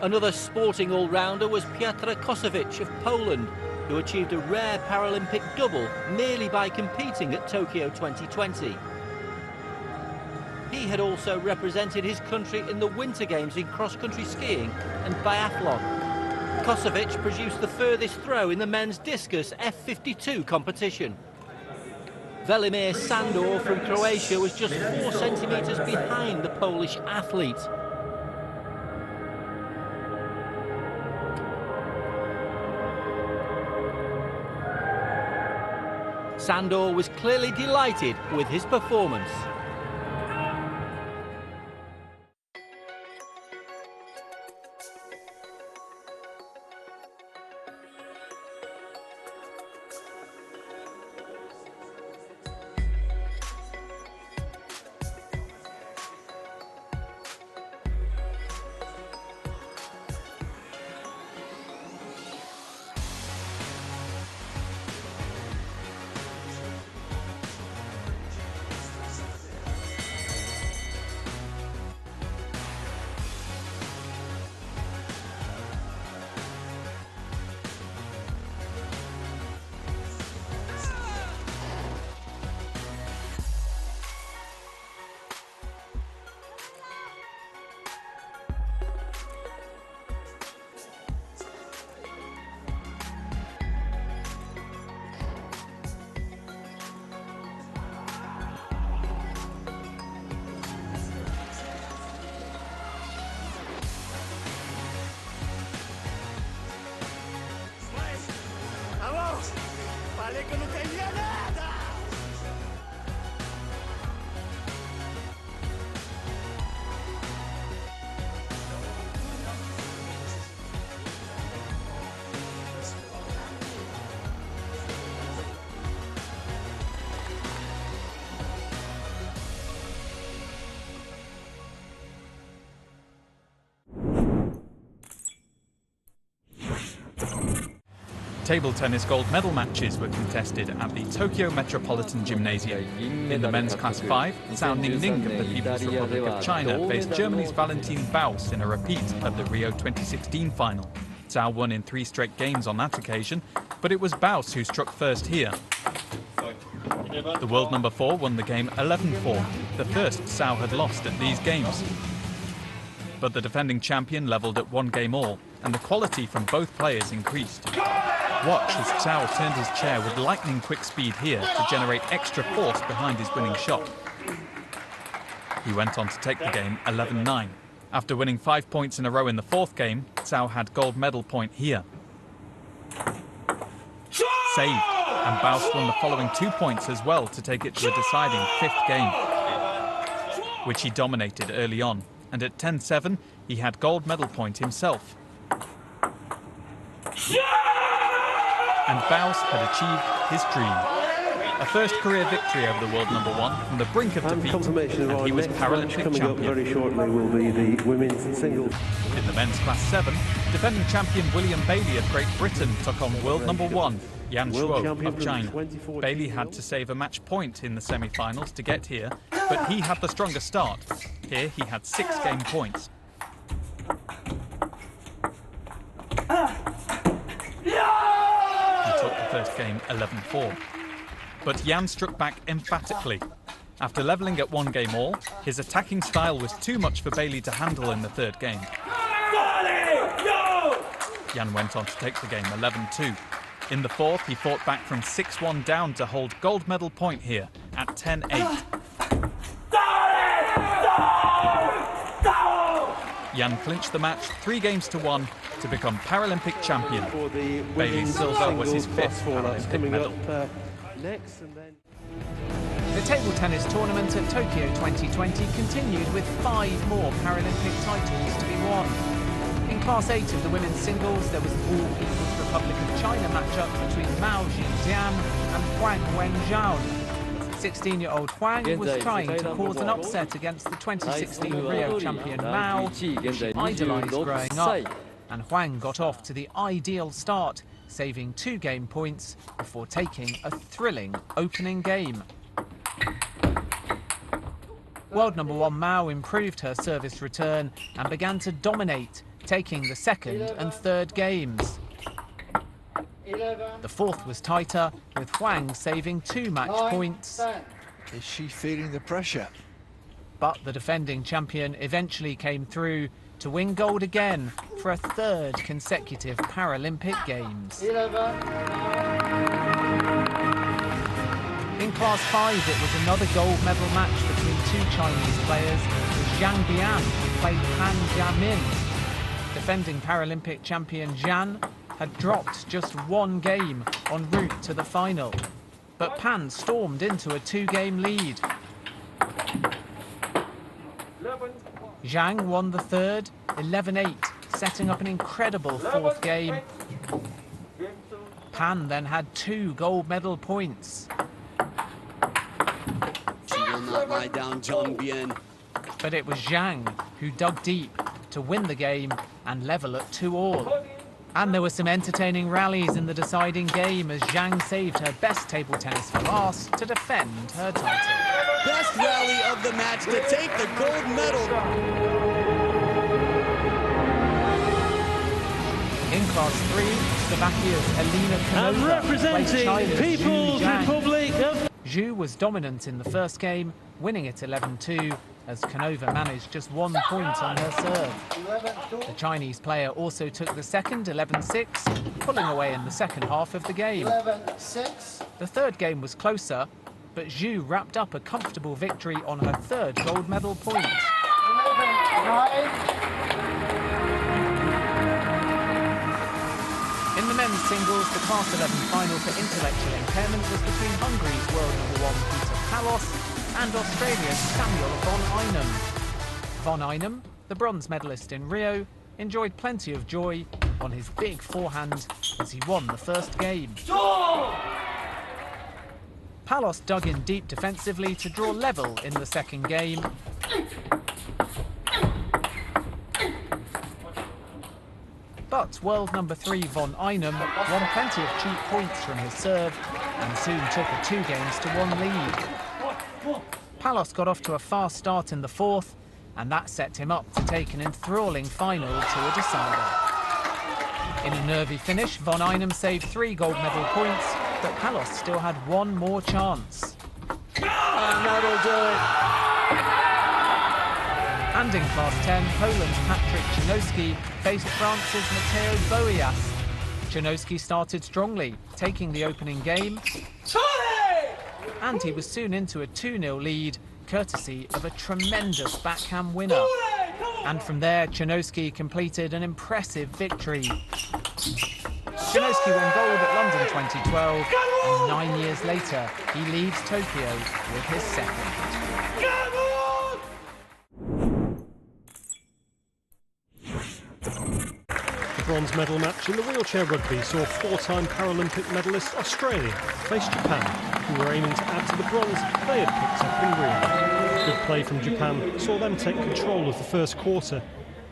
Another sporting all-rounder was Piotr Kosowicz of Poland, who achieved a rare Paralympic double merely by competing at Tokyo 2020. He had also represented his country in the Winter Games in cross-country skiing and biathlon. Kosowicz produced the furthest throw in the men's discus F52 competition. Velimir Sandor from Croatia was just 4 centimetres behind the Polish athlete. Sandor was clearly delighted with his performance. Falei que eu não entendia nada! Table tennis gold medal matches were contested at the Tokyo Metropolitan Gymnasium. In the men's class 5, Zhao Ningning of the People's Republic of China faced Germany's Valentin Baus in a repeat of the Rio 2016 final. Zhao won in 3 straight games on that occasion, but it was Baus who struck first here. The world number 4 won the game 11-4, the first Zhao had lost at these games. But the defending champion levelled at 1 game all, and the quality from both players increased. Watch as Zhao turned his chair with lightning-quick speed here to generate extra force behind his winning shot. He went on to take the game 11-9. After winning 5 points in a row in the 4th game, Zhao had gold medal point here. Saved, and Baus won the following 2 points as well to take it to a deciding 5th game, which he dominated early on. And at 10-7, he had gold medal point himself. And Baus had achieved his dream. A first career victory over the world number 1 from the brink of defeat, and he was Paralympic champion. Very shortly will be the women's singles. In the men's class 7, defending champion William Bailey of Great Britain took on world number 1, Yan Shuo of China. Bailey had to save a match point in the semi-finals to get here, but he had the stronger start. Here he had 6 game points. Yeah! first game 11-4. But Jan struck back emphatically. After levelling at 1 game all, his attacking style was too much for Bailey to handle in the third game. Jan went on to take the game 11-2. In the fourth, he fought back from 6-1 down to hold gold medal point here at 10-8. Jan clinched the match 3 games to 1 to become Paralympic champion. Bailey's silver was his 5th Paralympic medal. The table tennis tournament at Tokyo 2020 continued with 5 more Paralympic titles to be won. In Class 8 of the women's singles, there was the All People's Republic of China matchup between Mao Xinjian and Huang Wenzhao. 16-year-old Huang was trying to cause an upset against the 2016 Rio champion Mao, who she idolised growing up. And Huang got off to the ideal start, saving 2 game points before taking a thrilling opening game. World number 1 Mao improved her service return and began to dominate, taking the 2nd and 3rd games. The 4th was tighter, with Huang saving 2 match points. Is she feeling the pressure? But the defending champion eventually came through to win gold again for a 3rd consecutive Paralympic Games. In Class 5, it was another gold medal match between 2 Chinese players, with Zhang Bian, who played Pan Jiamin. Defending Paralympic champion Zhan had dropped just 1 game en route to the final. But Pan stormed into a 2-game lead. Zhang won the 3rd, 11-8, setting up an incredible 4th game. Pan then had 2 gold medal points. She will not lie down, Zhang Bian. But it was Zhang who dug deep to win the game and level at 2-all. And there were some entertaining rallies in the deciding game as Zhang saved her best table tennis for last to defend her title. Best rally of the match to take the gold medal. In Class 3, Slovakia's Elena Canova and representing China's People's Republic of... Zhu was dominant in the first game, winning it 11-2, as Canova managed just 1 point on her serve. The Chinese player also took the second 11-6, pulling away in the second half of the game. 11-6. The 3rd game was closer, but Zhu wrapped up a comfortable victory on her 3rd gold medal point. 11-9. In the men's singles, the Class 11 final for intellectual impairment was between Hungary's world number 1 Peter Palos and Australia's Samuel von Einem. Von Einem, the bronze medalist in Rio, enjoyed plenty of joy on his big forehand as he won the 1st game. Palos dug in deep defensively to draw level in the 2nd game. But world number 3 von Einem won plenty of cheap points from his serve and soon took a 2 games to 1 lead. Palos got off to a fast start in the 4th, and that set him up to take an enthralling final to a decider. In a nervy finish, von Einem saved 3 gold medal points, but Palos still had 1 more chance. And that'll do it. And in Class 10, Poland's Patrick Janowski faced France's Mateo Boias. Janowski started strongly, taking the opening game, and he was soon into a 2-0 lead, courtesy of a tremendous backhand winner. And from there, Janowski completed an impressive victory. Janowski won gold at London 2012, and 9 years later, he leaves Tokyo with his 2nd. The bronze medal match in the wheelchair rugby saw 4-time Paralympic medalist Australia face Japan, who were aiming to add to the bronze they had picked up in Rio. Good play from Japan saw them take control of the first quarter.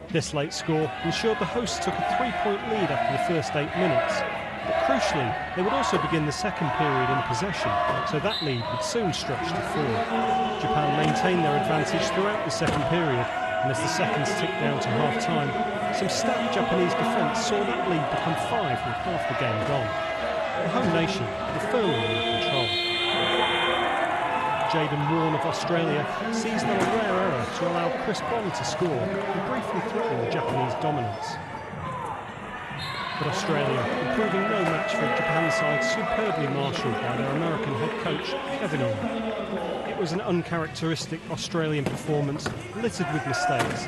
This late score ensured the hosts took a 3-point lead after the first 8 minutes. But crucially, they would also begin the second period in possession, so that lead would soon stretch to 4. Japan maintained their advantage throughout the second period, and as the seconds ticked down to half-time, some stout Japanese defence saw that lead become 5 with half the game gone. the home nation were firmly in control. Jaden Warren of Australia seized on a rare error to allow Chris Bond to score and briefly threaten the Japanese dominance. But Australia, proving no match for Japan's side, superbly marshalled by their American head coach, Kevin Orr. It was an uncharacteristic Australian performance, littered with mistakes.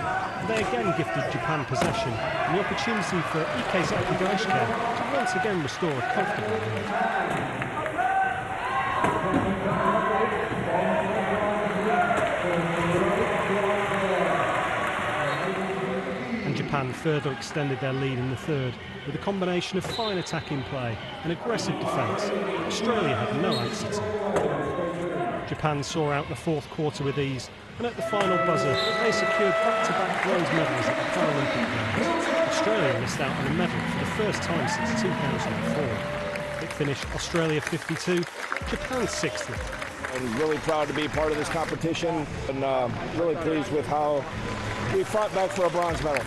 They again gifted Japan possession and the opportunity for Ike Sakigashika to once again restore a comfortable lead. And Japan further extended their lead in the third with a combination of fine attacking play and aggressive defence. Australia had no answer to. Japan saw out the fourth quarter with ease, and at the final buzzer, they secured back-to-back bronze medals at the Paralympic Games. Australia missed out on a medal for the first time since 2004. It finished Australia 52, Japan 60. I'm really proud to be part of this competition, and really pleased with how we fought back for a bronze medal.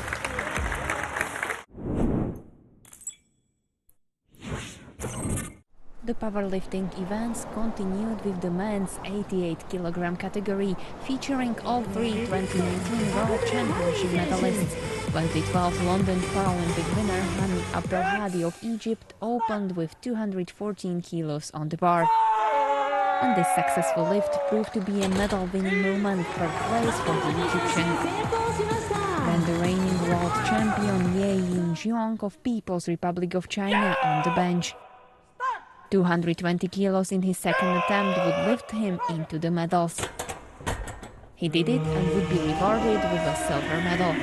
The powerlifting events continued with the men's 88kg category, featuring all three 2019 World Championship medalists. 2012 London Paralympic winner Hani Abdelhadi of Egypt opened with 214 kilos on the bar. And this successful lift proved to be a medal-winning moment, third place for the Egyptian. Then the reigning world champion Ye Yin-jeong of People's Republic of China on the bench. 220 kilos in his second attempt would lift him into the medals. He did it and would be rewarded with a silver medal.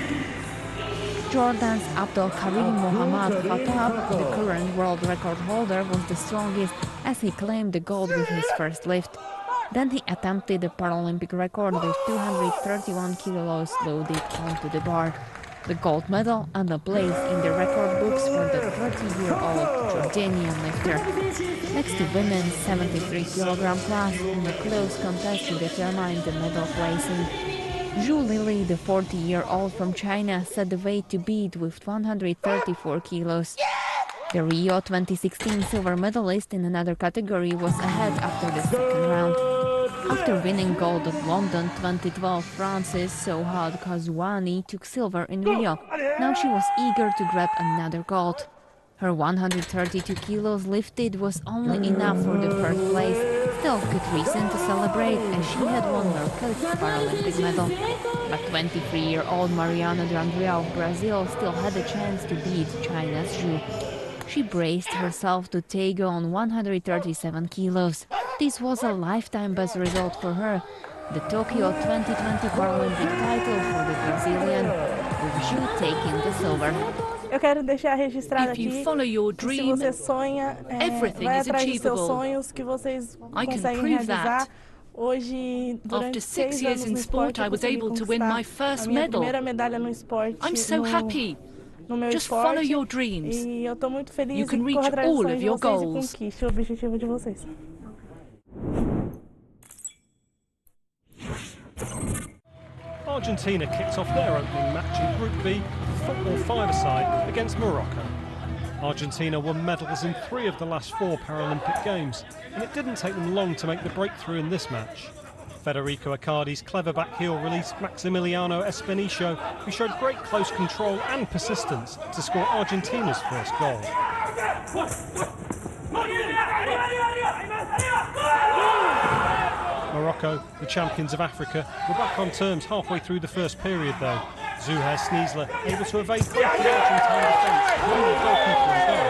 Jordan's Abdul Karim Mohammad Khattab, the current world record holder, was the strongest as he claimed the gold with his first lift. Then he attempted the Paralympic record with 231 kilos loaded onto the bar. The gold medal and a place in the record books for the 30-year-old Jordanian lifter. Next to women's 73kg class in a close contest to determine the medal placing. Zhu Lili, the 40-year-old from China, set the weight to beat with 134 kilos. The Rio 2016 silver medalist in another category was ahead after the second round. After winning gold at London 2012, Frances Sohad Kazwani took silver in Rio. Now she was eager to grab another gold. Her 132 kilos lifted was only enough for the first place. Still good reason to celebrate, as she had won her first Paralympic medal. But 23-year-old Mariana D'Andrea of Brazil still had a chance to beat China's Zhu. She braced herself to take on 137 kilos. This was a lifetime best result for her. The Tokyo 2020 Paralympic title for the Brazilian, with Zhu taking the silver. Eu quero deixar registrado aqui you follow your que se dream, você sonha, everything vai is atrás dos seus achievable. sonhos que vocês I can conseguem prove realizar. that. Hoje, durante After 6 6 years anos in no sport, esporte, I eu was consegui able to win conquistar my first a minha medal. primeira medalha no esporte. I'm so happy. No meu Just esporte, follow your dreams. E eu estou muito feliz You can e reach corro atrás all dos of sonhos de your vocês e goals. conquiste o objetivo de vocês. Argentina kicked off their opening match in Group B, football five-a-side, against Morocco. Argentina won medals in 3 of the last 4 Paralympic Games, and it didn't take them long to make the breakthrough in this match. Federico Accardi's clever back heel released Maximiliano Espinicio, who showed great close control and persistence to score Argentina's first goal. Morocco, the champions of Africa, were back on terms halfway through the first period though. Zuhair Sneasler able to evade both the Argentine defence and the goalkeeper and goal.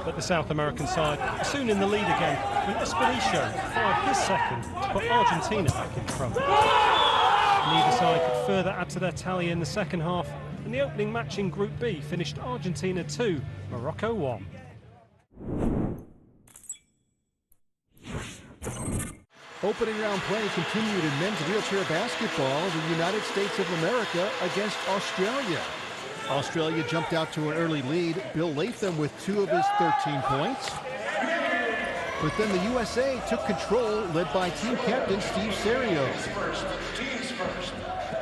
But the South American side were soon in the lead again when Espinicio fired his second to put Argentina back in front. Neither side could further add to their tally in the second half, and the opening match in Group B finished Argentina 2, Morocco 1. Opening round play continued in men's wheelchair basketball, the United States of America against Australia. Australia jumped out to an early lead, Bill Latham with 2 of his 13 points. But then the USA took control, led by team captain Steve Serio.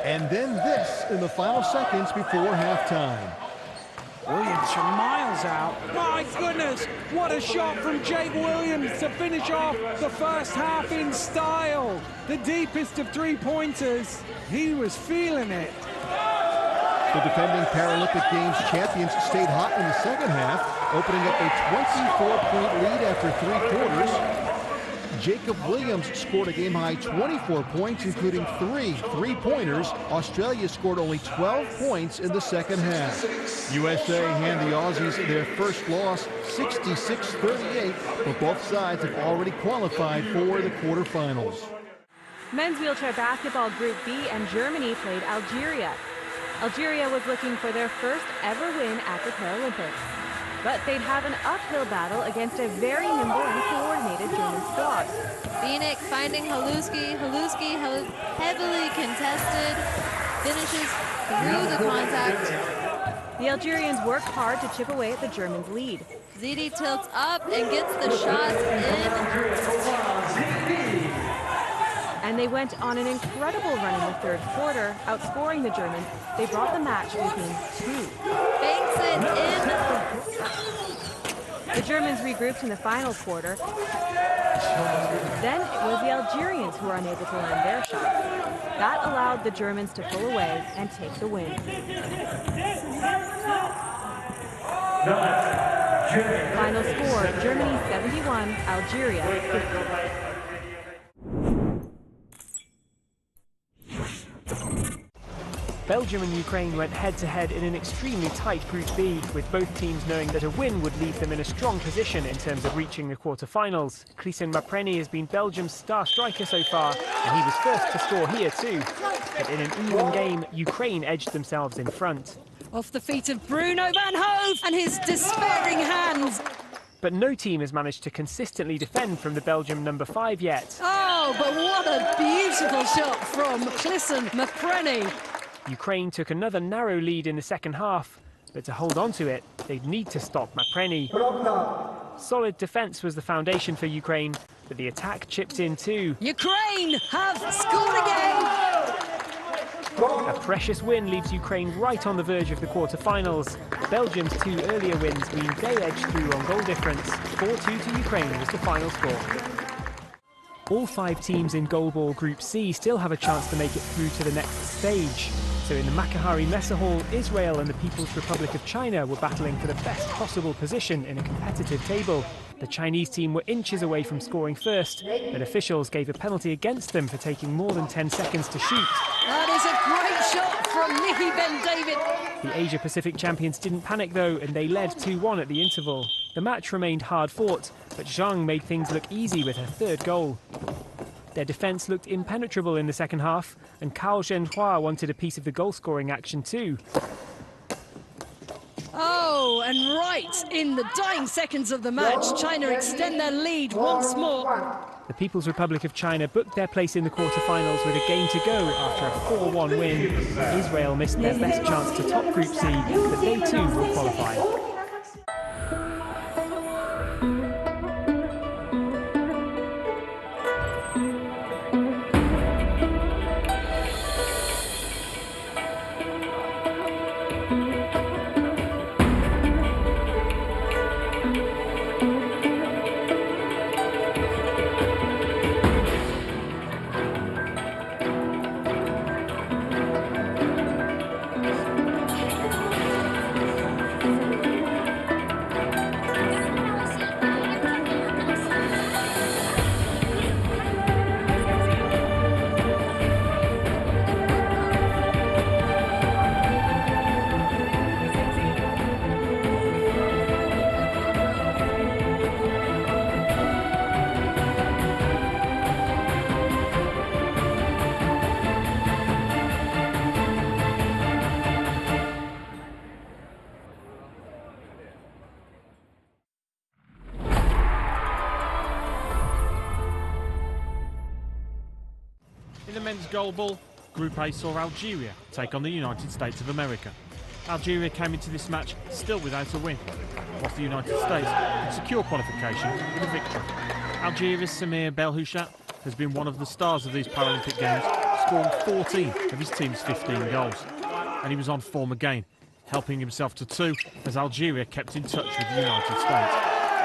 And then this in the final seconds before halftime. Williams from miles out. My goodness, what a shot from Jake Williams to finish off the first half in style. The deepest of three-pointers. He was feeling it. The defending Paralympic Games champions stayed hot in the second half, opening up a 24-point lead after 3 quarters. Jacob Williams scored a game-high 24 points, including 3 three-pointers. Australia scored only 12 points in the second half. USA hand the Aussies their first loss, 66-38, but both sides have already qualified for the quarterfinals. Men's wheelchair basketball Group B and Germany played Algeria. Algeria was looking for their first ever win at the Paralympics. But they'd have an uphill battle against a very nimble and coordinated German squad. Bieniek finding Haluski. Haluski heavily contested, finishes through the contact. The Algerians worked hard to chip away at the Germans' lead. Zidi tilts up and gets the shots in. And they went on an incredible run in the third quarter, outscoring the Germans. They brought the match within 2. Banks it in. The Germans regrouped in the final quarter. Then it was the Algerians who were unable to land their shots. That allowed the Germans to pull away and take the win. Final score, Germany 71, Algeria 50. Belgium and Ukraine went head-to-head in an extremely tight Group B, with both teams knowing that a win would leave them in a strong position in terms of reaching the quarter-finals. Clisson Mapreni has been Belgium's star striker so far, and he was first to score here too. But in an even game, Ukraine edged themselves in front. Off the feet of Bruno Van Hove and his despairing hands. But no team has managed to consistently defend from the Belgium number 5 yet. Oh, but what a beautiful shot from Clisson Mapreni. Ukraine took another narrow lead in the second half, but to hold on to it, they'd need to stop Mapreni. Solid defence was the foundation for Ukraine, but the attack chipped in too. Ukraine have scored again! A precious win leaves Ukraine right on the verge of the quarter-finals. Belgium's 2 earlier wins mean they edged through on goal difference. 4-2 to Ukraine was the final score. All 5 teams in goalball Group C still have a chance to make it through to the next stage. So in the Makahari Mesa Hall, Israel and the People's Republic of China were battling for the best possible position in a competitive table. The Chinese team were inches away from scoring first, but officials gave a penalty against them for taking more than 10 seconds to shoot. That is a great shot from Nihi Ben David. The Asia-Pacific champions didn't panic though, and they led 2-1 at the interval. The match remained hard-fought, but Zhang made things look easy with her 3rd goal. Their defence looked impenetrable in the second half, and Cao Zhenhua wanted a piece of the goal-scoring action too. Oh, and right in the dying seconds of the match, China extend their lead once more. The People's Republic of China booked their place in the quarter-finals with a game to go after a 4-1 win. Israel missed their best chance to top Group C, but they too will qualify. In the men's goalball, Group A saw Algeria take on the United States of America. Algeria came into this match still without a win, whilst the United States could secure qualification with a victory. Algeria's Samir Belhoushat has been one of the stars of these Paralympic Games, scoring 14 of his team's 15 goals. And he was on form again helping himself to 2 as Algeria kept in touch with the United States.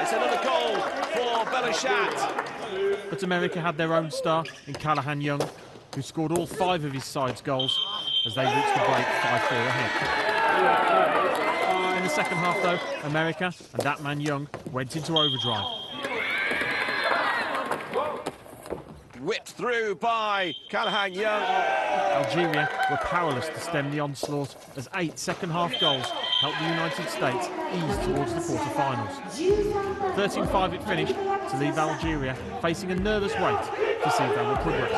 It's another goal for Belashat. But America had their own star in Callahan Young, who scored all 5 of his side's goals as they reached the break 5-4 ahead. In the second half, though, America and that man Young went into overdrive. Whipped through by Callahan Young. Algeria were powerless to stem the onslaught as 8 second-half goals helped the United States ease towards the quarter-finals. 13-5 it finished to leave Algeria facing a nervous wait to see if they will progress.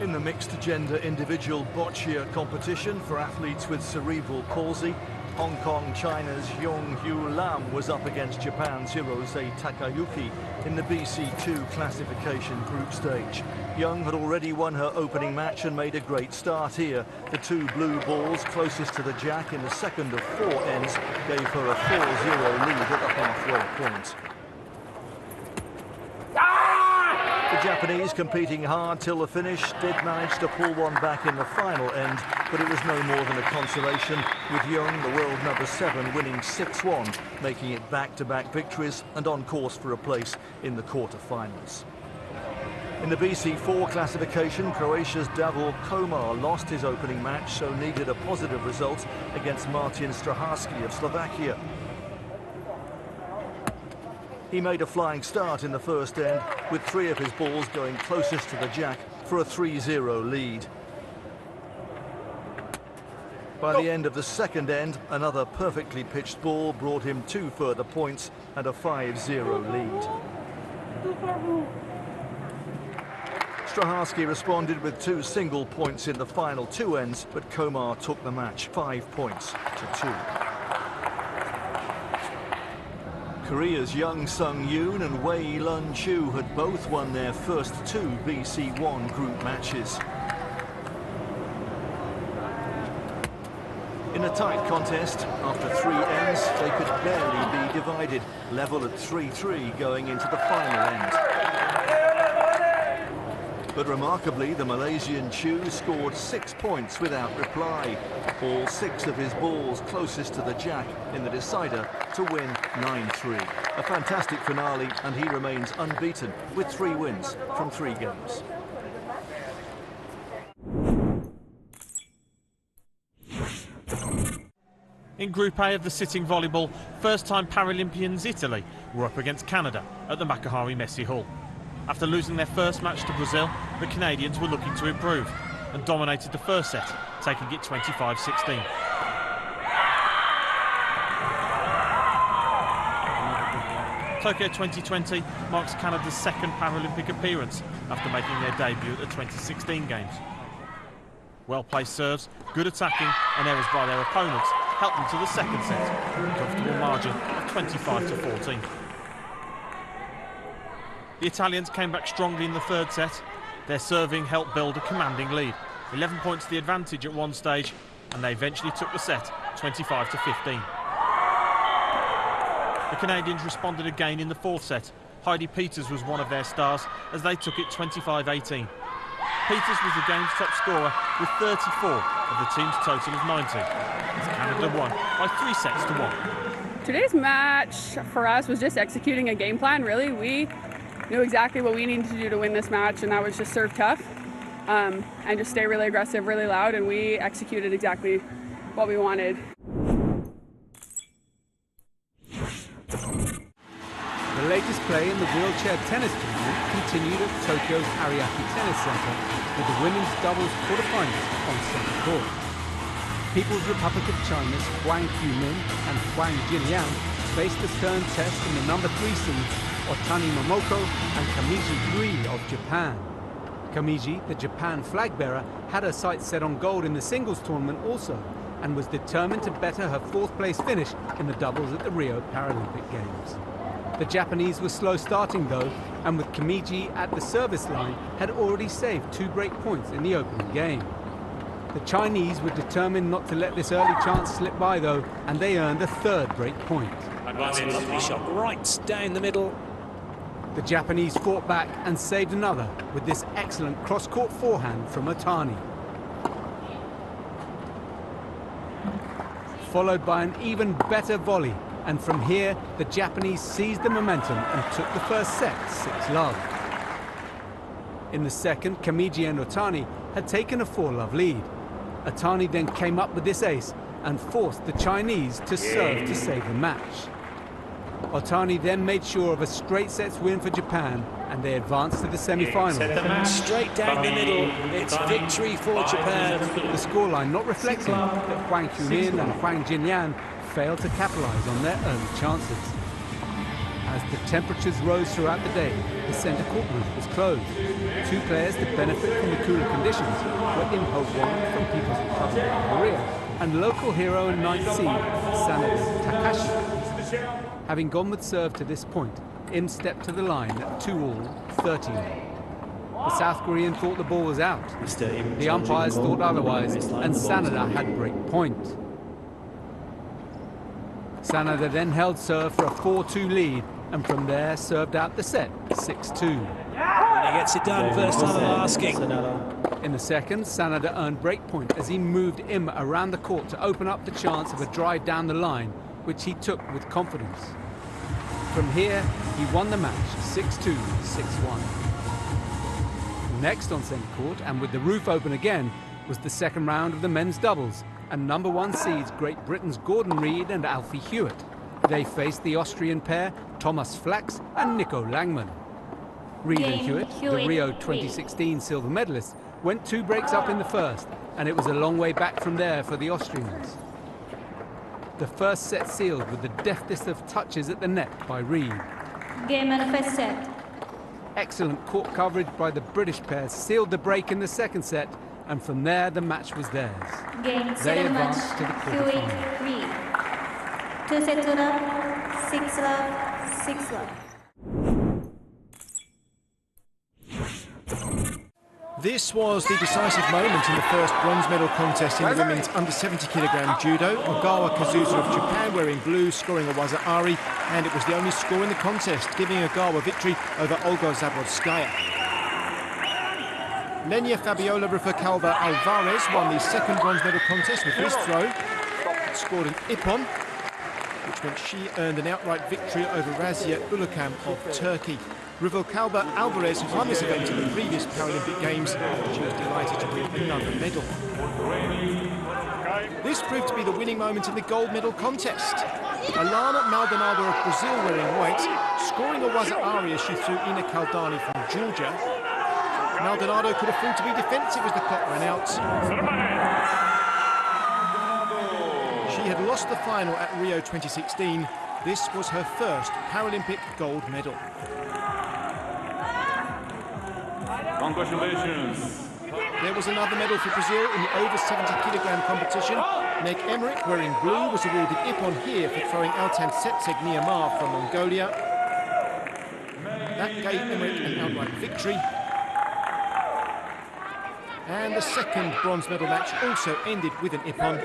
In the mixed gender individual boccia competition for athletes with cerebral palsy, Hong Kong, China's Yonghyu Lam was up against Japan's Hirose Takayuki in the BC2 classification group stage. Young had already won her opening match and made a great start here. The 2 blue balls closest to the jack in the second of 4 ends gave her a 4-0 lead at the halfway point. The Japanese, competing hard till the finish, did manage to pull one back in the final end, but it was no more than a consolation, with Young, the world number 7, winning 6-1, making it back-to-back victories and on course for a place in the quarter-finals. In the BC4 classification, Croatia's Davor Komar lost his opening match, so needed a positive result against Martin Straharski of Slovakia. He made a flying start in the first end, with 3 of his balls going closest to the jack for a 3-0 lead. By the end of the second end, another perfectly pitched ball brought him 2 further points and a 5-0 lead. Straharski responded with 2 single points in the final 2 ends, but Komar took the match 5 points to 2. Korea's Young Sung-yoon and Wei Lun-chu had both won their first 2 BC1 group matches. In a tight contest, after 3 ends, they could barely be divided, level at 3-3 going into the final end. But remarkably, the Malaysian Chu scored 6 points without reply. All 6 of his balls closest to the jack in the decider to win 9-3. A fantastic finale, and he remains unbeaten with 3 wins from 3 games. In Group A of the sitting volleyball, first-time Paralympians Italy were up against Canada at the Makuhari Messi Hall. After losing their first match to Brazil, the Canadians were looking to improve and dominated the first set, taking it 25-16. Tokyo 2020 marks Canada's second Paralympic appearance after making their debut at the 2016 Games. Well-placed serves, good attacking and errors by their opponents helped them to the second set, a comfortable margin of 25-14. The Italians came back strongly in the third set. Their serving helped build a commanding lead. 11 points to the advantage at one stage, and they eventually took the set 25-15. The Canadians responded again in the fourth set. Heidi Peters was one of their stars as they took it 25-18. Peters was the game's top scorer with 34 of the team's total of 90. As Canada won by 3 sets to 1. Today's match for us was just executing a game plan, really. We knew exactly what we needed to do to win this match, and that was just serve tough and just stay really aggressive, really loud, and we executed exactly what we wanted. play in the wheelchair tennis tournament continued at Tokyo's Archery Tennis Center with the women's doubles quarterfinals on center court. People's Republic of China's Huang Yumin and Huang Jinliang faced the stern test in the number 3 seeds Otani Momoko and Kamiji Yui of Japan. Kamiji, the Japan flag bearer, had her sights set on gold in the singles tournament also, and was determined to better her 4th place finish in the doubles at the Rio Paralympic Games. The Japanese were slow starting though, and with Kamiji at the service line had already saved 2 break points in the opening game. The Chinese were determined not to let this early chance slip by though, and they earned a 3rd break point. That's a lovely shot right down the middle. The Japanese fought back and saved another with this excellent cross-court forehand from Otani. Followed by an even better volley, and from here the Japanese seized the momentum and took the first set 6-love. In the second, Kamiji and Otani had taken a 4-love lead. Otani then came up with this ace and forced the Chinese to serve to save the match. Otani then made sure of a straight sets win for Japan, and they advanced to the semi-finals. Straight down the middle, it's victory for Japan. The scoreline not reflecting that Huang Yumin and Huang Jinliang failed to capitalise on their early chances. As the temperatures rose throughout the day, the centre court roof was closed. 2 players to benefit from the cooler conditions were Imho Wong from People's Republic of Korea and local hero and 9th seed Sanada Takashi. Having gone with serve to this point, Im stepped to the line at 2-all, 13-all. The South Korean thought the ball was out. The umpires thought otherwise, and Sanada had break point. Sanada then held serve for a 4-2 lead, and from there served out the set, 6-2. And he gets it done first time asking. In the second, Sanada earned break point as he moved Im around the court to open up the chance of a drive down the line, which he took with confidence. From here, he won the match 6-2, 6-1. Next on centre court, and with the roof open again, was the second round of the men's doubles, and number 1 seeds Great Britain's Gordon Reid and Alfie Hewitt. They faced the Austrian pair Thomas Flax and Nico Langman. Reid and Hewitt, the Rio 2016 silver medalists, went 2 breaks up in the first, and it was a long way back from there for the Austrians. The first set sealed with the deftest of touches at the net by Reid. Game and first set. Excellent court coverage by the British pair sealed the break in the second set, and from there the match was theirs. Game they advanced to the quarterfinals. Reid. 2 set to love, 6-love, 6-love. This was the decisive moment in the first bronze medal contest in the women's under 70 kg judo. Ogawa Kazusa of Japan wearing blue, scoring a waza-ari, and it was the only score in the contest, giving Ogawa victory over Olga Zaborskaya. Lenya Fabiola Rubalcaba Alvarez won the second bronze medal contest with his throw. It scored an ippon, which meant she earned an outright victory over Razia Ulukam of Turkey. Rubalcaba Alvarez won this event at the previous Paralympic Games, and she was delighted to win another medal. This proved to be the winning moment in the gold medal contest. Alana Maldonado of Brazil wearing white, scoring a waza-ari as she threw Ina Kaldani from Georgia. Maldonado could afford to be defensive as the clock ran out. She had lost the final at Rio 2016. This was her first Paralympic gold medal. Congratulations. There was another medal for Brazil in the over 70 kg competition. Meg Emmerich, wearing blue, was awarded ippon here for throwing Altan Setseg Myanmar from Mongolia. That gave Emmerich an outright victory. And the second bronze medal match also ended with an ippon.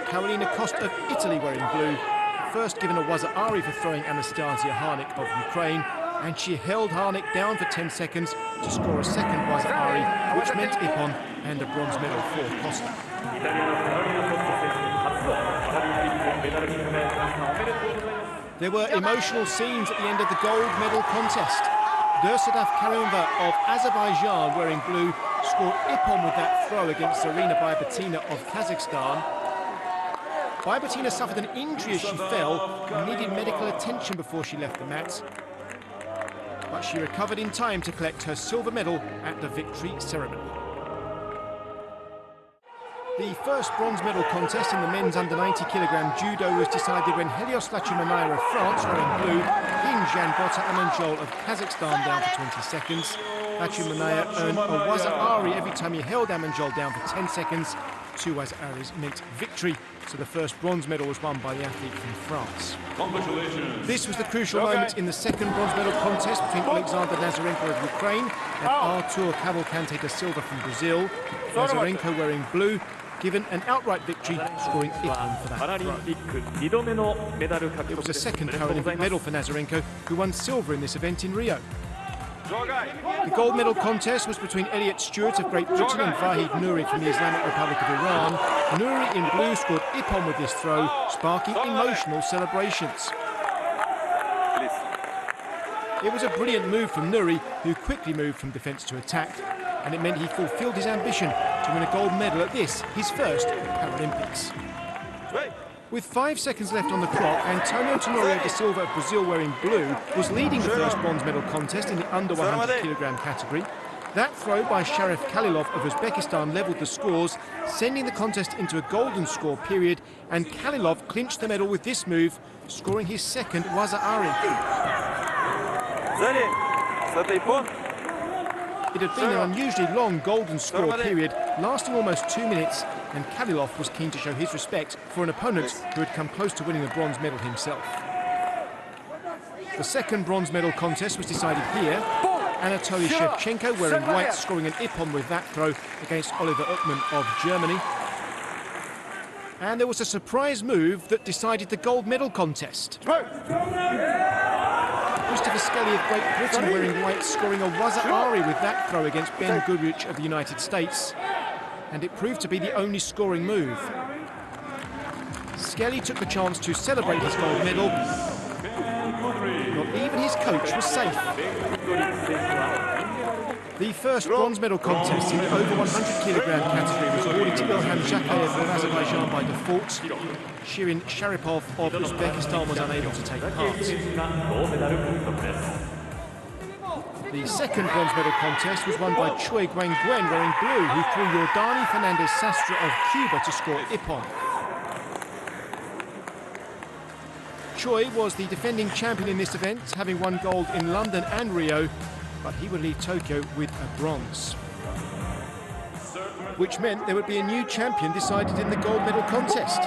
Carolina Kost of Italy wearing blue, first given a waza-ari for throwing Anastasia Harnik of Ukraine, and she held Harnik down for 10 seconds to score a second waza-ari, which meant ippon and a bronze medal for Costa. There were emotional scenes at the end of the gold medal contest. Dursadaf Karimova of Azerbaijan, wearing blue, scored ippon with that throw against Zarina Baybatina of Kazakhstan. Baybatina suffered an injury as she fell and needed medical attention before she left the mat. but she recovered in time to collect her silver medal at the victory ceremony. The first bronze medal contest in the men's under 90kg judo was decided when Helios Lachumanaya of France, wearing blue, pinned Janbota Amanjol of Kazakhstan down for 20 seconds. Lachumanaya earned a waza-ari every time he held Amanjol down for 10 seconds. 2 waza-aris meant victory, so the first bronze medal was won by the athlete from France. This was the crucial moment in the second bronze medal contest between Alexander Nazarenko of Ukraine and Artur Cavalcante da Silva from Brazil. Nazarenko, wearing blue, given an outright victory, scoring Ippon for that throw. It was a second Paralympic medal for Nazarenko, who won silver in this event in Rio. The gold medal contest was between Elliot Stewart of Great Britain and Vahid Nouri from the Islamic Republic of Iran. Nouri in blue scored Ippon with this throw, sparking emotional celebrations. It was a brilliant move from Nouri, who quickly moved from defence to attack, and it meant he fulfilled his ambition to win a gold medal at this, his first Paralympics. With 5 seconds left on the clock, Antonio Tenorio da Silva of Brazil, wearing blue, was leading the first bronze medal contest in the under 100kg category. That throw by Sharif Khalilov of Uzbekistan levelled the scores, sending the contest into a golden score period, and Khalilov clinched the medal with this move, scoring his second waza-ari. It had been an unusually long golden score period, lasting almost 2 minutes, and Khalilov was keen to show his respect for an opponent who had come close to winning the bronze medal himself. The second bronze medal contest was decided here. Anatoly Shevchenko, wearing white, scoring an Ippon with that throw against Oliver Uckmann of Germany. And there was a surprise move that decided the gold medal contest. Christopher Skelly of Great Britain, wearing white, scoring a waza-ari with that throw against Ben Goodrich of the United States. And it proved to be the only scoring move. Skelly took the chance to celebrate his gold medal. Not even his coach was safe. The first bronze medal contest in the over 100kg category was awarded to Ilham Zhakayev of Azerbaijan by default. Shirin Sharipov of Uzbekistan was unable to take part. The second bronze medal contest was won by Choi Guang-Guen, wearing blue, who threw Yordani Fernandez Sastre of Cuba to score Ippon. Choi was the defending champion in this event, having won gold in London and Rio, but he would leave Tokyo with a bronze. Which meant there would be a new champion decided in the gold medal contest.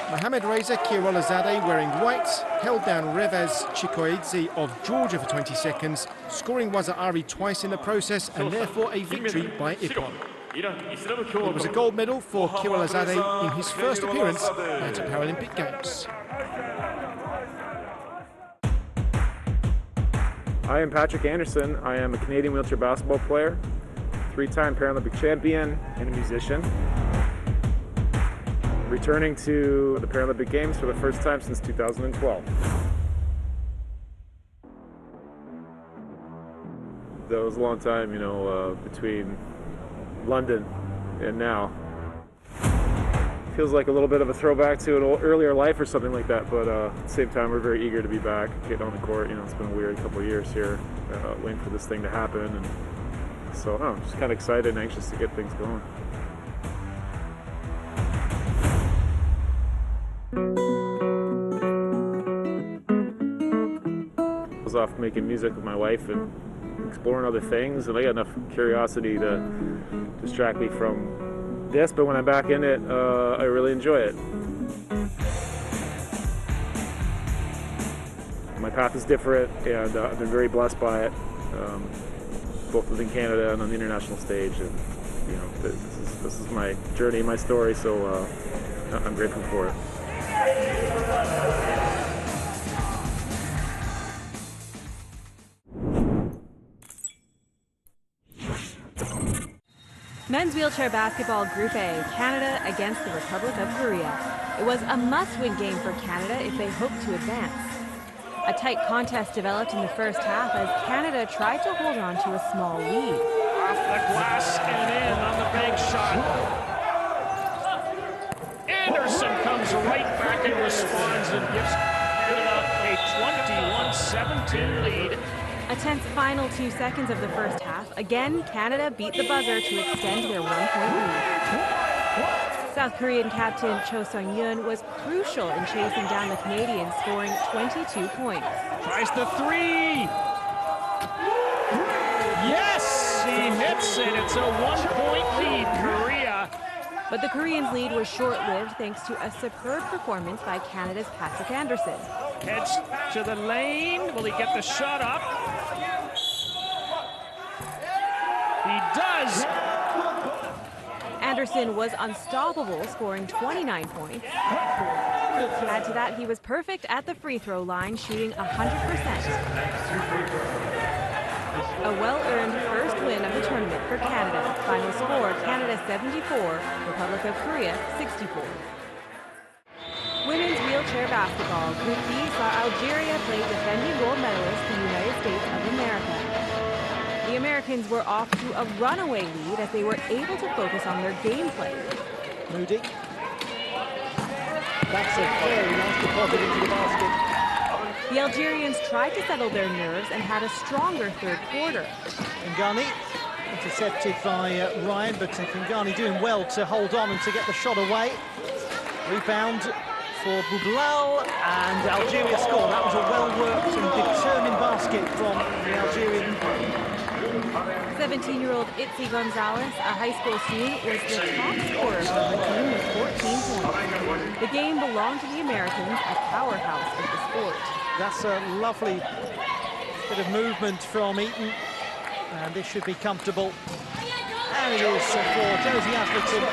Mohamed Reza Kirolazadeh, wearing white, held down Revaz Chikoidze of Georgia for 20 seconds, scoring waza-ari twice in the process, and therefore a victory by Ippon. It was a gold medal for Kirolazadeh in his first appearance at the Paralympic Games. I am Patrick Anderson. I am a Canadian wheelchair basketball player, 3-time Paralympic champion, and a musician. Returning to the Paralympic Games for the first time since 2012. That was a long time, you know, between London and now. Feels like a little bit of a throwback to an earlier life or something like that, but at the same time we're very eager to be back, getting on the court. You know, it's been a weird couple of years here, waiting for this thing to happen, and so I don't know, I'm just kind of excited and anxious to get things going. I was off making music with my wife and exploring other things, and I got enough curiosity to distract me from this, but when I'm back in it, I really enjoy it. My path is different, and I've been very blessed by it, both within Canada and on the international stage. And you know, this is my journey, my story, so I'm grateful for it. Men's wheelchair basketball Group A, Canada against the Republic of Korea. It was a must-win game for Canada if they hoped to advance. A tight contest developed in the first half as Canada tried to hold on to a small lead. Off the glass and in on the bank shot. Anderson comes right back and responds and gives Canada a 21-17 lead. A tense final 2 seconds of the first half. Again, Canada beat the buzzer to extend their 1-point lead. South Korean captain Cho Sung-yoon was crucial in chasing down the Canadians, scoring 22 points. Tries the three. Yes, he hits it. It's a 1-point lead, Korea. But the Koreans' lead was short-lived thanks to a superb performance by Canada's Patrick Anderson. Heads to the lane. Will he get the shot up? He does. Anderson was unstoppable, scoring 29 points. Add to that, he was perfect at the free throw line, shooting 100%. A well-earned first win of the tournament for Canada. Final score, Canada 74, Republic of Korea 64. Women's wheelchair basketball, Group B saw Algeria play defending gold medalist, the United States of America. The Americans were off to a runaway lead as they were able to focus on their gameplay. Moody. That's a very nice deposit into the basket. The Algerians tried to settle their nerves and had a stronger third quarter. Kingani intercepted by Ryan, but Kingani doing well to hold on and to get the shot away. Rebound for Boublal, and Algeria scored. That was a well-worked and determined basket from the Algerian. 17-year-old Itzi Gonzalez, a high school student, was the top scorer for the team with 14 points. The game belonged to the Americans, a powerhouse of the sport. That's a lovely bit of movement from Eaton, and this should be comfortable. And it is for Josie Atherton.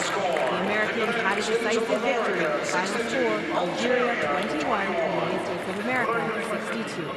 The Americans had a decisive victory. Final score, Algeria 21, United States of America 62.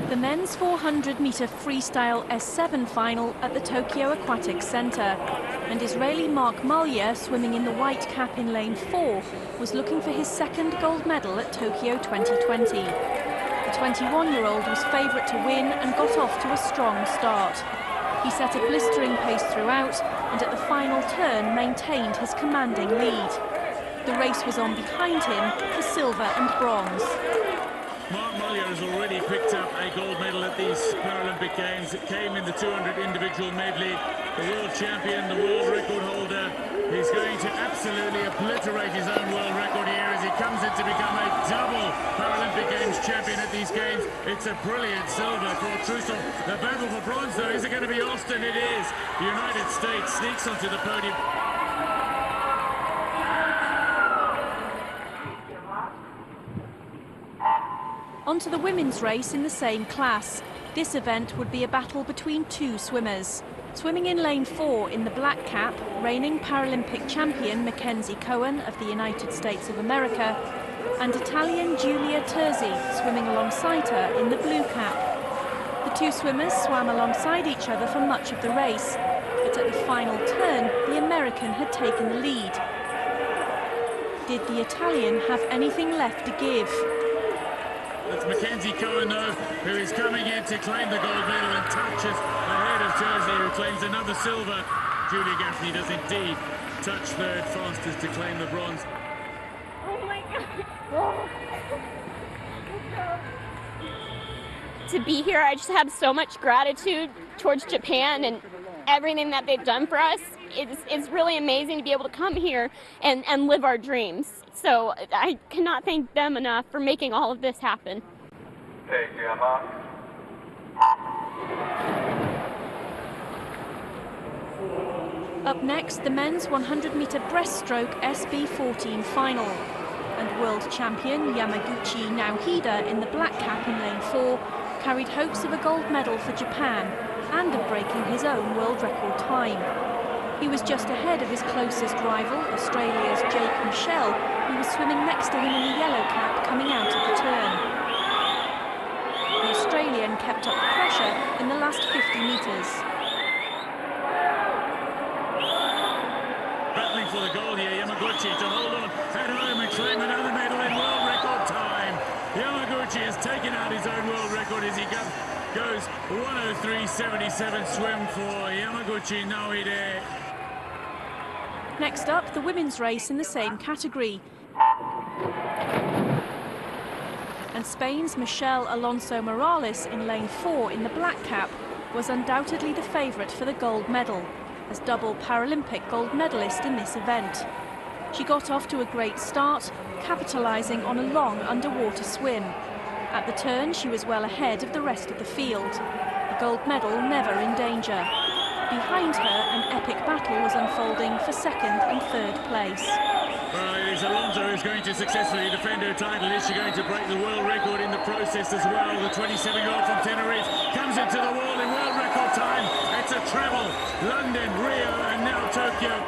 The men's 400-metre freestyle S7 final at the Tokyo Aquatic Centre, and Israeli Mark Malya, swimming in the white cap in lane 4, was looking for his second gold medal at Tokyo 2020. The 21-year-old was favourite to win and got off to a strong start. He set a blistering pace throughout and at the final turn maintained his commanding lead. The race was on behind him for silver and bronze. Mark Malya has already picked up a gold medal at these Paralympic Games. It came in the 200 individual medley. The world champion, the world record holder, he's going to absolutely obliterate his own world record here as he comes in to become a double Paralympic Games champion at these games. It's a brilliant silver for Trusov. The battle for bronze, though, is it going to be Austin? It is. The United States sneaks onto the podium. On to the women's race in the same class. This event would be a battle between two swimmers. Swimming in lane 4 in the black cap, reigning Paralympic champion Mackenzie Cohen of the United States of America, and Italian Giulia Terzi swimming alongside her in the blue cap. The two swimmers swam alongside each other for much of the race, but at the final turn, the American had taken the lead. Did the Italian have anything left to give? It's Mackenzie Cohen, though, who is coming in to claim the gold medal and touches ahead of Jersey, who claims another silver. Julia Gaffney does indeed touch third fastest to claim the bronze. Oh my God! Oh. to be here. I just have so much gratitude towards Japan and everything that they've done for us. It's really amazing to be able to come here and live our dreams. So I cannot thank them enough for making all of this happen. Thank you, Emma. Up next, the men's 100-meter breaststroke SB14 final. And world champion Yamaguchi Naohida in the black cap in lane 4 carried hopes of a gold medal for Japan and of breaking his own world record time. He was just ahead of his closest rival, Australia's Jake Michelle, who was swimming next to him in the yellow cap coming out of the turn. The Australian kept up the pressure in the last 50 metres. Battling for the gold here, Yamaguchi to hold on at home and claim another medal in world record time. Yamaguchi has taken out his own world record as he goes 1:03.77 swim for Yamaguchi Naohida. Next up, the women's race in the same category. And Spain's Michelle Alonso Morales in lane 4 in the black cap was undoubtedly the favourite for the gold medal, as double Paralympic gold medalist in this event. She got off to a great start, capitalising on a long underwater swim. At the turn, she was well ahead of the rest of the field. The gold medal never in danger. Behind her, an epic battle was unfolding for second and third place. Well, it is Alonso who's going to successfully defend her title. Is she going to break the world record in the process as well? The 27-year-old from Tenerife comes into the wall in world record time. It's a treble. London, Rio, and now Tokyo.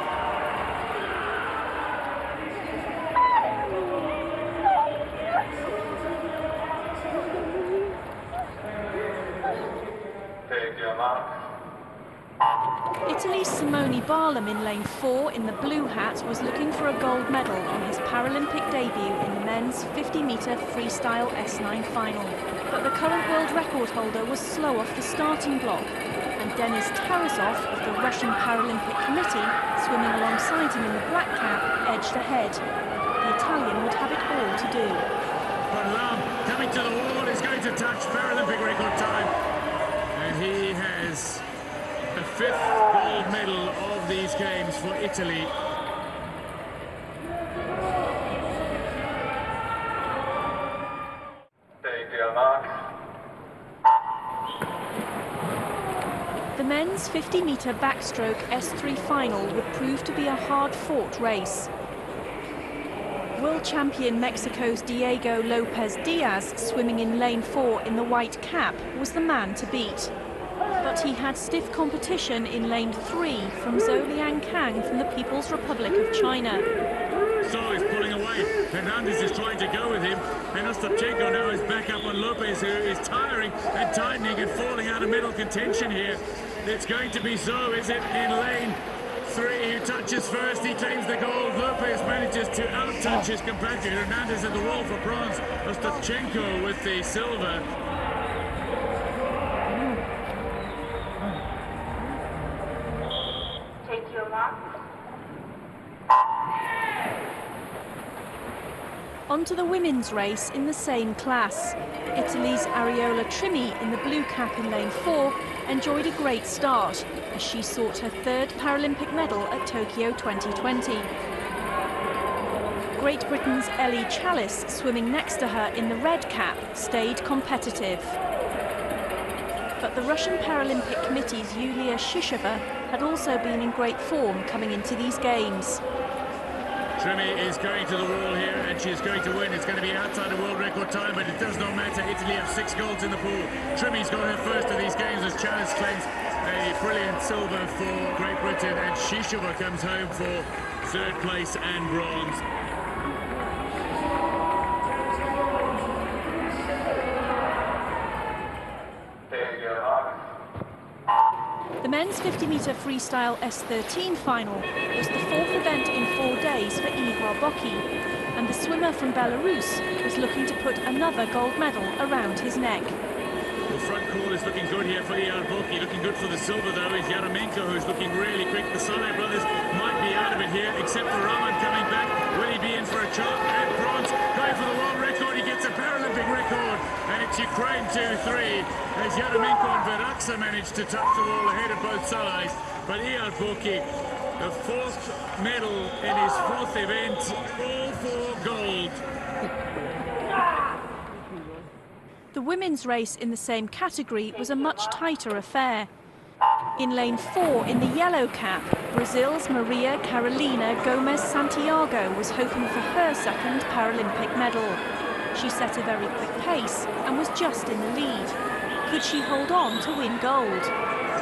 Italy's Simone Barlam in lane 4 in the blue hat was looking for a gold medal on his Paralympic debut in the men's 50-metre freestyle S9 final. But the current world record holder was slow off the starting block, and Denis Tarasov of the Russian Paralympic Committee, swimming alongside him in the black cap, edged ahead. The Italian would have it all to do. Barlam coming to the wall is going to touch Paralympic record time, and he has a 5th gold medal of these games for Italy. Thank you, Mark. The men's 50-metre backstroke S3 final would prove to be a hard-fought race. World champion Mexico's Diego Lopez Diaz, swimming in lane 4 in the white cap, was the man to beat. But he had stiff competition in lane 3 from Zhou Liankang from the People's Republic of China. So he's pulling away. Hernandez is trying to go with him, and Ostapchenko now is back up on Lopez, who is tiring and tightening and falling out of middle contention here. It's going to be Zhou, is it, in lane 3, who touches first. He claims the gold. Lopez manages to out-touch his compatriot. Hernandez at the wall for bronze. Ostapchenko with the silver. On to the women's race in the same class. Italy's Ariola Trimi in the blue cap in lane 4 enjoyed a great start as she sought her 3rd Paralympic medal at Tokyo 2020. Great Britain's Ellie Chalice, swimming next to her in the red cap, stayed competitive. But the Russian Paralympic Committee's Yulia Shisheva had also been in great form coming into these games. Trimi is going to the wall here, and she is going to win. It's going to be outside of world record time, but it does not matter. Italy have 6 golds in the pool. Trimi's got her first of these games as Chalice claims a brilliant silver for Great Britain, and Shisheva comes home for 3rd place and bronze. The men's 50-metre freestyle S13 final was the 4th event in 4 days for Igor Boki, and the swimmer from Belarus was looking to put another gold medal around his neck. The front call is looking good here for Igor Boki. Looking good for the silver, though, is Yaramenko, who's looking really quick. The Saleh brothers might be out of it here, except for Rahman coming back. Will he be in for a chop? And bronze, going for the world record. He gets a Paralympic record, and it It's Ukraine 2-3 as Yarmolenko and Veraksa managed to touch the wall ahead of both sides. But Eyal Boki, the fourth medal in his fourth event, all for gold. The women's race in the same category was a much tighter affair. In lane 4 in the yellow cap, Brazil's Maria Carolina Gomes Santiago was hoping for her second Paralympic medal. She set a very quick pace and was just in the lead. Could she hold on to win gold?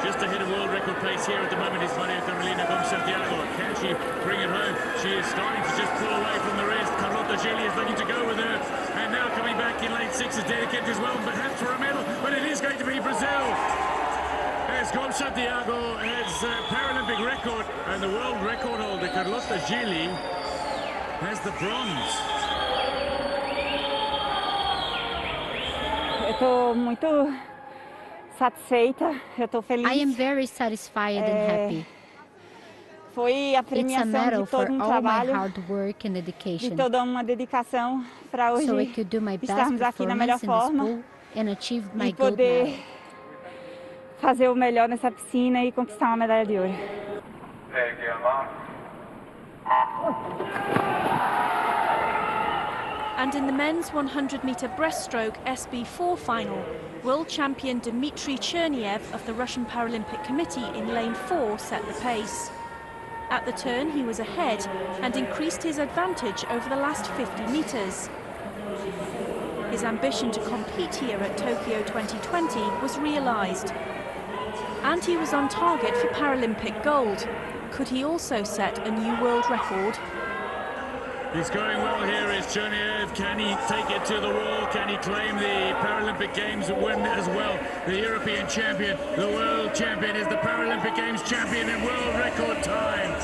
Just ahead of world record pace here at the moment is Maria Carolina Gomes Santiago. Can she bring it home? She is starting to just pull away from the rest. Carlota Geli is looking to go with her. And now coming back in lane 6 is dedicated as well, perhaps for a medal, but it is going to be Brazil. As Gomes Santiago has a Paralympic record, and the world record holder, Carlota Geli, has the bronze. Estou muito satisfeita, eu estou feliz. I am very satisfied and happy. Foi a premiação de todo trabalho, hard work and dedication. De toda uma dedicação para hoje estarmos aqui na melhor forma and achieve my e poder gold fazer o melhor nessa piscina e conquistar uma medalha de ouro. And in the men's 100-meter breaststroke SB4 final, world champion Dmitry Cherniev of the Russian Paralympic Committee in lane 4 set the pace. At the turn, he was ahead and increased his advantage over the last 50 meters. His ambition to compete here at Tokyo 2020 was realized. And he was on target for Paralympic gold. Could he also set a new world record? He's going well here is Cherniev. Can he take it to the wall? Can he claim the Paralympic Games win as well? The European champion, the world champion is the Paralympic Games champion in world record time.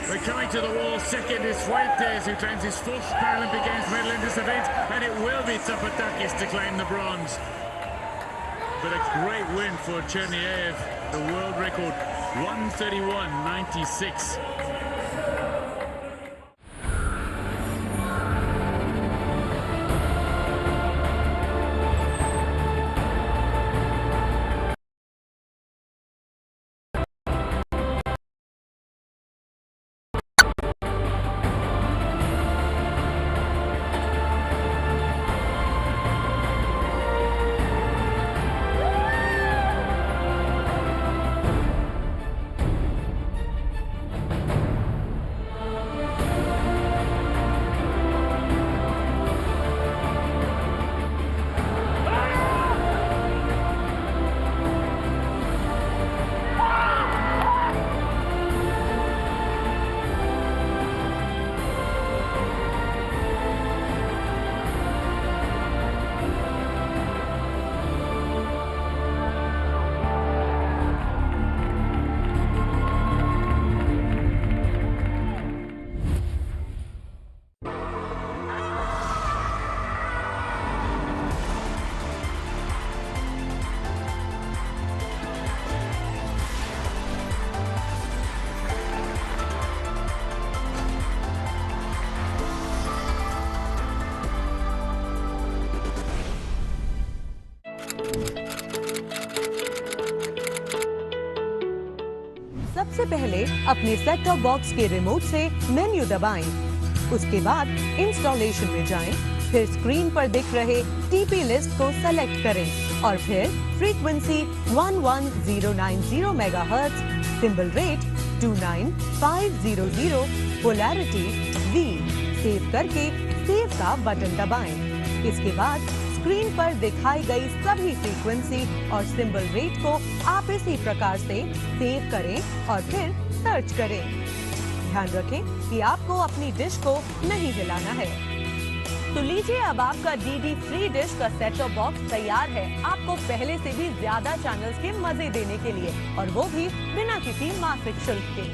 We're coming to the wall. Second is Fuentes, who claims his fourth Paralympic Games medal in this event, and it will be Tsapatakis to claim the bronze. But a great win for Cherniev, the world record 1:31.96. सबसे पहले अपने set top box के remote से menu दबाएं। उसके बाद installation में जाएं, फिर स्क्रीन पर दिख रहे टीपी लिस्ट को सेलेक्ट करें और फिर frequency 11090 megahertz, symbol rate 29500, polarity V save करके सेव का बटन दबाएं। इसके बाद स्क्रीन पर दिखाई गई सभी फ्रीक्वेंसी और सिंबल रेट को आप इसी प्रकार से सेव करें और फिर सर्च करें। ध्यान रखें कि आपको अपनी डिश को नहीं हिलाना है। तो लीजिए, अब आपका DD फ्री डिश का सेट टॉप बॉक्स तैयार है आपको पहले से भी ज्यादा चैनल्स के मजे देने के लिए, और वो भी बिना किसी मासिक शुल्क के।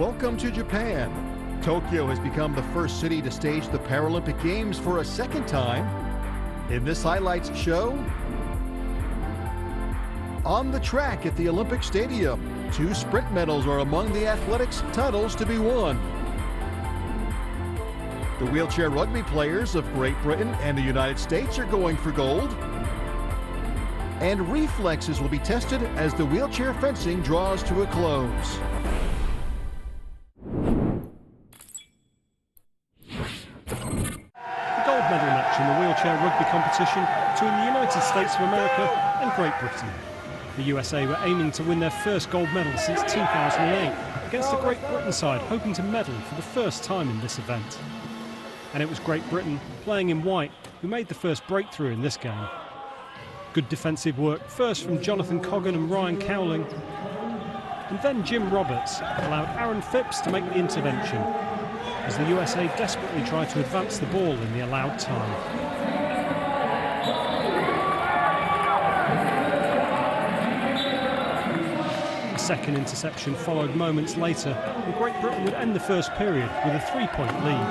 Welcome to Japan. Tokyo has become the first city to stage the Paralympic Games for a second time. In this highlights show, on the track at the Olympic Stadium, 2 sprint medals are among the athletics titles to be won. The wheelchair rugby players of Great Britain and the United States are going for gold. And reflexes will be tested as the wheelchair fencing draws to a close. Gold medal match in the wheelchair rugby competition between the United States of America and Great Britain. The USA were aiming to win their first gold medal since 2008 against the Great Britain side, hoping to medal for the first time in this event. And it was Great Britain, playing in white, who made the first breakthrough in this game. Good defensive work, first from Jonathan Coggan and Ryan Cowling, and then Jim Roberts allowed Aaron Phipps to make the intervention, as the USA desperately tried to advance the ball in the allowed time. A second interception followed moments later, and Great Britain would end the first period with a 3-point lead.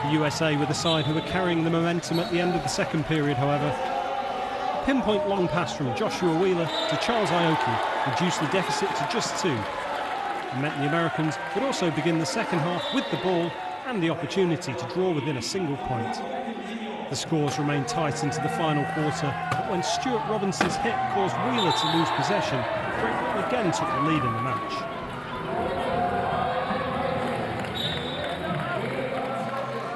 The USA were the side who were carrying the momentum at the end of the second period, however. A pinpoint long pass from Joshua Wheeler to Charles Aoki reduced the deficit to just 2. It meant the Americans would also begin the second half with the ball and the opportunity to draw within a single point. The scores remained tight into the final quarter, but when Stuart Robinson's hit caused Wheeler to lose possession, Great Britain again took the lead in the match.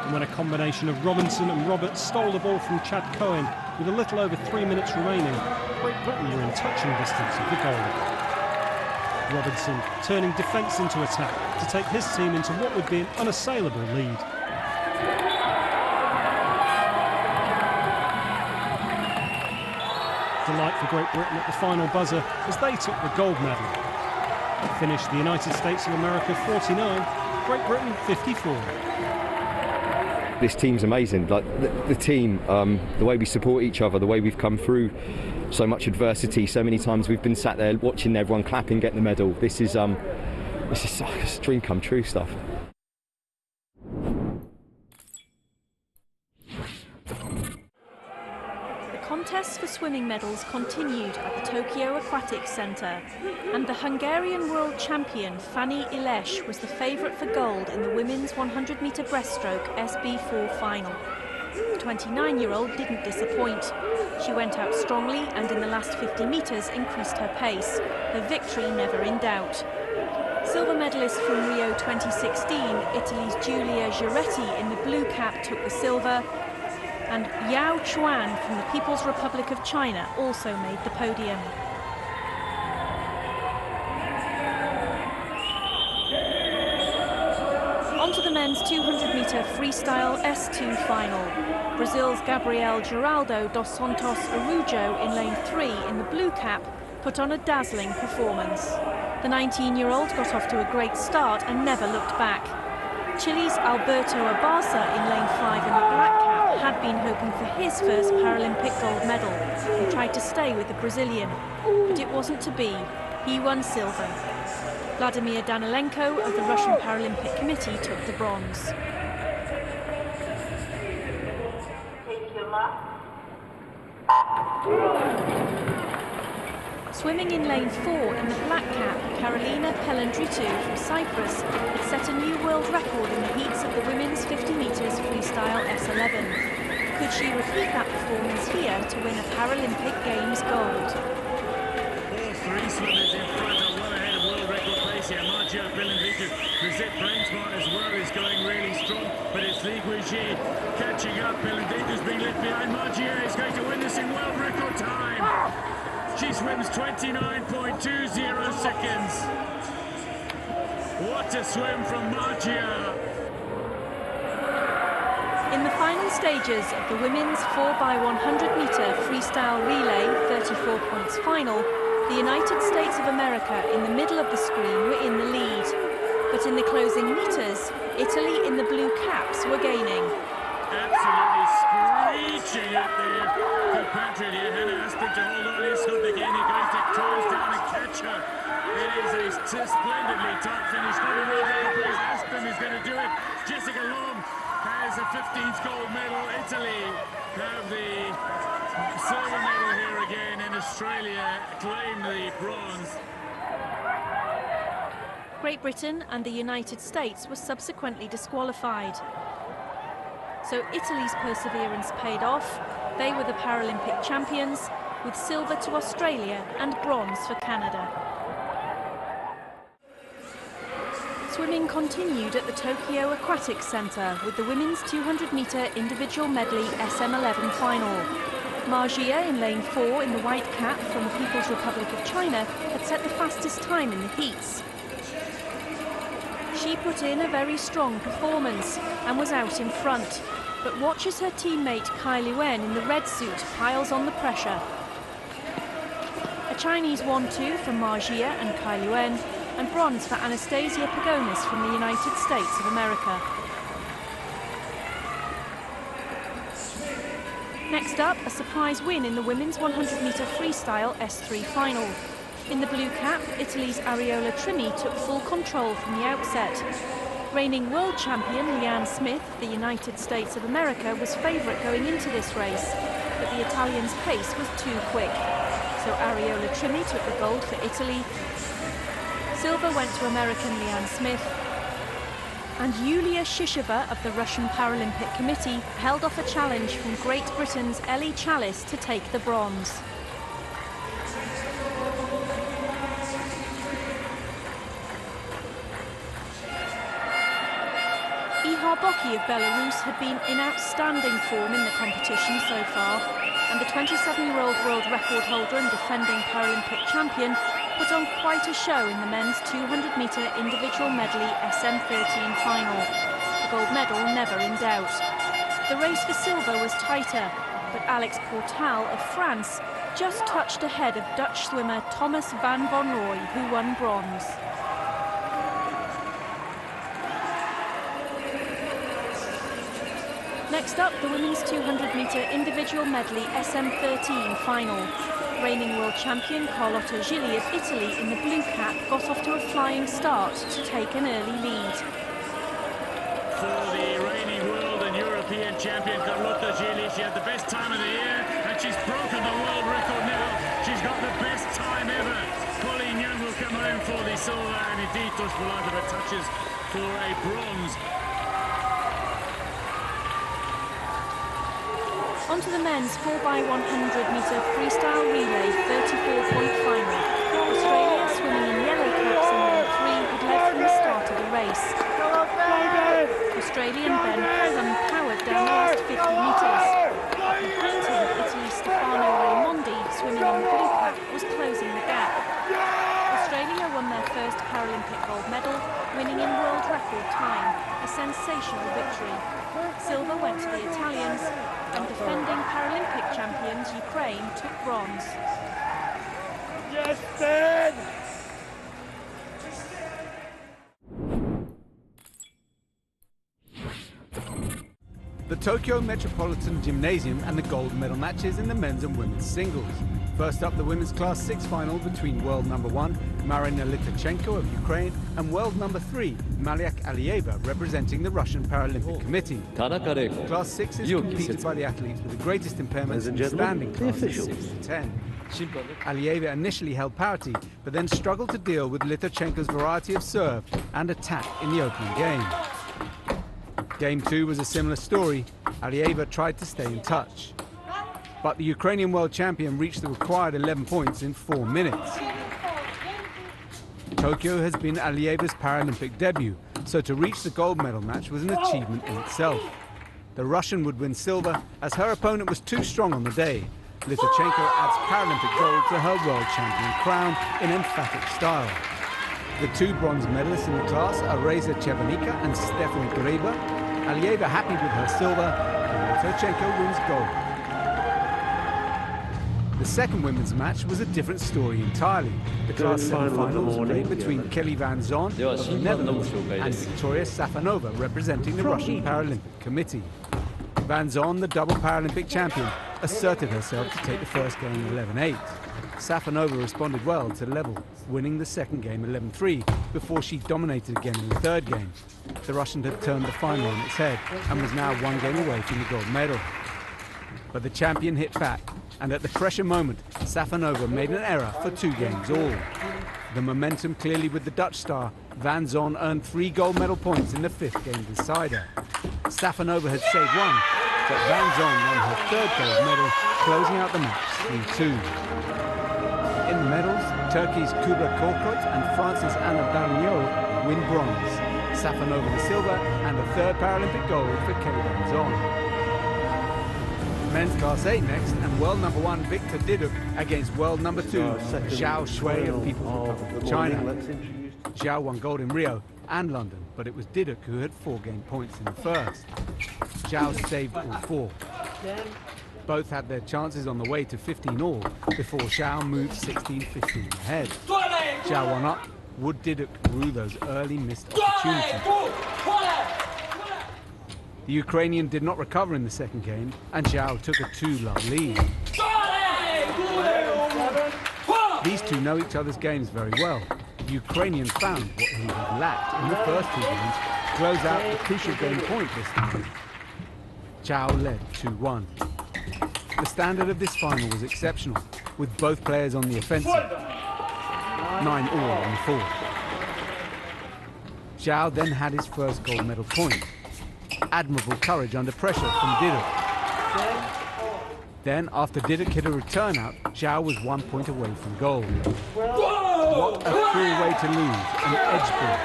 And when a combination of Robinson and Roberts stole the ball from Chad Cohen with a little over 3 minutes remaining, Great Britain were in touching distance of the goal. Robinson turning defence into attack to take his team into what would be an unassailable lead. Delight for Great Britain at the final buzzer as they took the gold medal. It finished the United States of America 49, Great Britain 54. This team's amazing. Like the team, the way we support each other, the way we've come through so much adversity, so many times we've been sat there watching everyone clapping, getting the medal. This is dream come true stuff. The contests for swimming medals continued at the Tokyo Aquatics Centre, and the Hungarian world champion Fanny Iles was the favourite for gold in the women's 100-metre breaststroke SB4 final. The 29-year-old didn't disappoint. She went out strongly and in the last 50 metres increased her pace, her victory never in doubt. Silver medalist from Rio 2016, Italy's Giulia Giretti in the blue cap took the silver, and Yao Chuan from the People's Republic of China also made the podium. On to the men's 200-metre freestyle S2 final. Brazil's Gabriel Geraldo dos Santos Arujo in lane 3 in the blue cap put on a dazzling performance. The 19-year-old got off to a great start and never looked back. Chile's Alberto Abarza in lane 5 in the black cap had been hoping for his first Paralympic gold medal and tried to stay with the Brazilian, but it wasn't to be. He won silver. Vladimir Danilenko of the Russian Paralympic Committee took the bronze. Swimming in lane 4 in the black cap, Carolina Pelendritou from Cyprus had set a new world record in the heats of the women's 50 metres freestyle S11. Could she repeat that performance here to win a Paralympic Games gold? All 3 swimmers in front are well ahead of world record pace here. Marcia Pelendritou, Brigitte Brainsmart as well is going really strong, but it's Li Guixi catching up. Pelendritou's being left behind. Marcia is going to win this in world record time. She swims 29.20 seconds. What a swim from Marcia! In the final stages of the women's 4x100 metre freestyle relay 34 points final, the United States of America in the middle of the screen were in the lead. But in the closing metres, Italy in the blue caps were gaining. Absolutely screaming reaching at the compatriot here, Hannah Aspen, to hold on. He's got the game. He goes to close down and catch her. It is a splendidly tight finish. For the world record place. Aspen is going to do it. Jessica Long has a 15th gold medal. Italy have the silver medal here again, and Australia claim the bronze. Great Britain and the United States were subsequently disqualified. So Italy's perseverance paid off. They were the Paralympic champions, with silver to Australia and bronze for Canada. Swimming continued at the Tokyo Aquatic Centre with the women's 200-metre individual medley SM11 final. Ma Jie in lane 4 in the white cap from the People's Republic of China had set the fastest time in the heats. She put in a very strong performance and was out in front, but watch as her teammate Kai Liwen in the red suit piles on the pressure. A Chinese 1-2 for Ma Jie and Kai Liwen, and bronze for Anastasia Pagonis from the United States of America. Next up, a surprise win in the women's 100-metre freestyle S3 final. In the blue cap, Italy's Ariola Trimmi took full control from the outset. Reigning world champion Leanne Smith, the United States of America, was favourite going into this race, but the Italian's pace was too quick. So Ariola Trimmi took the gold for Italy. Silver went to American Leanne Smith, and Yulia Shisheva of the Russian Paralympic Committee held off a challenge from Great Britain's Ellie Chalice to take the bronze. Ihar Boki of Belarus had been in outstanding form in the competition so far, and the 27-year-old world record holder and defending Paralympic champion put on quite a show in the men's 200-metre individual medley SM13 final. The gold medal never in doubt. The race for silver was tighter, but Alex Portal of France just touched ahead of Dutch swimmer Thomas van von Rooij, who won bronze. Next up, the women's 200-metre individual medley SM13 final. Reigning world champion Carlotta Gilli of Italy in the blue cap got off to a flying start to take an early lead. For the reigning world and European champion Carlotta Gilli, she had the best time of the year, and she's broken the world record now. She's got the best time ever. Pauline Young will come home for the silver, and indeed Tosh Bulata touches for a bronze. On to the men's 4x100-metre freestyle relay 34-point final. Australia, swimming in yellow caps in lane 3, had led from the start of the race. Australian Ben Pelham powered down the last 50 metres. Behind him, Italy's Stefano Raimondi, swimming in the blue cap, was closing the gap. Australia won their first Paralympic gold medal, winning in world record time, a sensational victory. Silver went to the Italians, and defending Paralympic champions Ukraine took bronze. Yes, Ben! The Tokyo Metropolitan Gymnasium and the gold medal matches in the men's and women's singles. First up, the women's Class 6 final between world number 1, Marina Litachenko of Ukraine, and world number 3, Maliak Alieva, representing the Russian Paralympic Committee. Class 6 is competed by the athletes with the greatest impairments in standing classes 6 to 10. Alieva initially held parity, but then struggled to deal with Litachenko's variety of serve and attack in the opening game. Game 2 was a similar story. Alieva tried to stay in touch, but the Ukrainian world champion reached the required 11 points in 4 minutes. Tokyo has been Alieva's Paralympic debut, so to reach the gold medal match was an achievement in itself. The Russian would win silver, as her opponent was too strong on the day. Litachenko adds Paralympic gold to her world champion crown in emphatic style. The two bronze medalists in the class are Reza Chevanika and Stefan Greba. Alieva happy with her silver, and Litachenko wins gold. The second women's match was a different story entirely. The Class 7 finals was played between Kelly Van Zon of the Netherlands and Victoria Safanova, representing the Russian Paralympic Committee. Van Zon, the double Paralympic champion, asserted herself to take the first game 11-8. Safonova responded well to level, winning the second game 11-3 before she dominated again in the third game. The Russian had turned the final on its head and was now one game away from the gold medal. But the champion hit back, and at the pressure moment, Safonova made an error for 2 games all. The momentum clearly with the Dutch star, Van Zon earned 3 gold medal points in the 5th game decider. Safonova had saved 1, but Van Zon won her 3rd gold medal, closing out the match 3-2. In the medals, Turkey's Kubra Korkut and France's Anna Darniot win bronze. Safonova the silver and a 3rd Paralympic gold for Kei Van Zon. Men's Class 8 next, and world number 1 Victor Diduk against world number 2 Zhao Shui of People's Republic of China. Zhao won gold in Rio and London, but it was Diduk who had 4 game points in the first. Zhao saved all 4. Both had their chances on the way to 15 all before Zhao moved 16-15 ahead. Zhao won up. Would Diduk rue those early missed opportunities? The Ukrainian did not recover in the second game, and Zhao took a 2-love lead. These two know each other's games very well. The Ukrainian found what he had lacked in the first 2 games, to close out the crucial game point this time. Zhao led 2-1. The standard of this final was exceptional, with both players on the offensive. 9 all on the 4th. Zhao then had his first gold medal point. Admirable courage under pressure from Diduk. Then, after Diduk hit a return out, Zhao was 1 point away from gold. What a cruel way to lose, an edge ball.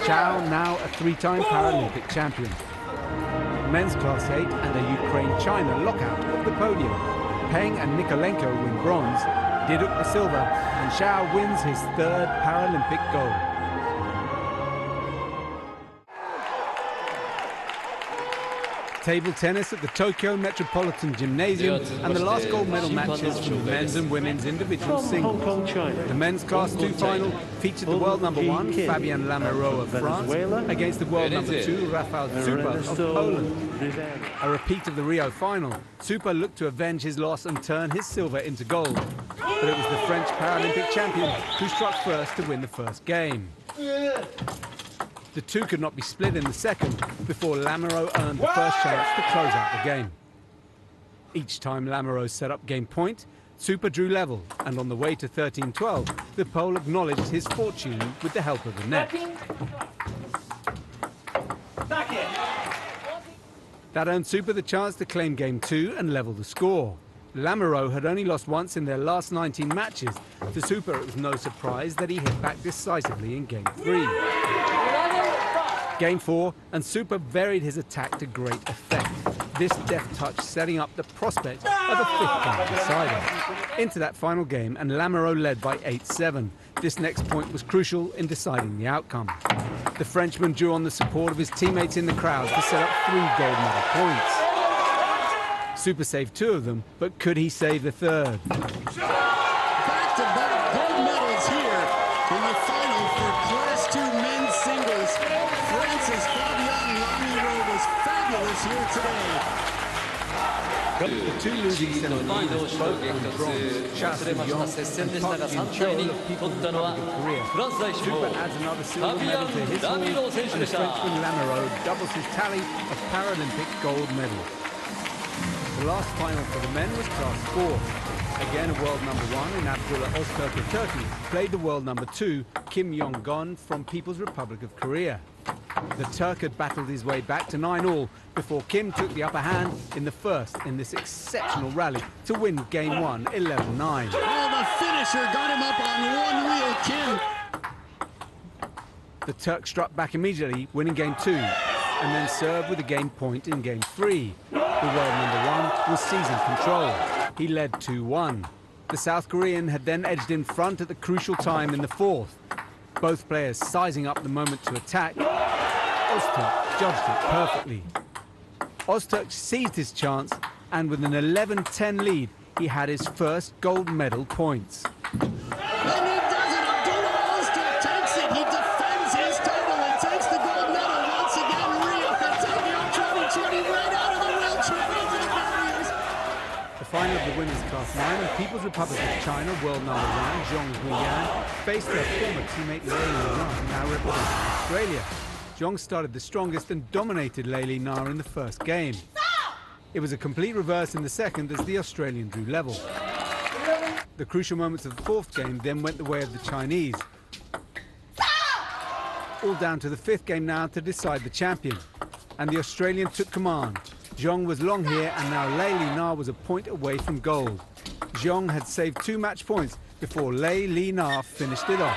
Zhao now a 3-time Paralympic champion. Men's Class 8 and a Ukraine-China lockout of the podium. Peng and Nikolenko win bronze, Diduk the silver, and Zhao wins his 3rd Paralympic gold. Table tennis at the Tokyo Metropolitan Gymnasium, and the last gold medal matches from the men's and women's individual singles. The men's Class 2 final featured the world number 1, Fabien Lamoureux of France, against the world number 2, Rafał Super of Poland. A repeat of the Rio final, Super looked to avenge his loss and turn his silver into gold. But it was the French Paralympic champion who struck first to win the first game. The two could not be split in the second before Lamoureux earned the first chance to close out the game. Each time Lamoureux set up game point, Super drew level, and on the way to 13-12, the Pole acknowledged his fortune with the help of the net. That earned Super the chance to claim game 2 and level the score. Lamoureux had only lost once in their last 19 matches. To Super, it was no surprise that he hit back decisively in game 3. Game 4, and Super varied his attack to great effect. This deft touch setting up the prospect of a 5th game decider. Into that final game, and Lamoureux led by 8-7. This next point was crucial in deciding the outcome. The Frenchman drew on the support of his teammates in the crowd to set up 3 gold medal points. Super saved 2 of them, but could he save the 3rd? Back-to-back gold medals here in the final for Class 2 men's singles. France's Fabien Lamoureux was fabulous here today. The 2 losing semi-finals both won bronze. Chasse Young and Park Jin-chul of People's Republic of Korea. Super adds another silver medal to his haul, and the Frenchman Lamoureux doubles his tally of Paralympic gold medals. The last final for the men was Class 4. Again, a world number 1 in Abdullah Öztürk of Turkey played the world number 2, Kim Yong-gon from People's Republic of Korea. The Turk had battled his way back to 9 all before Kim took the upper hand in the first in this exceptional rally to win game 1, 11-9. Oh, the finisher got him up on one wheel, Kim. The Turk struck back immediately, winning game 2, and then served with a game point in game 3. The world number 1 was seizing control. He led 2-1. The South Korean had then edged in front at the crucial time in the 4th. Both players sizing up the moment to attack. Öztürk judged it perfectly. Öztürk seized his chance, and with an 11-10 lead, he had his first gold medal points. And he does it! Abdullah Öztürk takes it! He defends his title and takes the gold medal once again. Rio Tokyo 2020 right out of the wheelchair. final of the women's class 9, and People's Republic of China world number 1, Zhong Huiyan, faced her former teammate Lei Li, now representing Australia. Zhong started the strongest and dominated Lei Li Na in the first game. It was a complete reverse in the second as the Australian drew level. The crucial moments of the fourth game then went the way of the Chinese. All down to the fifth game now to decide the champion. And the Australian took command. Zhong was long here, and now Lei Li Na was a point away from gold. Zhong had saved 2 match points before Lei Li Na finished it off.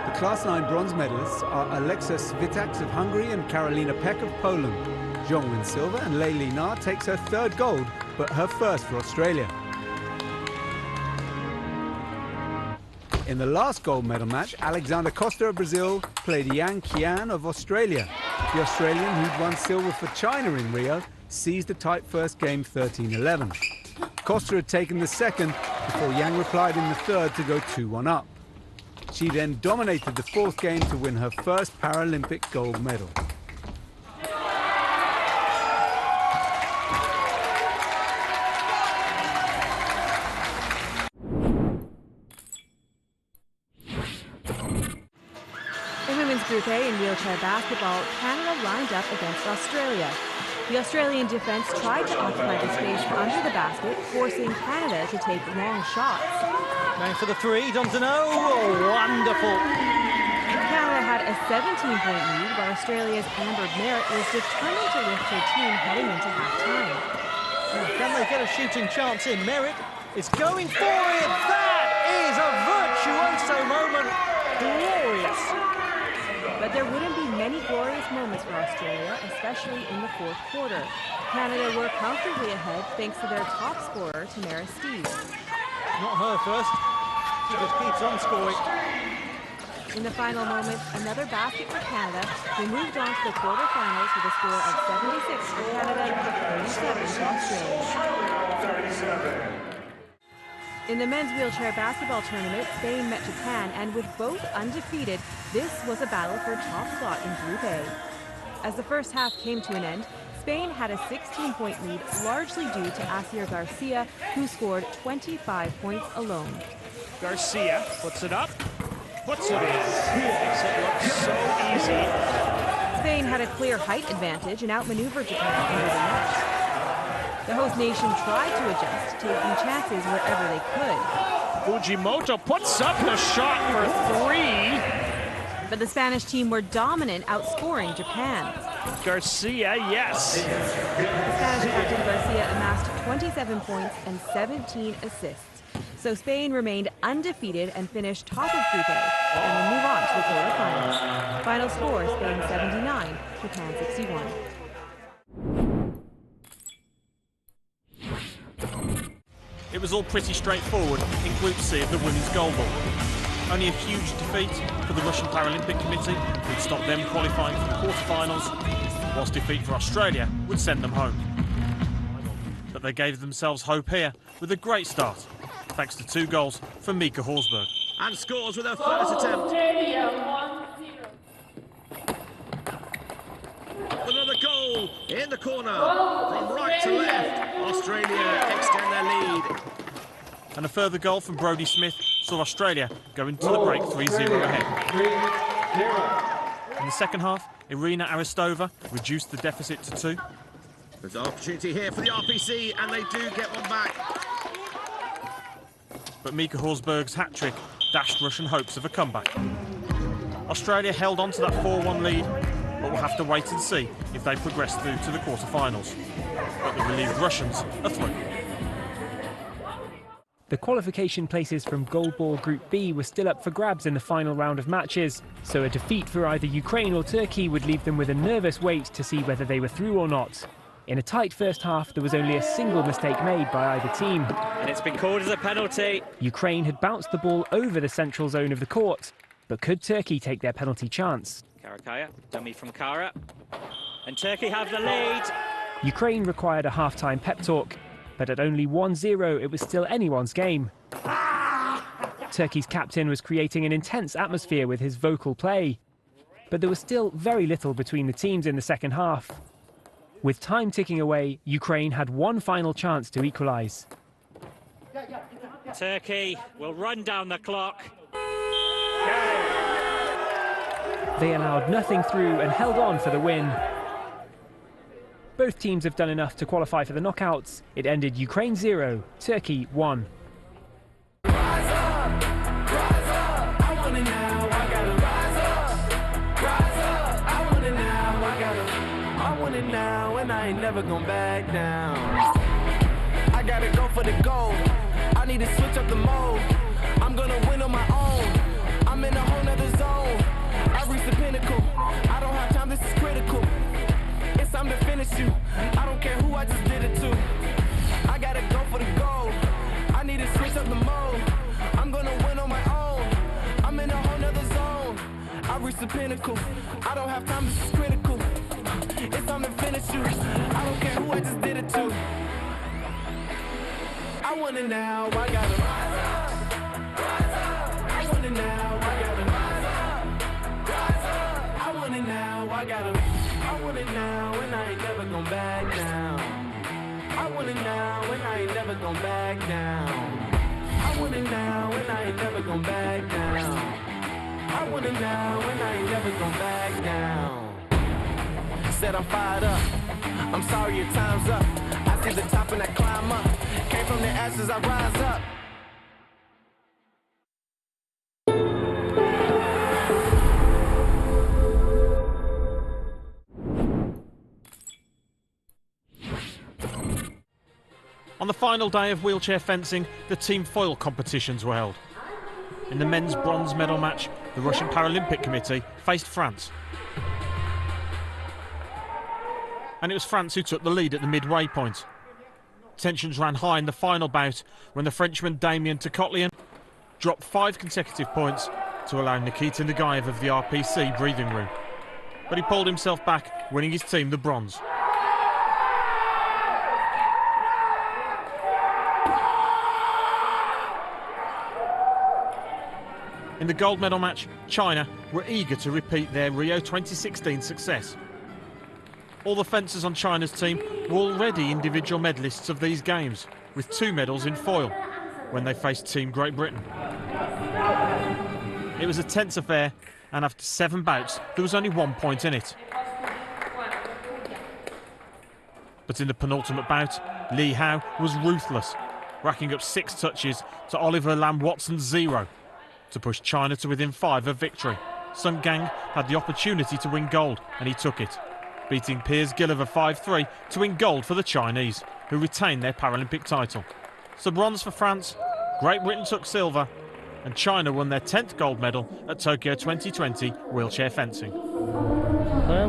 The Class 9 bronze medalists are Alexa Svitax of Hungary and Karolina Peck of Poland. Zhong wins silver, and Lei Li Na takes her 3rd gold, but her 1st for Australia. In the last gold medal match, Alexander Costa of Brazil played Yang Qian of Australia. The Australian, who'd won silver for China in Rio, seized a tight first game 13-11. Costa had taken the second before Yang replied in the third to go 2-1 up. She then dominated the fourth game to win her 1st Paralympic gold medal. Group A in wheelchair basketball, Canada lined up against Australia. The Australian defense tried to occupy the space under the basket, forcing Canada to take long shots. Going for the three, Donzano. Oh, wonderful. Canada had a 17-point lead, while Australia's Amber Merritt was determined to lift her team heading into halftime. Can they get a shooting chance in? Merritt is going for it. That is a virtuoso moment. Glorious. But there wouldn't be many glorious moments for Australia, especially in the fourth quarter. Canada were comfortably ahead thanks to their top scorer, Tamara Steeves. Not her first. She just keeps on scoring. In the final moment, another basket for Canada, who moved on to the quarterfinals with a score of 76 for Canada and 37 for Australia. In the men's wheelchair basketball tournament, Spain met Japan, and with both undefeated, this was a battle for top spot in Group A. As the first half came to an end, Spain had a 16-point lead, largely due to Asier Garcia, who scored 25 points alone. Garcia puts it up, puts it in. Makes it look so easy. Spain had a clear height advantage and outmaneuvered Japan under the net. The host nation tried to adjust, taking chances wherever they could. Fujimoto puts up the shot for 3. But the Spanish team were dominant, outscoring Japan. Garcia, yes. The Spanish captain Garcia amassed 27 points and 17 assists. So Spain remained undefeated and finished top of Group A, and will move on to the quarterfinals. Final score, Spain 79, Japan 61. It was all pretty straightforward in Group C of the Women's Goalball. Only a huge defeat for the Russian Paralympic Committee would stop them qualifying for the quarterfinals, whilst defeat for Australia would send them home. But they gave themselves hope here with a great start, thanks to 2 goals from Mika Horsburgh. And scores with her first attempt. Another goal in the corner, from right to left. Australia extend their lead. And a further goal from Brodie Smith saw Australia go into the break 3-0 ahead. In the second half, Irina Aristova reduced the deficit to 2. There's an opportunity here for the RPC, and they do get one back. But Mika Horsburgh's hat-trick dashed Russian hopes of a comeback. Australia held on to that 4-1 lead, but we'll have to wait and see if they progress through to the quarter-finals. But the relieved Russians are through. The qualification places from Goalball Group B were still up for grabs in the final round of matches, so a defeat for either Ukraine or Turkey would leave them with a nervous wait to see whether they were through or not. In a tight first half, there was only a single mistake made by either team. And it's been called as a penalty. Ukraine had bounced the ball over the central zone of the court, but could Turkey take their penalty chance? Karakaya, dummy from Kara. And Turkey have the lead. Ukraine required a half-time pep talk, but at only 1-0, it was still anyone's game. Turkey's captain was creating an intense atmosphere with his vocal play, but there was still very little between the teams in the second half. With time ticking away, Ukraine had one final chance to equalise. Turkey will run down the clock. They allowed nothing through and held on for the win. Both teams have done enough to qualify for the knockouts. It ended Ukraine 0, Turkey 1. Now and I ain't never gonna back down. I gotta go for the goal. I need to switch up the mode. I'm gonna win on my own. I'm in a whole nother zone. I reached the pinnacle. I don't have time, this is critical. It's time to finish you. I don't care who I just did it to. I gotta go for the goal. I need to switch up the mode. I'm gonna win on my own. I'm in a whole nother zone. I reached the pinnacle. I don't have time, this is critical. It's time to finish you. I don't care who I just did it to. I want it now, I gotta rise up. I want it now, I gotta rise up. I want it now, I want it now, and I ain't never gonna back down. I want it now, and I ain't never gonna back down. I want it now, and I ain't never gonna back down. I want it now, and I ain't never gonna back down. Said I'm fired up. I'm sorry your time's up. I see the top and I climb up. Came from the ashes, I rise up. On the final day of wheelchair fencing, the team foil competitions were held. In the men's bronze medal match, the Russian Paralympic Committee faced France. And it was France who took the lead at the midway point. Tensions ran high in the final bout when the Frenchman Damien Tokotlian dropped 5 consecutive points to allow Nikita Nagaev of the RPC breathing room. But he pulled himself back, winning his team the bronze. In the gold medal match, China were eager to repeat their Rio 2016 success. All the fencers on China's team were already individual medalists of these games, with 2 medals in foil, when they faced Team Great Britain. It was a tense affair, and after 7 bouts, there was only 1 point in it. But in the penultimate bout, Li Hao was ruthless, racking up 6 touches to Oliver Lam-Watson's 0, to push China to within 5 of victory. Sun Gang had the opportunity to win gold, and he took it, beating Piers Gill of a 5-3 to win gold for the Chinese, who retained their Paralympic title. So bronze for France, Great Britain took silver, and China won their 10th gold medal at Tokyo 2020 wheelchair fencing. I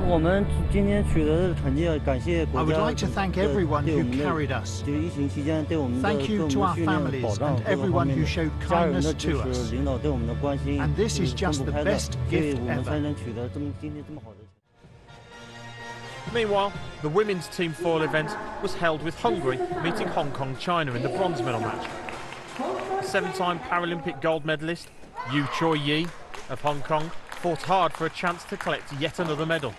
would like to thank everyone who carried us. Thank you to our families and everyone who showed kindness to us. And this is just the best gift ever. Meanwhile, the women's team foil event was held with Hungary meeting Hong Kong China in the bronze medal match. 7-time Paralympic gold medalist Yu Choi-yi of Hong Kong fought hard for a chance to collect yet another medal.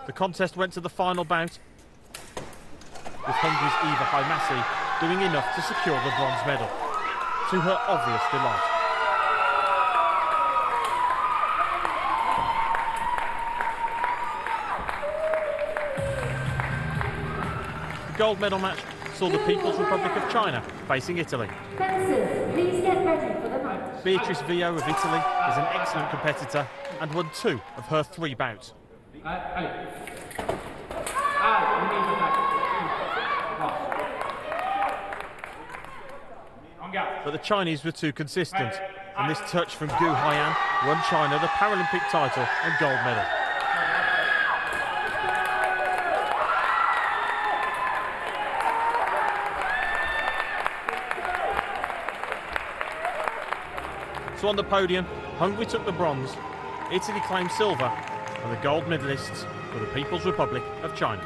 The contest went to the final bout, with Hungary's Eva Haimasi doing enough to secure the bronze medal, to her obvious delight. The gold medal match saw the People's Republic of China facing Italy. Please get ready for the match. Beatrice Vio of Italy is an excellent competitor and won 2 of her 3 bouts. But the Chinese were too consistent, and this touch from Gu Haiyan won China the Paralympic title and gold medal. So on the podium, Hungary took the bronze, Italy claimed silver, and the gold medalists were the People's Republic of China.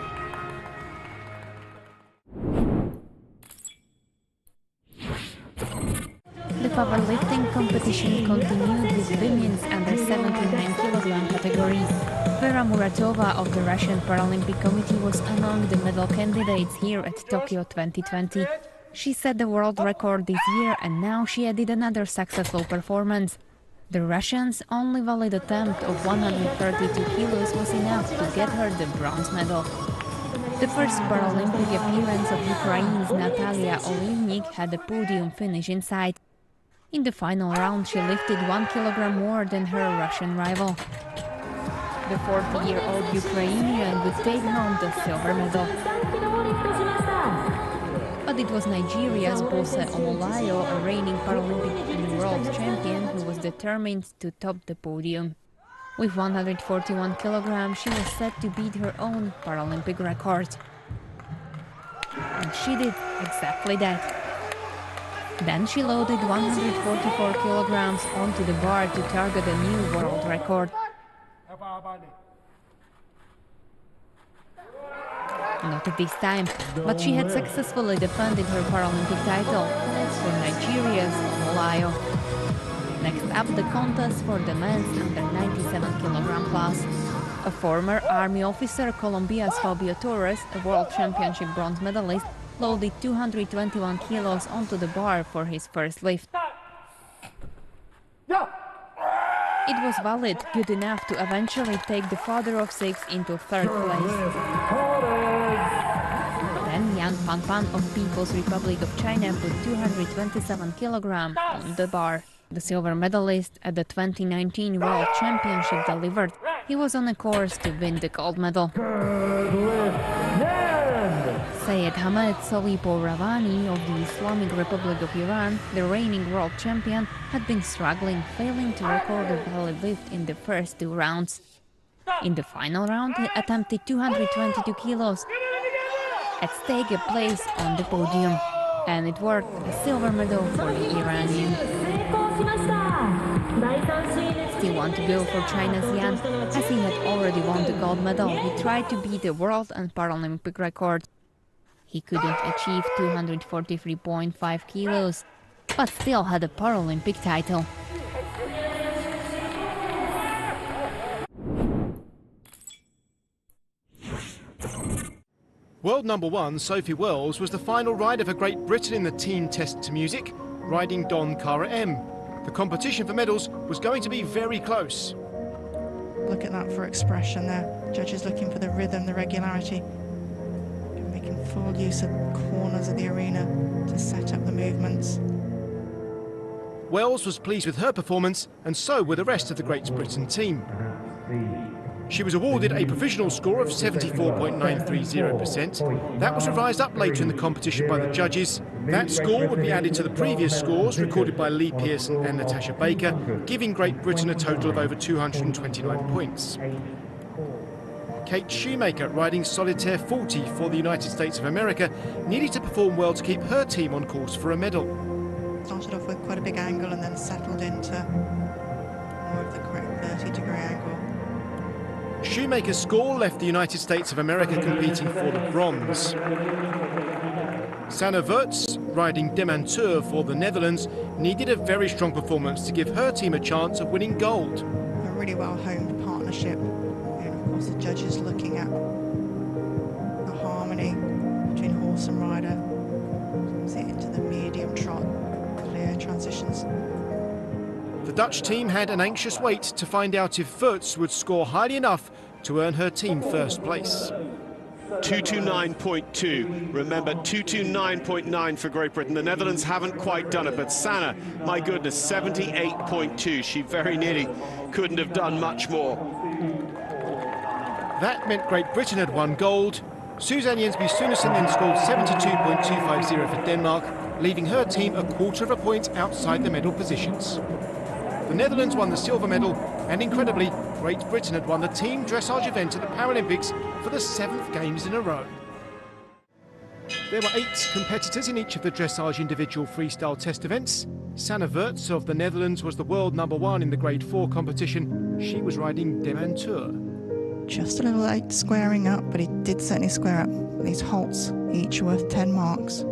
The powerlifting competition continued with women's under 79 kg categories. Vera Bagratova of the Russian Paralympic Committee was among the medal candidates here at Tokyo 2020. She set the world record this year and now she added another successful performance. The Russians' only valid attempt of 132 kilos was enough to get her the bronze medal. The first Paralympic appearance of Ukraine's Natalia Olivnik had a podium finish in sight. In the final round, she lifted 1 kilogram more than her Russian rival. The 40-year-old Ukrainian would take home the silver medal. But it was Nigeria's Bose Omolayo, a reigning Paralympic and world champion, who was determined to top the podium. With 141 kilograms, she was set to beat her own Paralympic record. And she did exactly that. Then she loaded 144 kilograms onto the bar to target a new world record. Not at this time, but she had successfully defended her Paralympic title for Nigeria's Omolayo. Next up, the contest for the men's under 97 kilogram class. A former army officer, Colombia's Fabio Torres, a world championship bronze medalist, loaded 221 kilos onto the bar for his first lift. It was valid, good enough to eventually take the father of six into third place. Then Yan Panpan of People's Republic of China put 227 kilograms on the bar. The silver medalist at the 2019 World Championship delivered. He was on a course to win the gold medal. Sayed Hamed Solipo Ravani of the Islamic Republic of Iran, the reigning world champion, had been struggling, failing to record a valid lift in the first two rounds. In the final round, he attempted 222 kilos. At stake, a place on the podium. And it worked, a silver medal for the Iranian. Still want to go for China's Yan, as he had already won the gold medal. He tried to beat the world and Paralympic record. He couldn't achieve 243.5 kilos, but still had a Paralympic title. World number one, Sophie Wells, was the final rider for Great Britain in the team test to music, riding Don Cara M. The competition for medals was going to be very close. Look at that for expression there. Judges looking for the rhythm, the regularity. Making full use of corners of the arena to set up the movements. Wells was pleased with her performance, and so were the rest of the Great Britain team. She was awarded a provisional score of 74.930%. That was revised up later in the competition by the judges. That score would be added to the previous scores recorded by Lee Pearson and Natasha Baker, giving Great Britain a total of over 229 points. Kate Shoemaker, riding Solitaire 40 for the United States of America, needed to perform well to keep her team on course for a medal. Started off with quite a big angle and then settled into more of the correct 30-degree angle. Shoemaker's score left the United States of America competing for the bronze. Sanne Weerts, riding Dementeur for the Netherlands, needed a very strong performance to give her team a chance of winning gold. A really well-honed partnership. And of course the judges looking at the harmony between horse and rider. Comes it into the medium trot, clear transitions. The Dutch team had an anxious wait to find out if Weerts would score highly enough to earn her team first place. 229.2. Remember, 229.9 for Great Britain. The Netherlands haven't quite done it, but Sanne, my goodness, 78.2. She very nearly couldn't have done much more. That meant Great Britain had won gold. Suzanne Jensby Sunesen then scored 72.250 for Denmark, leaving her team a quarter of a point outside the medal positions. The Netherlands won the silver medal, and incredibly, Great Britain had won the team dressage event at the Paralympics for the 7th Games in a row. There were 8 competitors in each of the dressage individual freestyle test events. Sanne Weerts of the Netherlands was the world number 1 in the grade 4 competition. She was riding Dementeur. Just a little late squaring up, but he did certainly square up. These halts, each worth 10 marks.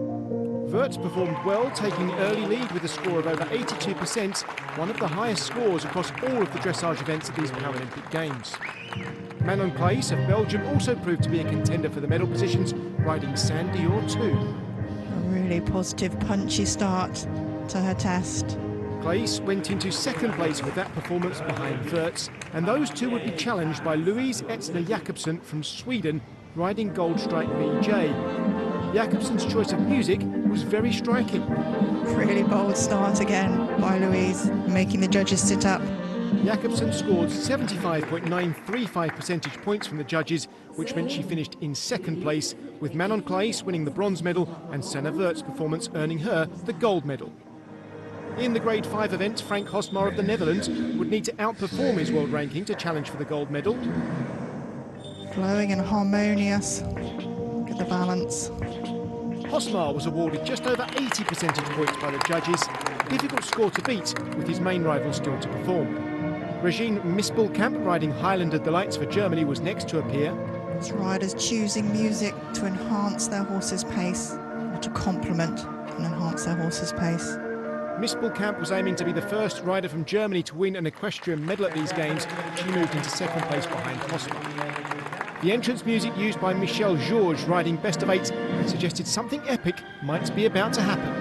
Weerts performed well, taking early lead with a score of over 82%, one of the highest scores across all of the dressage events at these Paralympic Games. Manon Claes of Belgium also proved to be a contender for the medal positions, riding Sandy Dior 2. A really positive, punchy start to her test. Claes went into second place with that performance behind Wirtz, and those two would be challenged by Louise Etzner Jakobsen from Sweden, riding Goldstrike BJ. Jakobsen's choice of music was very striking. Really bold start again by Louise, making the judges sit up. Jakobsen scored 75.935 percentage points from the judges, which meant she finished in second place, with Manon Claes winning the bronze medal and Senna Wirtz's performance earning her the gold medal. In the Grade 5 event, Frank Hosmar of the Netherlands would need to outperform his world ranking to challenge for the gold medal. Flowing and harmonious. Look at the balance. Hosmar was awarded just over 80 percentage points by the judges. Difficult score to beat, with his main rival still to perform. Regine Mispelkamp, riding Highlander Delights for Germany, was next to appear. It's riders choosing music to enhance their horse's pace, or to complement and enhance their horse's pace. Mispelkamp was aiming to be the first rider from Germany to win an equestrian medal at these games. She moved into second place behind Hosmar. The entrance music used by Michel Georges, riding Best of 8, suggested something epic might be about to happen.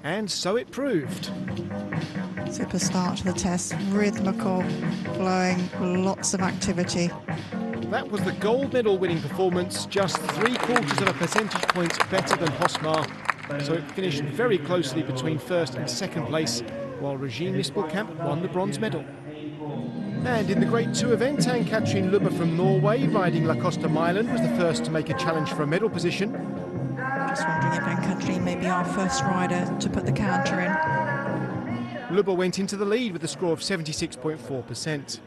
And so it proved. Super start to the test, rhythmical, flowing, lots of activity. That was the gold medal winning performance, just 3/4 of a percentage point better than Hosmar. So it finished very closely between first and second place, while Regine Mispelkamp won the bronze medal. And in the Grade 2 event, Ann-Katrin Lubbe from Norway, riding La Costa Myland, was the first to make a challenge for a medal position. Just wondering if Ann-Katrin may be our first rider to put the counter in. Lubbe went into the lead with a score of 76.4%.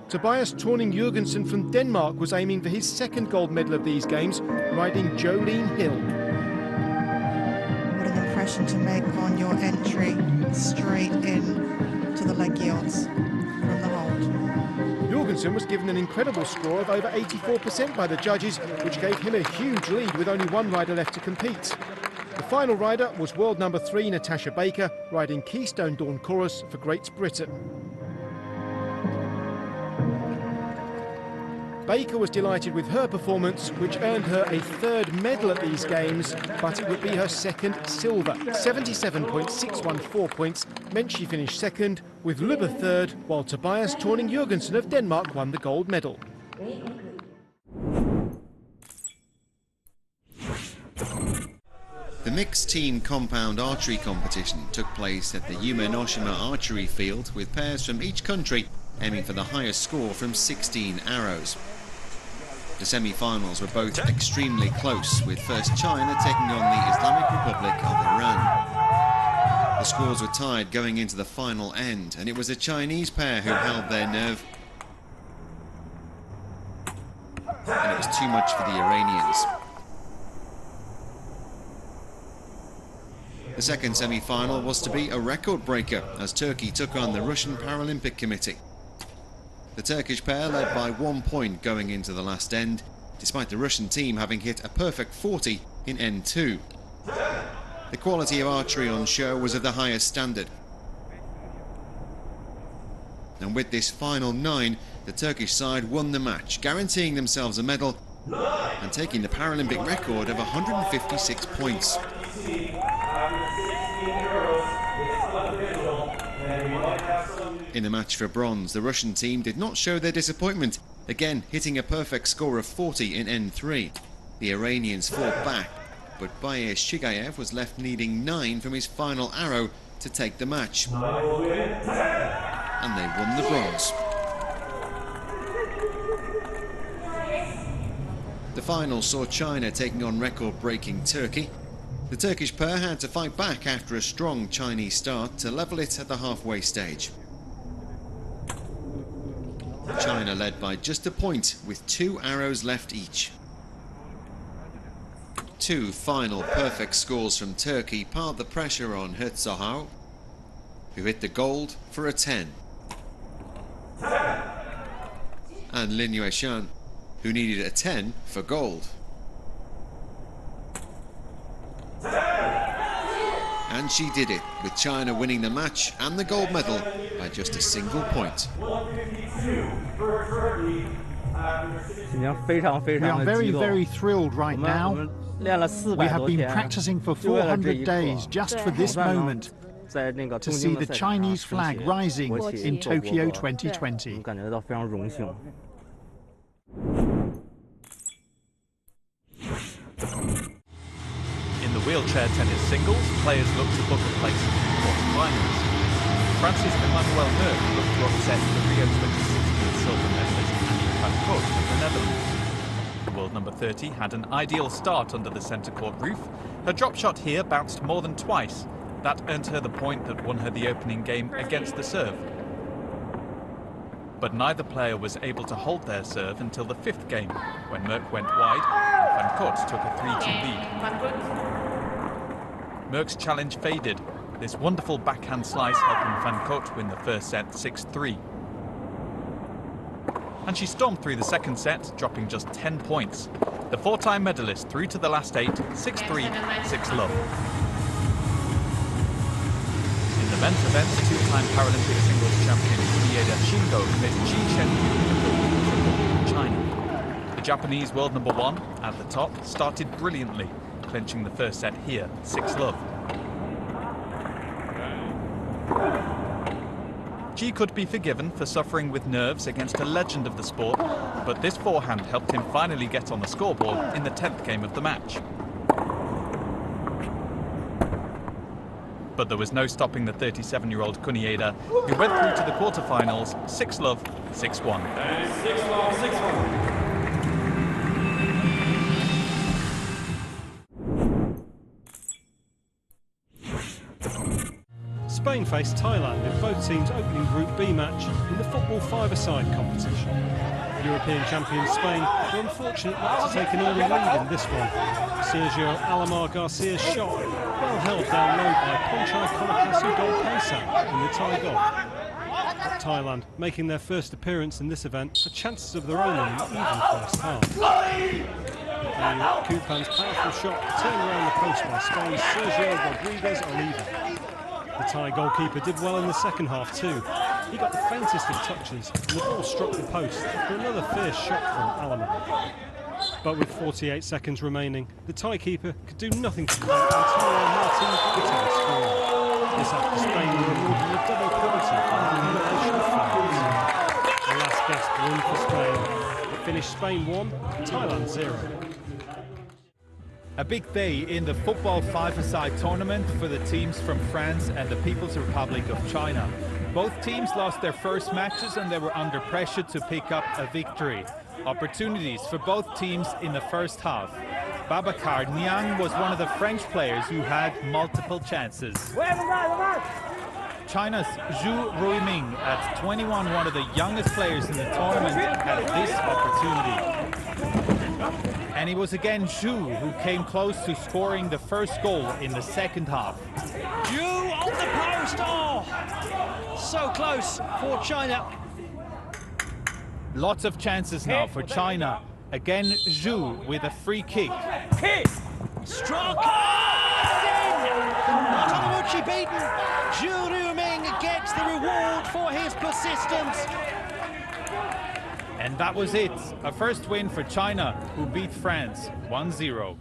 Tobias Torning-Jørgensen from Denmark was aiming for his second gold medal of these games, riding Jolene Hill. What an impression to make on your entry, straight in to the leg yields from the hold. Jorgensen was given an incredible score of over 84% by the judges, which gave him a huge lead with only one rider left to compete. The final rider was world number 3 Natasha Baker, riding Keystone Dawn Chorus for Great Britain. Baker was delighted with her performance, which earned her a third medal at these games, but it would be her second silver. 77.614 points meant she finished second, with Lubbe third, while Tobias Torning-Jørgensen of Denmark won the gold medal. The mixed team compound archery competition took place at the Yume Noshima archery field, with pairs from each country aiming for the highest score from 16 arrows. The semi-finals were both extremely close, with first China taking on the Islamic Republic of Iran. The scores were tied going into the final end, and it was a Chinese pair who held their nerve. And it was too much for the Iranians. The second semi-final was to be a record breaker, as Turkey took on the Russian Paralympic Committee. The Turkish pair led by 1 point going into the last end, despite the Russian team having hit a perfect 40 in end 2. The quality of archery on show was of the highest standard. And with this final 9, the Turkish side won the match, guaranteeing themselves a medal and taking the Paralympic record of 156 points. In the match for bronze, the Russian team did not show their disappointment, again hitting a perfect score of 40 in N3. The Iranians fought back, but Bayer Shigayev was left needing 9 from his final arrow to take the match. And they won the bronze. The final saw China taking on record-breaking Turkey. The Turkish pair had to fight back after a strong Chinese start to level it at the halfway stage. China led by just a point with 2 arrows left each. 2 final perfect scores from Turkey piled the pressure on Herzogau, who hit the gold for a 10. And Lin Yueshan, who needed a 10 for gold. And she did it, with China winning the match and the gold medal by just a single point. We are very, very thrilled right now. We have been practicing for 400 days just for this moment, to see the Chinese flag rising in Tokyo 2020. In the wheelchair tennis singles, players look to book a place in the quarter-finals. France's Emmanuel Merck looked to upset the Rio 2016 silver medalist Annie van Koot of the Netherlands. The world number 30 had an ideal start under the centre court roof. Her drop shot here bounced more than twice. That earned her the point that won her the opening game against the serve. But neither player was able to hold their serve until the fifth game, when Merck went wide and van Koot took a 3-2 lead. Merck's challenge faded. This wonderful backhand slice helping van Koot win the first set 6-3. And she stormed through the second set, dropping just 10 points. The four-time medalist through to the last 8, 6-3, 6-love. In the men's event, two-time Paralympic singles champion Kidos Shindo faced Chi Shen from China. The Japanese world number 1 at the top started brilliantly, clinching the first set here, 6-love. Chi could be forgiven for suffering with nerves against a legend of the sport, but this forehand helped him finally get on the scoreboard in the 10th game of the match. But there was no stopping the 37-year-old Kunieda, who went through to the quarterfinals, 6-love, 6-1. 6-love, 6-1. Spain faced Thailand in both teams' opening Group B match in the football five-a-side competition. European champion Spain were unfortunate not to take an early lead in this one. Sergio Alamar Garcia's shot, well held down low by Ponchai Konakasu Dolpesa in the Thai goal. Thailand, making their first appearance in this event, had chances of their own in an even first half. Kupan's powerful shot turned around the post by Spain's Sergio Rodriguez Oliva. The Thai goalkeeper did well in the second half too. He got the faintest of touches and the ball struck the post for another fierce shot from Alaman. But with 48 seconds remaining, the Thai keeper could do nothing to prevent Antonio Martin's Guitar scoring. This after Spain were awarded a double penalty for the elimination of fouls. The last gasp win for Spain. It finished Spain 1, Thailand 0. A big day in the football five-a-side tournament for the teams from France and the People's Republic of China. Both teams lost their first matches and they were under pressure to pick up a victory. Opportunities for both teams in the first half. Babacar Niang was one of the French players who had multiple chances. China's Zhu Ruiming, at 21, one of the youngest players in the tournament, had this opportunity. And it was again Zhu who came close to scoring the first goal in the second half. Zhu on the post, oh! So close for China. Lots of chances now for China. Again Zhu with a free kick. Struck! Not Arunachal beaten. Zhu Ruiming gets the reward for his persistence. And that was it. A first win for China, who beat France 1-0.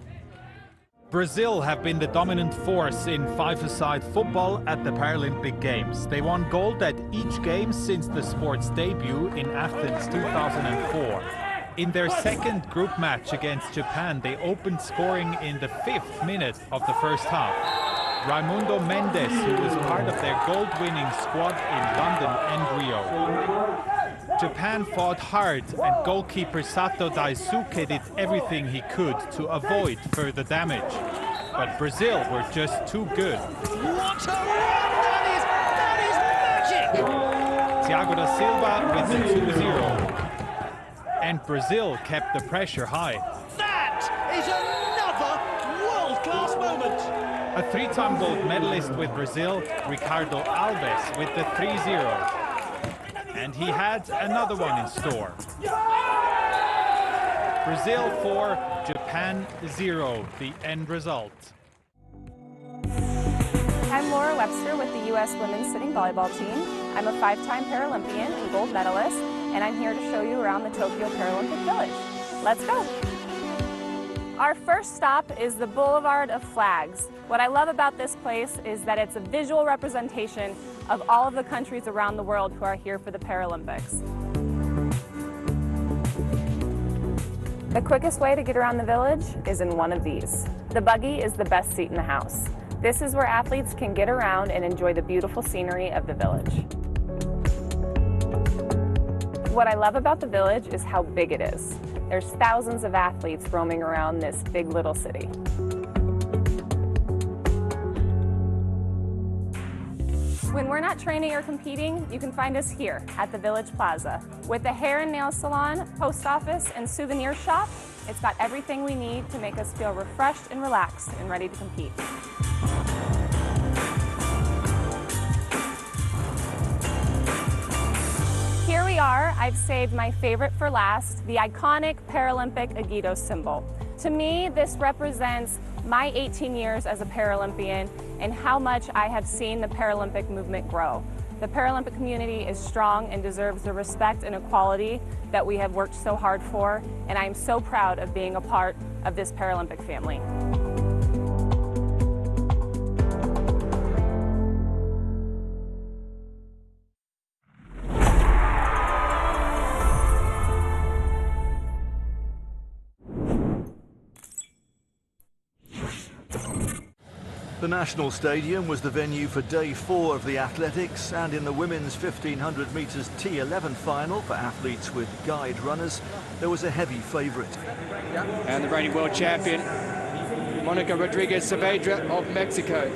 Brazil have been the dominant force in five-a-side football at the Paralympic Games. They won gold at each game since the sport's debut in Athens 2004. In their second group match against Japan, they opened scoring in the 5th minute of the first half. Raimundo Mendes, who was part of their gold-winning squad in London and Rio. Japan fought hard and goalkeeper Sato Daisuke did everything he could to avoid further damage. But Brazil were just too good. What a run! That is magic! Thiago da Silva with the 2-0. And Brazil kept the pressure high. That is another world-class moment! A 3-time gold medalist with Brazil, Ricardo Alves, with the 3-0. And he had another one in store. Brazil 4, Japan 0, the end result. I'm Laura Webster with the U.S. Women's Sitting Volleyball Team. I'm a 5-time Paralympian and gold medalist, and I'm here to show you around the Tokyo Paralympic Village. Let's go! Our first stop is the Boulevard of Flags. What I love about this place is that it's a visual representation of all of the countries around the world who are here for the Paralympics. The quickest way to get around the village is in one of these. The buggy is the best seat in the house. This is where athletes can get around and enjoy the beautiful scenery of the village. What I love about the village is how big it is. There's thousands of athletes roaming around this big little city. When we're not training or competing, you can find us here at the Village Plaza. With a hair and nail salon, post office, and souvenir shop, it's got everything we need to make us feel refreshed and relaxed and ready to compete. Here we are. I've saved my favorite for last, the iconic Paralympic Kidos symbol. To me, this represents my 18 years as a Paralympian and how much I have seen the Paralympic movement grow. The Paralympic community is strong and deserves the respect and equality that we have worked so hard for, and I am so proud of being a part of this Paralympic family. The National Stadium was the venue for day 4 of the athletics, and in the women's 1500 metres T11 final for athletes with guide runners, there was a heavy favourite. And the reigning world champion, Monica Rodriguez Saavedra of Mexico.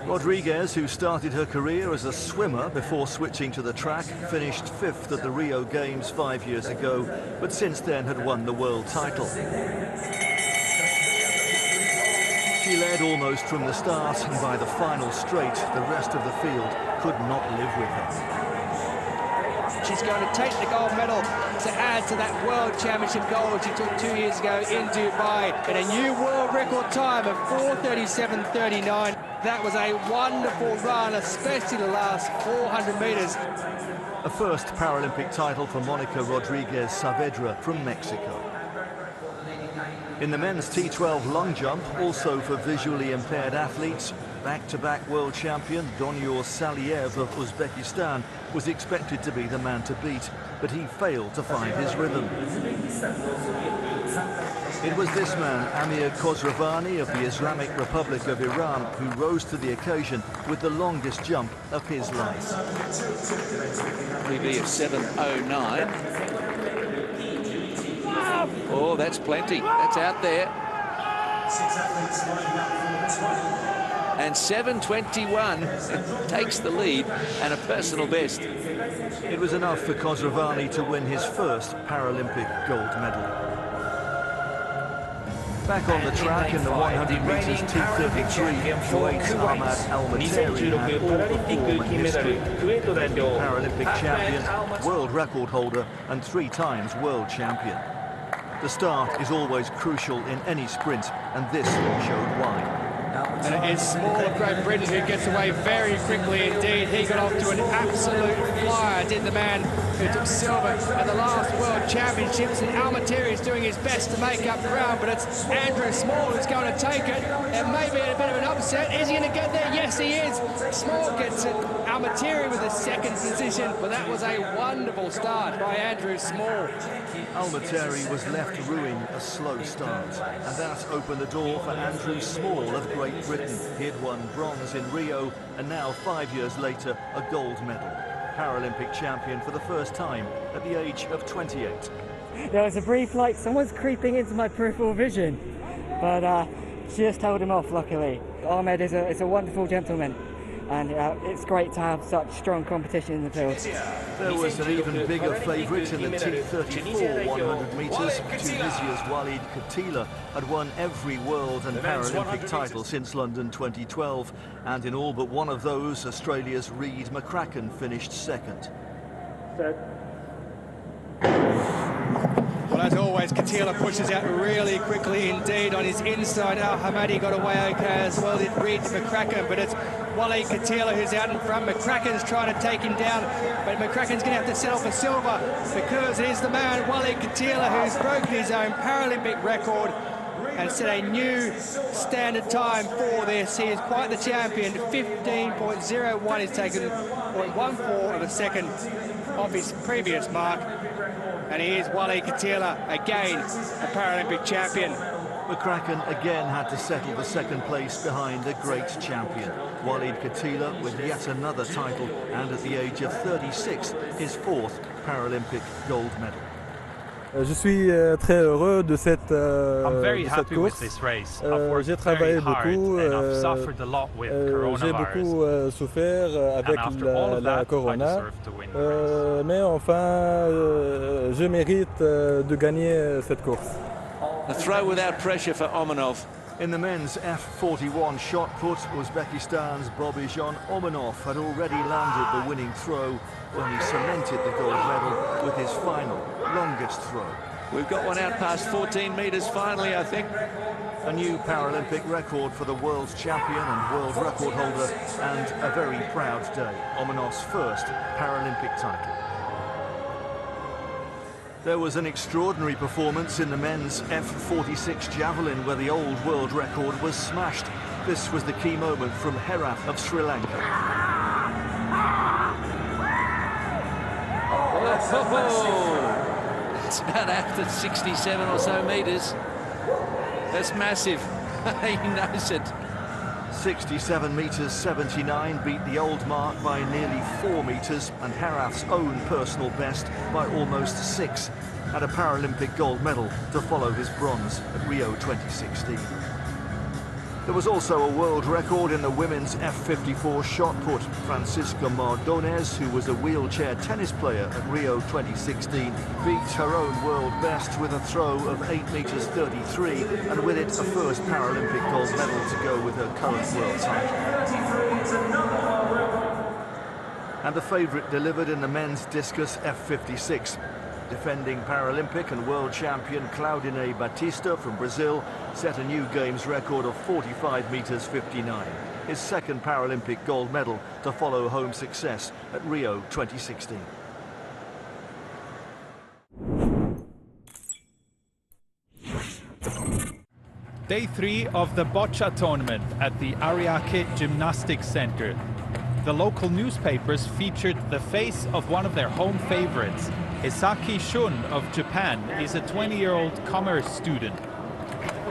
Rodriguez, who started her career as a swimmer before switching to the track, finished 5th at the Rio Games 5 years ago, but since then had won the world title. She led almost from the start, and by the final straight, the rest of the field could not live with her. She's going to take the gold medal to add to that World Championship gold she took 2 years ago in Dubai in a new world record time of 4:37.39. That was a wonderful run, especially the last 400 metres. A first Paralympic title for Monica Rodriguez Saavedra from Mexico. In the men's T12 long jump, also for visually impaired athletes, back-to-back world champion Donior Saliev of Uzbekistan was expected to be the man to beat, but he failed to find his rhythm. It was this man, Amir Khosravani of the Islamic Republic of Iran, who rose to the occasion with the longest jump of his life. PB of 7:09. Oh, that's plenty. That's out there. And 7:21 takes the lead and a personal best. It was enough for Khosravani to win his first Paralympic gold medal. Back on the track in the 100 metres T33, Kuwait's Ahmad Al-Materi had all the form and history. Paralympic champion, world record holder and 3 times world champion. The start is always crucial in any sprint, and this showed why. And it is Small of Great Britain who gets away very quickly indeed. He got off to an absolute flyer, did the man who took silver at the last World Championships. And Al-Materi is doing his best to make up ground, but it's Andrew Small who's going to take it. It may be a bit of an upset. Is he going to get there? Yes, he is. Small gets it. Al-Materi with a second position, but that was a wonderful start by Andrew Small. Al-Materi was left ruining a slow start, and that opened the door for Andrew Small of Great Britain. He had won bronze in Rio, and now 5 years later, a gold medal. Paralympic champion for the first time at the age of 28. There was a brief like someone's creeping into my peripheral vision, but just held him off luckily. Ahmed is a wonderful gentleman, and it's great to have such strong competition in the field. There was an even bigger favourite in the T34 100 metres. Tunisia's Walid Khatila had won every world and Paralympic title since London 2012, and in all but one of those, Australia's Reid McCracken finished second. Well, as always, Katila pushes out really quickly indeed on his inside. Al Hamadi got away okay as well. It read McCracken, but it's Wally Katila who's out in front. McCracken's trying to take him down, but McCracken's going to have to settle for silver because it is the man, Wally Katila, who's broken his own Paralympic record and set a new standard time for this. He is quite the champion. 15.01 is taken 0.14 of a second off his previous mark. And he is Wally Katila, again, a Paralympic champion. McCracken again had to settle the second place behind the great champion. Walid Katila with yet another title and at the age of 36, his fourth Paralympic gold medal. Je suis très heureux de cette I'm very happy course. with this race. I've worked J'ai very travaillé hard beaucoup. and I've suffered a lot with J'ai coronavirus. beaucoup souffert avec And after all of la that, corona. I deserve to win the race. Mais enfin, je mérite de gagner cette course. A throw without pressure for Omanov. In the men's F41 shot put, Uzbekistan's Bobijan Omanov had already landed the winning throw when he cemented the gold medal with his final, longest throw. We've got one out past 14 metres finally, I think. A new Paralympic record for the world champion and world record holder, and a very proud day, Omanov's first Paralympic title. There was an extraordinary performance in the men's F46 javelin where the old world record was smashed. This was the key moment from Herath of Sri Lanka. Oh, it's about after 67 or so metres. That's massive. He knows it. 67 metres 79 beat the old mark by nearly 4 metres and Herath's own personal best by almost 6, and a Paralympic gold medal to follow his bronze at Rio 2016. There was also a world record in the women's F54 shot put. Francisca Mardones, who was a wheelchair tennis player at Rio 2016, beat her own world best with a throw of 8 metres 33, and with it a first Paralympic gold medal to go with her current world title. And the favourite delivered in the men's discus F56. Defending Paralympic and world champion Claudine Batista from Brazil set a new games record of 45 metres 59. His second Paralympic gold medal to follow home success at Rio 2016. Day 3 of the boccia tournament at the Archery Gymnastics Center. The local newspapers featured the face of one of their home favorites. Esaki Shun of Japan is a 20-year-old commerce student.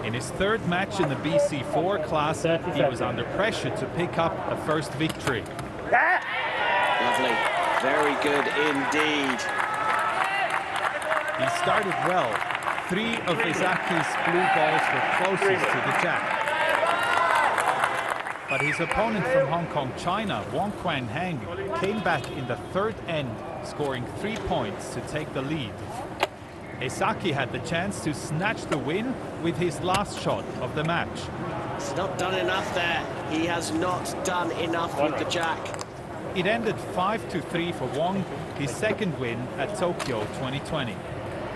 In his third match in the BC4 class, he was under pressure to pick up a first victory. Lovely, very good indeed. He started well. 3 of Esaki's blue balls were closest to the jack. But his opponent from Hong Kong, China, Wong Quan Heng, came back in the third end, scoring 3 points to take the lead. Esaki had the chance to snatch the win with his last shot of the match. He's not done enough there. He has not done enough with the jack. It ended 5-3 for Wong, his second win at Tokyo 2020.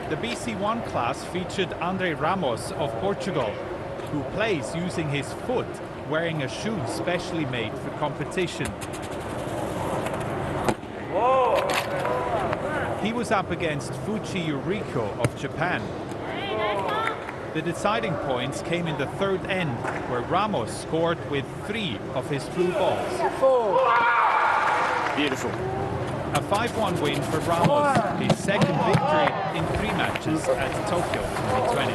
The BC1 class featured Andre Ramos of Portugal, who plays using his foot, wearing a shoe specially made for competition. Whoa. He was up against Fuji Yuriko of Japan. The deciding points came in the third end, where Ramos scored with 3 of his blue balls. Beautiful. A 5-1 win for Ramos, his second victory in 3 matches at Tokyo 2020.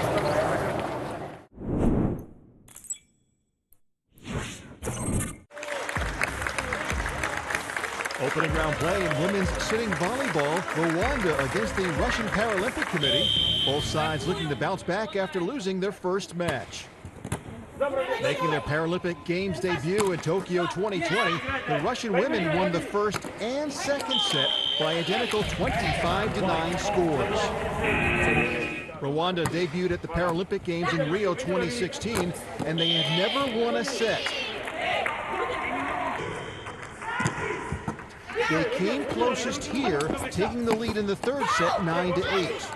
Opening round play in women's sitting volleyball, Rwanda against the Russian Paralympic Committee. Both sides looking to bounce back after losing their first match. Making their Paralympic Games debut in Tokyo 2020, the Russian women won the first and second set by identical 25-9 scores. Rwanda debuted at the Paralympic Games in Rio 2016, and they had never won a set. They came closest here, taking the lead in the third set 9-8.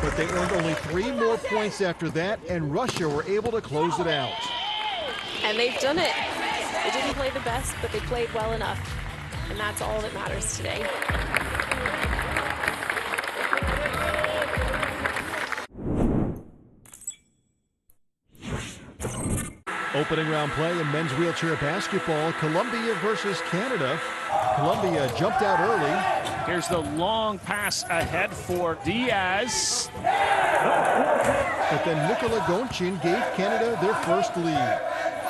But they earned only 3 more points after that, and Russia were able to close it out. And they've done it. They didn't play the best, but they played well enough. And that's all that matters today. Opening round play in men's wheelchair basketball, Colombia versus Canada. Colombia jumped out early. Here's the long pass ahead for Diaz. But then Nicola Gonchin gave Canada their first lead.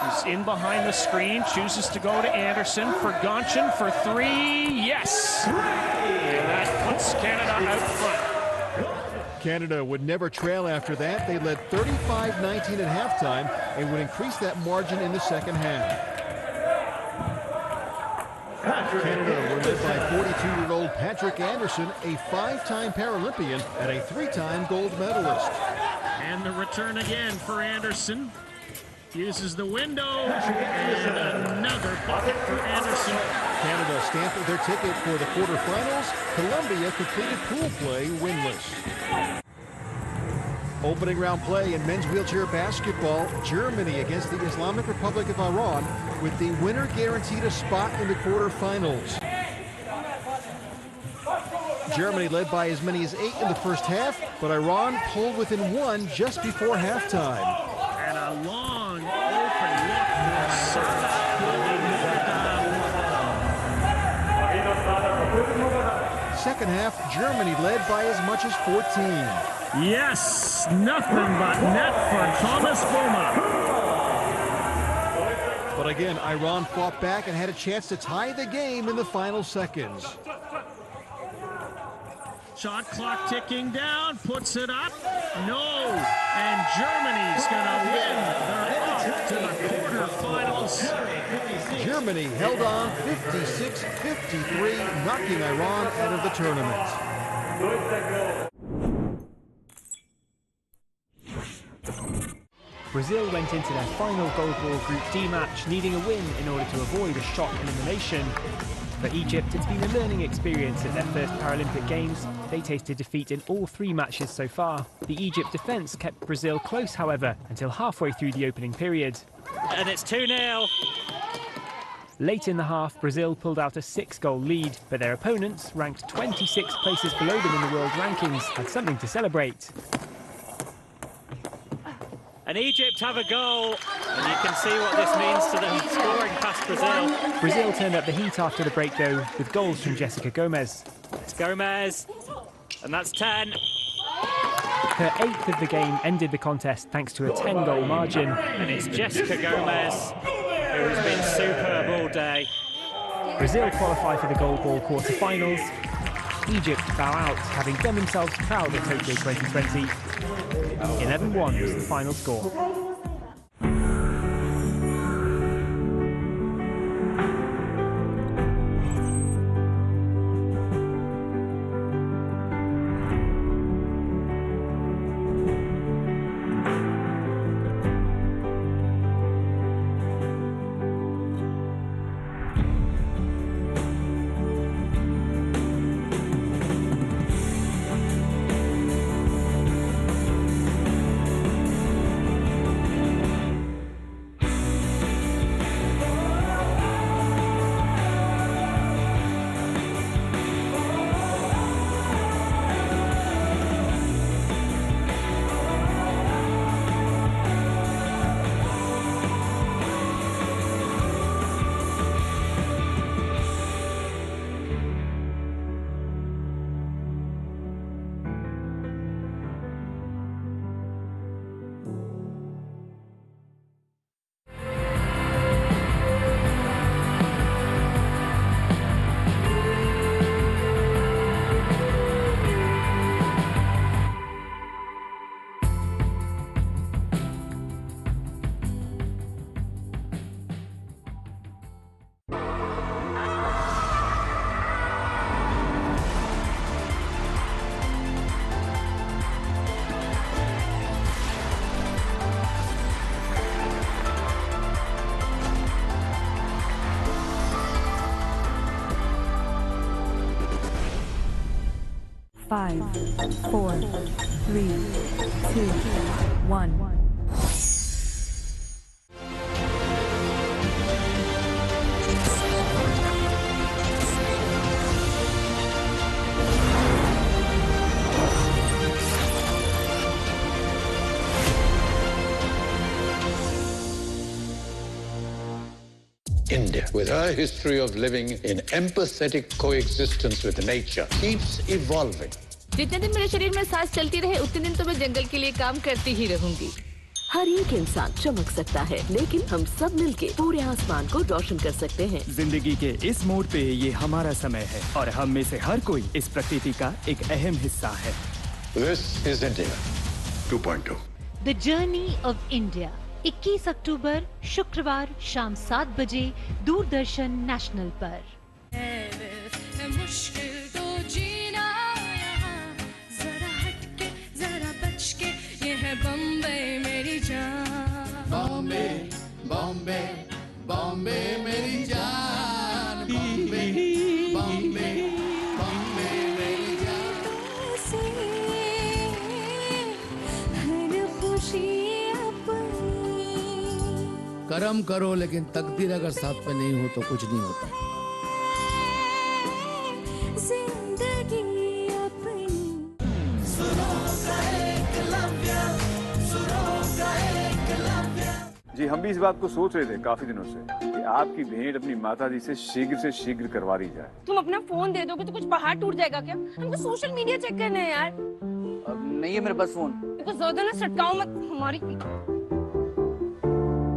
He's in behind the screen, chooses to go to Anderson for Gonchin for 3. Yes! And that puts Canada out front. Canada would never trail after that. They led 35-19 at halftime and would increase that margin in the second half. Canada were led by 42-year-old Patrick Anderson, a 5-time Paralympian and a 3-time gold medalist. And the return again for Anderson. Uses the window, and another bucket for Anderson. Canada stamped their ticket for the quarterfinals. Colombia completed pool play winless. Opening round play in men's wheelchair basketball, Germany against the Islamic Republic of Iran, with the winner guaranteed a spot in the quarterfinals. Germany led by as many as 8 in the first half, but Iran pulled within 1 just before halftime. And a long open look for Serve. Second half, Germany led by as much as 14. Yes, nothing but net for Thomas Boma. But again, Iran fought back and had a chance to tie the game in the final seconds. Shot clock ticking down, puts it up. No, and Germany's gonna win. They're up to the quarterfinals. Germany held on 56-53, knocking Iran out of the tournament. Brazil went into their final gold ball Group D match needing a win in order to avoid a shock elimination. For Egypt, it's been a learning experience at their first Paralympic Games. They tasted defeat in all 3 matches so far. The Egypt defence kept Brazil close, however, until halfway through the opening period. And it's 2-0. Late in the half, Brazil pulled out a 6-goal lead, but their opponents, ranked 26 places below them in the world rankings, had something to celebrate. And Egypt have a goal, and you can see what this means to them scoring past Brazil. Brazil turned up the heat after the break, though, with goals from Jessica Gomez. It's Gomez, and that's 10. Her 8th of the game ended the contest thanks to a 10-goal margin. And it's Jessica Gomez, who has been superb all day. Brazil qualify for the gold ball quarter-finals. Egypt bow out, having done themselves proud at Tokyo 2020. 11-1 was the final score. 5, 4, 3, 2, 1. India, with her history of living in empathetic coexistence with nature, keeps evolving. जितने दिन मेरे शरीर में सांस चलती रहे उतने दिन तो मैं जंगल के लिए काम करती ही रहूंगी। हर एक इंसान चमक सकता है, लेकिन हम सब मिलके पूरे आसमान को रोशन कर सकते हैं। जिंदगी के इस मोड़ पे ये हमारा समय है और हम में से हर कोई इस प्रकृति का एक अहम हिस्सा है। This is India 2.2. The Journey of India 21 अक्टूबर शुक्रवार शाम 7 बजे दूरदर्शन नेशनल पर। मुश्किल तो जीना यहाँ, जरा हटके जरा बचके, ये है बॉम्बे मेरी जान। बॉम्बे बॉम्बे बॉम्बे मेरी जान, बॉम्बे बॉम्बे बॉम्बे मेरी जान। हर खुशी कर्म करो लेकिन तकदीर अगर साथ में नहीं हो तो कुछ नहीं होता। जी, हम भी इस बात को सोच रहे थे काफी दिनों से कि आपकी भेंट अपनी माता जी से शीघ्र करवा दी जाए। तुम अपना फोन दे दोगे तो कुछ पहाड़ टूट जाएगा क्या? हमको सोशल मीडिया चेक करना है यार। नहीं है मेरे पास फोन। तो ज्यादा ना सटकाओ मत हमारी।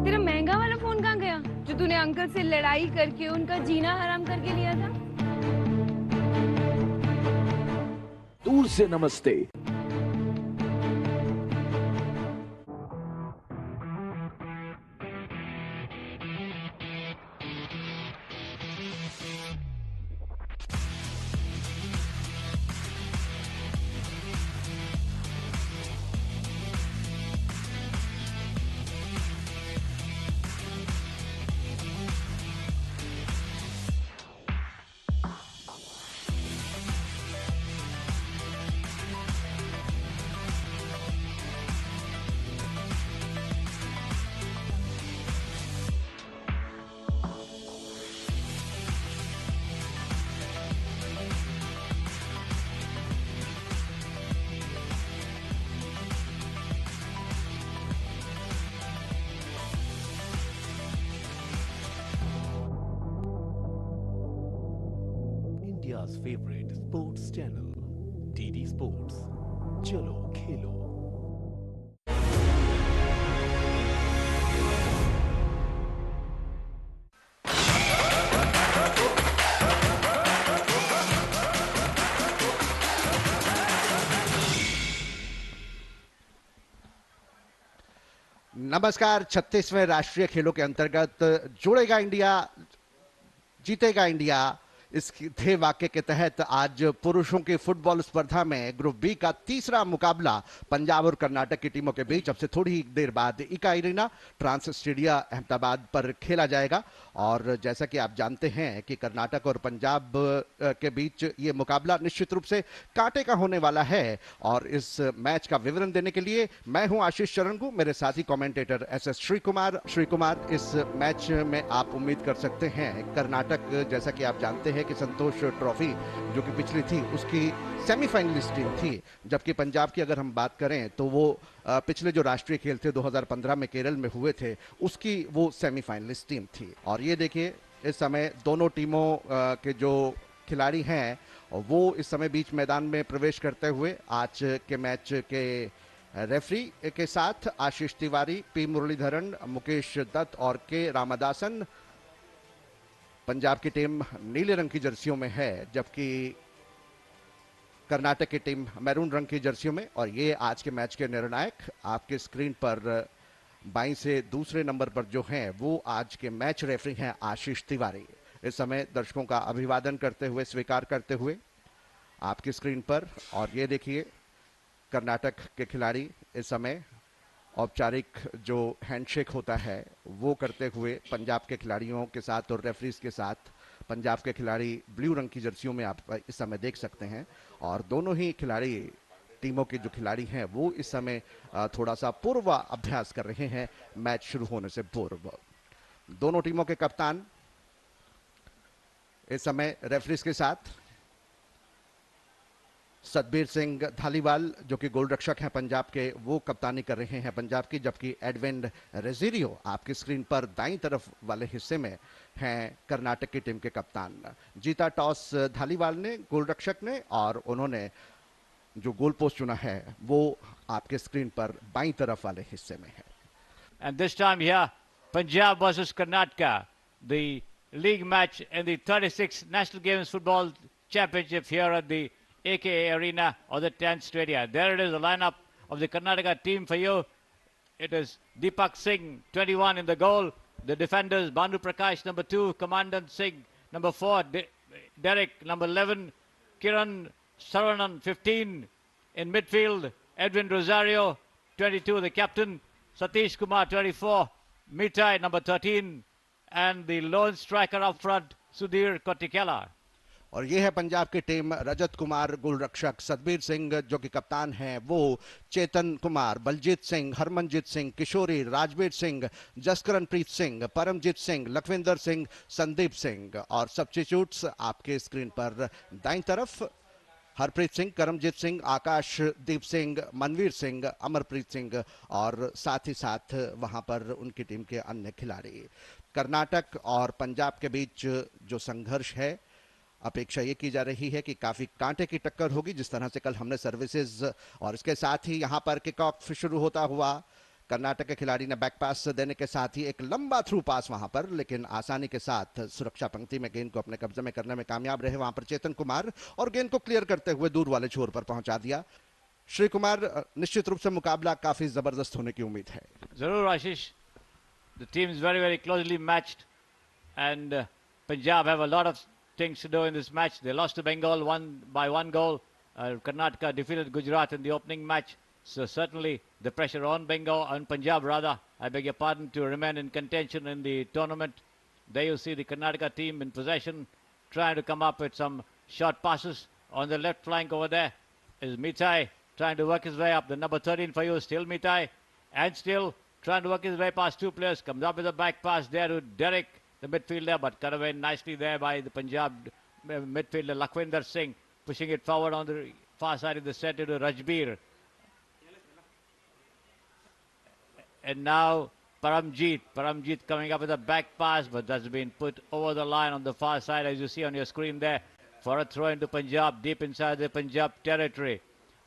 तेरा महंगा वाला फोन कहाँ गया जो तूने अंकल से लड़ाई करके उनका जीना हराम करके लिया था? दूर से नमस्ते। India's favorite sports channel, DD Sports. चलो खेलो। नमस्कार। 36वें राष्ट्रीय खेलों के अंतर्गत जुड़ेगा इंडिया, जीतेगा इंडिया, इस ध्येय वाक्य के तहत आज पुरुषों की फुटबॉल स्पर्धा में ग्रुप बी का तीसरा मुकाबला पंजाब और कर्नाटक की टीमों के बीच अब से थोड़ी ही देर बाद इका अरेना ट्रांस स्टेडिया अहमदाबाद पर खेला जाएगा। और जैसा कि आप जानते हैं कि कर्नाटक और पंजाब के बीच ये मुकाबला निश्चित रूप से कांटे का होने वाला है। और इस मैच का विवरण देने के लिए मैं हूं आशीष चरणगु, मेरे साथी कमेंटेटर SS श्री कुमार। श्री कुमार, इस मैच में आप उम्मीद कर सकते हैं कर्नाटक, जैसा कि आप जानते हैं कि संतोष ट्रॉफी जो कि पिछली थी उसकी सेमीफाइनलिस्ट टीम थी, जबकि पंजाब की अगर हम बात करें तो वो पिछले जो राष्ट्रीय खेल थे 2015 में केरल में हुए थे उसकी वो सेमीफाइनलिस्ट टीम थी। और ये देखिए इस समय दोनों टीमों के जो खिलाड़ी हैं वो इस समय बीच मैदान में प्रवेश करते हुए आज के मैच के रेफरी के साथ आशीष तिवारी, पी मुरलीधरन, मुकेश दत्त और के रामदासन। पंजाब की टीम नीले रंग की जर्सियों में है जबकि कर्नाटक की टीम मैरून रंग की जर्सियों में। और ये आज के मैच के निर्णायक आपके स्क्रीन पर बाईं से दूसरे नंबर पर जो हैं वो आज के मैच रेफरी हैं आशीष तिवारी। इस समय दर्शकों का अभिवादन करते हुए, स्वीकार करते हुए आपकी स्क्रीन पर। और ये देखिए कर्नाटक के खिलाड़ी इस समय औपचारिक जो हैंडशेक होता है वो करते हुए पंजाब के खिलाड़ियों के साथ और रेफरीज के साथ पंजाब के खिलाड़ी ब्लू रंग की जर्सियों में आप इस समय देख सकते हैं और दोनों ही खिलाड़ी टीमों के जो खिलाड़ी हैं वो इस समय थोड़ा सा पूर्व अभ्यास कर रहे हैं मैच शुरू होने से पूर्व। दोनों टीमों के कप्तान इस समय रेफरीज के साथ सतबीर सिंह धालीवाल जो कि गोल रक्षक हैं पंजाब के, वो कप्तानी कर रहे हैं पंजाब की, जबकि एडविन रेजिरियो आपकी स्क्रीन पर दाईं तरफ वाले हिस्से में हैं कर्नाटक की टीम के कप्तान। जीता टॉस धालीवाल ने, गोल रक्षक ने, और उन्होंने जो गोल पोस्ट चुना है वो आपके स्क्रीन पर बाईं तरफ वाले हिस्से में है। And this time here, Punjab versus Karnataka, the league match in the 36th National Games Football Championship here at the AKA Arena or the 10th Stadium. There it is, the lineup of the Karnataka team for you. It is Deepak Singh, 21 in the goal. The defenders, Banu Prakash, number 2, Commandant Singh, number 4, Derek, number 11, Kiran Saranan, 15 in midfield, Edwin Rosario, 22, the captain, Satish Kumar, 24, Mitai, number 13, and the lone striker up front, Sudhir Kotikela. और ये है पंजाब की team. Rajat Kumar गोल रक्षक, सतबीर सिंह जो कि कप्तान हैं वो, चेतन कुमार, बलजीत सिंह, हरमनजीत सिंह, किशोरी, राजवीर सिंह, जसकरणप्रीत सिंह, परमजीत सिंह, लखविंदर सिंह, संदीप सिंह। और सब्स्टिट्यूट्स आपके स्क्रीन पर दाईं तरफ हरप्रीत सिंह, करमजीत सिंह, आकाशदीप सिंह, मनवीर सिंह, अमरप्रीत सिंह और साथ ही साथ वहां पर उनकी टीम के अन्य खिलाड़ी। कर्नाटक और पंजाब के बीच जो संघर्ष है, अपेक्षा ये की जा रही है कि काफी कांटे की टक्कर होगी, जिस तरह से कल हमने सर्विसेज और इसके साथ ही यहां पर किक ऑफ शुरू होता हुआ कर्नाटक के खिलाड़ी ने बैक पास देने के साथ ही एक लंबा थ्रू पास वहां पर, लेकिन आसानी के साथ सुरक्षा पंक्ति में गेंद को अपने कब्जे में करने में कामयाब रहे वहां पर चेतन कुमार, और गेंद को क्लियर करते हुए दूर वाले छोर पर पहुंचा दिया। श्री कुमार, निश्चित रूप से मुकाबला काफी जबरदस्त होने की उम्मीद है। जरूर आशीष, the team is very closely matched and Punjab have a lot of things to do in this match. They lost to Bengal by one goal. Karnataka defeated Gujarat in the opening match. So certainly the pressure on Bengal, on Punjab rather, I beg your pardon, to remain in contention in the tournament. There you see the Karnataka team in possession, trying to come up with some short passes. On the left flank over there is Mitai, trying to work his way up. The number 13 for you, still Mitai, and still trying to work his way past two players. Comes up with a back pass there to Derek, the midfielder, but cut away nicely there by the Punjab midfielder Lakhwinder Singh, pushing it forward on the far side of the centre to Rajbir. And now Paramjeet coming up with a back pass, but that's been put over the line on the far side, as you see on your screen there, for a throw into Punjab, deep inside the Punjab territory.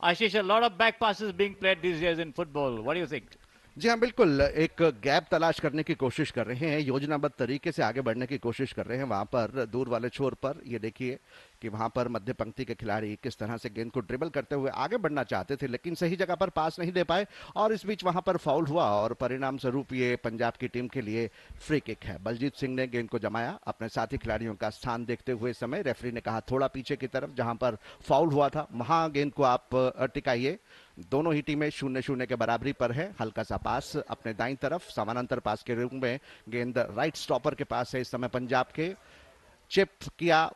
Ashish, a lot of back passes being played these days in football. What do you think? जी हाँ, बिल्कुल एक gap तलाश करने की कोशिश कर रहे हैं, योजनाबद्ध तरीके से आगे बढ़ने की कोशिश कर रहे हैं। वहां पर दूर वाले छोर पर ये देखिए कि वहां पर मध्य पंक्ति के खिलाड़ी किस तरह से गेंद को ड्रिबल करते हुए आगे बढ़ना चाहते थे, लेकिन सही जगह पर पास नहीं दे पाए और इस बीच वहां पर फाउल हुआ और परिणाम स्वरूप ये पंजाब की टीम के लिए फ्री किक है। बलजीत सिंह ने गेंद को जमाया, अपने साथी खिलाड़ियों का स्थान देखते हुए समय रेफरी ने कहा थोड़ा पीछे की तरफ जहां पर फाउल हुआ था वहां गेंद को आप टिकाइए। दोनों ही टीमें 0-0 के बराबरी पर है। हल्का सा पास अपने दाईं तरफ समानांतर पास के रूप में गेंद राइट स्टॉपर के पास है इस समय पंजाब के, चिप किया,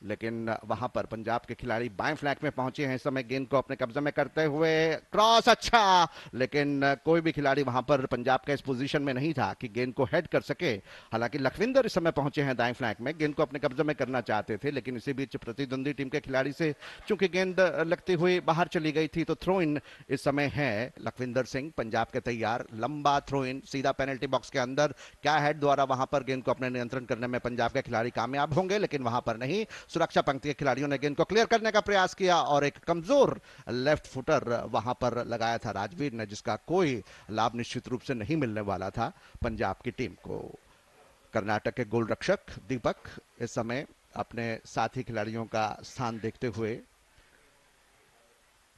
लेकिन वहां पर पंजाब के खिलाड़ी बाएं फ्लैंक में पहुंचे हैं इस समय गेंद को अपने कब्जे में करते हुए। क्रॉस अच्छा, लेकिन कोई भी खिलाड़ी वहां पर पंजाब का इस पोजीशन में नहीं था कि गेंद को हेड कर सके। हालांकि लखविंदर इस समय पहुंचे हैं दाएं फ्लैंक में, गेंद को अपने कब्जे में करना चाहते थे, लेकिन इसी बीच प्रतिद्वंदी टीम के खिलाड़ी से चूंकि गेंद लगती हुई बाहर चली गई थी तो थ्रो इन इस समय है। लखविंदर सिंह पंजाब के तैयार, लंबा थ्रो इन सीधा पेनल्टी बॉक्स के अंदर। क्या हेड द्वारा वहां पर गेंद को अपने नियंत्रण करने में पंजाब के खिलाड़ी कामयाब होंगे, लेकिन वहां पर नहीं। सुरक्षा पंक्ति के खिलाड़ियों ने गेंद को क्लियर करने का प्रयास किया और एक कमजोर लेफ्ट फुटर वहां पर लगाया था राजवीर ने, जिसका कोई लाभ निश्चित रूप से नहीं मिलने वाला था पंजाब की टीम को। कर्नाटक के गोल रक्षक दीपक इस समय अपने साथी खिलाड़ियों का स्थान देखते हुए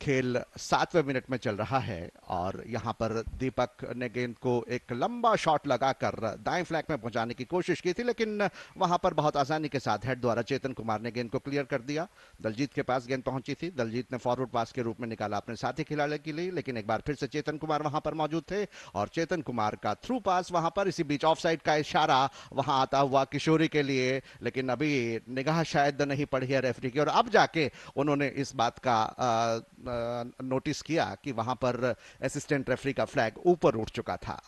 खेल 7वें मिनट में चल रहा है और यहां पर दीपक ने गेंद को एक लंबा शॉट लगाकर दाएं फ्लैग में पहुंचाने की कोशिश की थी, लेकिन वहां पर बहुत आसानी के साथ हेड द्वारा चेतन कुमार ने गेंद को क्लियर कर दिया। दलजीत के पास गेंद पहुंची थी, दलजीत ने फॉरवर्ड पास के रूप में निकाला अपने साथी खिलाड़ी के लिए, लेकिन एक बार फिर से चेतन कुमार वहां पर मौजूद थे और चेतन कुमार का थ्रू पास वहां पर, इसी बीच ऑफ साइड का इशारा वहां आता हुआ किशोरी के लिए, लेकिन अभी निगाह शायद नहीं पड़ी है रेफरी की और अब जाके उन्होंने इस बात का नोटिस किया कि वहां पर असिस्टेंट रेफरी का फ्लैग ऊपर उठ चुका था।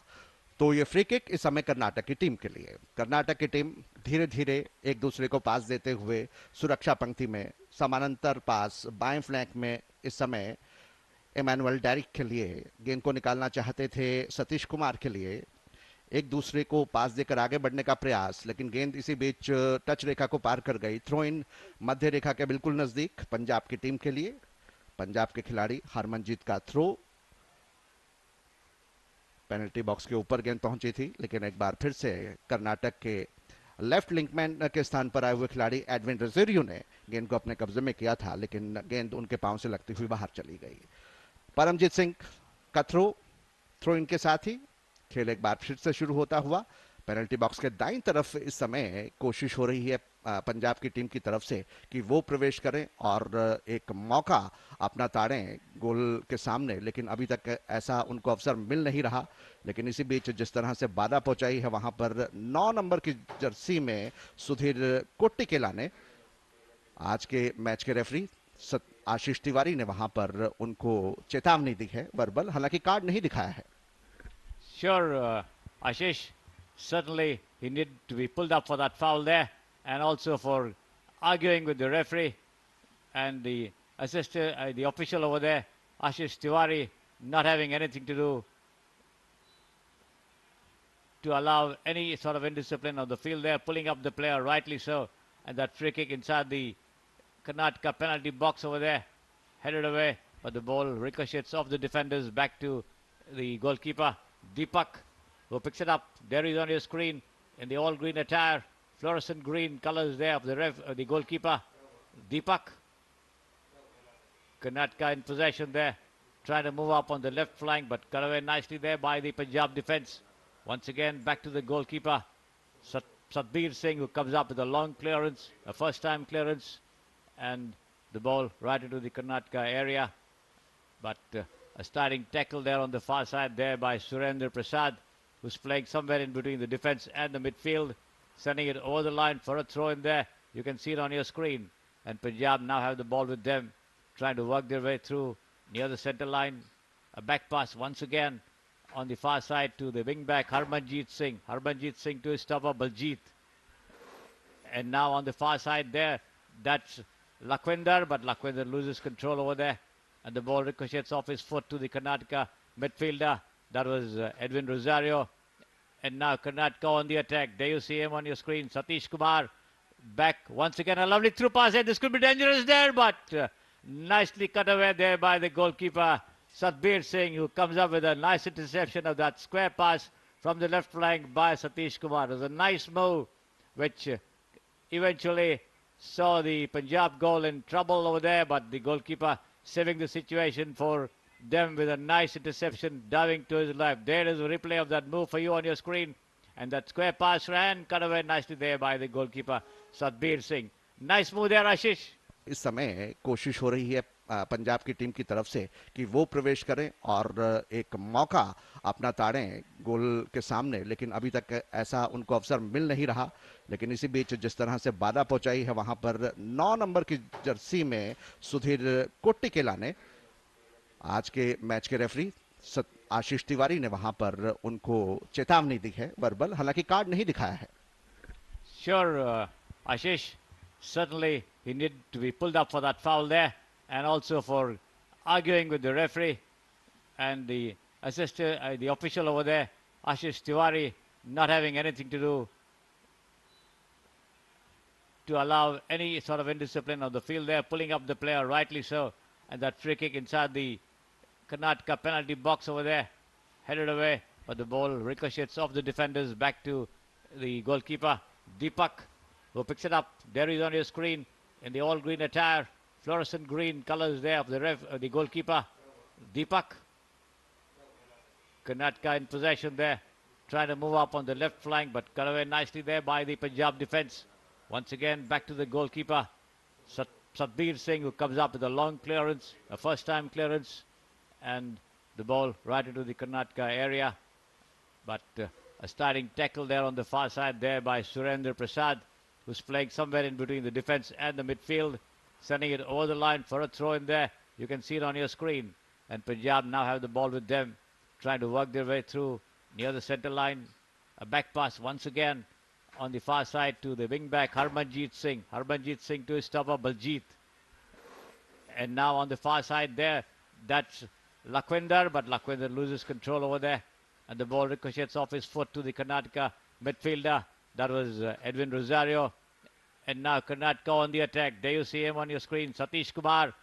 तो ये फ्री किक इस समय कर्नाटक की टीम के लिए। कर्नाटक की टीम धीरे धीरे एक दूसरे को पास देते हुए सुरक्षा पंक्ति में समानांतर पास बाएं फ्लैंक में इस समय इमैनुअल डेरिक के लिए गेंद को निकालना चाहते थे, सतीश कुमार के लिए एक दूसरे को पास देकर आगे बढ़ने का प्रयास, लेकिन गेंद इसी बीच टच रेखा को पार कर गई। थ्रो इन मध्य रेखा के बिल्कुल नजदीक पंजाब की टीम के लिए। पंजाब के खिलाड़ी हरमनजीत का थ्रो, पेनल्टी बॉक्स के ऊपर गेंद पहुंची थी, लेकिन एक बार फिर से कर्नाटक के लेफ्ट लिंकमैन के स्थान पर आए हुए खिलाड़ी एडविन रोजेरियो ने गेंद को अपने कब्जे में किया था, लेकिन गेंद उनके पांव से लगती हुई बाहर चली गई। परमजीत सिंह का थ्रो इन के साथ ही खेल एक बार फिर से शुरू होता हुआ। पेनल्टी बॉक्स के दाईं तरफ इस समय कोशिश हो रही है पंजाब की टीम की तरफ से कि वो प्रवेश करें और एक मौका अपना ताड़ें गोल के सामने, लेकिन अभी तक ऐसा उनको अवसर मिल नहीं रहा। लेकिन इसी बीच जिस तरह से बाधा पहुंचाई है वहां पर 9 नंबर की जर्सी में सुधीर कोट्टिकेला ने, आज के मैच के रेफरी आशीष तिवारी ने वहां पर उनको चेतावनी दी है वर्बल, हालांकि कार्ड नहीं दिखाया है। Sure, Ashish, certainly he needed to be pulled up for that foul there and also for arguing with the referee and the assistant, the official over there, Ashish Tiwari, not having anything to do to allow any sort of indiscipline of the field there, pulling up the player, rightly so, and that free kick inside the Karnataka penalty box over there, headed away, but the ball ricochets off the defenders back to the goalkeeper, Deepak, who picks it up. There he is on your screen in the all green attire, fluorescent green colors there of the goalkeeper, Deepak. Karnataka in possession there, trying to move up on the left flank, but cut away nicely there by the Punjab defense. Once again, back to the goalkeeper, Satbir Singh, who comes up with a long clearance, a first-time clearance, and the ball right into the Karnataka area. But a starting tackle there on the far side there by Surendra Prasad, who's playing somewhere in between the defense and the midfield, sending it over the line for a throw in there. You can see it on your screen. And Punjab now have the ball with them, trying to work their way through near the center line. A back pass once again on the far side to the wing back Harmanjeet Singh. Harmanjeet Singh to his stopper Baljeet. And now on the far side there, that's Lakwinder, but Lakwinder loses control over there. And the ball ricochets off his foot to the Karnataka midfielder. That was Edwin Rosario. And now Karnataka on the attack. There you see him on your screen. Satish Kumar back once again. A lovely through pass here. This could be dangerous there, but nicely cut away there by the goalkeeper, Satbir Singh, who comes up with a nice interception of that square pass from the left flank by Satish Kumar. It was a nice move, which eventually saw the Punjab goal in trouble over there, but the goalkeeper saving the situation for them with a nice interception, diving to his left. There is a replay of that move for you on your screen. And that square pass ran, cut away nicely there by the goalkeeper, Satbir Singh. Nice move there, Ashish. इस समय कोशिश हो रही है पंजाब की team की तरफ से कि वो प्रवेश करें और एक मौका अपना ताड़ें गोल के सामने, लेकिन अभी तक ऐसा उनको अवसर मिल नहीं रहा। लेकिन इसी बीच जिस तरह से बाधा पहुंचाई है वहां पर 9 नंबर की जर्सी में सुधीर कोट्टिकेला ने, आज के मैच के रेफरी आशीष तिवारी ने वहां पर उनको चेतावनी दी है वर्बल, हालांकि कार्ड नहीं दिखाया है। Sure, Ashish, certainly he needed to be pulled up for that foul there and also for arguing with the referee and the assistant, the official over there, Ashish Tiwari, not having anything to do to allow any sort of indiscipline of the field there, pulling up the player, rightly so, and that free kick inside the Karnataka penalty box over there, headed away, but the ball ricochets off the defenders back to the goalkeeper, Deepak, who picks it up. There he is on your screen in the all green attire, fluorescent green colors there of the goalkeeper, Deepak. Karnataka in possession there, trying to move up on the left flank, but cut away nicely there by the Punjab defence. Once again, back to the goalkeeper, Satbir Singh, who comes up with a long clearance, a first-time clearance, and the ball right into the Karnataka area. But a starting tackle there on the far side there by Surendra Prasad, who's playing somewhere in between the defence and the midfield, sending it over the line for a throw in there. You can see it on your screen. And Punjab now have the ball with them, trying to work their way through near the centre line. A back pass once again on the far side to the wing back Harmanjeet Singh. Harmanjeet Singh to his stopper Baljeet. And now on the far side there, that's Lakhwinder, but Lakhwinder loses control over there. And the ball ricochets off his foot to the Karnataka midfielder. That was Edwin Rosario. And now Karnataka on the attack. There you see him on your screen. Satish Kumar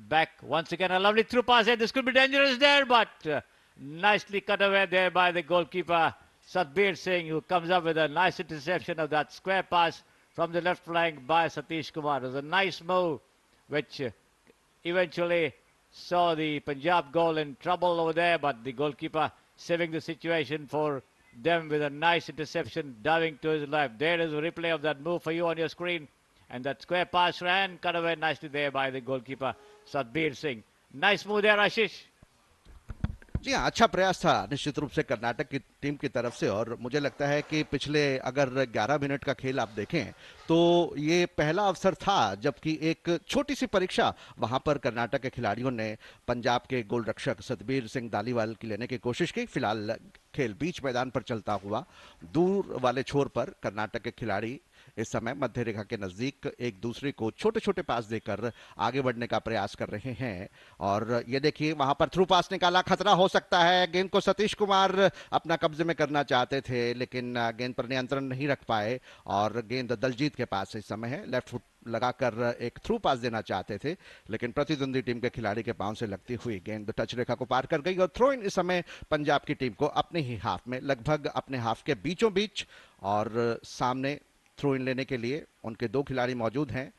back once again. A lovely through pass there. This could be dangerous there, but nicely cut away there by the goalkeeper Satbir Singh, who comes up with a nice interception of that square pass from the left flank by Satish Kumar. It was a nice move which eventually saw the Punjab goal in trouble over there, but the goalkeeper saving the situation for them with a nice interception diving to his left. There is a replay of that move for you on your screen, and that square pass ran cut away nicely there by the goalkeeper Satbir Singh. Nice move there, Ashish. जी हाँ, अच्छा प्रयास था निश्चित रूप से कर्नाटक की team की तरफ से। और मुझे लगता है कि पिछले अगर 11 मिनट का खेल आप देखें तो ये पहला अवसर था जबकि एक छोटी सी परीक्षा वहां पर कर्नाटक के खिलाड़ियों ने पंजाब के गोल रक्षक सतबीर सिंह दालीवाल की लेने की कोशिश की। फिलहाल खेल बीच मैदान पर चलता हुआ दूर वाले छोर पर कर्नाटक के खिलाड़ी इस समय मध्य रेखा के नजदीक एक दूसरे को छोटे छोटे पास देकर आगे बढ़ने का प्रयास कर रहे हैं। और ये देखिए वहां पर थ्रू पास निकाला, खतरा हो सकता है। गेंद को सतीश कुमार अपना कब्जे में करना चाहते थे लेकिन गेंद पर नियंत्रण नहीं रख पाए और गेंद दलजीत के पास इस समय है। लेफ्ट फुट लगाकर एक थ्रू पास देना चाहते थे लेकिन प्रतिद्वंदी टीम के खिलाड़ी के पांव से लगती हुई गेंद टच रेखा को पार कर गई और थ्रो इन इस समय पंजाब की टीम को अपने ही हाफ में, लगभग अपने हाफ के बीचों बीच, और सामने थ्रो इन लेने के लिए उनके दो खिलाड़ी मौजूद हैं।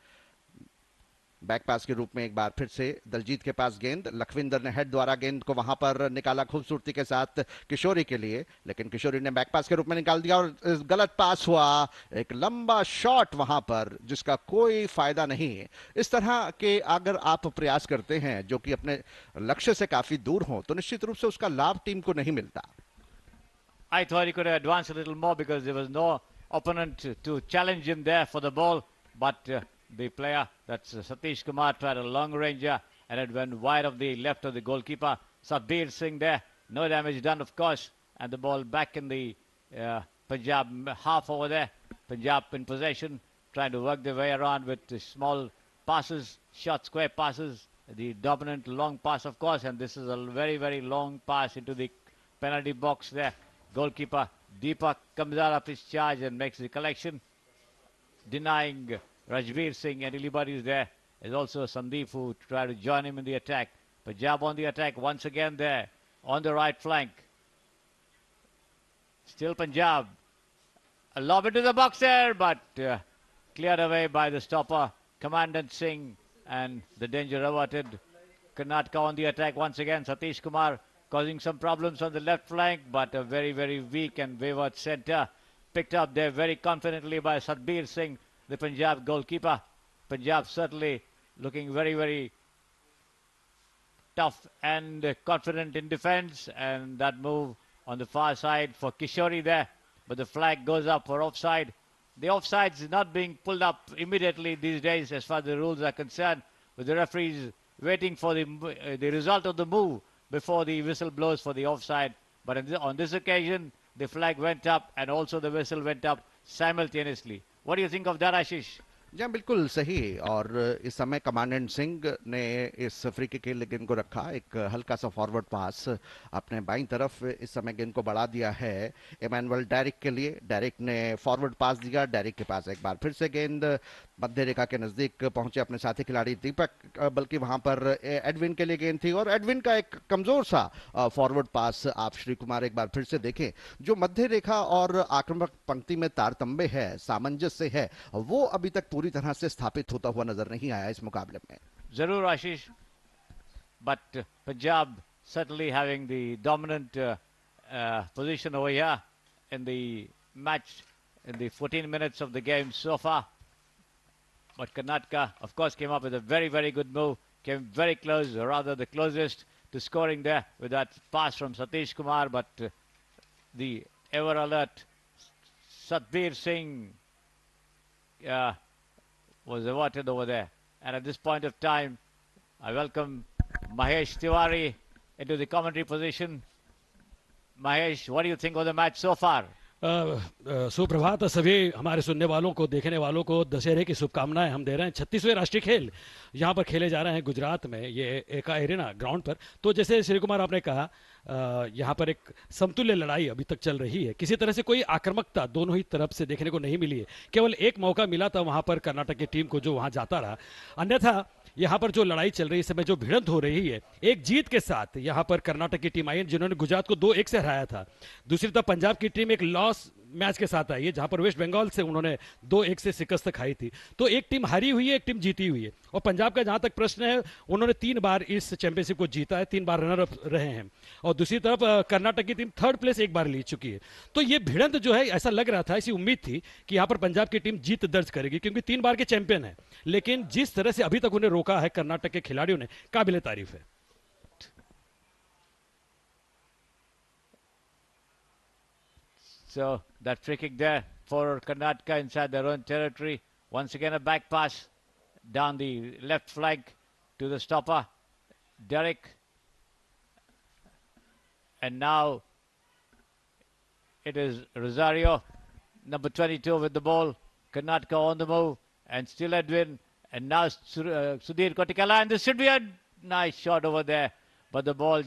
बैक पास के रूप में एक बार फिर से दलजीत के पास गेंद, लखविंदर ने हेड द्वारा गेंद को वहां पर निकाला खूबसूरती के साथ किशोरी के लिए, लेकिन किशोरी ने बैक पास के रूप में निकाल दिया और गलत पास हुआ। एक लंबा शॉट वहां पर जिसका कोई फायदा नहीं है। इस तरह के अगर आप प्रयास करते हैं जो कि अपने लक्ष्य से काफी दूर हो तो निश्चित रूप से उसका लाभ टीम को नहीं मिलता। I thought he could have advanced a little more because there was no opponent to challenge him there for the ball, but the player, that's Satish Kumar, tried a long ranger and it went wide of the left of the goalkeeper Satbir Singh there. No damage done, of course, and the ball back in the Punjab half over there. Punjab in possession, trying to work their way around with the small passes, short square passes, the dominant long pass, of course, and this is a very, very long pass into the penalty box there. Goalkeeper Deepak comes out of his charge and makes the collection, denying Rajveer Singh. And anybody who's there is also Sandeep, who tried to join him in the attack. Punjab on the attack once again there on the right flank. Still Punjab. A lob into the box there, but cleared away by the stopper Commandant Singh, and the danger averted. Karnataka on the attack once again. Satish Kumar causing some problems on the left flank, but a very, very weak and wayward centre. Picked up there very confidently by Satbir Singh, the Punjab goalkeeper. Punjab certainly looking very, very tough and confident in defence, and that move on the far side for Kishori there, but the flag goes up for offside. The offside is not being pulled up immediately these days as far as the rules are concerned, with the referees waiting for the result of the move before the whistle blows for the offside. But on this occasion, the flag went up and also the whistle went up simultaneously. What do you think of that, Ashish? जी बिल्कुल सही। और इस समय commandant Singh ने इस free kick के लिए गेंद को रखा, एक हल्का सा फॉरवर्ड पास अपने बाईं तरफ इस समय गेंद को बढ़ा दिया है इमैनुअल डेरिक के लिए। डेरिक ने फॉरवर्ड पास दिया, डेरिक के पास एक बार फिर से गेंद मध्य रेखा के नजदीक पहुंचे अपने साथी खिलाड़ी दीपक, बल्कि वहां पर एडविन के लिए गेंद थी और एडविन का एक कमजोर सा फॉरवर्ड पास आप श्री कुमार एक बार फिर से देखें। जो मध्य रेखा और आक्रामक पंक्ति में तारतम्य है, सामंजस्य है, वो अभी तक पूरी तरह से स्थापित होता हुआ नजर नहीं आया इस मुकाबले में। Zarur Ashish, but Punjab certainly having the dominant position over here in the match in the 14 minutes of the game so far. But Karnataka, of course, came up with a very, very good move, came very close, or rather the closest to scoring there with that pass from Satish Kumar, but the ever alert Satbir Singh was averted over there. And at this point of time, I welcome Mahesh Tiwari into the commentary position. Mahesh, what do you think of the match so far? सुप्रभात सभी हमारे सुनने वालों को, देखने वालों को दशहरे की शुभकामनाएं हम दे रहे हैं। 36वें राष्ट्रीय खेल यहाँ पर खेले जा रहे हैं गुजरात में, ये एका एरेना ग्राउंड पर। तो जैसे श्री कुमार आपने कहा, यहाँ पर एक समतुल्य लड़ाई अभी तक चल रही है। किसी तरह से कोई आक्रामकता दोनों ही तरफ से देखने को नहीं मिली है। केवल एक मौका मिला था वहाँ पर कर्नाटक की टीम को, जो वहाँ जाता रहा। अन्यथा यहाँ पर जो लड़ाई चल रही है, इस समय जो भिड़ंत हो रही है, एक जीत के साथ यहाँ पर कर्नाटक की टीम आई है जिन्होंने गुजरात को 2-1 से हराया था। दूसरी तरफ पंजाब की टीम एक लॉस मैच के साथ आई है, जहां पर वेस्ट बंगाल से उन्होंने 2-1 से शिकस्त खाई थी। तो एक टीम हारी हुई है, एक टीम जीती हुई है। और पंजाब का जहां तक प्रश्न है, उन्होंने 3 बार इस चैंपियनशिप को जीता है, 3 बार रनर अप रहे हैं। और दूसरी तरफ कर्नाटक की टीम 3rd प्लेस 1 बार ले चुकी है। तो ये भिड़ंत जो है, ऐसा लग रहा था, ऐसी उम्मीद थी कि यहाँ पर पंजाब की टीम जीत दर्ज करेगी, क्योंकि 3 बार के चैंपियन है। लेकिन जिस तरह से अभी तक उन्हें रोका है कर्नाटक के खिलाड़ियों ने, काबिले तारीफ है। So that free kick there for Karnataka inside their own territory. Once again a back pass down the left flank to the stopper, Derek. And now it is Rosario, number 22 with the ball. Karnataka on the move, and still Edwin. And now Sudhir Kotikala, and this should be a nice shot over there. But the ball